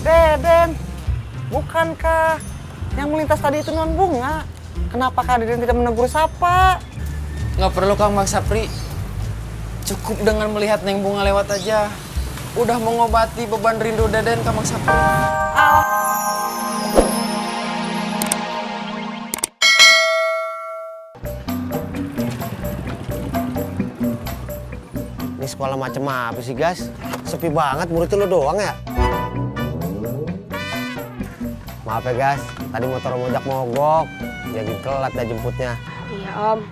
Deden, bukankah yang melintas tadi itu non Bunga? Kenapakah Deden tidak menegur sapa? Nggak perlu Kang Mas Sapri. Cukup dengan melihat Neng Bunga lewat aja. Udah mengobati beban rindu Deden Kang Mas Sapri. Ini sekolah macem apa sih, Gas? Sepi banget, muridnya lo doang ya? Maaf ya, Gas. Tadi motor mojak mogok. Jadi telat dah jemputnya. Iya, Om.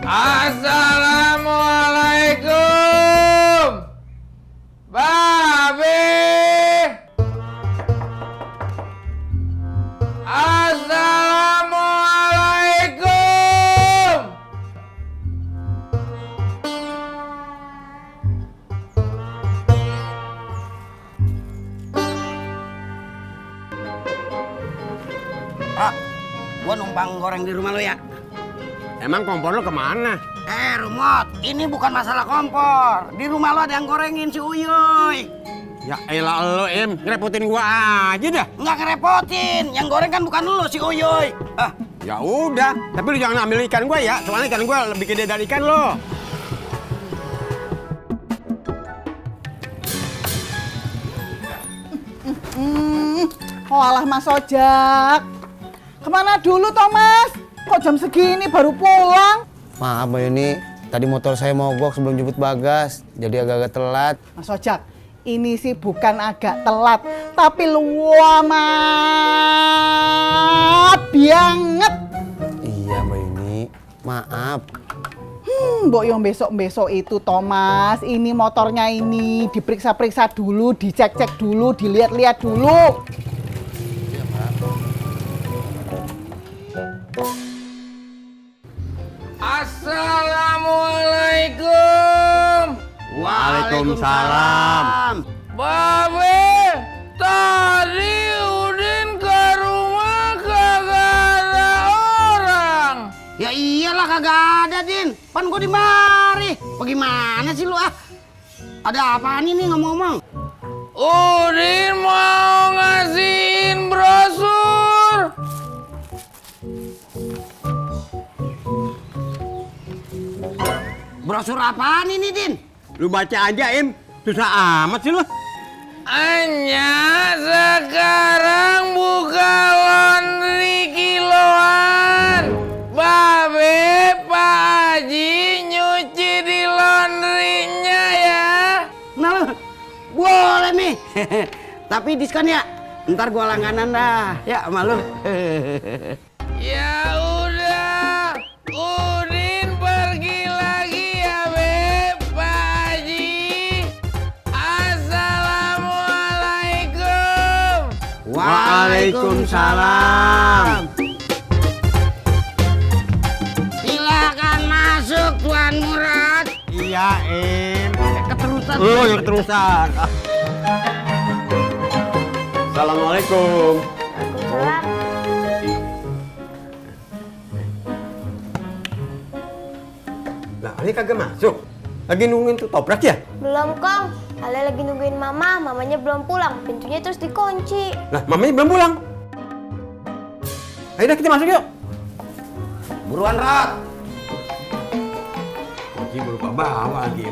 Assalamualaikum. Babe. Assalamualaikum. Pak, gua numpang goreng di rumah lo ya. Emang kompor lo kemana? Rumot, ini bukan masalah kompor. Di rumah lo ada yang gorengin si Uyuy. Ya elah lo, Im. Ngerepotin gua aja dah. Nggak ngerepotin, yang goreng kan bukan lo, si Uyuy. Ya udah, tapi lu jangan ambil ikan gua ya. Soalnya ikan gua lebih gede dari ikan lo. Walah Mas Ojak. Kemana dulu Thomas? Kok jam segini baru pulang? Maaf Mbak Yuni, tadi motor saya mogok sebelum jemput Bagas. Jadi agak-agak telat. Mas Ojak, ini sih bukan agak telat, tapi luamat banget. Iya Mbak Yuni, maaf. Mbok yang besok-besok itu Thomas, ini motornya ini diperiksa-periksa dulu, dicek-cek dulu, dilihat-lihat dulu. Assalamualaikum. Waalaikumsalam. Babe, tadi Udin ke rumah kagak ada orang. Ya iyalah kagak ada, Din. Pan gua di mari. Bagaimana sih lu ah? Ada apaan ini ngomong-ngomong? Udin mau ngasihin brosur. Brosur apaan ini, Din? Lu baca aja, Im. Susah amat sih lu. Anya sekarang buka laundry kiloan. Tapi diskon ya. Ntar gua langganan dah. Ya sama lu. Ya udah, Udin pergi lagi ya Beb, Pak Haji. Assalamualaikum. Waalaikumsalam. Silakan masuk Tuan Murad. Iya, Im. Keterusan. Oh, ya keterusan. Assalamualaikum. Lah, Ali kagak masuk. Lagi nungguin tuh toprak ya? Belum, Kong. Ale lagi nungguin mama, mamanya belum pulang. Pintunya terus dikunci. Lah, mamanya belum pulang. Ayo dah kita masuk yuk. Buruan, Rod. Kunci berupa bawa lagi.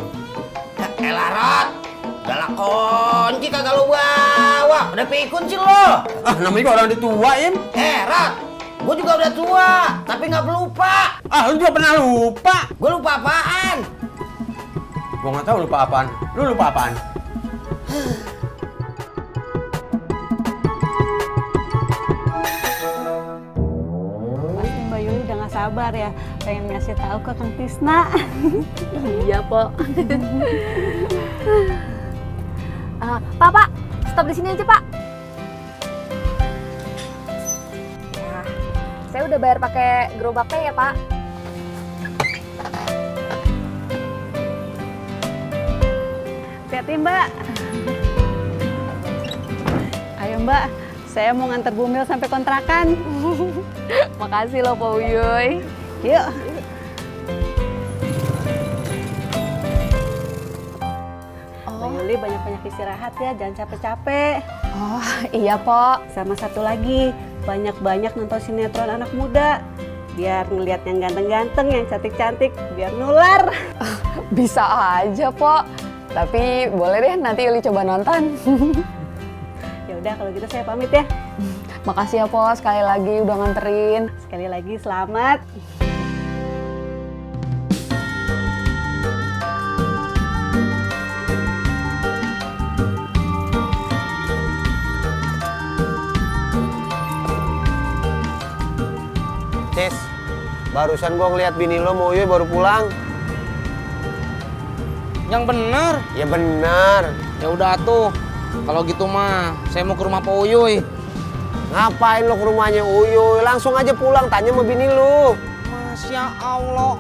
Elah, Rod. Galak kunci kagak lu bawa. Udah pikun sih lo. Ah, namanya juga orang tua, Im. Rod. Gue juga udah tua, tapi nggak lupa. Ah, lu juga pernah lupa. Gue lupa apaan? Gue nggak tahu lupa apaan. Lu lupa apaan? Pasti Mbak Yuli udah nggak sabar ya, pengen ngasih tahu ke Kang Tisna. Iya, Po. Pak, stop di sini aja, Pak. Ya, saya udah bayar pakai gerobaknya ya, Pak. Hati-hati, Mbak. Ayo, Mbak. Saya mau nganter Bumil sampai kontrakan. Makasih loh, Pak Uyuy. Yuk. Mbak Yuli banyak-banyak istirahat ya, jangan capek-capek. Oh, iya, Po. Sama satu lagi, banyak-banyak nonton sinetron anak muda. Biar ngeliat yang ganteng-ganteng, yang cantik-cantik, biar nular. Bisa aja, Po. Tapi boleh deh nanti Yuli coba nonton. Ya udah kalau gitu saya pamit ya. Makasih ya, Po, sekali lagi udah nganterin. Sekali lagi selamat. Cis, barusan gua ngeliat bini lo mau Uyuy baru pulang. Yang bener? Ya bener. Ya udah tuh. Kalau gitu mah, saya mau ke rumah Pak Uyuy. Ngapain lo ke rumahnya Uyuy? Langsung aja pulang, tanya sama bini lo. Masya Allah,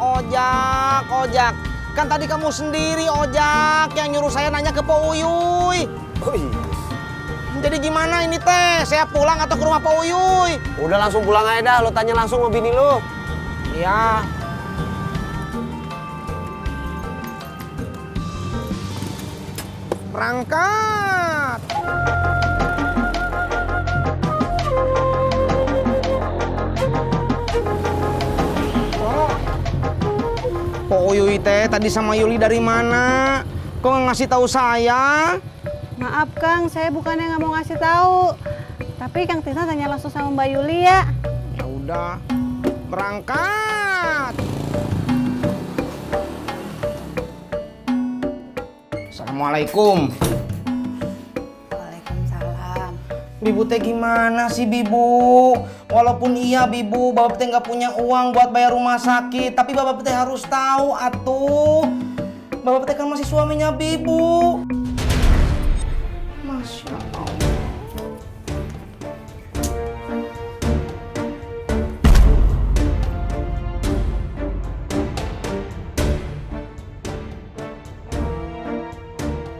Ojak. Kan tadi kamu sendiri, Ojak, yang nyuruh saya nanya ke Pak Uyuy. Oh iya. Jadi gimana ini teh? Saya pulang atau ke rumah Pak Uyuy? Udah langsung pulang aja dah, lo tanya langsung sama bini lo. Iya. Berangkat. Pak Uyuy teh tadi sama Yuli dari mana? Kok nggak ngasih tahu saya? Maaf Kang, saya bukannya nggak mau ngasih tahu. Tapi Kang Tisna tanya langsung sama Mbak Yuli ya. Ya udah, berangkat. Assalamualaikum. Waalaikumsalam. Bibu teh gimana sih Bibu? Walaupun iya Bibu, Bapak teh nggak punya uang buat bayar rumah sakit, tapi Bapak teh harus tahu atuh. Bapak teh kan masih suaminya Bibu. Masya Allah.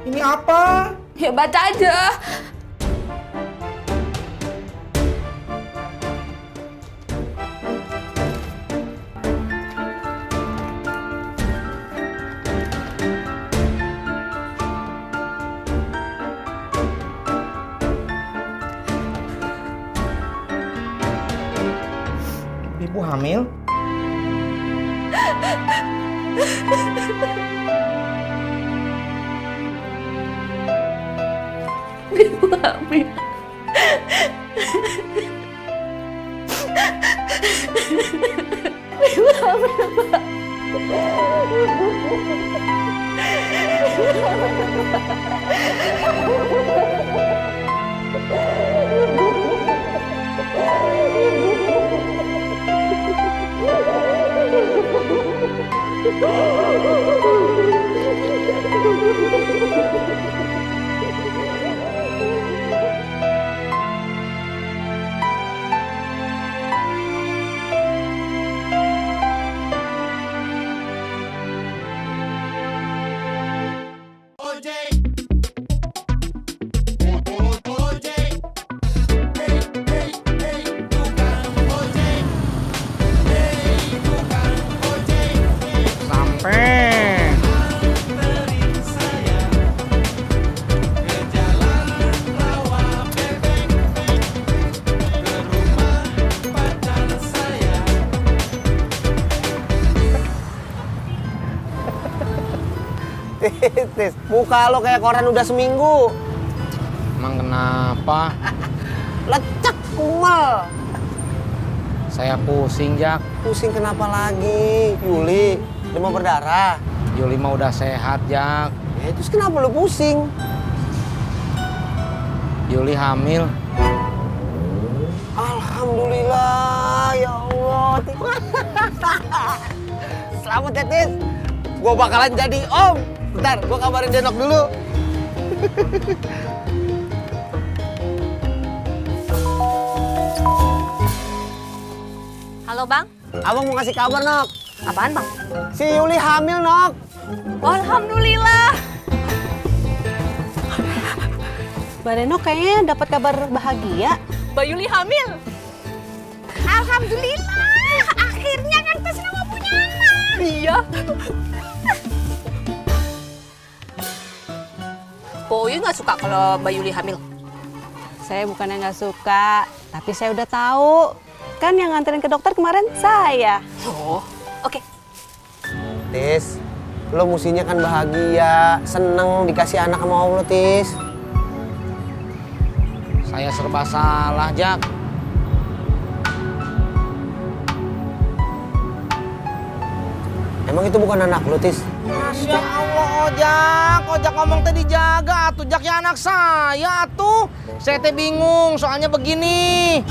Ini apa? Ya baca aja. Ibu hamil? Ibu hamil. Ibu hamil, Pak. Ibu hamil, Pak. Tis, muka lo kayak koran udah seminggu. Emang kenapa? Lecek kumal. Saya pusing, Jak. Pusing kenapa lagi? Yuli, demam berdarah. Yuli mah udah sehat, Jak. Ya, terus kenapa lo pusing? Yuli hamil. Alhamdulillah, ya Allah. Selamat ya, Tis. Gua bakalan jadi om. Bentar, gua kabarin Denok dulu. Halo Bang. Abang mau ngasih kabar, Nok. Apaan Bang? Si Yuli hamil, Nok. Alhamdulillah. Mbak Reno kayaknya dapat kabar bahagia. Mbak Yuli hamil. Alhamdulillah, akhirnya kan Tisna mau punya anak. Iya. Po Uyu nggak suka kalau Mbak Yuli hamil? Saya bukannya nggak suka, tapi saya udah tahu. Kan yang nganterin ke dokter kemarin saya. Oh, oke. Tis, lo mestinya kan bahagia, seneng dikasih anak sama Allah, Tis. Saya serba salah, Jak. Emang itu bukan anak lo, Tis? Masya Allah, Ojak. Ojak ngomong tadi jaga. Atuh, Jak, ya anak saya, atuh. Saya teh bingung, soalnya begini.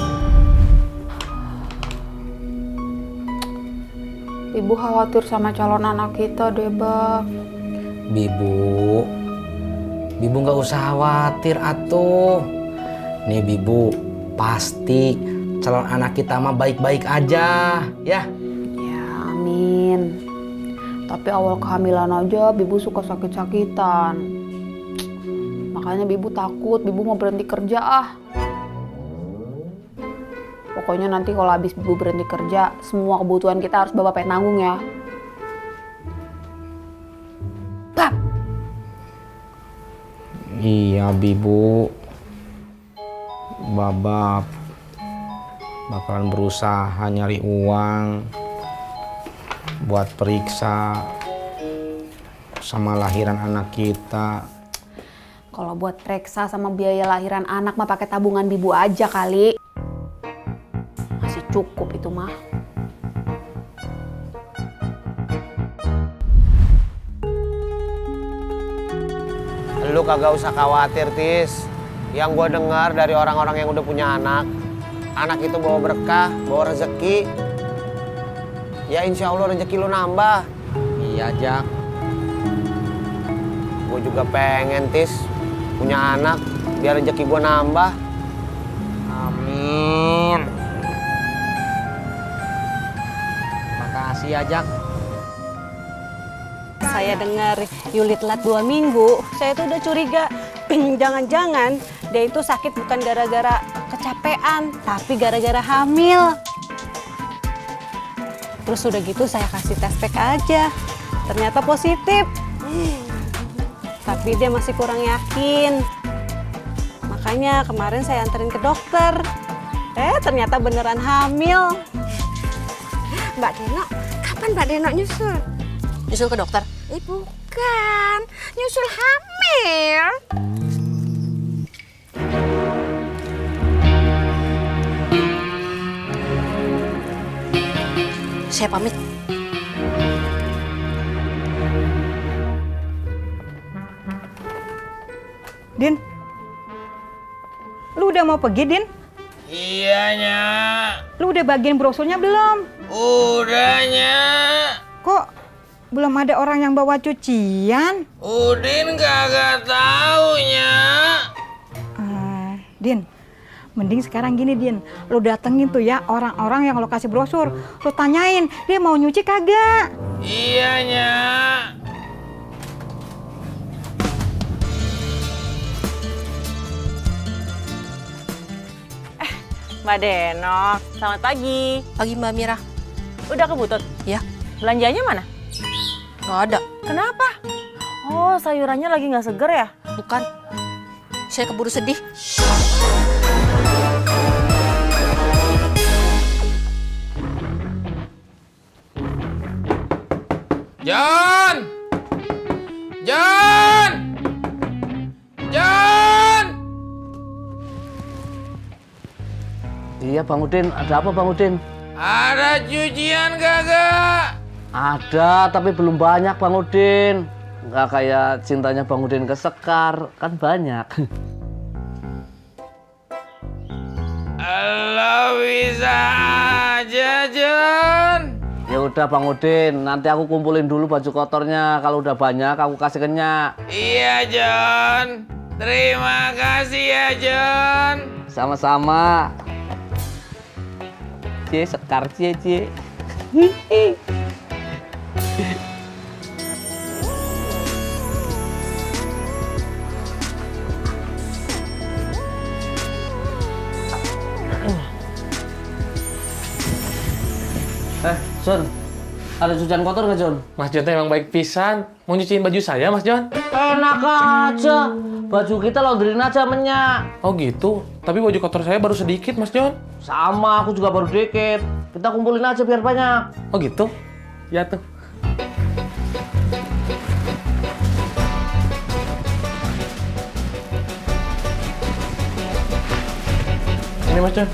Ibu khawatir sama calon anak kita deh, Bang. Bibu nggak usah khawatir, atuh. Nih, Bibu, pasti calon anak kita mah baik-baik aja, ya? Ya, amin. Tapi awal kehamilan aja Bibu suka sakit-sakitan. Makanya Bibu takut, Bibu mau berhenti kerja ah. Pokoknya nanti kalau habis Bibu berhenti kerja, semua kebutuhan kita harus Bapak pengen nanggung ya. Bab. Iya, Bibu. Babab bakalan berusaha nyari uang buat periksa sama lahiran anak kita. Kalau buat periksa sama biaya lahiran anak mah pakai tabungan Bibu aja kali. Masih cukup itu mah. Lu kagak usah khawatir, Tis. Yang gua dengar dari orang-orang yang udah punya anak itu bawa berkah, bawa rezeki. Ya insya Allah rezeki lu nambah. Iya, Jak. Gue juga pengen, Tis, punya anak biar rezeki gue nambah. Amin. Makasih ya, Jak. Saya dengar Yuli telat 2 minggu, saya tuh udah curiga. Jangan-jangan dia itu sakit bukan gara-gara kecapean, tapi gara-gara hamil. Terus udah gitu saya kasih tes PK aja, ternyata positif. Tapi dia masih kurang yakin. Makanya kemarin saya anterin ke dokter. Ternyata beneran hamil. Mbak Deno, kapan Mbak Deno nyusul? Nyusul ke dokter? Bukan, nyusul hamil. Saya pamit. Din, lu udah mau pergi, Din? Iya, Nyak. Lu udah bagiin brosurnya belum? Udah, Nyak. Kok belum ada orang yang bawa cucian? Udin kagak tahu, Nyak. Din, mending sekarang gini, Din. Lu datengin tuh ya orang-orang yang lo kasih brosur. Lu tanyain, dia mau nyuci kagak? Iya, Nyak. Mbak Denok, selamat pagi. Pagi Mbak Mira. Udah ke Butut? Ya. Belanjanya mana? Nggak ada. Kenapa? Oh, sayurannya lagi nggak seger ya? Bukan. Saya keburu sedih. John! John! John! Iya Bang Udin, ada apa Bang Udin? Ada cucian kagak? Ada, tapi belum banyak Bang Udin. Nggak kayak cintanya Bang Udin ke Sekar, kan banyak. Lo bisa aja, John. Ya udah Bang Udin, nanti aku kumpulin dulu baju kotornya. Kalau udah banyak, aku kasih ke Nyak. Iya, John. Terima kasih ya, John. Sama-sama. Cie, Sekar, cie. John, ada cucian kotor nggak John? Mas John emang baik pisan. Mau nyuciin baju saya, Mas John? Enak aja. Baju kita laundryin aja menyak. Oh gitu? Tapi baju kotor saya baru sedikit, Mas John. Sama, aku juga baru dikit. Kita kumpulin aja biar banyak. Oh gitu? Ya tuh. Ini Mas John.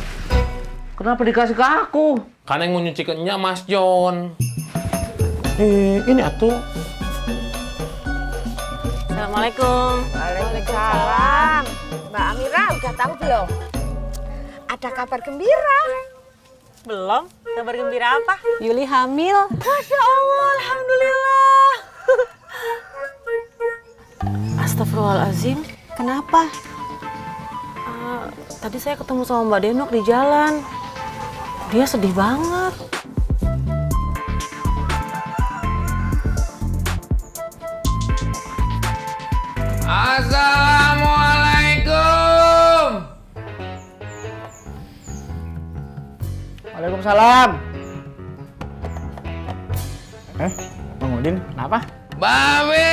Kenapa dikasih ke aku? Karena yang mau nyuci ke Nyak, Mas John. Ini atuh. Assalamualaikum. Waalaikumsalam. Mbak Amira udah tahu belum? Ada kabar gembira. Belum? Kabar gembira apa? Yuli hamil. Masya Allah, alhamdulillah. Astagfirullahaladzim. Kenapa? Tadi saya ketemu sama Mbak Denok di jalan. Dia sedih banget. Assalamualaikum. Waalaikumsalam. Bang Udin, kenapa? Babe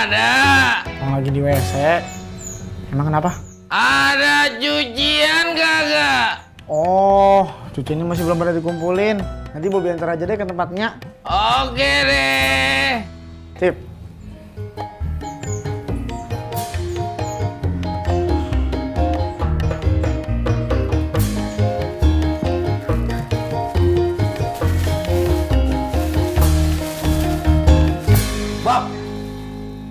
ada. Bang lagi di WC. Emang kenapa? Ada cucian kagak? Oh, cuciannya masih belum pada dikumpulin. Nanti Bobi antar aja deh ke tempatnya. Oke deh. Sip. Bob,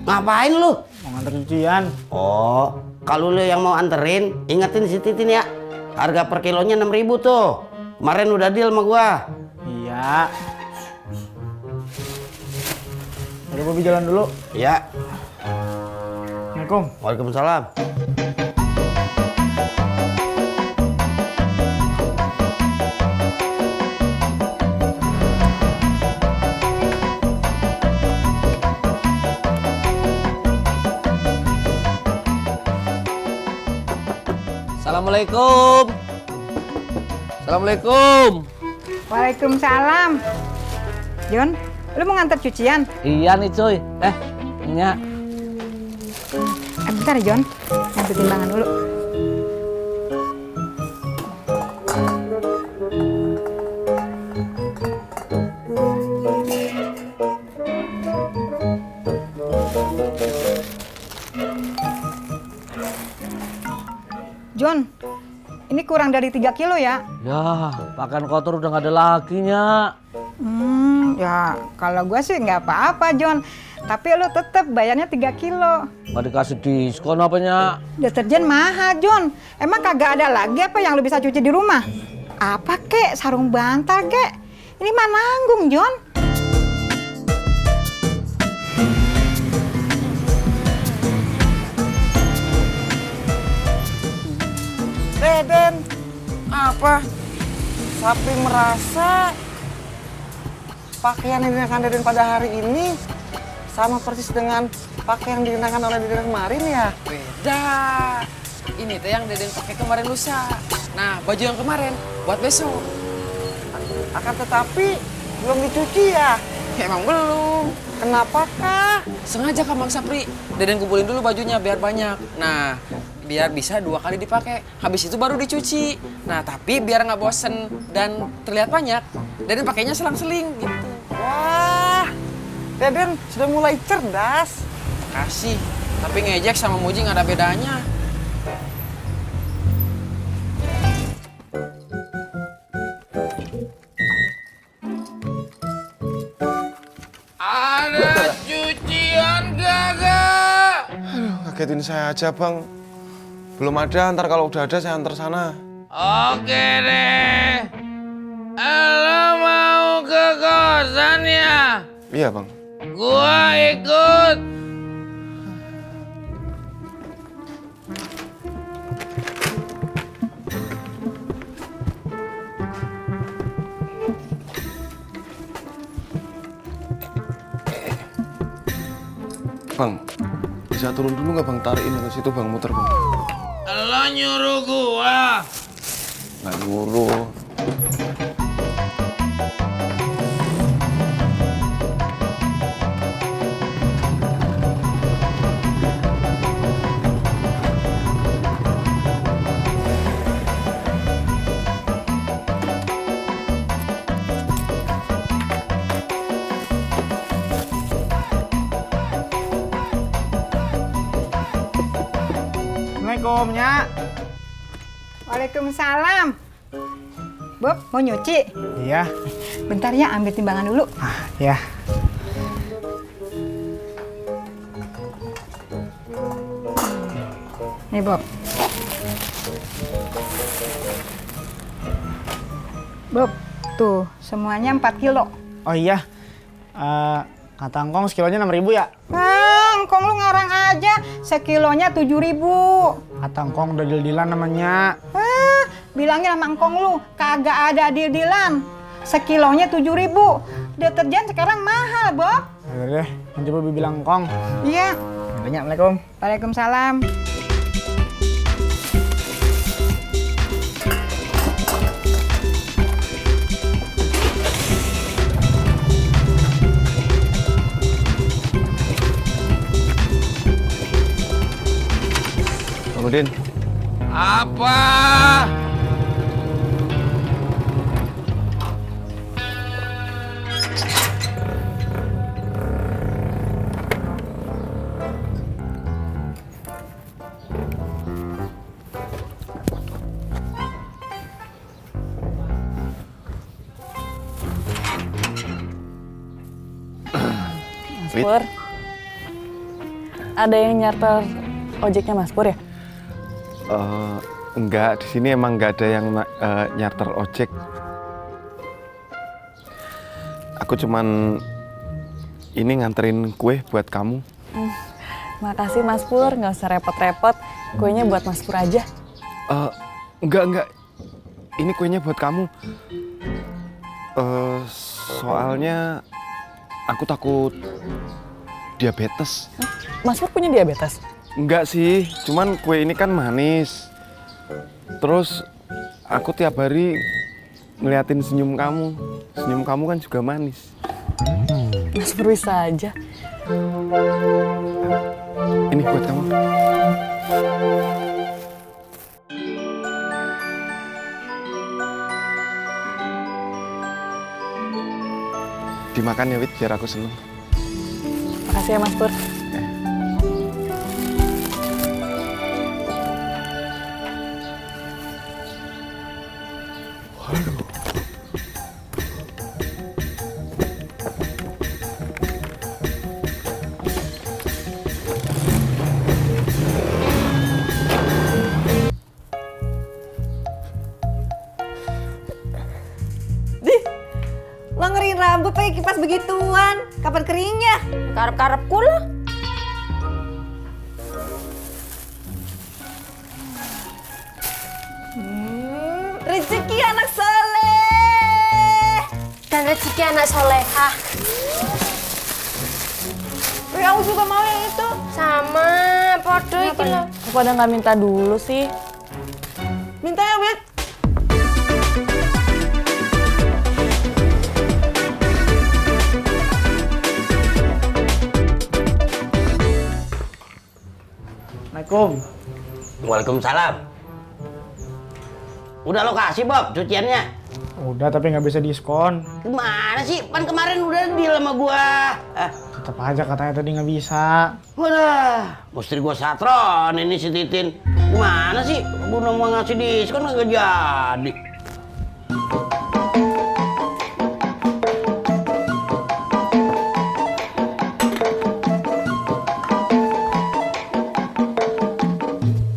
ngapain lu? Mau nganter cucian. Oh, kalau lu yang mau anterin, ingetin si Titin ya. Harga per kilonya 6.000 tuh. Kemarin udah deal sama gua. Iya. Udah Bobi jalan dulu. Iya. Assalamualaikum. Waalaikumsalam. Assalamualaikum. Assalamualaikum. Waalaikumsalam. John, lu mau nganter cucian? Iya nih cuy. Nyak. Bentar ya, John. Ngambil timbangan dulu. John, ini kurang dari 3 kilo ya? Ya, pakaian kotor udah nggak ada lagi, Nyak. Ya kalau gue sih nggak apa-apa, John. Tapi lu tetep bayarnya 3 kilo. Nggak dikasih diskon apanya? Deterjen mahal, John. Emang kagak ada lagi apa yang lu bisa cuci di rumah? Apa kek? Sarung bantal kek? Ini mah nanggung, John. Deden, apa? Sapi merasa pakaian yang dikenakan Deden pada hari ini sama persis dengan pakaian yang dikenakan oleh Deden kemarin ya? Beda. Ini teh yang Deden pakai kemarin lusa. Nah, baju yang kemarin buat besok. Akan tetapi belum dicuci ya? Emang belum. Kenapakah? Sengaja kan Bang Sapri. Deden kumpulin dulu bajunya biar banyak. Nah, biar bisa 2 kali dipakai. Habis itu baru dicuci. Nah, tapi biar nggak bosen dan terlihat banyak, Deden pakainya selang-seling gitu. Wah, Deden sudah mulai cerdas. Kasih. Tapi ngejek sama Muji nggak ada bedanya. Ada cucian gak? Aduh, kagetin saya aja, Bang. Belum ada, ntar kalau udah ada saya antar sana. Oke deh. Lo mau ke kosan ya? Iya, Bang. Gua ikut. Bang, bisa turun dulu nggak, Bang? Tarikin ke situ, Bang, muter, Bang. Lo nyuruh gua. Nggak nyuruh. Assalamualaikum, Nyak. Waalaikumsalam. Bob, mau nyuci? Iya. Bentar ya, ambil timbangan dulu. Ya. Nih, Bob. Bob, tuh semuanya 4 kilo. Oh iya. Kata Ngkong sekilonya 6.000 ya? Ngkong lu ngarang aja, sekilonya 7.000. Kata Ngkong udah deal-dealan namanya. Bilangin sama Ngkong lu, kagak ada deal-dealan. Sekilonya 7.000. Deterjen sekarang mahal, Bob. Udah deh, nanti Bobi bilang Ngkong. Iya. Banyak, Assalamualaikum. Waalaikumsalam. Bang Udin. Apa? Mas Pur, ada yang nyarter ojeknya Mas Pur ya? Enggak, di sini emang nggak ada yang nyarter ojek. Aku cuman ini nganterin kue buat kamu. Makasih Mas Pur, nggak usah repot-repot. Kuenya buat Mas Pur aja. Enggak. Ini kuenya buat kamu. Soalnya aku takut diabetes. Mas Pur punya diabetes? Enggak sih, cuman kue ini kan manis. Terus aku tiap hari ngeliatin senyum kamu. Senyum kamu kan juga manis. Mas Pur bisa aja. Ini buat kamu. Dimakan ya, Wit, biar aku seneng. Makasih ya Mas Pur. begituan? Kapan keringnya? Karep-karepku lah. Rezeki anak soleh. Dan rezeki anak solehah. Aku juga mau yang itu. Sama, podo iki lho. Kok pada nggak minta dulu sih? Minta ya, Bet. Assalamualaikum. Waalaikumsalam. Udah lo kasih Bob cuciannya? Udah tapi nggak bisa diskon. Gimana sih? Pan kemarin udah deal sama gua. Tetap aja katanya tadi nggak bisa. Wadah, mesti gua satron ini si Titin. Gimana sih? Gua mau ngasih diskon nggak jadi.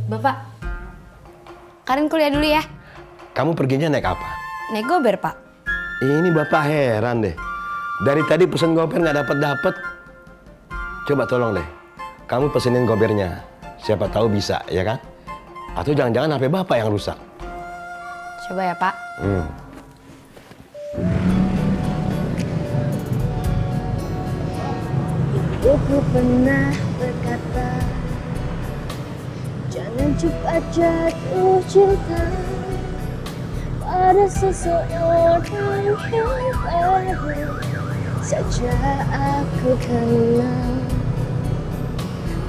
Bapak, Karin kuliah dulu ya. Kamu perginya naik apa? Naik gober, Pak. Ini bapak heran deh. Dari tadi pesen gober nggak dapet. Coba tolong deh, kamu pesenin gobernya. Siapa tahu bisa, ya kan? Atau jangan-jangan HP bapak yang rusak. Coba ya, Pak. Ibuku pernah berkata, jangan cepat jatuh cinta pada seseorang yang baru saja aku kenal.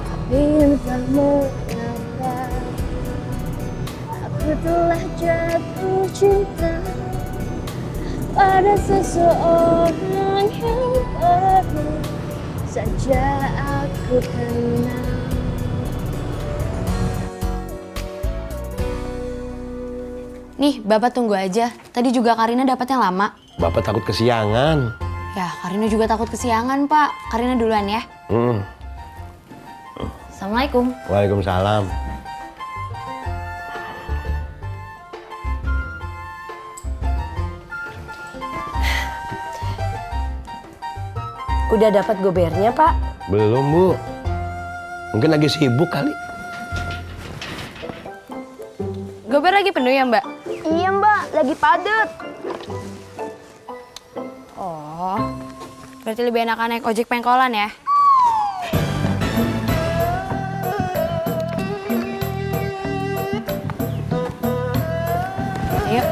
Tapi entah mengapa aku telah jatuh cinta pada seseorang yang baru saja aku kenal. Nih, Bapak tunggu aja. Tadi juga Karina dapatnya lama. Bapak takut kesiangan. Ya, Karina juga takut kesiangan, Pak. Karina duluan ya. Assalamualaikum. Waalaikumsalam. Udah dapat gobernya, Pak? Belum, Bu. Mungkin lagi sibuk kali. Gober lagi penuh ya, Mbak? Iya Mbak, lagi padet. Oh, berarti lebih enakan naik ojek pengkolan ya? Ayo.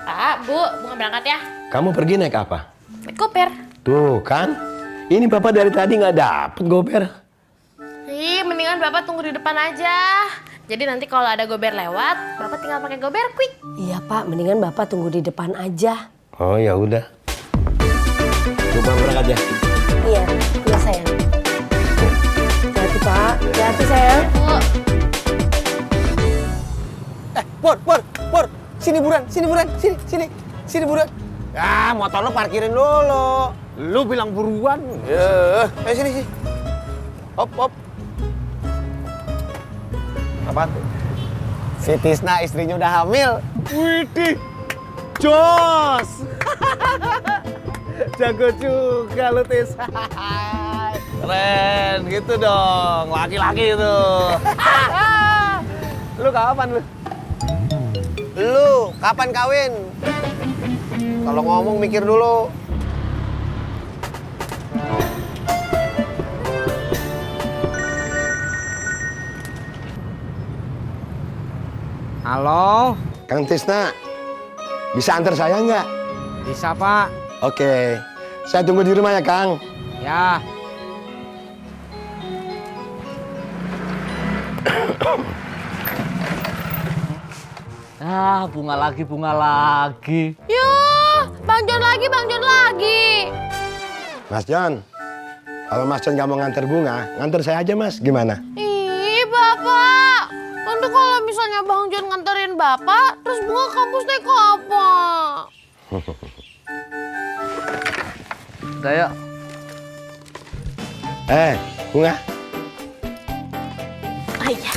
Pak, Bu nggak berangkat ya? Kamu pergi naik apa? Naik gober. Tuh kan, ini bapak dari tadi nggak dapet gober. Ih, mendingan Bapak tunggu di depan aja. Jadi nanti kalau ada gober lewat, Bapak tinggal pakai gober quick. Iya Pak, mendingan Bapak tunggu di depan aja. Oh ya udah. Coba berangkat ya. Iya, iya sayang. Hati-hati Pak, hati-hati sayang. Pur, sini buruan, sini buruan. Ah, motor lo parkirin dulu. Lu bilang buruan. Sini. Hop. Apaan tuh? Si Tisna istrinya udah hamil. Widih, jos. Jago juga lu Tis. Keren, gitu dong. Laki-laki itu. Lu kapan lu? Lu kapan kawin? Kalau ngomong mikir dulu. Halo, Kang Tisna, bisa antar saya nggak? Bisa Pak. Oke, saya tunggu di rumah ya Kang. Ya. Bunga lagi. Yuh, Bang John lagi. Mas John, kalau Mas John nggak mau nganter bunga, nganter saya aja Mas, gimana? Ih, Bapak. Nanti kalau misalnya Bang John nganterin Bapak, terus bunga kampus naik apa? Udah yuk. Bunga. Ayah.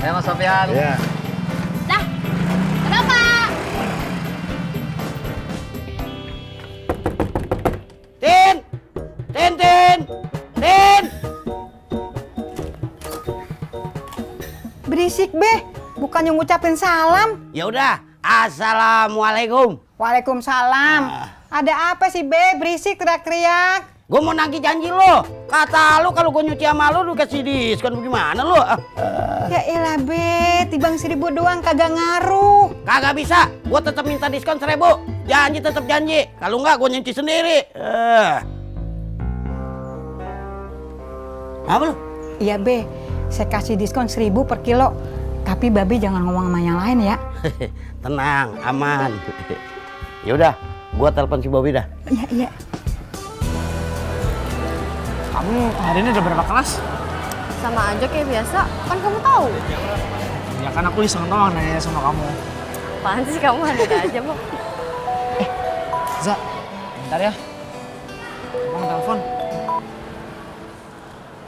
Ya Mas Sofian. Iya. Dah, kenapa? Tin! Berisik be, bukannya ngucapin salam. Ya udah, assalamualaikum. Waalaikumsalam. Ada apa sih be, berisik teriak-teriak? Gue mau nagih janji lo. Kata lo kalau gue nyuci sama lo kasih diskon gimana lo? Ya elah be, tibang 1.000 doang kagak ngaruh. Kagak bisa, gue tetap minta diskon 1.000. Janji tetap janji. Kalau enggak gue nyuci sendiri. Apa lo? Iya be, saya kasih diskon 1.000 per kilo. Tapi babe jangan ngomong sama yang lain ya. Tenang, aman. Ya udah, gue telepon si Bobby dah. Iya. Kamu hari ini udah berapa kelas? Sama aja kayak biasa, kan kamu tahu. Ya kan aku iseng doang nanya sama kamu. Apaan sih kamu ada aja, Bob? Za, bentar ya. Bang telepon.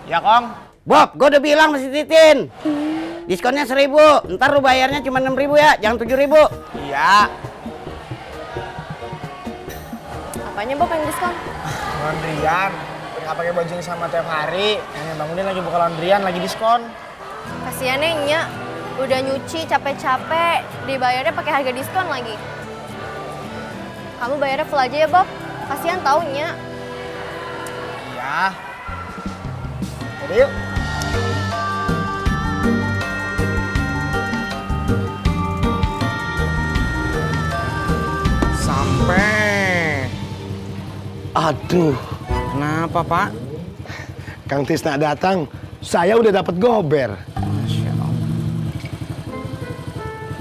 Ya, Kong. Bob, gue udah bilang masih Titin. Diskonnya 1.000, ntar lu bayarnya cuma 6.000 ya, jangan 7.000. Iya. Apanya Bob yang diskon? Laundryan. Nggak pakai baju yang sama tiap hari. Yang Bang Udin lagi buka laundryan, lagi diskon. Kasian ya, Nya. Udah nyuci capek-capek, dibayarnya pakai harga diskon lagi. Kamu bayarnya full aja ya, Bob. Kasian tau, Nya. Iya. Jadi yuk. Sampai. Aduh. Kenapa, Pak? Kang Tisna datang, saya udah dapat gober. Masya Allah.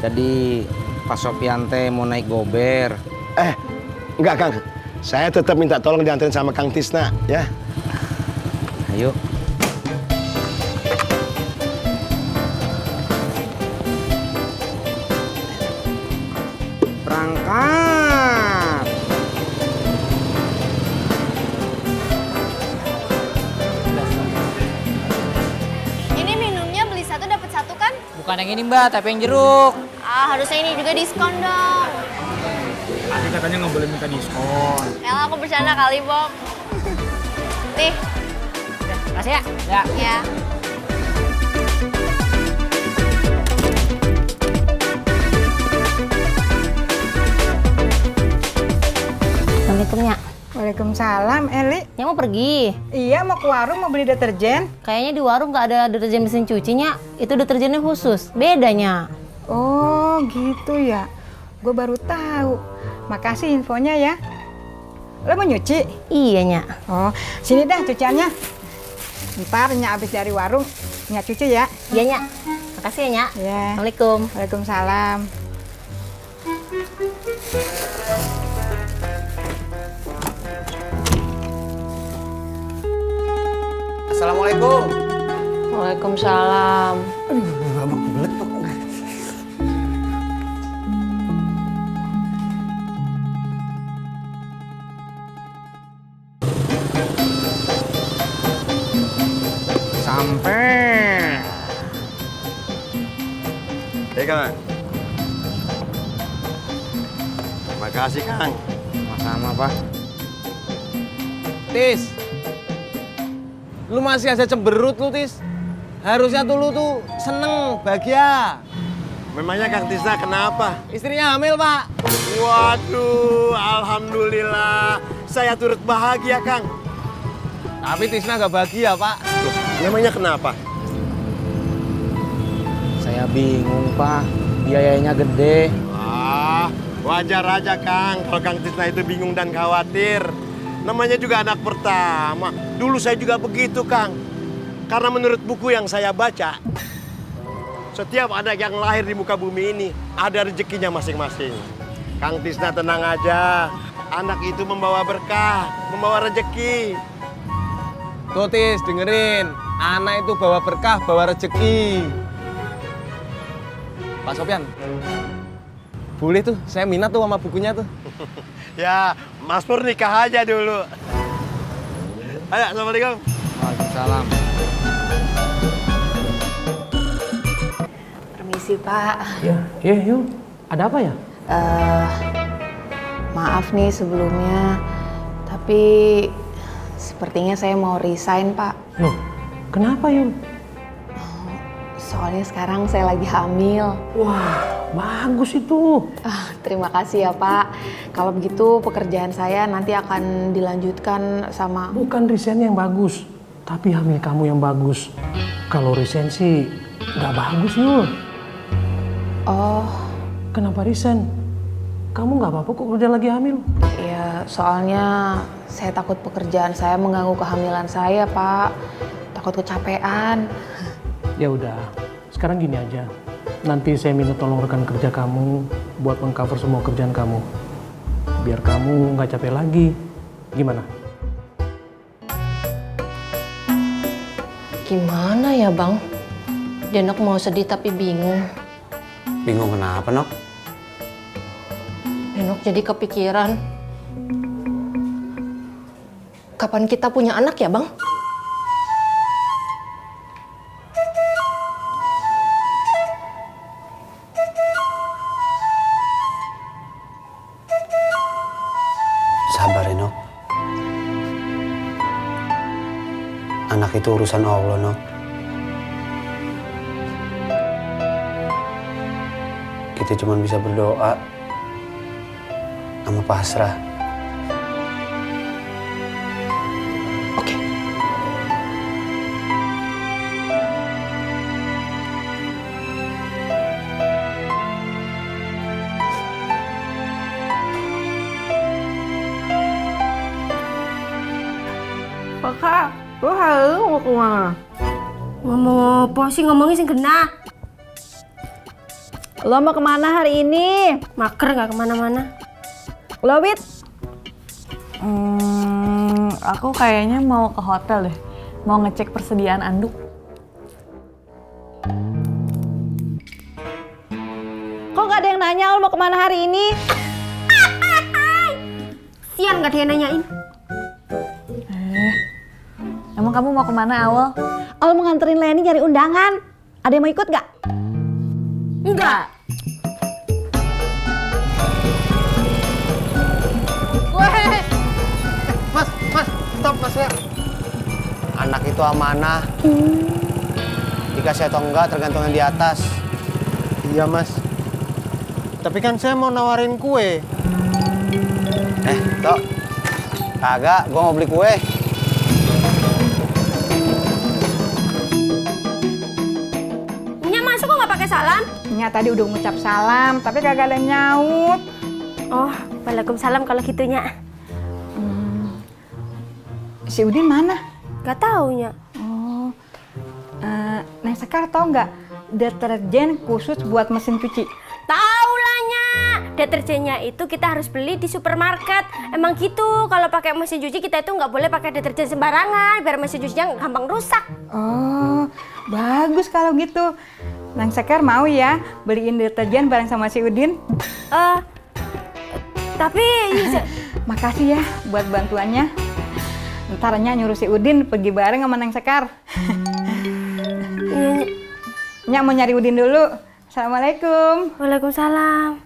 Jadi Pak Sofian teh mau naik gober. Enggak, Kang. Saya tetap minta tolong dianterin sama Kang Tisna, ya. Ayo. Berangkat. Ini minumnya beli satu dapat satu kan? Bukan yang ini Mbak, tapi yang jeruk. Ah, harusnya ini juga diskon dong. Tadi katanya nggak boleh minta diskon. Elah, aku bercanda kali, Bob. Nih. Makasih ya. Ya. Ya. Assalamualaikum, Nya. Waalaikumsalam, Eli. Nya mau pergi? Iya, mau ke warung mau beli deterjen. Kayaknya di warung nggak ada deterjen mesin cuci, Nya. Itu deterjennya khusus. Bedanya. Oh, gitu ya. Gue baru tahu. Makasih infonya ya. Lo mau nyuci? Iya, Nya. Oh, sini dah cuciannya. Ntar Nya abis dari warung, Nya cuci ya. Iya, Nya. Makasih ya, Nya. Ya. Assalamualaikum. Waalaikumsalam. Assalamualaikum. Waalaikumsalam. Aduh, abang kebelet tuh. Sampai. Kang. Makasih, Kang. Sama-sama, Pak. Tis. Lu masih aja cemberut lu, Tis. Harusnya tuh lu tuh seneng, bahagia. Memangnya Kang Tisna kenapa? Istrinya hamil, Pak. Waduh, alhamdulillah. Saya turut bahagia, Kang. Tapi Tisna gak bahagia, Pak. Loh, memangnya kenapa? Saya bingung, Pak. Biayanya gede. Wajar aja, Kang. Kalau Kang Tisna itu bingung dan khawatir. Namanya juga anak pertama. Dulu saya juga begitu, Kang. Karena menurut buku yang saya baca, setiap anak yang lahir di muka bumi ini ada rezekinya masing-masing. Kang Tisna tenang aja. Anak itu membawa berkah, membawa rezeki. Tuh, Tis, dengerin. Anak itu bawa berkah, bawa rezeki. Pak Sofian, boleh tuh, saya minat tuh sama bukunya tuh. Ya, Mas Pur nikah aja dulu. Ayo, Assalamualaikum. Waalaikumsalam. Permisi, Pak. Ya, yuk. Ada apa ya? Maaf nih sebelumnya, tapi sepertinya saya mau resign, Pak. Loh, kenapa Yul? Soalnya sekarang saya lagi hamil. Wah, bagus itu. Terima kasih ya, Pak. Kalau begitu pekerjaan saya nanti akan dilanjutkan sama... Bukan resign yang bagus, tapi hamil kamu yang bagus. Kalau resign sih nggak bagus, Yul. Oh. Kenapa resign? Kamu nggak apa-apa kok kerja lagi hamil? Ya, soalnya saya takut pekerjaan saya mengganggu kehamilan saya, Pak. Takut kecapean. Ya udah, sekarang gini aja. Nanti saya minta tolong rekan kerja kamu buat mengcover semua kerjaan kamu. Biar kamu nggak capek lagi. Gimana? Gimana ya, Bang? Denok mau sedih tapi bingung. Bingung kenapa, Nok? Denok jadi kepikiran. Kapan kita punya anak ya, Bang? Sabar, Nok. Anak itu urusan Allah, Nok. Kita cuma bisa berdoa sama pasrah. Oke. Kakak, lu halu mau kemana? Ngomong apa sih, ngomongnya sing genah. Lo mau kemana hari ini? Maker nggak kemana-mana. Lo, Wit? Aku kayaknya mau ke hotel deh. Mau ngecek persediaan anduk. Kok gak ada yang nanya lo mau kemana hari ini? Sian nggak ada yang nanyain. Emang kamu mau kemana, Awal? Awal mau nganterin Leni nyari undangan. Ada yang mau ikut gak? Enggak. Mas, stop Mas ya. Anak itu amanah. Dikasih atau enggak tergantung yang di atas. Iya Mas. Tapi kan saya mau nawarin kue. Tok. Kagak, gua mau beli kue. Nya masuk kok nggak pakai salam? Nya tadi udah ngucap salam, tapi kagak ada yang nyaut. Oh, waalaikumsalam kalau gitunya. Si Udin mana? Gak tau, Nya. Oh, Neng Sekar tau nggak deterjen khusus buat mesin cuci? Tahu lah, Nya. Deterjennya itu kita harus beli di supermarket. Emang gitu, kalau pakai mesin cuci kita itu nggak boleh pakai deterjen sembarangan, biar mesin cucinya gampang rusak. Oh, bagus kalau gitu. Neng Sekar mau ya beliin deterjen bareng sama si Udin? Tapi... Makasih ya buat bantuannya. Ntarnya nyuruh si Udin pergi bareng sama Neng Sekar. Nyak mau nyari Udin dulu. Assalamualaikum. Waalaikumsalam.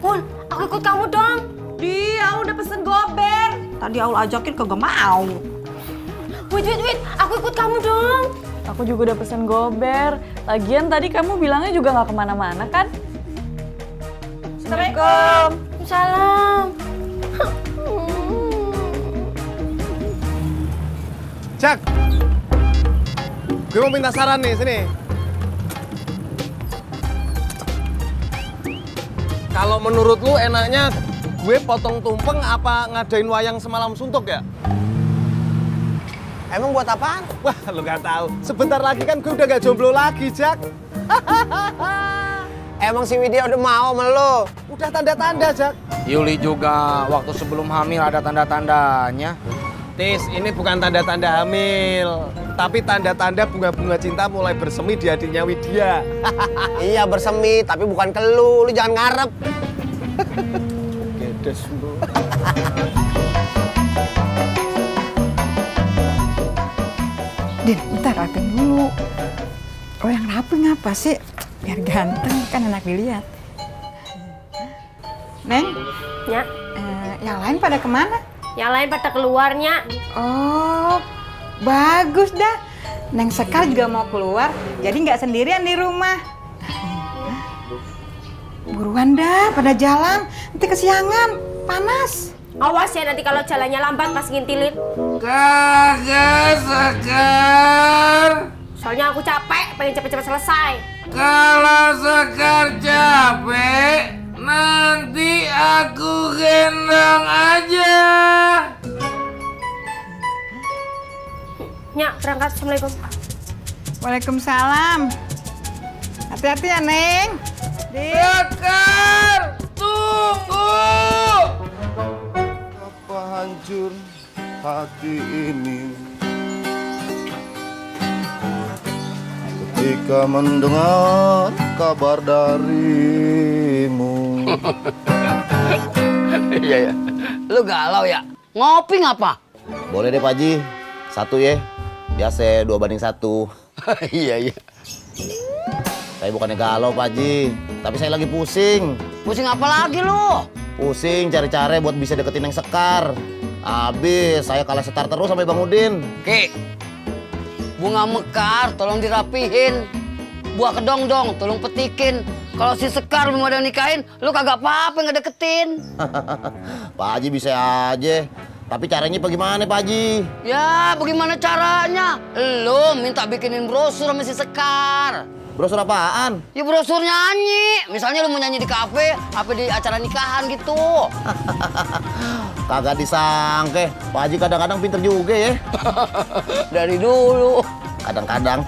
Pun, aku ikut kamu dong. Dia udah pesen gober. Tadi Aul ajakin kagak mau. Wait, aku ikut kamu dong. Aku juga udah pesen gober. Lagian tadi kamu bilangnya juga nggak kemana-mana kan? Assalamualaikum. Salam. Cak, gue mau minta saran nih, sini. Kalau menurut lu enaknya gue potong tumpeng apa ngadain wayang semalam suntuk ya? Emang buat apaan? Wah, lu gak tahu. Sebentar lagi kan gue udah gak jomblo lagi, Jak. Emang si Widya udah mau sama lu? Udah tanda-tanda, Jak. Yuli juga waktu sebelum hamil ada tanda-tandanya. Tis, ini bukan tanda-tanda hamil, tapi tanda-tanda bunga-bunga cinta mulai bersemi di hatinya Widya. Iya bersemi, tapi bukan ke lu jangan ngarep. Gedes lu. Din, bentar rapin dulu. Oh yang rapi ngapa sih? Biar ganteng kan enak dilihat. Neng? Ya. Yang lain pada kemana? Yang lain pada keluarnya. Oh, bagus dah. Neng Sekar juga mau keluar, jadi nggak sendirian di rumah. Buruan dah, pada jalan. Nanti kesiangan, panas. Awas ya nanti kalau jalannya lambat pas ngintilin. Kagak Sekar. Soalnya aku capek, pengen cepet-cepet selesai. Kalau Sekar capek, nanti aku gendong aja. Nyak, berangkat. Assalamualaikum. Waalaikumsalam. Hati-hati ya, Neng. Sekar, tunggu. Apa hancur hati ini ketika mendengar kabar darimu. Iya ya. Lu galau ya? Ngopi ngapa? Boleh deh Pak Haji, 1 ya. Biasa 2:1. Iya iya. Saya bukannya galau Pak Haji, tapi saya lagi pusing. Pusing apa lagi lu? Pusing cari cara buat bisa deketin Neng Sekar. Abis saya kalah setar terus sampai Bang Udin. Ki, bunga mekar tolong dirapihin. Buah kedong-dong tolong petikin. Kalau si Sekar belum ada yang nikahin, lu kagak apa-apa ngedeketin. Pak Haji bisa aja. Tapi caranya bagaimana Pak Haji? Ya bagaimana caranya? Lu minta bikinin brosur sama si Sekar. Brosur apaan? Ya brosur nyanyi. Misalnya lu mau nyanyi di kafe, apa di acara nikahan gitu. Kagak disangke, Pak Haji kadang-kadang pinter juga ya. Dari dulu. Kadang-kadang.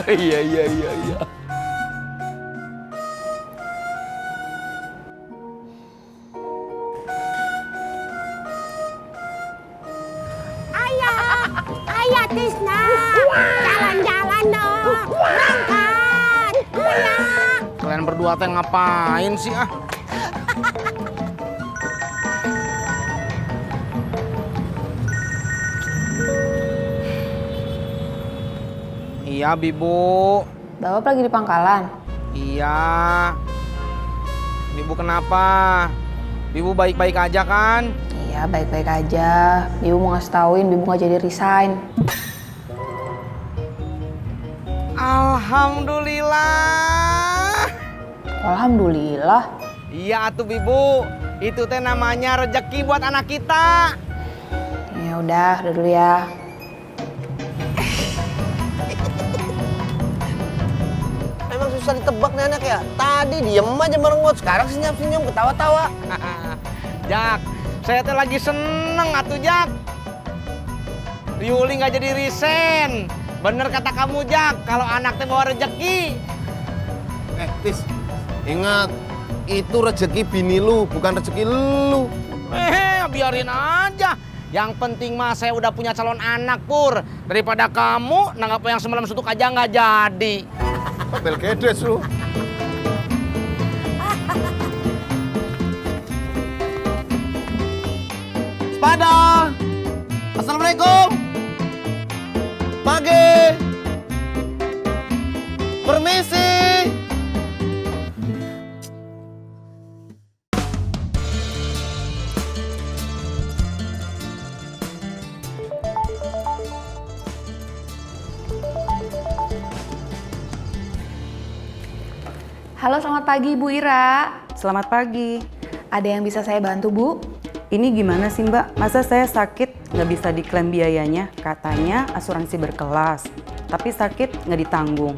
Iya. Ayah Tisna, jalan-jalan dong, berangkat. Ayah. Kalian berdua teh ngapain sih ah? Iya, Bibu. Bapak lagi di pangkalan? Iya. Bibu kenapa? Bibu baik-baik aja kan? Iya, baik-baik aja. Bibu mau ngasih tauin, Bibu nggak jadi resign. Alhamdulillah. Alhamdulillah. Iya atuh Bibu. Itu teh namanya rezeki buat anak kita. Ya udah dulu ya. Emang susah ditebak nih anak ya. Tadi diem aja merengut, sekarang senyum-senyum ketawa-tawa. Jak, saya teh lagi seneng atuh Jak. Yuli nggak jadi resign. Bener kata kamu Jak, kalau anak teh bawa rezeki. Tis, ingat itu rezeki bini lu, bukan rezeki lu. Biarin aja. Yang penting mah saya udah punya calon anak Pur. Daripada kamu nanggap yang semalam suntuk aja nggak jadi. Hotel kedes lu. Sepada. Assalamualaikum. Pagi. Permisi. Halo, selamat pagi Bu Ira. Selamat pagi. Ada yang bisa saya bantu Bu? Ini gimana sih Mbak? Masa saya sakit nggak bisa diklaim biayanya? Katanya asuransi berkelas, tapi sakit nggak ditanggung.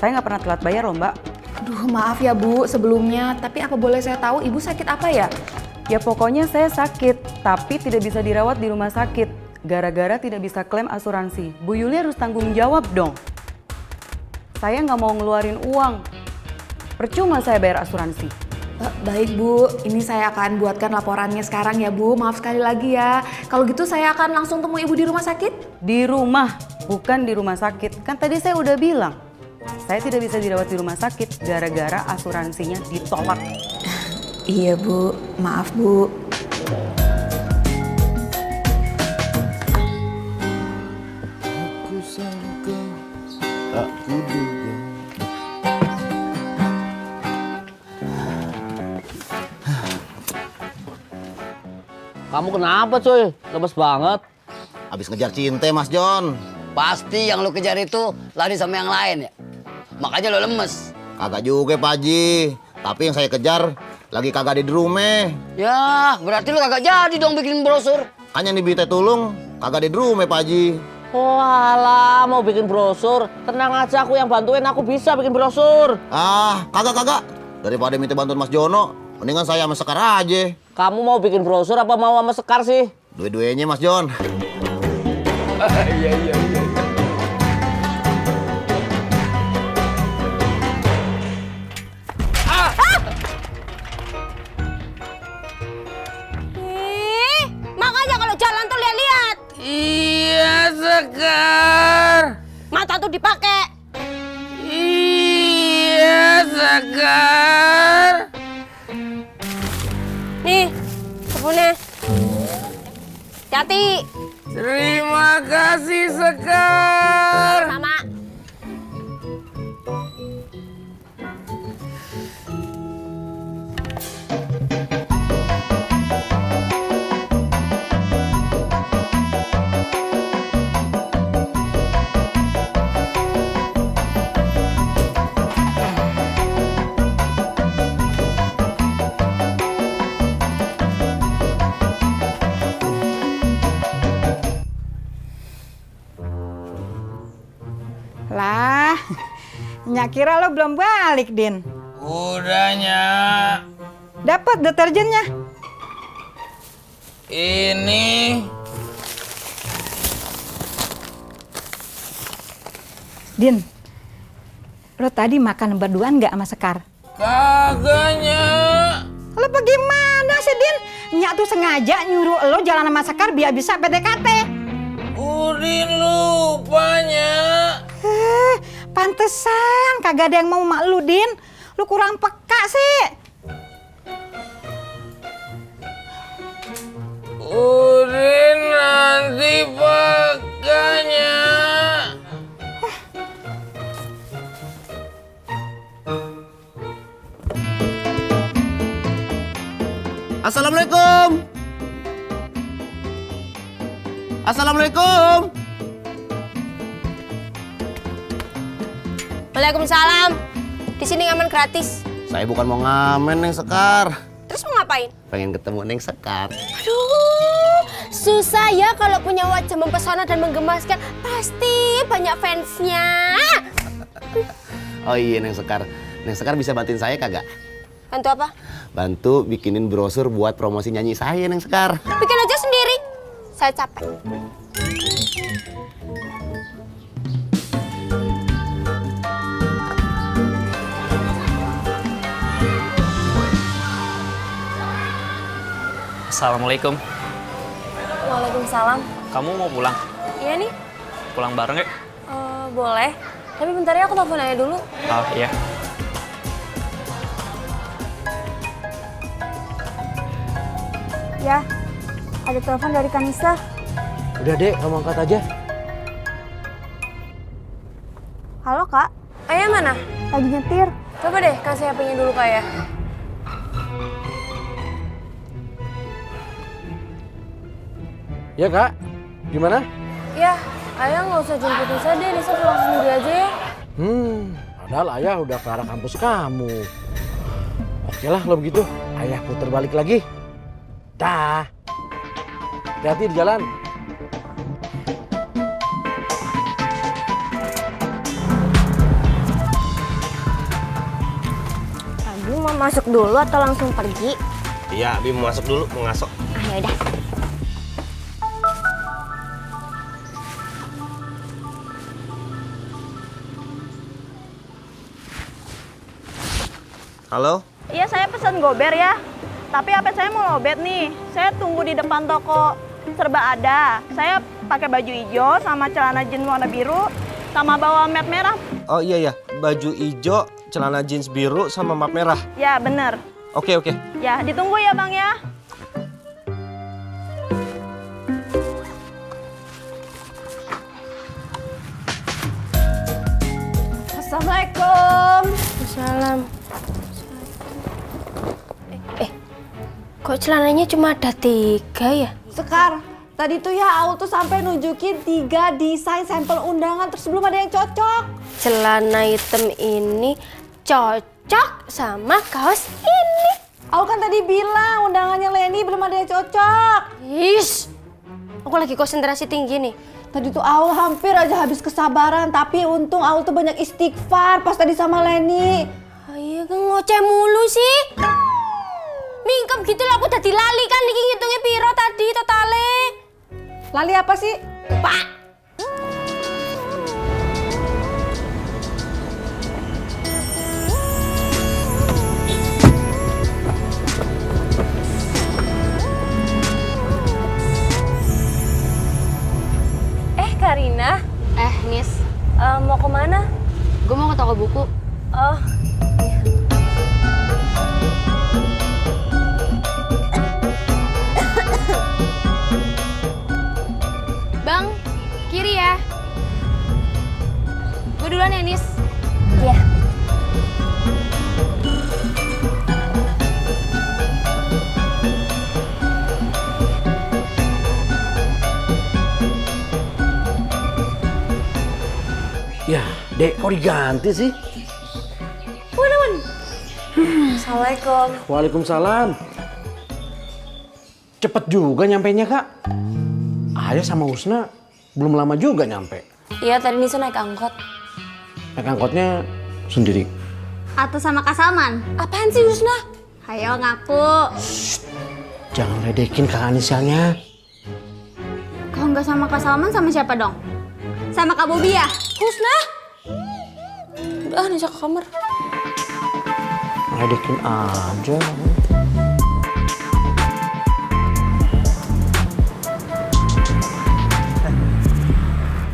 Saya nggak pernah telat bayar loh Mbak. Aduh maaf ya Bu sebelumnya, tapi apa boleh saya tahu Ibu sakit apa ya? Ya pokoknya saya sakit, tapi tidak bisa dirawat di rumah sakit. Gara-gara tidak bisa klaim asuransi. Bu Yuli harus tanggung jawab dong. Saya nggak mau ngeluarin uang. Percuma saya bayar asuransi. Baik Bu, ini saya akan buatkan laporannya sekarang ya Bu. Maaf sekali lagi ya. Kalau gitu saya akan langsung temui Ibu di rumah sakit? Di rumah, bukan di rumah sakit. Kan tadi saya udah bilang, saya tidak bisa dirawat di rumah sakit gara-gara asuransinya ditolak. Iya Bu, maaf Bu. Aku Kamu kenapa cuy? Lemes banget. Habis ngejar cinta Mas John. Pasti yang lu kejar itu lari sama yang lain ya? Makanya lo lemes. Kagak juga Pak Haji. Tapi yang saya kejar lagi kagak ada di rumah. Ya, berarti lu kagak jadi dong bikin brosur. Hanya nih Bite Tulung kagak ada di rumah Pak Haji. Oh alah, mau bikin brosur. Tenang aja, aku yang bantuin, aku bisa bikin brosur. Ah, kagak. Daripada minta bantuan Mas Jono, mendingan saya sama Sekar aja. Kamu mau bikin brosur apa mau sama Sekar sih? Dua-duanya Mas John. Iya. Ih, makanya kalau jalan tuh lihat-lihat. Iya, Sekar. Mata tuh dipakai. Iya, Sekar. Nih, sabunnya. Hati-hati. Terima kasih, Sekar. Sama. Lah, Nyak kira lo belum balik, Din. Udah, Nyak. Dapat deterjennya. Ini. Din, lo tadi makan berduaan nggak sama Sekar? Kagak, Nyak. Lo bagaimana sih, Din? Nyak tuh sengaja nyuruh lo jalan sama Sekar biar bisa PDKT. Udin lupa, Nyak. Pantesan kagak ada yang mau mak lu, Din. Lu kurang peka sih. Udin nanti pakainya. Assalamualaikum. Assalamualaikum. Waalaikumsalam. Di sini ngamen gratis. Saya bukan mau ngamen Neng Sekar. Terus mau ngapain? Pengen ketemu Neng Sekar. Aduh, susah ya kalau punya wajah mempesona dan menggemaskan. Pasti banyak fansnya. Oh iya Neng Sekar. Neng Sekar bisa bantuin saya kagak? Bantu apa? Bantu bikinin brosur buat promosi nyanyi saya Neng Sekar. Bikin aja sendiri. Saya capek. Assalamualaikum. Waalaikumsalam. Kamu mau pulang? Iya nih. Pulang bareng ya? Boleh. Tapi bentar ya, aku telepon aja dulu. Oh iya. Ya, ada telepon dari Kanisa. Udah dek, kamu angkat aja. Halo kak. Ayah mana? Lagi nyetir. Coba deh kasih HP-nya dulu kak ya. Ya kak, gimana? Ya, ayah nggak usah jemput Nisa deh. Nisa pulang sendiri aja ya. Padahal ayah udah ke arah kampus kamu. Oke lah kalau begitu, ayah putar balik lagi. Dah. Hati-hati di jalan. Abi mau masuk dulu atau langsung pergi? Iya, Abi mau masuk dulu, mau ngasok. Ah yaudah. Halo? Iya, saya pesan gober ya. Tapi HP saya mau lobet nih. Saya tunggu di depan toko serba ada. Saya pakai baju hijau sama celana jeans warna biru sama bawa map merah. Oh iya, baju hijau, celana jeans biru sama map merah. Ya, bener. Oke. Ya, ditunggu ya Bang ya. Assalamualaikum. Salam. Kok Kok celananya cuma ada 3 ya? Sekar, tadi tuh ya Aul tuh sampai nunjukin 3 desain sampel undangan terus belum ada yang cocok. Celana hitam ini cocok sama kaos ini. Aul kan tadi bilang undangannya Leni belum ada yang cocok. Ish, aku lagi konsentrasi tinggi nih. Tadi tuh Aul hampir aja habis kesabaran, tapi untung Aul tuh banyak istighfar pas tadi sama Leni. Iya, ngoceh mulu sih. Mingkem gitu lah, aku udah dilali kan iki ngitungnya piro tadi totale. Lali apa sih? Pak. Karina. Nis. Mau kemana? Gue mau ke toko buku. Oh, iya. Bang, kiri ya. Gue duluan ya, Nis. Iya. Ya, Dek, kok diganti sih? Wan. Assalamualaikum. Waalaikumsalam. Cepet juga nyampainya, Kak. Ayah sama Husna belum lama juga nyampe. Iya, tadi Nisa naik angkot. Naik angkotnya sendiri. Atau sama Kak Salman? Apaan sih, Husna? Ayo ngaku. Jangan ledekin kakak inisialnya. Kalau nggak sama Kak Salman, sama siapa dong? Sama Kak Bobi ya? Husna? Udah, Nisa ke kamar. Ledekin aja.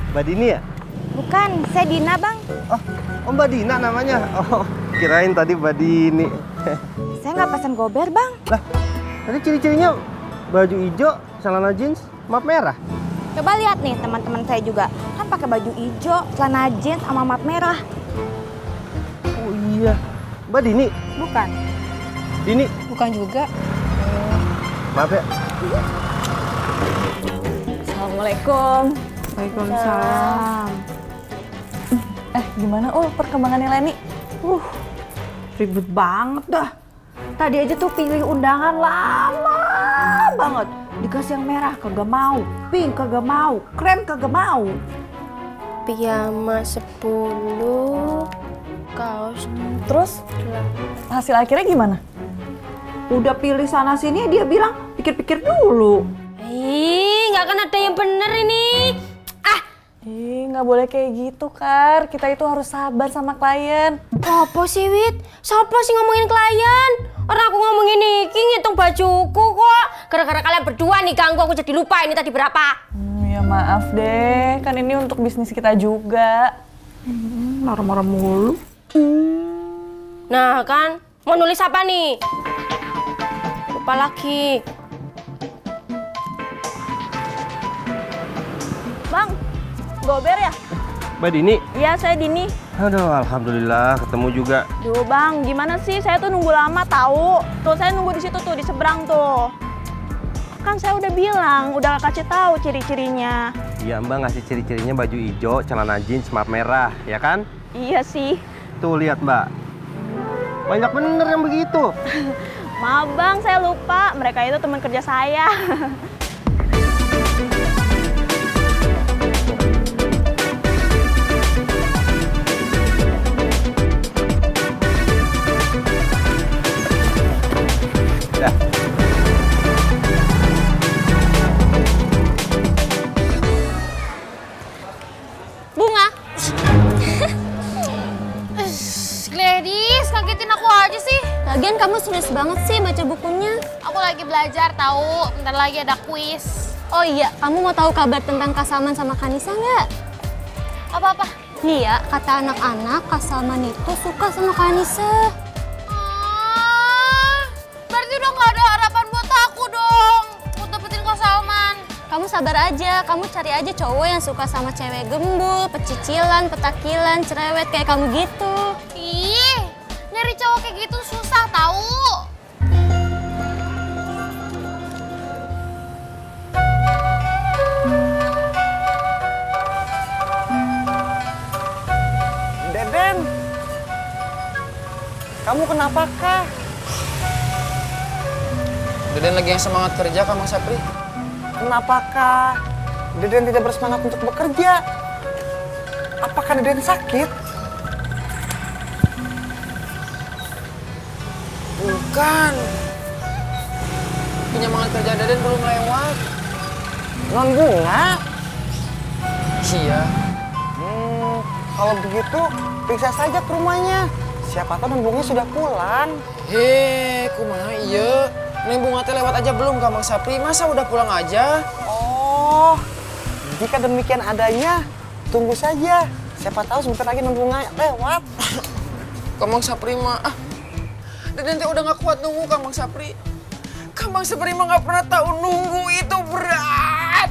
Mbak Dini ya? Bukan, saya Dina, Bang. Oh Mbak Dina namanya? Oh, kirain tadi Mbak Dini. Saya nggak pesan gober, Bang. Lah, tadi ciri-cirinya baju hijau, celana jeans, map merah. Coba lihat nih teman-teman saya juga. Kan pakai baju hijau, celana jeans sama map merah. Oh iya. Mbak Dini? Bukan. Dini? Bukan juga. Maaf ya. Assalamualaikum. Waalaikumsalam. Gimana perkembangannya Leni? Ribet banget dah. Tadi aja tuh pilih undangan lama banget. Dikasih yang merah kagak mau, pink kagak mau, krem kagak mau. Piyama 10, kaos. Terus hasil akhirnya gimana? Udah pilih sana sini dia bilang pikir-pikir dulu. Ih, nggak akan ada yang bener ini. Nggak boleh kayak gitu, Kar. Kita itu harus sabar sama klien. Apa sih, Wit? Siapa sih ngomongin klien? Orang aku ngomongin iki ngitung bajuku kok. Gara-gara kalian berdua nih ganggu aku jadi lupa ini tadi berapa. Ya maaf deh, kan ini untuk bisnis kita juga. Marah-marah mulu. Nah kan, mau nulis apa nih? Lupa lagi. Bang, gober ya? Mbak Dini? Iya, saya Dini. Aduh, alhamdulillah ketemu juga. Duh Bang, gimana sih? Saya tuh nunggu lama tahu. Tuh saya nunggu di situ tuh, di seberang tuh. Kan saya udah bilang, udah kasih tahu ciri-cirinya. Iya Mbak ngasih ciri-cirinya baju hijau, celana jeans, map merah, ya kan? Iya sih. Tuh lihat Mbak. Banyak bener yang begitu. Maaf Bang, saya lupa. Mereka itu teman kerja saya. Bunga. Gladys, kagetin aku aja sih. Lagian kamu serius banget sih baca bukunya. Aku lagi belajar tahu, bentar lagi ada kuis. Oh iya, kamu mau tahu kabar tentang Kak Salman sama Kanisa nggak? Apa-apa? Nih ya, kata anak-anak Kak Salman itu suka sama Kanisa. Berarti udah nggak ada harapan buat aku dong, buat dapetin Kak Salman. Kamu sabar aja, kamu cari aja cowok yang suka sama cewek gembul, pecicilan, petakilan, cerewet kayak kamu gitu. Ih, nyari cowok kayak gitu susah tahu. Kamu kenapakah? Deden lagi yang semangat kerja, Kang Mang Sapri. Kenapakah Deden tidak bersemangat untuk bekerja? Apakah Deden sakit? Bukan. Penyemangat kerja Deden belum lewat. Non Bunga? Iya. Kalau begitu, periksa saja ke rumahnya. Siapa tahu Non Bunga sudah pulang. Kumaha iya? Neng Bunga teh lewat aja belum, Kang Mang Sapri? Masa udah pulang aja? Oh, jika demikian adanya, tunggu saja. Siapa tahu sebentar lagi Non Bunga lewat. Kang Mang Sapri mah, Deden teh udah gak kuat nunggu, Kang Mang Sapri. Kang Mang Sapri mah gak pernah tahu nunggu itu berat.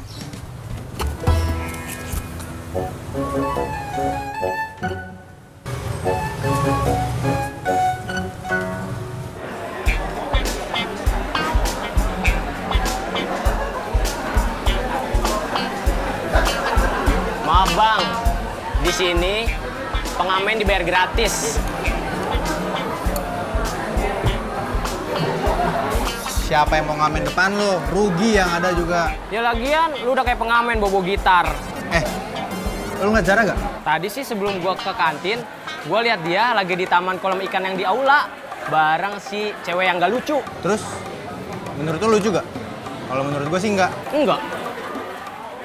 Maaf bang, di sini pengamen dibayar gratis. Siapa yang mau ngamen depan lo? Rugi yang ada juga. Ya lagian, lu udah kayak pengamen bobo gitar. Lu nggak jarang gak? Tadi sih sebelum gua ke kantin, gua lihat dia lagi di taman kolam ikan yang di aula, bareng si cewek yang gak lucu. Terus, menurut lo lucu gak? Kalau menurut gue sih enggak. Enggak.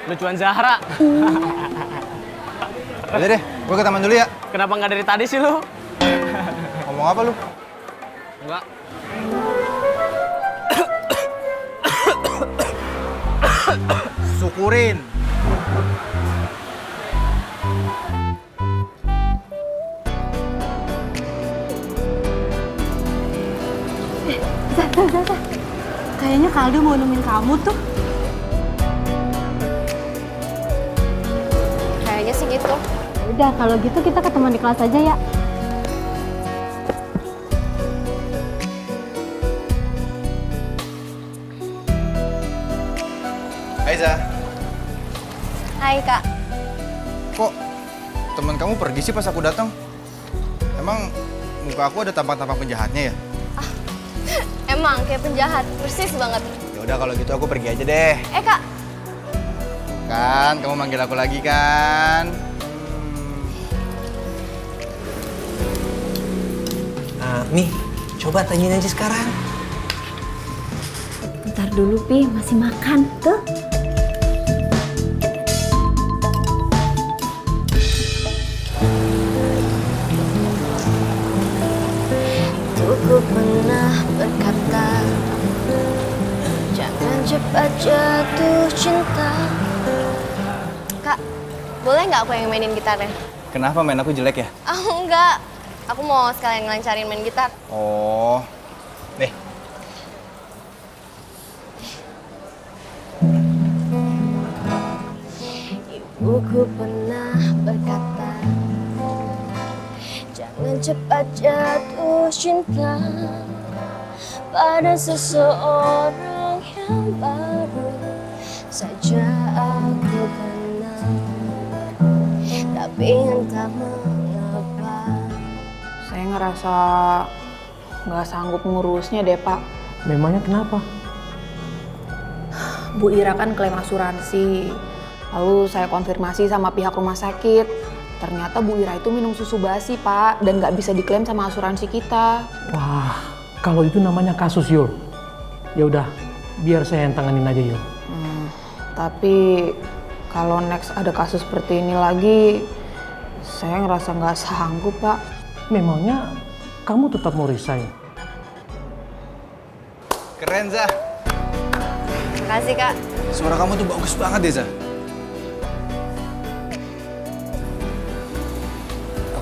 Lucuan Zahra. Udah deh, gue ke taman dulu ya. Kenapa nggak dari tadi sih lu? Ngomong apa lu? Enggak. Syukurin. Zah. Kayaknya Kaldo mau nemuin kamu tuh. Kayaknya sih gitu. Udah, kalau gitu kita ketemuan di kelas aja ya. Hai Zah. Hai Kak. Kok teman kamu pergi sih pas aku datang? Emang muka aku ada tampang-tampang penjahatnya ya? Emang kayak penjahat, persis banget. Ya udah kalau gitu aku pergi aja deh. Kak. Kan, kamu manggil aku lagi kan? Nih, coba tanyain aja sekarang. Bentar dulu, Pi. Masih makan. Tuh. Ku pernah berkata, jangan cepat jatuh cinta. Kak, boleh nggak aku yang mainin gitarnya? Kenapa main aku jelek ya? Oh enggak, aku mau sekalian ngelancarin main gitar. Oh, nih. Ibuku pernah berkata, jangan cepat jatuh cinta pada seseorang yang baru saja aku kenal. Tapi entah mengapa Saya ngerasa nggak sanggup ngurusnya deh, Pak. Memangnya kenapa? Bu Ira kan klaim asuransi. Lalu saya konfirmasi sama pihak rumah sakit. Ternyata Bu Ira itu minum susu basi, Pak, dan nggak bisa diklaim sama asuransi kita. Wah, kalau itu namanya kasus, Yul. Ya udah, biar saya yang tanganin aja, Yul. Tapi kalau next ada kasus seperti ini lagi, saya ngerasa nggak sanggup, Pak. Memangnya kamu tetap mau resign? Keren, Zah. Makasih, Kak. Suara kamu tuh bagus banget deh, Zah.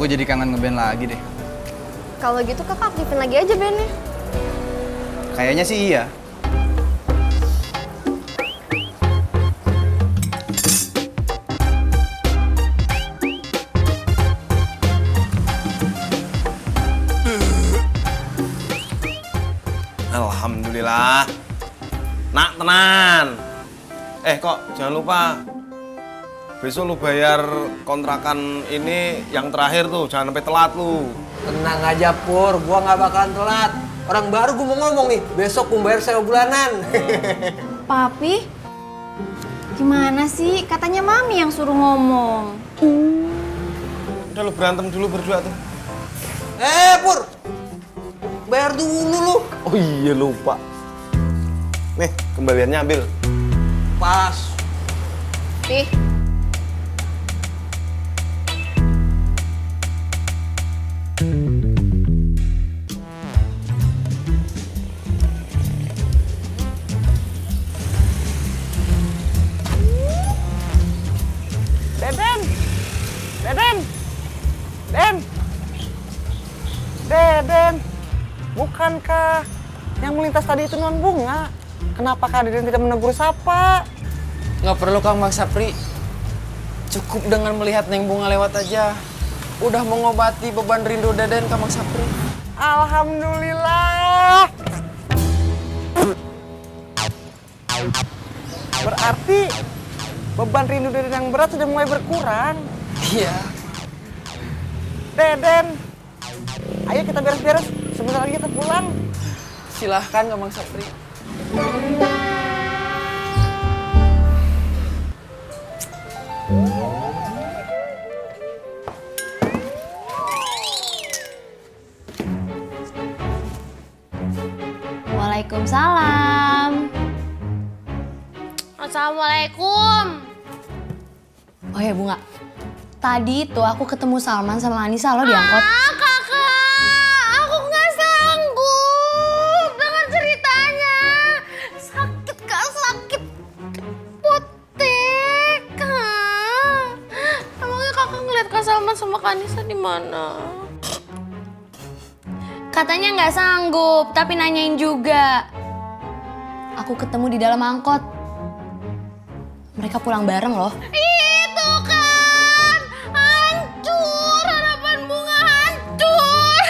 Aku jadi kangen ngeband lagi deh. Kalau gitu Kakak aktifin lagi aja bandnya. Kayaknya sih iya. Alhamdulillah. Nak, tenan. Kok jangan lupa besok lu bayar kontrakan ini yang terakhir tuh, jangan sampai telat lu. Tenang aja Pur, gua nggak bakalan telat. Orang baru gua mau ngomong nih, besok gua bayar sewa bulanan. Papi, gimana sih? Katanya Mami yang suruh ngomong. Udah lu berantem dulu berdua tuh. Pur, bayar dulu lu. Oh iya lupa. Nih, kembaliannya ambil. Pas. Nih. Deden, bukankah yang melintas tadi itu non Bunga? Kenapakah Deden tidak menegur sapa? Nggak perlu Kang Mas Sapri. Cukup dengan melihat Neng Bunga lewat aja. Udah mengobati beban rindu Deden Kang Mas Sapri. Alhamdulillah. Berarti beban rindu Deden yang berat sudah mulai berkurang. Iya. Deden, ayo kita beres-beres. Sebentar lagi kita pulang. Silahkan Kang Mas Sapri. Waalaikumsalam. Assalamualaikum. Oh ya Bunga, tadi itu aku ketemu Salman sama Anissa lo di angkot. Kakak, aku nggak sanggup dengan ceritanya. Sakit Kak, sakit. Potek. Emangnya kakak ngeliat Kak Salman sama Kak Anissa di mana? Katanya nggak sanggup, tapi nanyain juga. Aku ketemu di dalam angkot. Mereka pulang bareng loh. Itu kan hancur, harapan Bunga hancur.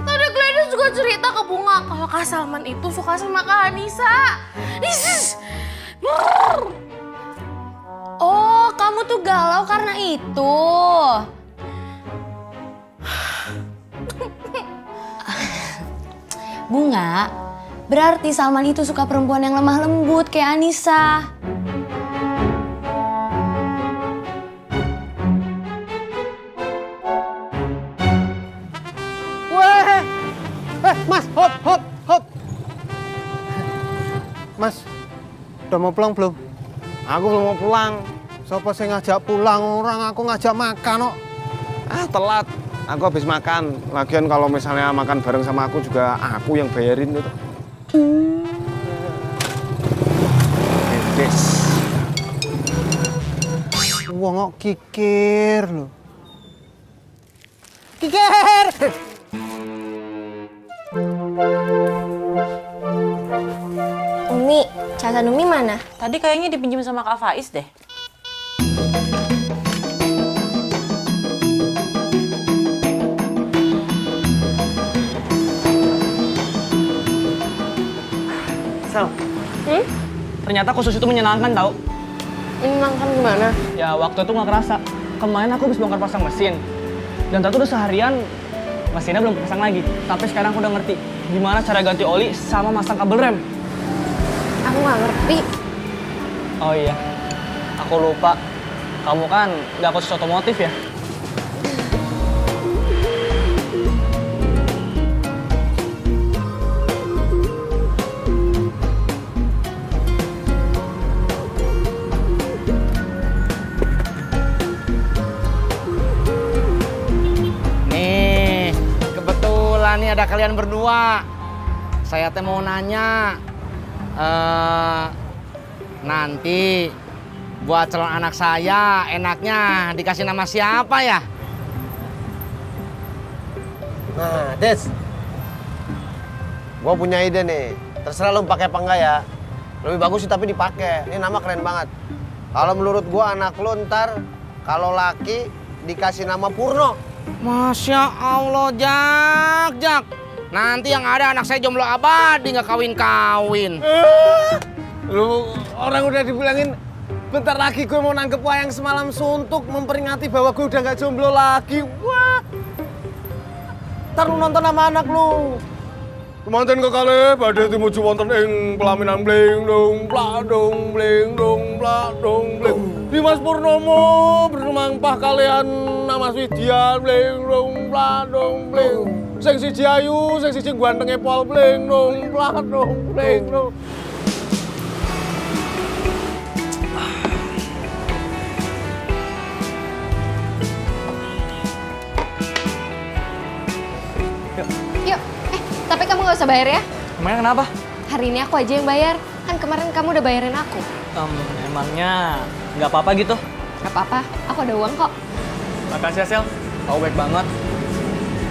Tadi Gladys juga cerita ke Bunga kalau Kak Salman itu suka sama Kak Anissa. Oh, kamu tuh galau karena itu. Bunga, berarti Salman itu suka perempuan yang lemah lembut kayak Anissa. Weh, Mas, hop. Mas, udah mau pulang belum? Aku belum mau pulang. Siapa sih ngajak pulang orang, aku ngajak makan kok. Telat. Aku habis makan. Lagian kalau misalnya makan bareng sama aku juga aku yang bayarin itu. Des. Wong kok kikir lho. Kikir! Umi, catatan Umi mana? Tadi kayaknya dipinjam sama Kak Faiz deh. Sel, ternyata khusus itu menyenangkan tau. Menyenangkan gimana? Ya waktu itu nggak kerasa. Kemarin aku habis bongkar pasang mesin. Dan ternyata udah seharian mesinnya belum pasang lagi. Tapi sekarang aku udah ngerti gimana cara ganti oli sama masang kabel rem. Aku nggak ngerti. Oh iya, aku lupa. Kamu kan nggak khusus otomotif ya? Nih, kebetulan nih ada kalian berdua. Saya teh mau nanya. Nanti buat calon anak saya enaknya dikasih nama siapa ya? Nah, Des. Gua punya ide nih. Terserah lu pakai apa enggak ya. Lebih bagus sih tapi dipakai. Ini nama keren banget. Kalau menurut gua anak lu ntar kalau laki dikasih nama Purno. Masya Allah, Jak. Nanti yang ada anak saya jomblo abadi nggak kawin-kawin. Lu orang udah dibilangin Bentar lagi gue mau nanggep wayang semalam suntuk, memperingati bahwa gue udah gak jomblo lagi. Wah. Ntar lu nonton sama anak lu. Kemanten kekalih badhe tumuju wonten ing pelaminan bling dong pladong bling dong pladong bling. Dimas Purnomo bermampah kalian nama Widya bling dong pladong bling. Sing siji ayu, sing siji gantenge pol bling dong pladong bling dong. Yuk, tapi kamu gak usah bayar ya. Emangnya kenapa? Hari ini aku aja yang bayar. Kan kemarin kamu udah bayarin aku. Emangnya nggak apa-apa gitu? Gak apa-apa, aku ada uang kok. Makasih ya, Sel. Kamu baik banget.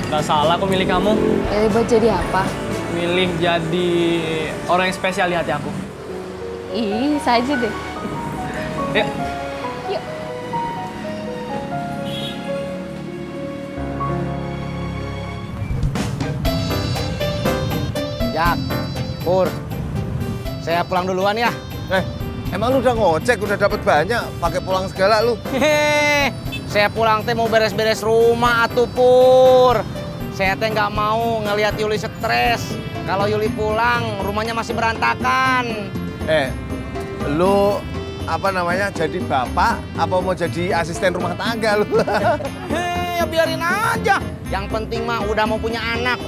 Gak salah aku milih kamu. Buat jadi apa? Milih jadi orang yang spesial di hati aku. Ih, saja deh. Yuk. Yuk. Jak, Pur, saya pulang duluan ya. Emang lu udah ngojek, udah dapat banyak, pakai pulang segala lu. Hehehe, saya pulang teh mau beres-beres rumah atuh Pur. Saya teh nggak mau ngelihat Yuli stres. Kalau Yuli pulang, rumahnya masih berantakan. Lu apa namanya, jadi bapak apa mau jadi asisten rumah tangga lu? Ya biarin aja. Yang penting mah udah mau punya anak.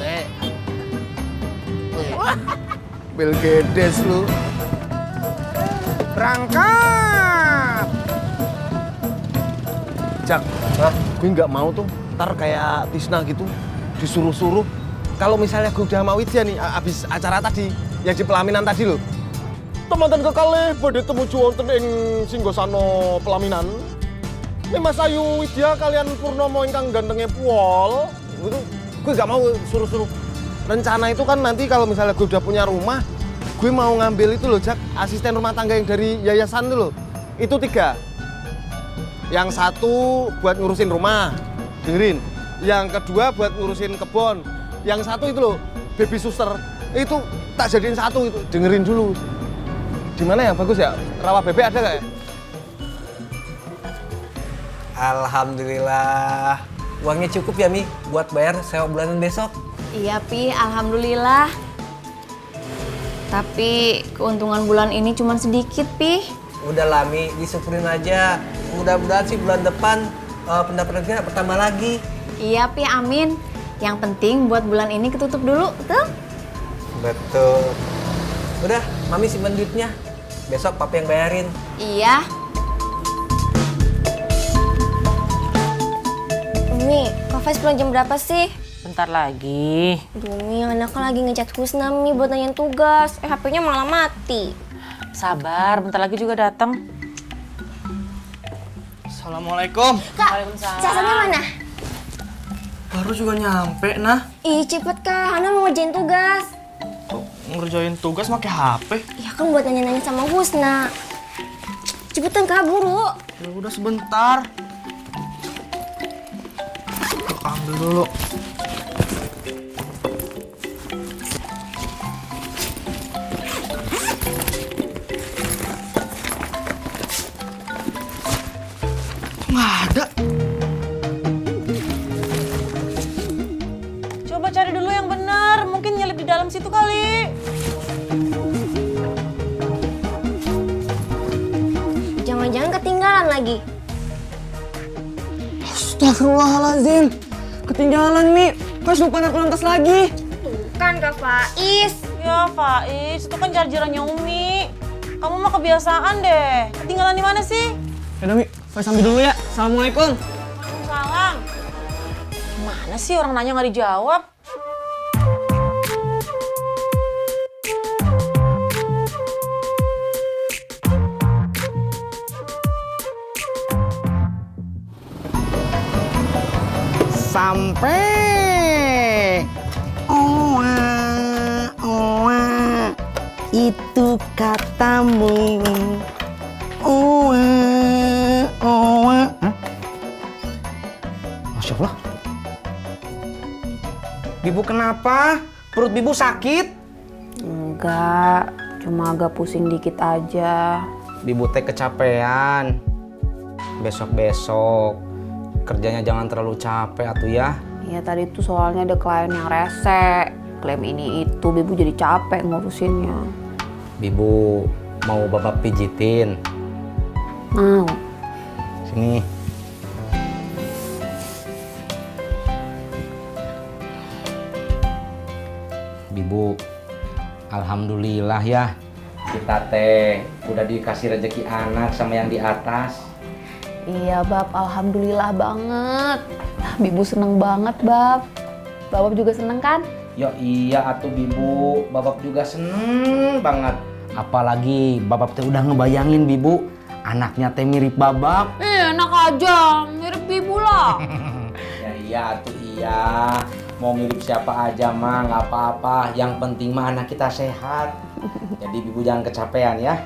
Bil gedes lu. Berangkat. Jak, gue nggak mau tuh ntar kayak Tisna gitu disuruh-suruh. Kalau misalnya gue udah mau Widya nih, abis acara tadi yang di pelaminan tadi loh. Teman-teman kekalih badhe tumuju wonten ing singgasana pelaminan. Ini Mas Ayu Widya kalian Purnomo ingkang gantenge pol. Gitu. Gue nggak mau suruh-suruh. Rencana itu kan nanti kalau misalnya gue udah punya rumah, gue mau ngambil itu loh, Jak, asisten rumah tangga yang dari yayasan itu loh. Itu 3. Yang satu buat ngurusin rumah, dengerin. Yang kedua buat ngurusin kebon. Yang satu itu loh, baby suster. Itu tak jadiin satu itu, dengerin dulu. Di mana yang bagus ya? Rawa bebek ada nggak ya? Alhamdulillah. Uangnya cukup ya, Mi, buat bayar sewa bulanan besok. Iya, Pi. Alhamdulillah. Tapi keuntungan bulan ini cuma sedikit, Pi. Udah lah, Mi, disyukurin aja. Mudah-mudahan sih bulan depan pendapatan kita bertambah lagi. Iya, Pi. Amin. Yang penting buat bulan ini ketutup dulu, tuh. Betul. Udah, Mami simpen duitnya. Besok Papi yang bayarin. Iya. Mi, Kak Faiz pulang jam berapa sih? Bentar lagi. Duh, Mi, anaknya lagi ngechat Husna, Mi, buat nanyain tugas. HP-nya malah mati. Sabar, bentar lagi juga datang. Assalamualaikum. Kak, Casannya mana? Baru juga nyampe, nah. Ih, cepet Kak, Hana mau ngerjain tugas. Ngerjain tugas pakai HP. Ya kan buat nanya-nanya sama Husna. Cepetan Kak, buru. Ya udah sebentar. Aku ambil dulu. Nggak ada. Coba cari dulu yang benar. Mungkin nyelip di dalam situ kali. Jangan-jangan ketinggalan lagi. Astagfirullahaladzim. Ketinggalan, Mi. Kau lupa naik lantas lagi. Tuh kan Kak Faiz. Ya Faiz, itu kan chargerannya Umi. Kamu mah kebiasaan deh. Ketinggalan di mana sih? Yaudah, Mi. Faiz ambil dulu ya. Assalamualaikum. Waalaikumsalam. Mana sih orang nanya nggak dijawab? Sampai. Oa. Itu katamu. Oa. Masya Allah. Bibu kenapa? Perut Bibu sakit? Enggak, cuma agak pusing dikit aja. Bibu teh kecapean. Besok-besok kerjanya jangan terlalu capek atuh ya. Iya tadi tuh soalnya ada klien yang rese. Klaim ini itu, Bibu jadi capek ngurusinnya. Bibu mau Bapak pijitin? Mau. Sini. Bibu, alhamdulillah ya. Kita teh udah dikasih rezeki anak sama yang di atas. Iya Bab, alhamdulillah banget. Bibu seneng banget Bab. Bab juga seneng kan? Ya iya atuh Bibu, Babak juga seneng banget. Apalagi Babak teh udah ngebayangin Bibu, anaknya teh mirip Babak. Enak aja, mirip Bibu lah. Ya iya atuh iya. Mau mirip siapa aja mah nggak apa-apa. Yang penting mah anak kita sehat. Jadi Bibu jangan kecapean ya.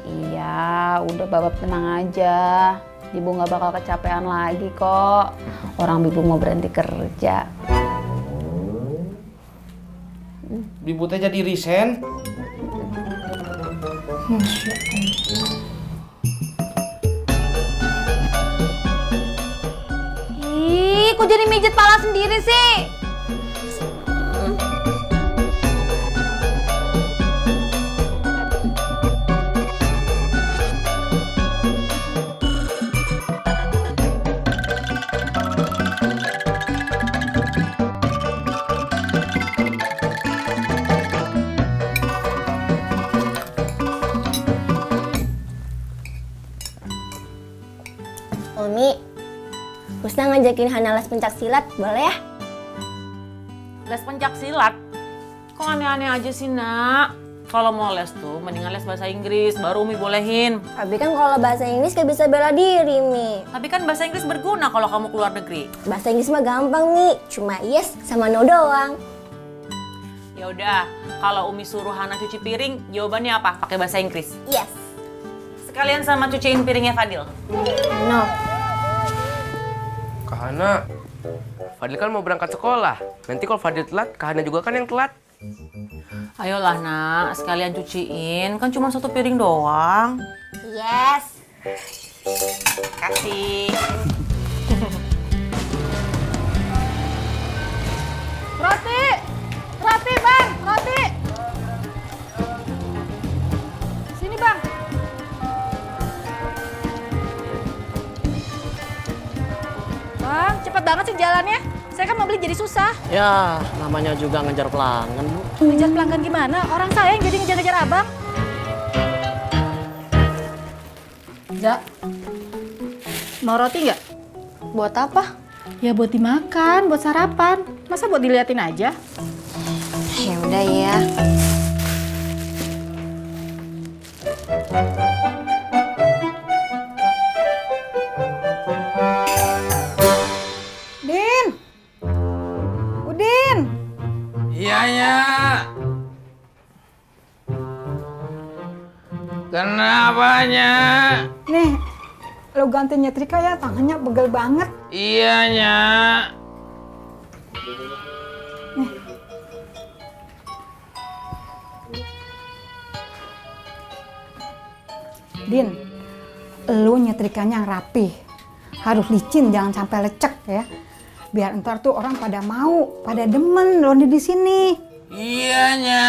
Iya, udah Babak tenang aja. Bibu nggak bakal kecapean lagi kok. Orang Bibu mau berhenti kerja. Bibu teh jadi resign. Ih, kok jadi mijet pala sendiri sih? Umi, Husna ngajakin Hana les pencak silat, boleh ya? Les pencak silat? Kok aneh-aneh aja sih, Nak? Kalau mau les tuh, mendingan les bahasa Inggris, baru Umi bolehin. Tapi kan kalau bahasa Inggris gak bisa bela diri, Mi. Tapi kan bahasa Inggris berguna kalau kamu keluar negeri. Bahasa Inggris mah gampang, Mi. Cuma yes sama no doang. Ya udah, kalau Umi suruh Hana cuci piring, jawabannya apa? Pakai bahasa Inggris? Yes. Sekalian sama cuciin piringnya Fadil. No. Kak Hana, Fadil kan mau berangkat sekolah. Nanti kalau Fadil telat, Kak Hana juga kan yang telat. Ayolah Nak, sekalian cuciin. Kan cuma satu piring doang. Yes. Kasih. Roti! Roti Bang, roti! Sini Bang. Bang, cepet banget sih jalannya. Saya kan mau beli jadi susah. Ya, namanya juga ngejar pelanggan, Bu. Ngejar pelanggan gimana? Orang saya yang jadi ngejar-ngejar abang. Ja, mau roti nggak? Buat apa? Ya buat dimakan, buat sarapan. Masa buat diliatin aja? Ya udah ya. Din! Udin! Iya, ya. Kenapanya? Nih, lo ganti nyetrika ya, tangannya pegel banget. Iya, nya. Din, lo nyetrikanya yang rapi. Harus licin, jangan sampai lecek ya. Biar ntar tuh orang pada mau, pada demen ronde di sini. Iya, nya.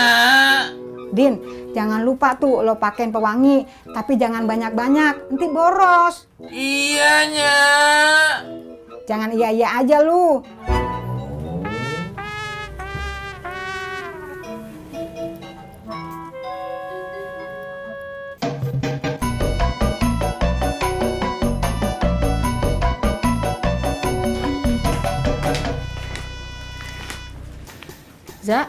Din, jangan lupa tuh lo pakein pewangi, tapi jangan banyak-banyak, nanti boros. Iya, nya. Jangan iya-iya aja lu. Za,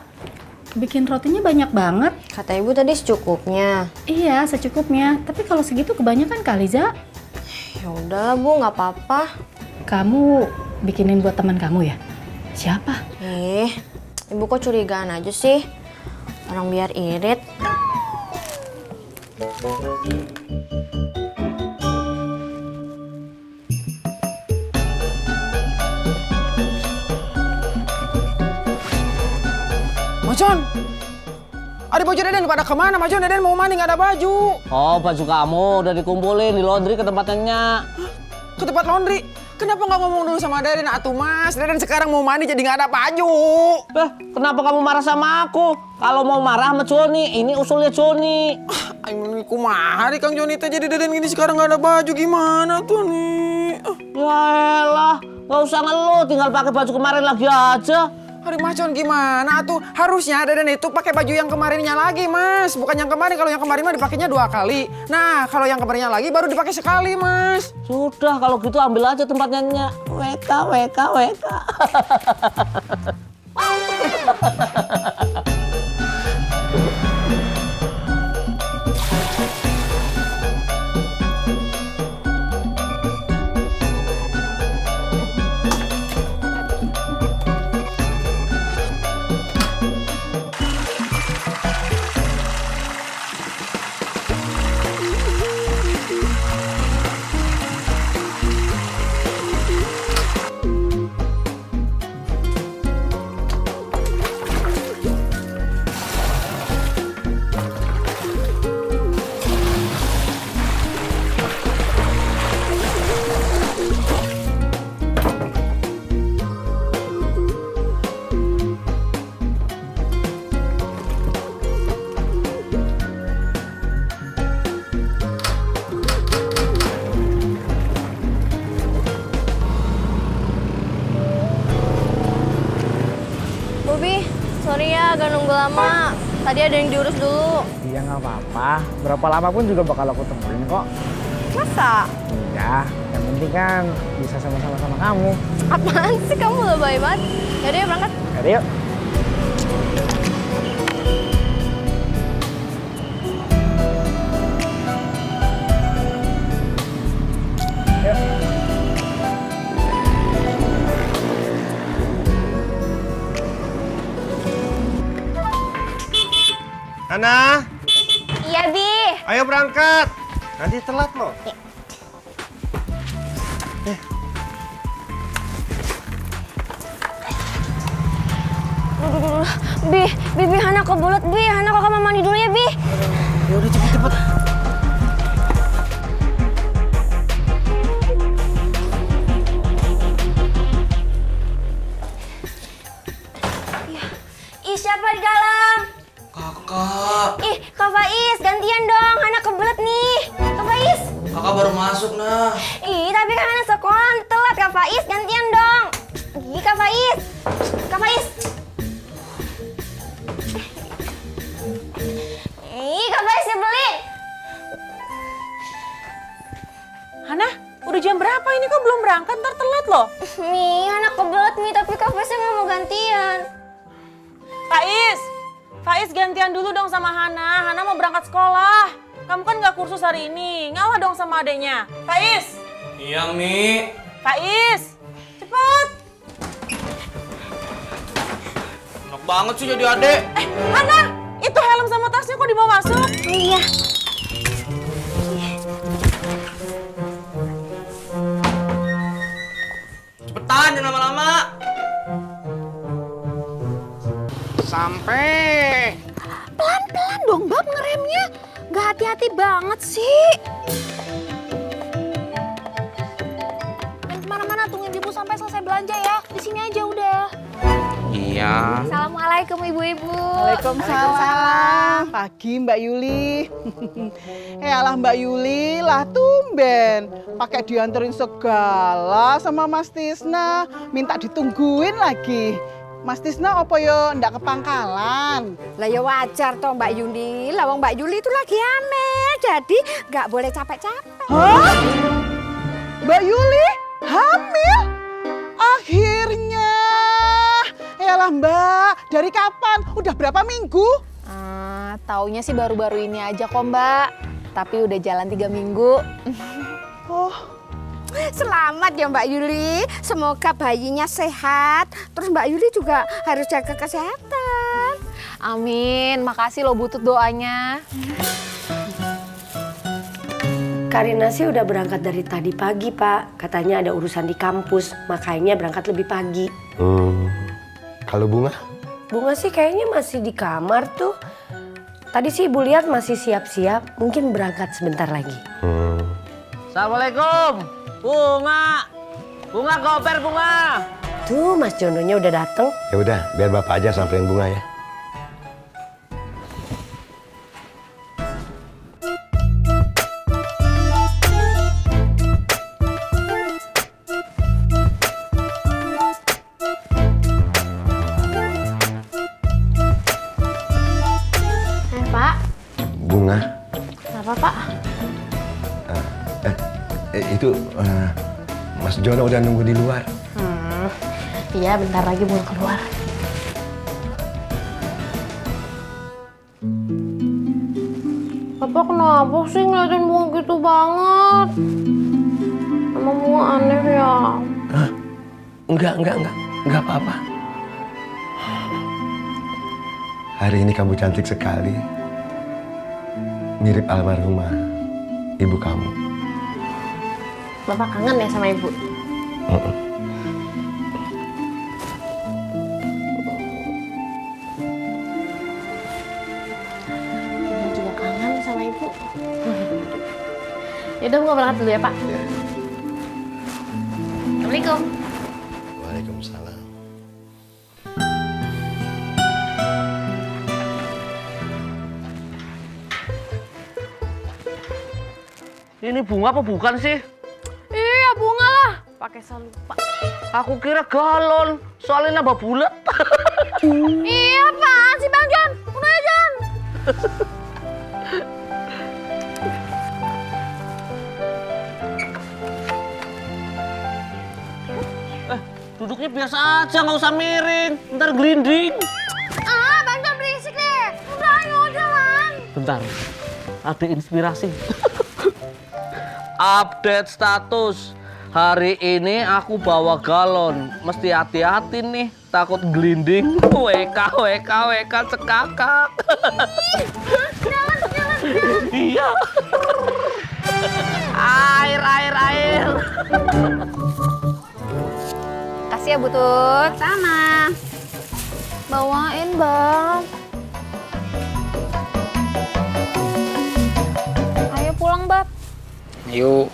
bikin rotinya banyak banget. Kata ibu tadi secukupnya. Iya, secukupnya. Tapi kalau segitu kebanyakan kali, Za. Ya udahlah Bu, nggak apa-apa. Kamu bikinin buat teman kamu ya? Siapa? Ibu kok curigaan aja sih? Orang biar irit. Macan, ada Tadi baju Deden pada kemana? Baju Deden mau mandi nggak ada baju. Oh, baju kamu udah dikumpulin di laundry ke tempatnya. Ke tempat laundry? Kenapa nggak ngomong dulu sama Deden atuh Mas? Deden sekarang mau mandi jadi nggak ada baju. Kenapa kamu marah sama aku? Kalau mau marah sama Joni, ini usulnya Joni. Ini kumaha nih Kang Joni teh jadi Deden gini sekarang nggak ada baju gimana tuh nih? Ya elah, nggak usah ngeluh, tinggal pakai baju kemarin lagi aja. Hari Mas Jon gimana tuh? Harusnya Deden itu pakai baju yang kemarinnya lagi Mas. Bukan yang kemarin, kalau yang kemarin mah dipakainya 2 kali. Nah, kalau yang kemarinnya lagi baru dipakai sekali Mas. Sudah, kalau gitu ambil aja tempatnya. WK. Bobi, sorry ya agak nunggu lama. Tadi ada yang diurus dulu. Iya nggak apa-apa. Berapa lama pun juga bakal aku temuin kok. Masa? Iya, yang penting kan bisa sama-sama sama kamu. Apaan sih kamu lebay banget? Yaudah yuk berangkat. Yaudah yuk. Ana, Iya, Bi. ayo berangkat. Nanti telat loh. Bi, Hana kebelet, Bi. Hana ke kamar mandi dulu ya, Bi. Ya udah cepet. Ih, siapa di dalam? Kakak. Ih, Kak Faiz, gantian dong. Hana kebelet nih. Kak Faiz. Kakak baru masuk, nah. Ih, tapi kan Hana sekolah telat. Kak Faiz, gantian dong. Ih, Kak Faiz. Kak Faiz. Ih, Kak Faiz nyebelin. Hana, udah jam berapa ini kok belum berangkat? Ntar telat loh. Mi, Hana kebelet Mi, tapi Kak Faiznya nggak mau gantian. Faiz gantian dulu dong sama Hana. Hana mau berangkat sekolah. Kamu kan nggak kursus hari ini. Ngalah dong sama adeknya. Faiz. Iya, Mi. Faiz. Cepet. Enak banget sih jadi adek. Hana, itu helm sama tasnya kok dibawa masuk? Iya. Cepetan, jangan lama-lama. Sampai. Pelan-pelan dong, Bab, ngeremnya. Nggak hati-hati banget sih. Main kemana-mana, tungguin ibu sampai selesai belanja ya. Di sini aja udah. Iya. Assalamualaikum ibu-ibu. Waalaikumsalam. Pagi Mbak Yuli. Alah Mbak Yuli, lah tumben. Pakai dianterin segala sama Mas Tisna. Minta ditungguin lagi. Mas Tisna apa yo ndak ke pangkalan? Lah ya wajar toh Mbak Yuli. Lah wong Mbak Yuli itu lagi hamil, jadi nggak boleh capek-capek. Hah? Mbak Yuli hamil? Akhirnya. Yalah Mbak, dari kapan? Udah berapa minggu? Taunya sih baru-baru ini aja kok Mbak. Tapi udah jalan 3 minggu. Oh. Selamat ya Mbak Yuli. Semoga bayinya sehat. Terus Mbak Yuli juga harus jaga kesehatan. Amin. Makasih loh Butut doanya. Karina sih udah berangkat dari tadi pagi, Pak. Katanya ada urusan di kampus, makanya berangkat lebih pagi. Kalau Bunga? Bunga sih kayaknya masih di kamar tuh. Tadi sih Ibu lihat masih siap-siap, mungkin berangkat sebentar lagi. Assalamualaikum. Bunga. Bunga goper bunga. Tuh Mas Jononya udah dateng. Ya udah, biar Bapak aja samperin Bunga ya. Pak. Bunga, Kenapa, Pak? itu Mas Jono udah nunggu di luar. Iya, bentar lagi mau keluar. Bapak kenapa sih ngeliatin bunga gitu banget? Emang bunga aneh ya? Enggak apa-apa. Hari ini kamu cantik sekali. Mirip almarhumah ibu kamu. Bapak kangen ya sama ibu? Ibu juga kangen sama ibu. Yaudah, Bunga berangkat dulu ya, Pak. Assalamualaikum. Waalaikumsalam. Ini bunga apa bukan sih? Iya, bunga lah. Pakai lupa. Aku kira galon, soalnya nambah bulat. Iya, apaan sih Bang John? Udah ya, John. Duduknya biasa aja, nggak usah miring. Ntar gelinding. Bang John berisik deh. Udah, ayo jalan. Bentar, ada inspirasi. Update status. Hari ini aku bawa galon. Mesti hati-hati nih, takut gelinding. WK cekakak. Jalan. Iya. Air. Kasih ya, Butut. Sama. Bawain, Bang. Ayo pulang, Bab. Yuk.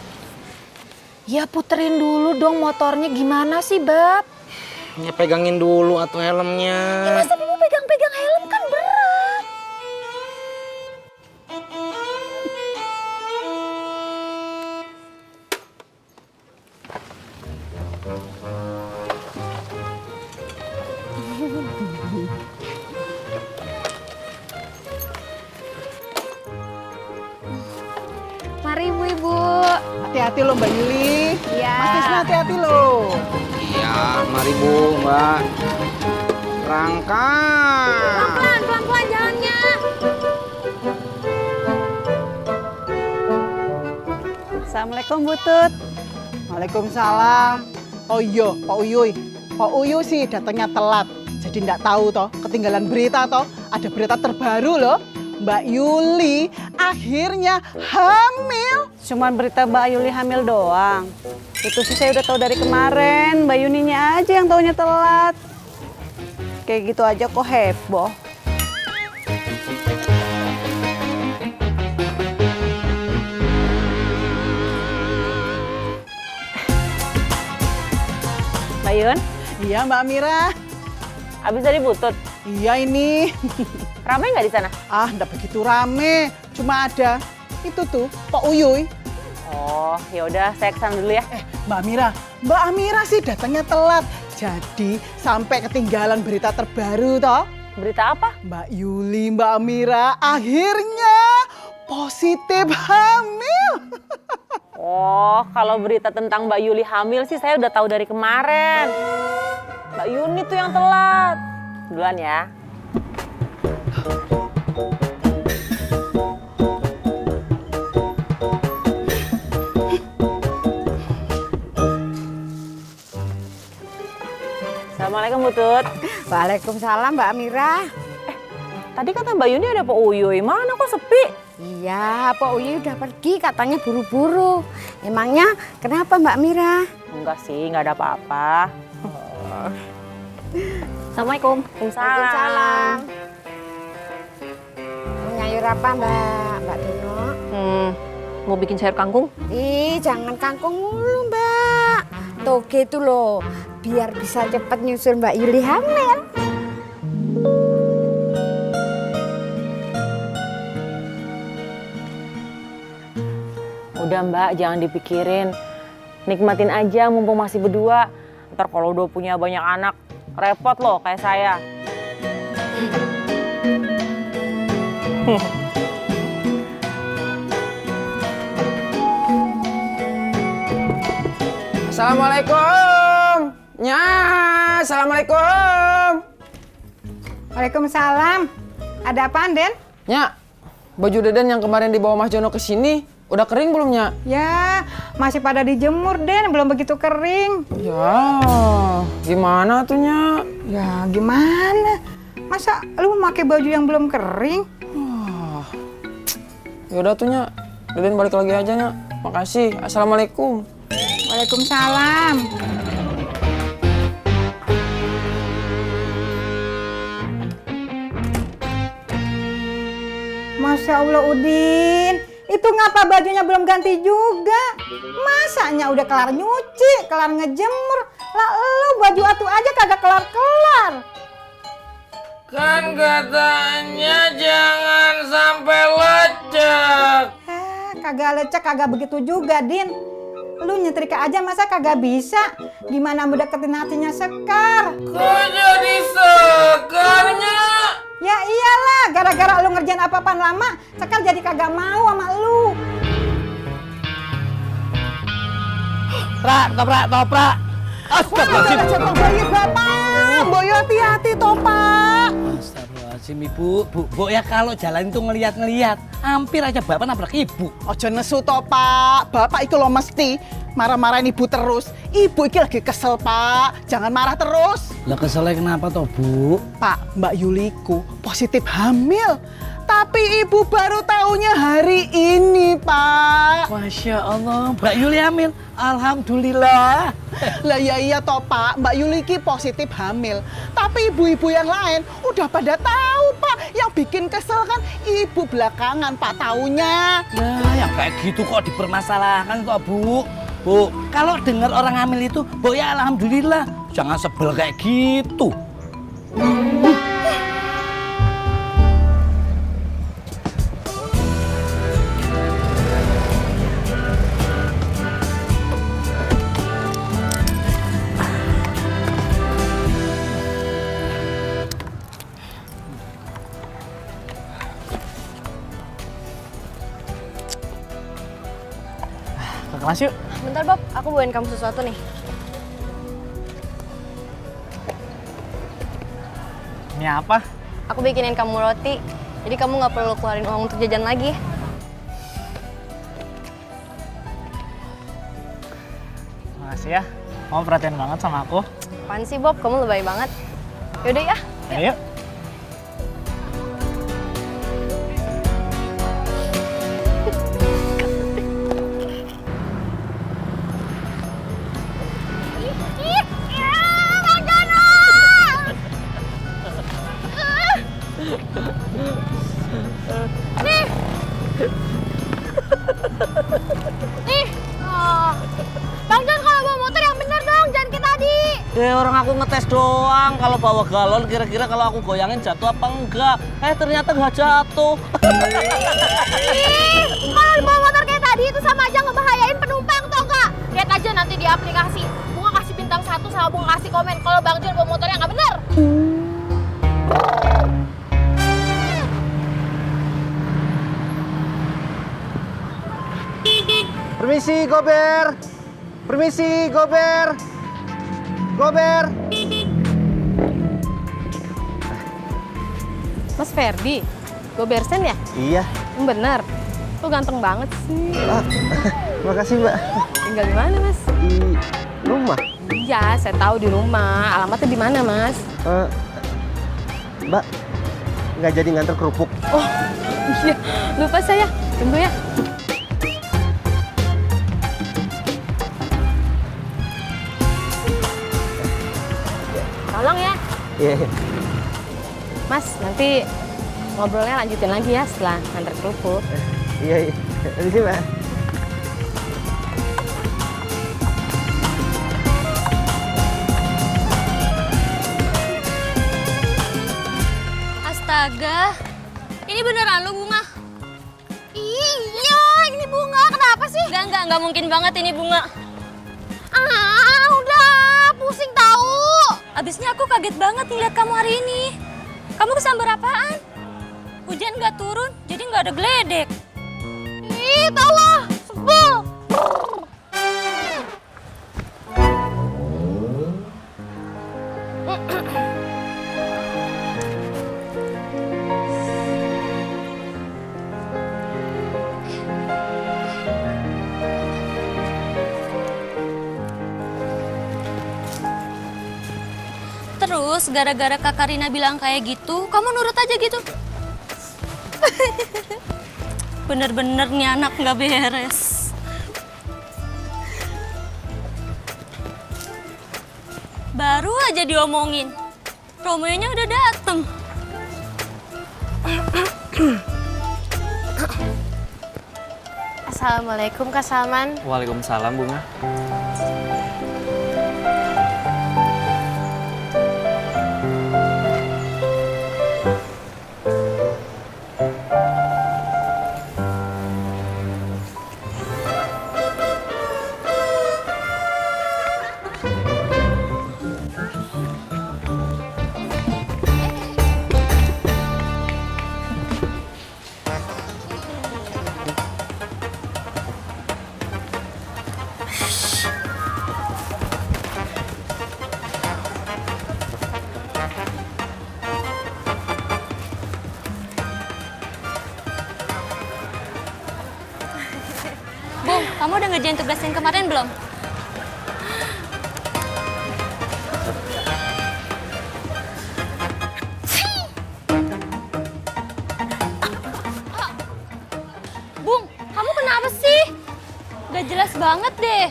Ya puterin dulu dong motornya, gimana sih Bab? Ya pegangin dulu atau helmnya. Ya masa Bibu pegang-pegang helm kan berat. Mari Ibu. Hati-hati loh Mbak Yuli. Iya. Mas Tisna hati-hati loh. Iya, mari Bu, Mbak. Berangkat. Pelan-pelan jalannya. Assalamualaikum Butut. Waalaikumsalam. Oh iya, Pak Uyuy. Pak Uyuy sih datangnya telat. Jadi nggak tahu toh, ketinggalan berita toh. Ada berita terbaru loh. Mbak Yuli akhirnya hamil. Cuman berita Mbak Yuli hamil doang. Itu sih saya udah tahu dari kemarin. Mbak Yuninya aja yang taunya telat. Kayak gitu aja kok heboh. Mbak Yun? Iya Mbak Mira. Abis dari Butut? Iya ini. Ramai nggak di sana? Ah, nggak begitu rame. Cuma ada itu tuh Pak Uyuy. Oh, ya udah saya kesana dulu ya. Mbak Mira, Mbak Amira sih datangnya telat. Jadi sampai ketinggalan berita terbaru toh. Berita apa? Mbak Yuli, Mbak Amira akhirnya positif hamil. Oh, kalau berita tentang Mbak Yuli hamil sih saya udah tahu dari kemarin. Mbak Yuni tuh yang telat. Duluan ya. Assalamualaikum Butut. Waalaikumsalam Mbak Amira. Tadi kata Mbak Yuni ada Pak Uyuy, mana kok sepi? Iya, Pak Uyuy udah pergi, katanya buru-buru. Emangnya kenapa Mbak Mira? Enggak sih, nggak ada apa-apa. Assalamualaikum. Waalaikumsalam. Ayo sayur apa Mbak Dono? Mau bikin sayur kangkung? Ih, jangan kangkung mulu Mbak. Toge itu loh, biar bisa cepet nyusul Mbak Yuli hamil. Udah Mbak, jangan dipikirin. Nikmatin aja mumpung masih berdua. Ntar kalau udah punya banyak anak, repot loh kayak saya. Assalamualaikum. Nya, assalamualaikum. Waalaikumsalam. Ada apaan, Den? Nya, baju Deden yang kemarin dibawa Mas Jono ke sini udah kering belum, Nya? Ya, masih pada dijemur, Den. Belum begitu kering. Ya, gimana tuh, Nya? Ya, gimana? Masa lu pakai baju yang belum kering? Yaudah tuh, Nya. Deden balik lagi aja, Nya. Makasih. Assalamualaikum. Waalaikumsalam. Masya Allah, Udin. Itu ngapa bajunya belum ganti juga? Masanya udah kelar nyuci, kelar ngejemur. Lah lu baju atuh aja kagak kelar-kelar. Kan katanya jangan sampai lecek. Kagak lecek, kagak begitu juga, Din. Lu nyetrika aja masa kagak bisa? Gimana mau deketin hatinya Sekar? Kok jadi Sekarnya? Ya iyalah, gara-gara lu ngerjain apa-apaan lama, Sekar jadi kagak mau sama lu. Toprak. Astagfirullahaladzim. Boyo Bapak, Boyo hati-hati Topak. Astagfirullahaladzim Ibu. Bu ya kalau jalan itu ngeliat-ngeliat, hampir aja Bapak nabrak Ibu. Ojo nesu Topak, Bapak itu lo mesti marah-marahin Ibu terus. Ibu iki lagi kesel Pak, jangan marah terus. Lah keselnya kenapa toh Bu? Pak, Mbak Yuliku positif hamil. Tapi Ibu baru tahunya hari ini, Pak. Masya Allah, Mbak Yuli hamil. Alhamdulillah. Lah ya iya toh Pak, Mbak Yuliki positif hamil. Tapi ibu-ibu yang lain udah pada tahu Pak. Yang bikin kesel kan ibu belakangan Pak taunya. Nah, yang kayak gitu kok dipermasalahkan kok Bu. Bu, kalau dengar orang hamil itu, Bu ya alhamdulillah. Jangan sebel kayak gitu. Ke kelas yuk. Bentar Bob, aku bawain kamu sesuatu nih. Ini apa? Aku bikinin kamu roti, jadi kamu nggak perlu keluarin uang untuk jajan lagi. Makasih ya. Kamu perhatian banget sama aku. Apaan sih Bob, kamu lebay banget. Yaudah ya. Ayo. Nih, Bang John kalau bawa motor yang bener dong, jangan kayak tadi. Orang aku ngetes doang. Kalau bawa galon kira-kira kalau aku goyangin jatuh apa enggak. Ternyata nggak jatuh. Kalau bawa motor kayak tadi itu sama aja ngebahayain penumpang tau gak? Lihat aja nanti di aplikasi. Bunga kasih bintang 1 sama Bunga kasih komen kalau Bang John bawa motor yang nggak bener. Permisi, Gober. Permisi, Gober. Gober. Mas Ferdi, Gobersen ya? Iya. Bener. Lu ganteng banget sih. Makasih, Mbak. Tinggal di mana, Mas? Di rumah. Iya, saya tahu di rumah. Alamatnya di mana, Mas? Mbak, nggak jadi nganter kerupuk. Oh, iya. Lupa saya. Tunggu ya. Tolong ya. Iya. Mas, nanti Ngobrolnya lanjutin lagi ya setelah nganter kerupuk. Iya. Di sini, Mbak. Astaga, ini beneran lu bunga? Iya, ini bunga. Kenapa sih? Enggak mungkin banget ini bunga. Udah pusing tahu. Abisnya aku kaget banget ngeliat kamu hari ini. Kamu kesambar apaan? Hujan nggak turun, jadi nggak ada geledek. Ih, tau lah, sebel. Terus gara-gara Kak Karina bilang kayak gitu, kamu nurut aja gitu? Bener-bener nih anak nggak beres. Baru aja diomongin, Romeonya udah dateng. Assalamualaikum Kak Salman. Waalaikumsalam Bunga. Bung, kamu udah ngerjain tugas yang kemarin belum? Bung, kamu kenapa sih? Gak jelas banget deh.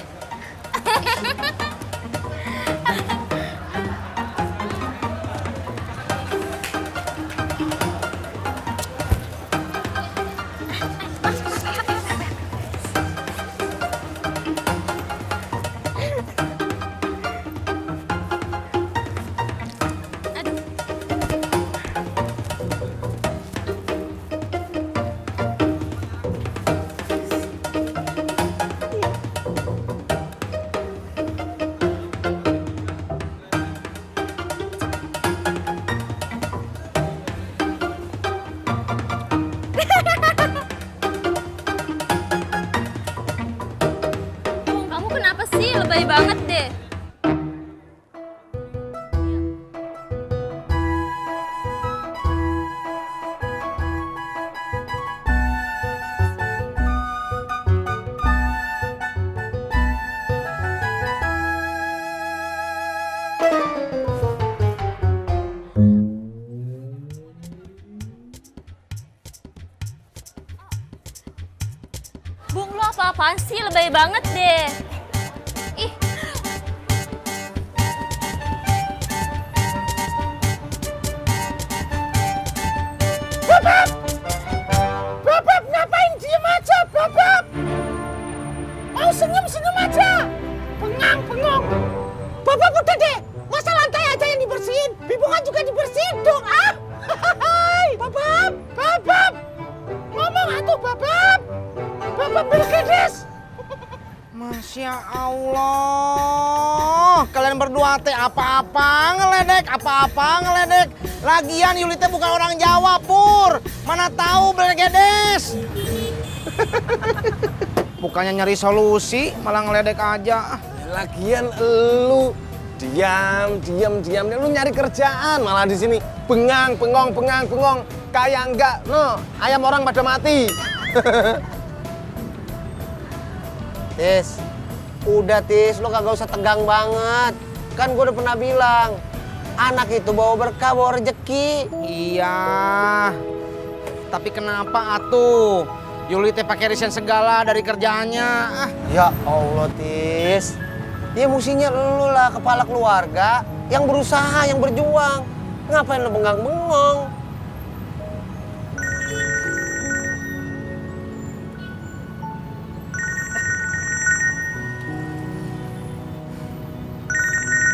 Bung, kamu kenapa sih? Lebay banget deh. Bung, lo apa-apaan sih? Lebay banget deh. Ih. Babab! Babab, ngapain diem aja, Babab? Mau senyum-senyum aja. Bengong. Babab udah deh, masa lantai aja yang dibersihin. Bibungan juga dibersihin dong, ah. Babab. Ngomong atuh, Babab. Babab Bilkidis. Masya Allah, kalian berdua teh apa-apa ngeledek. Lagian Yuli teh bukan orang Jawa, Pur. Mana tahu Belgedes. Bukannya nyari solusi, malah ngeledek aja. Lagian lu diam. Lu nyari kerjaan malah di sini bengong. Kayak enggak, ayam orang pada mati. Tis, udah Tis, lo kagak usah tegang banget. Kan gue udah pernah bilang, anak itu bawa berkah, bawa rezeki. Iya, tapi kenapa atuh? Yuli teh pakai resign segala dari kerjaannya. Ya Allah, Tis. Ya mestinya lu lah kepala keluarga yang berusaha, yang berjuang. Ngapain lo bengong-bengong?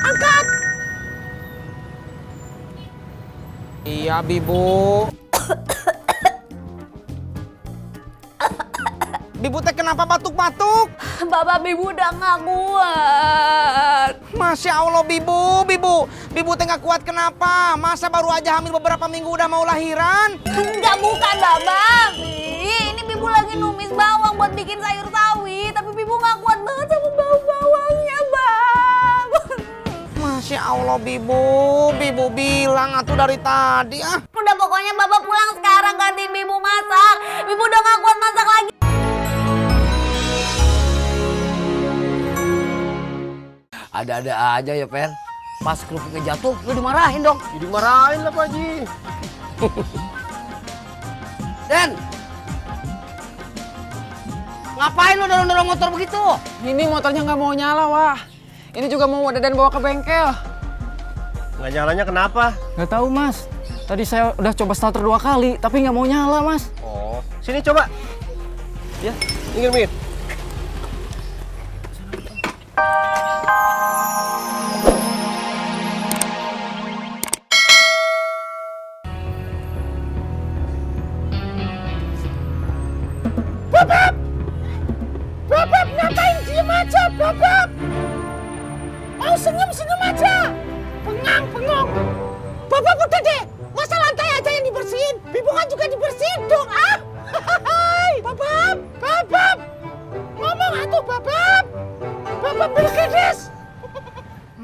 Angkat. Iya, Bibu. Bibu teh kenapa batuk-batuk? Bapak Bibu udah nggak kuat. Masya Allah, Bibu teh nggak kuat kenapa? Masa baru aja hamil beberapa minggu udah mau lahiran? Enggak, bukan Bapak. Ini Bibu lagi numis bawang buat bikin sayur sawi, tapi Bibu nggak kuat banget sama bau bawangnya, Bang. Masya Allah, Bibu bilang atuh dari tadi ah. Udah pokoknya Bapak pulang sekarang, gantiin Bibu masak. Bibu udah nggak kuat masak lagi. Ada-ada aja ya, Per. Pas kerupuknya jatuh, lu dimarahin dong. Dimarahin lah, Pak Haji. Den! Ngapain lu dorong-dorong motor begitu? Ini motornya nggak mau nyala, wah. Ini juga mau Deden bawa ke bengkel. Nggak nyalanya kenapa? Nggak tahu, Mas. Tadi saya udah coba starter 2 kali, tapi nggak mau nyala, Mas. Oh, sini coba. Ya, minggir. Babab, ngapain diem aja, Babab? Mau senyum-senyum aja. Bengong. Babab udah deh, masa lantai aja yang dibersihin? Bibu kan juga dibersihin dong, ah. Babab. Ngomong atuh, Babab. Babab Bilkis.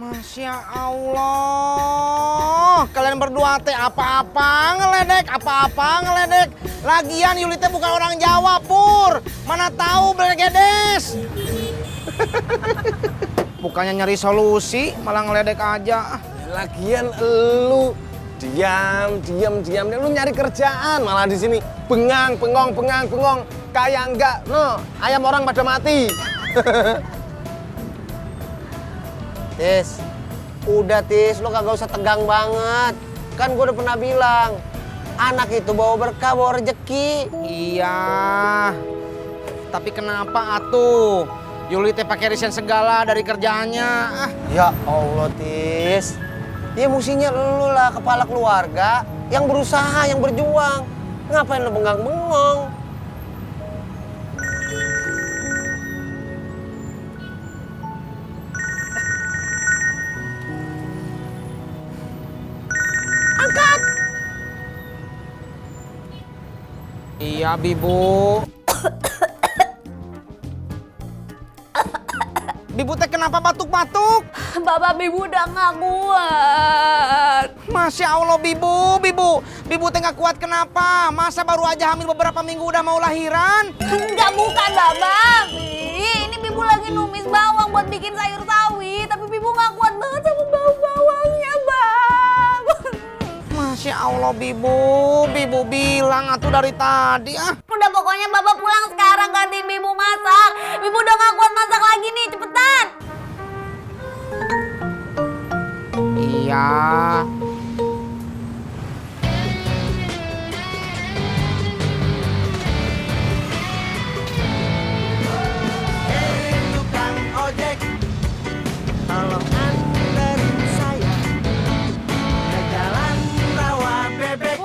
Masya Allah, kalian berdua teh apa-apa ngeledek. Lagian Yuli teh bukan orang Jawa, Pur. Mana tahu bergedes. Bukannya nyari solusi, malah ngeledek aja. Lagian lu diam. Lu nyari kerjaan malah di sini bengong. Kayak enggak, no, ayam orang pada mati. Tis, udah Tis, lu kagak usah tegang banget. Kan gue udah pernah bilang, anak itu bawa berkah, bawa rezeki. Iya, tapi kenapa atuh? Yuli teh pakai resign segala dari kerjaannya. Ya Allah, Tis. Ya mestinya lu lah kepala keluarga yang berusaha, yang berjuang. Ngapain lu bengong-bengong? Angkat. Iya, Bibu. Bibu teh kenapa batuk-batuk? Bapak Bibu udah nggak kuat. Masya Allah, Bibu teh nggak kuat kenapa? Masa baru aja hamil beberapa minggu udah mau lahiran? Enggak, bukan Bapak. Ini Bibu lagi numis bawang buat bikin sayur sawi, tapi Bibu nggak kuat banget sama bau bawangnya, Bang. Masya Allah, Bibu bilang atuh dari tadi ah. Udah pokoknya Bapak pulang sekarang, gantiin Bibu masak. Bibu udah nggak kuat masak lagi nih, cepetan. Iya. Tukang ojek, tolong anterin saya ke jalan rawa bebek.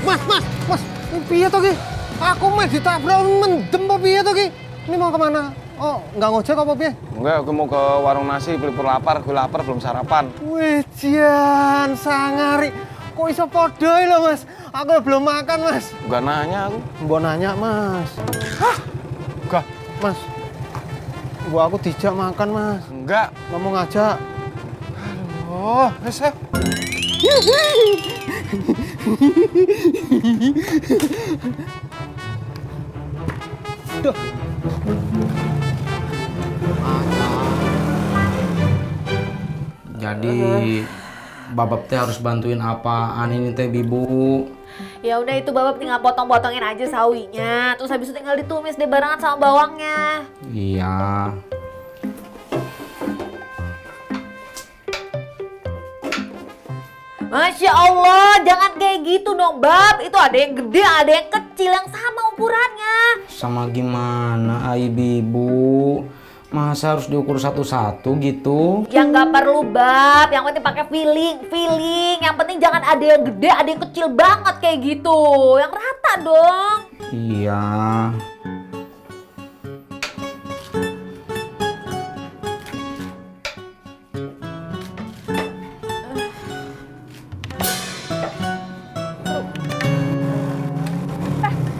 Mas, ini piye to ki? Aku mah ditabrak mendem apa piye to ki? Ini mau kemana? Oh, nggak ngojek apa piye? Enggak, aku mau ke warung nasi, beli pur lapar, gue lapar belum sarapan. Wih, Jian, sangari. Kok iso podo lho, Mas? Aku belum makan, Mas. Enggak nanya aku. Mbok nanya, Mas. Hah? Enggak, Mas. Mbok aku dijak makan, Mas. Enggak. Ngomong aja. Oh, wis ya. Duh. Jadi Babab teh harus bantuin apaan ini teh, Bibu? Ya udah itu Bapak tinggal potong-potongin aja sawinya, terus habis itu tinggal ditumis deh barengan sama bawangnya. Iya. Masya Allah, jangan kayak gitu dong, Bab. Itu ada yang gede, ada yang kecil, yang sama ukurannya. Sama gimana, Bibu? Masa harus diukur satu-satu gitu? Ya nggak perlu Bab, yang penting pakai feeling. Yang penting jangan ada yang gede, ada yang kecil banget kayak gitu. Yang rata dong. Iya.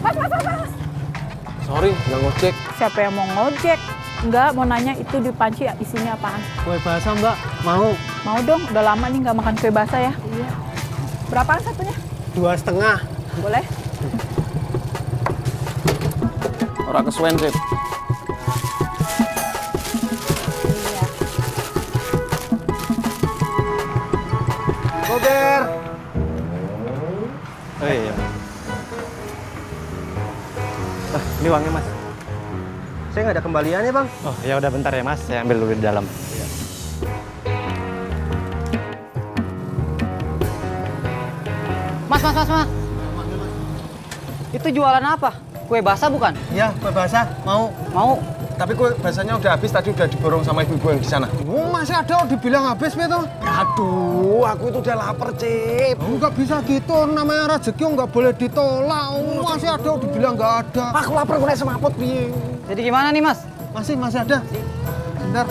Mas. Sorry, nggak ngojek. Siapa yang mau ngojek? Enggak, mau nanya itu di panci isinya apaan? Kue basah mbak, mau? Mau dong, udah lama nih nggak makan kue basah ya. Iya. Berapaan satunya? 2,5. Boleh? Orang kesuwen sih. Gober. Oh iya. Ini uangnya mas. Saya nggak ada kembaliannya bang. Oh ya udah bentar ya mas, saya ambil dulu di dalam. Mas. Itu jualan apa? Kue basah bukan? Ya, kue basah. Mau? Mau. Tapi kue basahnya udah habis, tadi udah diborong sama ibu-ibu yang di sana. Oh, masih ada dibilang habis, betul? Aduh, aku itu udah lapar, Cip. Nggak bisa gitu, namanya rezeki nggak boleh ditolak. Masih ada dibilang nggak ada. Aku lapar, aku naik semaput, piye. Jadi gimana nih mas? Masih ada. Bentar.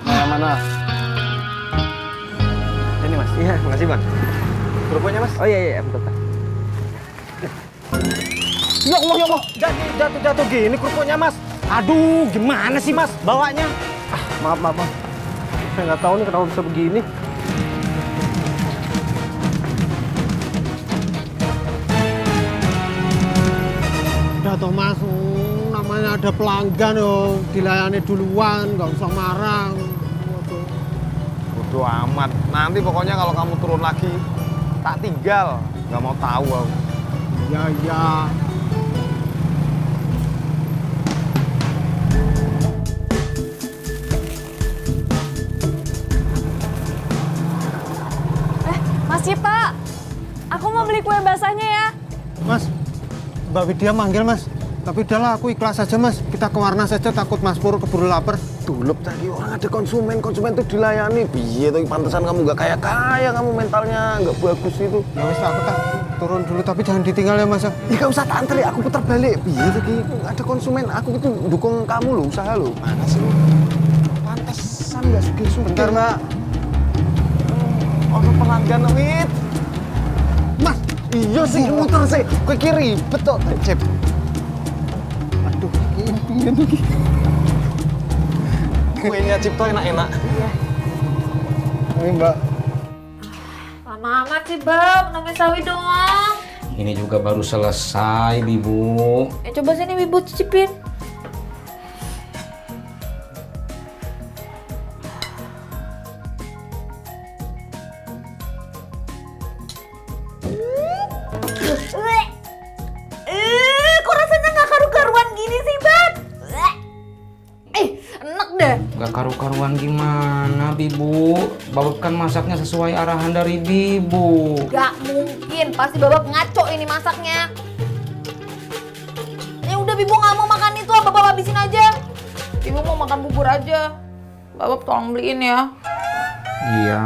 Mana? Ini mas. Iya, makasih bang. Kerupuknya mas? Oh iya, betul. Ya Allah. Jatuh gini kerupuknya mas. Aduh, gimana sih mas bawanya? Maaf bang. Saya nggak tahu nih kenapa bisa begini. Udah toh mas, namanya ada pelanggan dilayani duluan, nggak usah marah. Bodo amat. Nanti pokoknya kalau kamu turun lagi, tak tinggal. Nggak mau tahu aku. Ya. Masih Pak, aku mau beli kue basahnya ya. Mas, Mbak Widya manggil mas. Tapi udahlah aku ikhlas saja mas. Kita ke Warna saja, takut Mas Pur keburu lapar. Dulup tadi orang ada konsumen tuh dilayani. Piye tuh pantesan kamu nggak kaya kamu mentalnya nggak bagus itu. Ya wis aku tak turun dulu tapi jangan ditinggal ya mas. Nggak usah tak antri, aku putar balik. Piye tuh ada konsumen, aku itu dukung kamu loh, usaha lo. Mana sih lo? Pantesan nggak sugih-sugih. Bentar mbak. Oh pelanggan wit. Mas, iya sih muter sih. Kue kiri betul Cep. Aduh, ini lagi. Kuenya Cipto enak-enak. Iya. Ini mbak. Lama amat sih Bab, nungguin sawi doang. Ini juga baru selesai, Bibu. Coba sini Bibu cicipin. Kok rasanya nggak karu-karuan gini sih, Bab? Enak deh. Gak karu-karuan gimana, Bibu? Babab kan masaknya sesuai arahan dari Bibu. Gak mungkin, pasti Babab ngaco ini masaknya. Ya udah Bibu nggak mau makan itu, Babab habisin aja. Bibu mau makan bubur aja. Babab tolong beliin ya. Iya.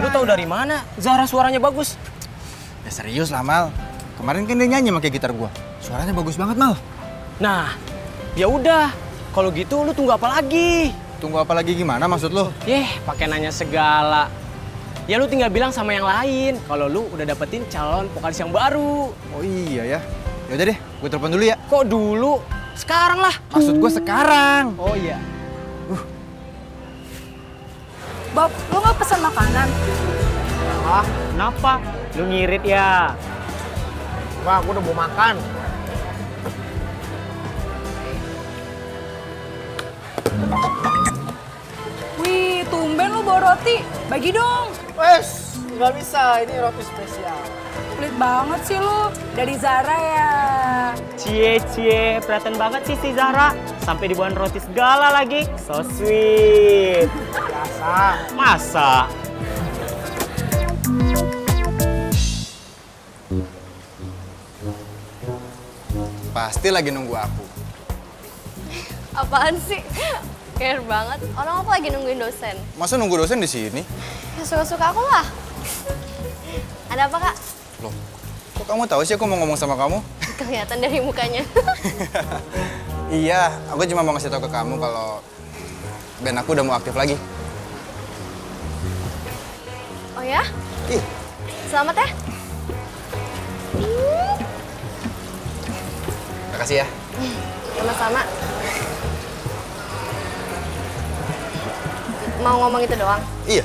Lu tahu dari mana? Zara suaranya bagus. Ya serius lah Mal. Kemarin kan dia nyanyi pakai gitar gua. Suaranya bagus banget Mal. Nah, ya udah. Kalau gitu lu tunggu apa lagi? Tunggu apa lagi gimana maksud lu? Pakai nanya segala. Ya lu tinggal bilang sama yang lain kalau lu udah dapetin calon vokalis yang baru. Oh iya ya. Yaudah deh, gue telepon dulu ya. Kok dulu? Sekarang lah. Maksud gue sekarang. Oh iya. Bob, lu nggak pesan makanan? Ah, kenapa? Lu ngirit ya? Wah, aku udah mau makan. Wih, tumben lu bawa roti. Bagi dong. Wes, nggak bisa. Ini roti spesial. Pelit banget sih lu. Dari Zara ya. Cie, perhatian banget sih si Zara. Sampai dibawain roti segala lagi. So sweet. Biasa. Masa? Pasti lagi nunggu aku. Apaan sih? Care banget. Orang aku lagi nungguin dosen. Masa nunggu dosen di sini? Ya suka-suka aku lah. Ada apa, Kak? Loh, kok kamu tahu sih aku mau ngomong sama kamu? Kelihatan dari mukanya. Iya, aku cuma mau ngasih tahu ke kamu kalau band aku udah mau aktif lagi. Oh ya? Ih. Selamat ya. Makasih ya. Sama-sama. Mau ngomong itu doang? Iya.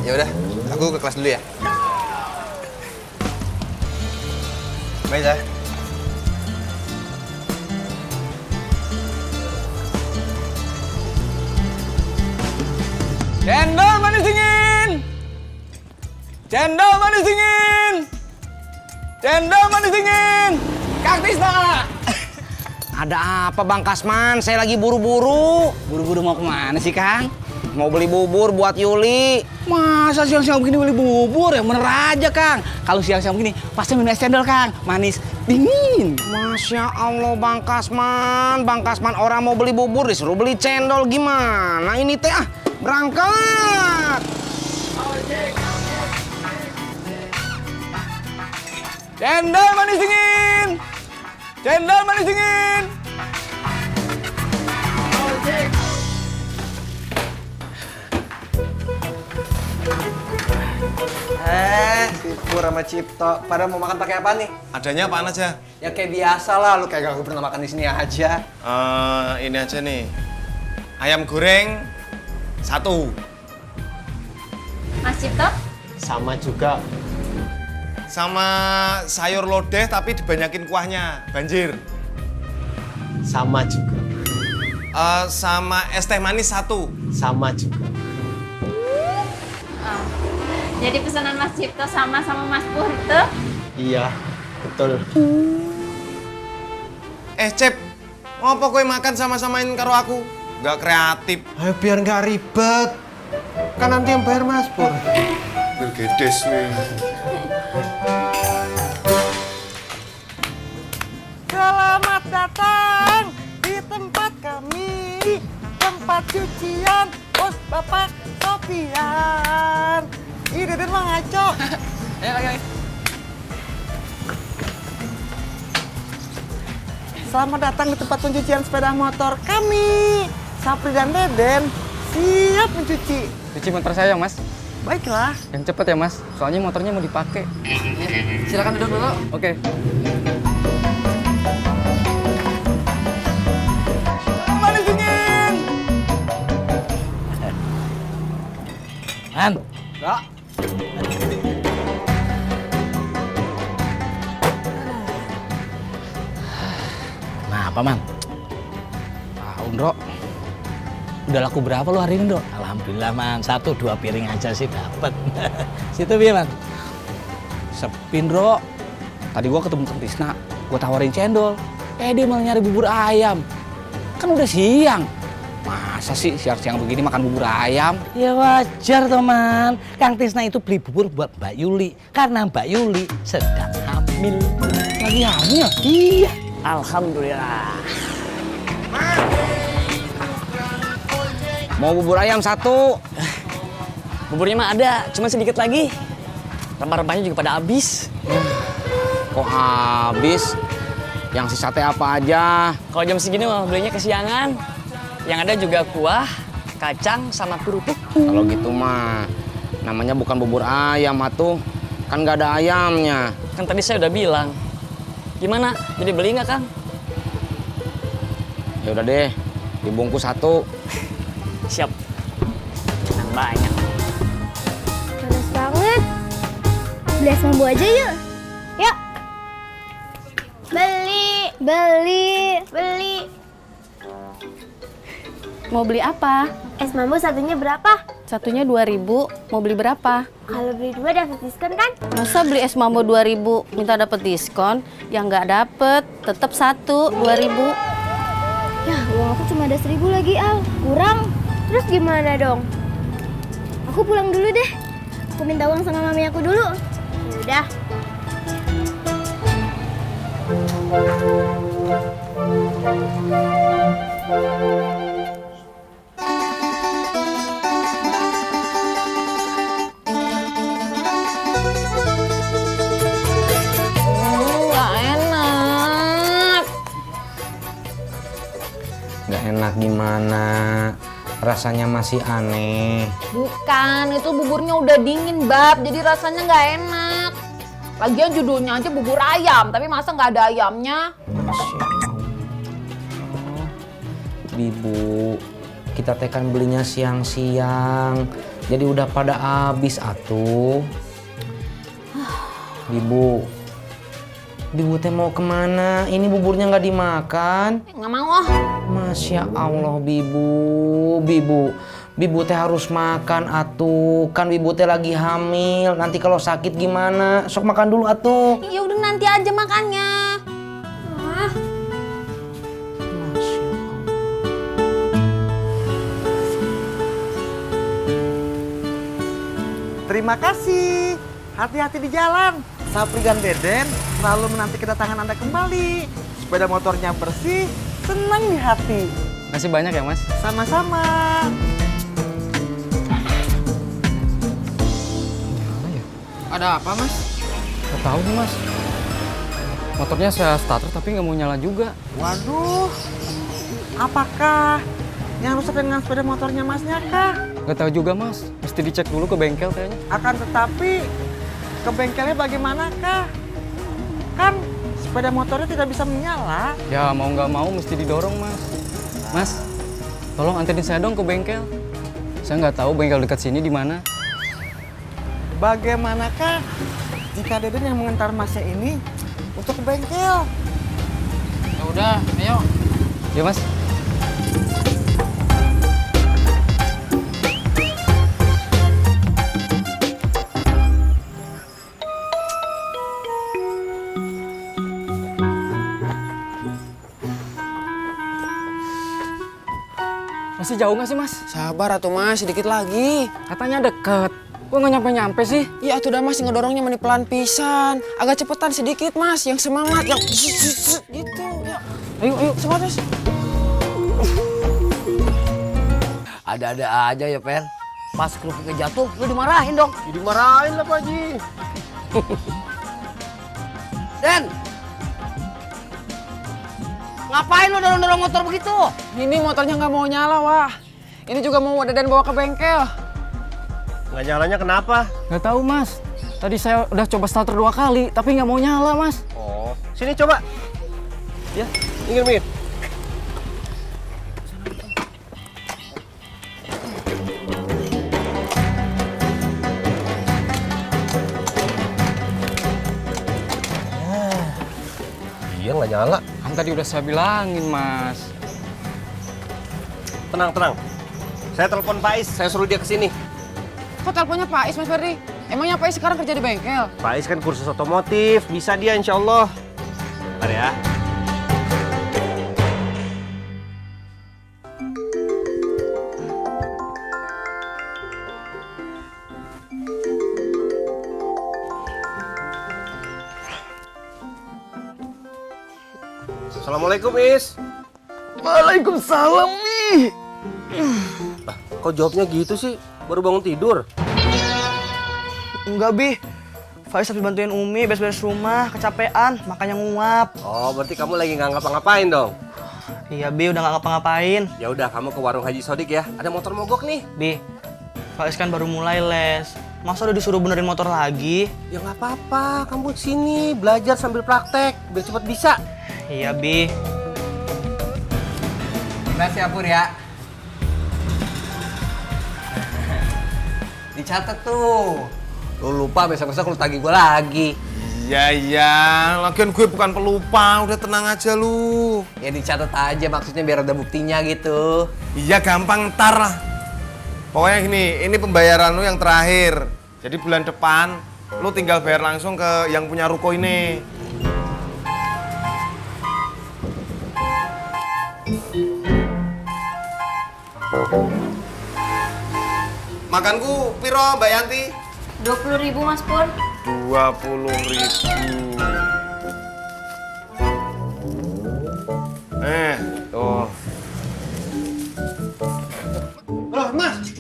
Ya udah, aku ke kelas dulu ya. Bye, Zah. Cendol manis dingin! Cendol manis dingin! Cendol manis dingin! Kang Tisna! Ada apa Bang Kasman? Saya lagi buru-buru. Buru-buru mau kemana sih, Kang? Mau beli bubur buat Yuli. Masa siang-siang begini beli bubur? Yang bener aja, Kang. Kalau siang-siang begini, pasti minum es cendol, Kang. Manis, dingin. Masya Allah Bang Kasman. Bang Kasman orang mau beli bubur disuruh beli cendol. Gimana ini teh? Berangkat. Cendol manis dingin! Cendol manis dingin! Si Pur sama Cipto, pada mau makan pakai apa nih? Adanya apaan aja? Ya kayak biasa lah, lu kayak gak pernah makan di sini aja. Ini aja nih. Ayam goreng 1. Mas Cipto? Sama juga. Sama sayur lodeh tapi dibanyakin kuahnya, banjir. Sama juga. Sama es teh manis 1. Sama juga. Jadi pesanan Mas Cipto sama Mas Pur tuh? Iya, betul. Cep, ngopo kowe makan sama-samain karo aku? Gak kreatif. Ayo biar gak ribet. Kan nanti yang bayar Mas Pur. Bergedes nih. Selamat datang di tempat kami, tempat cucian bos Bapak Sofian. Ih, Deden mah ngaco. Ayo. Selamat datang di tempat pencucian sepeda motor kami. Sapri dan Deden siap mencuci. Cuci motor saya, Mas. Baiklah. Yang cepet ya, Mas. Soalnya motornya mau dipakai. Silakan duduk dulu. Oke. Manis dingin! Man. Ya. Kenapa, Man? Undro, udah laku berapa lo hari ini, Dok? Alhamdulillah, Man. 1-2 piring aja sih dapet. Situ biar, Man. Sepi, Ndro. Tadi gua ketemu Kang Tisna, gua tawarin cendol. Dia malah nyari bubur ayam. Kan udah siang. Masa sih siang-siang begini makan bubur ayam? Ya wajar, teman. Kang Tisna itu beli bubur buat Mbak Yuli. Karena Mbak Yuli sedang hamil. Lagi hamil? Iya. Alhamdulillah. Mau bubur ayam 1. Buburnya mah ada, cuma sedikit lagi. Rempah-rempahnya juga pada habis. Kok habis? Yang sisa teh apa aja? Kalau jam segini mah belinya kesiangan. Yang ada juga kuah, kacang, sama kerupuk. Kalau gitu mah namanya bukan bubur ayam atuh. Kan nggak ada ayamnya. Kan tadi saya udah bilang. Gimana? Jadi beli nggak, Kang? Ya udah deh, dibungkus 1. Siap. Yang banyak. Panas banget. Beli es mambu aja yuk. Yuk. Beli. Mau beli apa? Es mambu satunya berapa? Satunya 2.000. Mau beli berapa? Kalau beli 2 dapat diskon kan? Masa beli es mambo 2.000 minta dapat diskon? Yang nggak dapet, tetap 2.000. Ya, uang aku cuma ada 1.000 lagi, Al. Kurang. Terus gimana dong? Aku pulang dulu deh. Aku minta uang sama mami aku dulu. Udah. enak gimana? Rasanya masih aneh. Bukan, itu buburnya udah dingin, Bab. Jadi rasanya nggak enak. Lagian judulnya aja bubur ayam, tapi masa nggak ada ayamnya? Masya Allah. Bibu, kita teh kan belinya siang-siang. Jadi udah pada habis atuh. Bibu teh mau kemana? Ini buburnya nggak dimakan. Nggak mau ah. Masya Allah, Bibu teh harus makan atuh. Kan Bibu teh lagi hamil. Nanti kalau sakit gimana? Sok makan dulu atuh. Ya udah nanti aja makannya. Terima kasih. Hati-hati di jalan. Sapri dan Deden selalu menanti kedatangan Anda kembali. Sepeda motornya bersih, senang di hati. Makasih banyak ya, Mas. Sama-sama. Ada apa, Mas? Gak tahu nih, Mas. Motornya saya starter tapi nggak mau nyala juga. Waduh, apakah yang rusak dengan sepeda motornya Masnya kah? Gak tahu juga, Mas. Mesti dicek dulu ke bengkel kayaknya. Akan tetapi, ke bengkelnya bagaimana kah? Kan sepeda motornya tidak bisa menyala. Ya mau nggak mau mesti didorong, Mas. Mas, tolong anterin saya dong ke bengkel. Saya nggak tahu bengkel dekat sini di mana. Bagaimanakah jika Deden yang mengantar Masnya ini untuk ke bengkel? Ya udah, ayo. Ya, Mas. Masih jauh nggak sih, Mas? Sabar atuh, Mas, sedikit lagi. Katanya deket. Kok nggak nyampe-nyampe sih? Iya, atuh dah, Mas, ngedorongnya meni pelan pisan. Agak cepetan sedikit, Mas. Yang semangat, yang gitu. Ya. Ayo, semangat, Mas. Ada-ada aja ya, Per. Pas kerupuknya jatuh, lu dimarahin dong. Ya, dimarahin lah, Pak Haji. Den! Ngapain lu dorong-dorong motor begitu? Ini motornya nggak mau nyala, wah. Ini juga mau Deden bawa ke bengkel. Nggak nyalanya kenapa? Nggak tahu, Mas. Tadi saya udah coba starter 2 kali, tapi nggak mau nyala, Mas. Oh, sini coba. Ya, minggir. Iya, nggak nyala. Kan tadi udah saya bilangin, Mas. Tenang. Saya telepon Pak Is, saya suruh dia ke sini. Kok teleponnya Pak Is, Mas Ferdi? Emangnya Pak Is sekarang kerja di bengkel? Pak Is kan kursus otomotif, bisa dia insya Allah. Bentar ya. Assalamualaikum, Is. Waalaikumsalam, Mi. Kok jawabnya gitu sih? Baru bangun tidur? Enggak, Bi. Faiz habis bantuin Umi beres-beres rumah, kecapean, makanya nguap. Oh, berarti kamu lagi nggak ngapa-ngapain dong? Iya, Bi, udah nggak ngapa-ngapain. Ya udah, kamu ke warung Haji Sodik ya. Ada motor mogok nih. Bi, Faiz kan baru mulai les. Masa udah disuruh benerin motor lagi? Ya nggak apa-apa, kamu sini belajar sambil praktek, biar cepat bisa. Iya, Bi. Makasih ya, Pur ya. Dicatat tuh. Lu lupa besok-besok lu tagih gue lagi. Iya, lagian gue bukan pelupa, udah tenang aja lu. Ya dicatat aja, maksudnya biar ada buktinya gitu. Iya, gampang, ntar lah. Pokoknya gini, ini pembayaran lu yang terakhir. Jadi bulan depan, lu tinggal bayar langsung ke yang punya ruko ini. Makanku piro, Mbak Yanti? 20.000 Mas Pur. 20.000. Tuh. Loh, Mas.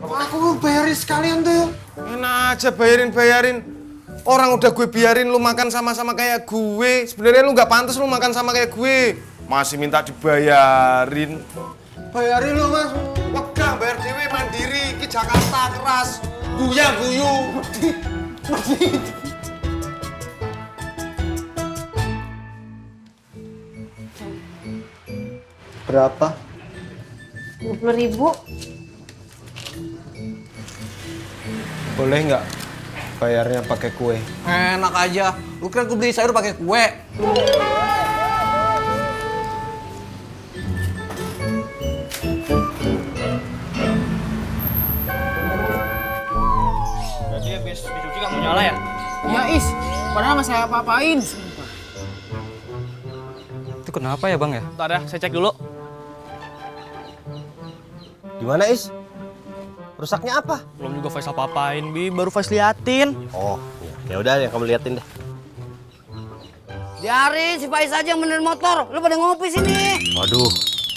Aku bayarin sekalian tuh. Enak aja bayarin. Orang udah gue biarin lu makan sama-sama kayak gue. Sebenarnya lu nggak pantas lu makan sama kayak gue. Masih minta dibayarin. Bayarin lo mas. Wegah bayar dewe mandiri. Ki Jakarta keras. Guya-guyu. Berapa? 20.000. Boleh nggak bayarnya pakai kue? Enak aja. Lu kira gue beli sayur pakai kue? Berarti habis dicuci nggak mau nyala ya? Ya Is, padahal nggak saya apa-apain. Itu kenapa ya bang ya? Ntar ya, saya cek dulu. Gimana Is? Rusaknya apa? Belum juga Faisal papain, Bi. Baru Fais liatin. Oh, ya udah yang kamu liatin deh. Biarin si Faiz aja yang benerin motor. Lu pada ngopi sini. Waduh,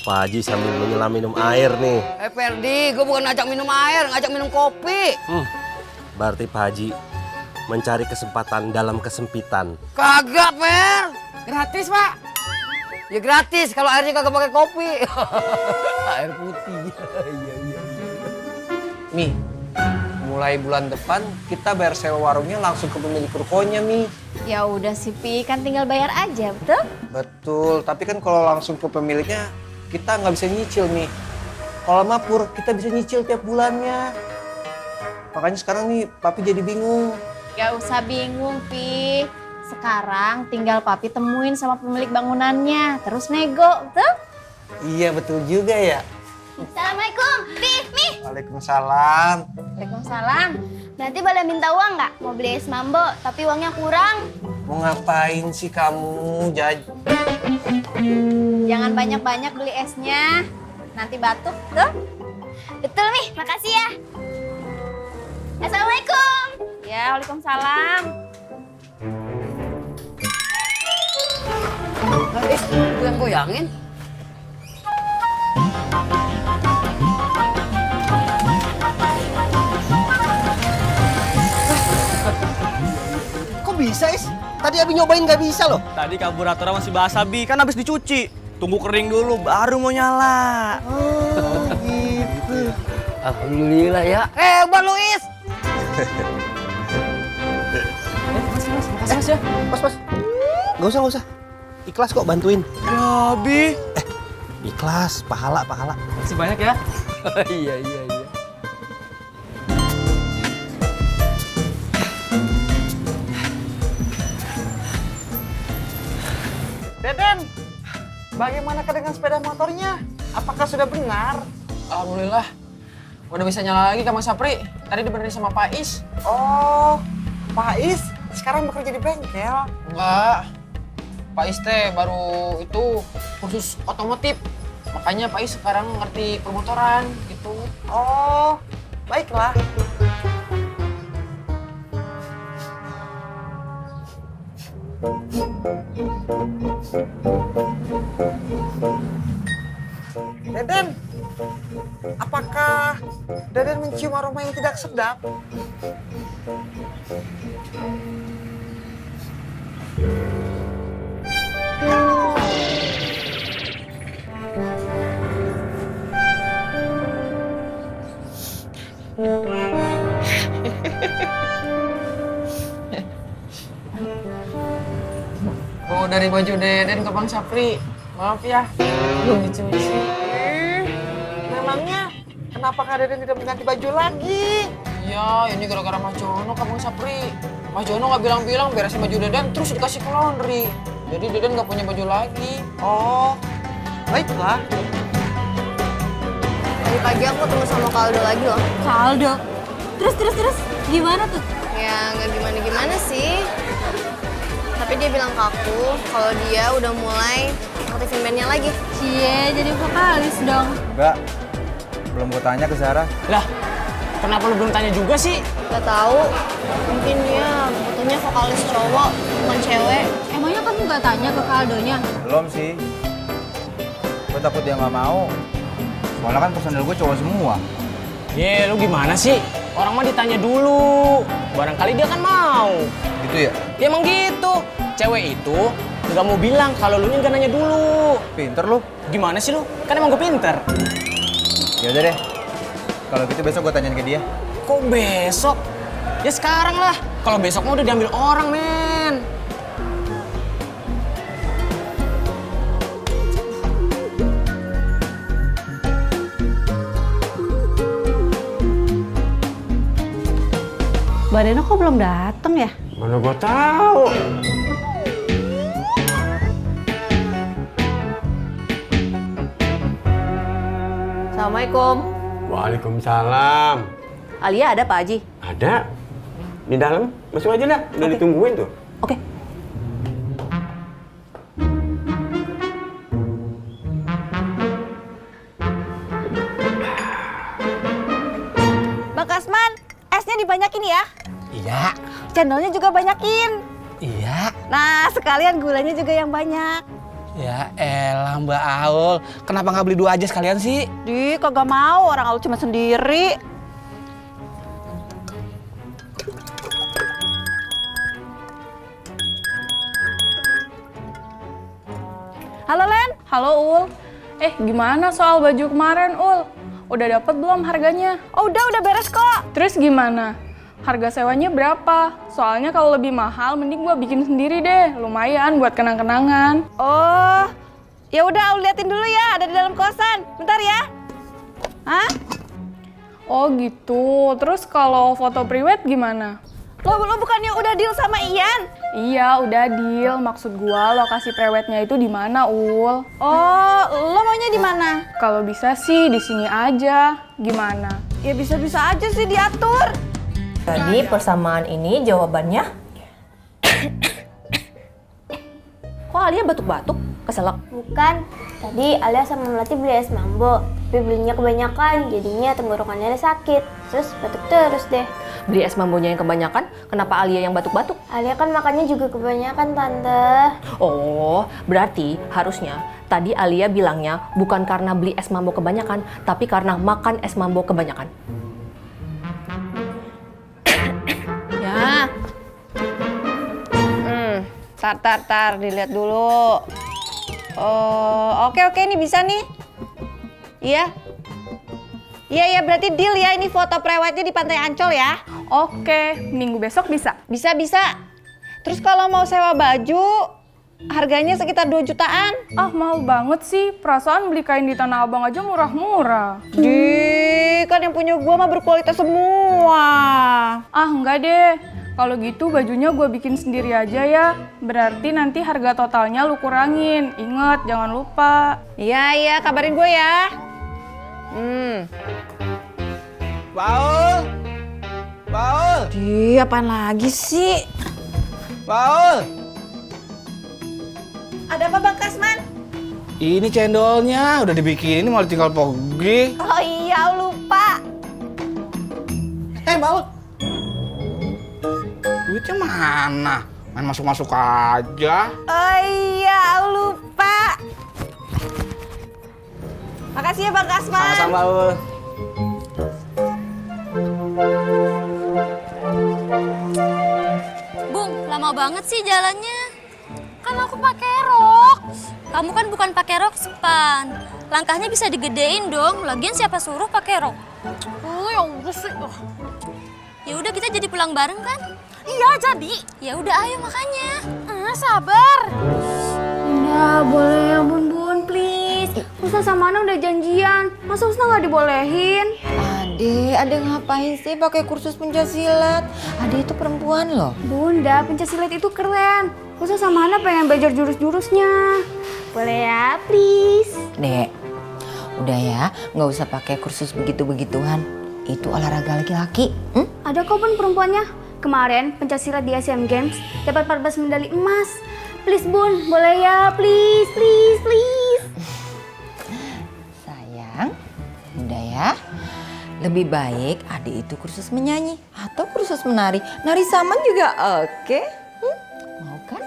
Pak Haji sambil menyelam minum air nih. Ferdi, gue bukan ngajak minum air, ngajak minum kopi. Berarti Pak Haji mencari kesempatan dalam kesempitan. Kagak, Fer. Gratis, Pak. Ya gratis kalau airnya kagak pakai kopi. Air putih. Iya. Mi, mulai bulan depan kita bayar sewa warungnya langsung ke pemilik rukonya, Mi. Ya udah sih, Pi, kan tinggal bayar aja, betul? Betul, tapi kan kalau langsung ke pemiliknya kita nggak bisa nyicil, Mi. Kalau Mapur kita bisa nyicil tiap bulannya. Makanya sekarang nih Papi jadi bingung. Gak usah bingung, Pi. Sekarang tinggal Papi temuin sama pemilik bangunannya, terus nego, betul? Iya betul juga ya. Assalamualaikum, Pi, Mi. Waalaikumsalam. Waalaikumsalam. Berarti boleh minta uang nggak? Mau beli es mambo, tapi uangnya kurang. Mau ngapain sih kamu, Jaj? Jangan banyak-banyak beli esnya, nanti batuk, tuh. Betul, Mi. Makasih ya. Assalamualaikum. Ya, waalaikumsalam. Gue yang goyangin. Kok bisa, Is? Tadi Abi nyobain nggak bisa loh. Tadi karburatornya masih basah, Bi. Kan habis dicuci. Tunggu kering dulu, baru mau nyala. Oh, gitu. Alhamdulillah ya. Hebat lu, Is. Mas ya. Mas. Nggak usah. Ikhlas kok bantuin. Ya, Bi. Ikhlas, pahala. Masih banyak ya? Iya. Deden, bagaimana dengan sepeda motornya? Apakah sudah benar? Alhamdulillah. Udah bisa nyala lagi sama Sapri. Tadi dibenerin sama Pak Is. Oh, Pak Is sekarang bekerja di bengkel? Enggak. Pak Is teh baru itu kursus otomotif. Makanya Pak Is sekarang ngerti permotoran gitu. Oh, baiklah. Deden, apakah Deden mencium aroma yang tidak sedap? Bawa dari baju Deden ke Bang Sapri. Maaf ya, belum dicuci. Memangnya kenapa Kak Deden tidak mengganti baju lagi? Iya, ini gara-gara Mas Jono ke Bang Sapri. Mas Jono nggak bilang-bilang beresin baju Deden terus dikasih ke laundry. Jadi Deden nggak punya baju lagi. Oh, baiklah. Tadi pagi aku ketemu sama Kaldo lagi loh. Kaldo? Terus? Gimana tuh? Ya nggak gimana-gimana sih. Tapi dia bilang ke aku kalau dia udah mulai aktifin bandnya lagi. Cie, jadi vokalis dong. Enggak. Belum gue tanya ke Zara. Lah, kenapa lu belum tanya juga sih? Gak tahu. Mungkin dia fotonya vokalis cowok, bukan cewek. Emangnya kamu gak tanya ke Kaldonya? Belum sih. Gue takut dia nggak mau. Soalnya kan personil gue cowok semua. Ye, lu gimana sih? Orang mah ditanya dulu. Barangkali dia kan mau. Gitu ya? Ya emang gitu. Cewek itu nggak mau bilang kalau lu nggak nanya dulu. Pinter lu. Gimana sih lu? Kan emang gue pinter. Ya udah deh. Kalau gitu besok gue tanyain ke dia. Kok besok? Ya sekarang lah. Kalau besok mau udah diambil orang, men. Mbak Deno kok belum datang ya? Mana gua tahu. Assalamualaikum. Waalaikumsalam. Alia ada Pak Haji? Ada. Di dalam. Masuk aja dah. Udah ditungguin tuh. Oke. Bang Kasman, esnya dibanyakin ya. Iya. Cendolnya juga banyakin. Iya. Nah, sekalian gulanya juga yang banyak. Ya elah Mbak Aul, kenapa nggak beli 2 aja sekalian sih? Di, kagak mau, orang Aul cuma sendiri. Halo Len. Halo Ul. Gimana soal baju kemarin Ul? Udah dapet belum harganya? Oh udah beres kok. Terus gimana? Harga sewanya berapa? Soalnya kalau lebih mahal mending gua bikin sendiri deh. Lumayan buat kenang-kenangan. Oh, ya udah Aul liatin dulu ya, ada di dalam kosan. Bentar ya. Hah? Oh gitu. Terus kalau foto priwet gimana? Lo bukannya udah deal sama Ian? Iya, udah deal. Maksud gua lokasi prewednya itu di mana, Ul? Oh, lo maunya di mana? Kalau bisa sih di sini aja. Gimana? Ya bisa-bisa aja sih diatur. Jadi persamaan ini jawabannya. Kok Alia batuk-batuk? Keselak? Bukan, tadi Alia sama Melati beli es mambo, tapi belinya kebanyakan, jadinya tenggorokannya sakit, terus batuk terus deh. Beli es mambonya yang kebanyakan, kenapa Alia yang batuk-batuk? Alia kan makannya juga kebanyakan, Tante. Oh, berarti harusnya tadi Alia bilangnya bukan karena beli es mambo kebanyakan, tapi karena makan es mambo kebanyakan. Ya. Tar, dilihat dulu. Oh, oke, ini bisa nih. Iya. Iya, berarti deal ya, ini foto prewednya di Pantai Ancol ya. Oke, minggu besok bisa? Bisa. Terus kalau mau sewa baju, harganya sekitar 2 jutaan. Ah, mahal banget sih. Perasaan beli kain di Tanah Abang aja murah-murah. Kan yang punya gua mah berkualitas semua. Ah, enggak deh. Kalau gitu bajunya gue bikin sendiri aja ya. Berarti nanti harga totalnya lu kurangin. Ingat, jangan lupa. Iya, kabarin gue ya. Paul! Di, apaan lagi sih? Paul! Ada apa Bang Kasman? Ini cendolnya udah dibikinin, malah tinggal pergi. Oh iya, lupa. Paul. Duitnya mana? Main masuk-masuk aja. Oh iya, lupa. Makasih ya Bang Kasman. Sama-sama, Ul. Bung, lama banget sih jalannya. Kan aku pakai rok. Kamu kan bukan pakai rok span. Langkahnya bisa digedein dong. Lagian siapa suruh pakai rok? Ya udah sih. Ya udah kita jadi pulang bareng kan? Iya jadi. Ya udah ayo makanya. Sabar. Udah boleh ya Bun, please. Ustaz sama Ana udah janjian. Masa Ustaz nggak dibolehin? Ade ngapain sih pakai kursus pencaksilat? Ade itu perempuan loh. Bunda, pencaksilat itu keren. Ustaz sama Ana pengen belajar jurus-jurusnya. Boleh ya, please. Dek, udah ya, nggak usah pakai kursus begitu-begituan. Itu olahraga laki-laki. Ada kok Bun perempuannya. Kemarin pencaksilat di Asian Games dapat 14 medali emas. Please Bun, boleh ya, please. Sayang, udah ya. Lebih baik adik itu kursus menyanyi atau kursus menari. Nari saman juga oke. Mau kan?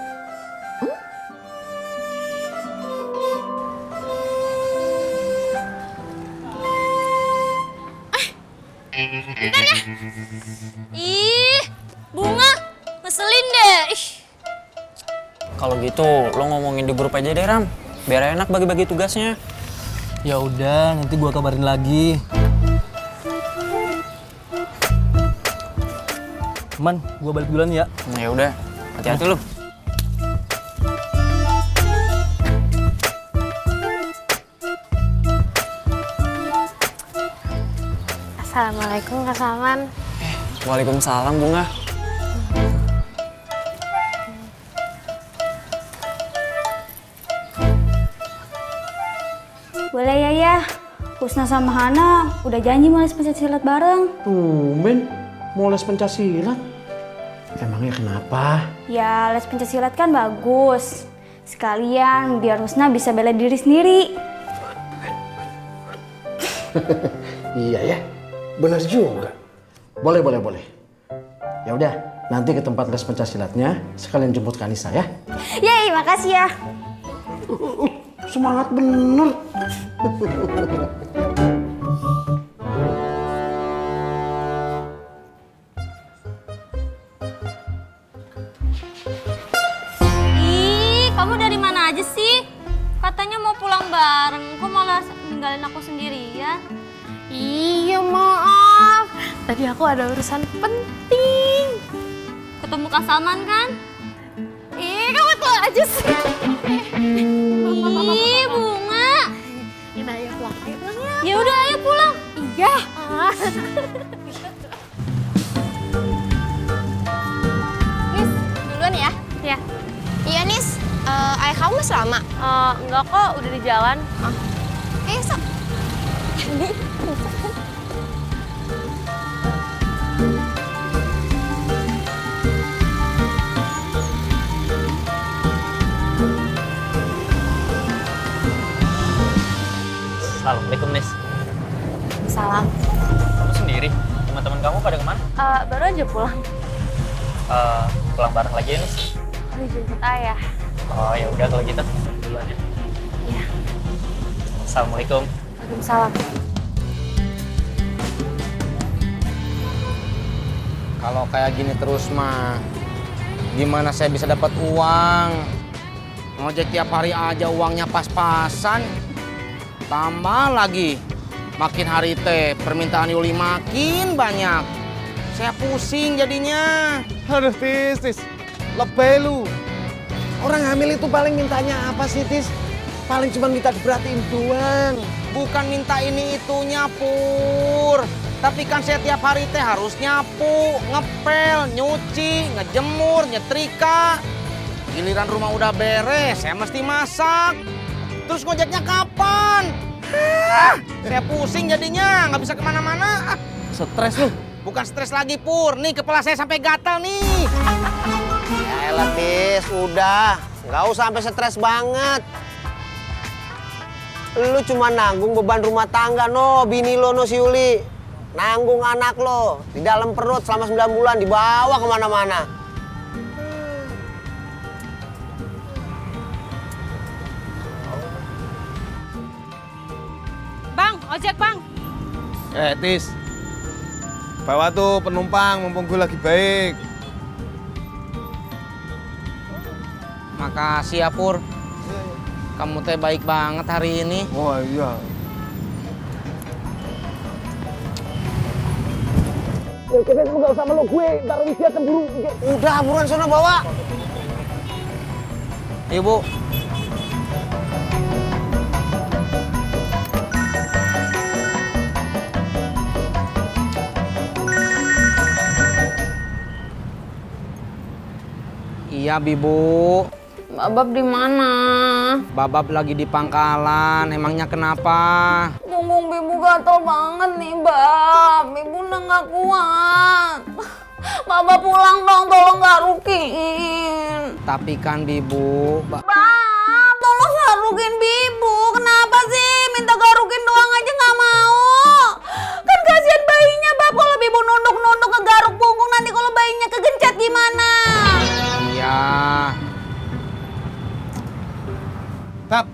Bentar ya. Ih, Bunga, ngeselin deh. Ih. Kalau gitu, lo ngomongin di grup aja deh, Ram. Biar enak bagi-bagi tugasnya. Ya udah, nanti gua kabarin lagi. Man, gua balik duluan ya. Ya udah, hati-hati lu. Assalamualaikum Kak Salman. Waalaikumsalam, Bunga. Boleh ya. Husna sama Hana udah janji mau les pencaksilat bareng. Tumben, mau les pencaksilat? Emangnya kenapa? Ya les pencaksilat kan bagus. Sekalian biar Husna bisa bela diri sendiri. Iya ya, benar juga. Boleh. Ya udah, nanti ke tempat les pencaksilatnya sekalian jemput Kanisa ya. Yeay, makasih ya. Semangat bener. Ih, kamu dari mana aja sih? Katanya mau pulang bareng, kok malah ninggalin aku sendirian? Iya maaf, tadi aku ada urusan penting. Ketemu Kak Salman kan? Ih, kamu tuh aja sih. Ih, Bunga. Yaudah, ayo pulang. Ayo pulang ya. Ya udah, ayo pulang. Iya. Nis, duluan ya? Ya. Iya, Nis. Ayah kamu masih lama? Enggak kok, udah di jalan. Sok. Assalamualaikum, Nis. Salam. Kamu sendiri? Teman-teman kamu pada kemana? Baru aja pulang. Pulang bareng lagi ya, Nis? Dijemput ayah. Oh, ya udah kalau gitu. Duluan ya. Iya. Assalamualaikum. Waalaikumsalam. Kalau kayak gini terus mah, gimana saya bisa dapat uang? Ngojek tiap hari aja uangnya pas-pasan. Tambah lagi, makin hari teh permintaan Yuli makin banyak. Saya pusing jadinya. Aduh, Tis. Lebay lu. Orang hamil itu paling mintanya apa sih, Tis? Paling cuma minta diperhatiin doang. Bukan minta ini itunya, Pur. Tapi kan saya tiap hari teh harus nyapu, ngepel, nyuci, ngejemur, nyetrika. Giliran rumah udah beres, saya mesti masak. Terus ngojeknya kapan? Saya pusing jadinya, nggak bisa kemana-mana. Stres lu. Bukan stres lagi, Pur. Nih, kepala saya sampai gatal nih. Ya elah, Tis, udah. Nggak usah sampai stres banget. Lu cuma nanggung beban rumah tangga, no. Bini lo, no, si Yuli. Nanggung anak lo. Di dalam perut selama 9 bulan, dibawa kemana-mana. Bang, ojek bang. Tis. Bawa tuh penumpang, mumpung gue lagi baik. Makasih ya, Pur. Kamu teh baik banget hari ini. Oh iya. Kita nggak usah meluk gue, ntar dia cemburu. Udah, buruan sana bawa. Ayo, Bu. Iya, Bibu. Babab di mana? Babab lagi di pangkalan. Emangnya kenapa? Punggung Bibu gatel banget nih, Bab. Bibu udah nggak kuat. Babab pulang dong, tolong garukin. Tapi kan, Bibu... Bab, tolong garukin Bibu. Kenapa sih? Minta garukin doang aja nggak mau. Kan kasihan bayinya, Bab. Kalau Bibu nunduk-nunduk ke garuk punggung, nanti kalau bayinya kegencet gimana? Iya. Bab,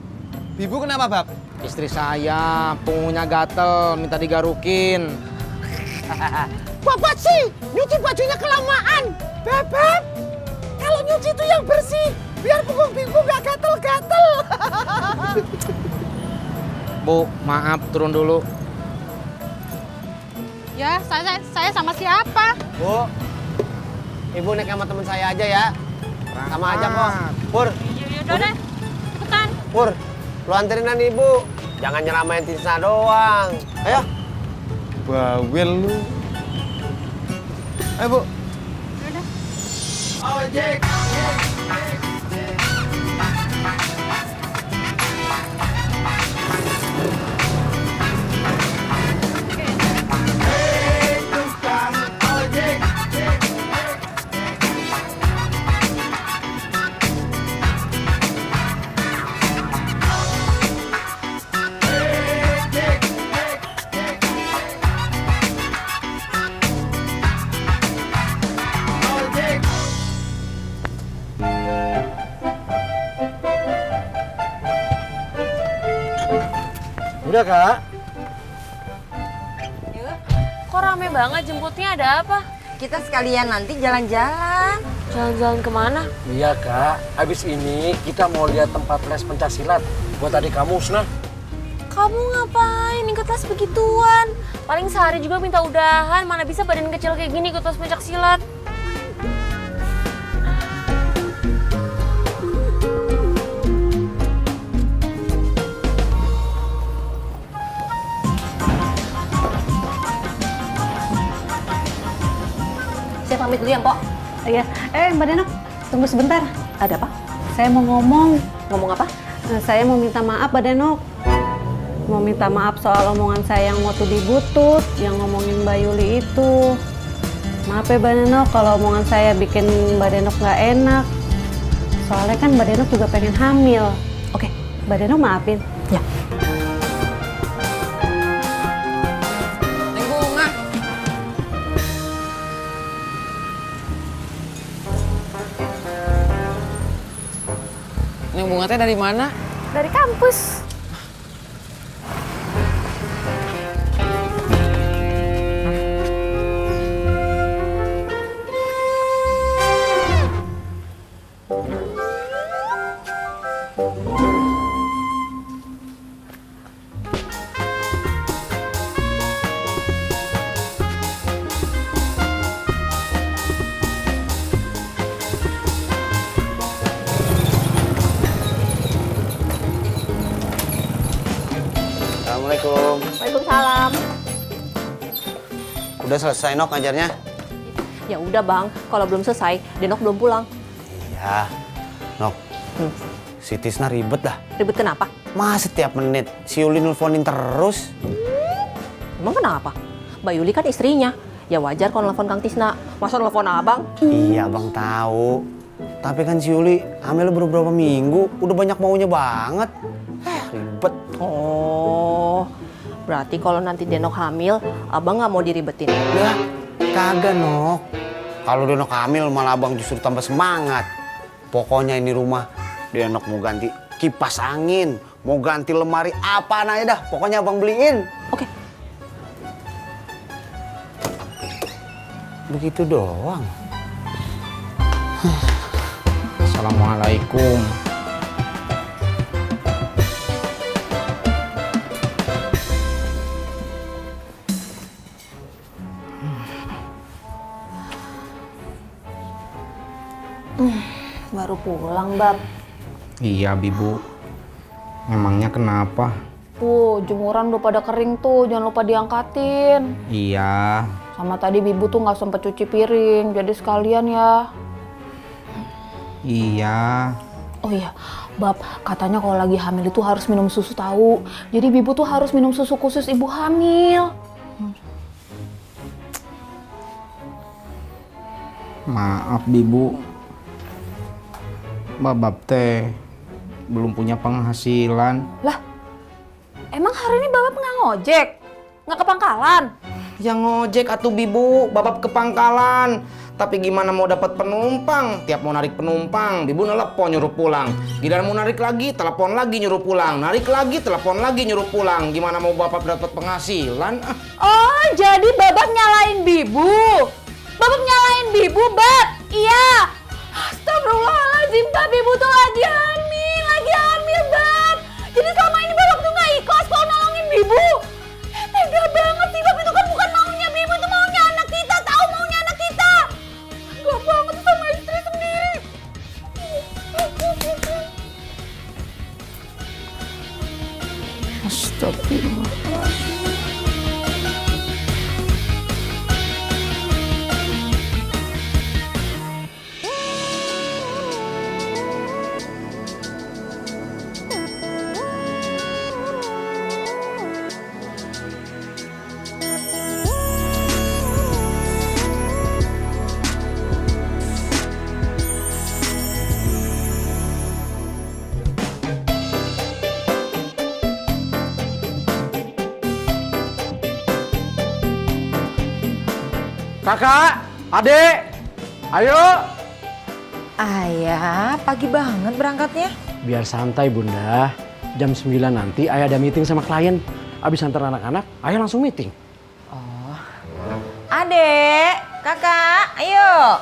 Bibu kenapa, Bab? Istri saya punggungnya gatel, minta digarukin. Bapak sih nyuci bajunya kelamaan. Bebek, kalau nyuci itu yang bersih, biar punggung Bibu nggak gatel-gatel. Bu, maaf turun dulu. Ya, saya sama siapa? Bu, Ibu naik sama teman saya aja ya. Sama aja kok. Pur. Yaudah deh, cepetan. Pur, lu anterinan Ibu. Jangan nyeramain Tisna doang. Ayo. Bawel lu. Ayo, Bu. Ojek. Udah, Kak. Kok rame banget jemputnya, ada apa? Kita sekalian nanti jalan-jalan. Jalan-jalan kemana? Iya kak, habis ini kita mau lihat tempat les pencaksilat buat adik kamu, Usna. Kamu ngapain ikut les begituan? Paling sehari juga minta udahan, mana bisa badan kecil kayak gini ikut les pencaksilat. Saya pamit dulu ya, Mpok. Iya, Mbak Denok, tunggu sebentar. Ada apa? Saya mau ngomong. Ngomong apa? Saya mau minta maaf, Mbak Denok. Mau minta maaf soal omongan saya yang waktu di Butut, yang ngomongin Mbak Yuli itu. Maaf ya, Mbak Denok, kalau omongan saya bikin Mbak Denok nggak enak. Soalnya kan Mbak Denok juga pengen hamil. Oke, Mbak Denok maafin. Ya. Neng Bunga teh dari mana? Dari kampus. Assalamualaikum. Waalaikumsalam. Udah selesai Nok ngajarnya? Ya udah Bang, kalau belum selesai, Denok belum pulang. Iya. Nok, si Tisna ribet dah. Ribet kenapa? Mas setiap menit si Yuli nelfonin terus. Emang kenapa? Mbak Yuli kan istrinya. Ya wajar kalau nelfon Kang Tisna. Masa nelfon abang? Iya Bang tahu. Tapi kan si Yuli hamil baru beberapa minggu, udah banyak maunya banget. Ribet. Oh, berarti kalau nanti Denok hamil, abang nggak mau diribetin? Ya, kagak Nok. Kalau Denok hamil malah abang justru tambah semangat. Pokoknya ini rumah Denok mau ganti kipas angin, mau ganti lemari, apa aja dah. Pokoknya abang beliin. Oke. Begitu doang. Assalamualaikum. Baru pulang, Bab. Iya, Bibu. Memangnya kenapa? Tuh, jemuran udah pada kering tuh, jangan lupa diangkatin. Iya. Sama tadi Bibu tuh nggak sempet cuci piring, jadi sekalian ya. Iya. Oh iya, Bab, katanya kalau lagi hamil itu harus minum susu tahu. Jadi Bibu tuh harus minum susu khusus ibu hamil. Maaf, Bibu. Babab teh belum punya penghasilan. Lah, emang hari ini Babab nggak ngojek? Nggak ke pangkalan? Yang ngojek atuh Bibu, Babab ke pangkalan. Tapi gimana mau dapat penumpang? Tiap mau narik penumpang, Bibu nelpon nyuruh pulang. Giliran mau narik lagi, telepon lagi nyuruh pulang. Narik lagi, telepon lagi nyuruh pulang. Gimana mau bapak dapat penghasilan? Oh, jadi babak nyalain Bibu. Babak nyalain Bibu, Bab. Iya. Astagfirullahaladzim, Bab. Bibu tuh lagi hamil, Bab. Jadi selama ini babak tuh nggak ikhlas kalau nolongin Bibu. Tega banget sih, Bab. Itu kan bukan maunya Bibu, itu maunya anak kita. Tahu maunya anak kita. Gak banget sama istri sendiri. Astagfirullah. Kakak, adek, ayo. Ayah, pagi banget berangkatnya. Biar santai bunda, jam 9 nanti ayah ada meeting sama klien. Abis antar anak-anak, ayah langsung meeting. Oh. Adek, kakak, ayo.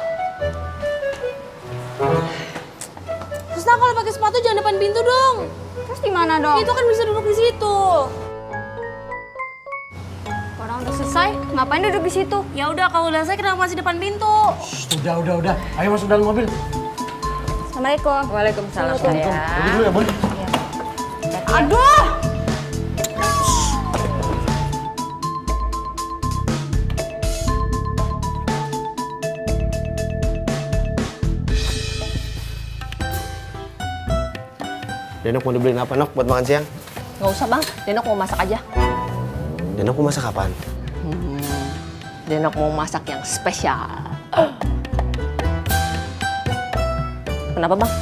Terus kalau pakai sepatu jangan depan pintu dong. Terus di mana dong? Itu kan bisa duduk di situ. Orang udah selesai, ngapain duduk di situ? Ya udah, kalau udah selesai kenapa masih depan pintu? Udah. Ayo masuk dalam mobil. Assalamualaikum. Waalaikumsalam, Pergi dulu ya, Bun. Aduh! Denok mau dibeliin apa, Nok, buat makan siang? Nggak usah bang, Denok mau masak aja. Denok mau masak apaan? Denok mau masak yang spesial. Kenapa bang?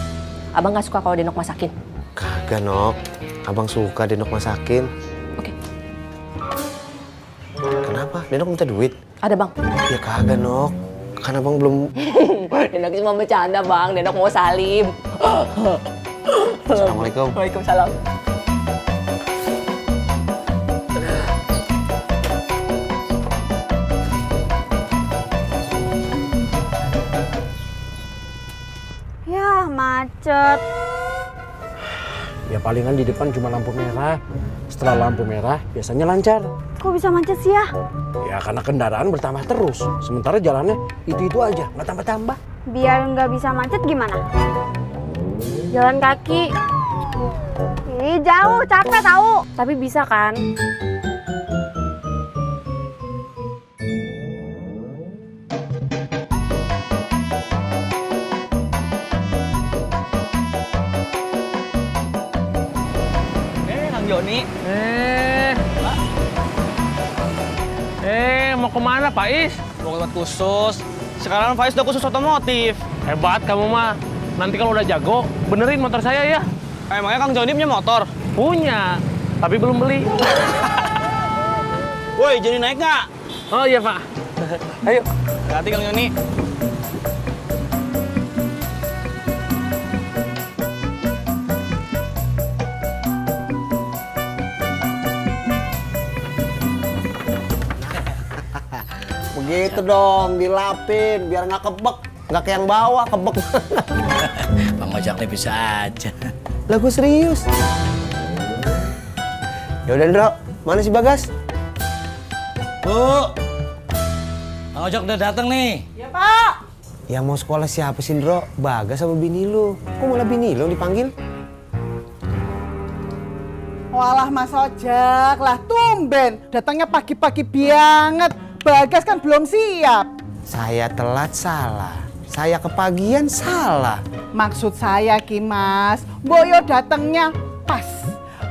Abang nggak suka kalau Denok masakin? Kagak, Nok. Abang suka Denok masakin. Oke. Kenapa? Denok minta duit? Ada bang. Ya kagak, Nok. Kan abang belum... Denok cuma bercanda bang, Denok mau salim. Assalamualaikum. Waalaikumsalam. Ya, macet. Ya palingan di depan cuma lampu merah. Setelah lampu merah biasanya lancar. Kok bisa macet sih ya? Ya karena kendaraan bertambah terus. Sementara jalannya itu aja, nggak tambah-tambah. Biar nggak bisa macet gimana? Jalan kaki. Ih, jauh, capek tahu. Tapi bisa kan? Kang Joni. Mau kemana Pak Is? Mau ke tempat khusus. Sekarang Faiz udah khusus otomotif. Hebat kamu mah. Nanti kalau udah jago, benerin motor saya ya. Emangnya Kang Joni punya motor? Punya, tapi belum beli. Woi, jadi naik nggak? Oh iya Pak. Ayo. Hati Kang Joni. Begitu dong, dilapin biar nggak kebek. Nggak kayak yang bawa, kebek. Bang Ojak nih bisa aja. Lah gue serius. Yaudah, Ndro. Mana si Bagas? Bu, Bang Ojak udah datang nih. Ya, Pak. Yang mau sekolah siapa sih, Ndro? Bagas sama bini lu. Kok malah bini lu dipanggil? Walah Mas Ojak, lah tumben. Datangnya pagi-pagi banget. Bagas kan belum siap. Saya telat salah. Saya kepagian salah. Maksud saya Ki Mas, Boyo datangnya pas.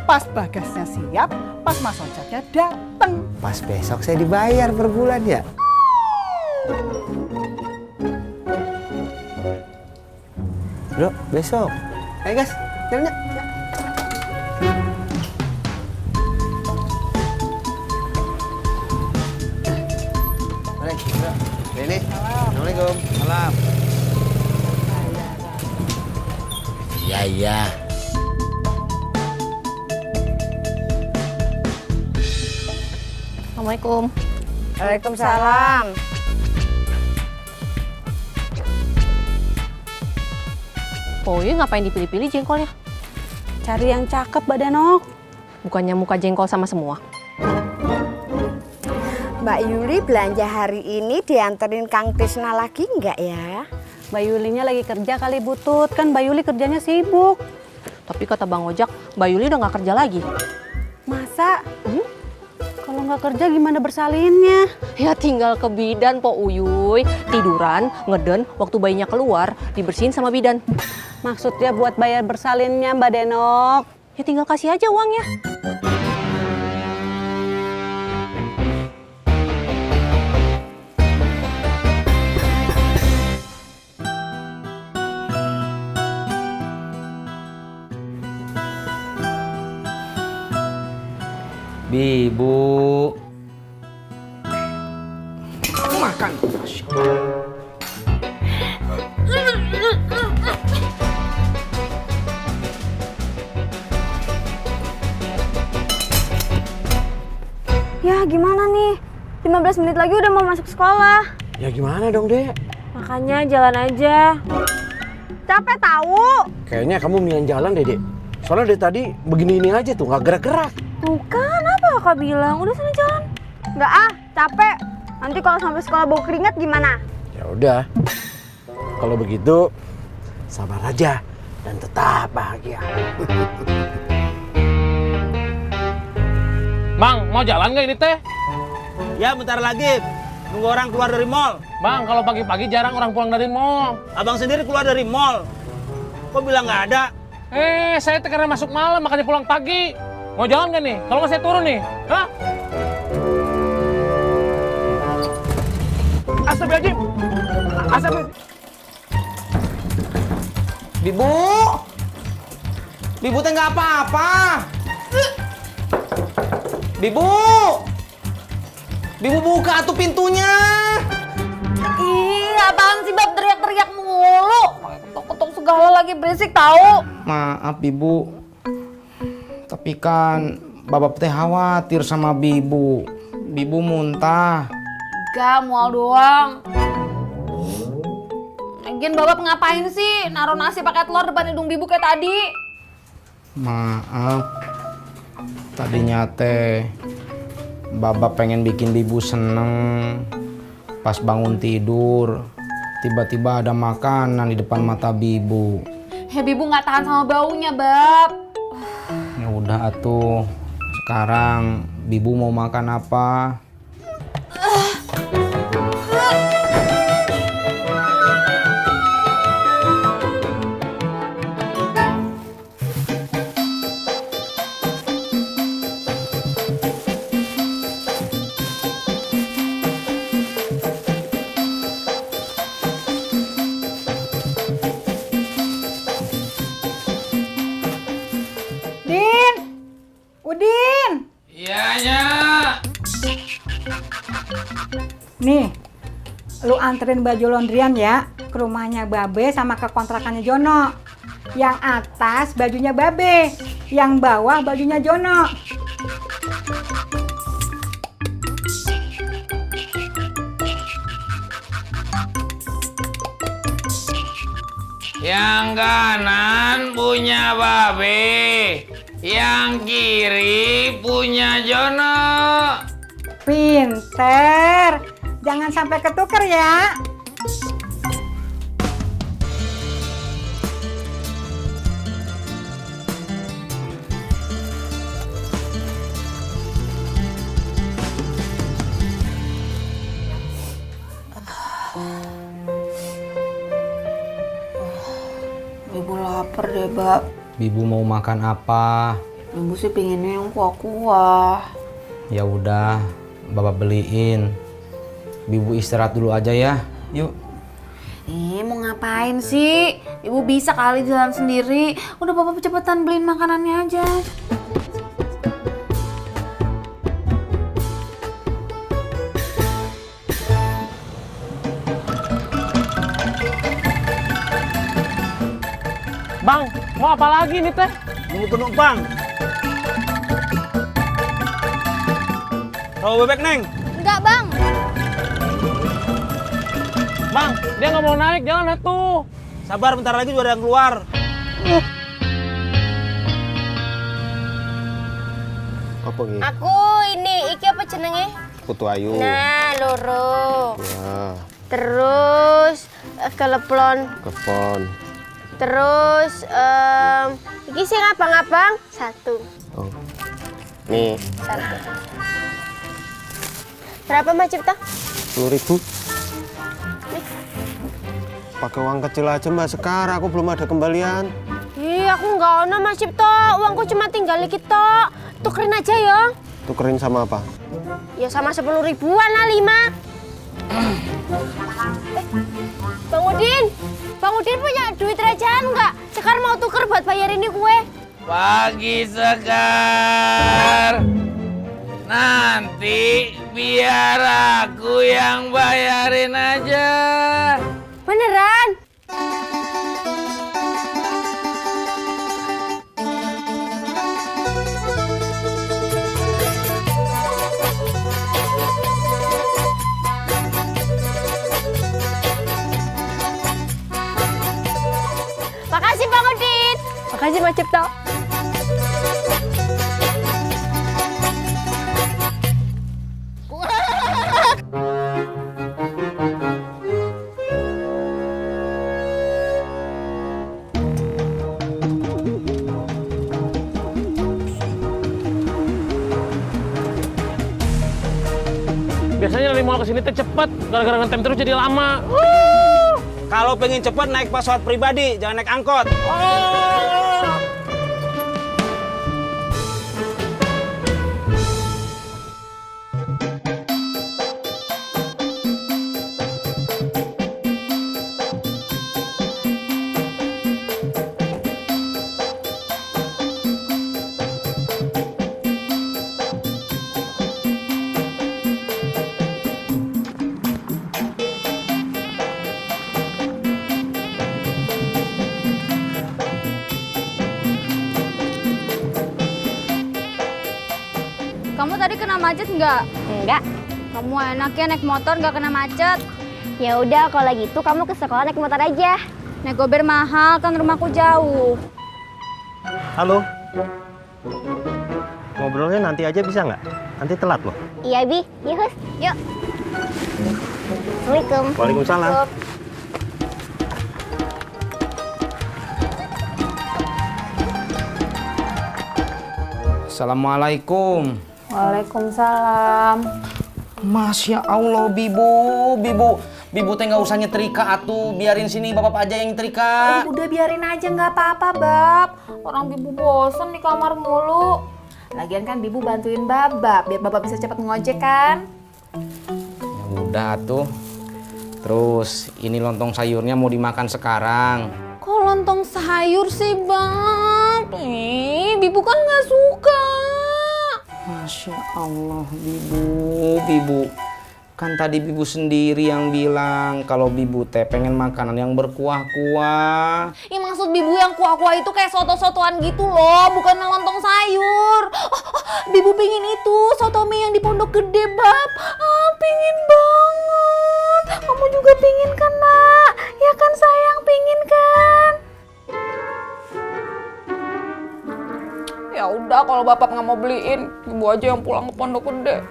Pas Bagasnya siap, pas Mas Ojaknya datang. Pas besok saya dibayar per bulan ya. Bro, besok. Ayo guys, jalan. Ini. Assalamualaikum. Salam. Iya. Assalamualaikum. Waalaikumsalam. Oh iya, ngapain dipilih-pilih jengkolnya? Cari yang cakep, Mbak Danok. Bukannya muka jengkol sama semua? Mbak Yuli belanja hari ini dianterin Kang Tisna lagi nggak ya? Mbak Yulinya lagi kerja kali Butut, kan Mbak Yuli kerjanya sibuk. Tapi kata Bang Ojak, Mbak Yuli udah nggak kerja lagi. Masa? Kalau nggak kerja gimana bersalinnya? Ya tinggal ke bidan po Uyuy. Tiduran, ngeden, waktu bayinya keluar, dibersihin sama bidan. Maksudnya buat bayar bersalinnya Mbak Denok. Ya tinggal kasih aja uangnya. Bibu. Makan. Ya gimana nih? 15 menit lagi udah mau masuk sekolah. Ya gimana dong, Dek? Makanya jalan aja. Capek tahu. Kayaknya kamu mendingan jalan deh, Dek. Soalnya dari tadi begini-ini aja tuh, nggak gerak-gerak. Tuh kan apa kakak bilang? Udah sana jalan. Nggak capek. Nanti kalau sampai sekolah bau keringat gimana? Ya udah. Kalau begitu, sabar aja dan tetap bahagia. Bang, mau jalan nggak ini teh? Ya bentar lagi. Nunggu orang keluar dari mall. Bang, kalau pagi-pagi jarang orang pulang dari mall. Abang sendiri keluar dari mall. Kok bilang nggak ada? Saya teh karena masuk malam makanya pulang pagi. Mau jalan nggak nih? Kalau nggak saya turun nih. Hah? Astagfirullahaladzim. Astagfirullah. Bibu. Bibu teh nggak apa-apa. Bibu. Bibu buka atuh pintunya. Ih, apaan sih Bab teriak-teriak mulu? Ketok-ketok segala lagi berisik tahu. Maaf Bibu. Tapi kan Bapak teh khawatir sama Bibu. Bibu muntah. Gak, mual doang. Lagian Bapak ngapain sih? Naruh nasi pakai telur depan hidung Bibu kayak tadi. Maaf. Tadinya teh Baba pengen bikin Bibu seneng. Pas bangun tidur, tiba-tiba ada makanan di depan mata Bibu. Ya Bibu nggak tahan sama baunya, Bab. Ya udah atuh. Sekarang Bibu mau makan apa? Udin. Iya, Nih, lu anterin baju laundryan ya ke rumahnya Babe sama ke kontrakannya Jono. Yang atas bajunya Babe, yang bawah bajunya Jono. Yang kanan punya Babe, yang kiri punya Jono. Pinter, jangan sampai ketuker ya. Bibu lapar deh, Bab. Bibu mau makan apa? Bibu sih pinginnya yang kuah-kuah. Ya udah, Bapak beliin. Bibu istirahat dulu aja ya. Yuk. Mau ngapain sih? Ibu bisa kali jalan sendiri. Udah Bapak cepetan beliin makanannya aja. Bang, mau apa lagi nih teh? Nunggu penumpang. Tahu bebek, Neng? Enggak, Bang. Bang, dia nggak mau naik, jangan atuh. Sabar, bentar lagi juga ada yang keluar. Apa ini? Aku ini, iki apa jenenge? Putu Ayu. Nah, loro. Ya, Terus keleplon. kepon. Terus iki sing abang-abang 1. Oh. Nih, 1. Berapa Mas Cipta? 10.000. Pakai uang kecil aja Mbak Sekar, aku belum ada kembalian. Ih, aku nggak ono Mas Cipta. Uangku cuma tinggal dikit tok. Tukerin aja ya. Tukerin sama apa? Ya sama 10 ribuan lah 5. Bang Udin punya duit rajaan nggak? Sekar mau tuker buat bayar ini kue. Pagi Sekar. Nanti biar aku yang bayarin aja. Beneran? Makasih Bang Udin. Makasih Mas Cipto. Biasanya dari mall ke sini teh cepet, gara-gara ngetem terus jadi lama. Kalau pengen cepet naik pesawat pribadi, jangan naik angkot. Kamu tadi kena macet nggak? Enggak. Kamu enaknya naik motor nggak kena macet. Ya udah kalau gitu kamu ke sekolah naik motor aja. Naik gober mahal, kan rumahku jauh. Halo. Ngobrolnya nanti aja bisa nggak? Nanti telat loh. Iya Bi, yuk. Yuk. Assalamualaikum. Waalaikumsalam. Assalamualaikum. Waalaikumsalam. Masya Allah, Bibu teh nggak usah nyetrika atuh, biarin sini bapak aja yang nyetrika. Udah biarin aja nggak apa-apa, Bab. Orang Bibu bosen di kamar mulu. Lagian kan Bibu bantuin Babak, biar Babak bisa cepet ngojek kan. Ya udah atuh. Terus ini lontong sayurnya mau dimakan sekarang. Kok lontong sayur sih, Bab? Bibu kan nggak suka. Masya Allah, Bibu. Kan tadi Bibu sendiri yang bilang kalau Bibu teh pengen makanan yang berkuah-kuah. Ya maksud Bibu yang kuah-kuah itu kayak soto-sotoan gitu loh, bukan lontong sayur. Bibu pingin itu, soto mie yang di Pondok Gede, Bab. Pingin banget. Kamu juga pingin kan, Nak? Ya kan sayang, pingin kan? Ya udah, kalau Bapak nggak mau beliin, Ibu aja yang pulang ke Pondok Gede.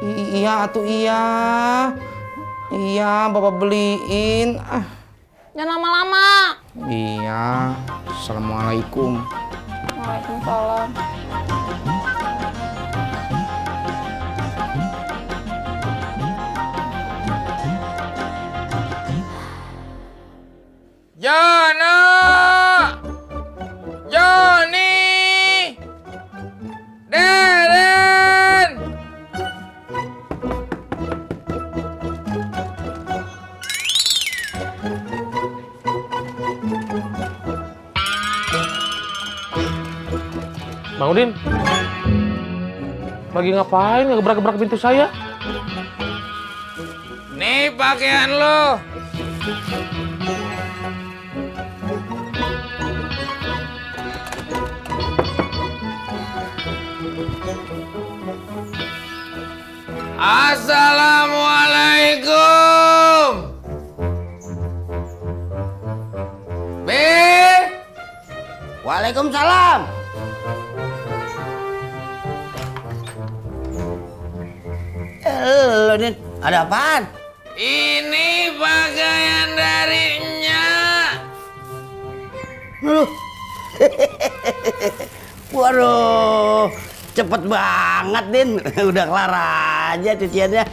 Iya atuh iya. Iya, Bapak beliin. Jangan lama-lama. Iya. Assalamualaikum. Waalaikumsalam. Jono! Joni! Deren! Bang Udin, lagi ngapain ngegebrak-gebrak pintu saya? Nih pakaian lo. Assalamualaikum. Waalaikumsalam. Lo Din, ada apaan? Ini pakaian dari Nyak. Waduh, cepet banget Din. Udah kelar aja cuciannya.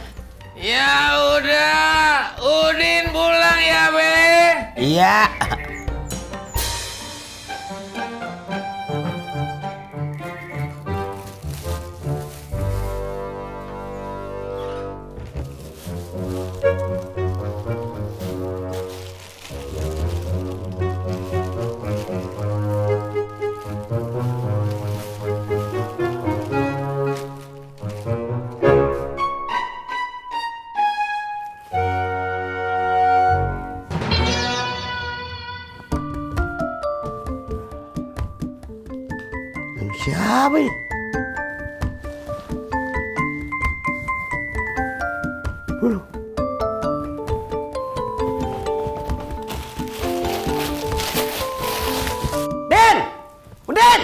Ya udah, Udin pulang ya, Be. Iya. Siapa ini? Den! Den!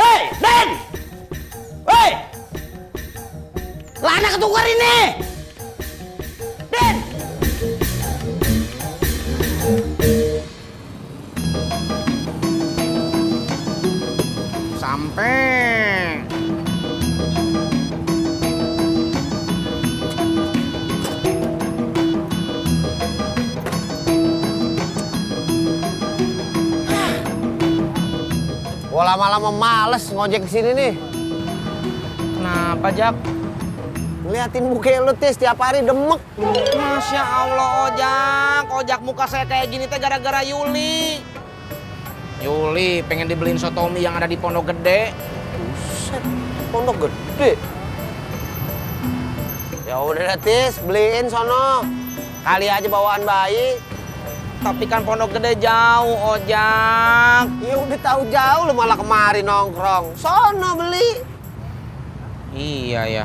Hei, Den! Hei! Lana ketukar ini! Den! Sampai. Gua lama-lama males ngojek kesini nih. Kenapa, Jak? Ngeliatin muka lu Tis tiap hari demek. Masya Allah, Ojak. Ojak muka saya kayak gini teh gara-gara Yuli. Yuli pengen dibeliin sotomi yang ada di Pondok Gede. Buset, Pondok Gede. Ya udah Tis, beliin sono. Kali aja bawaan bayi. Tapi kan Pondok Gede jauh, Ojak. Ya udah tahu jauh lu malah kemari nongkrong. Sono beli. Iya ya.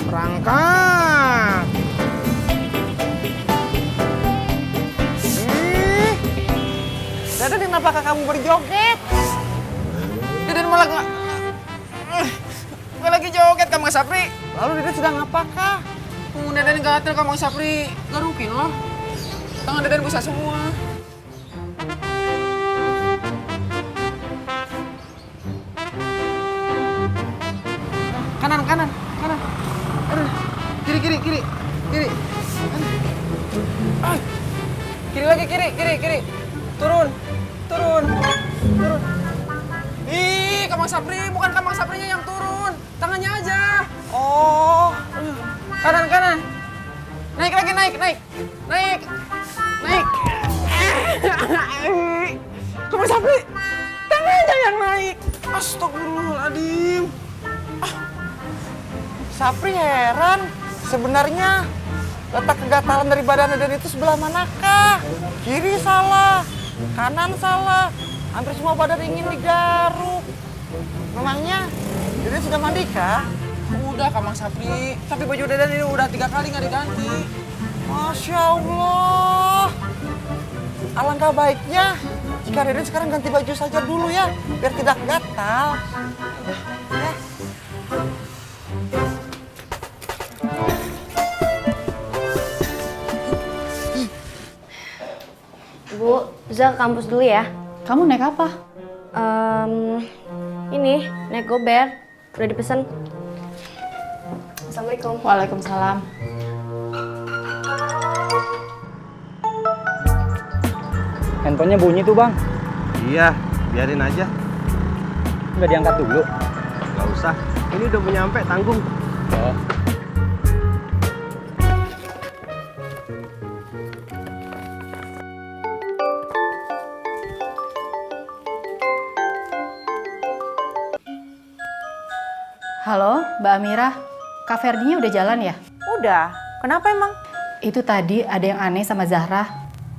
Berangkat. Dadan, kenapa kamu berjoget? Dadan malah nggak lagi joget Kang Mas Sapri. Lalu Dadan sedang apakah? Dadan gatel Kang Mas Sapri. Garukin loh. Tangan Dadan bisa semua. Kanan. Aduh. Kiri. Ah. Kiri lagi, kiri. Turun. Ih, Kang Sapri, bukan Kang Saprinya yang turun. Tangannya aja. Oh. Kanan. Naik lagi, naik. Kang Sapri, tangannya yang naik. Astagfirullahaladzim. Sapri heran. Sebenarnya letak kegatalan dari badan Dadan itu sebelah manakah? Kiri salah, kanan salah. Hampir semua badan ingin digaruk. Memangnya Dadan sudah mandi kah? Udah Kang Sapri, tapi baju Dadan ini udah 3 kali nggak diganti. Masya Allah. Alangkah baiknya jika Dadan sekarang ganti baju saja dulu ya, biar tidak gatal. Ya. Bu, Zah ke kampus dulu ya. Kamu naik apa? Ini, naik Gober. Udah dipesen. Assalamualaikum. Waalaikumsalam. Handphonenya bunyi tuh, Bang. Iya, biarin aja. Nggak diangkat dulu. Nggak usah. Ini udah mau nyampe, tanggung. Oh. Halo, Mbak Amira. Kak Ferdinya udah jalan ya? Udah. Kenapa emang? Itu tadi ada yang aneh sama Zahra.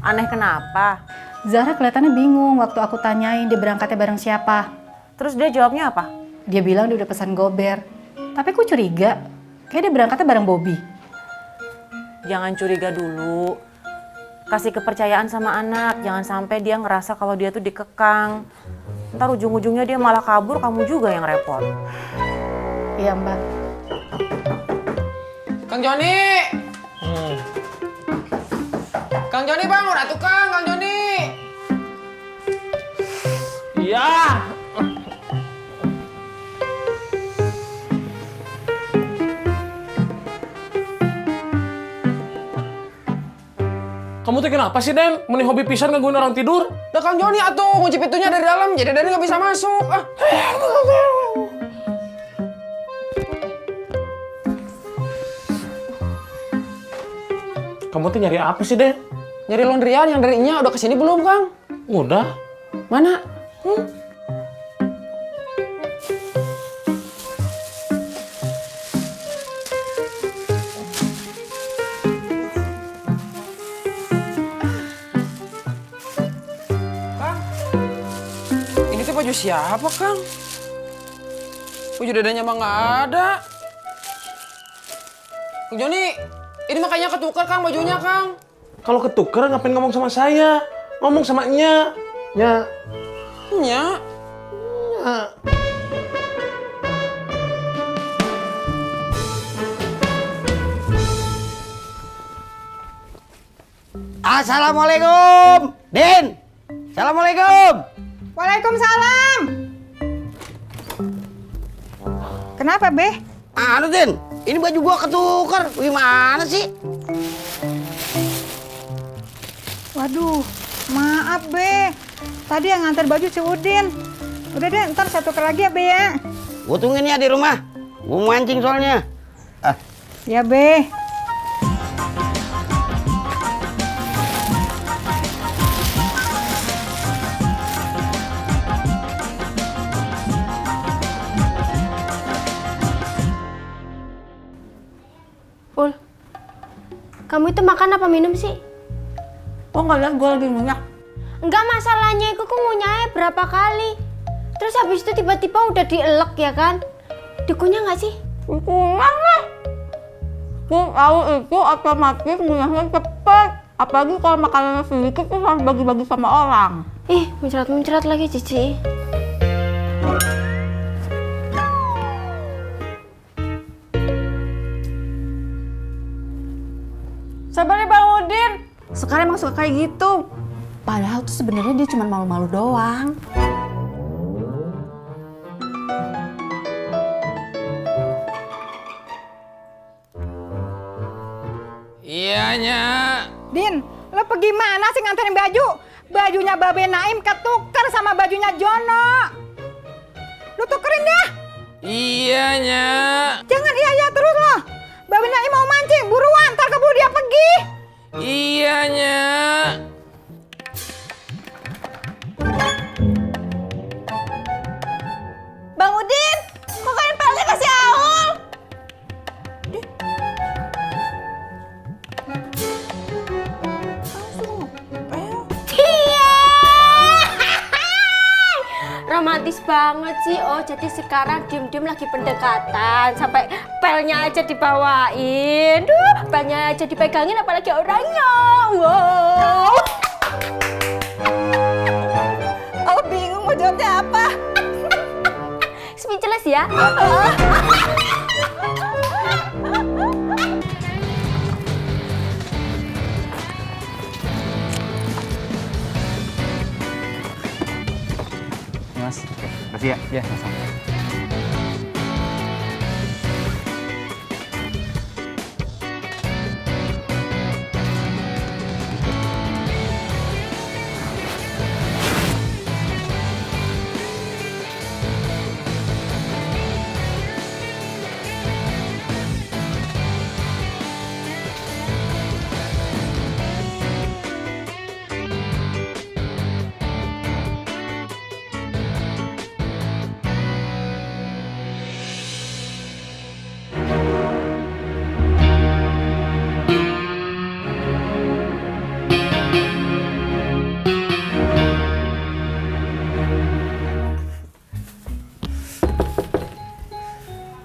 Aneh kenapa? Zahra kelihatannya bingung waktu aku tanyain dia berangkatnya bareng siapa. Terus dia jawabnya apa? Dia bilang dia udah pesan gober. Tapi aku curiga, kayak dia berangkatnya bareng Bobby. Jangan curiga dulu. Kasih kepercayaan sama anak, jangan sampai dia ngerasa kalau dia tuh dikekang. Ntar ujung-ujungnya dia malah kabur, kamu juga yang repot. Iya, Mbak. Kang Joni! Kang Joni bangun atuh Kang Joni! Iya. Kamu tuh kenapa sih, Den? Mending hobi pisan ngegangguin orang tidur? Nah Kang Joni atuh kunci pintunya dari dalam, jadi Dani nggak bisa masuk. Ah. Kamu tuh nyari apa sih, Den? Nyari laundryan yang dari Nya udah kesini belum, Kang? Udah. Mana? Kang, ini tuh baju siapa, Kang? Baju dadanya mah nggak ada. Kang Joni, ini makanya ketukar, Kang, bajunya, Kang. Kalau ketuker ngapain ngomong sama saya? Ngomong sama Nya. Nya. Nya. Assalamualaikum, Din. Assalamualaikum. Waalaikumsalam. Kenapa, Be? Anu, Din. Ini baju gua ketukar. Gimana sih? Waduh, maaf, Be. Tadi yang ngantar baju si Udin. Udah deh, ntar saya tuker lagi ya, Be ya. Gua tungguin ya di rumah. Gua mau mancing soalnya. Ya, Be. Ul, kamu itu makan apa minum sih? Oh, nggak lihat gue lagi ngunyah. Enggak, masalahnya itu ngunyahnya berapa kali. Terus habis itu tiba-tiba udah dielek ya kan? Dikunyah nggak sih? Kunyah lah. Gue tahu itu otomatis ngunyahnya cepet. Apalagi kalau makanannya sedikit tuh harus bagi-bagi sama orang. Ih, muncrat-muncrat lagi Cici. Sabarnya Bang Udin. Sekarang emang suka kayak gitu. Padahal tuh sebenarnya dia cuma malu-malu doang. Iya, Nya. Din, lo pergi mana sih nganterin baju? Bajunya Babe Naim ketukar sama bajunya Jono. Lo tukerin dah. Iya, Nya. Jangan iya terus lo. Babe Naim mau mancing, buruan, ntar keburu dia pergi. Iya, Nya. Bang Udin, kok kain pelnya kasih Aul? Romantis banget sih. Oh, jadi sekarang diem-diem lagi pendekatan sampai pelnya aja dibawain. Duh, pelnya aja dipegangin apalagi orangnya. Wow. Oh, bingung mau jawabnya apa? Speechless ya. Mas, makasih ya. Ya, sama-sama.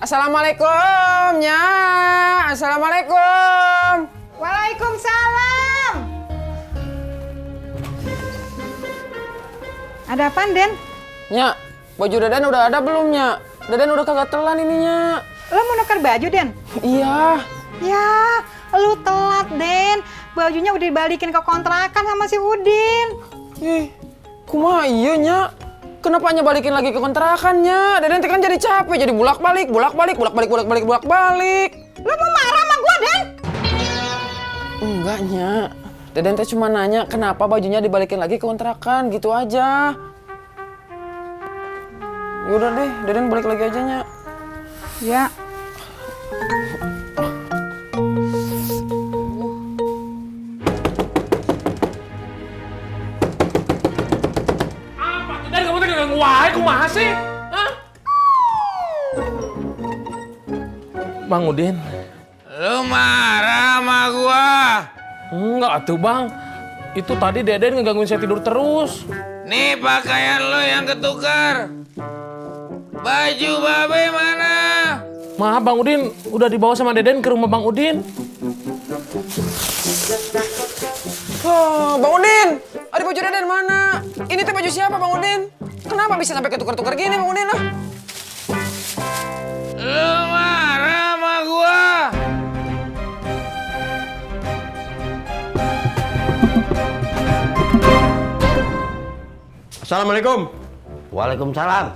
Assalamualaikum, Nya. Assalamualaikum. Waalaikumsalam. Ada apaan, Den? Nya, baju Deden udah ada belum, Nya? Deden udah kagak telan ininya. Lo mau nuker baju, Den? Iya. Ya, lu telat, Den. Bajunya udah dibalikin ke kontrakan sama si Udin. Kumaha iya, Nya? Kenapa Nya balikin lagi ke kontrakannya? Deden kan jadi capek, jadi bolak-balik. Lo mau marah sama gua, Den? Enggak, Nya. Deden teh cuma nanya kenapa bajunya dibalikin lagi ke kontrakan, gitu aja. Yaudah deh, Deden balik lagi aja, Nya. Ya. Dan kamu tuh gak nguahin, kumaha sih? Hah? Bang Udin. Lu marah sama gua? Enggak atuh Bang. Itu tadi Deden ngegangguin saya tidur terus. Nih pakaian lu yang ketukar. Baju babe mana? Maaf Bang Udin, udah dibawa sama Deden ke rumah Bang Udin. Oh, Bang Udin, ada baju Deden mana? Ini tuh baju siapa, Bang Udin? Kenapa bisa sampai ketukar-tukar gini, Bang Udin? Lu marah sama gua? Assalamualaikum. Waalaikumsalam.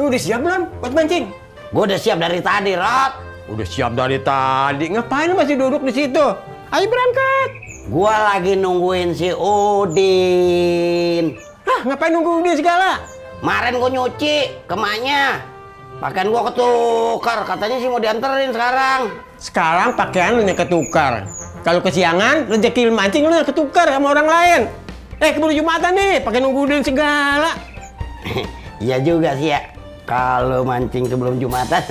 Lu udah siap belum buat mancing? Gue udah siap dari tadi, Rod. Udah siap dari tadi. Ngapain lu masih duduk di situ? Ayo berangkat. Gua lagi nungguin si Udin. Hah, ngapain nunggu Udin segala? Kemarin gua nyuci ke emaknya. Pakaian gua ketukar, katanya sih mau dianterin sekarang. Sekarang pakaian lu yang ketukar. Kalau kesiangan, rezeki mancing lu yang ketukar sama orang lain. Keburu Jumatan nih, pakai nunggu Udin segala. Iya juga sih ya. Kalau mancing sebelum Jumatan,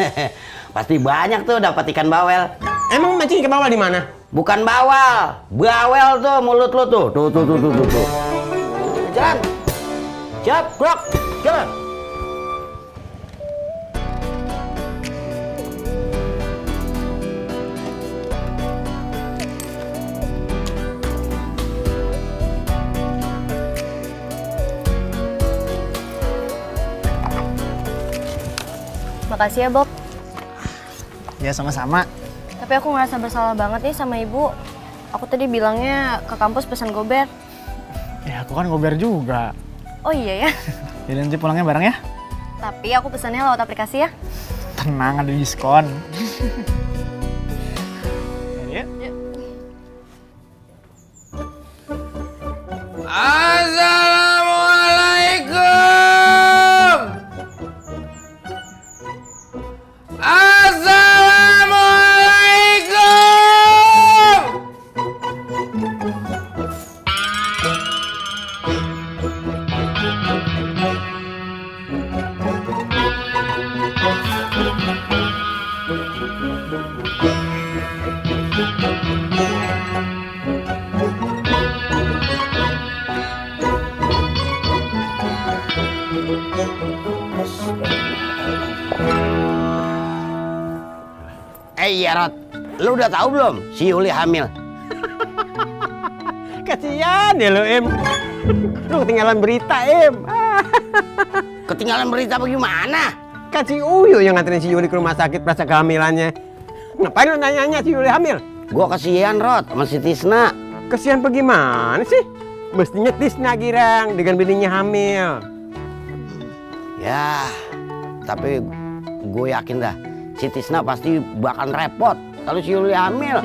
pasti banyak tuh dapat ikan bawel. Emang mancing ikan bawel di mana? Bukan bawal, bawel tuh mulut lu tuh. Tuh. Jalan. Siap, Grok. Jalan. Makasih ya, Bob. Ya, sama-sama. Tapi aku ngerasa bersalah banget nih sama ibu. Aku tadi bilangnya ke kampus pesan gober. Ya, aku kan gober juga. Oh iya ya? Jadi nanti pulangnya bareng ya? Tapi aku pesannya lewat aplikasi ya. Tenang, ada diskon. Yuk. Assalamualaikum. Iya, Rod. Lu udah tahu belum si Yuli hamil? Kasian ya lo, Em. Lu ketinggalan berita, Em. Ketinggalan berita bagaimana? Kan si Uyo yang nganterin si Yuli ke rumah sakit perasa kehamilannya. Ngapain lu nanya-nanya si Yuli hamil? Gua kasihan, Rod, sama si Tisna. Kasihan bagaimana sih? Mestinya Tisna girang dengan bininya hamil. Ya, tapi gue yakin dah si Tisna pasti bakal repot kalau si Yuli hamil.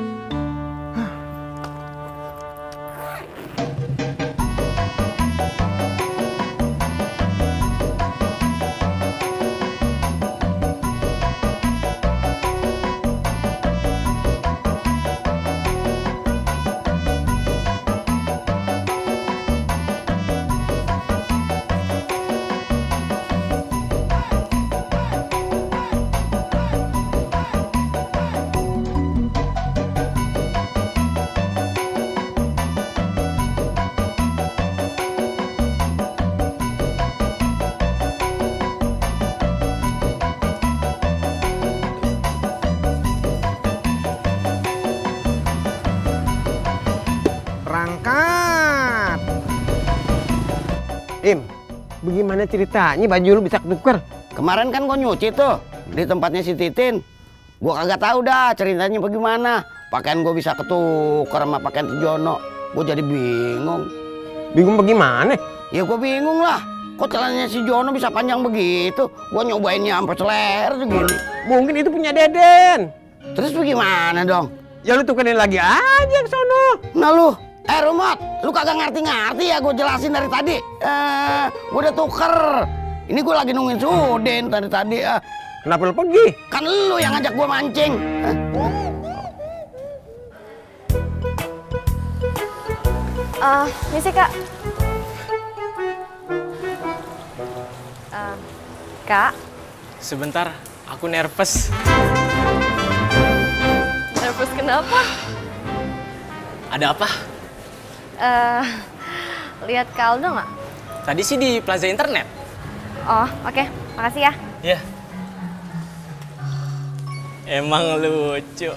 Im, bagaimana ceritanya baju lu bisa ketuker? Kemarin kan gua nyuci tuh di tempatnya si Titin. Gua kagak tahu dah ceritanya bagaimana. Pakaian gua bisa ketuker sama pakaian si Jono. Gua jadi bingung. Bingung bagaimana? Ya gua bingung lah. Kok celananya si Jono bisa panjang begitu? Gua nyobainnya sampai seleher segini. Mungkin itu punya Deden. Terus bagaimana dong? Ya lu tukerin lagi aja ke sono. Nah lu, Rumot, lu kagak ngerti-ngerti ya gua jelasin dari tadi. Gua udah tuker. Ini gua lagi nungguin Sudin tadi. Kenapa lu pergi? Kan lu yang ngajak gua mancing. Misi Kak. Kak. Sebentar, aku nervous. Nervous kenapa? Ada apa? Lihat Kak Aldo nggak? Tadi sih di Plaza Internet. Oh, oke. Makasih ya. Iya. Emang lucu.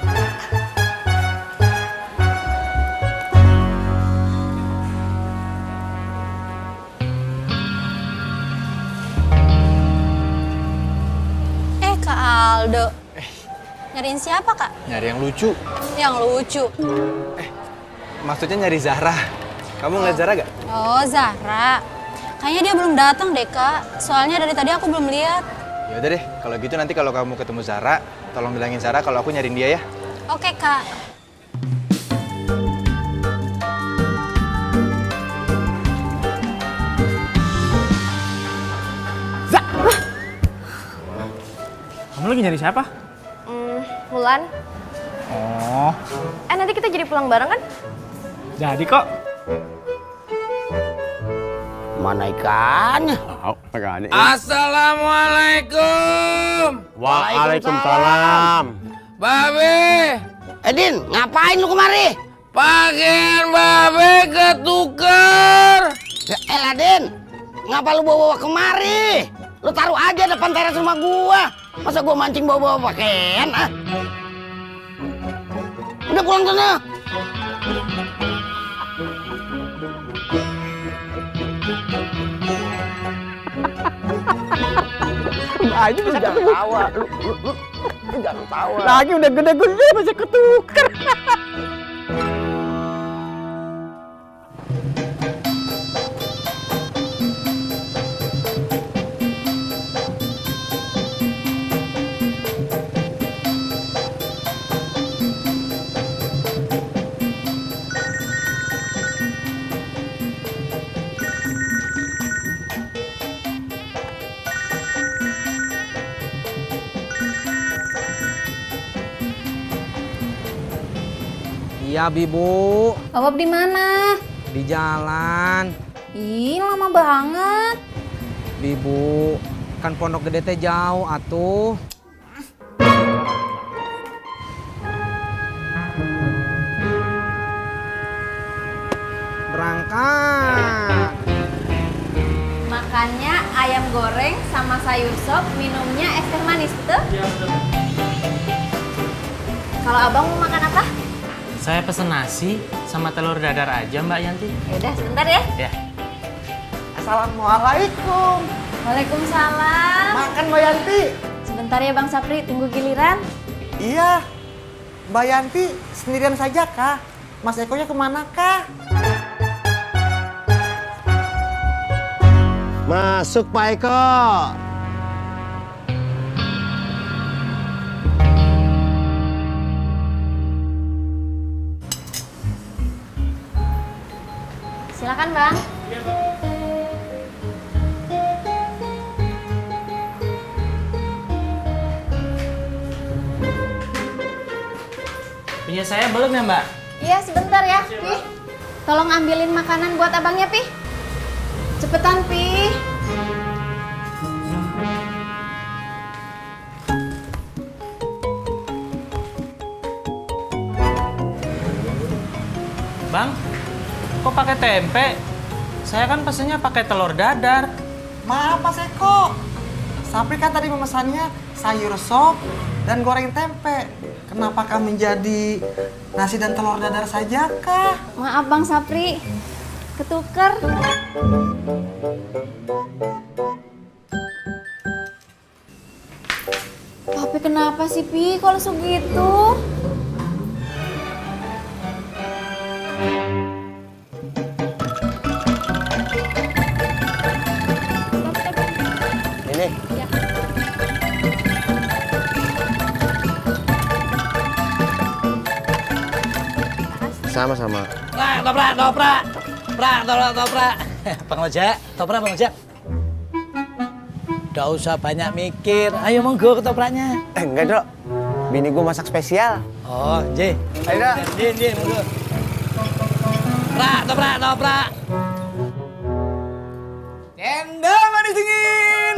Kak Aldo. Nyariin siapa, Kak? Nyari yang lucu. Yang lucu. Maksudnya nyari Zahra. Kamu ngeliat Zahra gak? Oh, Zahra. Kayaknya dia belum datang deh, Kak. Soalnya dari tadi aku belum lihat. Ya udah deh, kalau gitu nanti kalau kamu ketemu Zahra, tolong bilangin Zahra kalau aku nyariin dia ya. Oke, Kak. Kamu lagi nyari siapa? Mulan. Oh. Nanti kita jadi pulang bareng kan? Jadi kok. Mana ikannya? Ikannya. Assalamualaikum. Waalaikumsalam. Babe. Din, ngapain lu kemari? Pakaian Babe ketuker. Ya elah, Din. Ngapa lu bawa-bawa kemari? Lu taruh aja depan teras rumah gua. Masa gua mancing bawa-bawa pakaian, ah? Udah pulang sana. Aja bisa ketawa. Lu jangan tawa. Lagi udah gede-gede masih ketuker. Iya, Bibu. Bapak di mana? Di jalan. Ih, lama banget. Bibu, kan Pondok Gede teh jauh atuh. Berangkat. Makannya ayam goreng sama sayur sop, minumnya es teh manis, betul? Iya, betul. Kalau abang mau makan apa? Saya pesen nasi sama telur dadar aja, Mbak Yanti. Yaudah, sebentar ya. Ya. Assalamualaikum. Waalaikumsalam. Makan Mbak Yanti. Sebentar ya Bang Sapri, tunggu giliran. Iya. Mbak Yanti sendirian saja kah? Mas Ekonya kemana kah? Masuk Pak Eko. Silakan Bang. Punya saya belum ya, Mbak? Iya, sebentar ya, Pi. Tolong ambilin makanan buat abangnya, Pi. Cepetan, Pi. Bang, kok pakai tempe? Saya kan pesennya pakai telur dadar. Maaf Mas Eko. Sapri kan tadi memesannya sayur sop dan goreng tempe. Kenapa kah menjadi nasi dan telur dadar saja kah? Maaf Bang Sapri. Ketuker. Tapi kenapa sih, Pi? Kok langsung gitu? Ini. Sama-sama. Toprak. Bang Ojek, Bang Ojek. Nggak usah banyak mikir. Ayo monggo ketopraknya. Enggak, Dok. Bini gue masak spesial. Oh, J. Ayo, Dok. J, monggo. Toprak. Cendol manis dingin.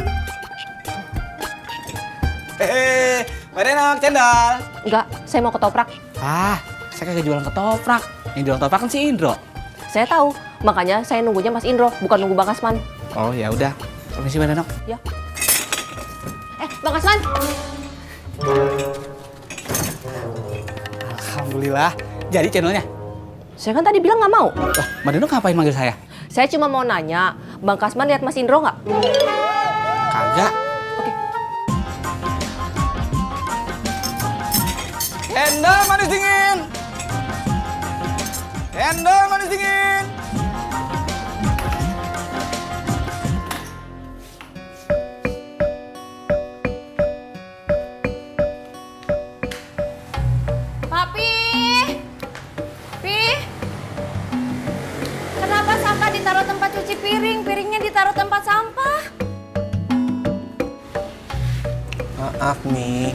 Hehe, Mbak Denok, cendol. Enggak, saya mau ketoprak. Ah, saya kagak jualan ketoprak. Yang jualan ketoprak kan si Indro. Saya tahu, makanya saya nunggunya Mas Indro, bukan nunggu Bang Kasman. Oh, ya udah. Permisi Mbak Denok. Ya. Bang Kasman. Alhamdulillah. Jadi channelnya? Saya kan tadi bilang nggak mau. Wah, Mbak Denok ngapain manggil saya? Saya cuma mau nanya, Bang Kasman lihat Mas Indro nggak? Kagak. Cendol manis dingin. Cendol manis dingin. Papi! Pi! Kenapa sampah ditaruh tempat cuci piring? Piringnya ditaruh tempat sampah? Maaf nih,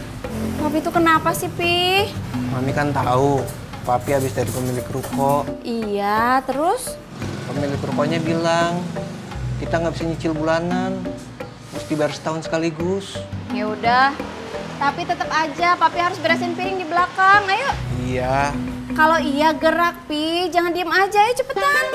Papi itu kenapa sih, Pi? Mami kan tahu Papi habis dari pemilik ruko. Iya, terus? Pemilik rukonya bilang kita nggak bisa nyicil bulanan, mesti bayar setahun sekaligus. Ya udah, tapi tetap aja Papi harus beresin piring di belakang. Ayo. Iya. Kalau iya gerak, Pi. Jangan diem aja, ayo cepetan.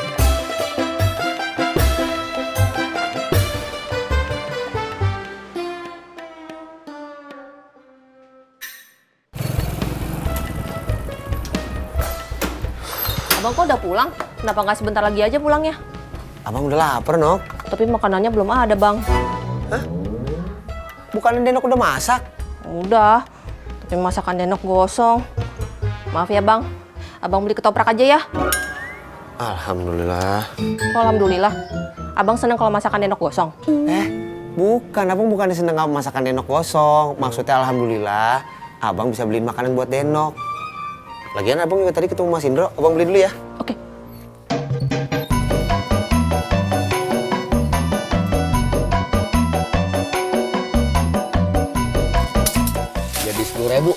Abang kok udah pulang? Kenapa nggak sebentar lagi aja pulangnya? Abang udah lapar, Nok. Tapi makanannya belum ada, Bang. Hah? Bukannya Denok udah masak? Udah, tapi masakan Denok gosong. Maaf ya, Bang. Abang beli ketoprak aja ya. Alhamdulillah. Kok alhamdulillah? Abang seneng kalau masakan Denok gosong? Bukan, Abang bukannya seneng sama masakan Denok gosong. Maksudnya alhamdulillah, Abang bisa beliin makanan buat Denok. Lagian Abang juga tadi ketemu Mas Indro. Abang beli dulu ya. Oke. Jadi 10.000.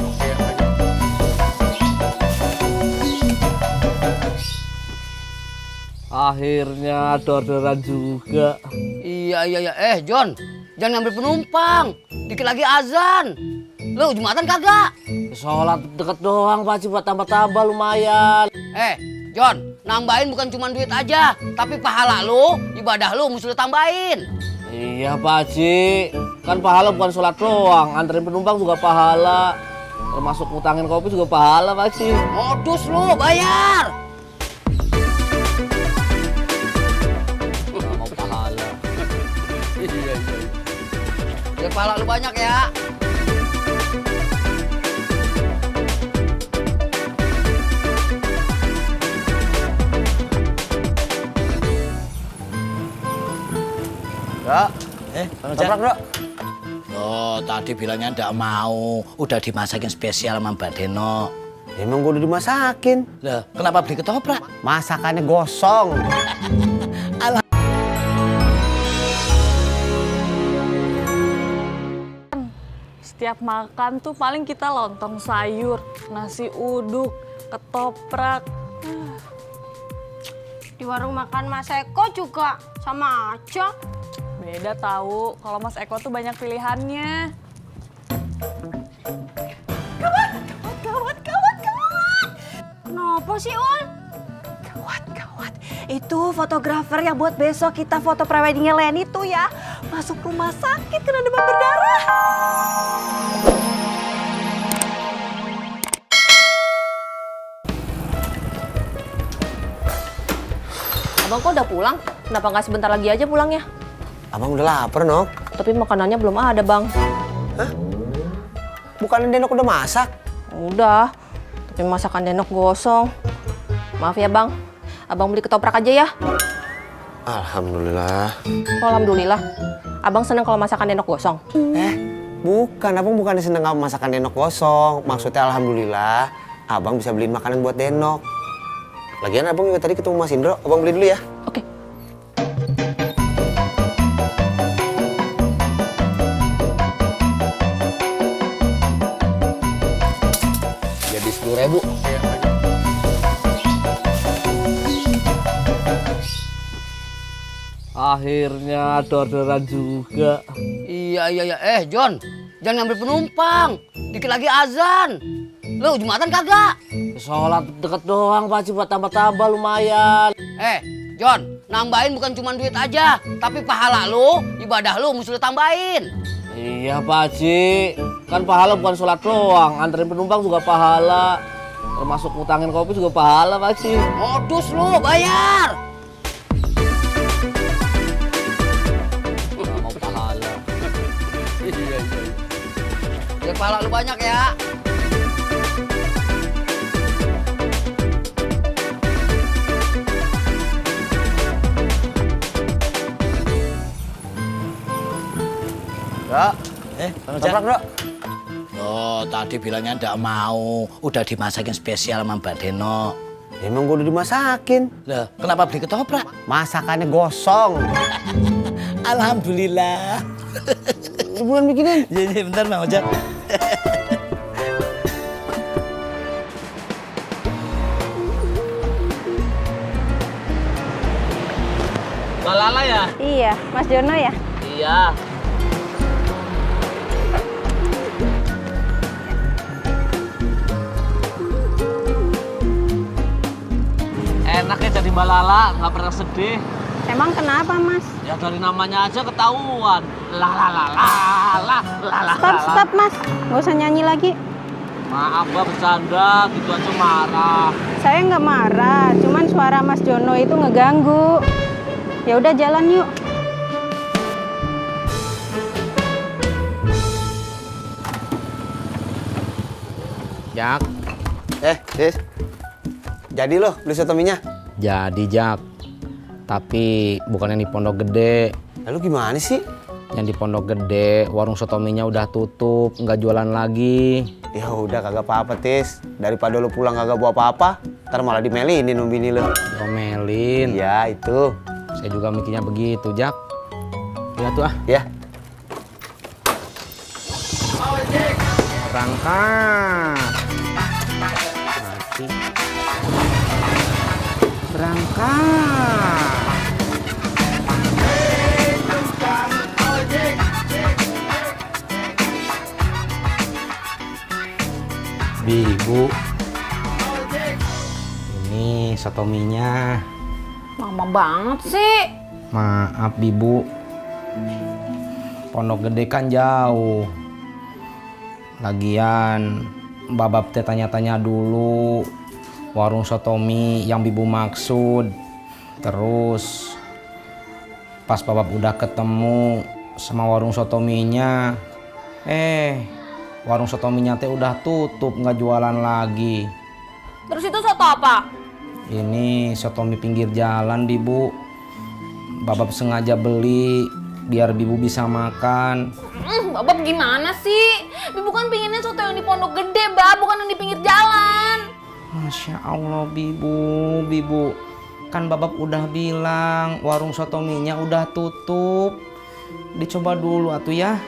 Akhirnya orderan juga. Iya. John, jangan ngambil penumpang. Dikit lagi azan. Lu Jumatan kagak? Sholat deket doang, Pak, buat tambah-tambah lumayan. John, nambahin bukan cuma duit aja, tapi pahala lu, ibadah lu mesti lu tambahin. Iya, Pak Haji. Kan pahala bukan sholat doang, anterin penumpang juga pahala. Termasuk ngutangin kopi juga pahala, Pak Haji. Modus lu, bayar. Nggak mau pahala. Iya. Biar pahala lu banyak ya. Dok, ketoprak, Dok. Oh, tadi bilangnya enggak mau. Udah dimasakin spesial sama Mbak Denok. Emang gue udah dimasakin. Loh, kenapa beli ketoprak? Masakannya gosong. Setiap makan tuh paling kita lontong sayur, nasi uduk, ketoprak. Di warung makan Mas Eko juga sama aja. Beda tahu, kalau Mas Eko tuh banyak pilihannya. Gawat. Kenapa sih, Ul? Gawat. Itu fotografer yang buat besok kita foto preweddingnya Leni tuh ya. Masuk rumah sakit kena demam berdarah. Abang kok udah pulang? Kenapa nggak sebentar lagi aja pulangnya? Abang udah lapar, Nok. Tapi makanannya belum ada, Bang. Hah? Bukannya Denok udah masak? Udah, tapi masakan Denok gosong. Maaf ya, Bang. Abang beli ketoprak aja ya. Alhamdulillah. Oh, alhamdulillah. Abang seneng kalau masakan Denok gosong? Bukan, Abang bukannya seneng kalau masakan Denok gosong. Maksudnya alhamdulillah, Abang bisa beliin makanan buat Denok. Lagian Abang juga tadi ketemu Mas Indro. Abang beli dulu ya. Oke. Jadi 10.000. Akhirnya ada orderan juga. Iya. John, jangan ngambil penumpang. Dikit lagi azan. Lu Jumatan kagak? Sholat deket doang, Pak Haji, buat tambah-tambah lumayan. John, nambahin bukan cuma duit aja, tapi pahala lu, ibadah lu mesti lu tambahin. Iya, Pak Haji. Kan pahala bukan sholat doang, anterin penumpang juga pahala. Termasuk ngutangin kopi juga pahala, Pak Haji. Modus lu, bayar. Mau pahala. Iya. Ya pahala lu banyak ya. Bro, ketoprak, Bro. Oh, tadi bilangnya ndak mau. Udah dimasakin spesial sama Mbak Deno. Emang gue udah dimasakin. Loh, kenapa beli ketoprak? Masakannya gosong. Alhamdulillah. Bukan bikinin. Iya, bentar Bang Ojak. Mbak Lala ya? Iya, Mas Jono ya? Iya. Enaknya jadi Mbak Lala, nggak pernah sedih. Emang kenapa, Mas? Ya dari namanya aja ketahuan. Stop, Mas. Nggak usah nyanyi lagi. Maaf, Mbak, bercanda. Gitu aja marah. Saya nggak marah, cuman suara Mas Jono itu ngeganggu. Ya udah jalan yuk. Jak. Sis. Jadi loh beli sotominya? Jadi, Jak. Tapi bukan yang di Pondok Gede. Lalu gimana sih? Yang di Pondok Gede, warung sotominya udah tutup, nggak jualan lagi. Ya udah kagak apa-apa, Tis. Daripada lu pulang kagak bawa apa-apa, ntar malah dimelinin bini lu. Domelin. Ya, itu. Saya juga mikirnya begitu, Jak. Ya tuh ah. Ya. Berangkat. Mati. Berangkat. Bu, ini sotominya. Lama banget sih. Maaf, Bibu. Pondok Gede kan jauh. Lagian, Babab teh tanya-tanya dulu warung sotomi yang Bibu maksud. Terus, pas Babab udah ketemu sama warung sotominya, warung sotominya teh udah tutup, nggak jualan lagi. Terus itu soto apa? Ini sotomi pinggir jalan, Bibu. Babab sengaja beli biar Bibu bisa makan. Babab gimana sih? Bibu kan pinginnya soto yang di Pondok Gede, Bab, bukan yang di pinggir jalan. Masya Allah, Bibu. Kan Babab udah bilang warung sotominya udah tutup. Dicoba dulu atuh ya.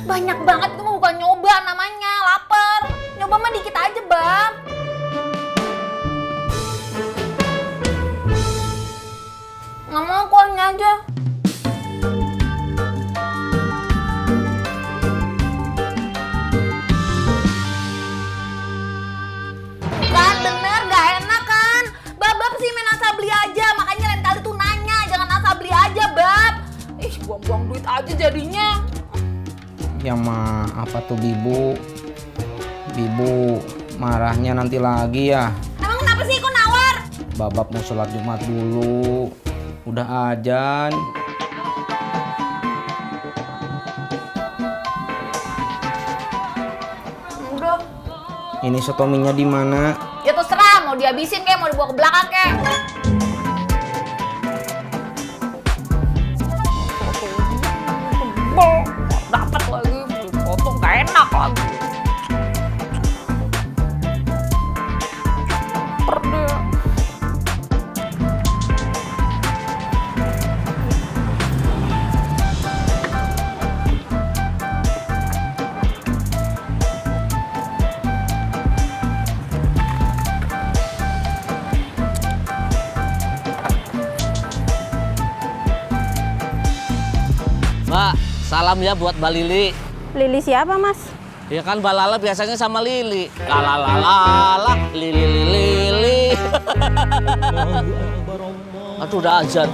Banyak banget, itu mah bukan nyoba namanya, lapar. Nyoba mah dikit aja, Bang. Nggak mau, kuahnya aja. Kan bener, gak enak kan? Babab sih main asal beli aja, makanya lain kali tuh nanya, jangan asal beli aja, Bab. Ih, buang-buang duit aja jadinya. Ya maaf tuh Bibu. Bibu Marahnya nanti lagi ya. Emang kenapa sih kok nawar? Babab mau sholat Jumat dulu. Udah azan. Udah. Ini sotominya di mana? Ya terserah, mau dihabisin kek, mau dibawa ke belakang kek. Dapat lagi, potong gak enak lagi. Mbak, salam ya buat Mbak Lili. Lili siapa, Mas? Ya kan Mbak Lala biasanya sama Lili. Lala, Lili. Aduh, udah azan.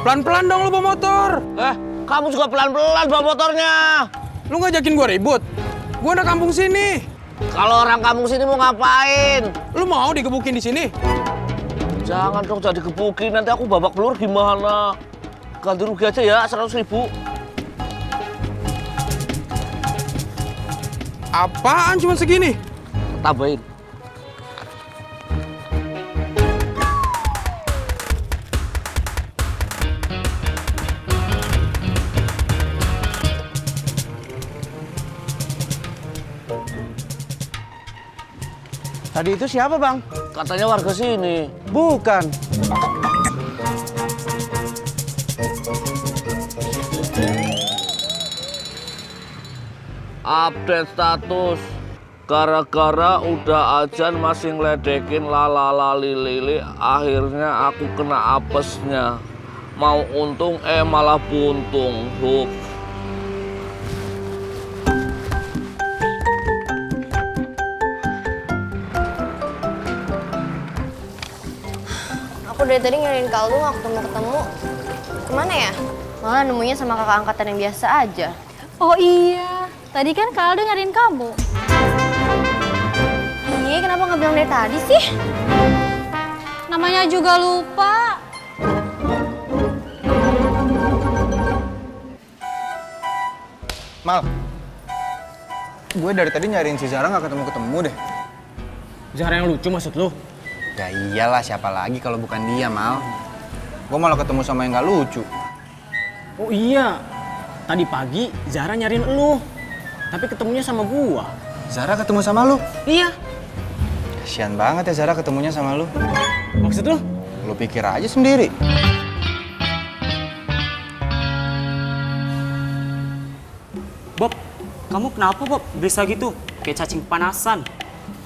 Pelan-pelan dong lu bawa motor. Kamu juga pelan-pelan bawa motornya. Lu ngajakin gua ribut? Gua anak kampung sini. Kalau orang kampung sini mau ngapain? Lu mau digebukin di sini? Jangan dong jadi gebukin, nanti aku babak belur gimana? Ganti rugi aja ya, 100.000. Apaan cuma segini? Tambahin. Tadi itu siapa, Bang? Katanya warga sini. Bukan. Update status. Gara-gara udah azan masih ngeledekin Lala Lili, akhirnya aku kena apesnya. Mau untung malah buntung. Huk. Aku dari tadi nyariin Kaldu nggak ketemu-ketemu. Kemana ya? Malah nemunya sama kakak angkatan yang biasa aja. Oh iya, tadi kan Kaldu nyariin kamu. Iya, kenapa nggak bilang dari tadi sih? Namanya juga lupa. Mal, gue dari tadi nyariin si Zara nggak ketemu-ketemu deh. Zara yang lucu maksud lu? Ya iyalah, siapa lagi kalau bukan dia, Mal. Gue malah ketemu sama yang nggak lucu. Oh iya, tadi pagi Zara nyariin lu, tapi ketemunya sama gua. Zara ketemu sama lu? Iya. Kasian banget ya Zara ketemunya sama lu. Maksud lu? Lu pikir aja sendiri. Bob, kamu kenapa Bob? Bisa gitu, kayak cacing kepanasan.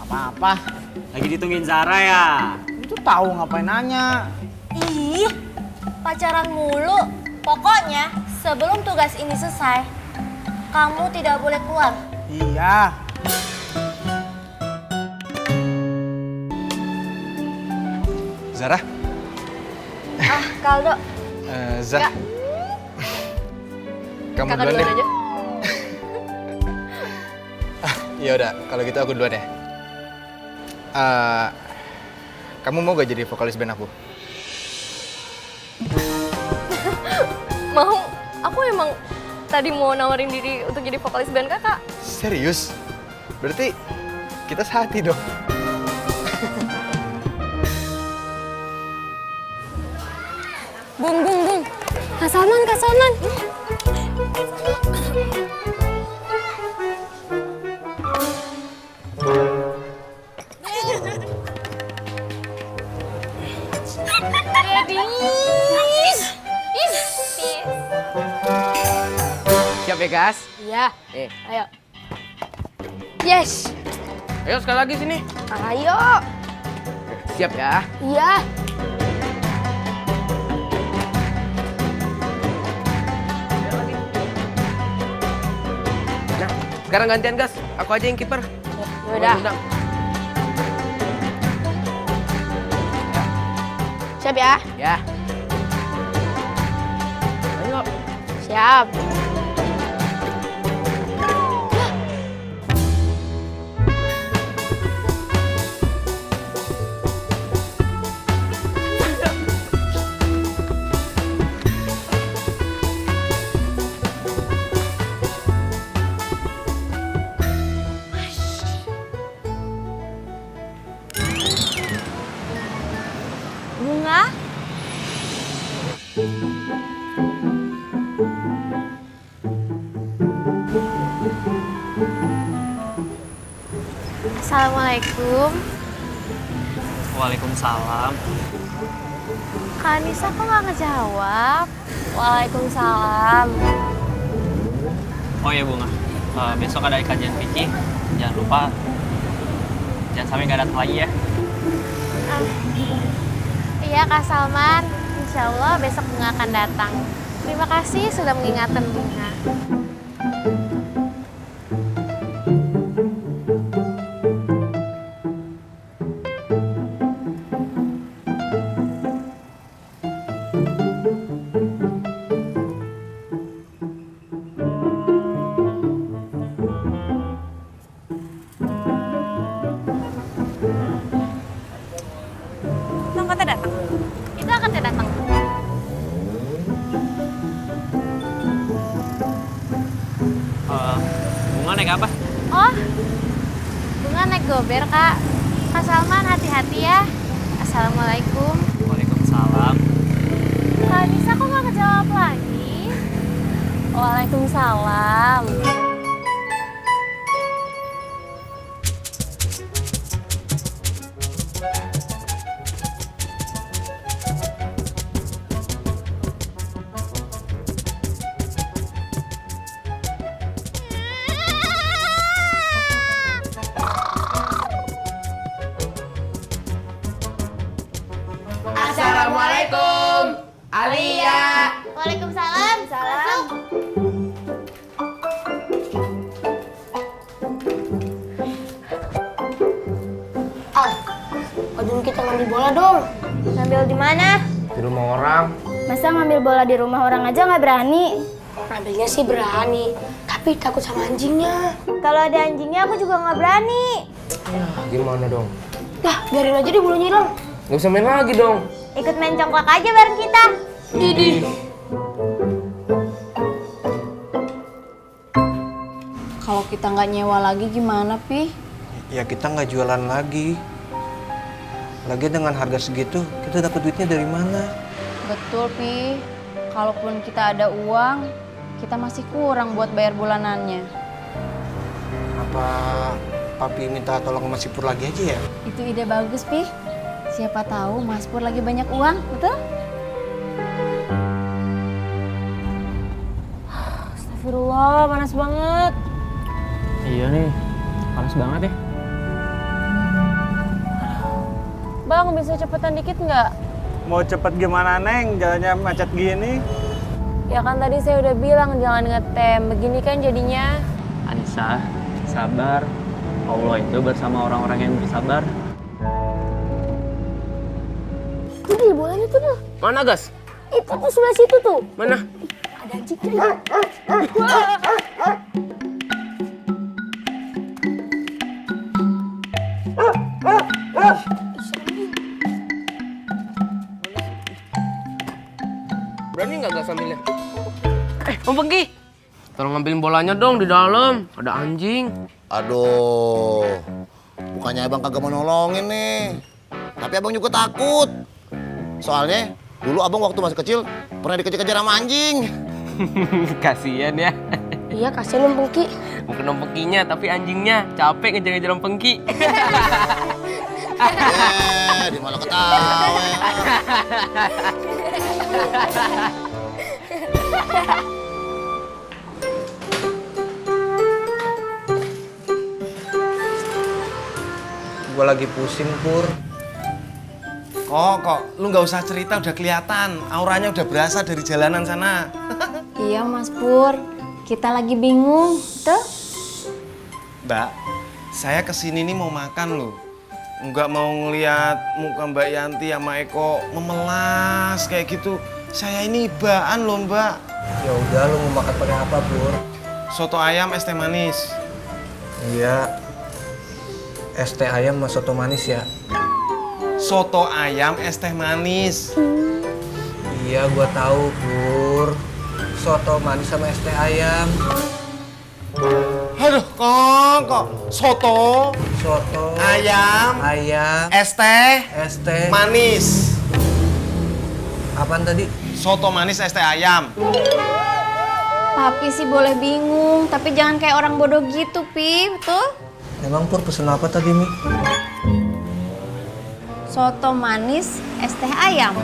Apa-apa. Lagi ditungguin Zara ya? Itu tahu ngapain nanya. Ih, pacaran mulu. Pokoknya sebelum tugas ini selesai, kamu tidak boleh keluar. Iya. Zara? Kaldo. Zah. Kamu Kakak duluan deh. aja. Ya udah, kalau gitu aku duluan ya. Kamu mau gak jadi vokalis band aku? Mau? Aku emang tadi mau nawarin diri untuk jadi vokalis band kakak. Serius? Berarti kita sehati dong. Bung. Kak Salman. Siap ya, Gas? Iya. Ayo. Yes. Ayo sekali lagi sini. Ayo. Siap ya? Iya. Nah, sekarang gantian Gas. Aku aja yang kiper. Yaudah. Siap ya? Ya. Ayo. Siap. Bunga? Assalamualaikum. Waalaikumsalam. Kak Anissa kok nggak ngejawab? Waalaikumsalam. Oh iya Bunga, besok ada kajian fikih. Jangan lupa, jangan sampai nggak datang lagi ya. Iya Kak Salman, insya Allah besok Bunga akan datang. Terima kasih sudah mengingatkan Bunga. Angkotnya datang. Itu angkotnya datang. Bunga naik apa? Oh, Bunga naik gober, Kak. Kak Salman, hati-hati ya. Assalamualaikum. Waalaikumsalam. Kak Anissa kok nggak ngejawab lagi? Waalaikumsalam. Assalamualaikum. Alia. Waalaikumsalam. Salam. Dulu kita ngambil bola dong. Ngambil di mana? Di rumah orang. Masa ngambil bola di rumah orang aja nggak berani? Ngambilnya sih berani, tapi takut sama anjingnya. Kalau ada anjingnya aku juga nggak berani. Gimana dong? Dah, biarin aja deh bulunya hilang. Nggak usah main lagi dong. Ikut main congklak aja bareng kita. Didi. Kalau kita nggak nyewa lagi gimana, Pi? Ya kita nggak jualan lagi. Lagi dengan harga segitu, kita dapat duitnya dari mana? Betul, Pi. Kalaupun kita ada uang, kita masih kurang buat bayar bulanannya. Apa Papi minta tolong sama si Pur lagi aja ya? Itu ide bagus, Pi. Siapa tahu Mas Pur lagi banyak uang, betul? Astagfirullah, panas banget. Iya nih, panas banget ya. Bang, bisa cepetan dikit nggak? Mau cepet gimana, Neng? Jalannya macet gini. Ya kan tadi saya udah bilang jangan ngetem. Begini kan jadinya. Anissa, sabar. Allah itu bersama orang-orang yang bersabar. Tuh, bolanya tuh tuh. Mana, Gas? Itu tuh sebelah situ tuh. Mana? Ada anjingnya. Berani nggak Gas ambilnya? Om Pengki, tolong ngambilin bolanya dong di dalam. Ada anjing. Aduh, bukannya abang kagak mau nolongin nih. Tapi abang juga takut. Soalnya dulu abang waktu masih kecil pernah dikejar-kejar sama anjing. Kasian ya. Iya, kasihan Om Pengki. Bukan Om Pengkinya, tapi anjingnya capek ngejar-ngejar Om Pengki. Dia malah ketawa. Gue lagi pusing, Pur. Kok, lu nggak usah cerita, udah kelihatan. Auranya udah berasa dari jalanan sana. Iya, Mas Pur. Kita lagi bingung. Tuh. Mbak, saya kesini nih mau makan loh. nggak mau ngelihat muka Mbak Yanti sama Eko memelas kayak gitu. Saya ini ibaan loh, Mbak. Ya udah, lu mau makan pakai apa, Pur? Soto ayam es teh manis. Iya. Es teh ayam sama soto manis ya. Soto ayam es teh manis. Iya, gua tahu, Pur. Soto manis sama es teh ayam. Aduh, kok soto ayam es teh manis. Apaan tadi? Soto manis es teh ayam. Papi sih boleh bingung, tapi jangan kayak orang bodoh gitu, Pi, betul? Emang Pur pesen apa tadi, Mi? Soto manis es teh ayam.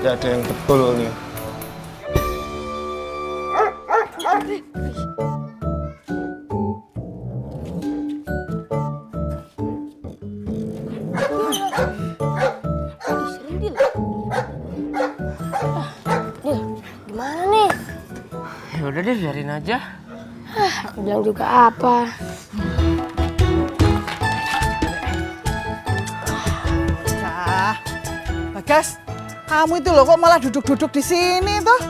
Gak ada yang betul nih. Gimana nih? Ya udah deh, biarin aja. Aku bilang juga apa? Bagas, kamu itu loh kok malah duduk-duduk di sini tuh?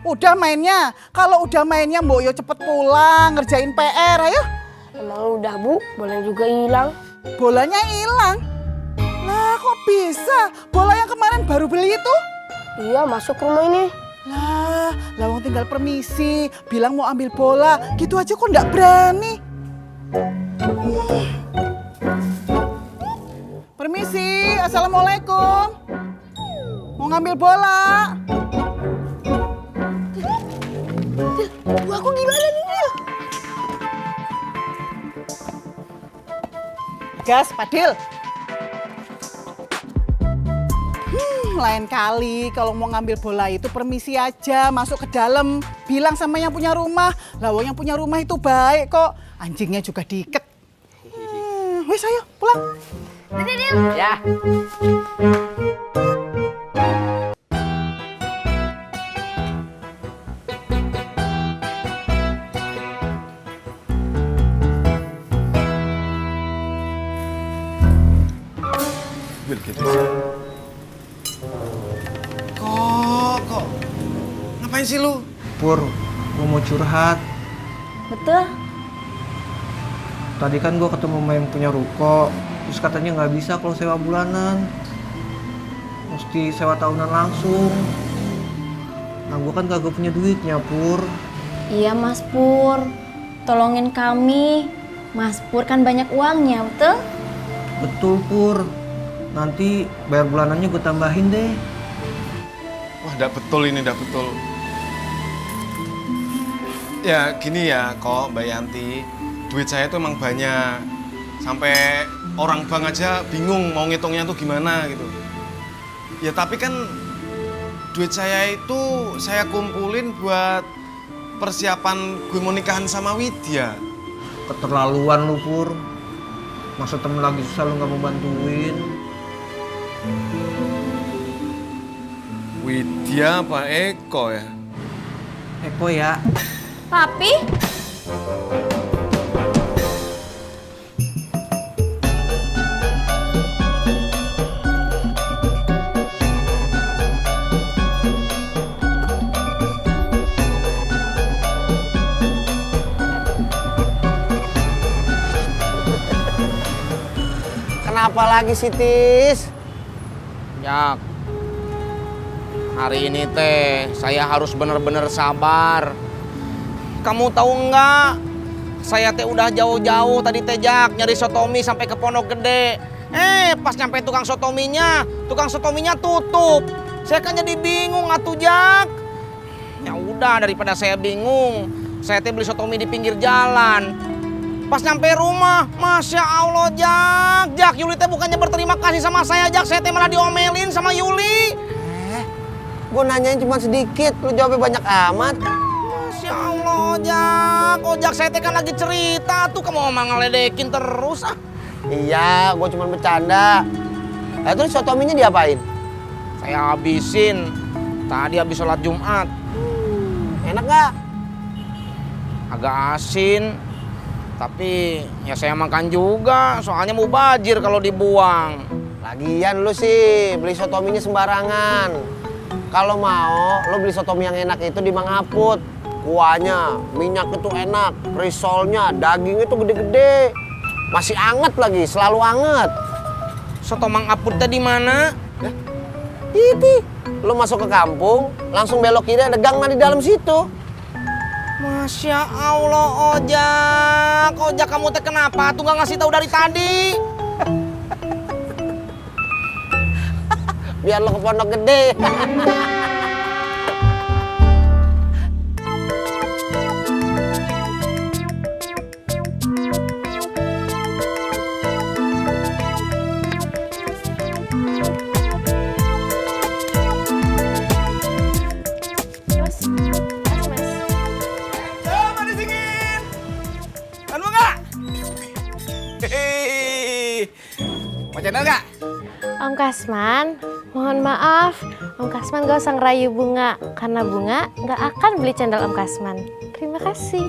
Udah mainnya. Kalau udah mainnya Mbok Yo cepet pulang, ngerjain PR, ayo. Emang udah, Bu? Bolanya juga hilang. Bolanya hilang? Lah kok bisa? Bola yang kemarin baru beli itu? Iya, masuk rumah ini. Lah wong tinggal permisi, bilang mau ambil bola, gitu aja kok nggak berani. Permisi, assalamualaikum. Mau ngambil bola. Aku gimana nih, Dil? Gas, Padil. Lain kali kalau mau ngambil bola itu permisi aja, masuk ke dalam, bilang sama yang punya rumah. Lah yang punya rumah itu baik kok, anjingnya juga diiket. Wis ayo pulang. Dil. Ya. Kok ngapain sih lu? Pur, gua mau curhat. Betul? Tadi kan gua ketemu sama yang punya ruko, terus katanya nggak bisa kalau sewa bulanan, mesti sewa tahunan langsung. Nah gua kan kagak punya duitnya, Pur. Iya, Mas Pur. Tolongin kami. Mas Pur kan banyak uangnya, betul? Betul, Pur. Nanti bayar bulanannya gue tambahin deh. Wah, dak betul ini, dak betul. Ya gini ya kok Mbak Yanti, duit saya tuh emang banyak. Sampai orang bank aja bingung mau ngitungnya tuh gimana gitu. Ya tapi kan duit saya itu saya kumpulin buat persiapan gue mau nikahan sama Widya. Keterlaluan lu, Pur. Masa temen lagi susah lu gak mau bantuin? Widya apa Eko ya? Eko ya. Papi? Kenapa lagi sih, Tis? Jak, hari ini teh saya harus bener-bener sabar. Kamu tahu nggak? Saya teh udah jauh-jauh tadi teh Jak nyari sotomi sampai ke Pondok Gede. Pas nyampe tukang sotominya tutup. Saya kan jadi bingung atuh Jak. Ya udah daripada saya bingung, saya teh beli sotomi di pinggir jalan. Pas nyampe rumah, Masya Allah Jak, Yuli teh bukannya berterima kasih sama saya Jak, saya teh malah diomelin sama Yuli. Gue nanyain cuma sedikit, lu jawabnya banyak amat. Masya Allah Jak, Jak saya teh kan lagi cerita tuh, kamu mau ngeledekin terus ah. Iya, gue cuma bercanda. Terus sotominya diapain? Saya habisin, tadi habis sholat Jumat. Enak gak? Agak asin. Tapi ya saya makan juga, soalnya mau bajir kalau dibuang. Lagian lu sih beli sotominya sembarangan. Kalau mau, lu beli sotomi yang enak itu di Mang Aput. Kuahnya, minyak itu enak, risolnya, daging itu gede-gede. Masih anget lagi, selalu anget. Soto Mang Aput tadi mana? Itu, lu masuk ke kampung, langsung belok kiri ada gang di dalam situ. Masya Allah, Ojak. Ojak kamu teh kenapa tuh nggak ngasih tahu dari tadi? Biar lo ke Pondok Gede. Mau channel nggak? Om Kasman, mohon maaf. Om Kasman gak usah ngerayu Bunga, karena Bunga gak akan beli cendol Om Kasman. Terima kasih.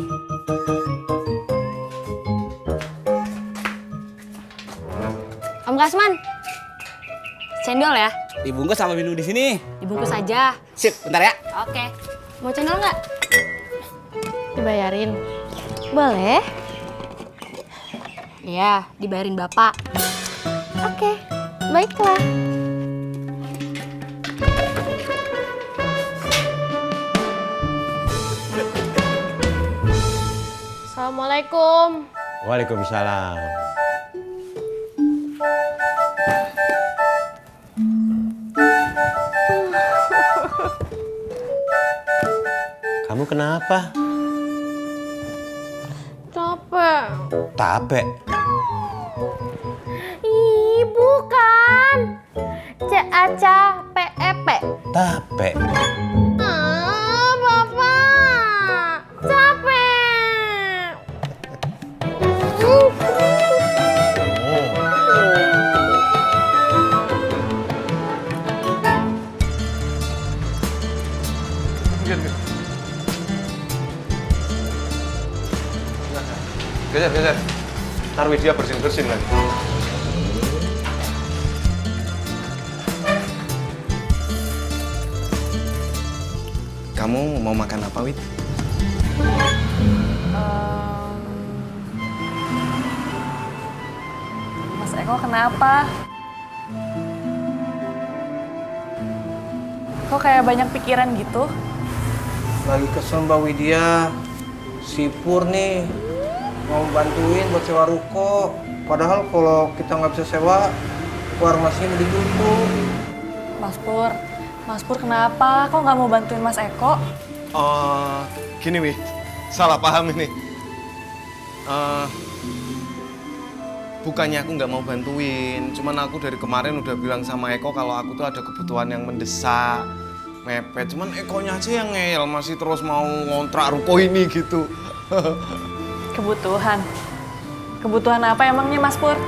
Om Kasman, cendol ya? Dibungkus sama minum di sini. Dibungkus aja. Sip, bentar ya. Oke. Mau cendol nggak? Dibayarin. Boleh? Iya, dibayarin Bapak. Oke, baiklah. Assalamualaikum. Waalaikumsalam. Kamu kenapa? Capek. Capek. Ih, bukan. C-A-C-P-E-P. Capek. Ah, Bapak. Capek. Geser. Ntar Widya bersin-bersin lagi. Kamu mau makan apa, Wid? Mas Eko kenapa? Kok kayak banyak pikiran gitu? Lagi kesel Mbak Widya. Si Pur nih mau bantuin buat sewa ruko. Padahal kalau kita nggak bisa sewa, warung nasinya udah ditutup. Mas Pur kenapa? Kok nggak mau bantuin Mas Eko? Oh, gini Wid, salah paham ini. Bukannya aku nggak mau bantuin, cuman aku dari kemarin udah bilang sama Eko kalau aku tuh ada kebutuhan yang mendesak, mepet. Cuman Ekonya aja yang ngeyel, masih terus mau ngontrak ruko ini gitu. Kebutuhan? Kebutuhan apa emangnya Mas Pur?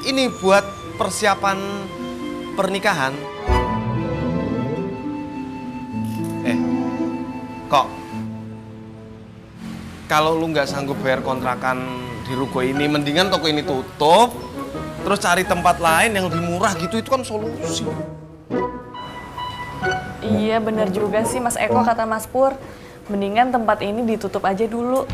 Ini buat persiapan pernikahan. Kok kalau lu nggak sanggup bayar kontrakan di ruko ini, mendingan toko ini tutup, terus cari tempat lain yang lebih murah gitu, itu kan solusi. Iya bener juga sih Mas Eko kata Mas Pur. Mendingan tempat ini ditutup aja dulu.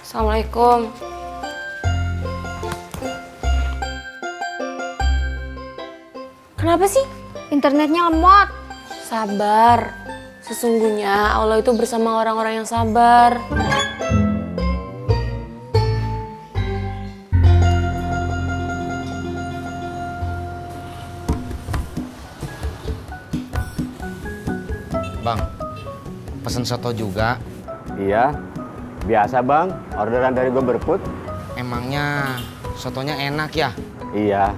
Assalamualaikum. Kenapa sih? Internetnya lemot. Sabar. Sesungguhnya Allah itu bersama orang-orang yang sabar. Bang, pesen soto juga. Iya, biasa bang, orderan dari gue berput. Emangnya sotonya enak ya? Iya,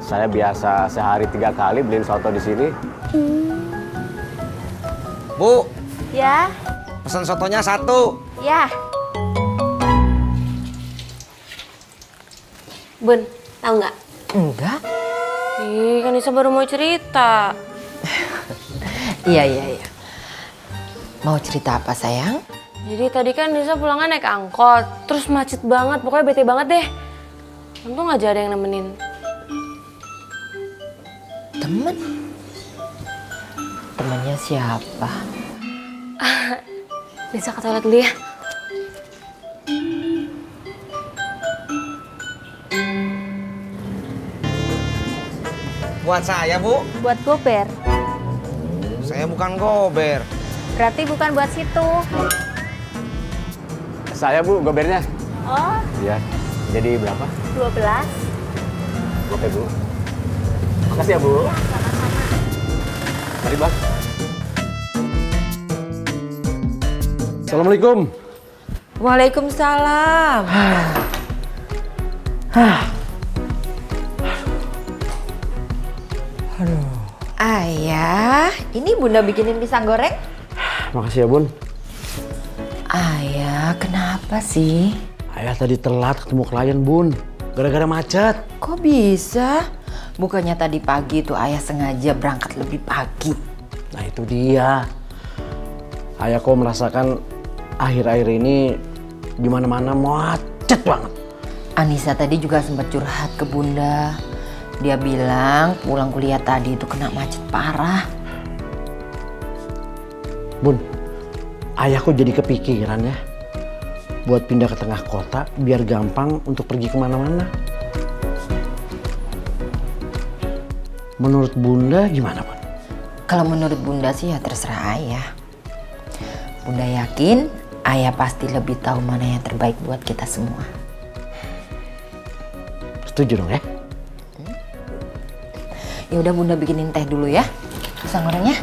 saya biasa sehari 3 kali beliin soto di sini. Bu, Ya, pesen sotonya 1. ya. Bun, tahu nggak? Enggak. Ih, kan Nisa baru mau cerita. Iya. Mau cerita apa sayang? Jadi tadi kan Nisa pulangnya naik angkot, terus macet banget, pokoknya bete banget deh. Untung aja ada yang nemenin. Temen? Temennya siapa? Nisa ke toilet dulu ya. Buat saya, Bu. Buat gober. Saya bukan gober. Berarti bukan buat situ. Saya Bu, gobernya. Oh, Iya. Jadi berapa? 12. Oke Bu. Makasih ya Bu. Mari Bang. Assalamualaikum. Waalaikumsalam. Ayah, ini Bunda bikinin pisang goreng. Makasih ya Bun. Ayah, kenapa sih? Ayah tadi telat ketemu klien Bun. Gara-gara macet. Kok bisa? Bukannya tadi pagi tuh ayah sengaja berangkat lebih pagi. Nah itu dia. Ayah kok merasakan akhir-akhir ini di mana-mana macet banget. Anissa tadi juga sempat curhat ke Bunda. Dia bilang pulang kuliah tadi itu kena macet parah. Bun, ayah kok jadi kepikiran ya buat pindah ke tengah kota biar gampang untuk pergi kemana-mana. Menurut Bunda gimana Bun? Kalau menurut Bunda sih ya terserah ayah. Bunda yakin ayah pasti lebih tahu mana yang terbaik buat kita semua. Setuju dong ya? Ya udah Bunda bikinin teh dulu ya. Pisang gorengnya.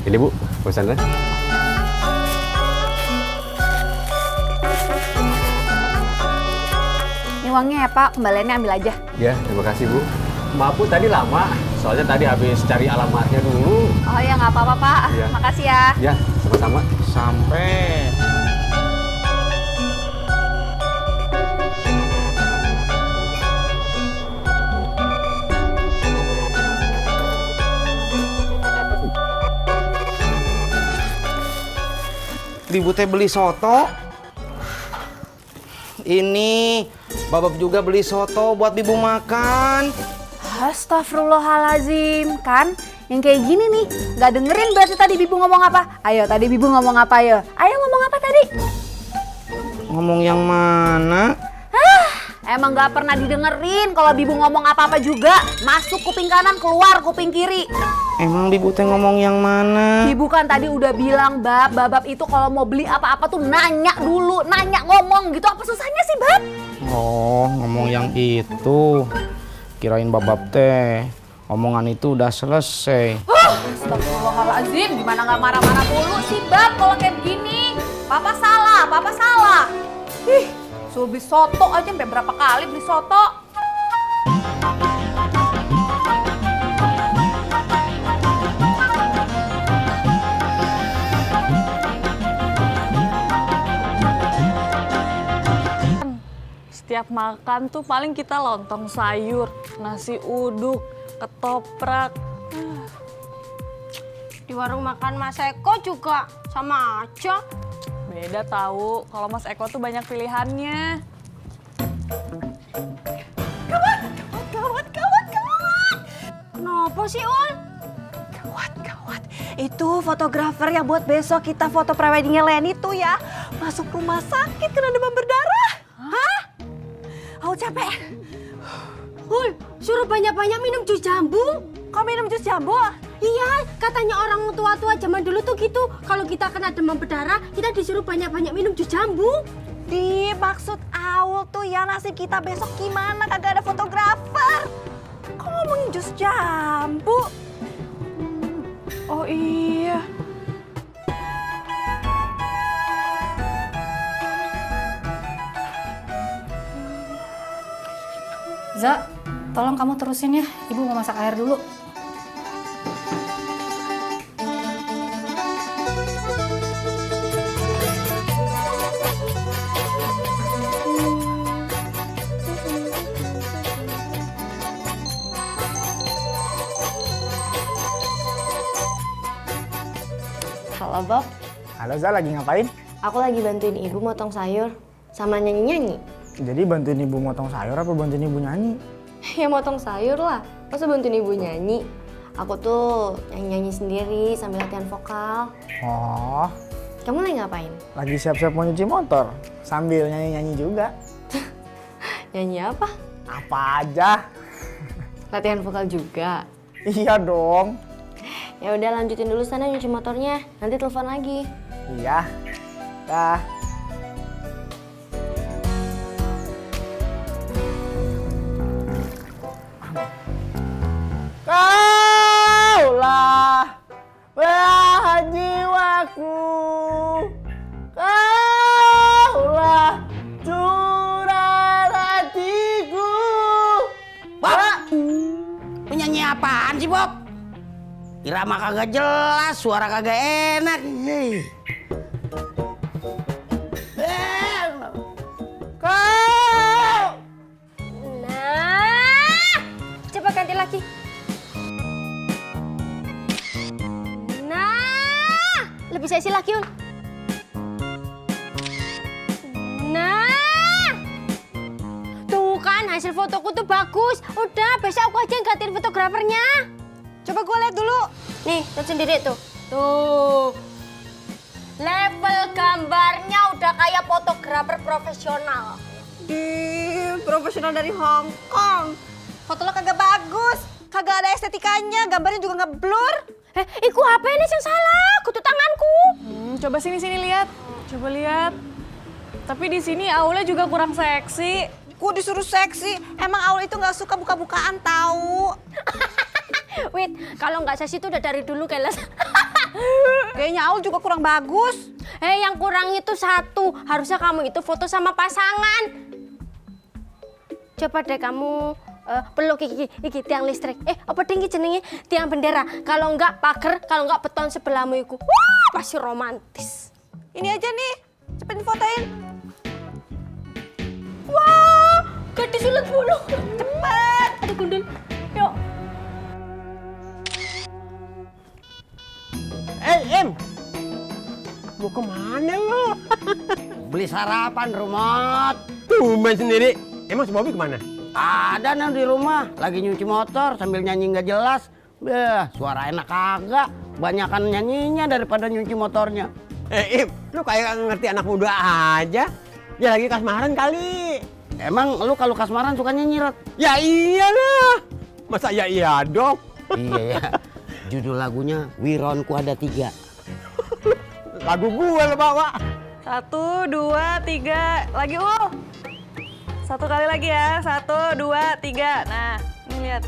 Ini Bu, pesannya. Ini uangnya ya Pak, kembaliannya ambil aja. Ya, terima kasih Bu. Maaf Bu, tadi lama. Soalnya tadi habis cari alamatnya dulu. Oh ya nggak apa-apa Pak, Iya. makasih ya. Ya, sama-sama. Sampai. Ibu teh beli soto. Ini Babab juga beli soto buat Bibu makan. Astagfirullahalazim, kan yang kayak gini nih nggak dengerin berarti tadi Bibu ngomong apa? Ayo tadi Bibu ngomong apa ayo? Ayo ngomong apa tadi? Ngomong yang mana? Emang nggak pernah didengerin kalau Bibu ngomong apa-apa juga. Masuk kuping kanan, keluar kuping kiri. Emang Bibu teh ngomong yang mana? Bibu kan tadi udah bilang Babab itu kalau mau beli apa-apa tuh nanya dulu, nanya ngomong gitu. Apa susahnya sih Bab? Oh, ngomong yang itu. Kirain Babab teh omongan itu udah selesai. Astagfirullahaladzim, gimana nggak marah-marah mulu sih Bab kalau kayak begini? Papa salah, Papa salah. Ih, suruh beli soto aja sampai berapa kali beli soto. Setiap makan tuh paling kita lontong sayur, nasi uduk, ketoprak. Di warung makan Mas Eko juga sama aja. Beda tahu, kalau Mas Eko tuh banyak pilihannya. Gawat. Kenapa sih, Ul? Gawat. Itu fotografer yang buat besok kita foto preweddingnya Leni tuh ya. Masuk rumah sakit kena demam berdarah. Hah? Aku capek. Ul, suruh banyak-banyak minum jus jambu. Kau minum jus jambu? Iya, katanya orang tua-tua zaman dulu tuh gitu. Kalau kita kena demam berdarah, kita disuruh banyak-banyak minum jus jambu. Di maksud Aul tuh ya nasib kita besok gimana kagak ada fotografer. Kok ngomongin jus jambu? Oh iya. Za, tolong kamu terusin ya. Ibu mau masak air dulu. Halo Bob. Halo Zal, lagi ngapain? Aku lagi bantuin ibu motong sayur sama nyanyi-nyanyi. Jadi bantuin ibu motong sayur apa bantuin ibu nyanyi? Ya motong sayur lah. Masa bantuin ibu nyanyi? Aku tuh nyanyi-nyanyi sendiri sambil latihan vokal. Oh, Kamu lagi ngapain? lagi siap-siap mau nyuci motor sambil nyanyi-nyanyi juga. Nyanyi apa? Apa aja. Latihan vokal juga. Iya dong. Ya udah lanjutin dulu sana nyuci motornya. Nanti telepon lagi. Iya. Dah. Kaulah belahan jiwaku, kaulah curah hatiku. Bob! Penyanyi apaan sih, Bob? Irama kagak jelas, suara kagak enak. Hei. Nah, coba ganti lagi. Nah, lebih seksi lagi, Un. Nah, tuh kan hasil fotoku tuh bagus. Udah, besok aku aja yang gantiin fotografernya. Coba gue lihat dulu. Nih, lihat sendiri tuh. Tuh. Level gambarnya udah kayak fotografer profesional. Profesional dari Hong Kong. Foto lo kagak bagus, kagak ada estetikanya, gambarnya juga ngeblur. Iku HP ini yang salah, kutu tanganku. Coba sini lihat. Coba lihat. Tapi di sini Aula juga kurang seksi. Ku disuruh seksi, emang Aul itu nggak suka buka-bukaan tahu. Wait, kalau nggak seksi itu udah dari dulu keles. Kayaknya Aul juga kurang bagus. Yang kurang itu satu, harusnya kamu itu foto sama pasangan. Coba deh kamu peluk iki tiang listrik. Apa tinggi jenenge? Tiang bendera. Kalau enggak pagar, kalau enggak beton sebelahmu iku. Wah, pasti romantis. Ini aja nih, cepet fotoin. Wah, gadis ulet bulu. Cepet. Aduh gundul. Yuk. Em, mau kemana lo? Beli sarapan, Rumot. Tumben sendiri. Emang si Bobby kemana? Ada nih di rumah, lagi nyuci motor sambil nyanyi nggak jelas. Suara enak kagak. Banyakan nyanyinya daripada nyuci motornya. Im, lu kayak ngerti anak muda aja. Dia lagi kasmaran kali. Emang lu kalau kasmaran suka nyanyi, Rot? Ya iyalah. Masa ya iya dong? Iya ya. Judul lagunya Wironku Ada 3. Lagu gue lo bawa. 1, 2, 3. Lagi, Satu kali lagi ya. 1, 2, 3. Nah, ini lihat.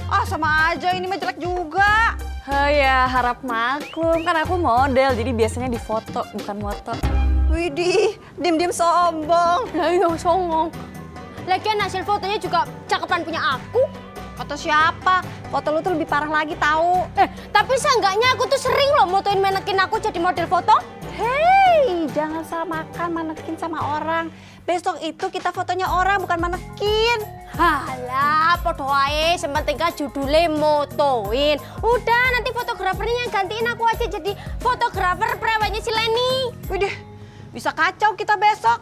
Ah, sama aja, ini mah jelek juga. Ya, harap maklum. Kan aku model, jadi biasanya difoto, bukan moto. Widih, diem-diem sombong. Lah iya, songong. Lagian hasil fotonya juga cakepan punya aku. Foto siapa? Foto lu tuh lebih parah lagi tahu. Tapi seenggaknya aku tuh sering loh motoin manekin aku jadi model foto. Hei, jangan samakan manekin sama orang. Besok itu kita fotonya orang, bukan manekin. Halah, podo ae, sementing kan judulnya motoin. Udah, nanti fotografernya yang gantiin aku aja jadi fotografer prewednya si Leni. Widih, bisa kacau kita besok.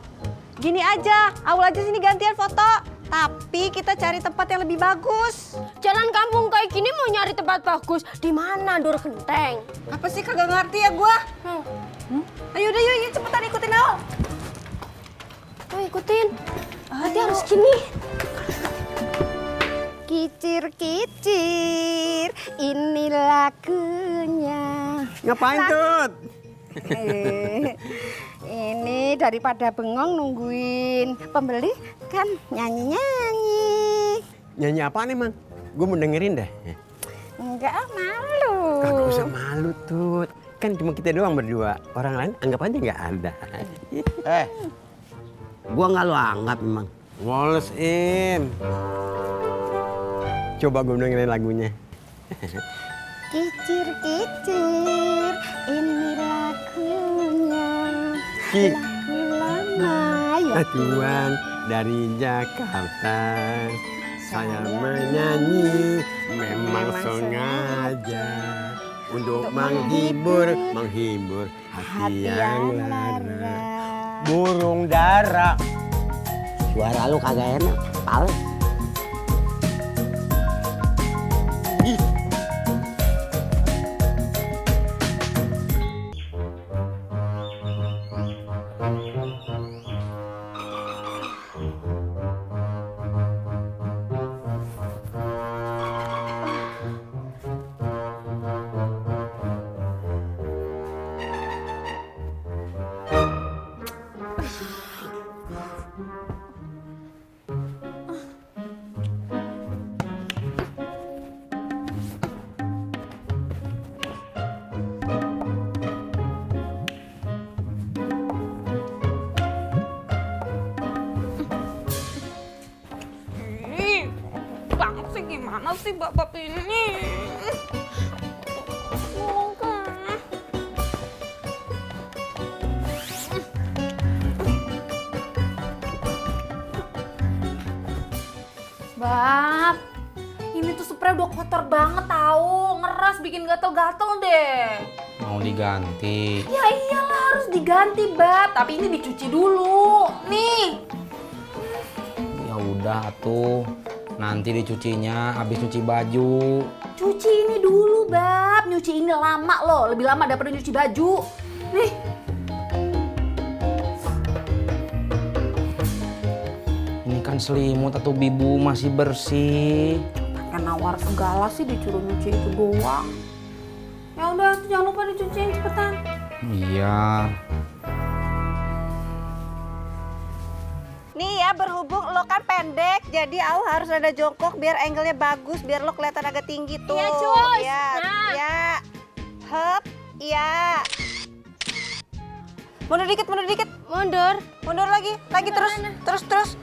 Gini aja, Aul aja sini gantian foto. Tapi kita cari tempat yang lebih bagus. Jalan kampung kayak gini mau nyari tempat bagus. Di mana, Dur Genteng? Apa sih kagak ngerti ya gua? Ayo udah yuk, cepetan ikutin Aul. Oh, ikutin. Berarti harus gini. Kicir-kicir, ini lagunya. Ngapain, Tut? Ini daripada bengong nungguin pembeli kan nyanyi-nyanyi. Nyanyi apa nih, Man? Gue mau dengerin deh. Enggak, malu. Kagak usah malu, Tut. Kan cuma kita doang berdua. Orang lain anggap aja nggak ada. Gua nggak lo anggap memang. Woles, Im. Coba gue dengerin lagunya. Kicir-kicir, ini lagunya. Lagu lama ya. Tuan dari Jakarta, saya menyanyi memang sengaja. untuk menghibur hati yang lara. Burung dara. Suara lu kagak enak, pal. Gimana sih bapak ini? Bab, ini tuh spray udah kotor banget tahu, ngeras bikin gatel-gatel deh. Mau diganti. Ya iyalah harus diganti, Bab. Tapi ini dicuci dulu. Nih. Ya udah tuh. Nanti dicucinya habis cuci baju. Cuci ini dulu, Bab. Nyuci ini lama loh, lebih lama daripada nyuci baju. Nih. Ini kan selimut atau bibu masih bersih. Pakai nawar segala sih disuruh nyuci itu doang. Ya udah, jangan lupa dicuciin cepetan. Iya. Nih ya, berhubung lo kan pendek, jadi aku harus ada jongkok biar angle-nya bagus, biar lo kelihatan agak tinggi tuh. Iya, Cus. Ya, Nah. ya. Hep, iya. Mundur dikit, mundur dikit. Mundur. Mundur lagi terus, terus.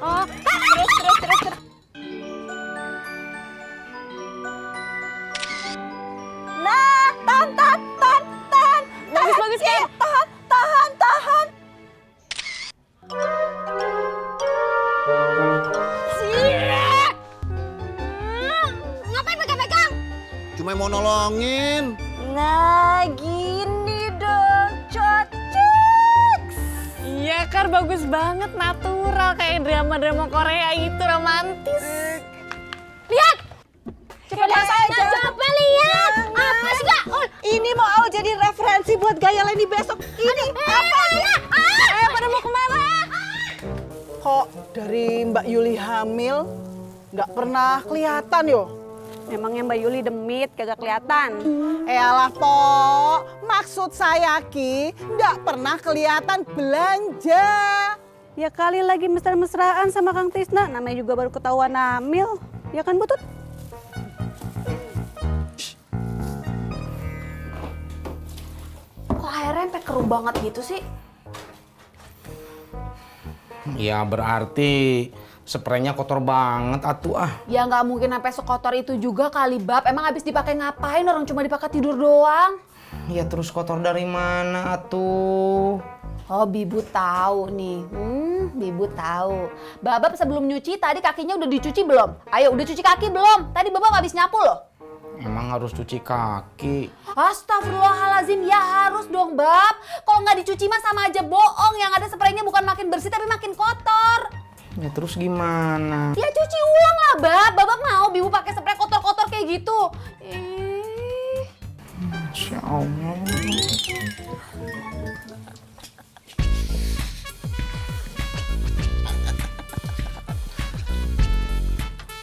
Oh, terus. Nah, tahan. Bagus, Cie, tahan. ngapain pegang-pegang? Cuma mau nolongin. Nah, gini dong, cocok. Iya, Kar, bagus banget, natural kayak drama-drama Korea gitu, romantis. Lihat. Coba lihat. Apa sih, Kak? Ini mau aku jadi referensi buat gaya Leni besok. Ini apa sih? Pada mau kemana? Kok dari Mbak Yuli hamil nggak pernah kelihatan yo? Memangnya Mbak Yuli demit, kagak kelihatan. Alah, Po. Maksud saya Ki, nggak pernah kelihatan belanja. Ya kali lagi mesra-mesraan sama Kang Tisna, namanya juga baru ketahuan hamil. Ya kan, Butut? Kok airnya sampai keruh banget gitu sih? Ya berarti spraynya kotor banget atuh ah. Ya nggak mungkin sampai sekotor itu juga kali, Bab. Emang habis dipakai ngapain? Orang cuma dipakai tidur doang. Ya terus kotor dari mana atuh? Oh, Bibu tahu nih. Bibu tahu. Babab sebelum nyuci tadi kakinya udah dicuci belum? Ayo, udah cuci kaki belum? Tadi Babab habis nyapu loh. Emang harus cuci kaki? Astagfirullahalazim, ya harus dong, Bab. Kalau nggak dicuci mah sama aja bohong. Yang ada spraynya bukan makin bersih tapi makin kotor. Ya terus gimana? Ya cuci ulang lah, Bab. Babab mau Bibu pakai spray kotor-kotor kayak gitu. Masya Allah.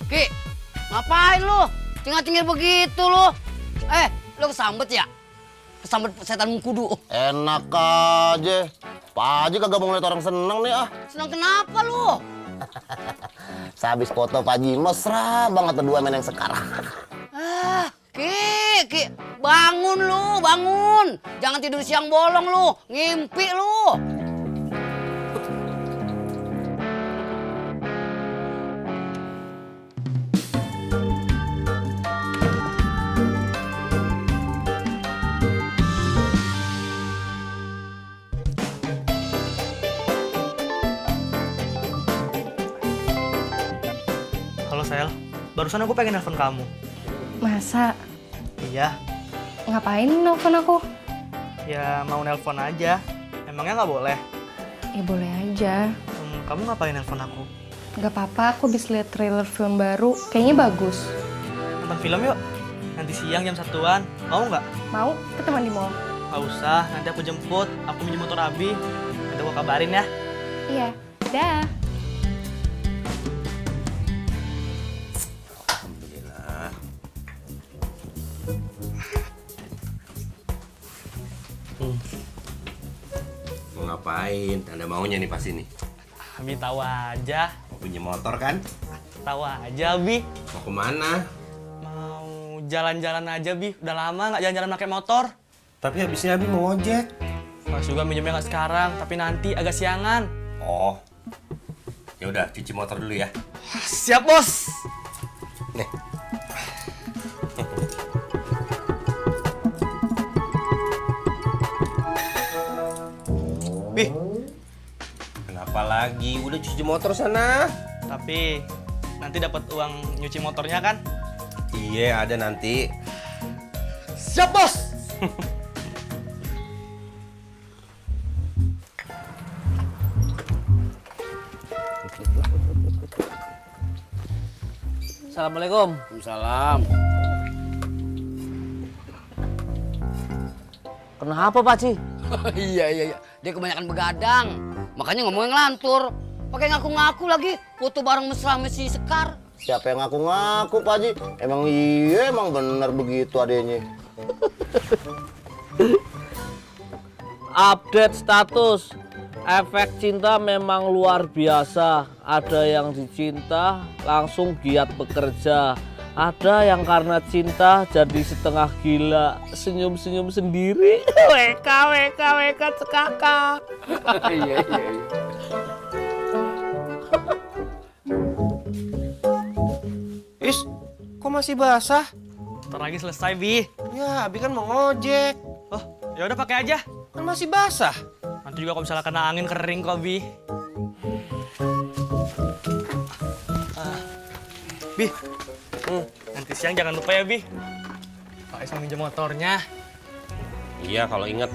Ki, ngapain lu? Tinggal-tinggal begitu lu. Lu kesambet ya? Kesambet setan mengkudu. Enak aja. Pak Haji kagak mau ngeliat orang seneng nih ah. Senang kenapa lu? Sehabis foto Pak Haji mesra banget berdua main yang sekarang. Ki, bangun lu, bangun. Jangan tidur siang bolong lu, ngimpi lu. Halo Sel, barusan aku pengen nelfon kamu. Masa? Iya, Ngapain nelfon aku? Ya mau nelpon aja. Emangnya nggak boleh? Ya boleh aja. Kamu ngapain nelpon aku? Gak apa-apa, aku habis lihat trailer film baru. Kayaknya bagus. Nonton film yuk. Nanti siang jam 1-an. Mau nggak? Mau? Ketemuan di mall. Nggak usah, nanti aku jemput. Aku minjem motor Abi. Nanti aku kabarin ya. Iya. Dah. Alhamdulillah. Mau ngapain? Tanda maunya nih pasti nih. Abi tahu aja. Mau punya motor kan? Tahu aja, Abi. Mau kemana? Mau jalan-jalan aja, Bi. Udah lama nggak jalan-jalan pakai motor. Tapi habisnya Abi mau ojek. Mas juga minjemnya nggak sekarang, tapi nanti agak siangan. Oh. Ya udah, cuci motor dulu ya. Siap, Bos. Nih. Bi. Kenapa lagi? Udah cuci motor sana. Tapi nanti dapat uang nyuci motornya kan? Iya, ada nanti. Siap, Bos. Assalamualaikum. Waalaikumsalam. Kenapa Pak Ci? Iya. Dia kebanyakan begadang. Makanya ngomongnya ngelantur. Pakai ngaku-ngaku lagi. Foto bareng mesra si Sekar. Siapa yang ngaku-ngaku, Pak Haji? Emang bener begitu adanya. Update status. Efek cinta memang luar biasa. Ada yang dicinta langsung giat bekerja. Ada yang karena cinta jadi setengah gila, senyum-senyum sendiri. WK cekakak. Iya. Is, kok masih basah? Ntar lagi selesai, Bi. Ya, Abi kan mau ngojek. Oh, ya udah pakai aja. Kan masih basah. Nanti juga kalau misalnya kena angin kering kok, Bi. Bi, nanti siang jangan lupa ya, Bi. Pak Is mau minjem motornya. Iya, kalau inget.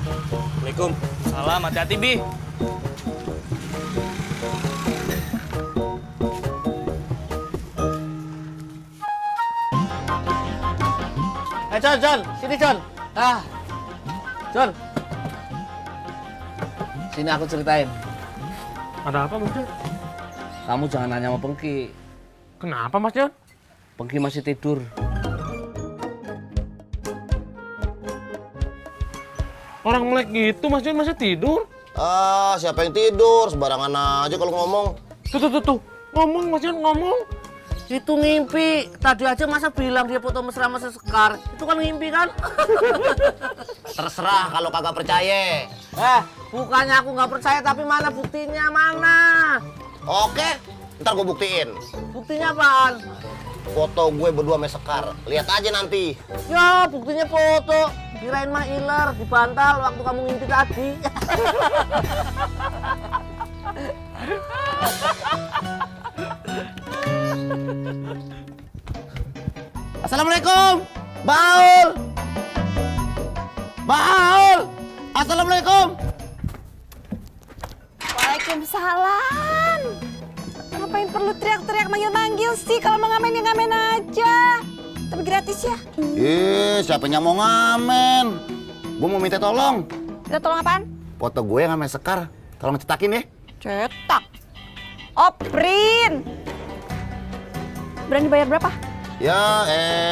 Assalamualaikum. Salam, hati-hati, Bi. John, sini John. John. Sini aku ceritain. Ada apa, Mas John? Kamu jangan nanya sama Pengki. Kenapa, Mas John? Pengki masih tidur. Orang melek gitu, Mas John masih tidur? Ah, siapa yang tidur? Sembarangan aja kalau ngomong. Tuh. Ngomong, Mas John, ngomong. Itu ngimpi. Tadi aja masa bilang dia foto mesra sama Sekar. Itu kan ngimpi kan? Terserah kalau kagak percaya. Bukannya aku nggak percaya, tapi mana buktinya, mana? Oke, ntar gue buktiin. Buktinya apaan? Foto gue berdua sama Sekar. Lihat aja nanti. Ya, buktinya foto. Kirain mah iler, dibantal waktu kamu ngimpi tadi. Assalamualaikum, Baul. Assalamualaikum. Waalaikumsalam. Ngapain perlu teriak-teriak manggil-manggil sih? Kalau mau ngamen ya ngamen aja. Tapi gratis ya. Siapa yang mau ngamen? Gue mau minta tolong. Minta tolong apaan? Foto gue yang sama Sekar. Tolong cetakin ya. Cetak. Oh, print. Berani bayar berapa? Ya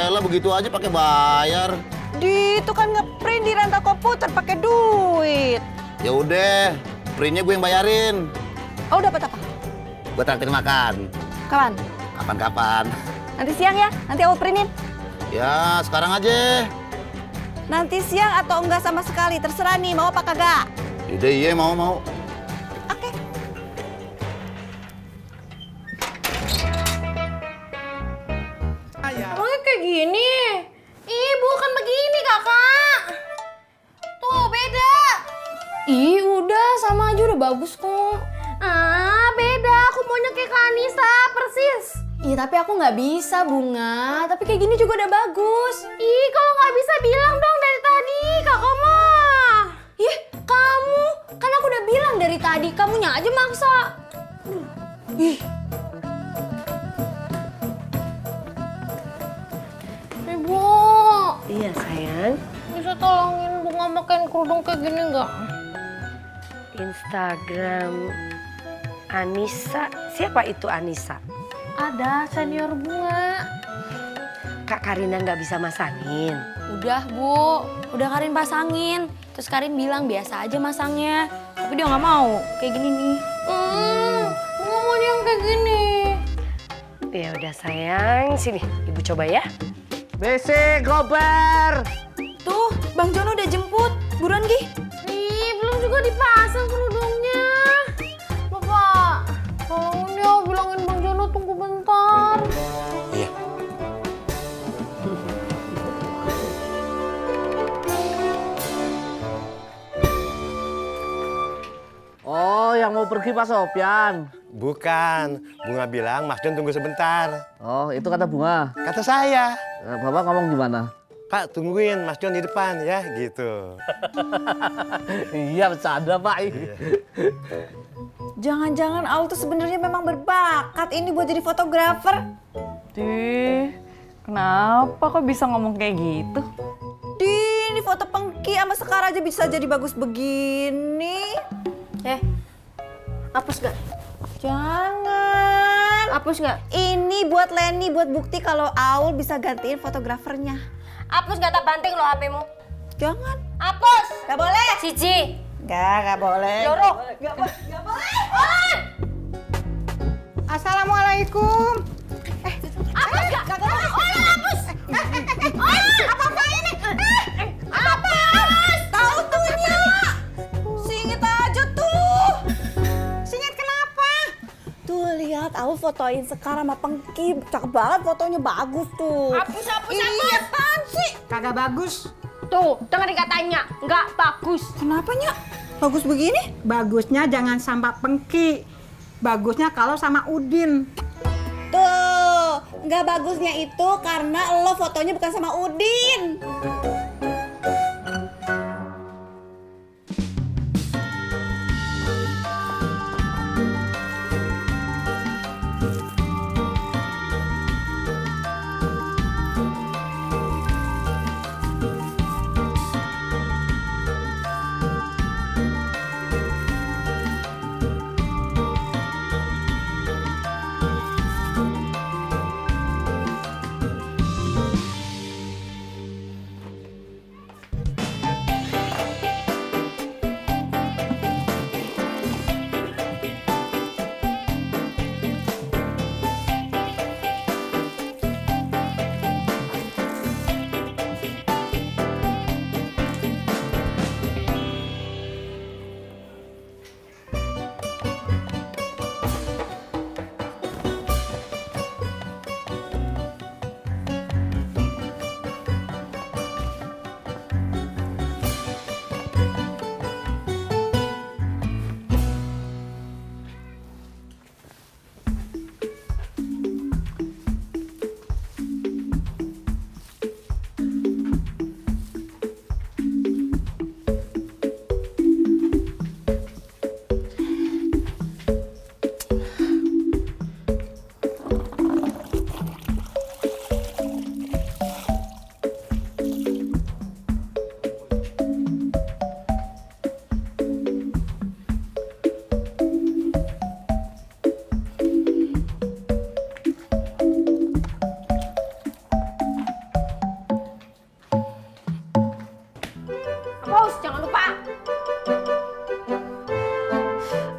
elah begitu aja pakai bayar. Itu kan ngeprint di rental komputer pakai duit. Ya udah, printnya gue yang bayarin. Oh, dapat apa? Gue traktir makan. Kapan? Kapan-kapan. Nanti siang ya. Nanti aku printin. Ya sekarang aja. Nanti siang atau enggak sama sekali, terserah nih, mau apa kagak? Iya mau. Emangnya kayak gini? Ih, bukan begini, Kakak. Tuh, beda. Ih, udah sama aja udah bagus kok. Ah, beda. Aku maunya kayak Kak Anissa, persis. Iya tapi aku nggak bisa Bunga, tapi kayak gini juga udah bagus. Ih, kalau nggak bisa bilang dong dari tadi, kakak mah. Ih, kamu, kan aku udah bilang dari tadi, kamunya aja maksa. Ih. Ibu. Iya sayang. Bisa tolongin Bunga makan kerudung kayak gini nggak? Instagram Anissa. Siapa itu Anissa? Ada senior Bunga. Kak Karina nggak bisa masangin. Udah Bu, udah Karin pasangin. Terus Karin bilang biasa aja masangnya. Tapi dia nggak mau, kayak gini nih. Bunga mau yang kayak gini. Ya udah sayang, sini ibu coba ya. BC gober. Tuh, Bang Jono udah jemput. Buruan Gi. Ih, belum juga dipasang kerudungnya. Bapak, tolongin ya bilangin Bang Jono tunggu bentar. Iya. Oh, yang mau pergi Pak Sopyan? Bukan, Bunga bilang Mas John tunggu sebentar. Oh, itu kata Bunga? Kata saya. Bapak ngomong gimana? Pak, tungguin Mas John di depan ya, gitu. Iya, bercanda Pak. Jangan-jangan Aul tuh sebenarnya memang berbakat ini buat jadi fotografer. Kenapa kok bisa ngomong kayak gitu? Ini foto Pengki sama Sekar aja bisa jadi bagus begini. Hapus gak? Jangan. Hapus gak? Ini buat Leni, buat bukti kalau Aul bisa gantiin fotografernya. Hapus gak, tak banting loh HP-mu. Jangan. Hapus. Gak boleh. Cici. Gak boleh. Loro. Gak boleh. Assalamualaikum. Hapus gak? Gak boleh. Hapus. Apa ini? Hapus. Tahu tuh nya. Singit aja tuh. Singit kenapa? Tuh lihat, Aul fotoin Sekar sama Pengki. Cakep banget fotonya, bagus tuh. Hapus. Iya, apaan sih? Kagak bagus. Tuh, dengerin katanya. Nggak bagus. Kenapa nya? Bagus begini? Bagusnya jangan sama Pengki. Bagusnya kalau sama Udin. Tuh, nggak bagusnya itu karena lo fotonya bukan sama Udin.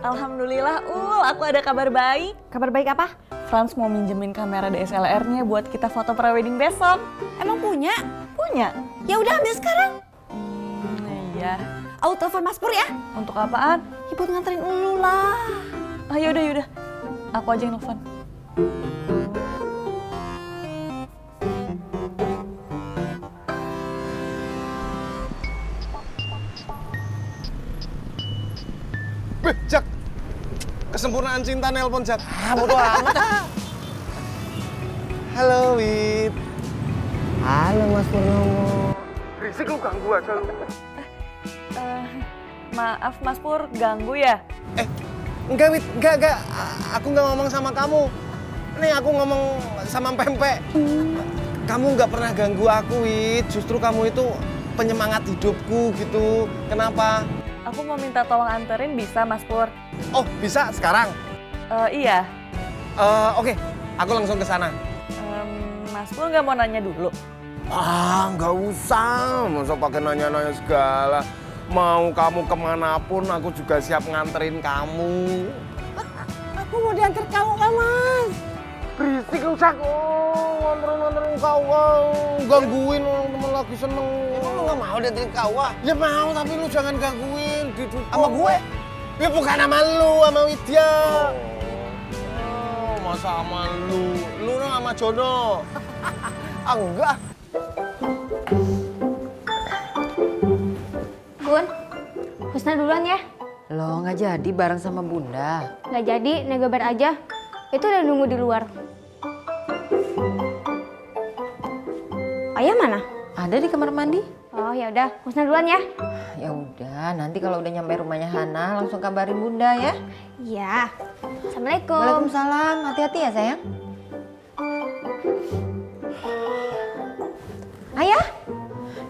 Alhamdulillah, aku ada kabar baik. Kabar baik apa? Frans mau minjemin kamera DSLR-nya buat kita foto prewedding besok. Emang punya? Punya. Ya udah ambil sekarang. Iya. Aku telepon Mas Pur ya. Untuk apaan? Ya buat nganterin elu lah. Yaudah. Aku aja yang nelfon. Jak, kesempurnaan cinta nelpon Jak. Bodo amat. Halo, Wit. Halo, Mas Purnomo. Berisik lu, ganggu aja lu. Maaf Mas Pur, ganggu ya? Enggak, Wit. Enggak. Aku nggak ngomong sama kamu. Nih, aku ngomong sama Pempek. Kamu nggak pernah ganggu aku, Wit. Justru kamu itu penyemangat hidupku gitu. Kenapa? Aku mau minta tolong anterin, bisa Mas Pur? Oh, bisa sekarang? Iya. Oke, aku langsung ke sana. Mas Pur nggak mau nanya dulu? Nggak usah. Masa pakai nanya-nanya segala. Mau kamu kemanapun, aku juga siap nganterin kamu. Aku mau diantar kau kan, Mas. Berisik lu, Sak. Nganterin kau. Gangguin orang temen lagi seneng. Emang lu nggak mau dianterin kau? Ya mau, tapi lu jangan gangguin. Sama gue? Ya bukan sama lu, sama Widya. Masa sama lu? Lu sama Jono. Enggak. Bun, Husna duluan ya. Loh, nggak jadi bareng sama Bunda. Nggak jadi, negabar aja. Itu udah nunggu di luar. Ayah mana? Ada di kamar mandi. Oh ya udah, Husna duluan ya. Ya udah, nanti kalau udah nyampe rumahnya Hana langsung kabarin Bunda ya. Iya. Assalamualaikum. Waalaikumsalam. Hati-hati ya sayang. Ayah?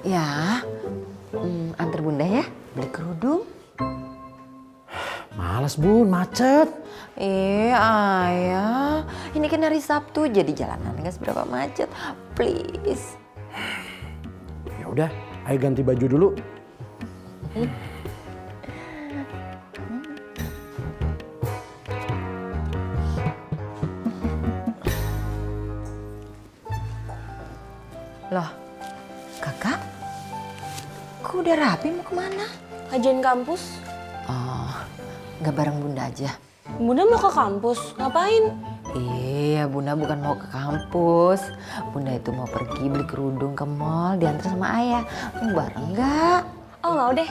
Ya, antar Bunda ya, beli kerudung. Males Bun, macet. Ayah, ini kan hari Sabtu jadi jalanan nggak seberapa macet. Please. Ya udah, ayo ganti baju dulu. Loh, kakak? Kok udah rapi mau kemana? Kajian kampus. Oh, nggak bareng Bunda aja? Bunda mau ke kampus, ngapain? Iya, Bunda bukan mau ke kampus. Bunda itu mau pergi beli kerudung ke mall, diantar sama ayah. Mau bareng nggak? Oh, mau deh.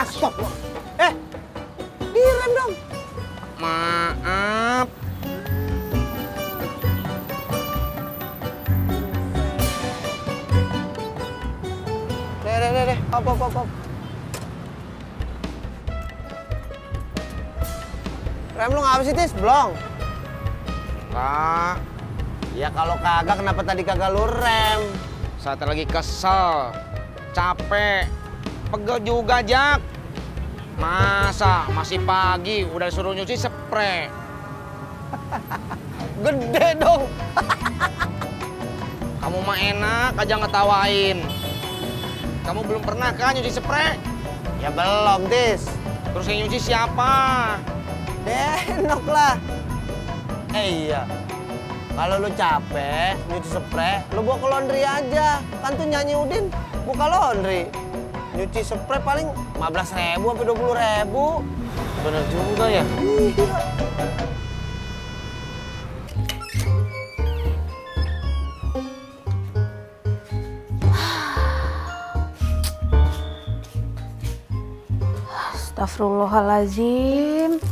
Astagfirullah. Direm dong. Maaf. Deh. Hop. Rem lu ngapa sih, Tis? Belum? Kak, Ya kalau kagak, kenapa tadi kagak lu rem? saat lagi kesel, capek, pegel juga, Jak. Masa masih pagi udah suruh nyuci spray? Gede dong. Kamu mah enak aja ngetawain. Kamu belum pernah kan nyuci spray? Ya belum, Tis. Terus yang nyuci siapa? Denok lah. Iya. Kalau lu capek nyuci spray, lu bawa ke laundry aja. Kan tuh nyanyi Udin buka laundry. Nyuci spray paling 15.000 sampai 20.000. Bener juga ya. Iya. Astagfirullahaladzim.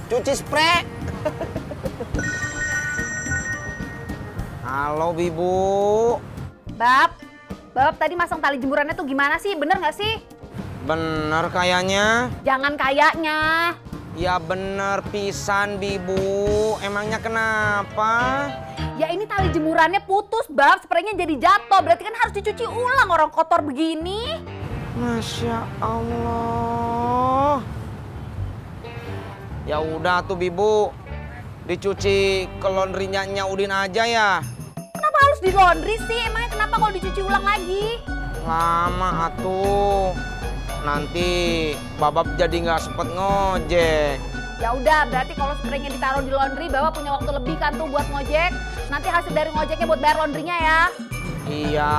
Cuci spray. Halo, Bibu. Bab tadi masang tali jemurannya tuh gimana sih? Bener nggak sih? Bener kayaknya. Jangan kayaknya. Ya bener pisan, Bibu. Emangnya kenapa? Ya ini tali jemurannya putus, Bab. Spraynya jadi jatuh. Berarti kan harus dicuci ulang, orang kotor begini. Masya Allah. Ya udah tuh, Bibu. Dicuci ke laundry-nya Udin aja ya. Kenapa harus di laundry sih? Emangnya kenapa kalau dicuci ulang lagi? Lama atuh. Nanti Babab jadi nggak sempet ngojek. Ya udah, berarti kalau spraynya ditaruh di laundry, Bapak punya waktu lebih kan tuh buat ngojek. Nanti hasil dari ngojeknya buat bayar laundrynya ya. Iya.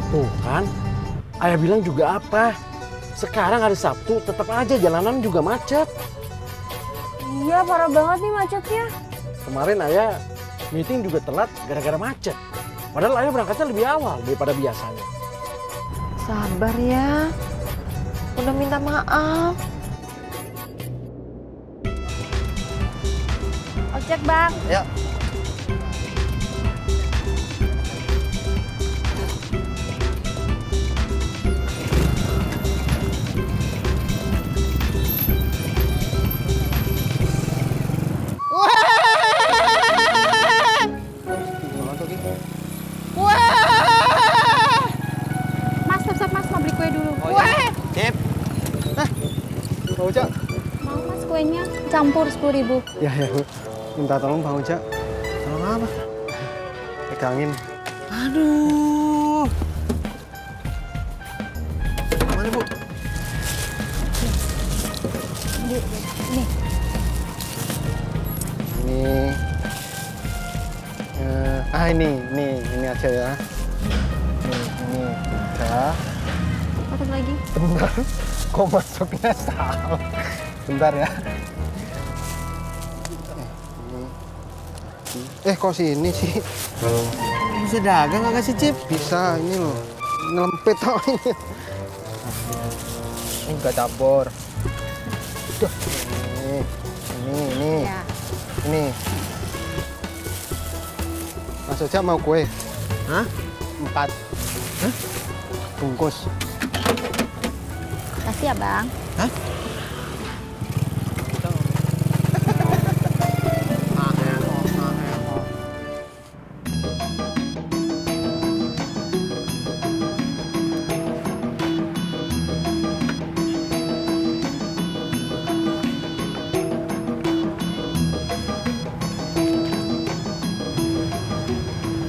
Tuh kan, ayah bilang juga apa? Sekarang hari Sabtu tetap aja jalanan juga macet. Iya, parah banget nih macetnya. Kemarin ayah meeting juga telat gara-gara macet. Padahal ayah berangkatnya lebih awal daripada biasanya. Sabar ya. Udah minta maaf. Ojek, Bang. Ya. Mas, stop, Mas. Mau beli kue dulu. Sip. Bang Ojak. Mau Mas kuenya campur 10.000. Ya, Bu. Minta tolong Bang Ojak. Tolong apa? Pegangin. Aduh. Mana, Bu? Nih. Ini aja ya. Ini udah. Satu lagi. Bentar, kok masuknya salah? Bentar ya. Kok sini sih? Bisa dagang nggak sih, Cip? Bisa, ini loh. Ngelempit tau ini. Ini nggak campur. Udah. Ini. Ya. Ini. Mas Ojak mau kue? Hah? 4. Hah? Bungkus. Kasih ya, Bang. Hah?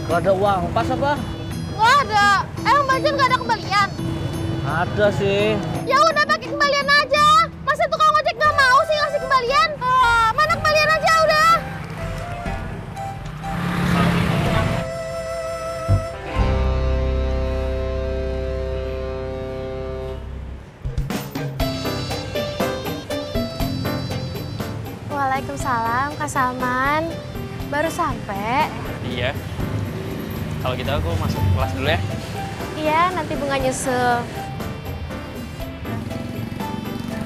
Gak ada uang pas apa? Nggak ada. Emang Bajan nggak ada kembalian? Ada sih. Ya udah pakai kembalian aja. Masa tukang ojek nggak mau sih ngasih kembalian? Mana kembalian aja udah. Waalaikumsalam, Kak Salman. Baru sampai? Iya. Kalau gitu aku masuk kelas dulu ya. Iya, nanti Bunga nyusul.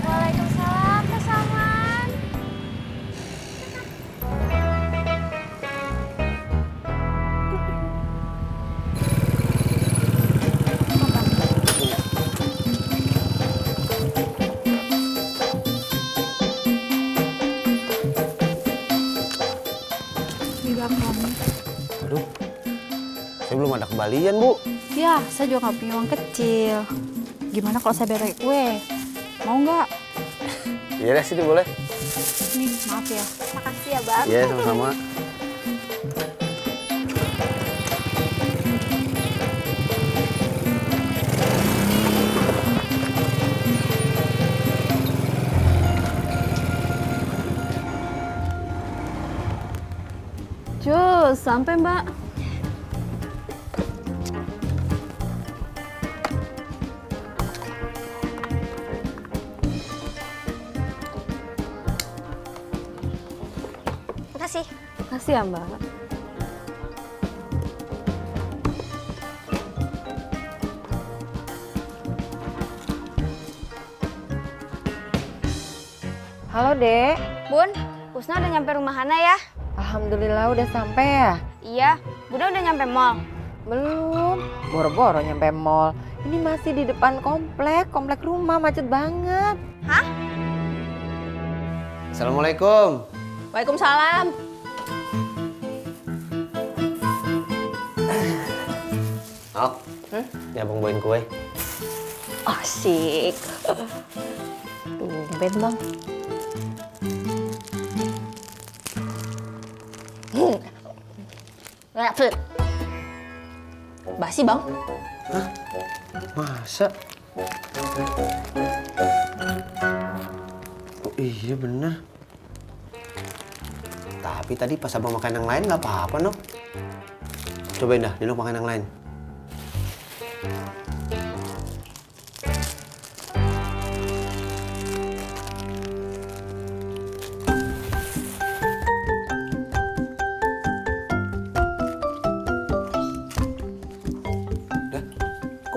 Waalaikumsalam, Kak Salman. Di belakang. Aduh, saya belum ada kembalian, Bu. Ya, saya juga nggak punya uang kecil. Gimana kalau saya bayar kue? Mau nggak? Iya deh, sini boleh. Nih, maaf ya. Makasih ya, Bang. Iya, sama-sama. Cus, sampai Mbak. Makasih. Makasih ya Mbak. Halo, Dek. Bun, Pusna udah nyampe rumah Hana ya? Alhamdulillah udah sampai ya? Iya, Bunda udah nyampe mall. Belum. Boro-boro nyampe mall. Ini masih di depan komplek rumah, macet banget. Hah? Assalamualaikum. Waalaikumsalam. Oh, ya Bang bawain kue. Asik. Tumben, Bang. Ngapet. Basi, Bang. Hah? Masa? Oh iya bener. Tapi tadi pas abang makan yang lain nggak apa-apa, Nok. Cobain dah, Nino makan yang lain. Kok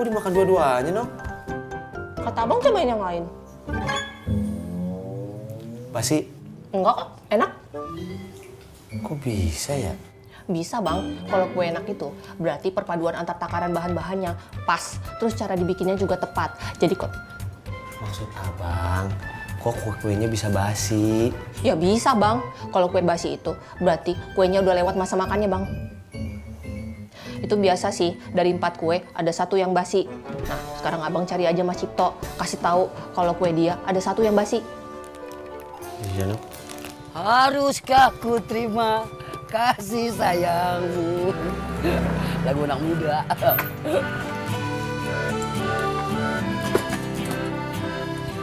dimakan dua-duanya, Nok? Kata abang cobain yang lain. Basi. Enggak kok, enak. Kok bisa ya? Bisa bang, kalau kue enak itu berarti perpaduan antar takaran bahan-bahannya pas. Terus cara dibikinnya juga tepat. Jadi kok... Maksud abang, kok kuenya bisa basi? Ya bisa bang, kalau kue basi itu berarti kuenya udah lewat masa makannya bang. Itu biasa sih, dari 4 kue ada 1 yang basi. Nah, sekarang abang cari aja Mas Cipto, kasih tahu kalau kue dia ada 1 yang basi. Iya, Nok. Haruskah ku terima kasih sayangmu? Lagu anak muda.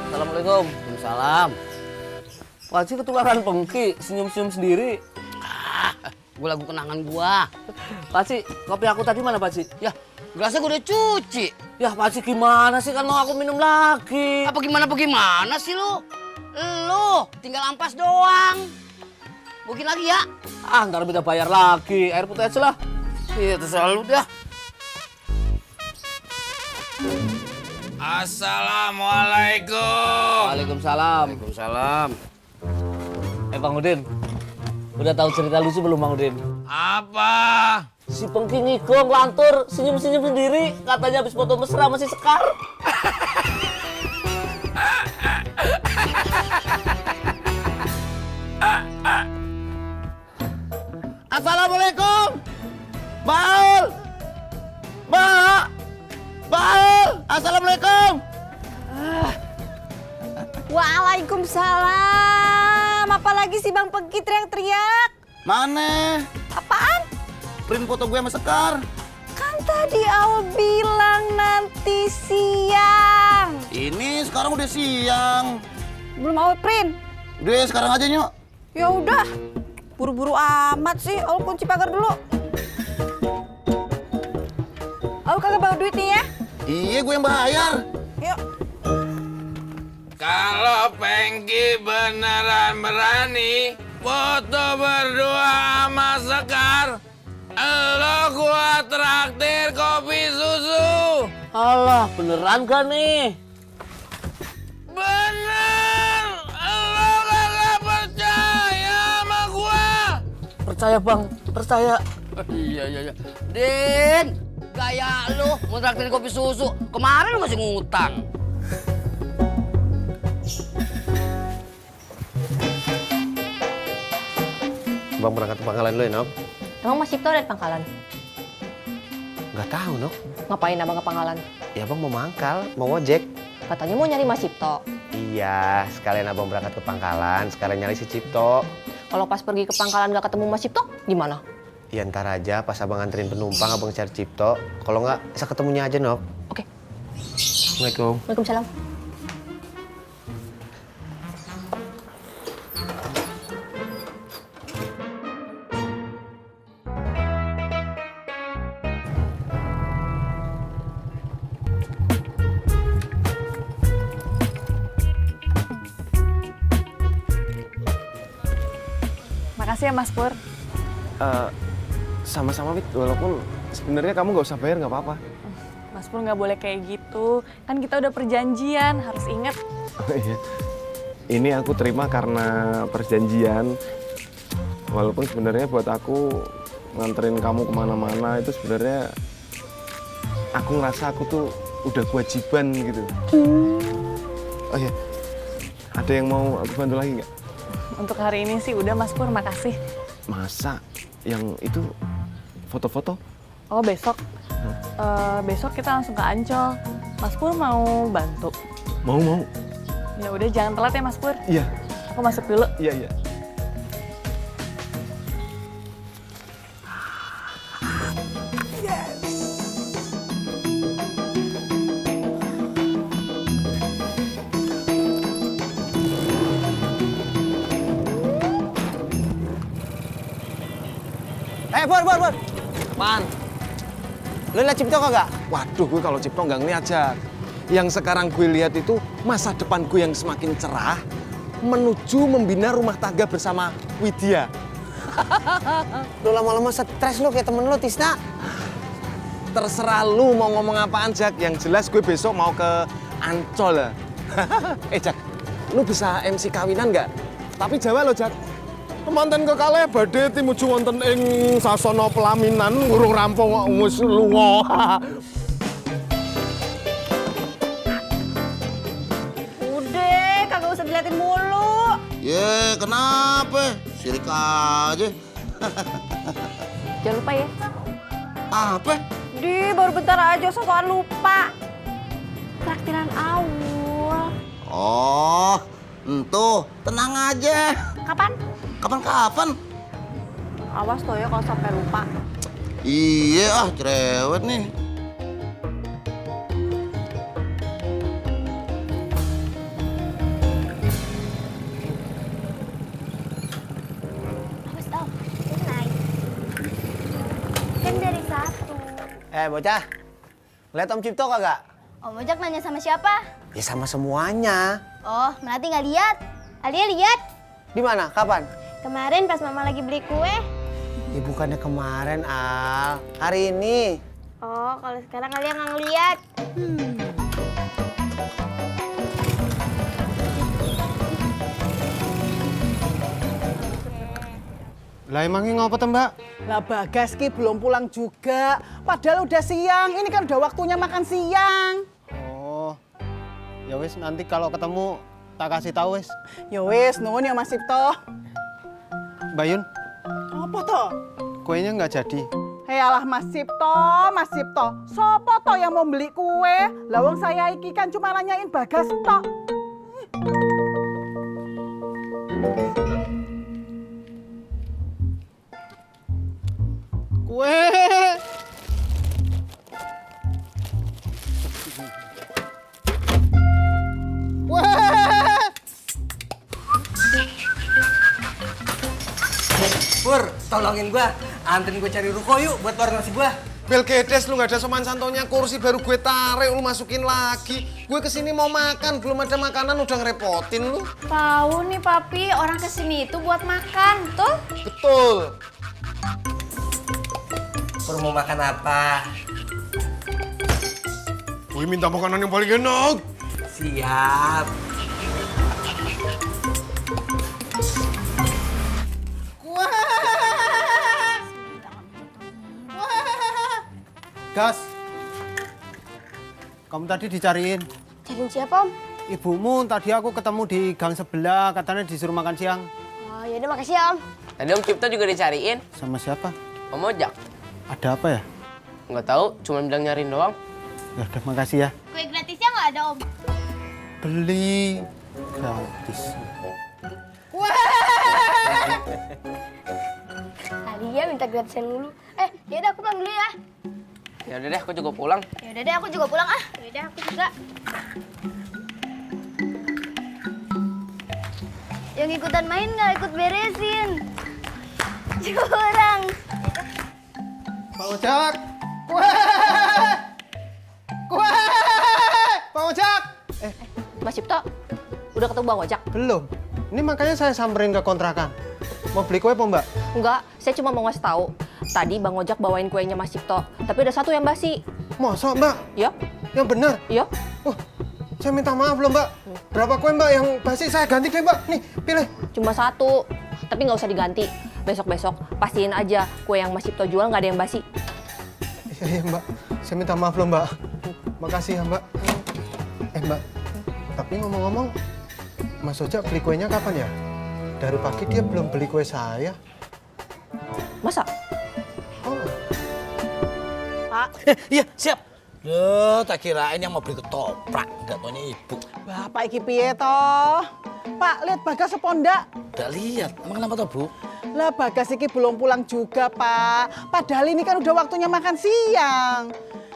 Assalamualaikum. Waalaikumsalam. Pak Haji ketularan pengki, senyum-senyum sendiri. Gue lagu kenangan gua. Pak Haji, kopi aku tadi mana Pak Haji? Ya, gelasnya gue udah cuci. Ya Pak Haji gimana sih, kan mau aku minum lagi. Apa gimana sih lu? Lu tinggal ampas doang. Mungkin lagi ya? Ah, ntar minta bayar lagi. Air putih aja lah. Iya, terserah lu dah. Assalamualaikum. Waalaikumsalam. Waalaikumsalam. Bang Udin, udah tahu cerita lucu belum Bang Udin? Apa? Si Pengki ngigong, lantur, senyum-senyum sendiri. Katanya habis foto mesra masih Sekar. Assalamualaikum. Baul. Baul. Assalamualaikum. Waalaikumsalam. Apalagi si Bang Pengki teriak-teriak. Mana? Apaan? Print foto gue sama Sekar. Kan tadi Aul bilang nanti siang. Ini sekarang udah siang. Belum Aul print. Udah sekarang aja Nyok. Ya udah. Buru-buru amat sih. Aul kunci pagar dulu. Aul kagak bawa duit nih ya? Iya, gue yang bayar. Yuk. Kalau Pengki beneran berani foto berdua sama Sekar, lo gua traktir kopi susu. Alah, beneran gak nih? Bener, lo kagak percaya sama gua. Percaya Bang, percaya. Iya. Din, gaya lu mau traktir kopi susu. Kemarin lu masih ngutang. Bang berangkat ke pangkalan dulu ya, Nok? Emang Mas Cipto ada di pangkalan? Nggak tahu, Nok. Ngapain abang ke pangkalan? Ya Bang mau mangkal, mau ojek. Katanya mau nyari Mas Cipto. Iya, sekalian abang berangkat ke pangkalan, sekalian nyari si Cipto. Kalau pas pergi ke pangkalan gak ketemu Mas Cipto, gimana? Ya ntar aja pas abang nganterin penumpang, abang cari Cipto. Kalau nggak, bisa ketemunya aja, Nok. Oke. Assalamualaikum. Waalaikumsalam. Makasih ya Mas Pur. Sama-sama, Wit. Walaupun sebenarnya kamu nggak usah bayar, nggak apa-apa. Mas Pur nggak boleh kayak gitu. Kan kita udah perjanjian, harus inget. Oh, iya. Ini aku terima karena perjanjian. Walaupun sebenarnya buat aku nganterin kamu kemana-mana itu sebenarnya aku ngerasa aku tuh udah kewajiban gitu. Oh iya, ada yang mau aku bantu lagi nggak? Untuk hari ini sih udah Mas Pur, makasih. Masa yang itu foto-foto? Oh besok? Besok kita langsung ke Ancol. Mas Pur mau bantu? Mau. Ya udah jangan telat ya Mas Pur. Iya. Aku masuk dulu. Iya. Pur. Man, Lu liat Cipto kagak? Waduh, gue kalau Cipto nggak ngeliat, Jak. Yang sekarang gue lihat itu masa depan gue yang semakin cerah menuju membina rumah tangga bersama Widya. Lu lama-lama stres lu kayak temen lu, Tisna. Terserah lu mau ngomong apaan, Jak. Yang jelas gue besok mau ke Ancol. Jak, lu bisa MC kawinan nggak? Tapi Jawa lo, Jak. Manten kekalih badhe timuju wonten ing sasana pelaminan urung rampung kok wis lunga. Udah, kagak usah diliatin mulu. Ye, kenapa? Sirik aja. Jangan lupa ya. Apa? Di baru bentar aja sosokan lupa. Traktiran awal. Oh, entuh, tenang aja. Kapan? Kapan-kapan? Awas toh ya kalau sampai lupa. Iya, cerewet nih. Awas tau, naik. Kan dari satu. Bocah, lihat Om Cipto kagak? Om Ojak nanya sama siapa? Ya sama semuanya. Oh, Melati nggak lihat. Alia lihat. Di mana? Kapan? Kemarin pas Mama lagi beli kue. Ya bukannya kemarin, Al. Hari ini. Oh, kalau sekarang Alia nggak ngeliat. Lah emangnya ngapa tuh, Mbak? Lah Bagas ki belum pulang juga. Padahal udah siang. Ini kan udah waktunya makan siang. Oh. Ya wis, nanti kalau ketemu tak kasih tahu wis. Ya wis, nuwun ya Mas Cipto. Mbak Yun, Apa toh? kuenya nggak jadi. Hei alah Mas Cipto, Mas Cipto. Sopo toh yang mau beli kue? Lawang saya iki kan cuma nanyain Bagas toh. Kue. Pur, tolongin gua. Anterin gua cari ruko yuk buat warung nasi gua. Belkedes, lu nggak ada sopan santunnya, kursi baru gue tarik, lu masukin lagi. Gue kesini mau makan, belum ada makanan udah ngerepotin lu. Tahu nih Papi, orang kesini itu buat makan, tuh. Betul. Pur mau makan apa? Gue minta makanan yang paling enak. Siap. Gas. Kamu tadi dicariin. Cariin siapa, Om? Ibumu tadi aku ketemu di gang sebelah, katanya disuruh makan siang. Oh, yaudah makasih ya, Om. Tadi Om Cipto juga dicariin. Sama siapa? Om Ojak. Ada apa ya? Nggak tahu, cuma bilang nyariin doang. Ya udah, makasih ya. Kue gratisnya nggak ada, Om? Beli gratis. Alia minta gratisan dulu. Yaudah aku pulang dulu ya. Ya udah deh, aku juga pulang. Yaudah deh, aku juga pulang ah. Yaudah, aku juga. Yang ikutan main nggak ikut beresin. Curang. Pak Ojak. Kue. Kue. Pak Ojak. Mas Cipto, udah ketemu Bang Ojak? Belum. Ini makanya saya samperin ke kontrakan. Mau beli kue apa, Mbak? Enggak, saya cuma mau ngasih tahu. Tadi Bang Ojak bawain kuenya Mas Cipto, tapi ada satu yang basi. Masa, Mbak? Iya. Yang benar? Iya. Saya minta maaf loh, Mbak. Berapa kue, Mbak, yang basi? Saya ganti deh, Mbak. Nih, pilih. Cuma satu, tapi nggak usah diganti. Besok-besok pastiin aja kue yang Mas Cipto jual nggak ada yang basi. Iya, Mbak. Saya minta maaf loh, Mbak. Makasih ya, Mbak. Mbak. Tapi ngomong-ngomong, Mas Ojak beli kuenya kapan ya? Dari pagi dia belum beli kue saya. Masa? Pak. Iya, siap. Loh, tak kirain yang mau beli ketoprak. Gak taunya ibu. Bapak iki piye toh? Pak, lihat Bagas apa ndak? Udah lihat. Emang kenapa toh, Bu? Lah Bagas iki belum pulang juga, Pak. Padahal ini kan udah waktunya makan siang.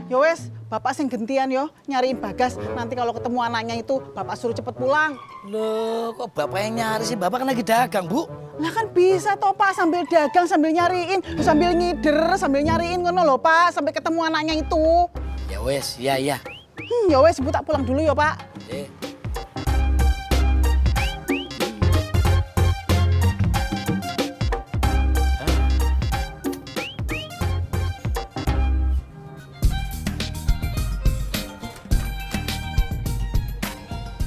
Ya wes, Bapak sing gentian yo nyariin Bagas. Nanti kalau ketemu anaknya itu, Bapak suruh cepet pulang. Loh, kok Bapak yang nyari sih? Bapak kan lagi dagang, Bu. Lah kan bisa toh, Pak, sambil dagang, sambil nyariin, sambil ngider, sambil nyariin ngono loh, Pak, sampai ketemu anaknya itu. Ya wes, iya. Ya wes, Ibu tak pulang dulu ya, Pak.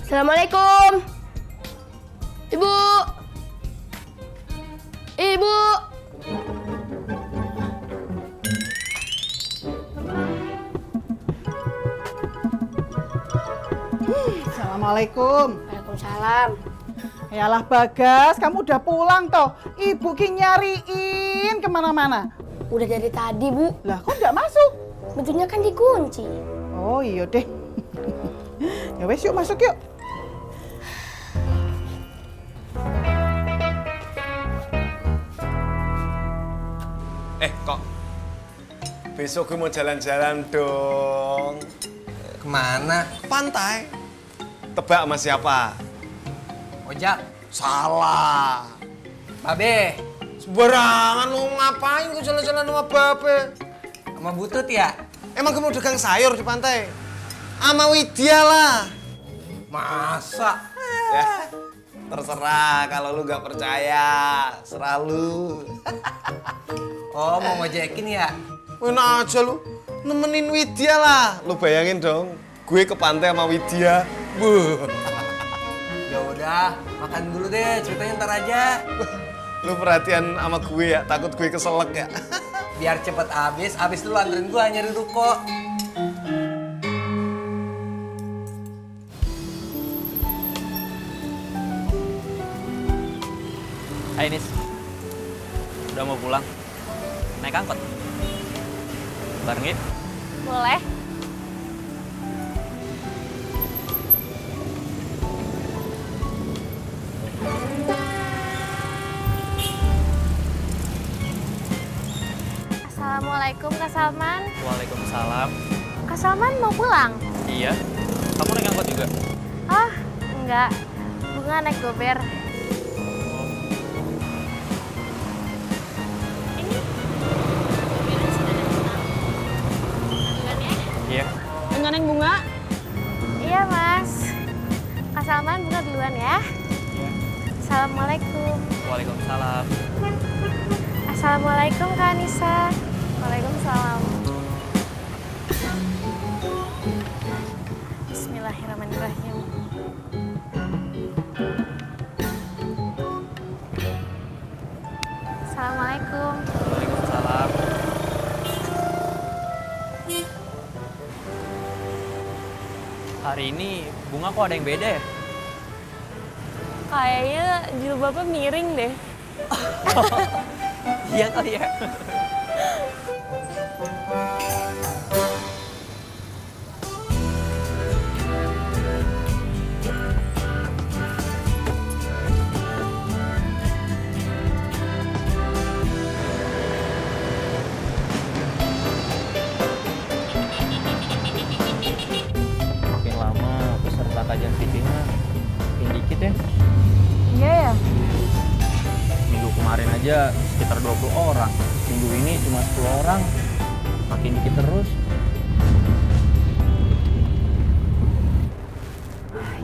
Assalamualaikum. Ibu. Ibu. Assalamualaikum. Waalaikumsalam. Yalah Bagas, kamu udah pulang toh? Ibu ki nyariin kemana-mana. Udah dari tadi, Bu. Lah kok nggak masuk? Pintunya kan dikunci. Oh iya deh. Ya wes yuk masuk yuk. Kok besok gue mau jalan-jalan dong. Kemana? Pantai. Tebak sama siapa? Ojak. Salah. Babe. Sembarangan lu ngapain gue jalan-jalan sama Babe? Sama Butut ya? Emang gue mau dagang sayur di pantai? Sama Widya lah. Masa? Ya, terserah kalau lu gak percaya. Serah lu. Oh, mau ngojekin ya? Enak aja lu. Nemenin Widya lah. Lu bayangin dong, gue ke pantai sama Widya. Ya udah, makan dulu deh, ceritanya ntar aja. Lu perhatian sama gue ya, takut gue keselak ya. Biar cepet habis lu anterin gue nyari ruko. Hai Nis, udah mau pulang? Naik angkot? Bareng yuk? Boleh. Assalamualaikum Kak Salman. Waalaikumsalam. Kak Salman mau pulang? Iya, kamu naik angkot juga? Ah, enggak. Bunga naik gober. Iya. Enggak naik bunga? Iya, Mas. Kak Salman bunga duluan ya. Iya. Assalamualaikum. Waalaikumsalam. Assalamualaikum Kak Anissa. Waalaikumsalam. Bismillahirrahmanirrahim. Assalamualaikum. Waalaikumsalam. Hari ini bunga kok ada yang beda ya? Kayaknya jilbabnya miring deh. Iya kali ya. Makin lama peserta kajian fikihnya makin dikit ya. Iya ya. Minggu kemarin aja sekitar 20 orang. Minggu ini cuma 10 orang. Makin dikit terus.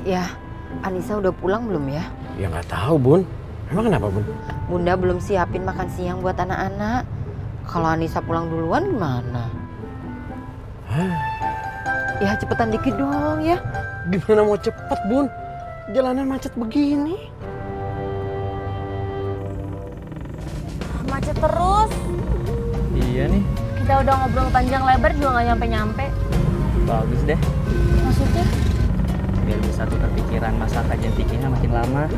Ya, Anissa udah pulang belum ya? Ya nggak tahu Bun. Emang kenapa Bun? Bunda belum siapin makan siang buat anak-anak. Kalau Anissa pulang duluan gimana? Ya cepetan dikit dong ya. Gimana mau cepet Bun? Jalanan macet begini. Macet terus. Iya nih. Kita udah ngobrol panjang lebar juga nggak nyampe-nyampe. Bagus deh. Maksudnya? Biar bisa tukar pikiran masa kajian fikihnya makin lama.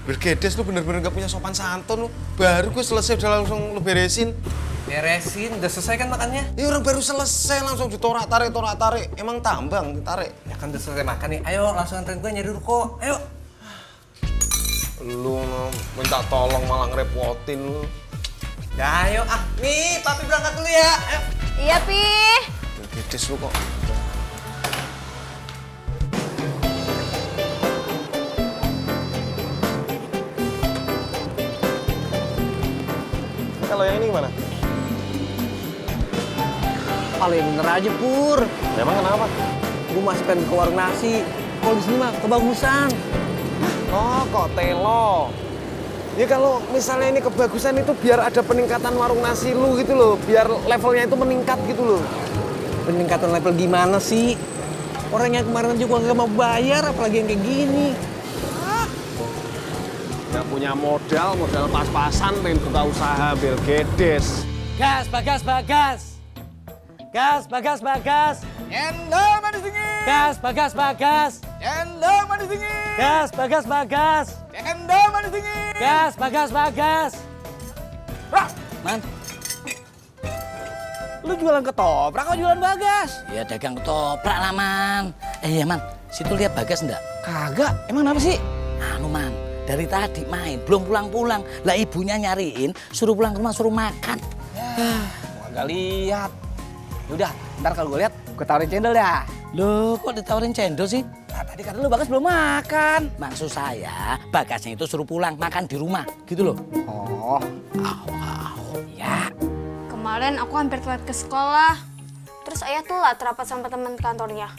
Bergedes lu bener-bener gak punya sopan santun lu. Baru gue selesai udah langsung lu beresin. Beresin, udah selesai kan makannya? Ya orang baru selesai langsung ditorak-tarik. Emang tambang ditarik? Ya kan udah selesai makan nih. Ayo langsung anterin gue nyari ruko. Ayo. Lu minta tolong malah ngerepotin lu. Ya ayo nih papi berangkat dulu ya. Ayo. Iya Pi. Bergedes lu kok. kalau yang ini gimana? Paling bener aja, Pur. Emang kenapa? Gue masih pengen ke warung nasi. Kalau di sini mah kebagusan. Oh, kok telo. Ya kalau misalnya ini kebagusan itu biar ada peningkatan warung nasi lu gitu loh. Biar levelnya itu meningkat gitu loh. Peningkatan level gimana sih? Orang yang kemarin juga nggak mau bayar, apalagi yang kayak gini. Nggak punya modal pas-pasan pengen buka usaha Bill Gates. Gas, bagas, bagas. Gas, bagas, bagas. Cendol manis dingin. Gas, bagas, bagas. Cendol manis dingin. Gas, bagas, bagas. Cendol manis dingin. Gas, bagas, bagas. Man, Lu jualan ketoprak atau jualan bagas? ya dagang ketoprak lah, Man. Iya, Man. Situ lihat Bagas enggak? Kagak. Emang apa sih? Anu, Man. Dari tadi main, belum pulang-pulang. Lah ibunya nyariin, suruh pulang ke rumah, suruh makan. Kagak lihat. Udah, ntar kalau gue lihat, gue tawarin cendol ya. Loh, kok ditawarin cendol sih? Nah, tadi kata lu Bagas belum makan. Maksud saya, Bagasnya itu suruh pulang, makan di rumah. Gitu loh. Oh. Ya. Kemarin aku hampir telat ke sekolah. Terus ayah telat rapat sama teman kantornya.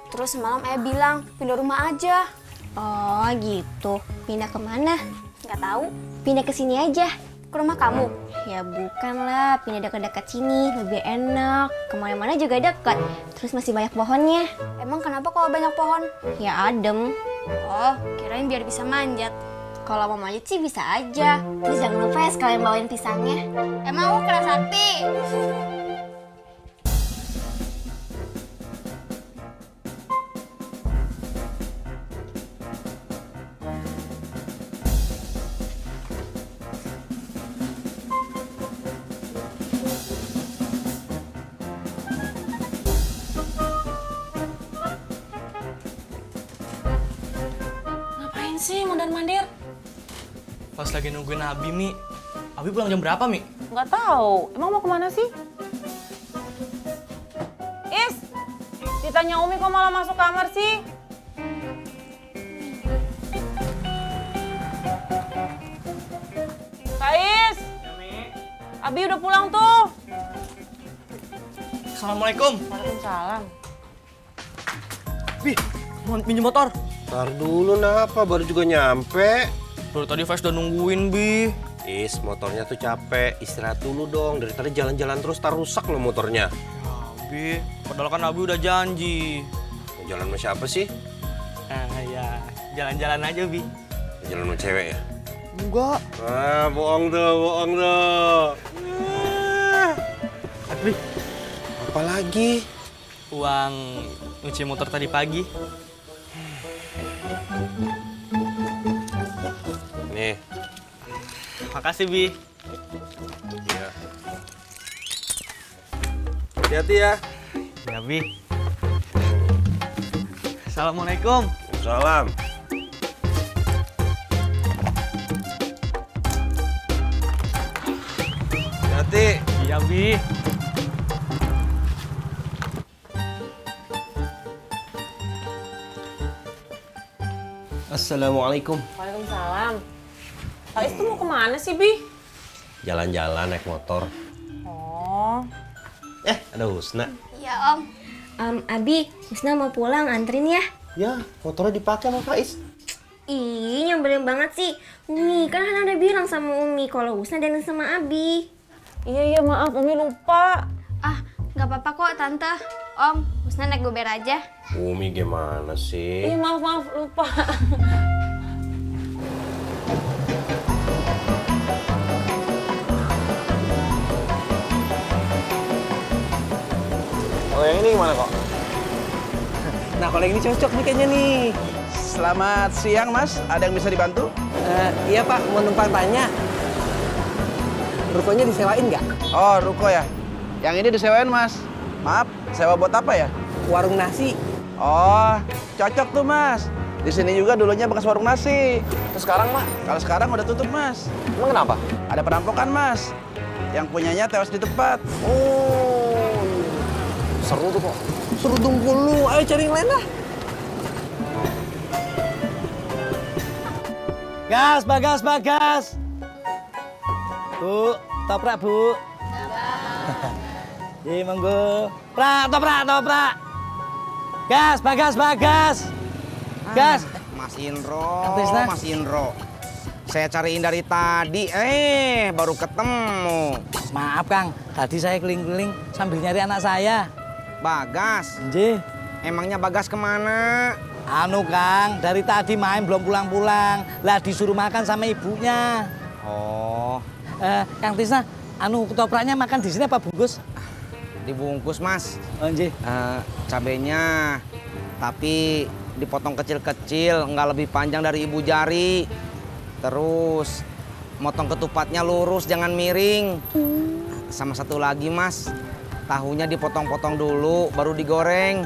Terus semalam ayah bilang pindah rumah aja. Oh gitu. Pindah kemana? Nggak tahu. Pindah ke sini aja. Ke rumah kamu? Ya bukan lah. Pindah dekat-dekat sini. Lebih enak. Kemana-mana juga dekat. Terus masih banyak pohonnya. Emang kenapa kalau banyak pohon? Ya adem. Oh kirain biar bisa manjat. Kalau mau manjat sih bisa aja. Terus jangan lupa ya sekalian bawain pisangnya. Emang aku keras hati. Ngapain sih mondar-mandir? Pas lagi nungguin Abi, Mi. Abi pulang jam berapa, Mi? Nggak tahu. Emang mau kemana sih? Is, ditanya Umi kok malah masuk kamar sih? Kak Is, Abi udah pulang tuh. Assalamualaikum. Waalaikumsalam. Bi, mau pinjem motor? Ntar dulu, kenapa? Baru juga nyampe. Baru tadi Faiz udah nungguin, Bi. Is, motornya tuh capek. Istirahat dulu dong. Dari tadi jalan-jalan terus, tar rusak loh motornya. Bi, padahal kan Abi udah janji. Mau jalan sama siapa sih? Ya, jalan-jalan aja, Bi. Jalan sama cewek ya? Enggak. Ah, bohong tuh. Bi, apa lagi? uang nyuci motor tadi pagi. Nih. Makasih, Bi. Iya. Hati-hati ya. Ya, Bi. Assalamualaikum. Salam. Hati. Iya, Bi. Assalamualaikum. Waalaikumsalam. Kak Is tuh mau kemana sih, Bi? Jalan-jalan naik motor. Oh. Ada Husna. Iya Om. Abi, Husna mau pulang, anterin ya. Ya, motornya dipakai sama Faiz. Ih, nyambelin banget sih. Umi, kan Hana udah bilang sama Umi kalau Husna dandan sama Abi. Iya, maaf, Umi lupa. Ah, nggak apa-apa kok, Tante. Om, Husna naik gober aja. Umi gimana sih? Ih, maaf, lupa. Oh, yang ini gimana kok? Nah, kalau yang ini cocok nih kayaknya nih. Selamat siang, Mas. Ada yang bisa dibantu? Iya, Pak. Mau numpang tanya. Rukonya disewain nggak? Oh, ruko ya. Yang ini disewain, Mas. Maaf, sewa buat apa ya? Warung nasi. Oh, cocok tuh, Mas. Di sini juga dulunya bekas warung nasi. Terus sekarang, Mak? Kalau sekarang udah tutup, Mas. Emang kenapa? Ada perampokan, Mas. Yang punyanya tewas di tempat. Oh, seru tuh kok. Seru dungkul lu. Ayo cari yang lain lah. Gas, bagas, bagas. Tuh, Toprak, Bu. Iya, monggo. Toprak. Gas, Bagas. Gas. Mas Indro. Saya cariin dari tadi, baru ketemu. Maaf, Kang. Tadi saya keliling-keliling sambil nyari anak saya. Bagas? Nggih. Emangnya Bagas kemana? Anu, Kang, dari tadi main belum pulang-pulang. Lah disuruh makan sama ibunya. Oh. Kang Tisna, anu ketopraknya makan di sini apa bungkus? Dibungkus, Mas. Oh, nggih. Cabenya, tapi dipotong kecil-kecil, nggak lebih panjang dari ibu jari. Terus motong ketupatnya lurus, jangan miring. Sama satu lagi, Mas, tahunya dipotong-potong dulu, baru digoreng.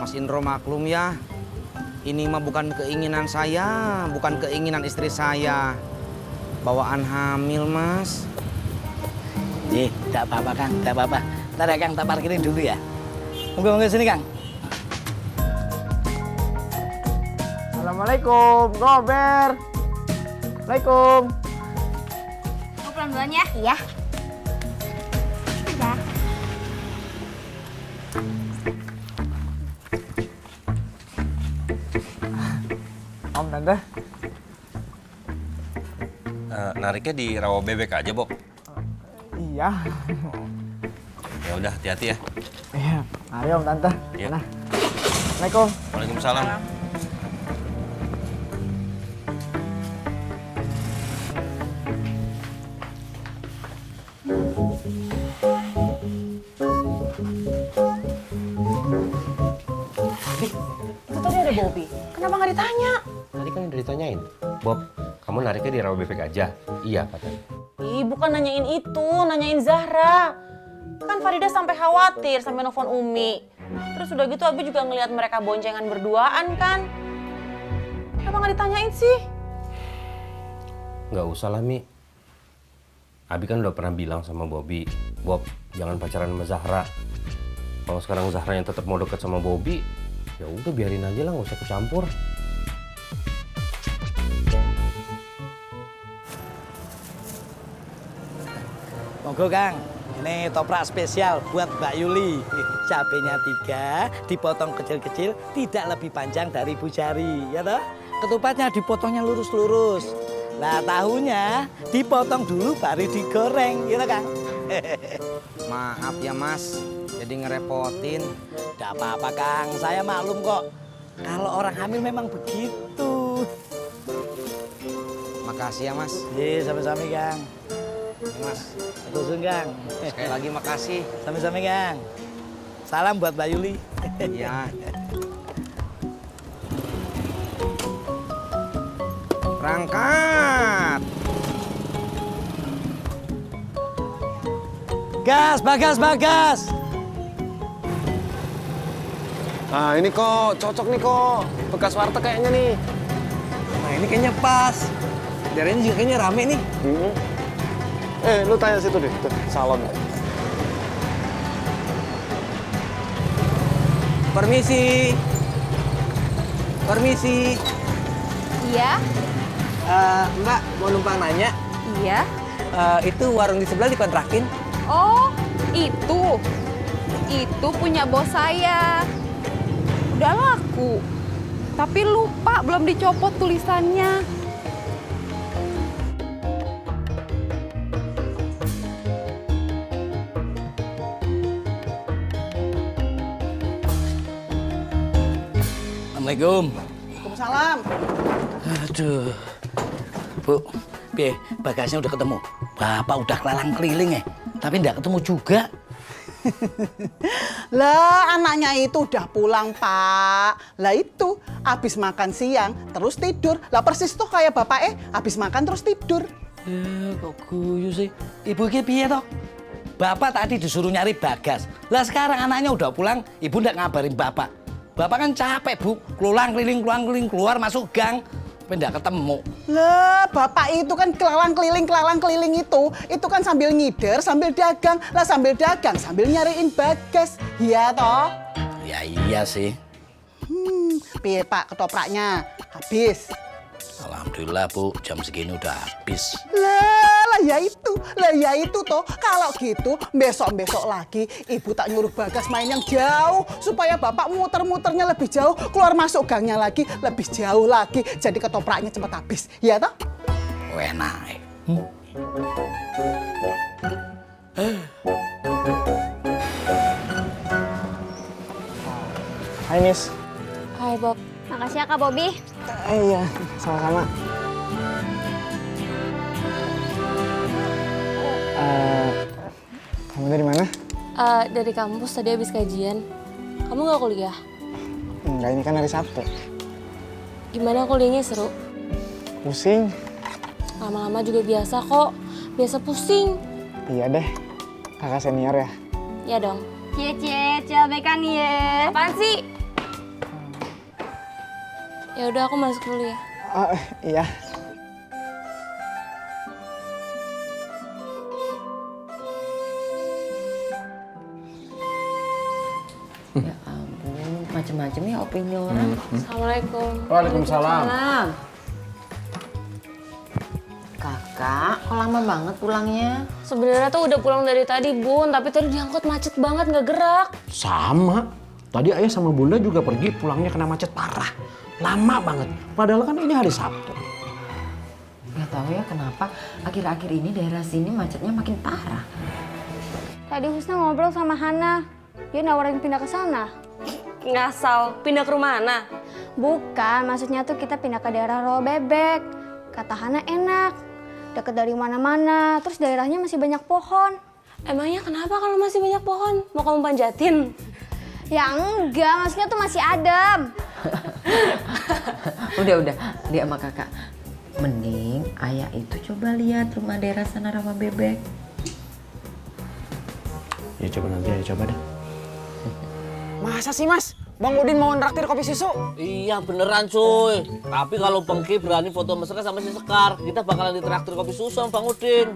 Mas Indro maklum ya, ini mah bukan keinginan saya, bukan keinginan istri saya. Bawaan hamil, Mas. Tidak apa-apa, Kang, tidak apa-apa. Ntar ya, Kang, tak parkirin dulu ya. Monggo sini, Kang. Assalamualaikum, Gober. Waalaikum. Mau pelan-pelan ya? Iya. Ya. Om, Tante. Nariknya di rawa bebek aja, Bob. Iya. Ya udah, hati-hati ya. Iya. Mari Om, Tante. Iya. Nah. Assalamualaikum. Waalaikumsalam. Itu tadi ada Bobby. Kenapa nggak ditanya? Tadi kan udah ditanyain. Bob, kamu nariknya di rawa bebek aja? Iya, katanya. Ih, bukan nanyain itu, nanyain Zahra. Kan Farida sampai khawatir, sampai nelfon Umi. Terus udah gitu Abi juga ngelihat mereka boncengan berduaan kan. Kenapa nggak ditanyain sih? Nggak usah lah, Mi. Abi kan udah pernah bilang sama Bobby, Bob, jangan pacaran sama Zahra. Kalau sekarang Zahra yang tetap mau deket sama Bobby, ya udah biarin aja lah, nggak usah kecampur. Monggo, Kang. Ini toprak spesial buat Mbak Yuli. Cabenya 3, dipotong kecil-kecil, tidak lebih panjang dari ibu jari, ya toh? Ketupatnya dipotongnya lurus-lurus. Nah, tahunya dipotong dulu baru digoreng, gitu, Kang. Maaf ya, Mas, jadi ngerepotin. Tidak apa-apa, Kang. Saya maklum kok. Kalau orang hamil memang begitu. Makasih ya, Mas. Iya, sama-sama, Kang. Mas. Betul, Kang. Sekali lagi makasih. Sama-sama, Kang. Salam buat Mbak Yuli. Iya. Berangkat. Gas, Bagas. Nah, ini kok cocok nih kok. Bekas warteg kayaknya nih. Nah, ini kayaknya pas. Daerahnya juga kayaknya rame nih. Lu tanya situ deh, tuh, salon. Permisi. Iya. Mbak, mau numpang nanya. Iya. Itu warung di sebelah dikontrakin. Oh, itu punya bos saya. Udah laku. Tapi lupa belum dicopot tulisannya. Assalamualaikum. Waalaikumsalam. Aduh. Bu, bagasnya udah ketemu. Bapak udah kelalang keliling ya, tapi nggak ketemu juga. Lah, anaknya itu udah pulang, Pak. Lah itu, habis makan siang, terus tidur. Lah persis tuh kayak bapak habis makan terus tidur. Kok guyu sih? Ibu ini piye toh? Bapak tadi disuruh nyari Bagas. Lah sekarang anaknya udah pulang, ibu nggak ngabarin bapak. Bapak kan capek, Bu. Keluar keliling, keluar masuk gang. Tapi nggak ketemu. Lah, bapak itu kan kelalang keliling itu kan sambil ngider, sambil dagang. Lah sambil dagang, sambil nyariin Bagas. Iya toh? Ya iya sih. Piye Pak, ketopraknya habis? Alhamdulillah, Bu. Jam segini udah habis. Lah, Lah ya itu toh. Kalau gitu besok-besok lagi ibu tak nyuruh Bagas main yang jauh supaya bapak muter-muternya lebih jauh, keluar masuk gangnya lagi lebih jauh lagi. Jadi ketopraknya cepet habis. Ya toh? Enak. Hai Nis. Hai Bob. Makasih ya Kak Bobby. Iya, sama-sama. Kamu dari mana? Dari kampus tadi habis kajian. Kamu nggak kuliah? Enggak, ini kan hari Sabtu. Gimana kuliahnya seru? Pusing. Lama-lama juga biasa kok. Biasa pusing. Iya deh, kakak senior ya. Iya dong. Cie, CLBK nih ya. Apaan sih? Ya udah aku masuk dulu ya. Oh, iya. Ya ampun, macem-macem ya opini orang. Assalamualaikum. Waalaikumsalam. Kakak, kok lama banget pulangnya? Sebenarnya tuh udah pulang dari tadi, Bun, tapi tadi diangkut macet banget, nggak gerak. Sama. Tadi ayah sama bunda juga pergi, pulangnya kena macet parah. Lama banget. Padahal kan ini hari Sabtu. Gak tahu ya kenapa akhir-akhir ini daerah sini macetnya makin parah. Tadi Husna ngobrol sama Hana. Dia nawarin pindah ke sana. Ngasal, pindah ke rumah Hana? Bukan, maksudnya tuh kita pindah ke daerah Rawa Bebek. Kata Hana enak, deket dari mana-mana, terus daerahnya masih banyak pohon. Emangnya kenapa kalau masih banyak pohon? Mau kamu panjatin? Ya enggak, maksudnya tuh masih adem. Udah, dia sama kakak. Mending ayah itu coba lihat rumah daerah sana Rawa Bebek. Ya coba nanti ayah coba deh. Masa sih Mas? Bang Udin mau nraktir kopi susu? Iya beneran cuy. Tapi kalau Pengki berani foto mesra sama si Sekar, kita bakalan ditraktir kopi susu sama Bang Udin.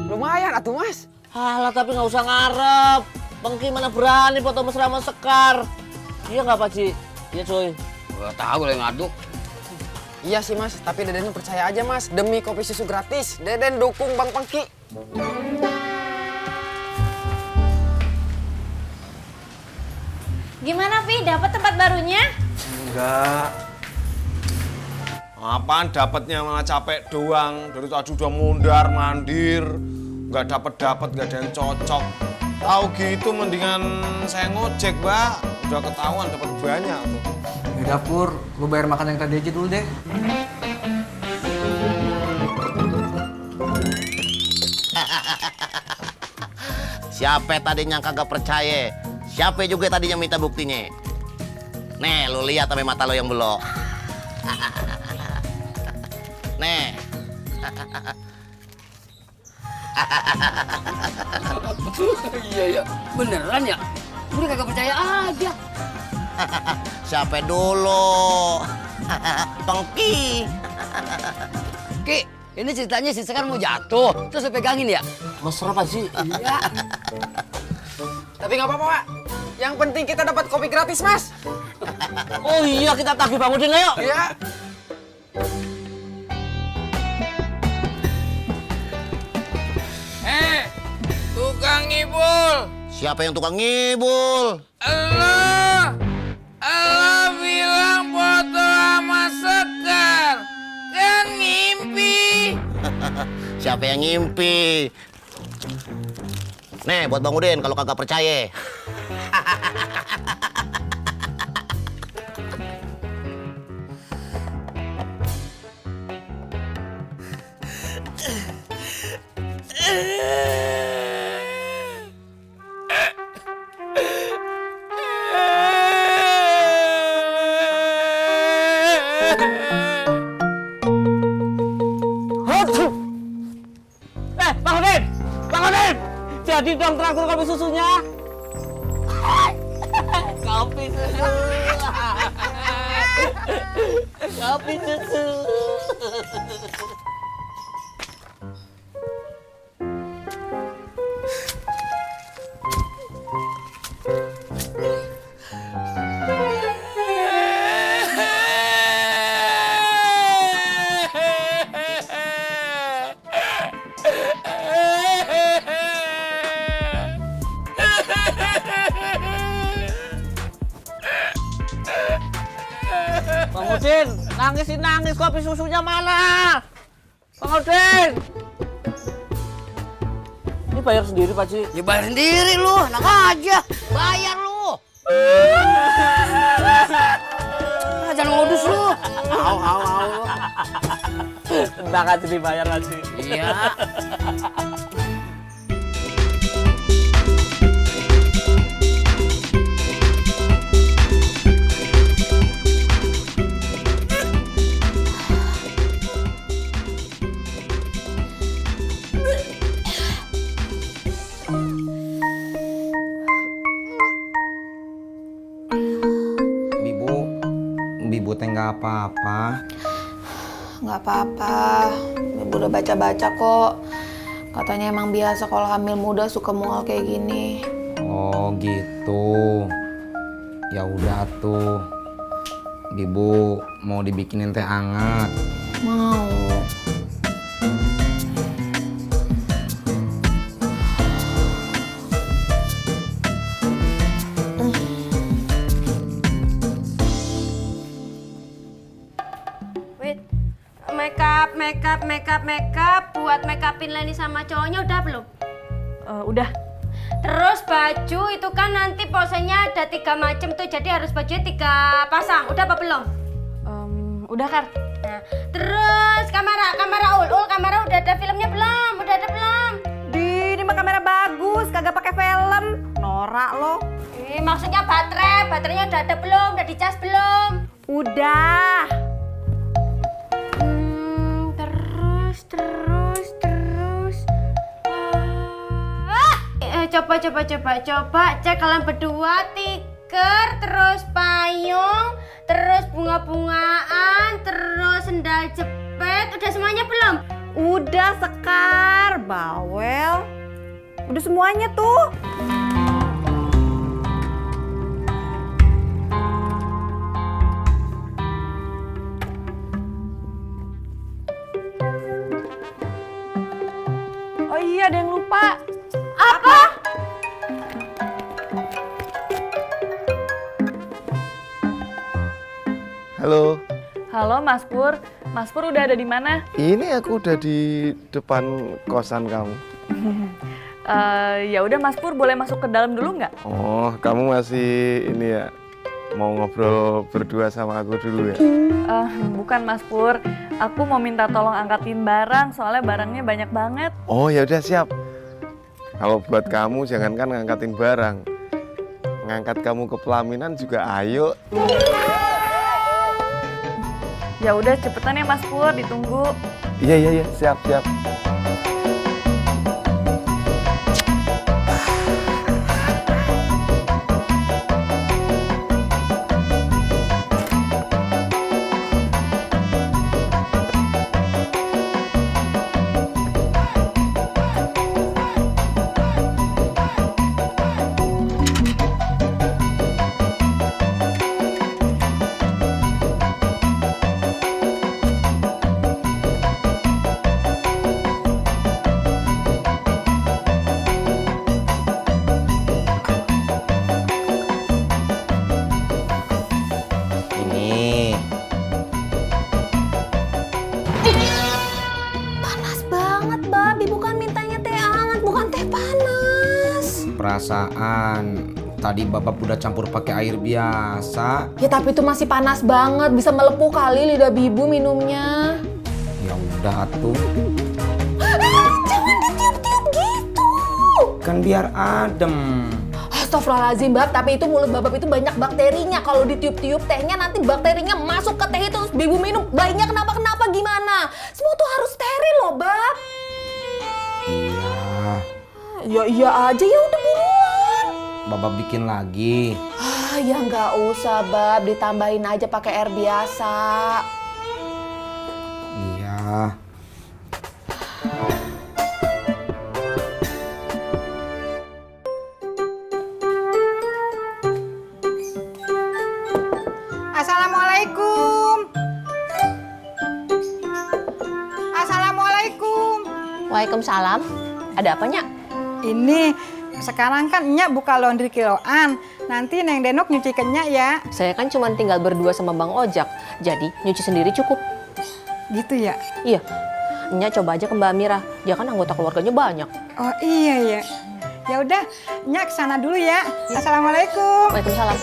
Lumayan atuh Mas. Halah tapi nggak usah ngarep. Pengki mana berani foto mesra sama Sekar. Iya nggak Pak Ci? Iya cuy. Gak tahu lah yang ngaduk. Iya sih Mas, tapi Deden percaya aja Mas. Demi kopi susu gratis, Deden dukung Bang Pengki. Gimana, Vi? Dapat tempat barunya? Enggak. Apaan dapatnya malah capek doang. Dari tadi udah mundar mandir. Nggak dapet, nggak ada yang cocok. Tahu gitu mendingan saya ngojek, Mbak. Udah ketahuan dapat banyak tuh. Di dapur, lu bayar makan yang tadi aja dulu deh. Siapa tadinya kagak percaya? Siapa juga tadinya minta buktinya? Nih, lu lihat sampai mata lo yang belok. Nih. Iya, beneran ya? Gue kagak percaya aja. Siapa dulu? Pengki. Ki, ini ceritanya si Sekar mau jatuh, terus lu pegangin ya? Mesra Pak Ci? Iya. Tapi nggak apa-apa Pak. Yang penting kita dapat kopi gratis Mas. Oh iya, kita tagih Bang Udin ayo. Iya. Tukang ngibul. Siapa yang tukang ngibul? Elo bilang foto sama Sekar. Kan ngimpi. Siapa yang ngimpi? Nih, buat Bang Udin kalau kagak percaya. Bang Udin! Jadi dong traktir kopi susunya. Kopi susu. Kopi susu. Udin, nangis kopi susunya mana? Bang Udin. Ini bayar sendiri, Pak Ji. Ya bayar sendiri lu, enak aja. Bayar lu. Jangan modus lu. Au. Entah kan dibayar lagi. Iya. Bibu teh nggak apa-apa. Nggak apa-apa, Ibu udah baca-baca kok. Katanya emang biasa kalau hamil muda suka mual kayak gini. Oh gitu. Ya udah tuh. Bibu mau dibikinin teh hangat. Mau. Makeup buat makeupin Leni sama cowoknya udah belum? Udah. Terus baju itu kan nanti posenya ada 3 macam tuh, jadi harus bajunya 3 pasang. Udah apa belum? Udah Kar. Nah, terus kamera ul kamera udah ada filmnya belum? Udah ada belum? Ini mah kamera bagus, kagak pakai film. Norak lo. Maksudnya baterainya udah ada belum? Udah dicas belum? Udah. Coba cek kalian berdua, tiker, terus payung, terus bunga-bungaan, terus sendal jepit. Udah semuanya belum? Udah Sekar, bawel. Udah semuanya tuh. Oh iya, ada yang lupa. Apa? Halo. Halo Mas Pur. Mas Pur udah ada di mana? Ini aku udah di depan kosan kamu. Ya udah Mas Pur, boleh masuk ke dalam dulu nggak? Oh, kamu masih ini ya, mau ngobrol berdua sama aku dulu ya? Bukan Mas Pur, aku mau minta tolong angkatin barang, soalnya barangnya banyak banget. Oh ya udah siap. Kalau buat kamu jangankan ngangkatin barang, ngangkat kamu ke pelaminan juga ayo. Ya udah cepetan ya Mas Pur, ditunggu. Iya, siap. Perasaan tadi Bapak udah campur pakai air biasa. Ya tapi itu masih panas banget, bisa melepuh kali lidah Bibu minumnya. Ya udah atuh. Jangan ditiup-tiup gitu. Kan biar adem. Astagfirullahaladzim Bab, tapi itu mulut Babab itu banyak bakterinya. Kalau ditiup-tiup tehnya nanti bakterinya masuk ke teh itu terus Bibu minum. Bayinya kenapa-kenapa gimana? Semua tuh harus steril loh Bab. Iya. Ya iya aja, ya udah buruan. Babab bikin lagi. Ya nggak usah Bab, ditambahin aja pakai air biasa. Iya. Assalamualaikum. Assalamualaikum. Waalaikumsalam. Ada apanya? Ini sekarang kan Nyak buka laundry kiloan. Nanti Neng Denok nyuci ke Nyak ya. Saya kan cuma tinggal berdua sama Bang Ojak, jadi nyuci sendiri cukup. Gitu ya? Iya. Nyak coba aja ke Mbak Amira, dia kan anggota keluarganya banyak. Oh iya ya. Ya udah, Nyak kesana dulu ya. Assalamualaikum. Waalaikumsalam.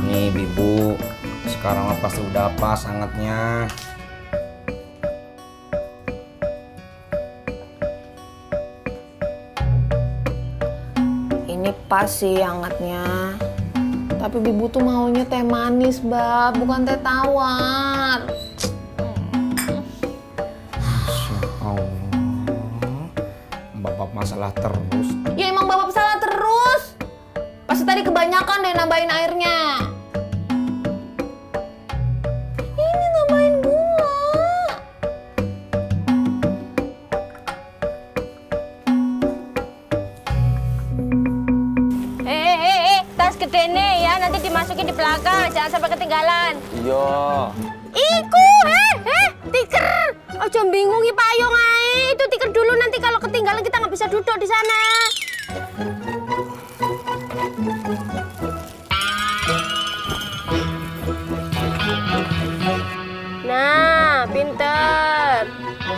Nih Bibu, sekarang pasti udah pas hangatnya. Ini pas sih hangatnya. Tapi Bibu tuh maunya teh manis, Bab, bukan teh tawar. Bapak masalah terus. Ya emang Bapak salah terus. Pasti tadi kebanyakan deh nambahin airnya. Ini nambahin gula. Tas gedene ya, nanti dimasukin di belakang, jangan sampai ketinggalan. Iya. Iku, tiker. Ojo bingungi payung ae. Itu tiker dulu, nanti kalau ketinggalan kita nggak bisa duduk di sana. Nah, pinter.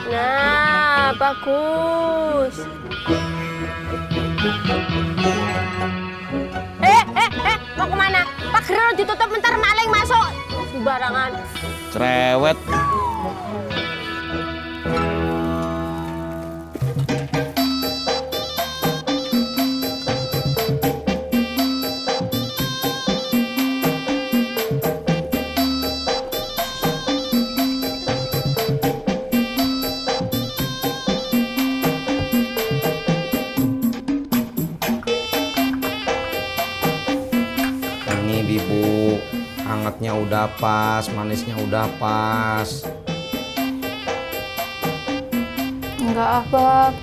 Nah, bagus. Mau kemana? Pagar ditutup bentar maling masuk. Sembarangan. Cerewet. Ini Bibu, hangatnya udah pas, manisnya udah pas. Enggak ah, Bab.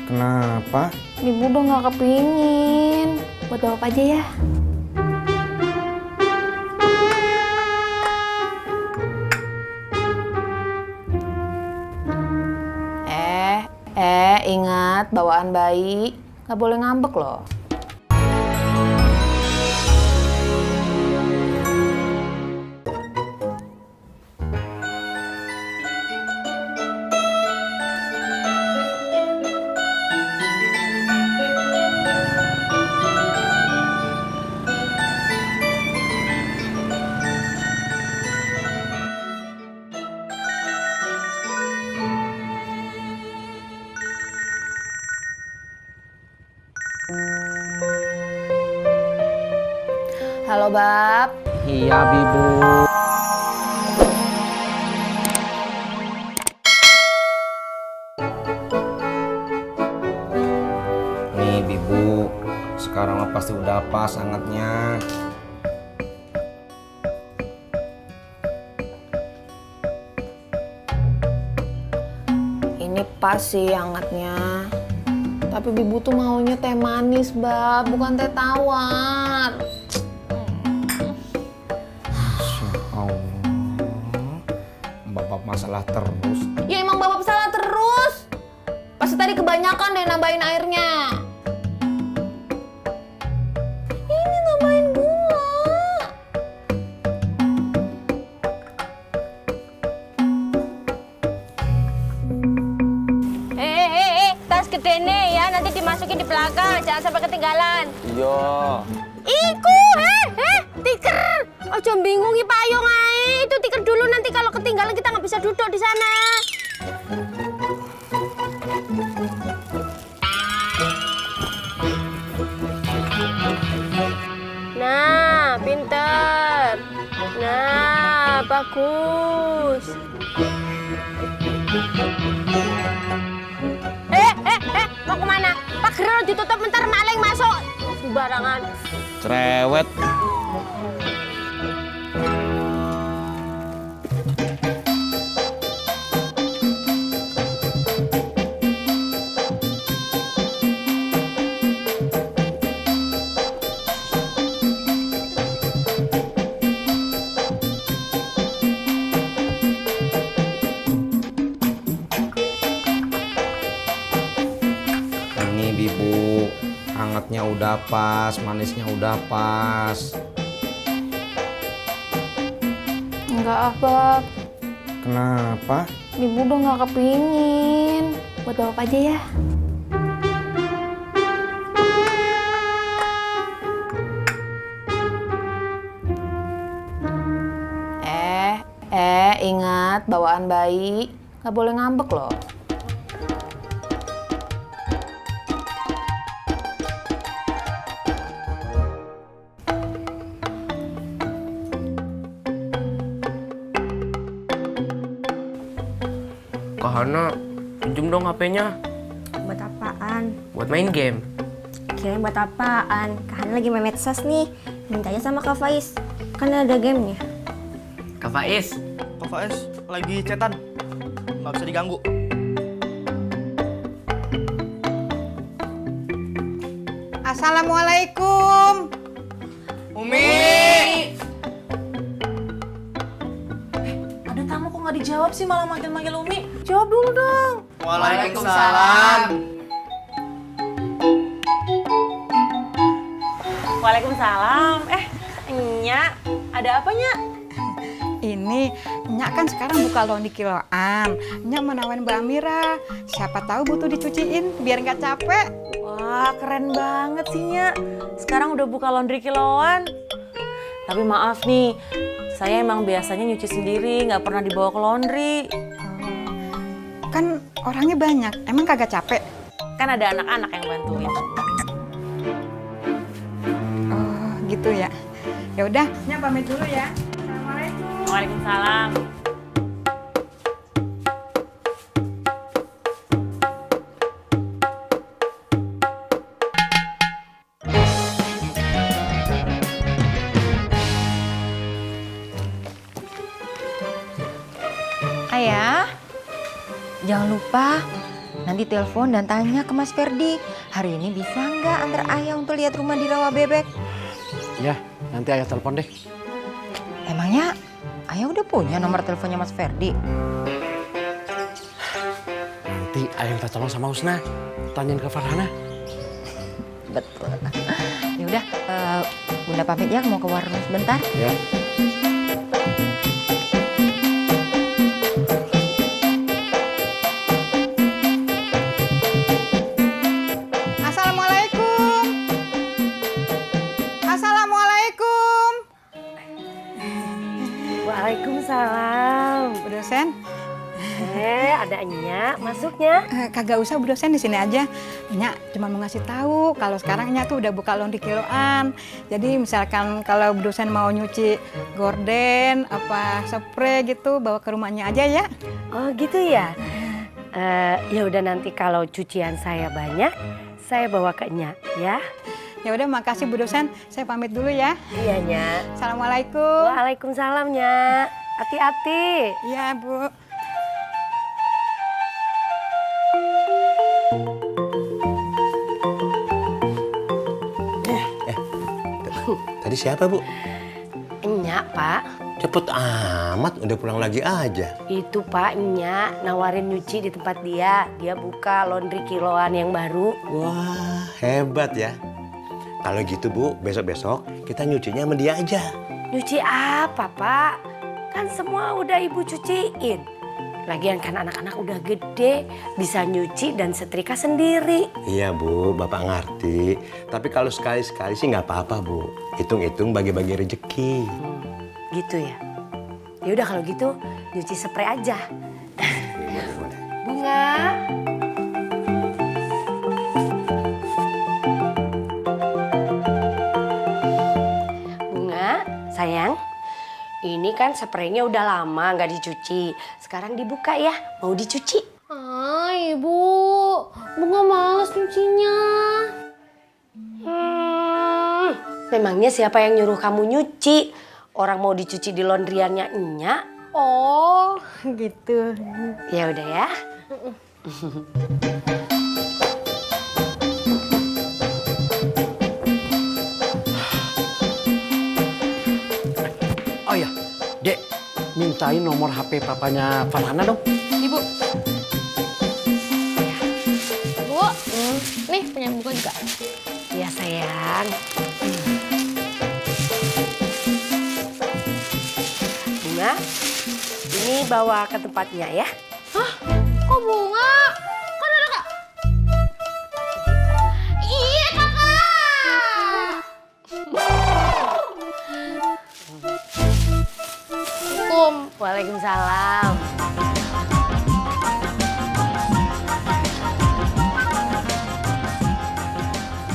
Kenapa? Bibu udah nggak kepingin. Buat Bapak aja ya. Ingat bawaan bayi. Nggak boleh ngambek loh. Halo, Bab. Iya, Bibu. Nih, Bibu. Sekarang mah pasti udah pas hangatnya. Ini pas sih hangatnya. Tapi Bibu tuh maunya teh manis, Bab, bukan teh tawar. Bapak masalah terus. Ya emang Bapak salah terus. Pasti tadi kebanyakan deh nambahin airnya. Ini nambahin gula. Tas gedene ya, nanti dimasukin di belakang, jangan sampai ketinggalan. Iya. Iku, tiker. Ojo bingungi payung ae. Itu tiker dulu, nanti kalau ketinggalan kita nggak bisa duduk di sana. Nah, pinter. Nah, bagus. Mau kemana? Pagar ditutup bentar maling masuk. Sembarangan. Cerewet. udah pas, manisnya udah pas. Enggak ah, Bab. Kenapa? Ibu udah nggak kepingin. Buat Bapak aja ya. Ingat bawaan bayi. Nggak boleh ngambek loh. Kak Hana, pinjem dong HP-nya. Buat apaan? Buat main game. Kirain buat apaan? Kak Hana lagi main medsos nih. Minta aja sama Kak Faiz. Kan ada gamenya. Kak Faiz. Kak Faiz lagi chatan. Nggak bisa diganggu. Assalamualaikum. Umi. Ada tamu kok nggak dijawab sih, malah manggil-manggil Umi. Jawab dulu dong. Waalaikumsalam. Waalaikumsalam. Nyak, ada apa Nyak? Ini Nyak kan sekarang buka laundry kiloan. Nyak mau nawarin Mbak Amira. Siapa tahu butuh dicuciin biar nggak capek. Wah, keren banget sih Nyak. Sekarang udah buka laundry kiloan. Tapi maaf nih, saya emang biasanya nyuci sendiri, nggak pernah dibawa ke laundry. Kan orangnya banyak, emang kagak capek? Kan ada anak-anak yang bantuin. Oh, gitu ya. Ya udah, Nyak pamit dulu ya. Assalamualaikum. Waalaikumsalam. Ayah, jangan lupa nanti telepon dan tanya ke Mas Ferdi. Hari ini bisa nggak antar Ayah untuk lihat rumah di Rawa Bebek? Ya, nanti Ayah telepon deh. Emangnya Ayah udah punya nomor teleponnya Mas Ferdi? Nanti Ayah minta tolong sama Husna. Tanyain ke Farhana. Betul. Ya udah, Bunda pamit ya, mau ke warung sebentar. Ya. Assalamualaikum. Assalamualaikum. Waalaikumsalam. Bu dosen. Ada Nyak, masuknya. Kagak usah Bu dosen, di sini aja. Nyak cuma mau ngasih tahu kalau sekarang Nyak tuh udah buka laundry kiloan. Jadi misalkan kalau Bu dosen mau nyuci gorden apa spray gitu bawa ke rumahnya aja ya. Oh gitu ya. Ya udah nanti kalau cucian saya banyak, saya bawa ke Nyak ya. Ya udah makasih Bu dosen, saya pamit dulu ya. Iya Nyak. Assalamualaikum. Waalaikumsalam Nyak. Hati-hati. Iya Bu. Tadi siapa, Bu? Nyak Pak. Cepet amat, udah pulang lagi aja. Itu Pak Nyak nawarin nyuci di tempat dia. Dia buka laundry kiloan yang baru. Wah, hebat ya. Kalau gitu, Bu, besok-besok kita nyucinya sama dia aja. Nyuci apa Pak? Kan semua udah Ibu cuciin. Lagian kan anak-anak udah gede, bisa nyuci dan setrika sendiri. Iya, Bu, Bapak ngerti. Tapi kalau sekali-sekali sih nggak apa-apa, Bu. Hitung-hitung bagi-bagi rezeki. Gitu ya? Ya udah kalau gitu nyuci spray aja. Bunga. Bunga, sayang. Ini kan spraynya udah lama nggak dicuci. Sekarang dibuka ya, mau dicuci. Ah, Ibu. Bunga males nyucinya. Memangnya siapa yang nyuruh kamu nyuci? Orang mau dicuci di laundryannya Nyak. Oh, gitu. Ya udah ya. Oh ya, Dek, mintain nomor HP papanya Farhana dong. Ibu. Bu, nih punya buku juga. Iya sayang. sayang. Bunga, ini bawa ke tempatnya ya. Hah? Kok bunga? Kan udah kak. Iya kakak. Waalaikumsalam.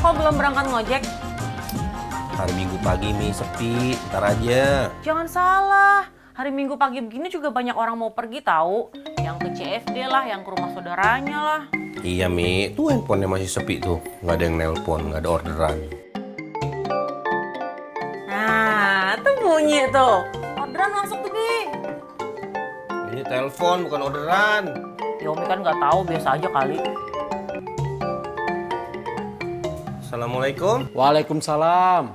Kok belum berangkat ngojek? Hari Minggu pagi Mi sepi, ntar aja. Jangan salah. Hari Minggu pagi begini juga banyak orang mau pergi tahu. Yang ke CFD lah, yang ke rumah saudaranya lah. Iya Mi, tuh handphonenya masih sepi tuh. Nggak ada yang nelpon, nggak ada orderan. Nah, tuh bunyi tuh. Orderan masuk tuh, Bi. Ini telepon bukan orderan. Ya Umi kan nggak tahu, biasa aja kali. Assalamualaikum. Waalaikumsalam.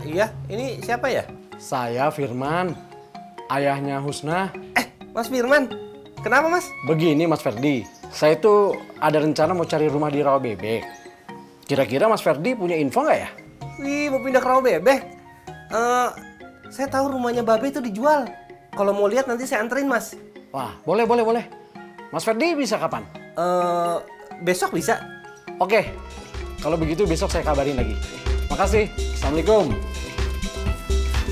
Iya, ini siapa ya? Saya Firman, ayahnya Husna. Mas Firman, kenapa Mas? Begini Mas Ferdi, saya itu ada rencana mau cari rumah di Rawabebek. Kira-kira Mas Ferdi punya info nggak ya? Wih, mau pindah ke Rawabebek? Saya tahu rumahnya Babe itu dijual. Kalau mau lihat nanti saya anterin Mas. Wah, boleh. Mas Ferdi bisa kapan? Besok bisa. Oke, kalau begitu besok saya kabarin lagi. Makasih, Assalamualaikum.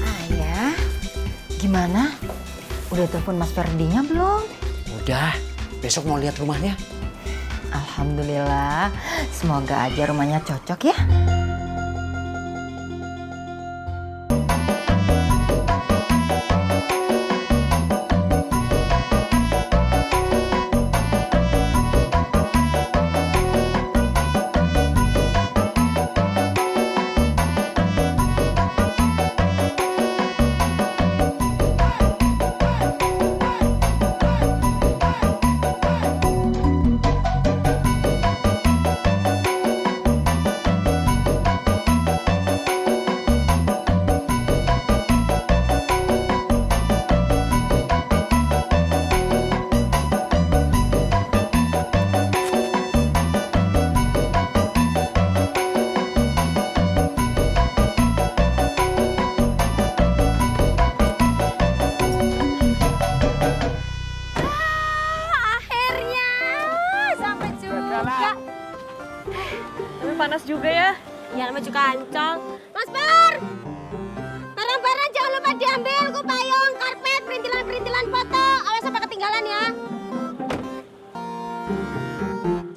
Ayah, gimana? Udah telepon Mas Ferdinya belum? Udah, besok mau lihat rumahnya. Alhamdulillah, semoga aja rumahnya cocok ya. Panas juga ya. Ya maju kancol. Mas Pur, barang-barang jangan lupa diambil. Ku payung, karpet, perintilan-perintilan foto. Awas sampai ketinggalan ya.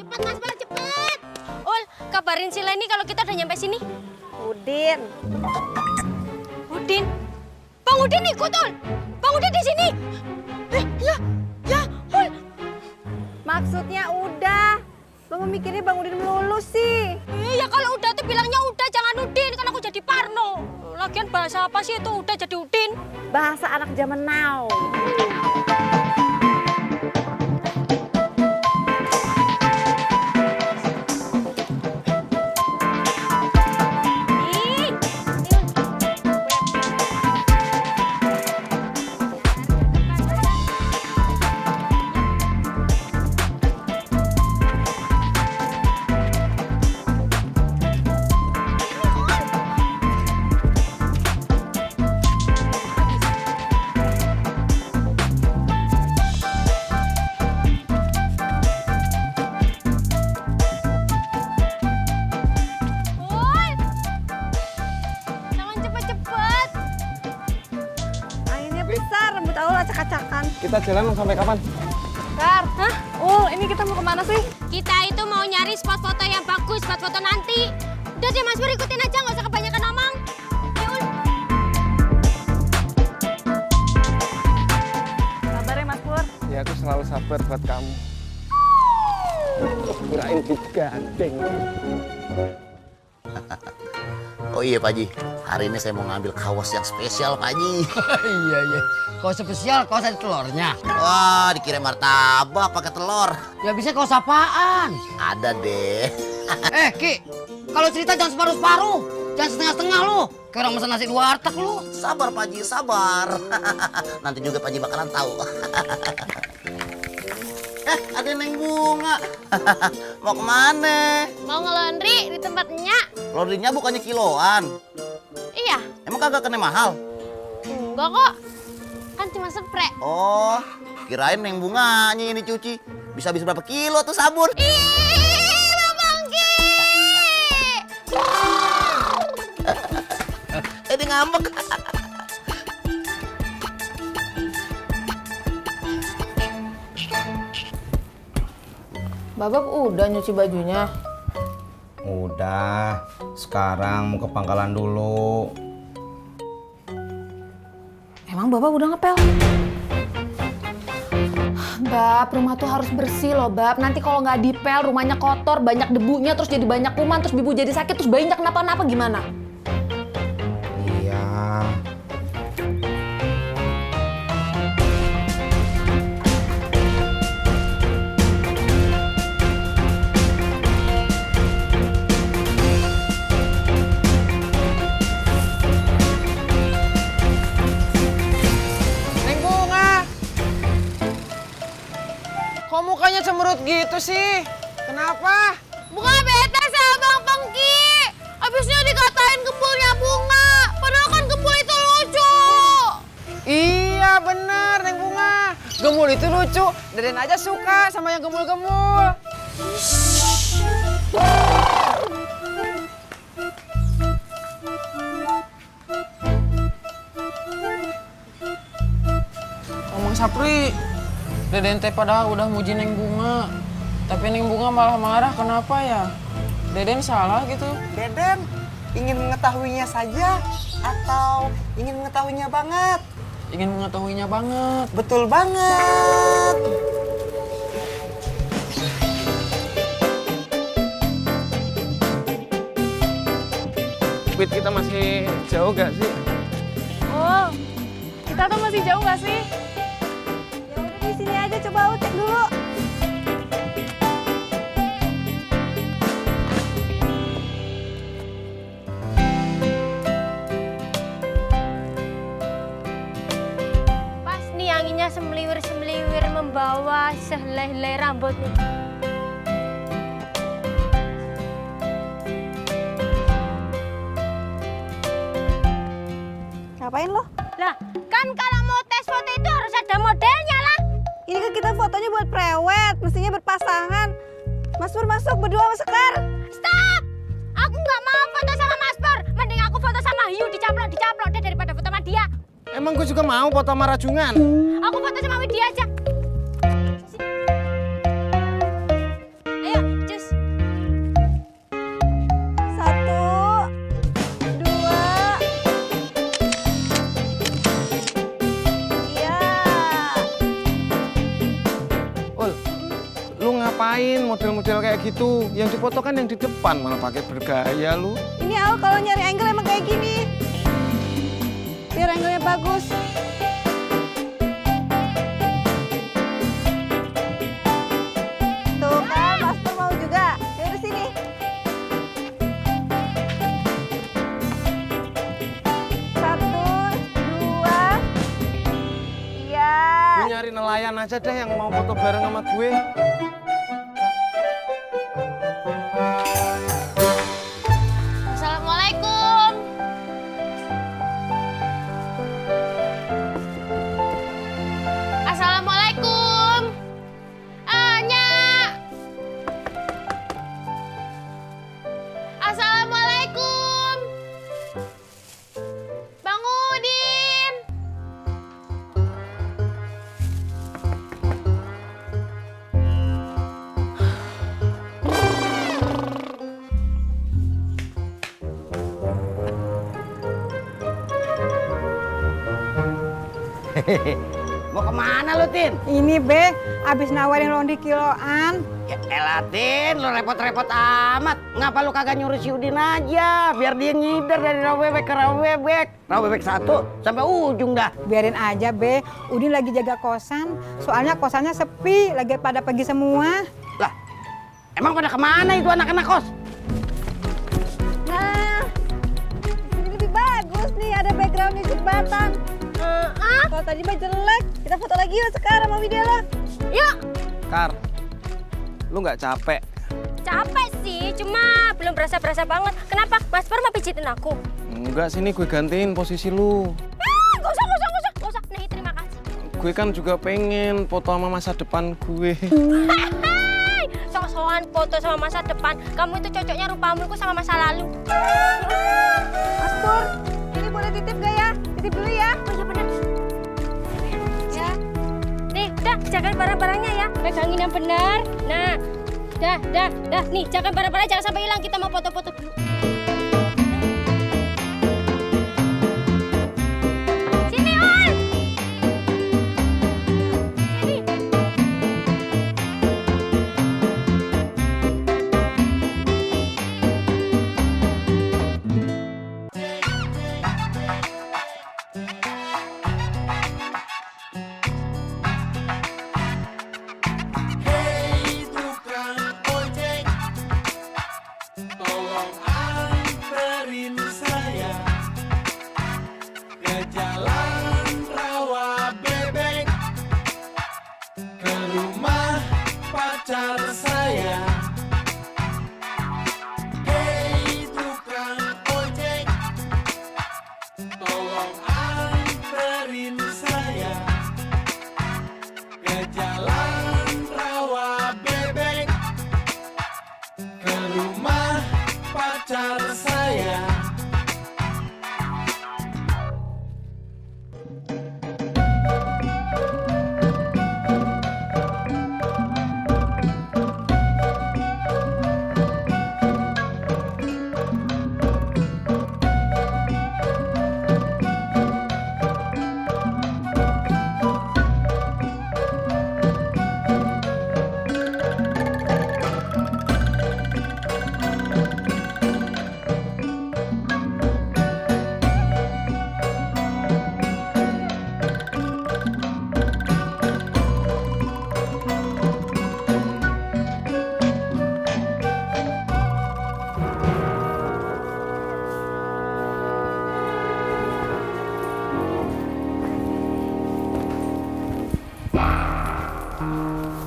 Cepet Mas Pur, cepet. Ul, kabarin si Leni kalau kita udah nyampe sini. Udin. Udin? Bang Udin ikut, Ul. Bang Udin di sini. Ya, Ul. Maksudnya udah. Lo mikirnya Bang Udin melulu sih. Iya kalau udah tuh bilangnya udah, jangan Udin, kan aku jadi Parno. Lagian bahasa apa sih itu udah jadi Udin? Bahasa anak zaman now. Kita jalan sampai kapan? Kar, ini kita mau kemana sih? Kita itu mau nyari spot foto yang bagus buat foto nanti. Udah deh Mas Pur, ikutin aja, nggak usah kebanyakan ngomong. Sabar ya Mas Pur. Ya aku selalu sabar buat kamu. Kirain digandeng. Oh iya Pak Haji, hari ini saya mau ngambil kaos yang spesial Pak Haji. Iya. Kaos spesial, kaos ada telurnya. Wah, dikirim martabak pakai telur. Ya bisa kaos apaan? Ada deh. Ki, kalau cerita jangan separuh-separuh. Jangan setengah-setengah lu. Kayak orang pesan nasi di warteg lu. Sabar Pak Haji, sabar. Nanti juga Pak Haji bakalan tahu. ada Neng Bunga. Mau kemana? Mau ngelondri di tempat Nyak. Laundrynya bukannya kiloan. Iya. Emang kagak kena mahal? Enggak kok. Kan cuma spray. Oh, kirain Neng Bunganya yang dicuci. Bisa berapa kilo tuh sabun? Ini ngambek. Babak udah nyuci bajunya. Udah, sekarang mau ke pangkalan dulu. Emang Babak udah ngepel? Bab, rumah tuh harus bersih loh, Bab. Nanti kalau nggak dipel, rumahnya kotor, banyak debunya, terus jadi banyak kuman, terus Bibu jadi sakit, terus bayinya kenapa-napa gimana? Iya. Neng Bunga! Kok mukanya cemberut gitu sih? Kenapa? Bunga bete sama Bang Pengki. Abisnya dikatain gembulnya Bunga. Padahal kan gembul itu lucu. Iya bener Neng Bunga. Gemul itu lucu. Deden aja suka sama yang gemul-gemul. Ngomong Sapri, Deden teh padahal udah muji Neng Bunga. Tapi Neng Bunga malah marah, kenapa ya? Deden salah gitu. Deden ingin mengetahuinya saja atau ingin mengetahuinya banget? Ingin mengetahuinya banget. Betul banget. Wit, kita masih jauh gak sih? Oh, kita tuh masih jauh nggak sih? Ya udah di sini aja, coba aku cek dulu. Pas nih anginnya semeliwir-semeliwir membawa sehelai-helai rambutnya. Ngapain lo? Lah, kan kalau mau tes foto itu harus ada modelnya lah. Ini kan kita fotonya buat prewed, mestinya berpasangan. Mas Pur masuk berdua sama Sekar. Stop! Aku nggak mau foto sama Mas Pur. Mending aku foto sama Hiu, dicaplok deh daripada foto sama dia. Emang gue juga mau foto sama rajungan. Aku foto sama Widya aja. Ayo, cus. 1, 2. Iya. Ul, lu ngapain model-model kayak gitu? Yang dipoto kan yang di depan, malah pakai bergaya lu. Ini Al kalau nyari angle emang kayak gini. Biar angle-nya bagus. Tuh kan, Mas Pur mau juga. Yaudah sini. 1, 2. Iya. Gue nyari nelayan aja deh yang mau foto bareng sama gue. Assalamualaikum. Assalamualaikum. Nyak. Assalamualaikum. Bang Udin. Mau kemana lu, Tin? Ini Be, abis nawarin laundry kiloan. Ya elah, Tin, lu repot-repot amat. Ngapa lu kagak nyuruh si Udin aja? Biar dia ngider dari Rawebek ke Rawebek. Rawebek 1 sampai ujung dah. Biarin aja Be, Udin lagi jaga kosan. Soalnya kosannya sepi, lagi pada pergi semua. Lah, emang pada kemana itu anak-anak kos? Nah, ini lebih bagus nih, ada backgroundnya jembatan. Kalau tadi mah jelek, kita foto lagi yuk sekarang sama Widya lo. Yuk. Kar, lu nggak capek? Capek sih, cuma belum berasa-berasa banget. Kenapa? Mas Pur mau pijitin aku? Enggak, sini gue gantiin posisi lu. Gak usah. Nih, terima kasih. Gue kan juga pengen foto sama masa depan gue. Sok-sokan foto sama masa depan. Kamu itu cocoknya rupamu sama masa lalu. Mas Pur, ini boleh titip gak ya? Titip dulu ya. Oh iya benar. Ya. Nih, dah, jaga barang-barangnya ya. Pegangin yang benar. Nah, dah. Nih, jaga barang-barangnya jangan sampai hilang. Kita mau foto-foto dulu. Sini, Ul. Sini.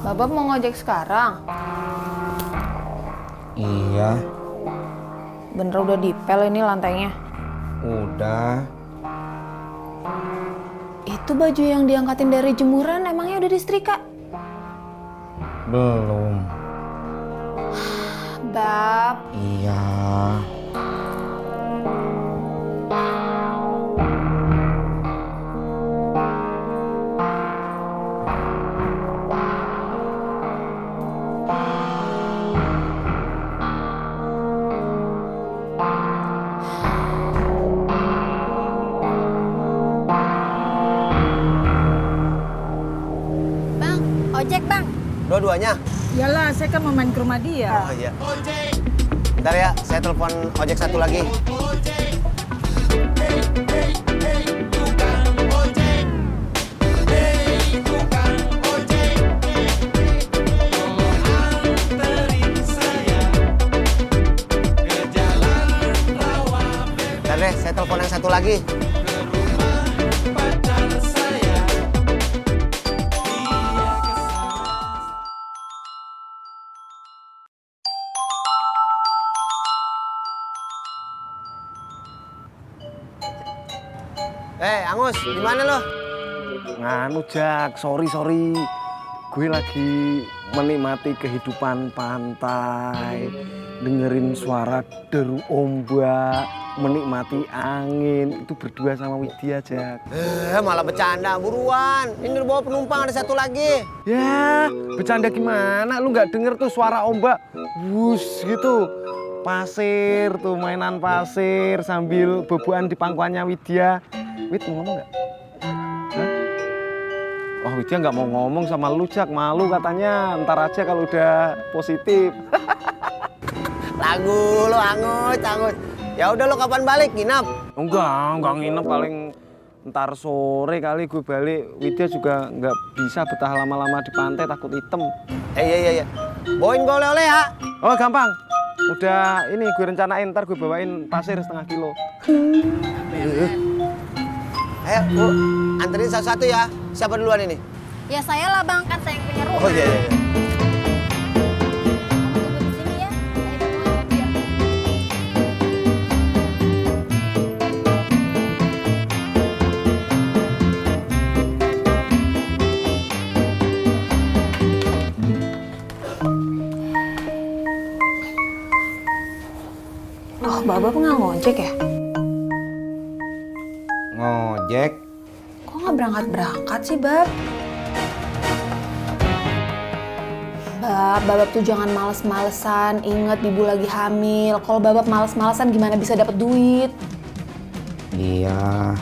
Babab mau ngojek sekarang? Iya, Bener udah dipel ini lantainya? udah. Itu baju yang diangkatin dari jemuran emangnya udah disetrika? Belum. Bab, Iya. Bang, ojek bang. Dua-duanya? Iyalah, saya kan mau main ke rumah dia. Oh iya. Bentar ya, saya telepon ojek satu lagi. Bentar deh, saya telepon yang satu lagi. Angus, di mana lo? Nganu Jak, sorry. Gue lagi menikmati kehidupan pantai, dengerin suara deru ombak, menikmati angin, itu berdua sama Widya Jak. Malah bercanda, buruan. Ini udah bawa penumpang, ada satu lagi. Ya, bercanda gimana? Lu nggak denger tuh suara ombak, wus gitu. Pasir tuh, mainan pasir sambil boboan di pangkuannya Widya. Wid mau ngomong nggak? Hah? Wah, Widya nggak mau ngomong sama lu Jak, malu katanya. Ntar aja kalau udah positif. Lagu lo Angus. Ya udah lo kapan balik? Nginap? Enggak nginep, paling ntar sore kali gue balik. Widya juga nggak bisa betah lama-lama di pantai, takut hitam. Iya. Bawain gue oleh-oleh ya. Oh gampang. Udah ini gue rencanain, ntar gue bawain pasir 0,5 kilo. Ayo, Bu, anterin satu-satu ya. Siapa duluan ini? Ya saya lah bang, kan saya yang punya rumah. Oh iya. Bapak nggak ngojek ya? Ngojek? Kok nggak berangkat-berangkat sih, Bab? Babak tuh jangan males-malesan. Ingat Ibu lagi hamil. Kalau Babak males-malesan gimana bisa dapat duit? Iya.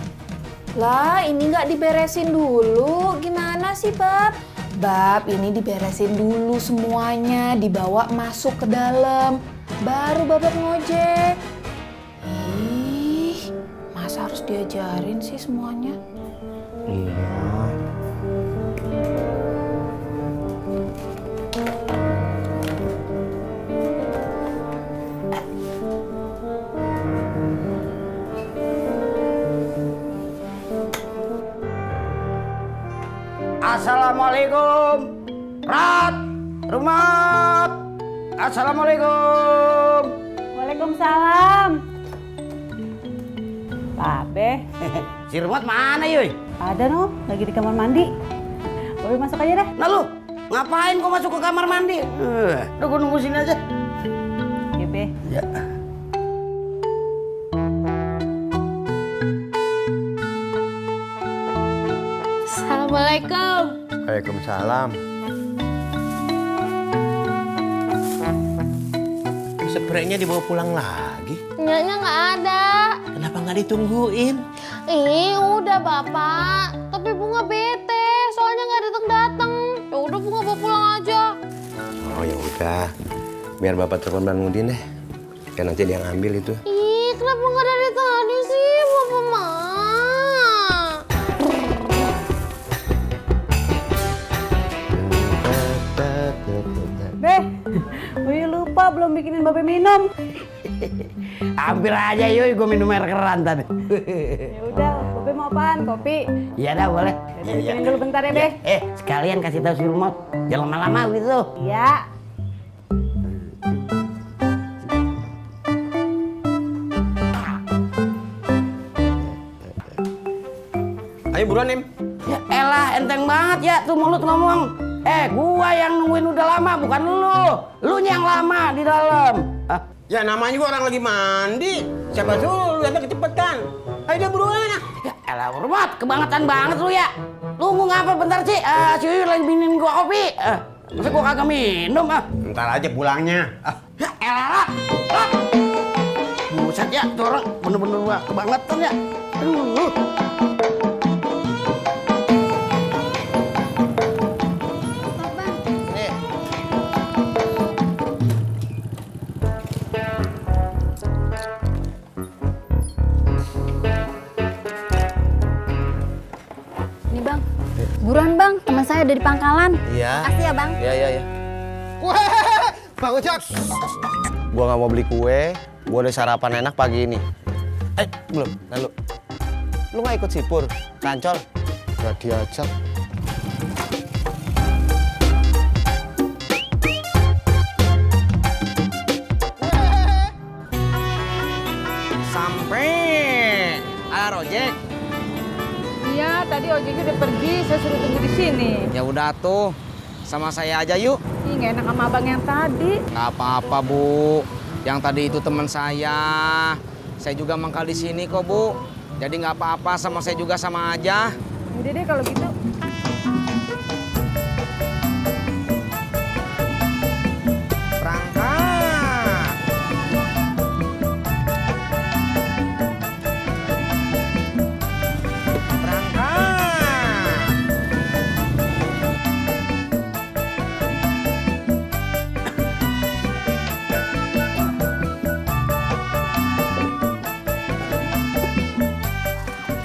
Lah, ini nggak diberesin dulu. Gimana sih, Bab? Bab, ini diberesin dulu semuanya. Dibawa masuk ke dalam. Baru Babak ngojek. Ih, masa harus diajarin sih semuanya? Iya. Assalamualaikum. Rat, Rumat. Assalamualaikum. Waalaikumsalam. Babe. Si Rumat mana, Yuy? Ada no, lagi di kamar mandi. Babe masuk aja deh. Nah lu, ngapain kok masuk ke kamar mandi? Udah gue nunggu sini aja. Ya, Be. Ya. Assalamualaikum. Waalaikumsalam. Spraynya dibawa pulang lagi? Nyanya nggak ada. Kenapa nggak ditungguin? Ih, udah Bapak. Tapi Bunga bete, soalnya nggak datang-datang. Ya udah Bunga bawa pulang aja. Oh ya udah, biar Bapak telepon Bang Udin deh. Kan nanti dia ngambil itu. Ih, kenapa nggak dari tadi sih, Bapak mah? Be, Uy lupa belum bikinin Babe minum. Hampir aja Yuy, gue minum air keran tadi. Ya udah, Babe mau apaan? Kopi? Iya dah boleh. Bikinin dulu bentar ya, Be. Sekalian kasih tahu si Rumot, jangan lama-lama gitu. Ya. Ayo buruan, Im. Ya elah, enteng banget ya tuh mulut ngomong. Gua yang nungguin udah lama, bukan lu. Lu yang lama di dalam. Ya namanya juga orang lagi mandi. Siapa suruh lu datang kecepatan? Ayo dah buruan. Ya elah, Rumot, kebangetan banget lu ya. Tunggu ngapa bentar sih? Si Uyuy lagi bikinin gua kopi. Masa gua kagak minum? Ntar aja pulangnya. Ya elah, buset ya, tuh orang bener-bener gua kebangetan ya. Aduh. Nih Bang, buruan Bang, teman saya ada di pangkalan. Iya. Makasih ya Bang. Iya. Bang Ojak. Gua nggak mau beli kue, gua udah sarapan enak pagi ini. Belum, lalu. Lu nggak ikut sipur, kancol? Gak diajak. Sampai. Ada ojek. Iya, tadi ojeknya udah pergi, saya suruh tunggu di sini. Ya udah tuh, sama saya aja yuk. Ih, nggak enak sama abang yang tadi. Nggak apa-apa Bu, yang tadi itu teman saya. Saya juga mangkal di sini kok Bu. Jadi nggak apa-apa, sama saya juga sama aja. Udah deh kalau gitu. Berangkat.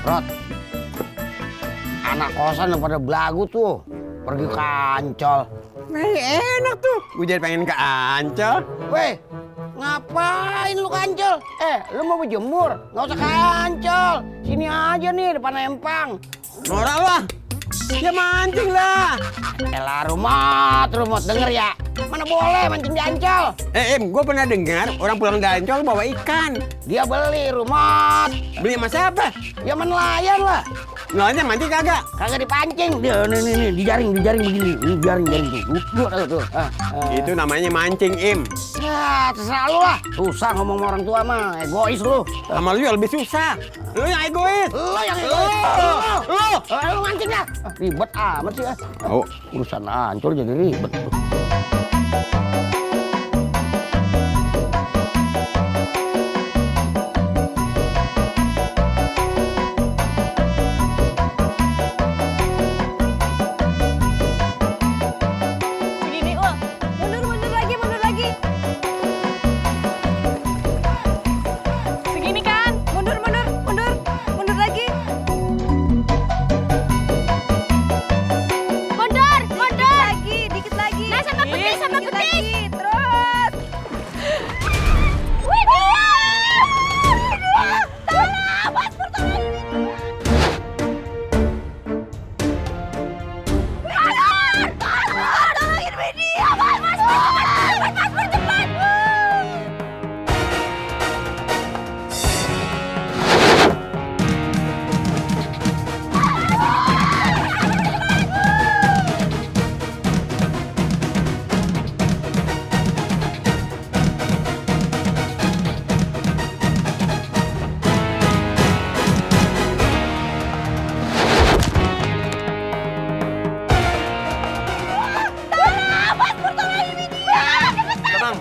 Rod, anak kosan pada belagu tuh, pergi ke Ancol. Enak tuh, gue jadi pengen ke Ancol. Weh, ngapain lu ke Ancol? Lu mau berjemur? Nggak usah ke Ancol, sini aja nih depan Empang. Norak lah, ya mancing lah. Elah Rumot denger ya. Mana boleh mancing di Ancol. Gue pernah dengar orang pulang dari Ancol bawa ikan. Dia beli Rumot. Beli sama siapa? Ya sama nelayan lah. Nelayannya mancing kagak? Kagak dipancing. Dia nih dijaring begini. Ini jaring tuh. Itu namanya mancing, Im. Ya, terserah lu lah. Susah ngomong sama orang tua mah, egois lu. Sama lu lebih susah. Lu yang egois. Lu yang egois. Lu mancing dah. Ribet amat sih. Oh, urusan hancur jadi ribet tuh.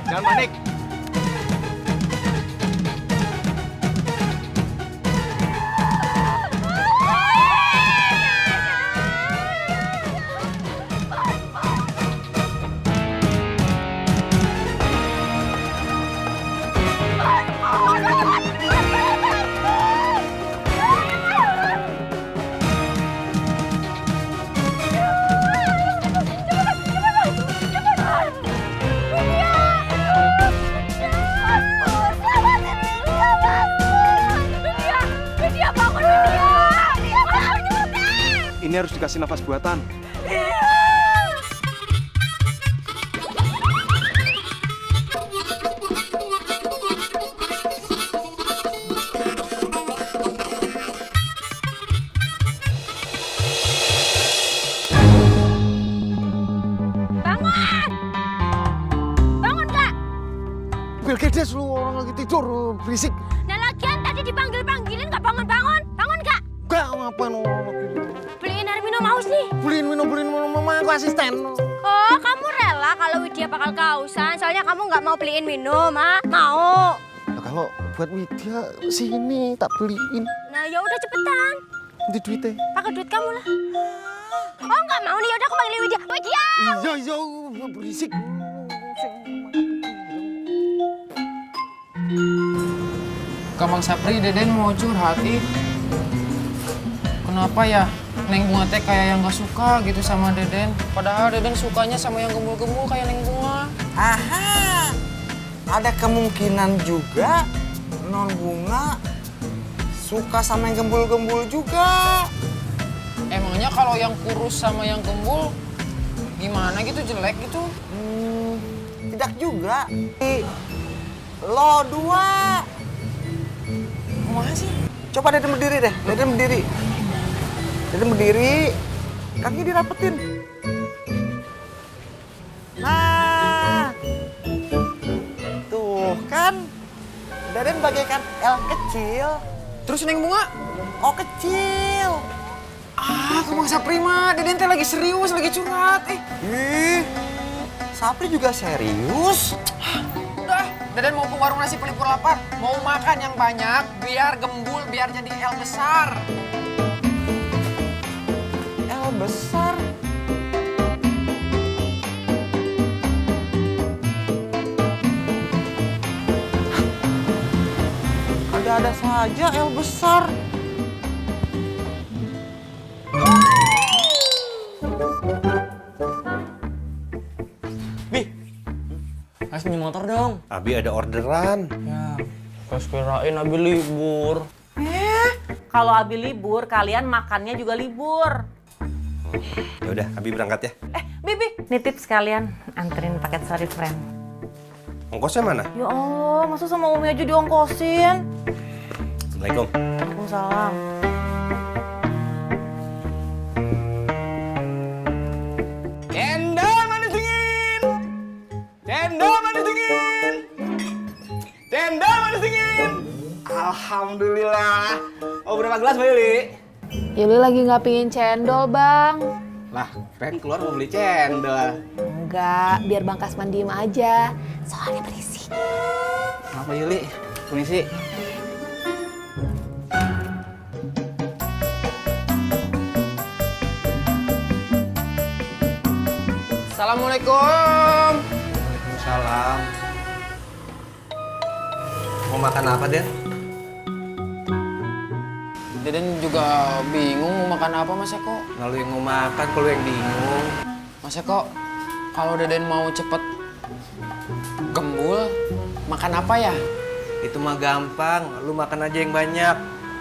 Jangan panik. Ini harus dikasih nafas buatan. Bilkedes lu, orang lagi tidur, berisik. Nah lagian tadi dipanggil-panggilin nggak bangun-bangun. Bangun nggak? Enggak, ngapain orang lagi tidur. Beliin air minum haus nih. Beliin minum, mama aku asisten. Oh, kamu rela kalau Widya bakal kehausan? Soalnya kamu nggak mau beliin minum, ah? Mau? Nah, kalau buat Widya sini tak beliin. Nah, ya udah cepetan. Nanti duitnya. Pakai duit kamu lah. Oh, nggak mau nih, ya udah aku panggilin Widya. Widya! Iya, berisik. Kamang Sapri, Deden mau curhat nih. Kenapa ya Neng Bunga teh kayak yang gak suka gitu sama Deden? Padahal Deden sukanya sama yang gembul-gembul kayak Neng Bunga. Aha, ada kemungkinan juga Non Bunga suka sama yang gembul-gembul juga. Emangnya kalau yang kurus sama yang gembul gimana gitu, jelek gitu? Tidak juga. Lo dua. Mana sih? Coba Deden berdiri deh, Deden berdiri, kaki dirapetin. Nah, tuh kan, Deden bagaikan L kecil. Terus Neng Bunga? O kecil. Ah, Kamang Sapri mah, Deden teh lagi serius, lagi curhat. Ih, Sapri juga serius. Udah, Deden mau ke warung nasi pelipur lapar. Mau makan yang banyak, biar gembul, biar jadi L besar. L besar? Ada-ada saja L besar. Mas pinjam motor dong. Abi ada orderan. Ya, pas kirain Abi libur. Kalau Abi libur, kalian makannya juga libur. Ya udah, Abi berangkat ya. Bibi, nitip sekalian anterin paket sari friend. Ongkosnya mana? Ya Allah, masa sama Umi aja diongkosin? Assalamualaikum. Waalaikumsalam. Cendol manis dingin. Cendol manis dingin. Cendol manis dingin. Alhamdulillah. Oh, berapa gelas Mbak Yuli? Yuli lagi nggak pingin cendol, Bang. Lah, Ren keluar mau beli cendol. Enggak, biar Bang Kasman diem aja. Soalnya berisik. Apa Yuli? Permisi. Assalamualaikum. Waalaikumsalam. Mau makan apa, Den? Deden juga bingung mau makan apa Mas Eko. Lalu yang mau makan, kalau yang bingung. Mas Eko, kalau Deden mau cepet gembul, makan apa ya? Itu mah gampang, lu makan aja yang banyak.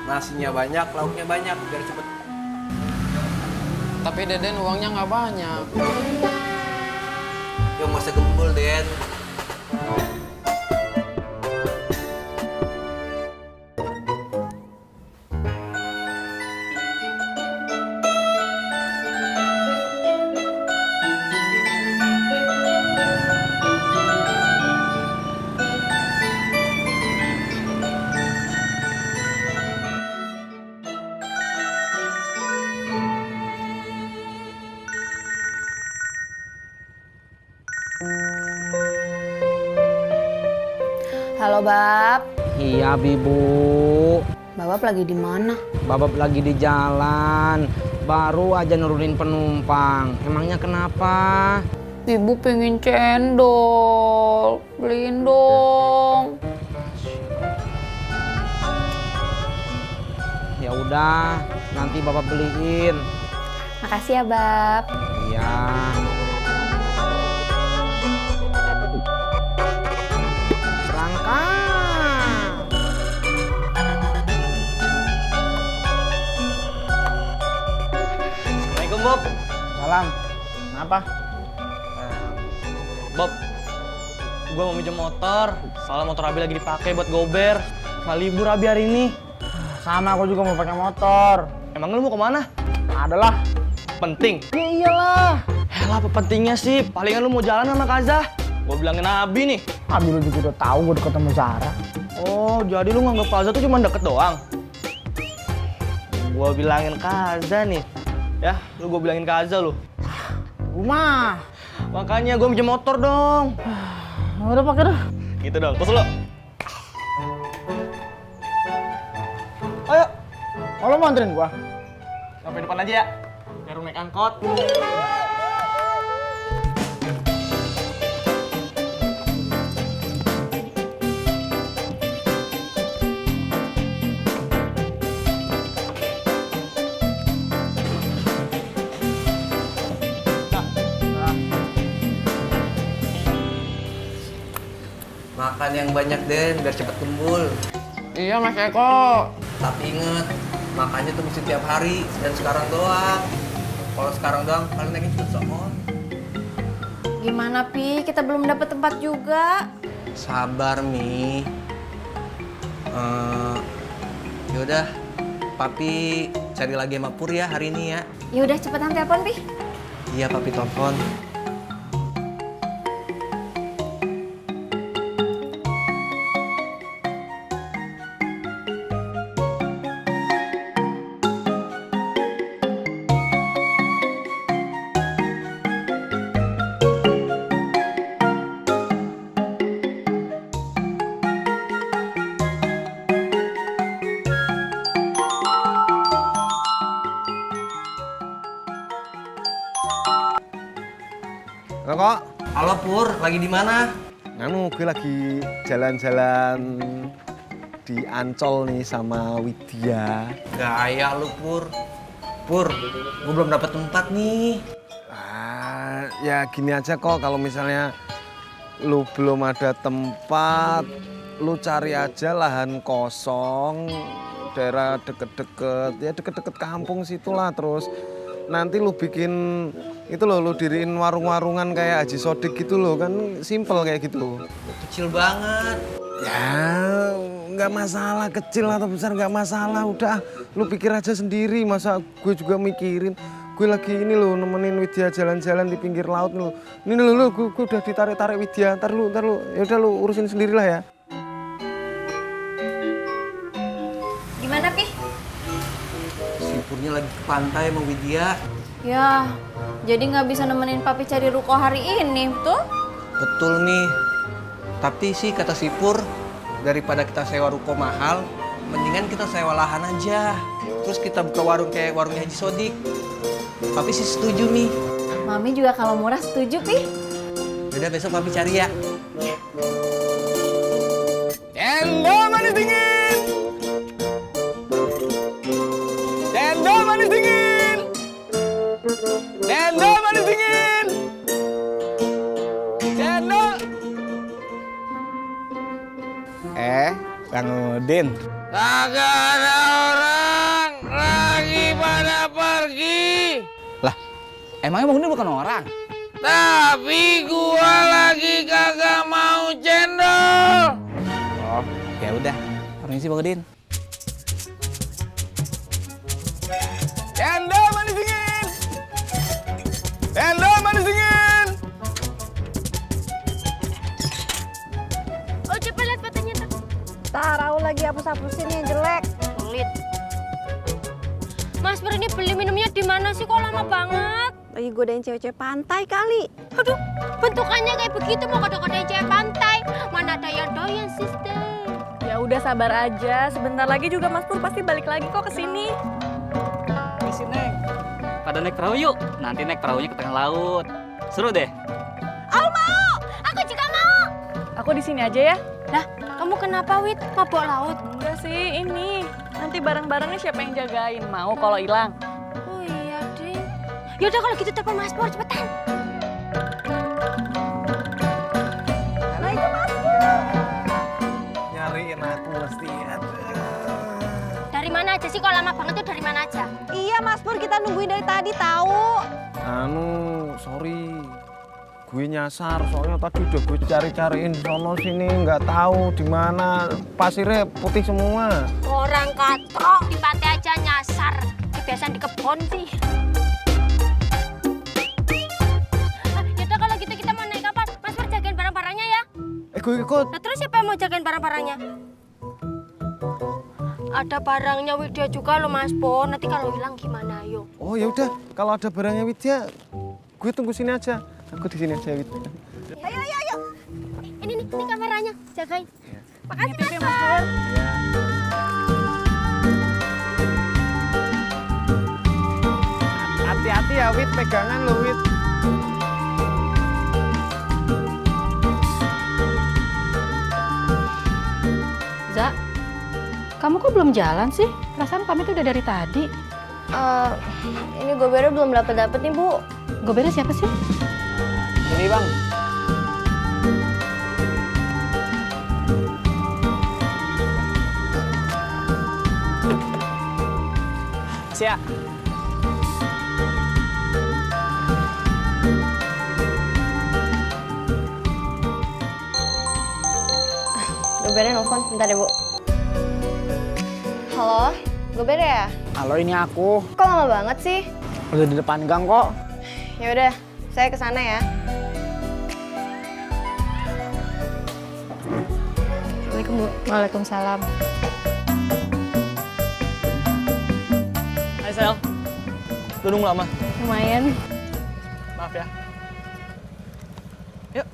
Nasinya banyak, lauknya banyak, biar cepet. Tapi Deden uangnya nggak banyak. Yo masa gembul, Den. Halo, Bab. Iya, Bibu. Babab lagi di mana? Babab lagi di jalan. Baru aja nurunin penumpang. Emangnya kenapa? Ibu pengen cendol. Beliin dong. Ya udah, nanti Bapak beliin. Makasih ya, Bab. Iya. Assalamualaikum, Bob. Salam. Kenapa? Bob, gue mau minjem motor. Soalnya motor Abi lagi dipakai buat gober. Nggak libur Abi hari ini. Sama, aku juga mau pakai motor. Emang lu mau kemana? Adalah penting. Ya iyalah. Helah, apa pentingnya sih? Palingan lu mau jalan sama Kaza. Gue bilangin Abi nih. Abi lu juga udah tahu gue deket sama Zara. Oh, jadi lu nganggap Kaza tuh cuma deket doang? Gue bilangin Kaza nih. Ya, lu gue bilangin Kaza lu. Rumah. Makanya gue minjem motor dong. Udah pakai dah. Gitu dong. Terus lo. Ayo. Kalau mau anterin gua. Sampai depan aja ya. Biar naik angkot. Makan yang banyak, Den, biar cepet gembul. Iya, Mas Eko. Tapi inget, makannya tuh mesti tiap hari dan sekarang doang. Kalau sekarang doang, kalian naikin cepet sokon. Gimana, Pi? Kita belum dapat tempat juga. Sabar, Mi. Yaudah, Papi cari lagi sama Pur ya hari ini ya. Yaudah, cepetan telepon, Pi. Iya, Papi telepon. Kok? Halo Pur, lagi di mana? Nganu, gue lagi jalan-jalan di Ancol nih sama Widya. Gaya lu Pur. Pur, gue belum dapat tempat nih. Ya gini aja kok, kalau misalnya lu belum ada tempat, lu cari aja lahan kosong, daerah deket-deket, ya deket-deket kampung situlah. Terus nanti lu bikin itu loh, lu diriin warung-warungan kayak Haji Sodik gitu loh, kan simple kayak gitu. Kecil banget. Ya nggak masalah, kecil atau besar nggak masalah. Udah, lu pikir aja sendiri. Masa gue juga mikirin. Gue lagi ini loh, nemenin Widya jalan-jalan di pinggir laut nih lo. Ini lo, gue udah ditarik-tarik Widya. Ntar lu, ya udah lu urusin sendirilah ya. Gimana, Pi? Si Purnya lagi ke pantai sama Widya. Ya, jadi nggak bisa nemenin Papi cari ruko hari ini, tuh? Betul nih. Tapi sih kata si Pur, daripada kita sewa ruko mahal, mendingan kita sewa lahan aja. Terus kita buka warung kayak warungnya Haji Sodik. Papi sih setuju nih. Mami juga kalau murah setuju, Pi. Udah besok Papi cari ya. Cendol manis dingin. Cendol manis dingin. Cendol manis dingin. Cendol. Kang Udin. Kagak ada orang, lagi pada pergi. Lah, emangnya Bang Udin bukan orang? Tapi gua lagi kagak mau cendol. Oh, ya udah. Permisi Bang Udin. Cendol manis dingin. Cendol manis dingin. Oh, coba lihat fotonya tuh. Tarau lagi hapus-hapusin yang jelek. Pelit. Mas Pur, ini beli minumnya di mana sih? Kok lama banget? Lagi godain cewek-cewek pantai kali. Aduh, bentukannya kayak begitu mau kode-kodein cewek pantai. Mana ada yang doyan, sister. Ya udah sabar aja, sebentar lagi juga Mas Pur pasti balik lagi kok ke sini. Misi Neng. Pada naik perahu yuk. Nanti naik perahunya ke tengah laut. Seru deh. Aku mau! Aku juga mau! Aku di sini aja ya. Lah, kamu kenapa, Wit? Mabok laut? Enggak sih, ini. Nanti barang-barangnya siapa yang jagain? Mau kalau hilang? Oh iya, Ding. Yaudah kalau gitu telepon Mas Pur, cepetan. Nah itu Mas Pur. Nyariin aku mesti ada. Dari mana aja sih? Kok lama banget tuh dari mana aja? Iya Mas Pur, kita nungguin dari tadi tahu. Sorry. Gue nyasar, soalnya tadi udah gue cari-cariin sono sini, nggak tahu di mana. Pasirnya putih semua. Orang katrok di pantai aja nyasar. Kebiasaan di kebon sih. Yaudah kalau gitu kita mau naik kapal. Mas Pur jagain barang-barangnya ya. Gue ikut. Nah terus siapa yang mau jagain barang-barangnya? Ada barangnya Widya juga loh Mas Pur. Nanti kalau hilang gimana yuk? Oh ya udah, kalau ada barangnya Widya, gue tunggu sini aja. Aku di sini aja, Widya. Ayo. Ini kameranya, jagain. Makasih Mas Pur. Hati-hati ya, Wid. Pegangan lo, Wid. Za, kamu kok belum jalan sih? Perasaan pamit udah dari tadi. Ini gobernya belum dapet nih Bu. Gobernya siapa sih? Ini Bang. Siap. Gobernya nelfon, bentar deh Bu. Halo, Gober ya? Halo, ini aku. Kok lama banget sih? Udah di depan gang kok. Ya udah, saya kesana ya. Assalamualaikum Bu. Waalaikumsalam. Hai Sel. Lu nunggu lama? Lumayan. Maaf ya. Yuk.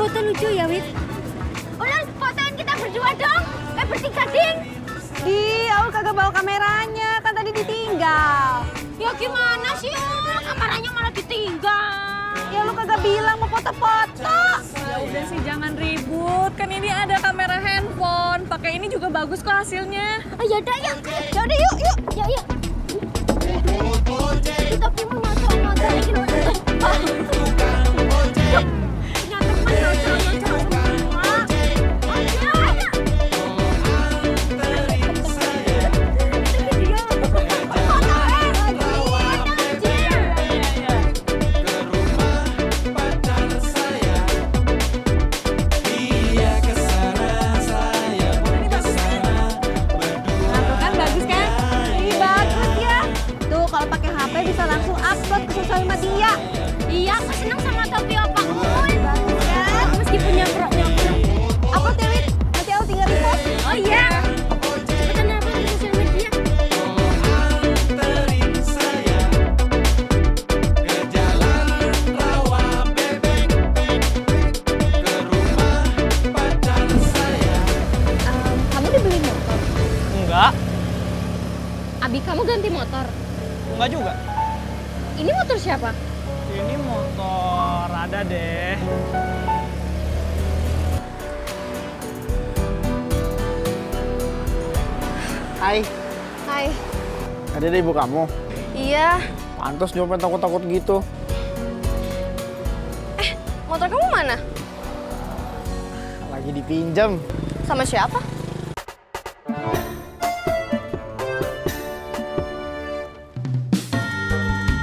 foto lucu ya, Wit? Ulan, fotoin kita berdua dong. Bertiga, Ding. Aul kagak bawa kameranya, kan tadi ditinggal. Ya gimana sih, Ul? Kameranya malah ditinggal. Ya lu kagak bilang mau foto-foto. Ya udah sih jangan ribut, kan ini ada kamera handphone. Pakai ini juga bagus kok hasilnya. Oh, yaudah yuk. Yaudah yuk. Yuk. Kita mau motor lagi loh. Yuk. Bisa langsung upload ke sosial media. Iya, aku senang sama topi Opa Ul. Bagus ya. Meskipun nyaprok-nyaprok. Upload ya, Wit. Nanti aku tinggal repost. Oh iya. Cepetan upload ke sosial media. Kamu dibeli motor? Enggak. Abi kamu ganti motor? Enggak juga. Ini motor siapa? Ini motor ada deh. Hai. Hai. Ada deh ibu kamu. Iya. Pantes jawabnya takut-takut gitu. Motor kamu mana? Lagi dipinjam. Sama siapa?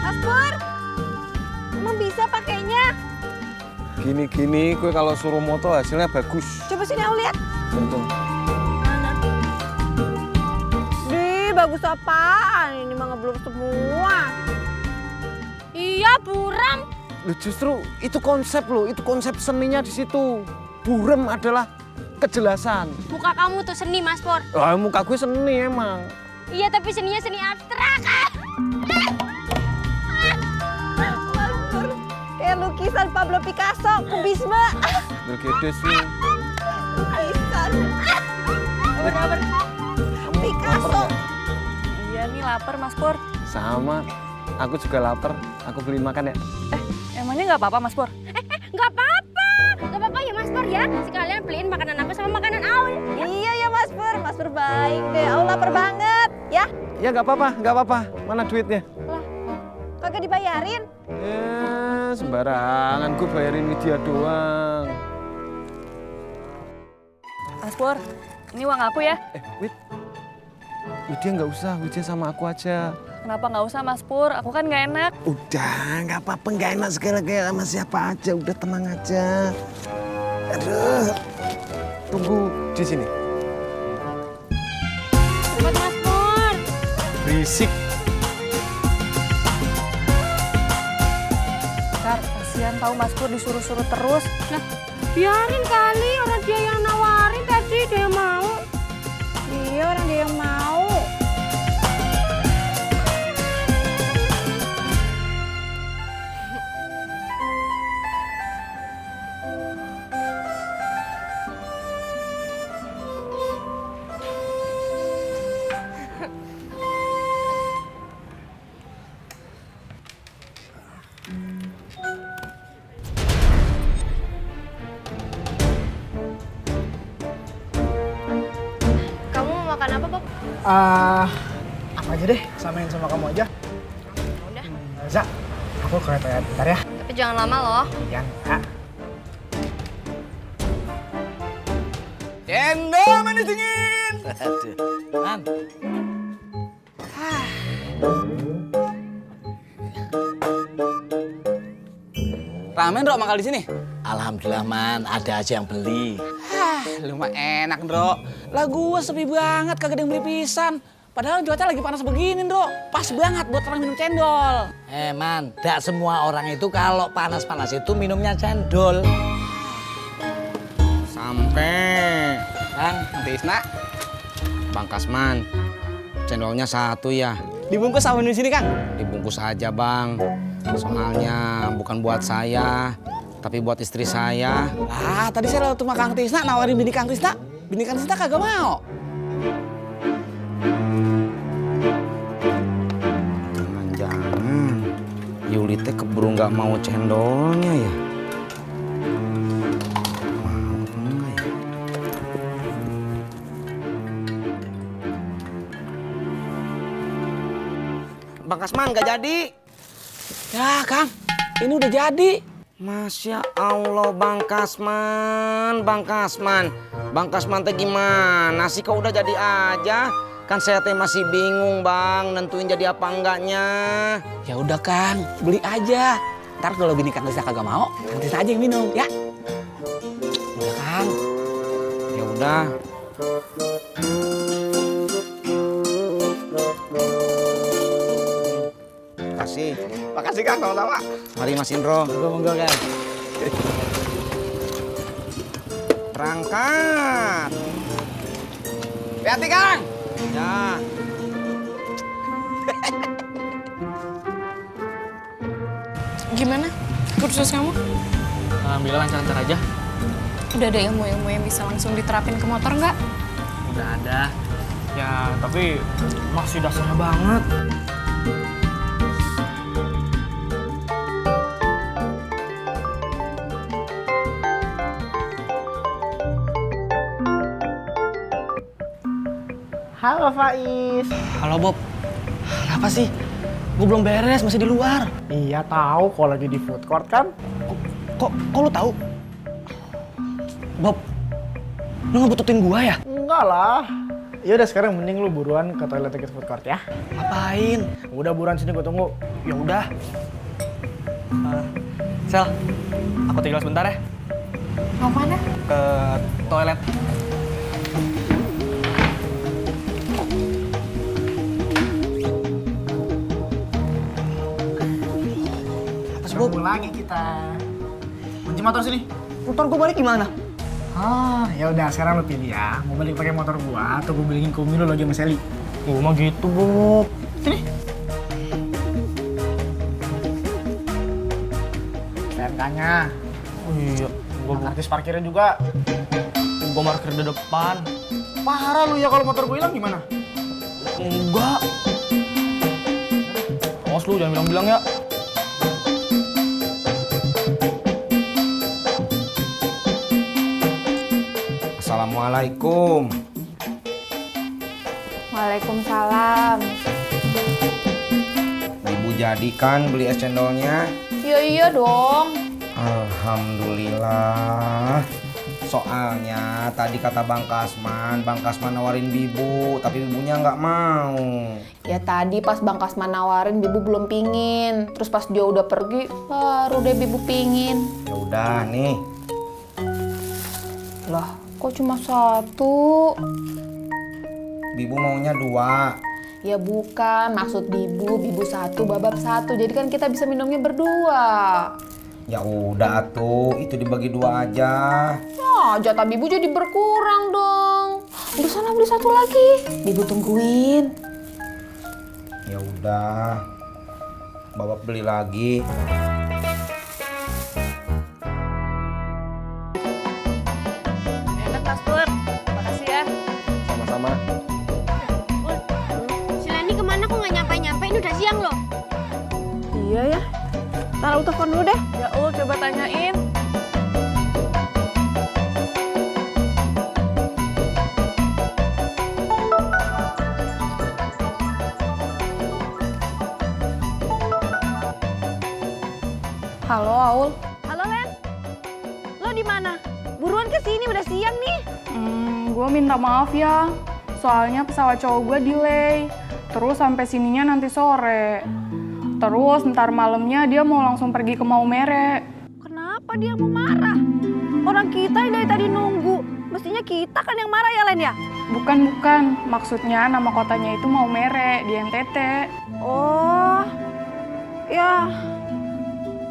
Mas Pur, emang bisa pakainya? Gini-gini, gue kalau suruh moto hasilnya bagus. Coba sini aku lihat. Untung. Bagus apaan? Ini mah belum semua. Iya, buram. Loh, justru itu konsep loh, itu konsep seninya di situ. Buram adalah kejelasan. Muka kamu tuh seni, Mas Pur. Wah, muka gue seni emang. Iya, tapi seninya seni abstrak. Kayak lukisan Pablo Picasso, kubisme. Bergedes nih. Lukisan. Bener-bener. Picasso. Iya nih lapar Mas Pur. Sama, aku juga lapar. Aku beliin makan ya. Emangnya nggak apa-apa Mas Pur? Nggak apa-apa. Nggak apa-apa ya, Mas Pur ya. Sekalian beliin makanan aku sama makanan Aul. Ya? Iya ya Mas Pur. Mas Pur baik deh. Aul lapar banget. Ya? Ya nggak apa-apa. Mana duitnya? Lah, kagak dibayarin? Ya, sembarangan. Gue bayarin Widya doang. Mas Pur, ini uang aku ya. Widya nggak usah, Widya sama aku aja. Kenapa nggak usah Mas Pur? Aku kan nggak enak. Udah, nggak apa-apa, nggak enak segala-gala sama siapa aja. Udah tenang aja. Aduh, tunggu di sini. Buat Mas Pur. Berisik. Kar, kasihan tahu Mas Pur disuruh-suruh terus. Nah, biarin kali orang dia yang nawarin tadi, dia yang mau. Iya, orang dia yang mau. Kamu mau makan apa, Bob? Apa aja deh, samain sama kamu aja. Udah. Za, aku ke toilet bentar ya. Tapi jangan lama loh. Iya, enggak. Cendol manis dingin. Man. Ramen, Bro, makan di sini? Alhamdulillah, Man. Ada aja yang beli. Lu mah enak, Bro. Lah gua sepi banget, kagak ada yang beli pisan. Padahal cuaca lagi panas begini, Bro. Pas banget buat orang minum cendol. Man, gak semua orang itu kalau panas-panas itu minumnya cendol. Sampai. Bang, Tisna. Bang Kasman, cendolnya satu ya. Dibungkus sama di sini, Kang? Dibungkus aja, Bang. Soalnya bukan buat saya, Tapi buat istri saya. Ah, tadi saya lewat rumah Kang Tisna nawarin bini Kang Tisna. Bini Kang Tisna kagak mau. Jangan-jangan Yuli teh keburu nggak mau cendolnya ya. Bang Kasman nggak jadi. Ya Kang, ini udah jadi. Masya Allah Bang Kasman, Bang Kasman. Bang Kasman teh gimana sih kok udah jadi aja? Kan saya teh masih bingung Bang, nentuin jadi apa enggaknya. Ya udah Kang, beli aja. Ntar kalau bini Kang Tisna kagak mau, Kang Tisna aja yang minum ya. Udah Kang. Ya udah. Makasih Kang, sama-sama. Mari Mas Indro. Monggo Kang. Berangkat. Hati-hati Kang. Ya. Gimana kursus kamu? Alhamdulillah lancar-lancar aja. Udah ada ilmu-ilmu yang bisa langsung diterapin ke motor nggak? Udah ada. Ya, tapi masih dasarnya banget. Halo Faiz. Halo Bob. Kenapa sih? Gue belum beres, masih di luar. Iya tahu, kalau lagi di food court kan. Kok lu tahu? Bob, lu ngebututin gua ya? Enggak lah. Ya udah sekarang mending lu buruan ke toilet deket food court ya. Ngapain? Udah buruan sini gue tunggu. Ya udah. Sel, aku tinggal sebentar ya. Mau mana? Ke toilet. Ketemu lagi kita. Kunci motor sini. Motor gua balik gimana? Ah, ya udah sekarang lu pilih ya. Mau balik pakai motor gua atau gua beliin Kumi lu lagi sama Sally. Gua mah gitu, Bob. Sini. STNK-nya. Oh iya, gua gratis parkirnya juga. Gua parkir di depan. Parah lu ya kalau motor gua hilang gimana? Enggak. Awas lu jangan bilang-bilang ya. Assalamualaikum. Waalaikumsalam. Ibu jadikan beli es cendolnya? Iya dong. Alhamdulillah. Soalnya tadi kata Bang Kasman nawarin Bibu, tapi Bibunya nggak mau. Ya tadi pas Bang Kasman nawarin, Bibu belum pingin. Terus pas dia udah pergi, baru deh Bibu pingin. Ya udah nih. Lah, kok cuma satu? Bibu maunya 2. Ya bukan, maksud Bibu satu, babab satu. Jadi kan kita bisa minumnya berdua. Ya udah atuh, itu dibagi 2 aja. Oh, jatah Bibu jadi berkurang dong. Udah sana beli satu lagi. Bibu tungguin. Ya udah. Babab beli lagi. Enak Mas Pur. Makasih ya. Sama-sama. Si Leni kemana kok nggak nyampe-nyampe? Ini udah siang loh. Iya ya. Ntar aku telepon dulu deh. Ya coba tanyain. Halo, Aul. Halo Len. Lo di mana? Buruan ke sini udah siang nih. Gue minta maaf ya. Soalnya pesawat cowok gue delay. Terus sampai sininya nanti sore. Terus ntar malamnya dia mau langsung pergi ke Maumere. Kenapa dia mau marah? Orang kita yang dari tadi nunggu. Mestinya kita kan yang marah ya Len ya? Bukan. Maksudnya nama kotanya itu Maumere di NTT. Oh. Ya.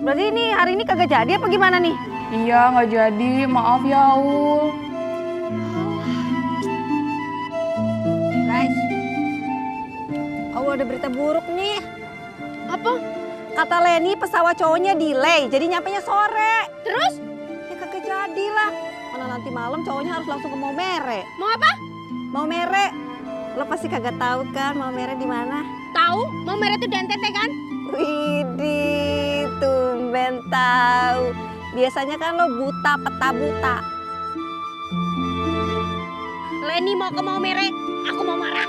Berarti ini hari ini kagak jadi apa gimana nih? Iya, nggak jadi. Maaf ya, Aul. Guys. Aul ada berita buruk nih. Apa? Kata Leni pesawat cowoknya delay, jadi nyampenya sore. Terus? Ya kagak jadilah. Mana nanti malam cowoknya harus langsung ke Maumere. Mau apa? Maumere. Lo pasti kagak tahu kan Maumere di mana? Tahu? Maumere itu di NTT kan? Widih, tumben tahu. Biasanya kan lo buta peta buta. Leni mau ke Maumere, aku mau marah.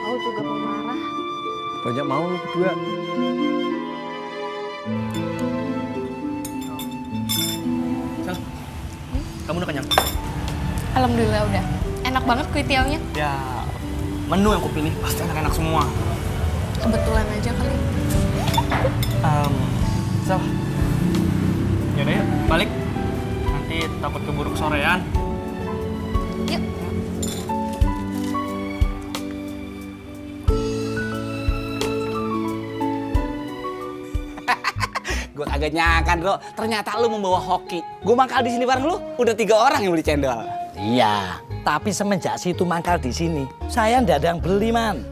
Aku juga mau marah. Banyak mau lu berdua. Sel, kamu udah kenyang? Alhamdulillah udah. Enak banget kue tiaonya. Ya, menu yang kupilih pasti enak-enak semua. Kebetulan aja kali. Sel, yaudah yuk, balik. Nanti takut keburu kesorean. Yuk. Gue kagak nyangka, Bro. Ternyata lu membawa hoki. Gue mangkal di sini bareng lu, udah 3 orang yang beli cendol. Iya, tapi semenjak situ mangkal di sini, saya ndak ada yang beli, Man.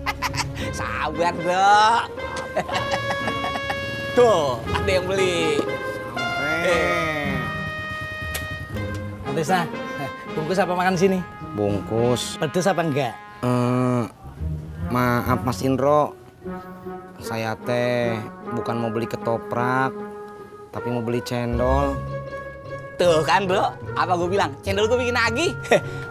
Sabar, Bro. Tuh, ada yang beli. Tisna, bungkus apa makan sini? Bungkus. Pedes apa enggak? Maaf Mas Indro, saya teh bukan mau beli ketoprak, tapi mau beli cendol. Tuh kan, Bro. Apa gue bilang? Cendol gue bikin lagi.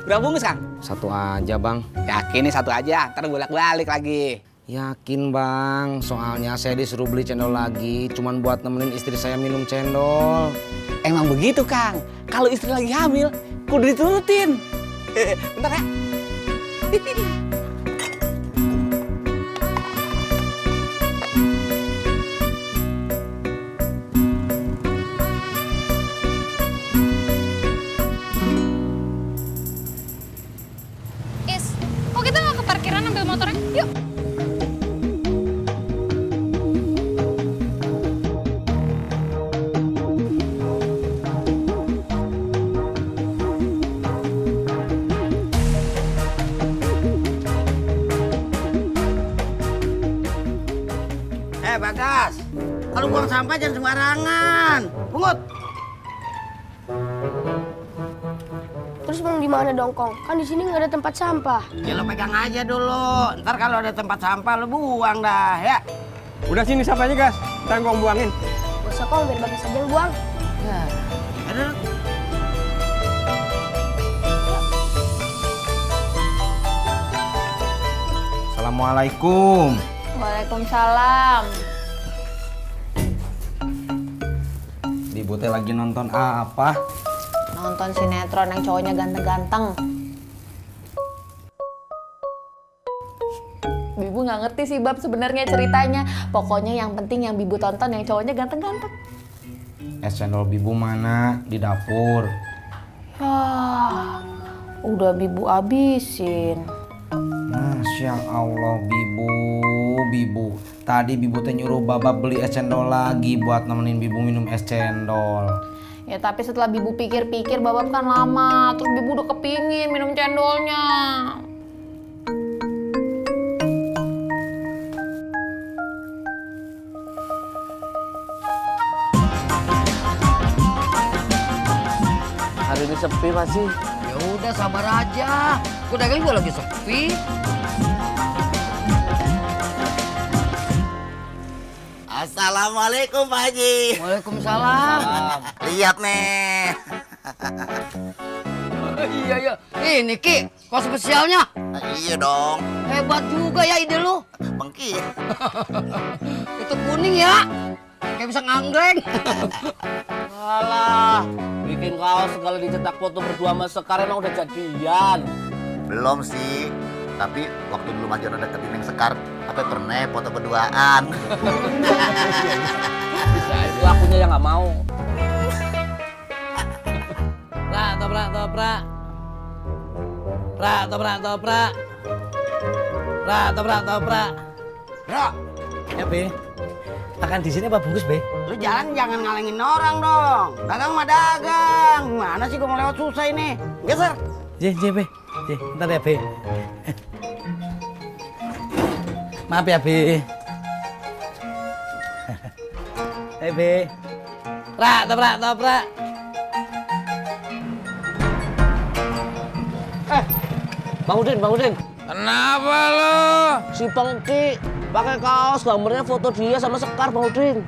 Berapa bungkus, Kang? 1 aja, Bang. Yakin nih 1 aja, ntar bolak-balik lagi. Yakin, Bang. Soalnya saya disuruh beli cendol lagi, cuman buat nemenin istri saya minum cendol. Emang begitu, Kang. Kalau istri lagi hamil, kudu diturutin. Bentar ya. Is, kok kita nggak ke parkiran ambil motornya? Yuk. Bagas, kalau buang sampah jangan sembarangan. Pungut. Terus mau di mana dong, Kong? Kan di sini nggak ada tempat sampah. Ya lo pegang aja dulu. Ntar kalau ada tempat sampah lo buang dah, ya. Udah sini sampahnya, Gas. Ntar gua buangin. Gak usah, Kong, biar Bagas aja yang buang. Aduh. Assalamualaikum. Waalaikumsalam. Ibu teh lagi nonton apa? Nonton sinetron yang cowoknya ganteng-ganteng. Bibu nggak ngerti sih Bab sebenarnya ceritanya. Pokoknya yang penting yang Bibu tonton yang cowoknya ganteng-ganteng. Es cendol Bibu mana? Di dapur. Yah, udah Bibu abisin. Masya Allah, Bibu. Tadi Bibu teh nyuruh Baba beli es cendol lagi buat nemenin Bibu minum es cendol. Ya tapi setelah Bibu pikir-pikir Babab kan lama. Terus Bibu udah kepingin minum cendolnya. Hari ini sepi masih. Ya udah sabar aja. Udah kali gua lagi sepi. Assalamualaikum Pak Haji. Waalaikumsalam. Lihat nih. Iya. Ini Ki, kos spesialnya. Iya dong. Hebat juga ya ide lu. Bengki. Itu kuning ya. Kayak bisa nganggreng. Alah, bikin kaos segala dicetak foto berdua sama Sekar emang udah jadian. Belum sih. Tapi waktu dulu Mas Jono deketin yang Sekar, apa pernah foto berduaan. Bisa itu akunya yang nggak mau. Toprak. Bro, Ya, Be. Makan di sini apa bungkus, Be? lu jalan jangan ngalengin orang dong. Dagang mah dagang. Gimana sih gua ngelewat susah ini? Geser. Be. Bentar ya, Be. Maaf ya, Be. Be. Toprak. Bang Udin. Kenapa lo? Si Pengki pakai kaos gambarnya foto dia sama Sekar, Bang Udin.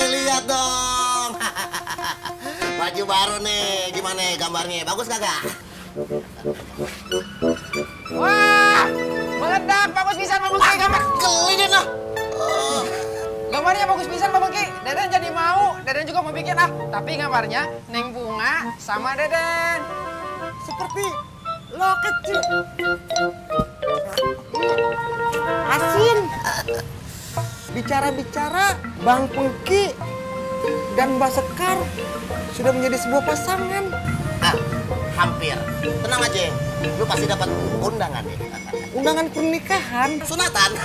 Lihat dong. Baju baru nih, gimana gambarnya? Bagus kagak? Wah, meledak, bagus pisan Bang Bengki gambar. Geli deh nah. Gambarnya bagus pisan Bang Bengki. Deden jadi mau, Deden juga mau bikin Tapi gambarnya Neng Bunga sama Deden. Seperti lo kecil. Asin. Bicara-bicara, Bang Pengki dan Mbak Sekar sudah menjadi sebuah pasangan. Hampir. Tenang aja, lu pasti dapat undangan ya. Undangan pernikahan. Sunatan.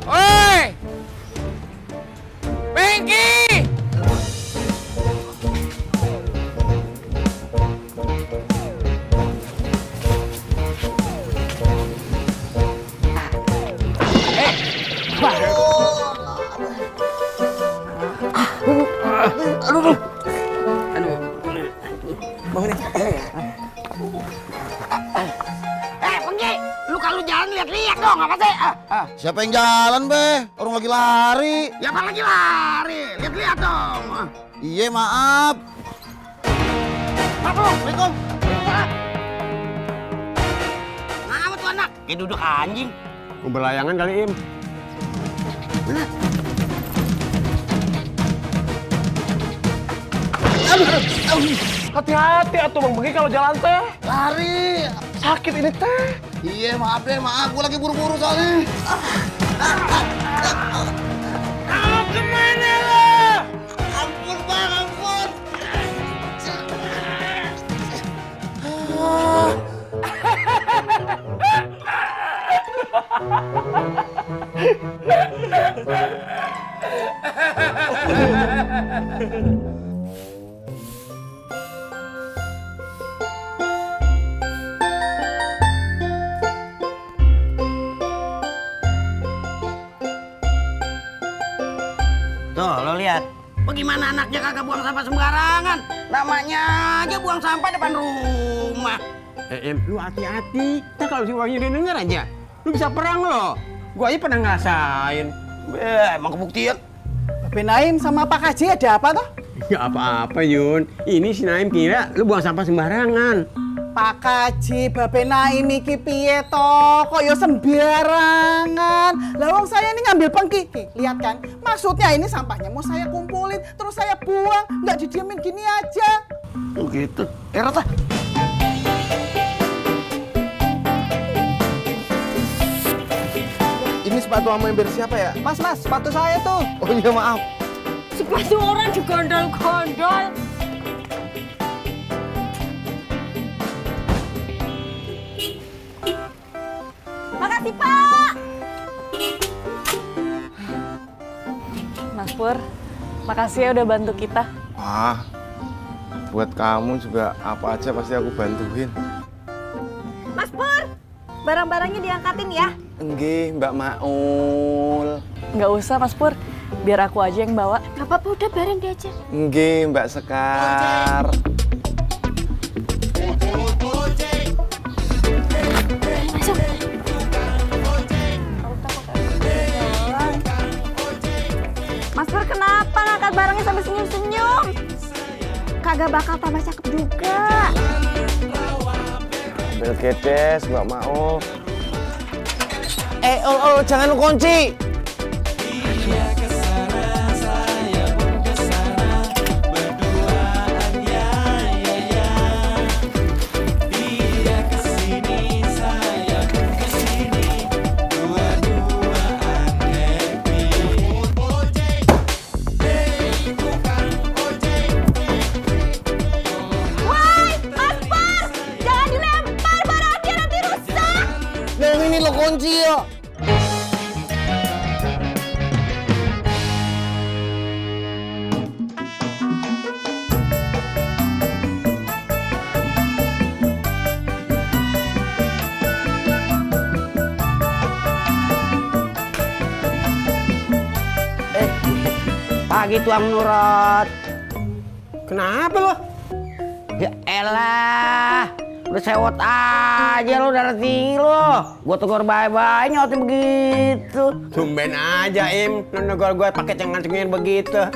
Woi! Pengki! Aduh. Bangun nih. Pengki, lu kalau jalan lihat-lihat dong, apa sih? Siapa yang jalan, Be? Orang lagi lari. Ya apa lagi lari? Lihat-lihat dong. Iya, maaf. Assalamualaikum. Ngapa tuh anak? Kayak duduk anjing. Belayangan kali, Im. Hati-hati atuh Bang Bengki kalau jalan teh. Lari. Sakit ini teh. Iya, maaf deh, maaf. Gue lagi buru-buru soalnya. Kemana lo? Ampun, Bang, ampun. Tuh, lo lihat. Bagaimana anaknya kagak buang sampah sembarangan? Namanya aja buang sampah depan rumah. Em, lu hati-hati. Nah kalau si Wahyu denger aja, lu bisa perang lo. Gua aja pernah ngerasain. Emang kebuktian. Bapak Naim sama Pak Kaji ada apa toh? Gak apa-apa Yun. Ini si Naim kira lu buang sampah sembarangan. Pak Kaji, Bapak Naim iki piye toh? Kok ya sembarangan? Lah wong saya ini ngambil Pengki. Lihat kan? Maksudnya ini sampahnya mau saya kumpulin, terus saya buang, nggak didiemin gini aja. Oh gitu. Rata. Ini sepatu sama ember siapa ya? Mas, sepatu saya tuh. Oh iya maaf. Sepatu orang digondol-gondol. Makasih, Pak. Mas Pur, makasih ya udah bantu kita. Wah, buat kamu juga apa aja pasti aku bantuin. Mas Pur, barang-barangnya diangkatin ya. Enggih, Mbak Maul. Nggak usah Mas Pur, biar aku aja yang bawa. Gak apa-apa, udah biarin dia aja. Enggih, Mbak Sekar. Masuk. Mas Pur kenapa ngangkat barangnya sampai senyum-senyum? Kagak bakal tambah cakep juga. Ambil kedes, Mbak Maul. Jangan lu kunci. Woi, Mas Pur, jangan dilempar barangnya nanti rusak. Yang ini lo kunci yo. lagi tuang nurut. Kenapa lo? Ya elah, udah sewot aja lo, darah tinggi lo. Gua tegur bye-bye nyautin begitu. Tumben aja Im, lo negor gue pakai cengar-cengir begitu.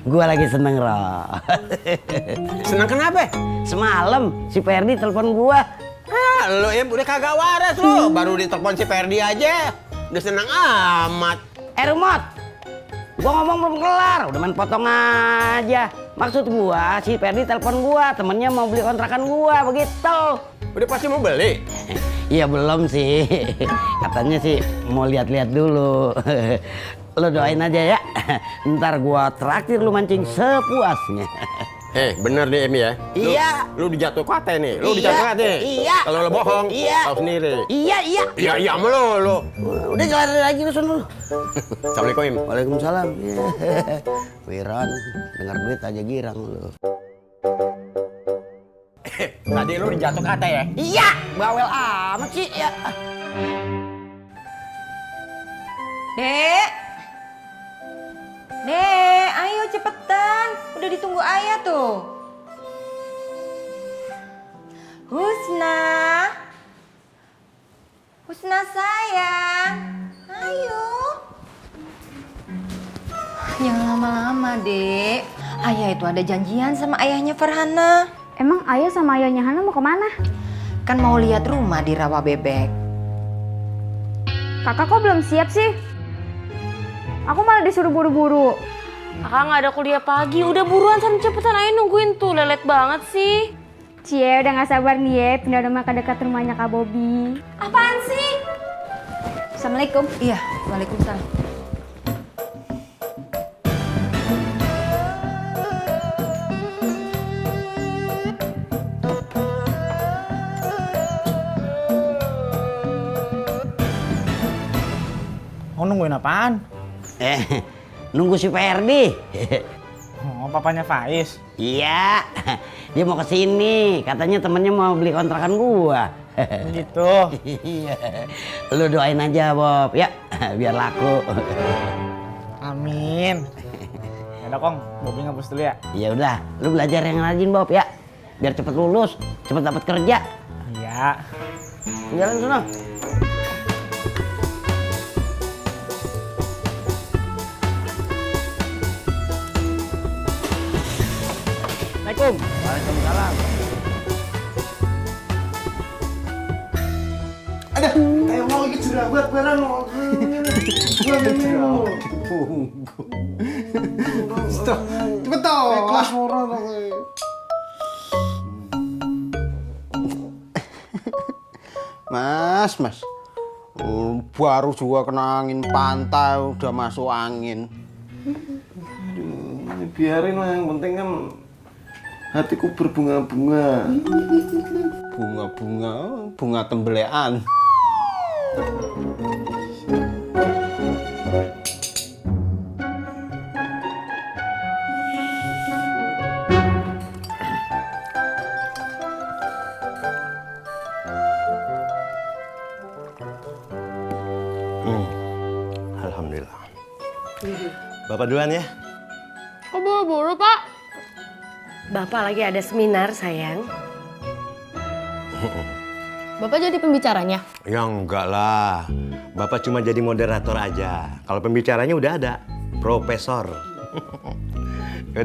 Gua lagi seneng Ro. Seneng kenapa? Semalam si Ferdi telepon gua. Ah, lo Im udah kagak waras lo, baru ditelepon si Ferdi aja. Udah seneng amat. Rumot, gua ngomong belum kelar, udah main potong aja. Maksud gua, si Ferdi telepon gua, temennya mau beli kontrakan gua, begitu. Udah pasti mau beli? Iya belum sih, katanya sih mau lihat-lihat dulu. Lo doain aja ya, ntar gua traktir lu mancing sepuasnya. Bener nih Im ya? Iya. Lu dijatuh kate nih, lu dijatuh kate. Iya. Kalau lo bohong, iya. tahu sendiri. Iya. Iya mulu lu. Udah jalan lagi lu sono. Assalamualaikum Im. Waalaikumsalam. Wiran, dengar duit aja girang lu. Tadi lu dijatuh kate ya? Iya, bawel amat sih ya. Dek, ayo cepetan. Udah ditunggu ayah tuh. Husna sayang. Ayo. Jangan lama-lama, Dek. Ayah itu ada janjian sama ayahnya Farhana. Emang ayah sama ayahnya Hana mau kemana? Kan mau lihat rumah di Rawa Bebek. Kakak kok belum siap sih? Aku malah disuruh buru-buru. Kakak nggak ada kuliah pagi, udah buruan sana cepetan, ayo nungguin tuh, lelet banget sih. Cie, udah gak sabar nih ya, pindah rumah ke dekat rumahnya Kak Bobby. Apaan sih? Assalamualaikum. Iya, waalaikumsalam. Mau nungguin apaan? Nunggu si Ferdi. Oh, papanya Faiz. Iya, dia mau kesini. Katanya temennya mau beli kontrakan gua. Gitu. Iya. Lu doain aja Bob, ya, biar laku. Amin. Ya udah Kong, Bobby ngapus dulu ya. Ya udah, lu belajar yang rajin Bob ya, biar cepet lulus, cepet dapat kerja. Iya. Jalan sana. Assalamualaikum. Waalaikumsalam. Ada, ayo mau lagi jerawat barang. Stop, cepet toh. Kelas orang. Mas. Baru juga kena angin pantai, udah masuk angin. Biarin lah, yang penting kan hatiku berbunga-bunga. Bunga tembelean. Alhamdulillah. Bapak duluan ya. Kok buru-buru, Pak? Bapak lagi ada seminar, sayang. Bapak jadi pembicaranya? Ya enggak lah. Bapak cuma jadi moderator aja. Kalau pembicaranya udah ada, profesor.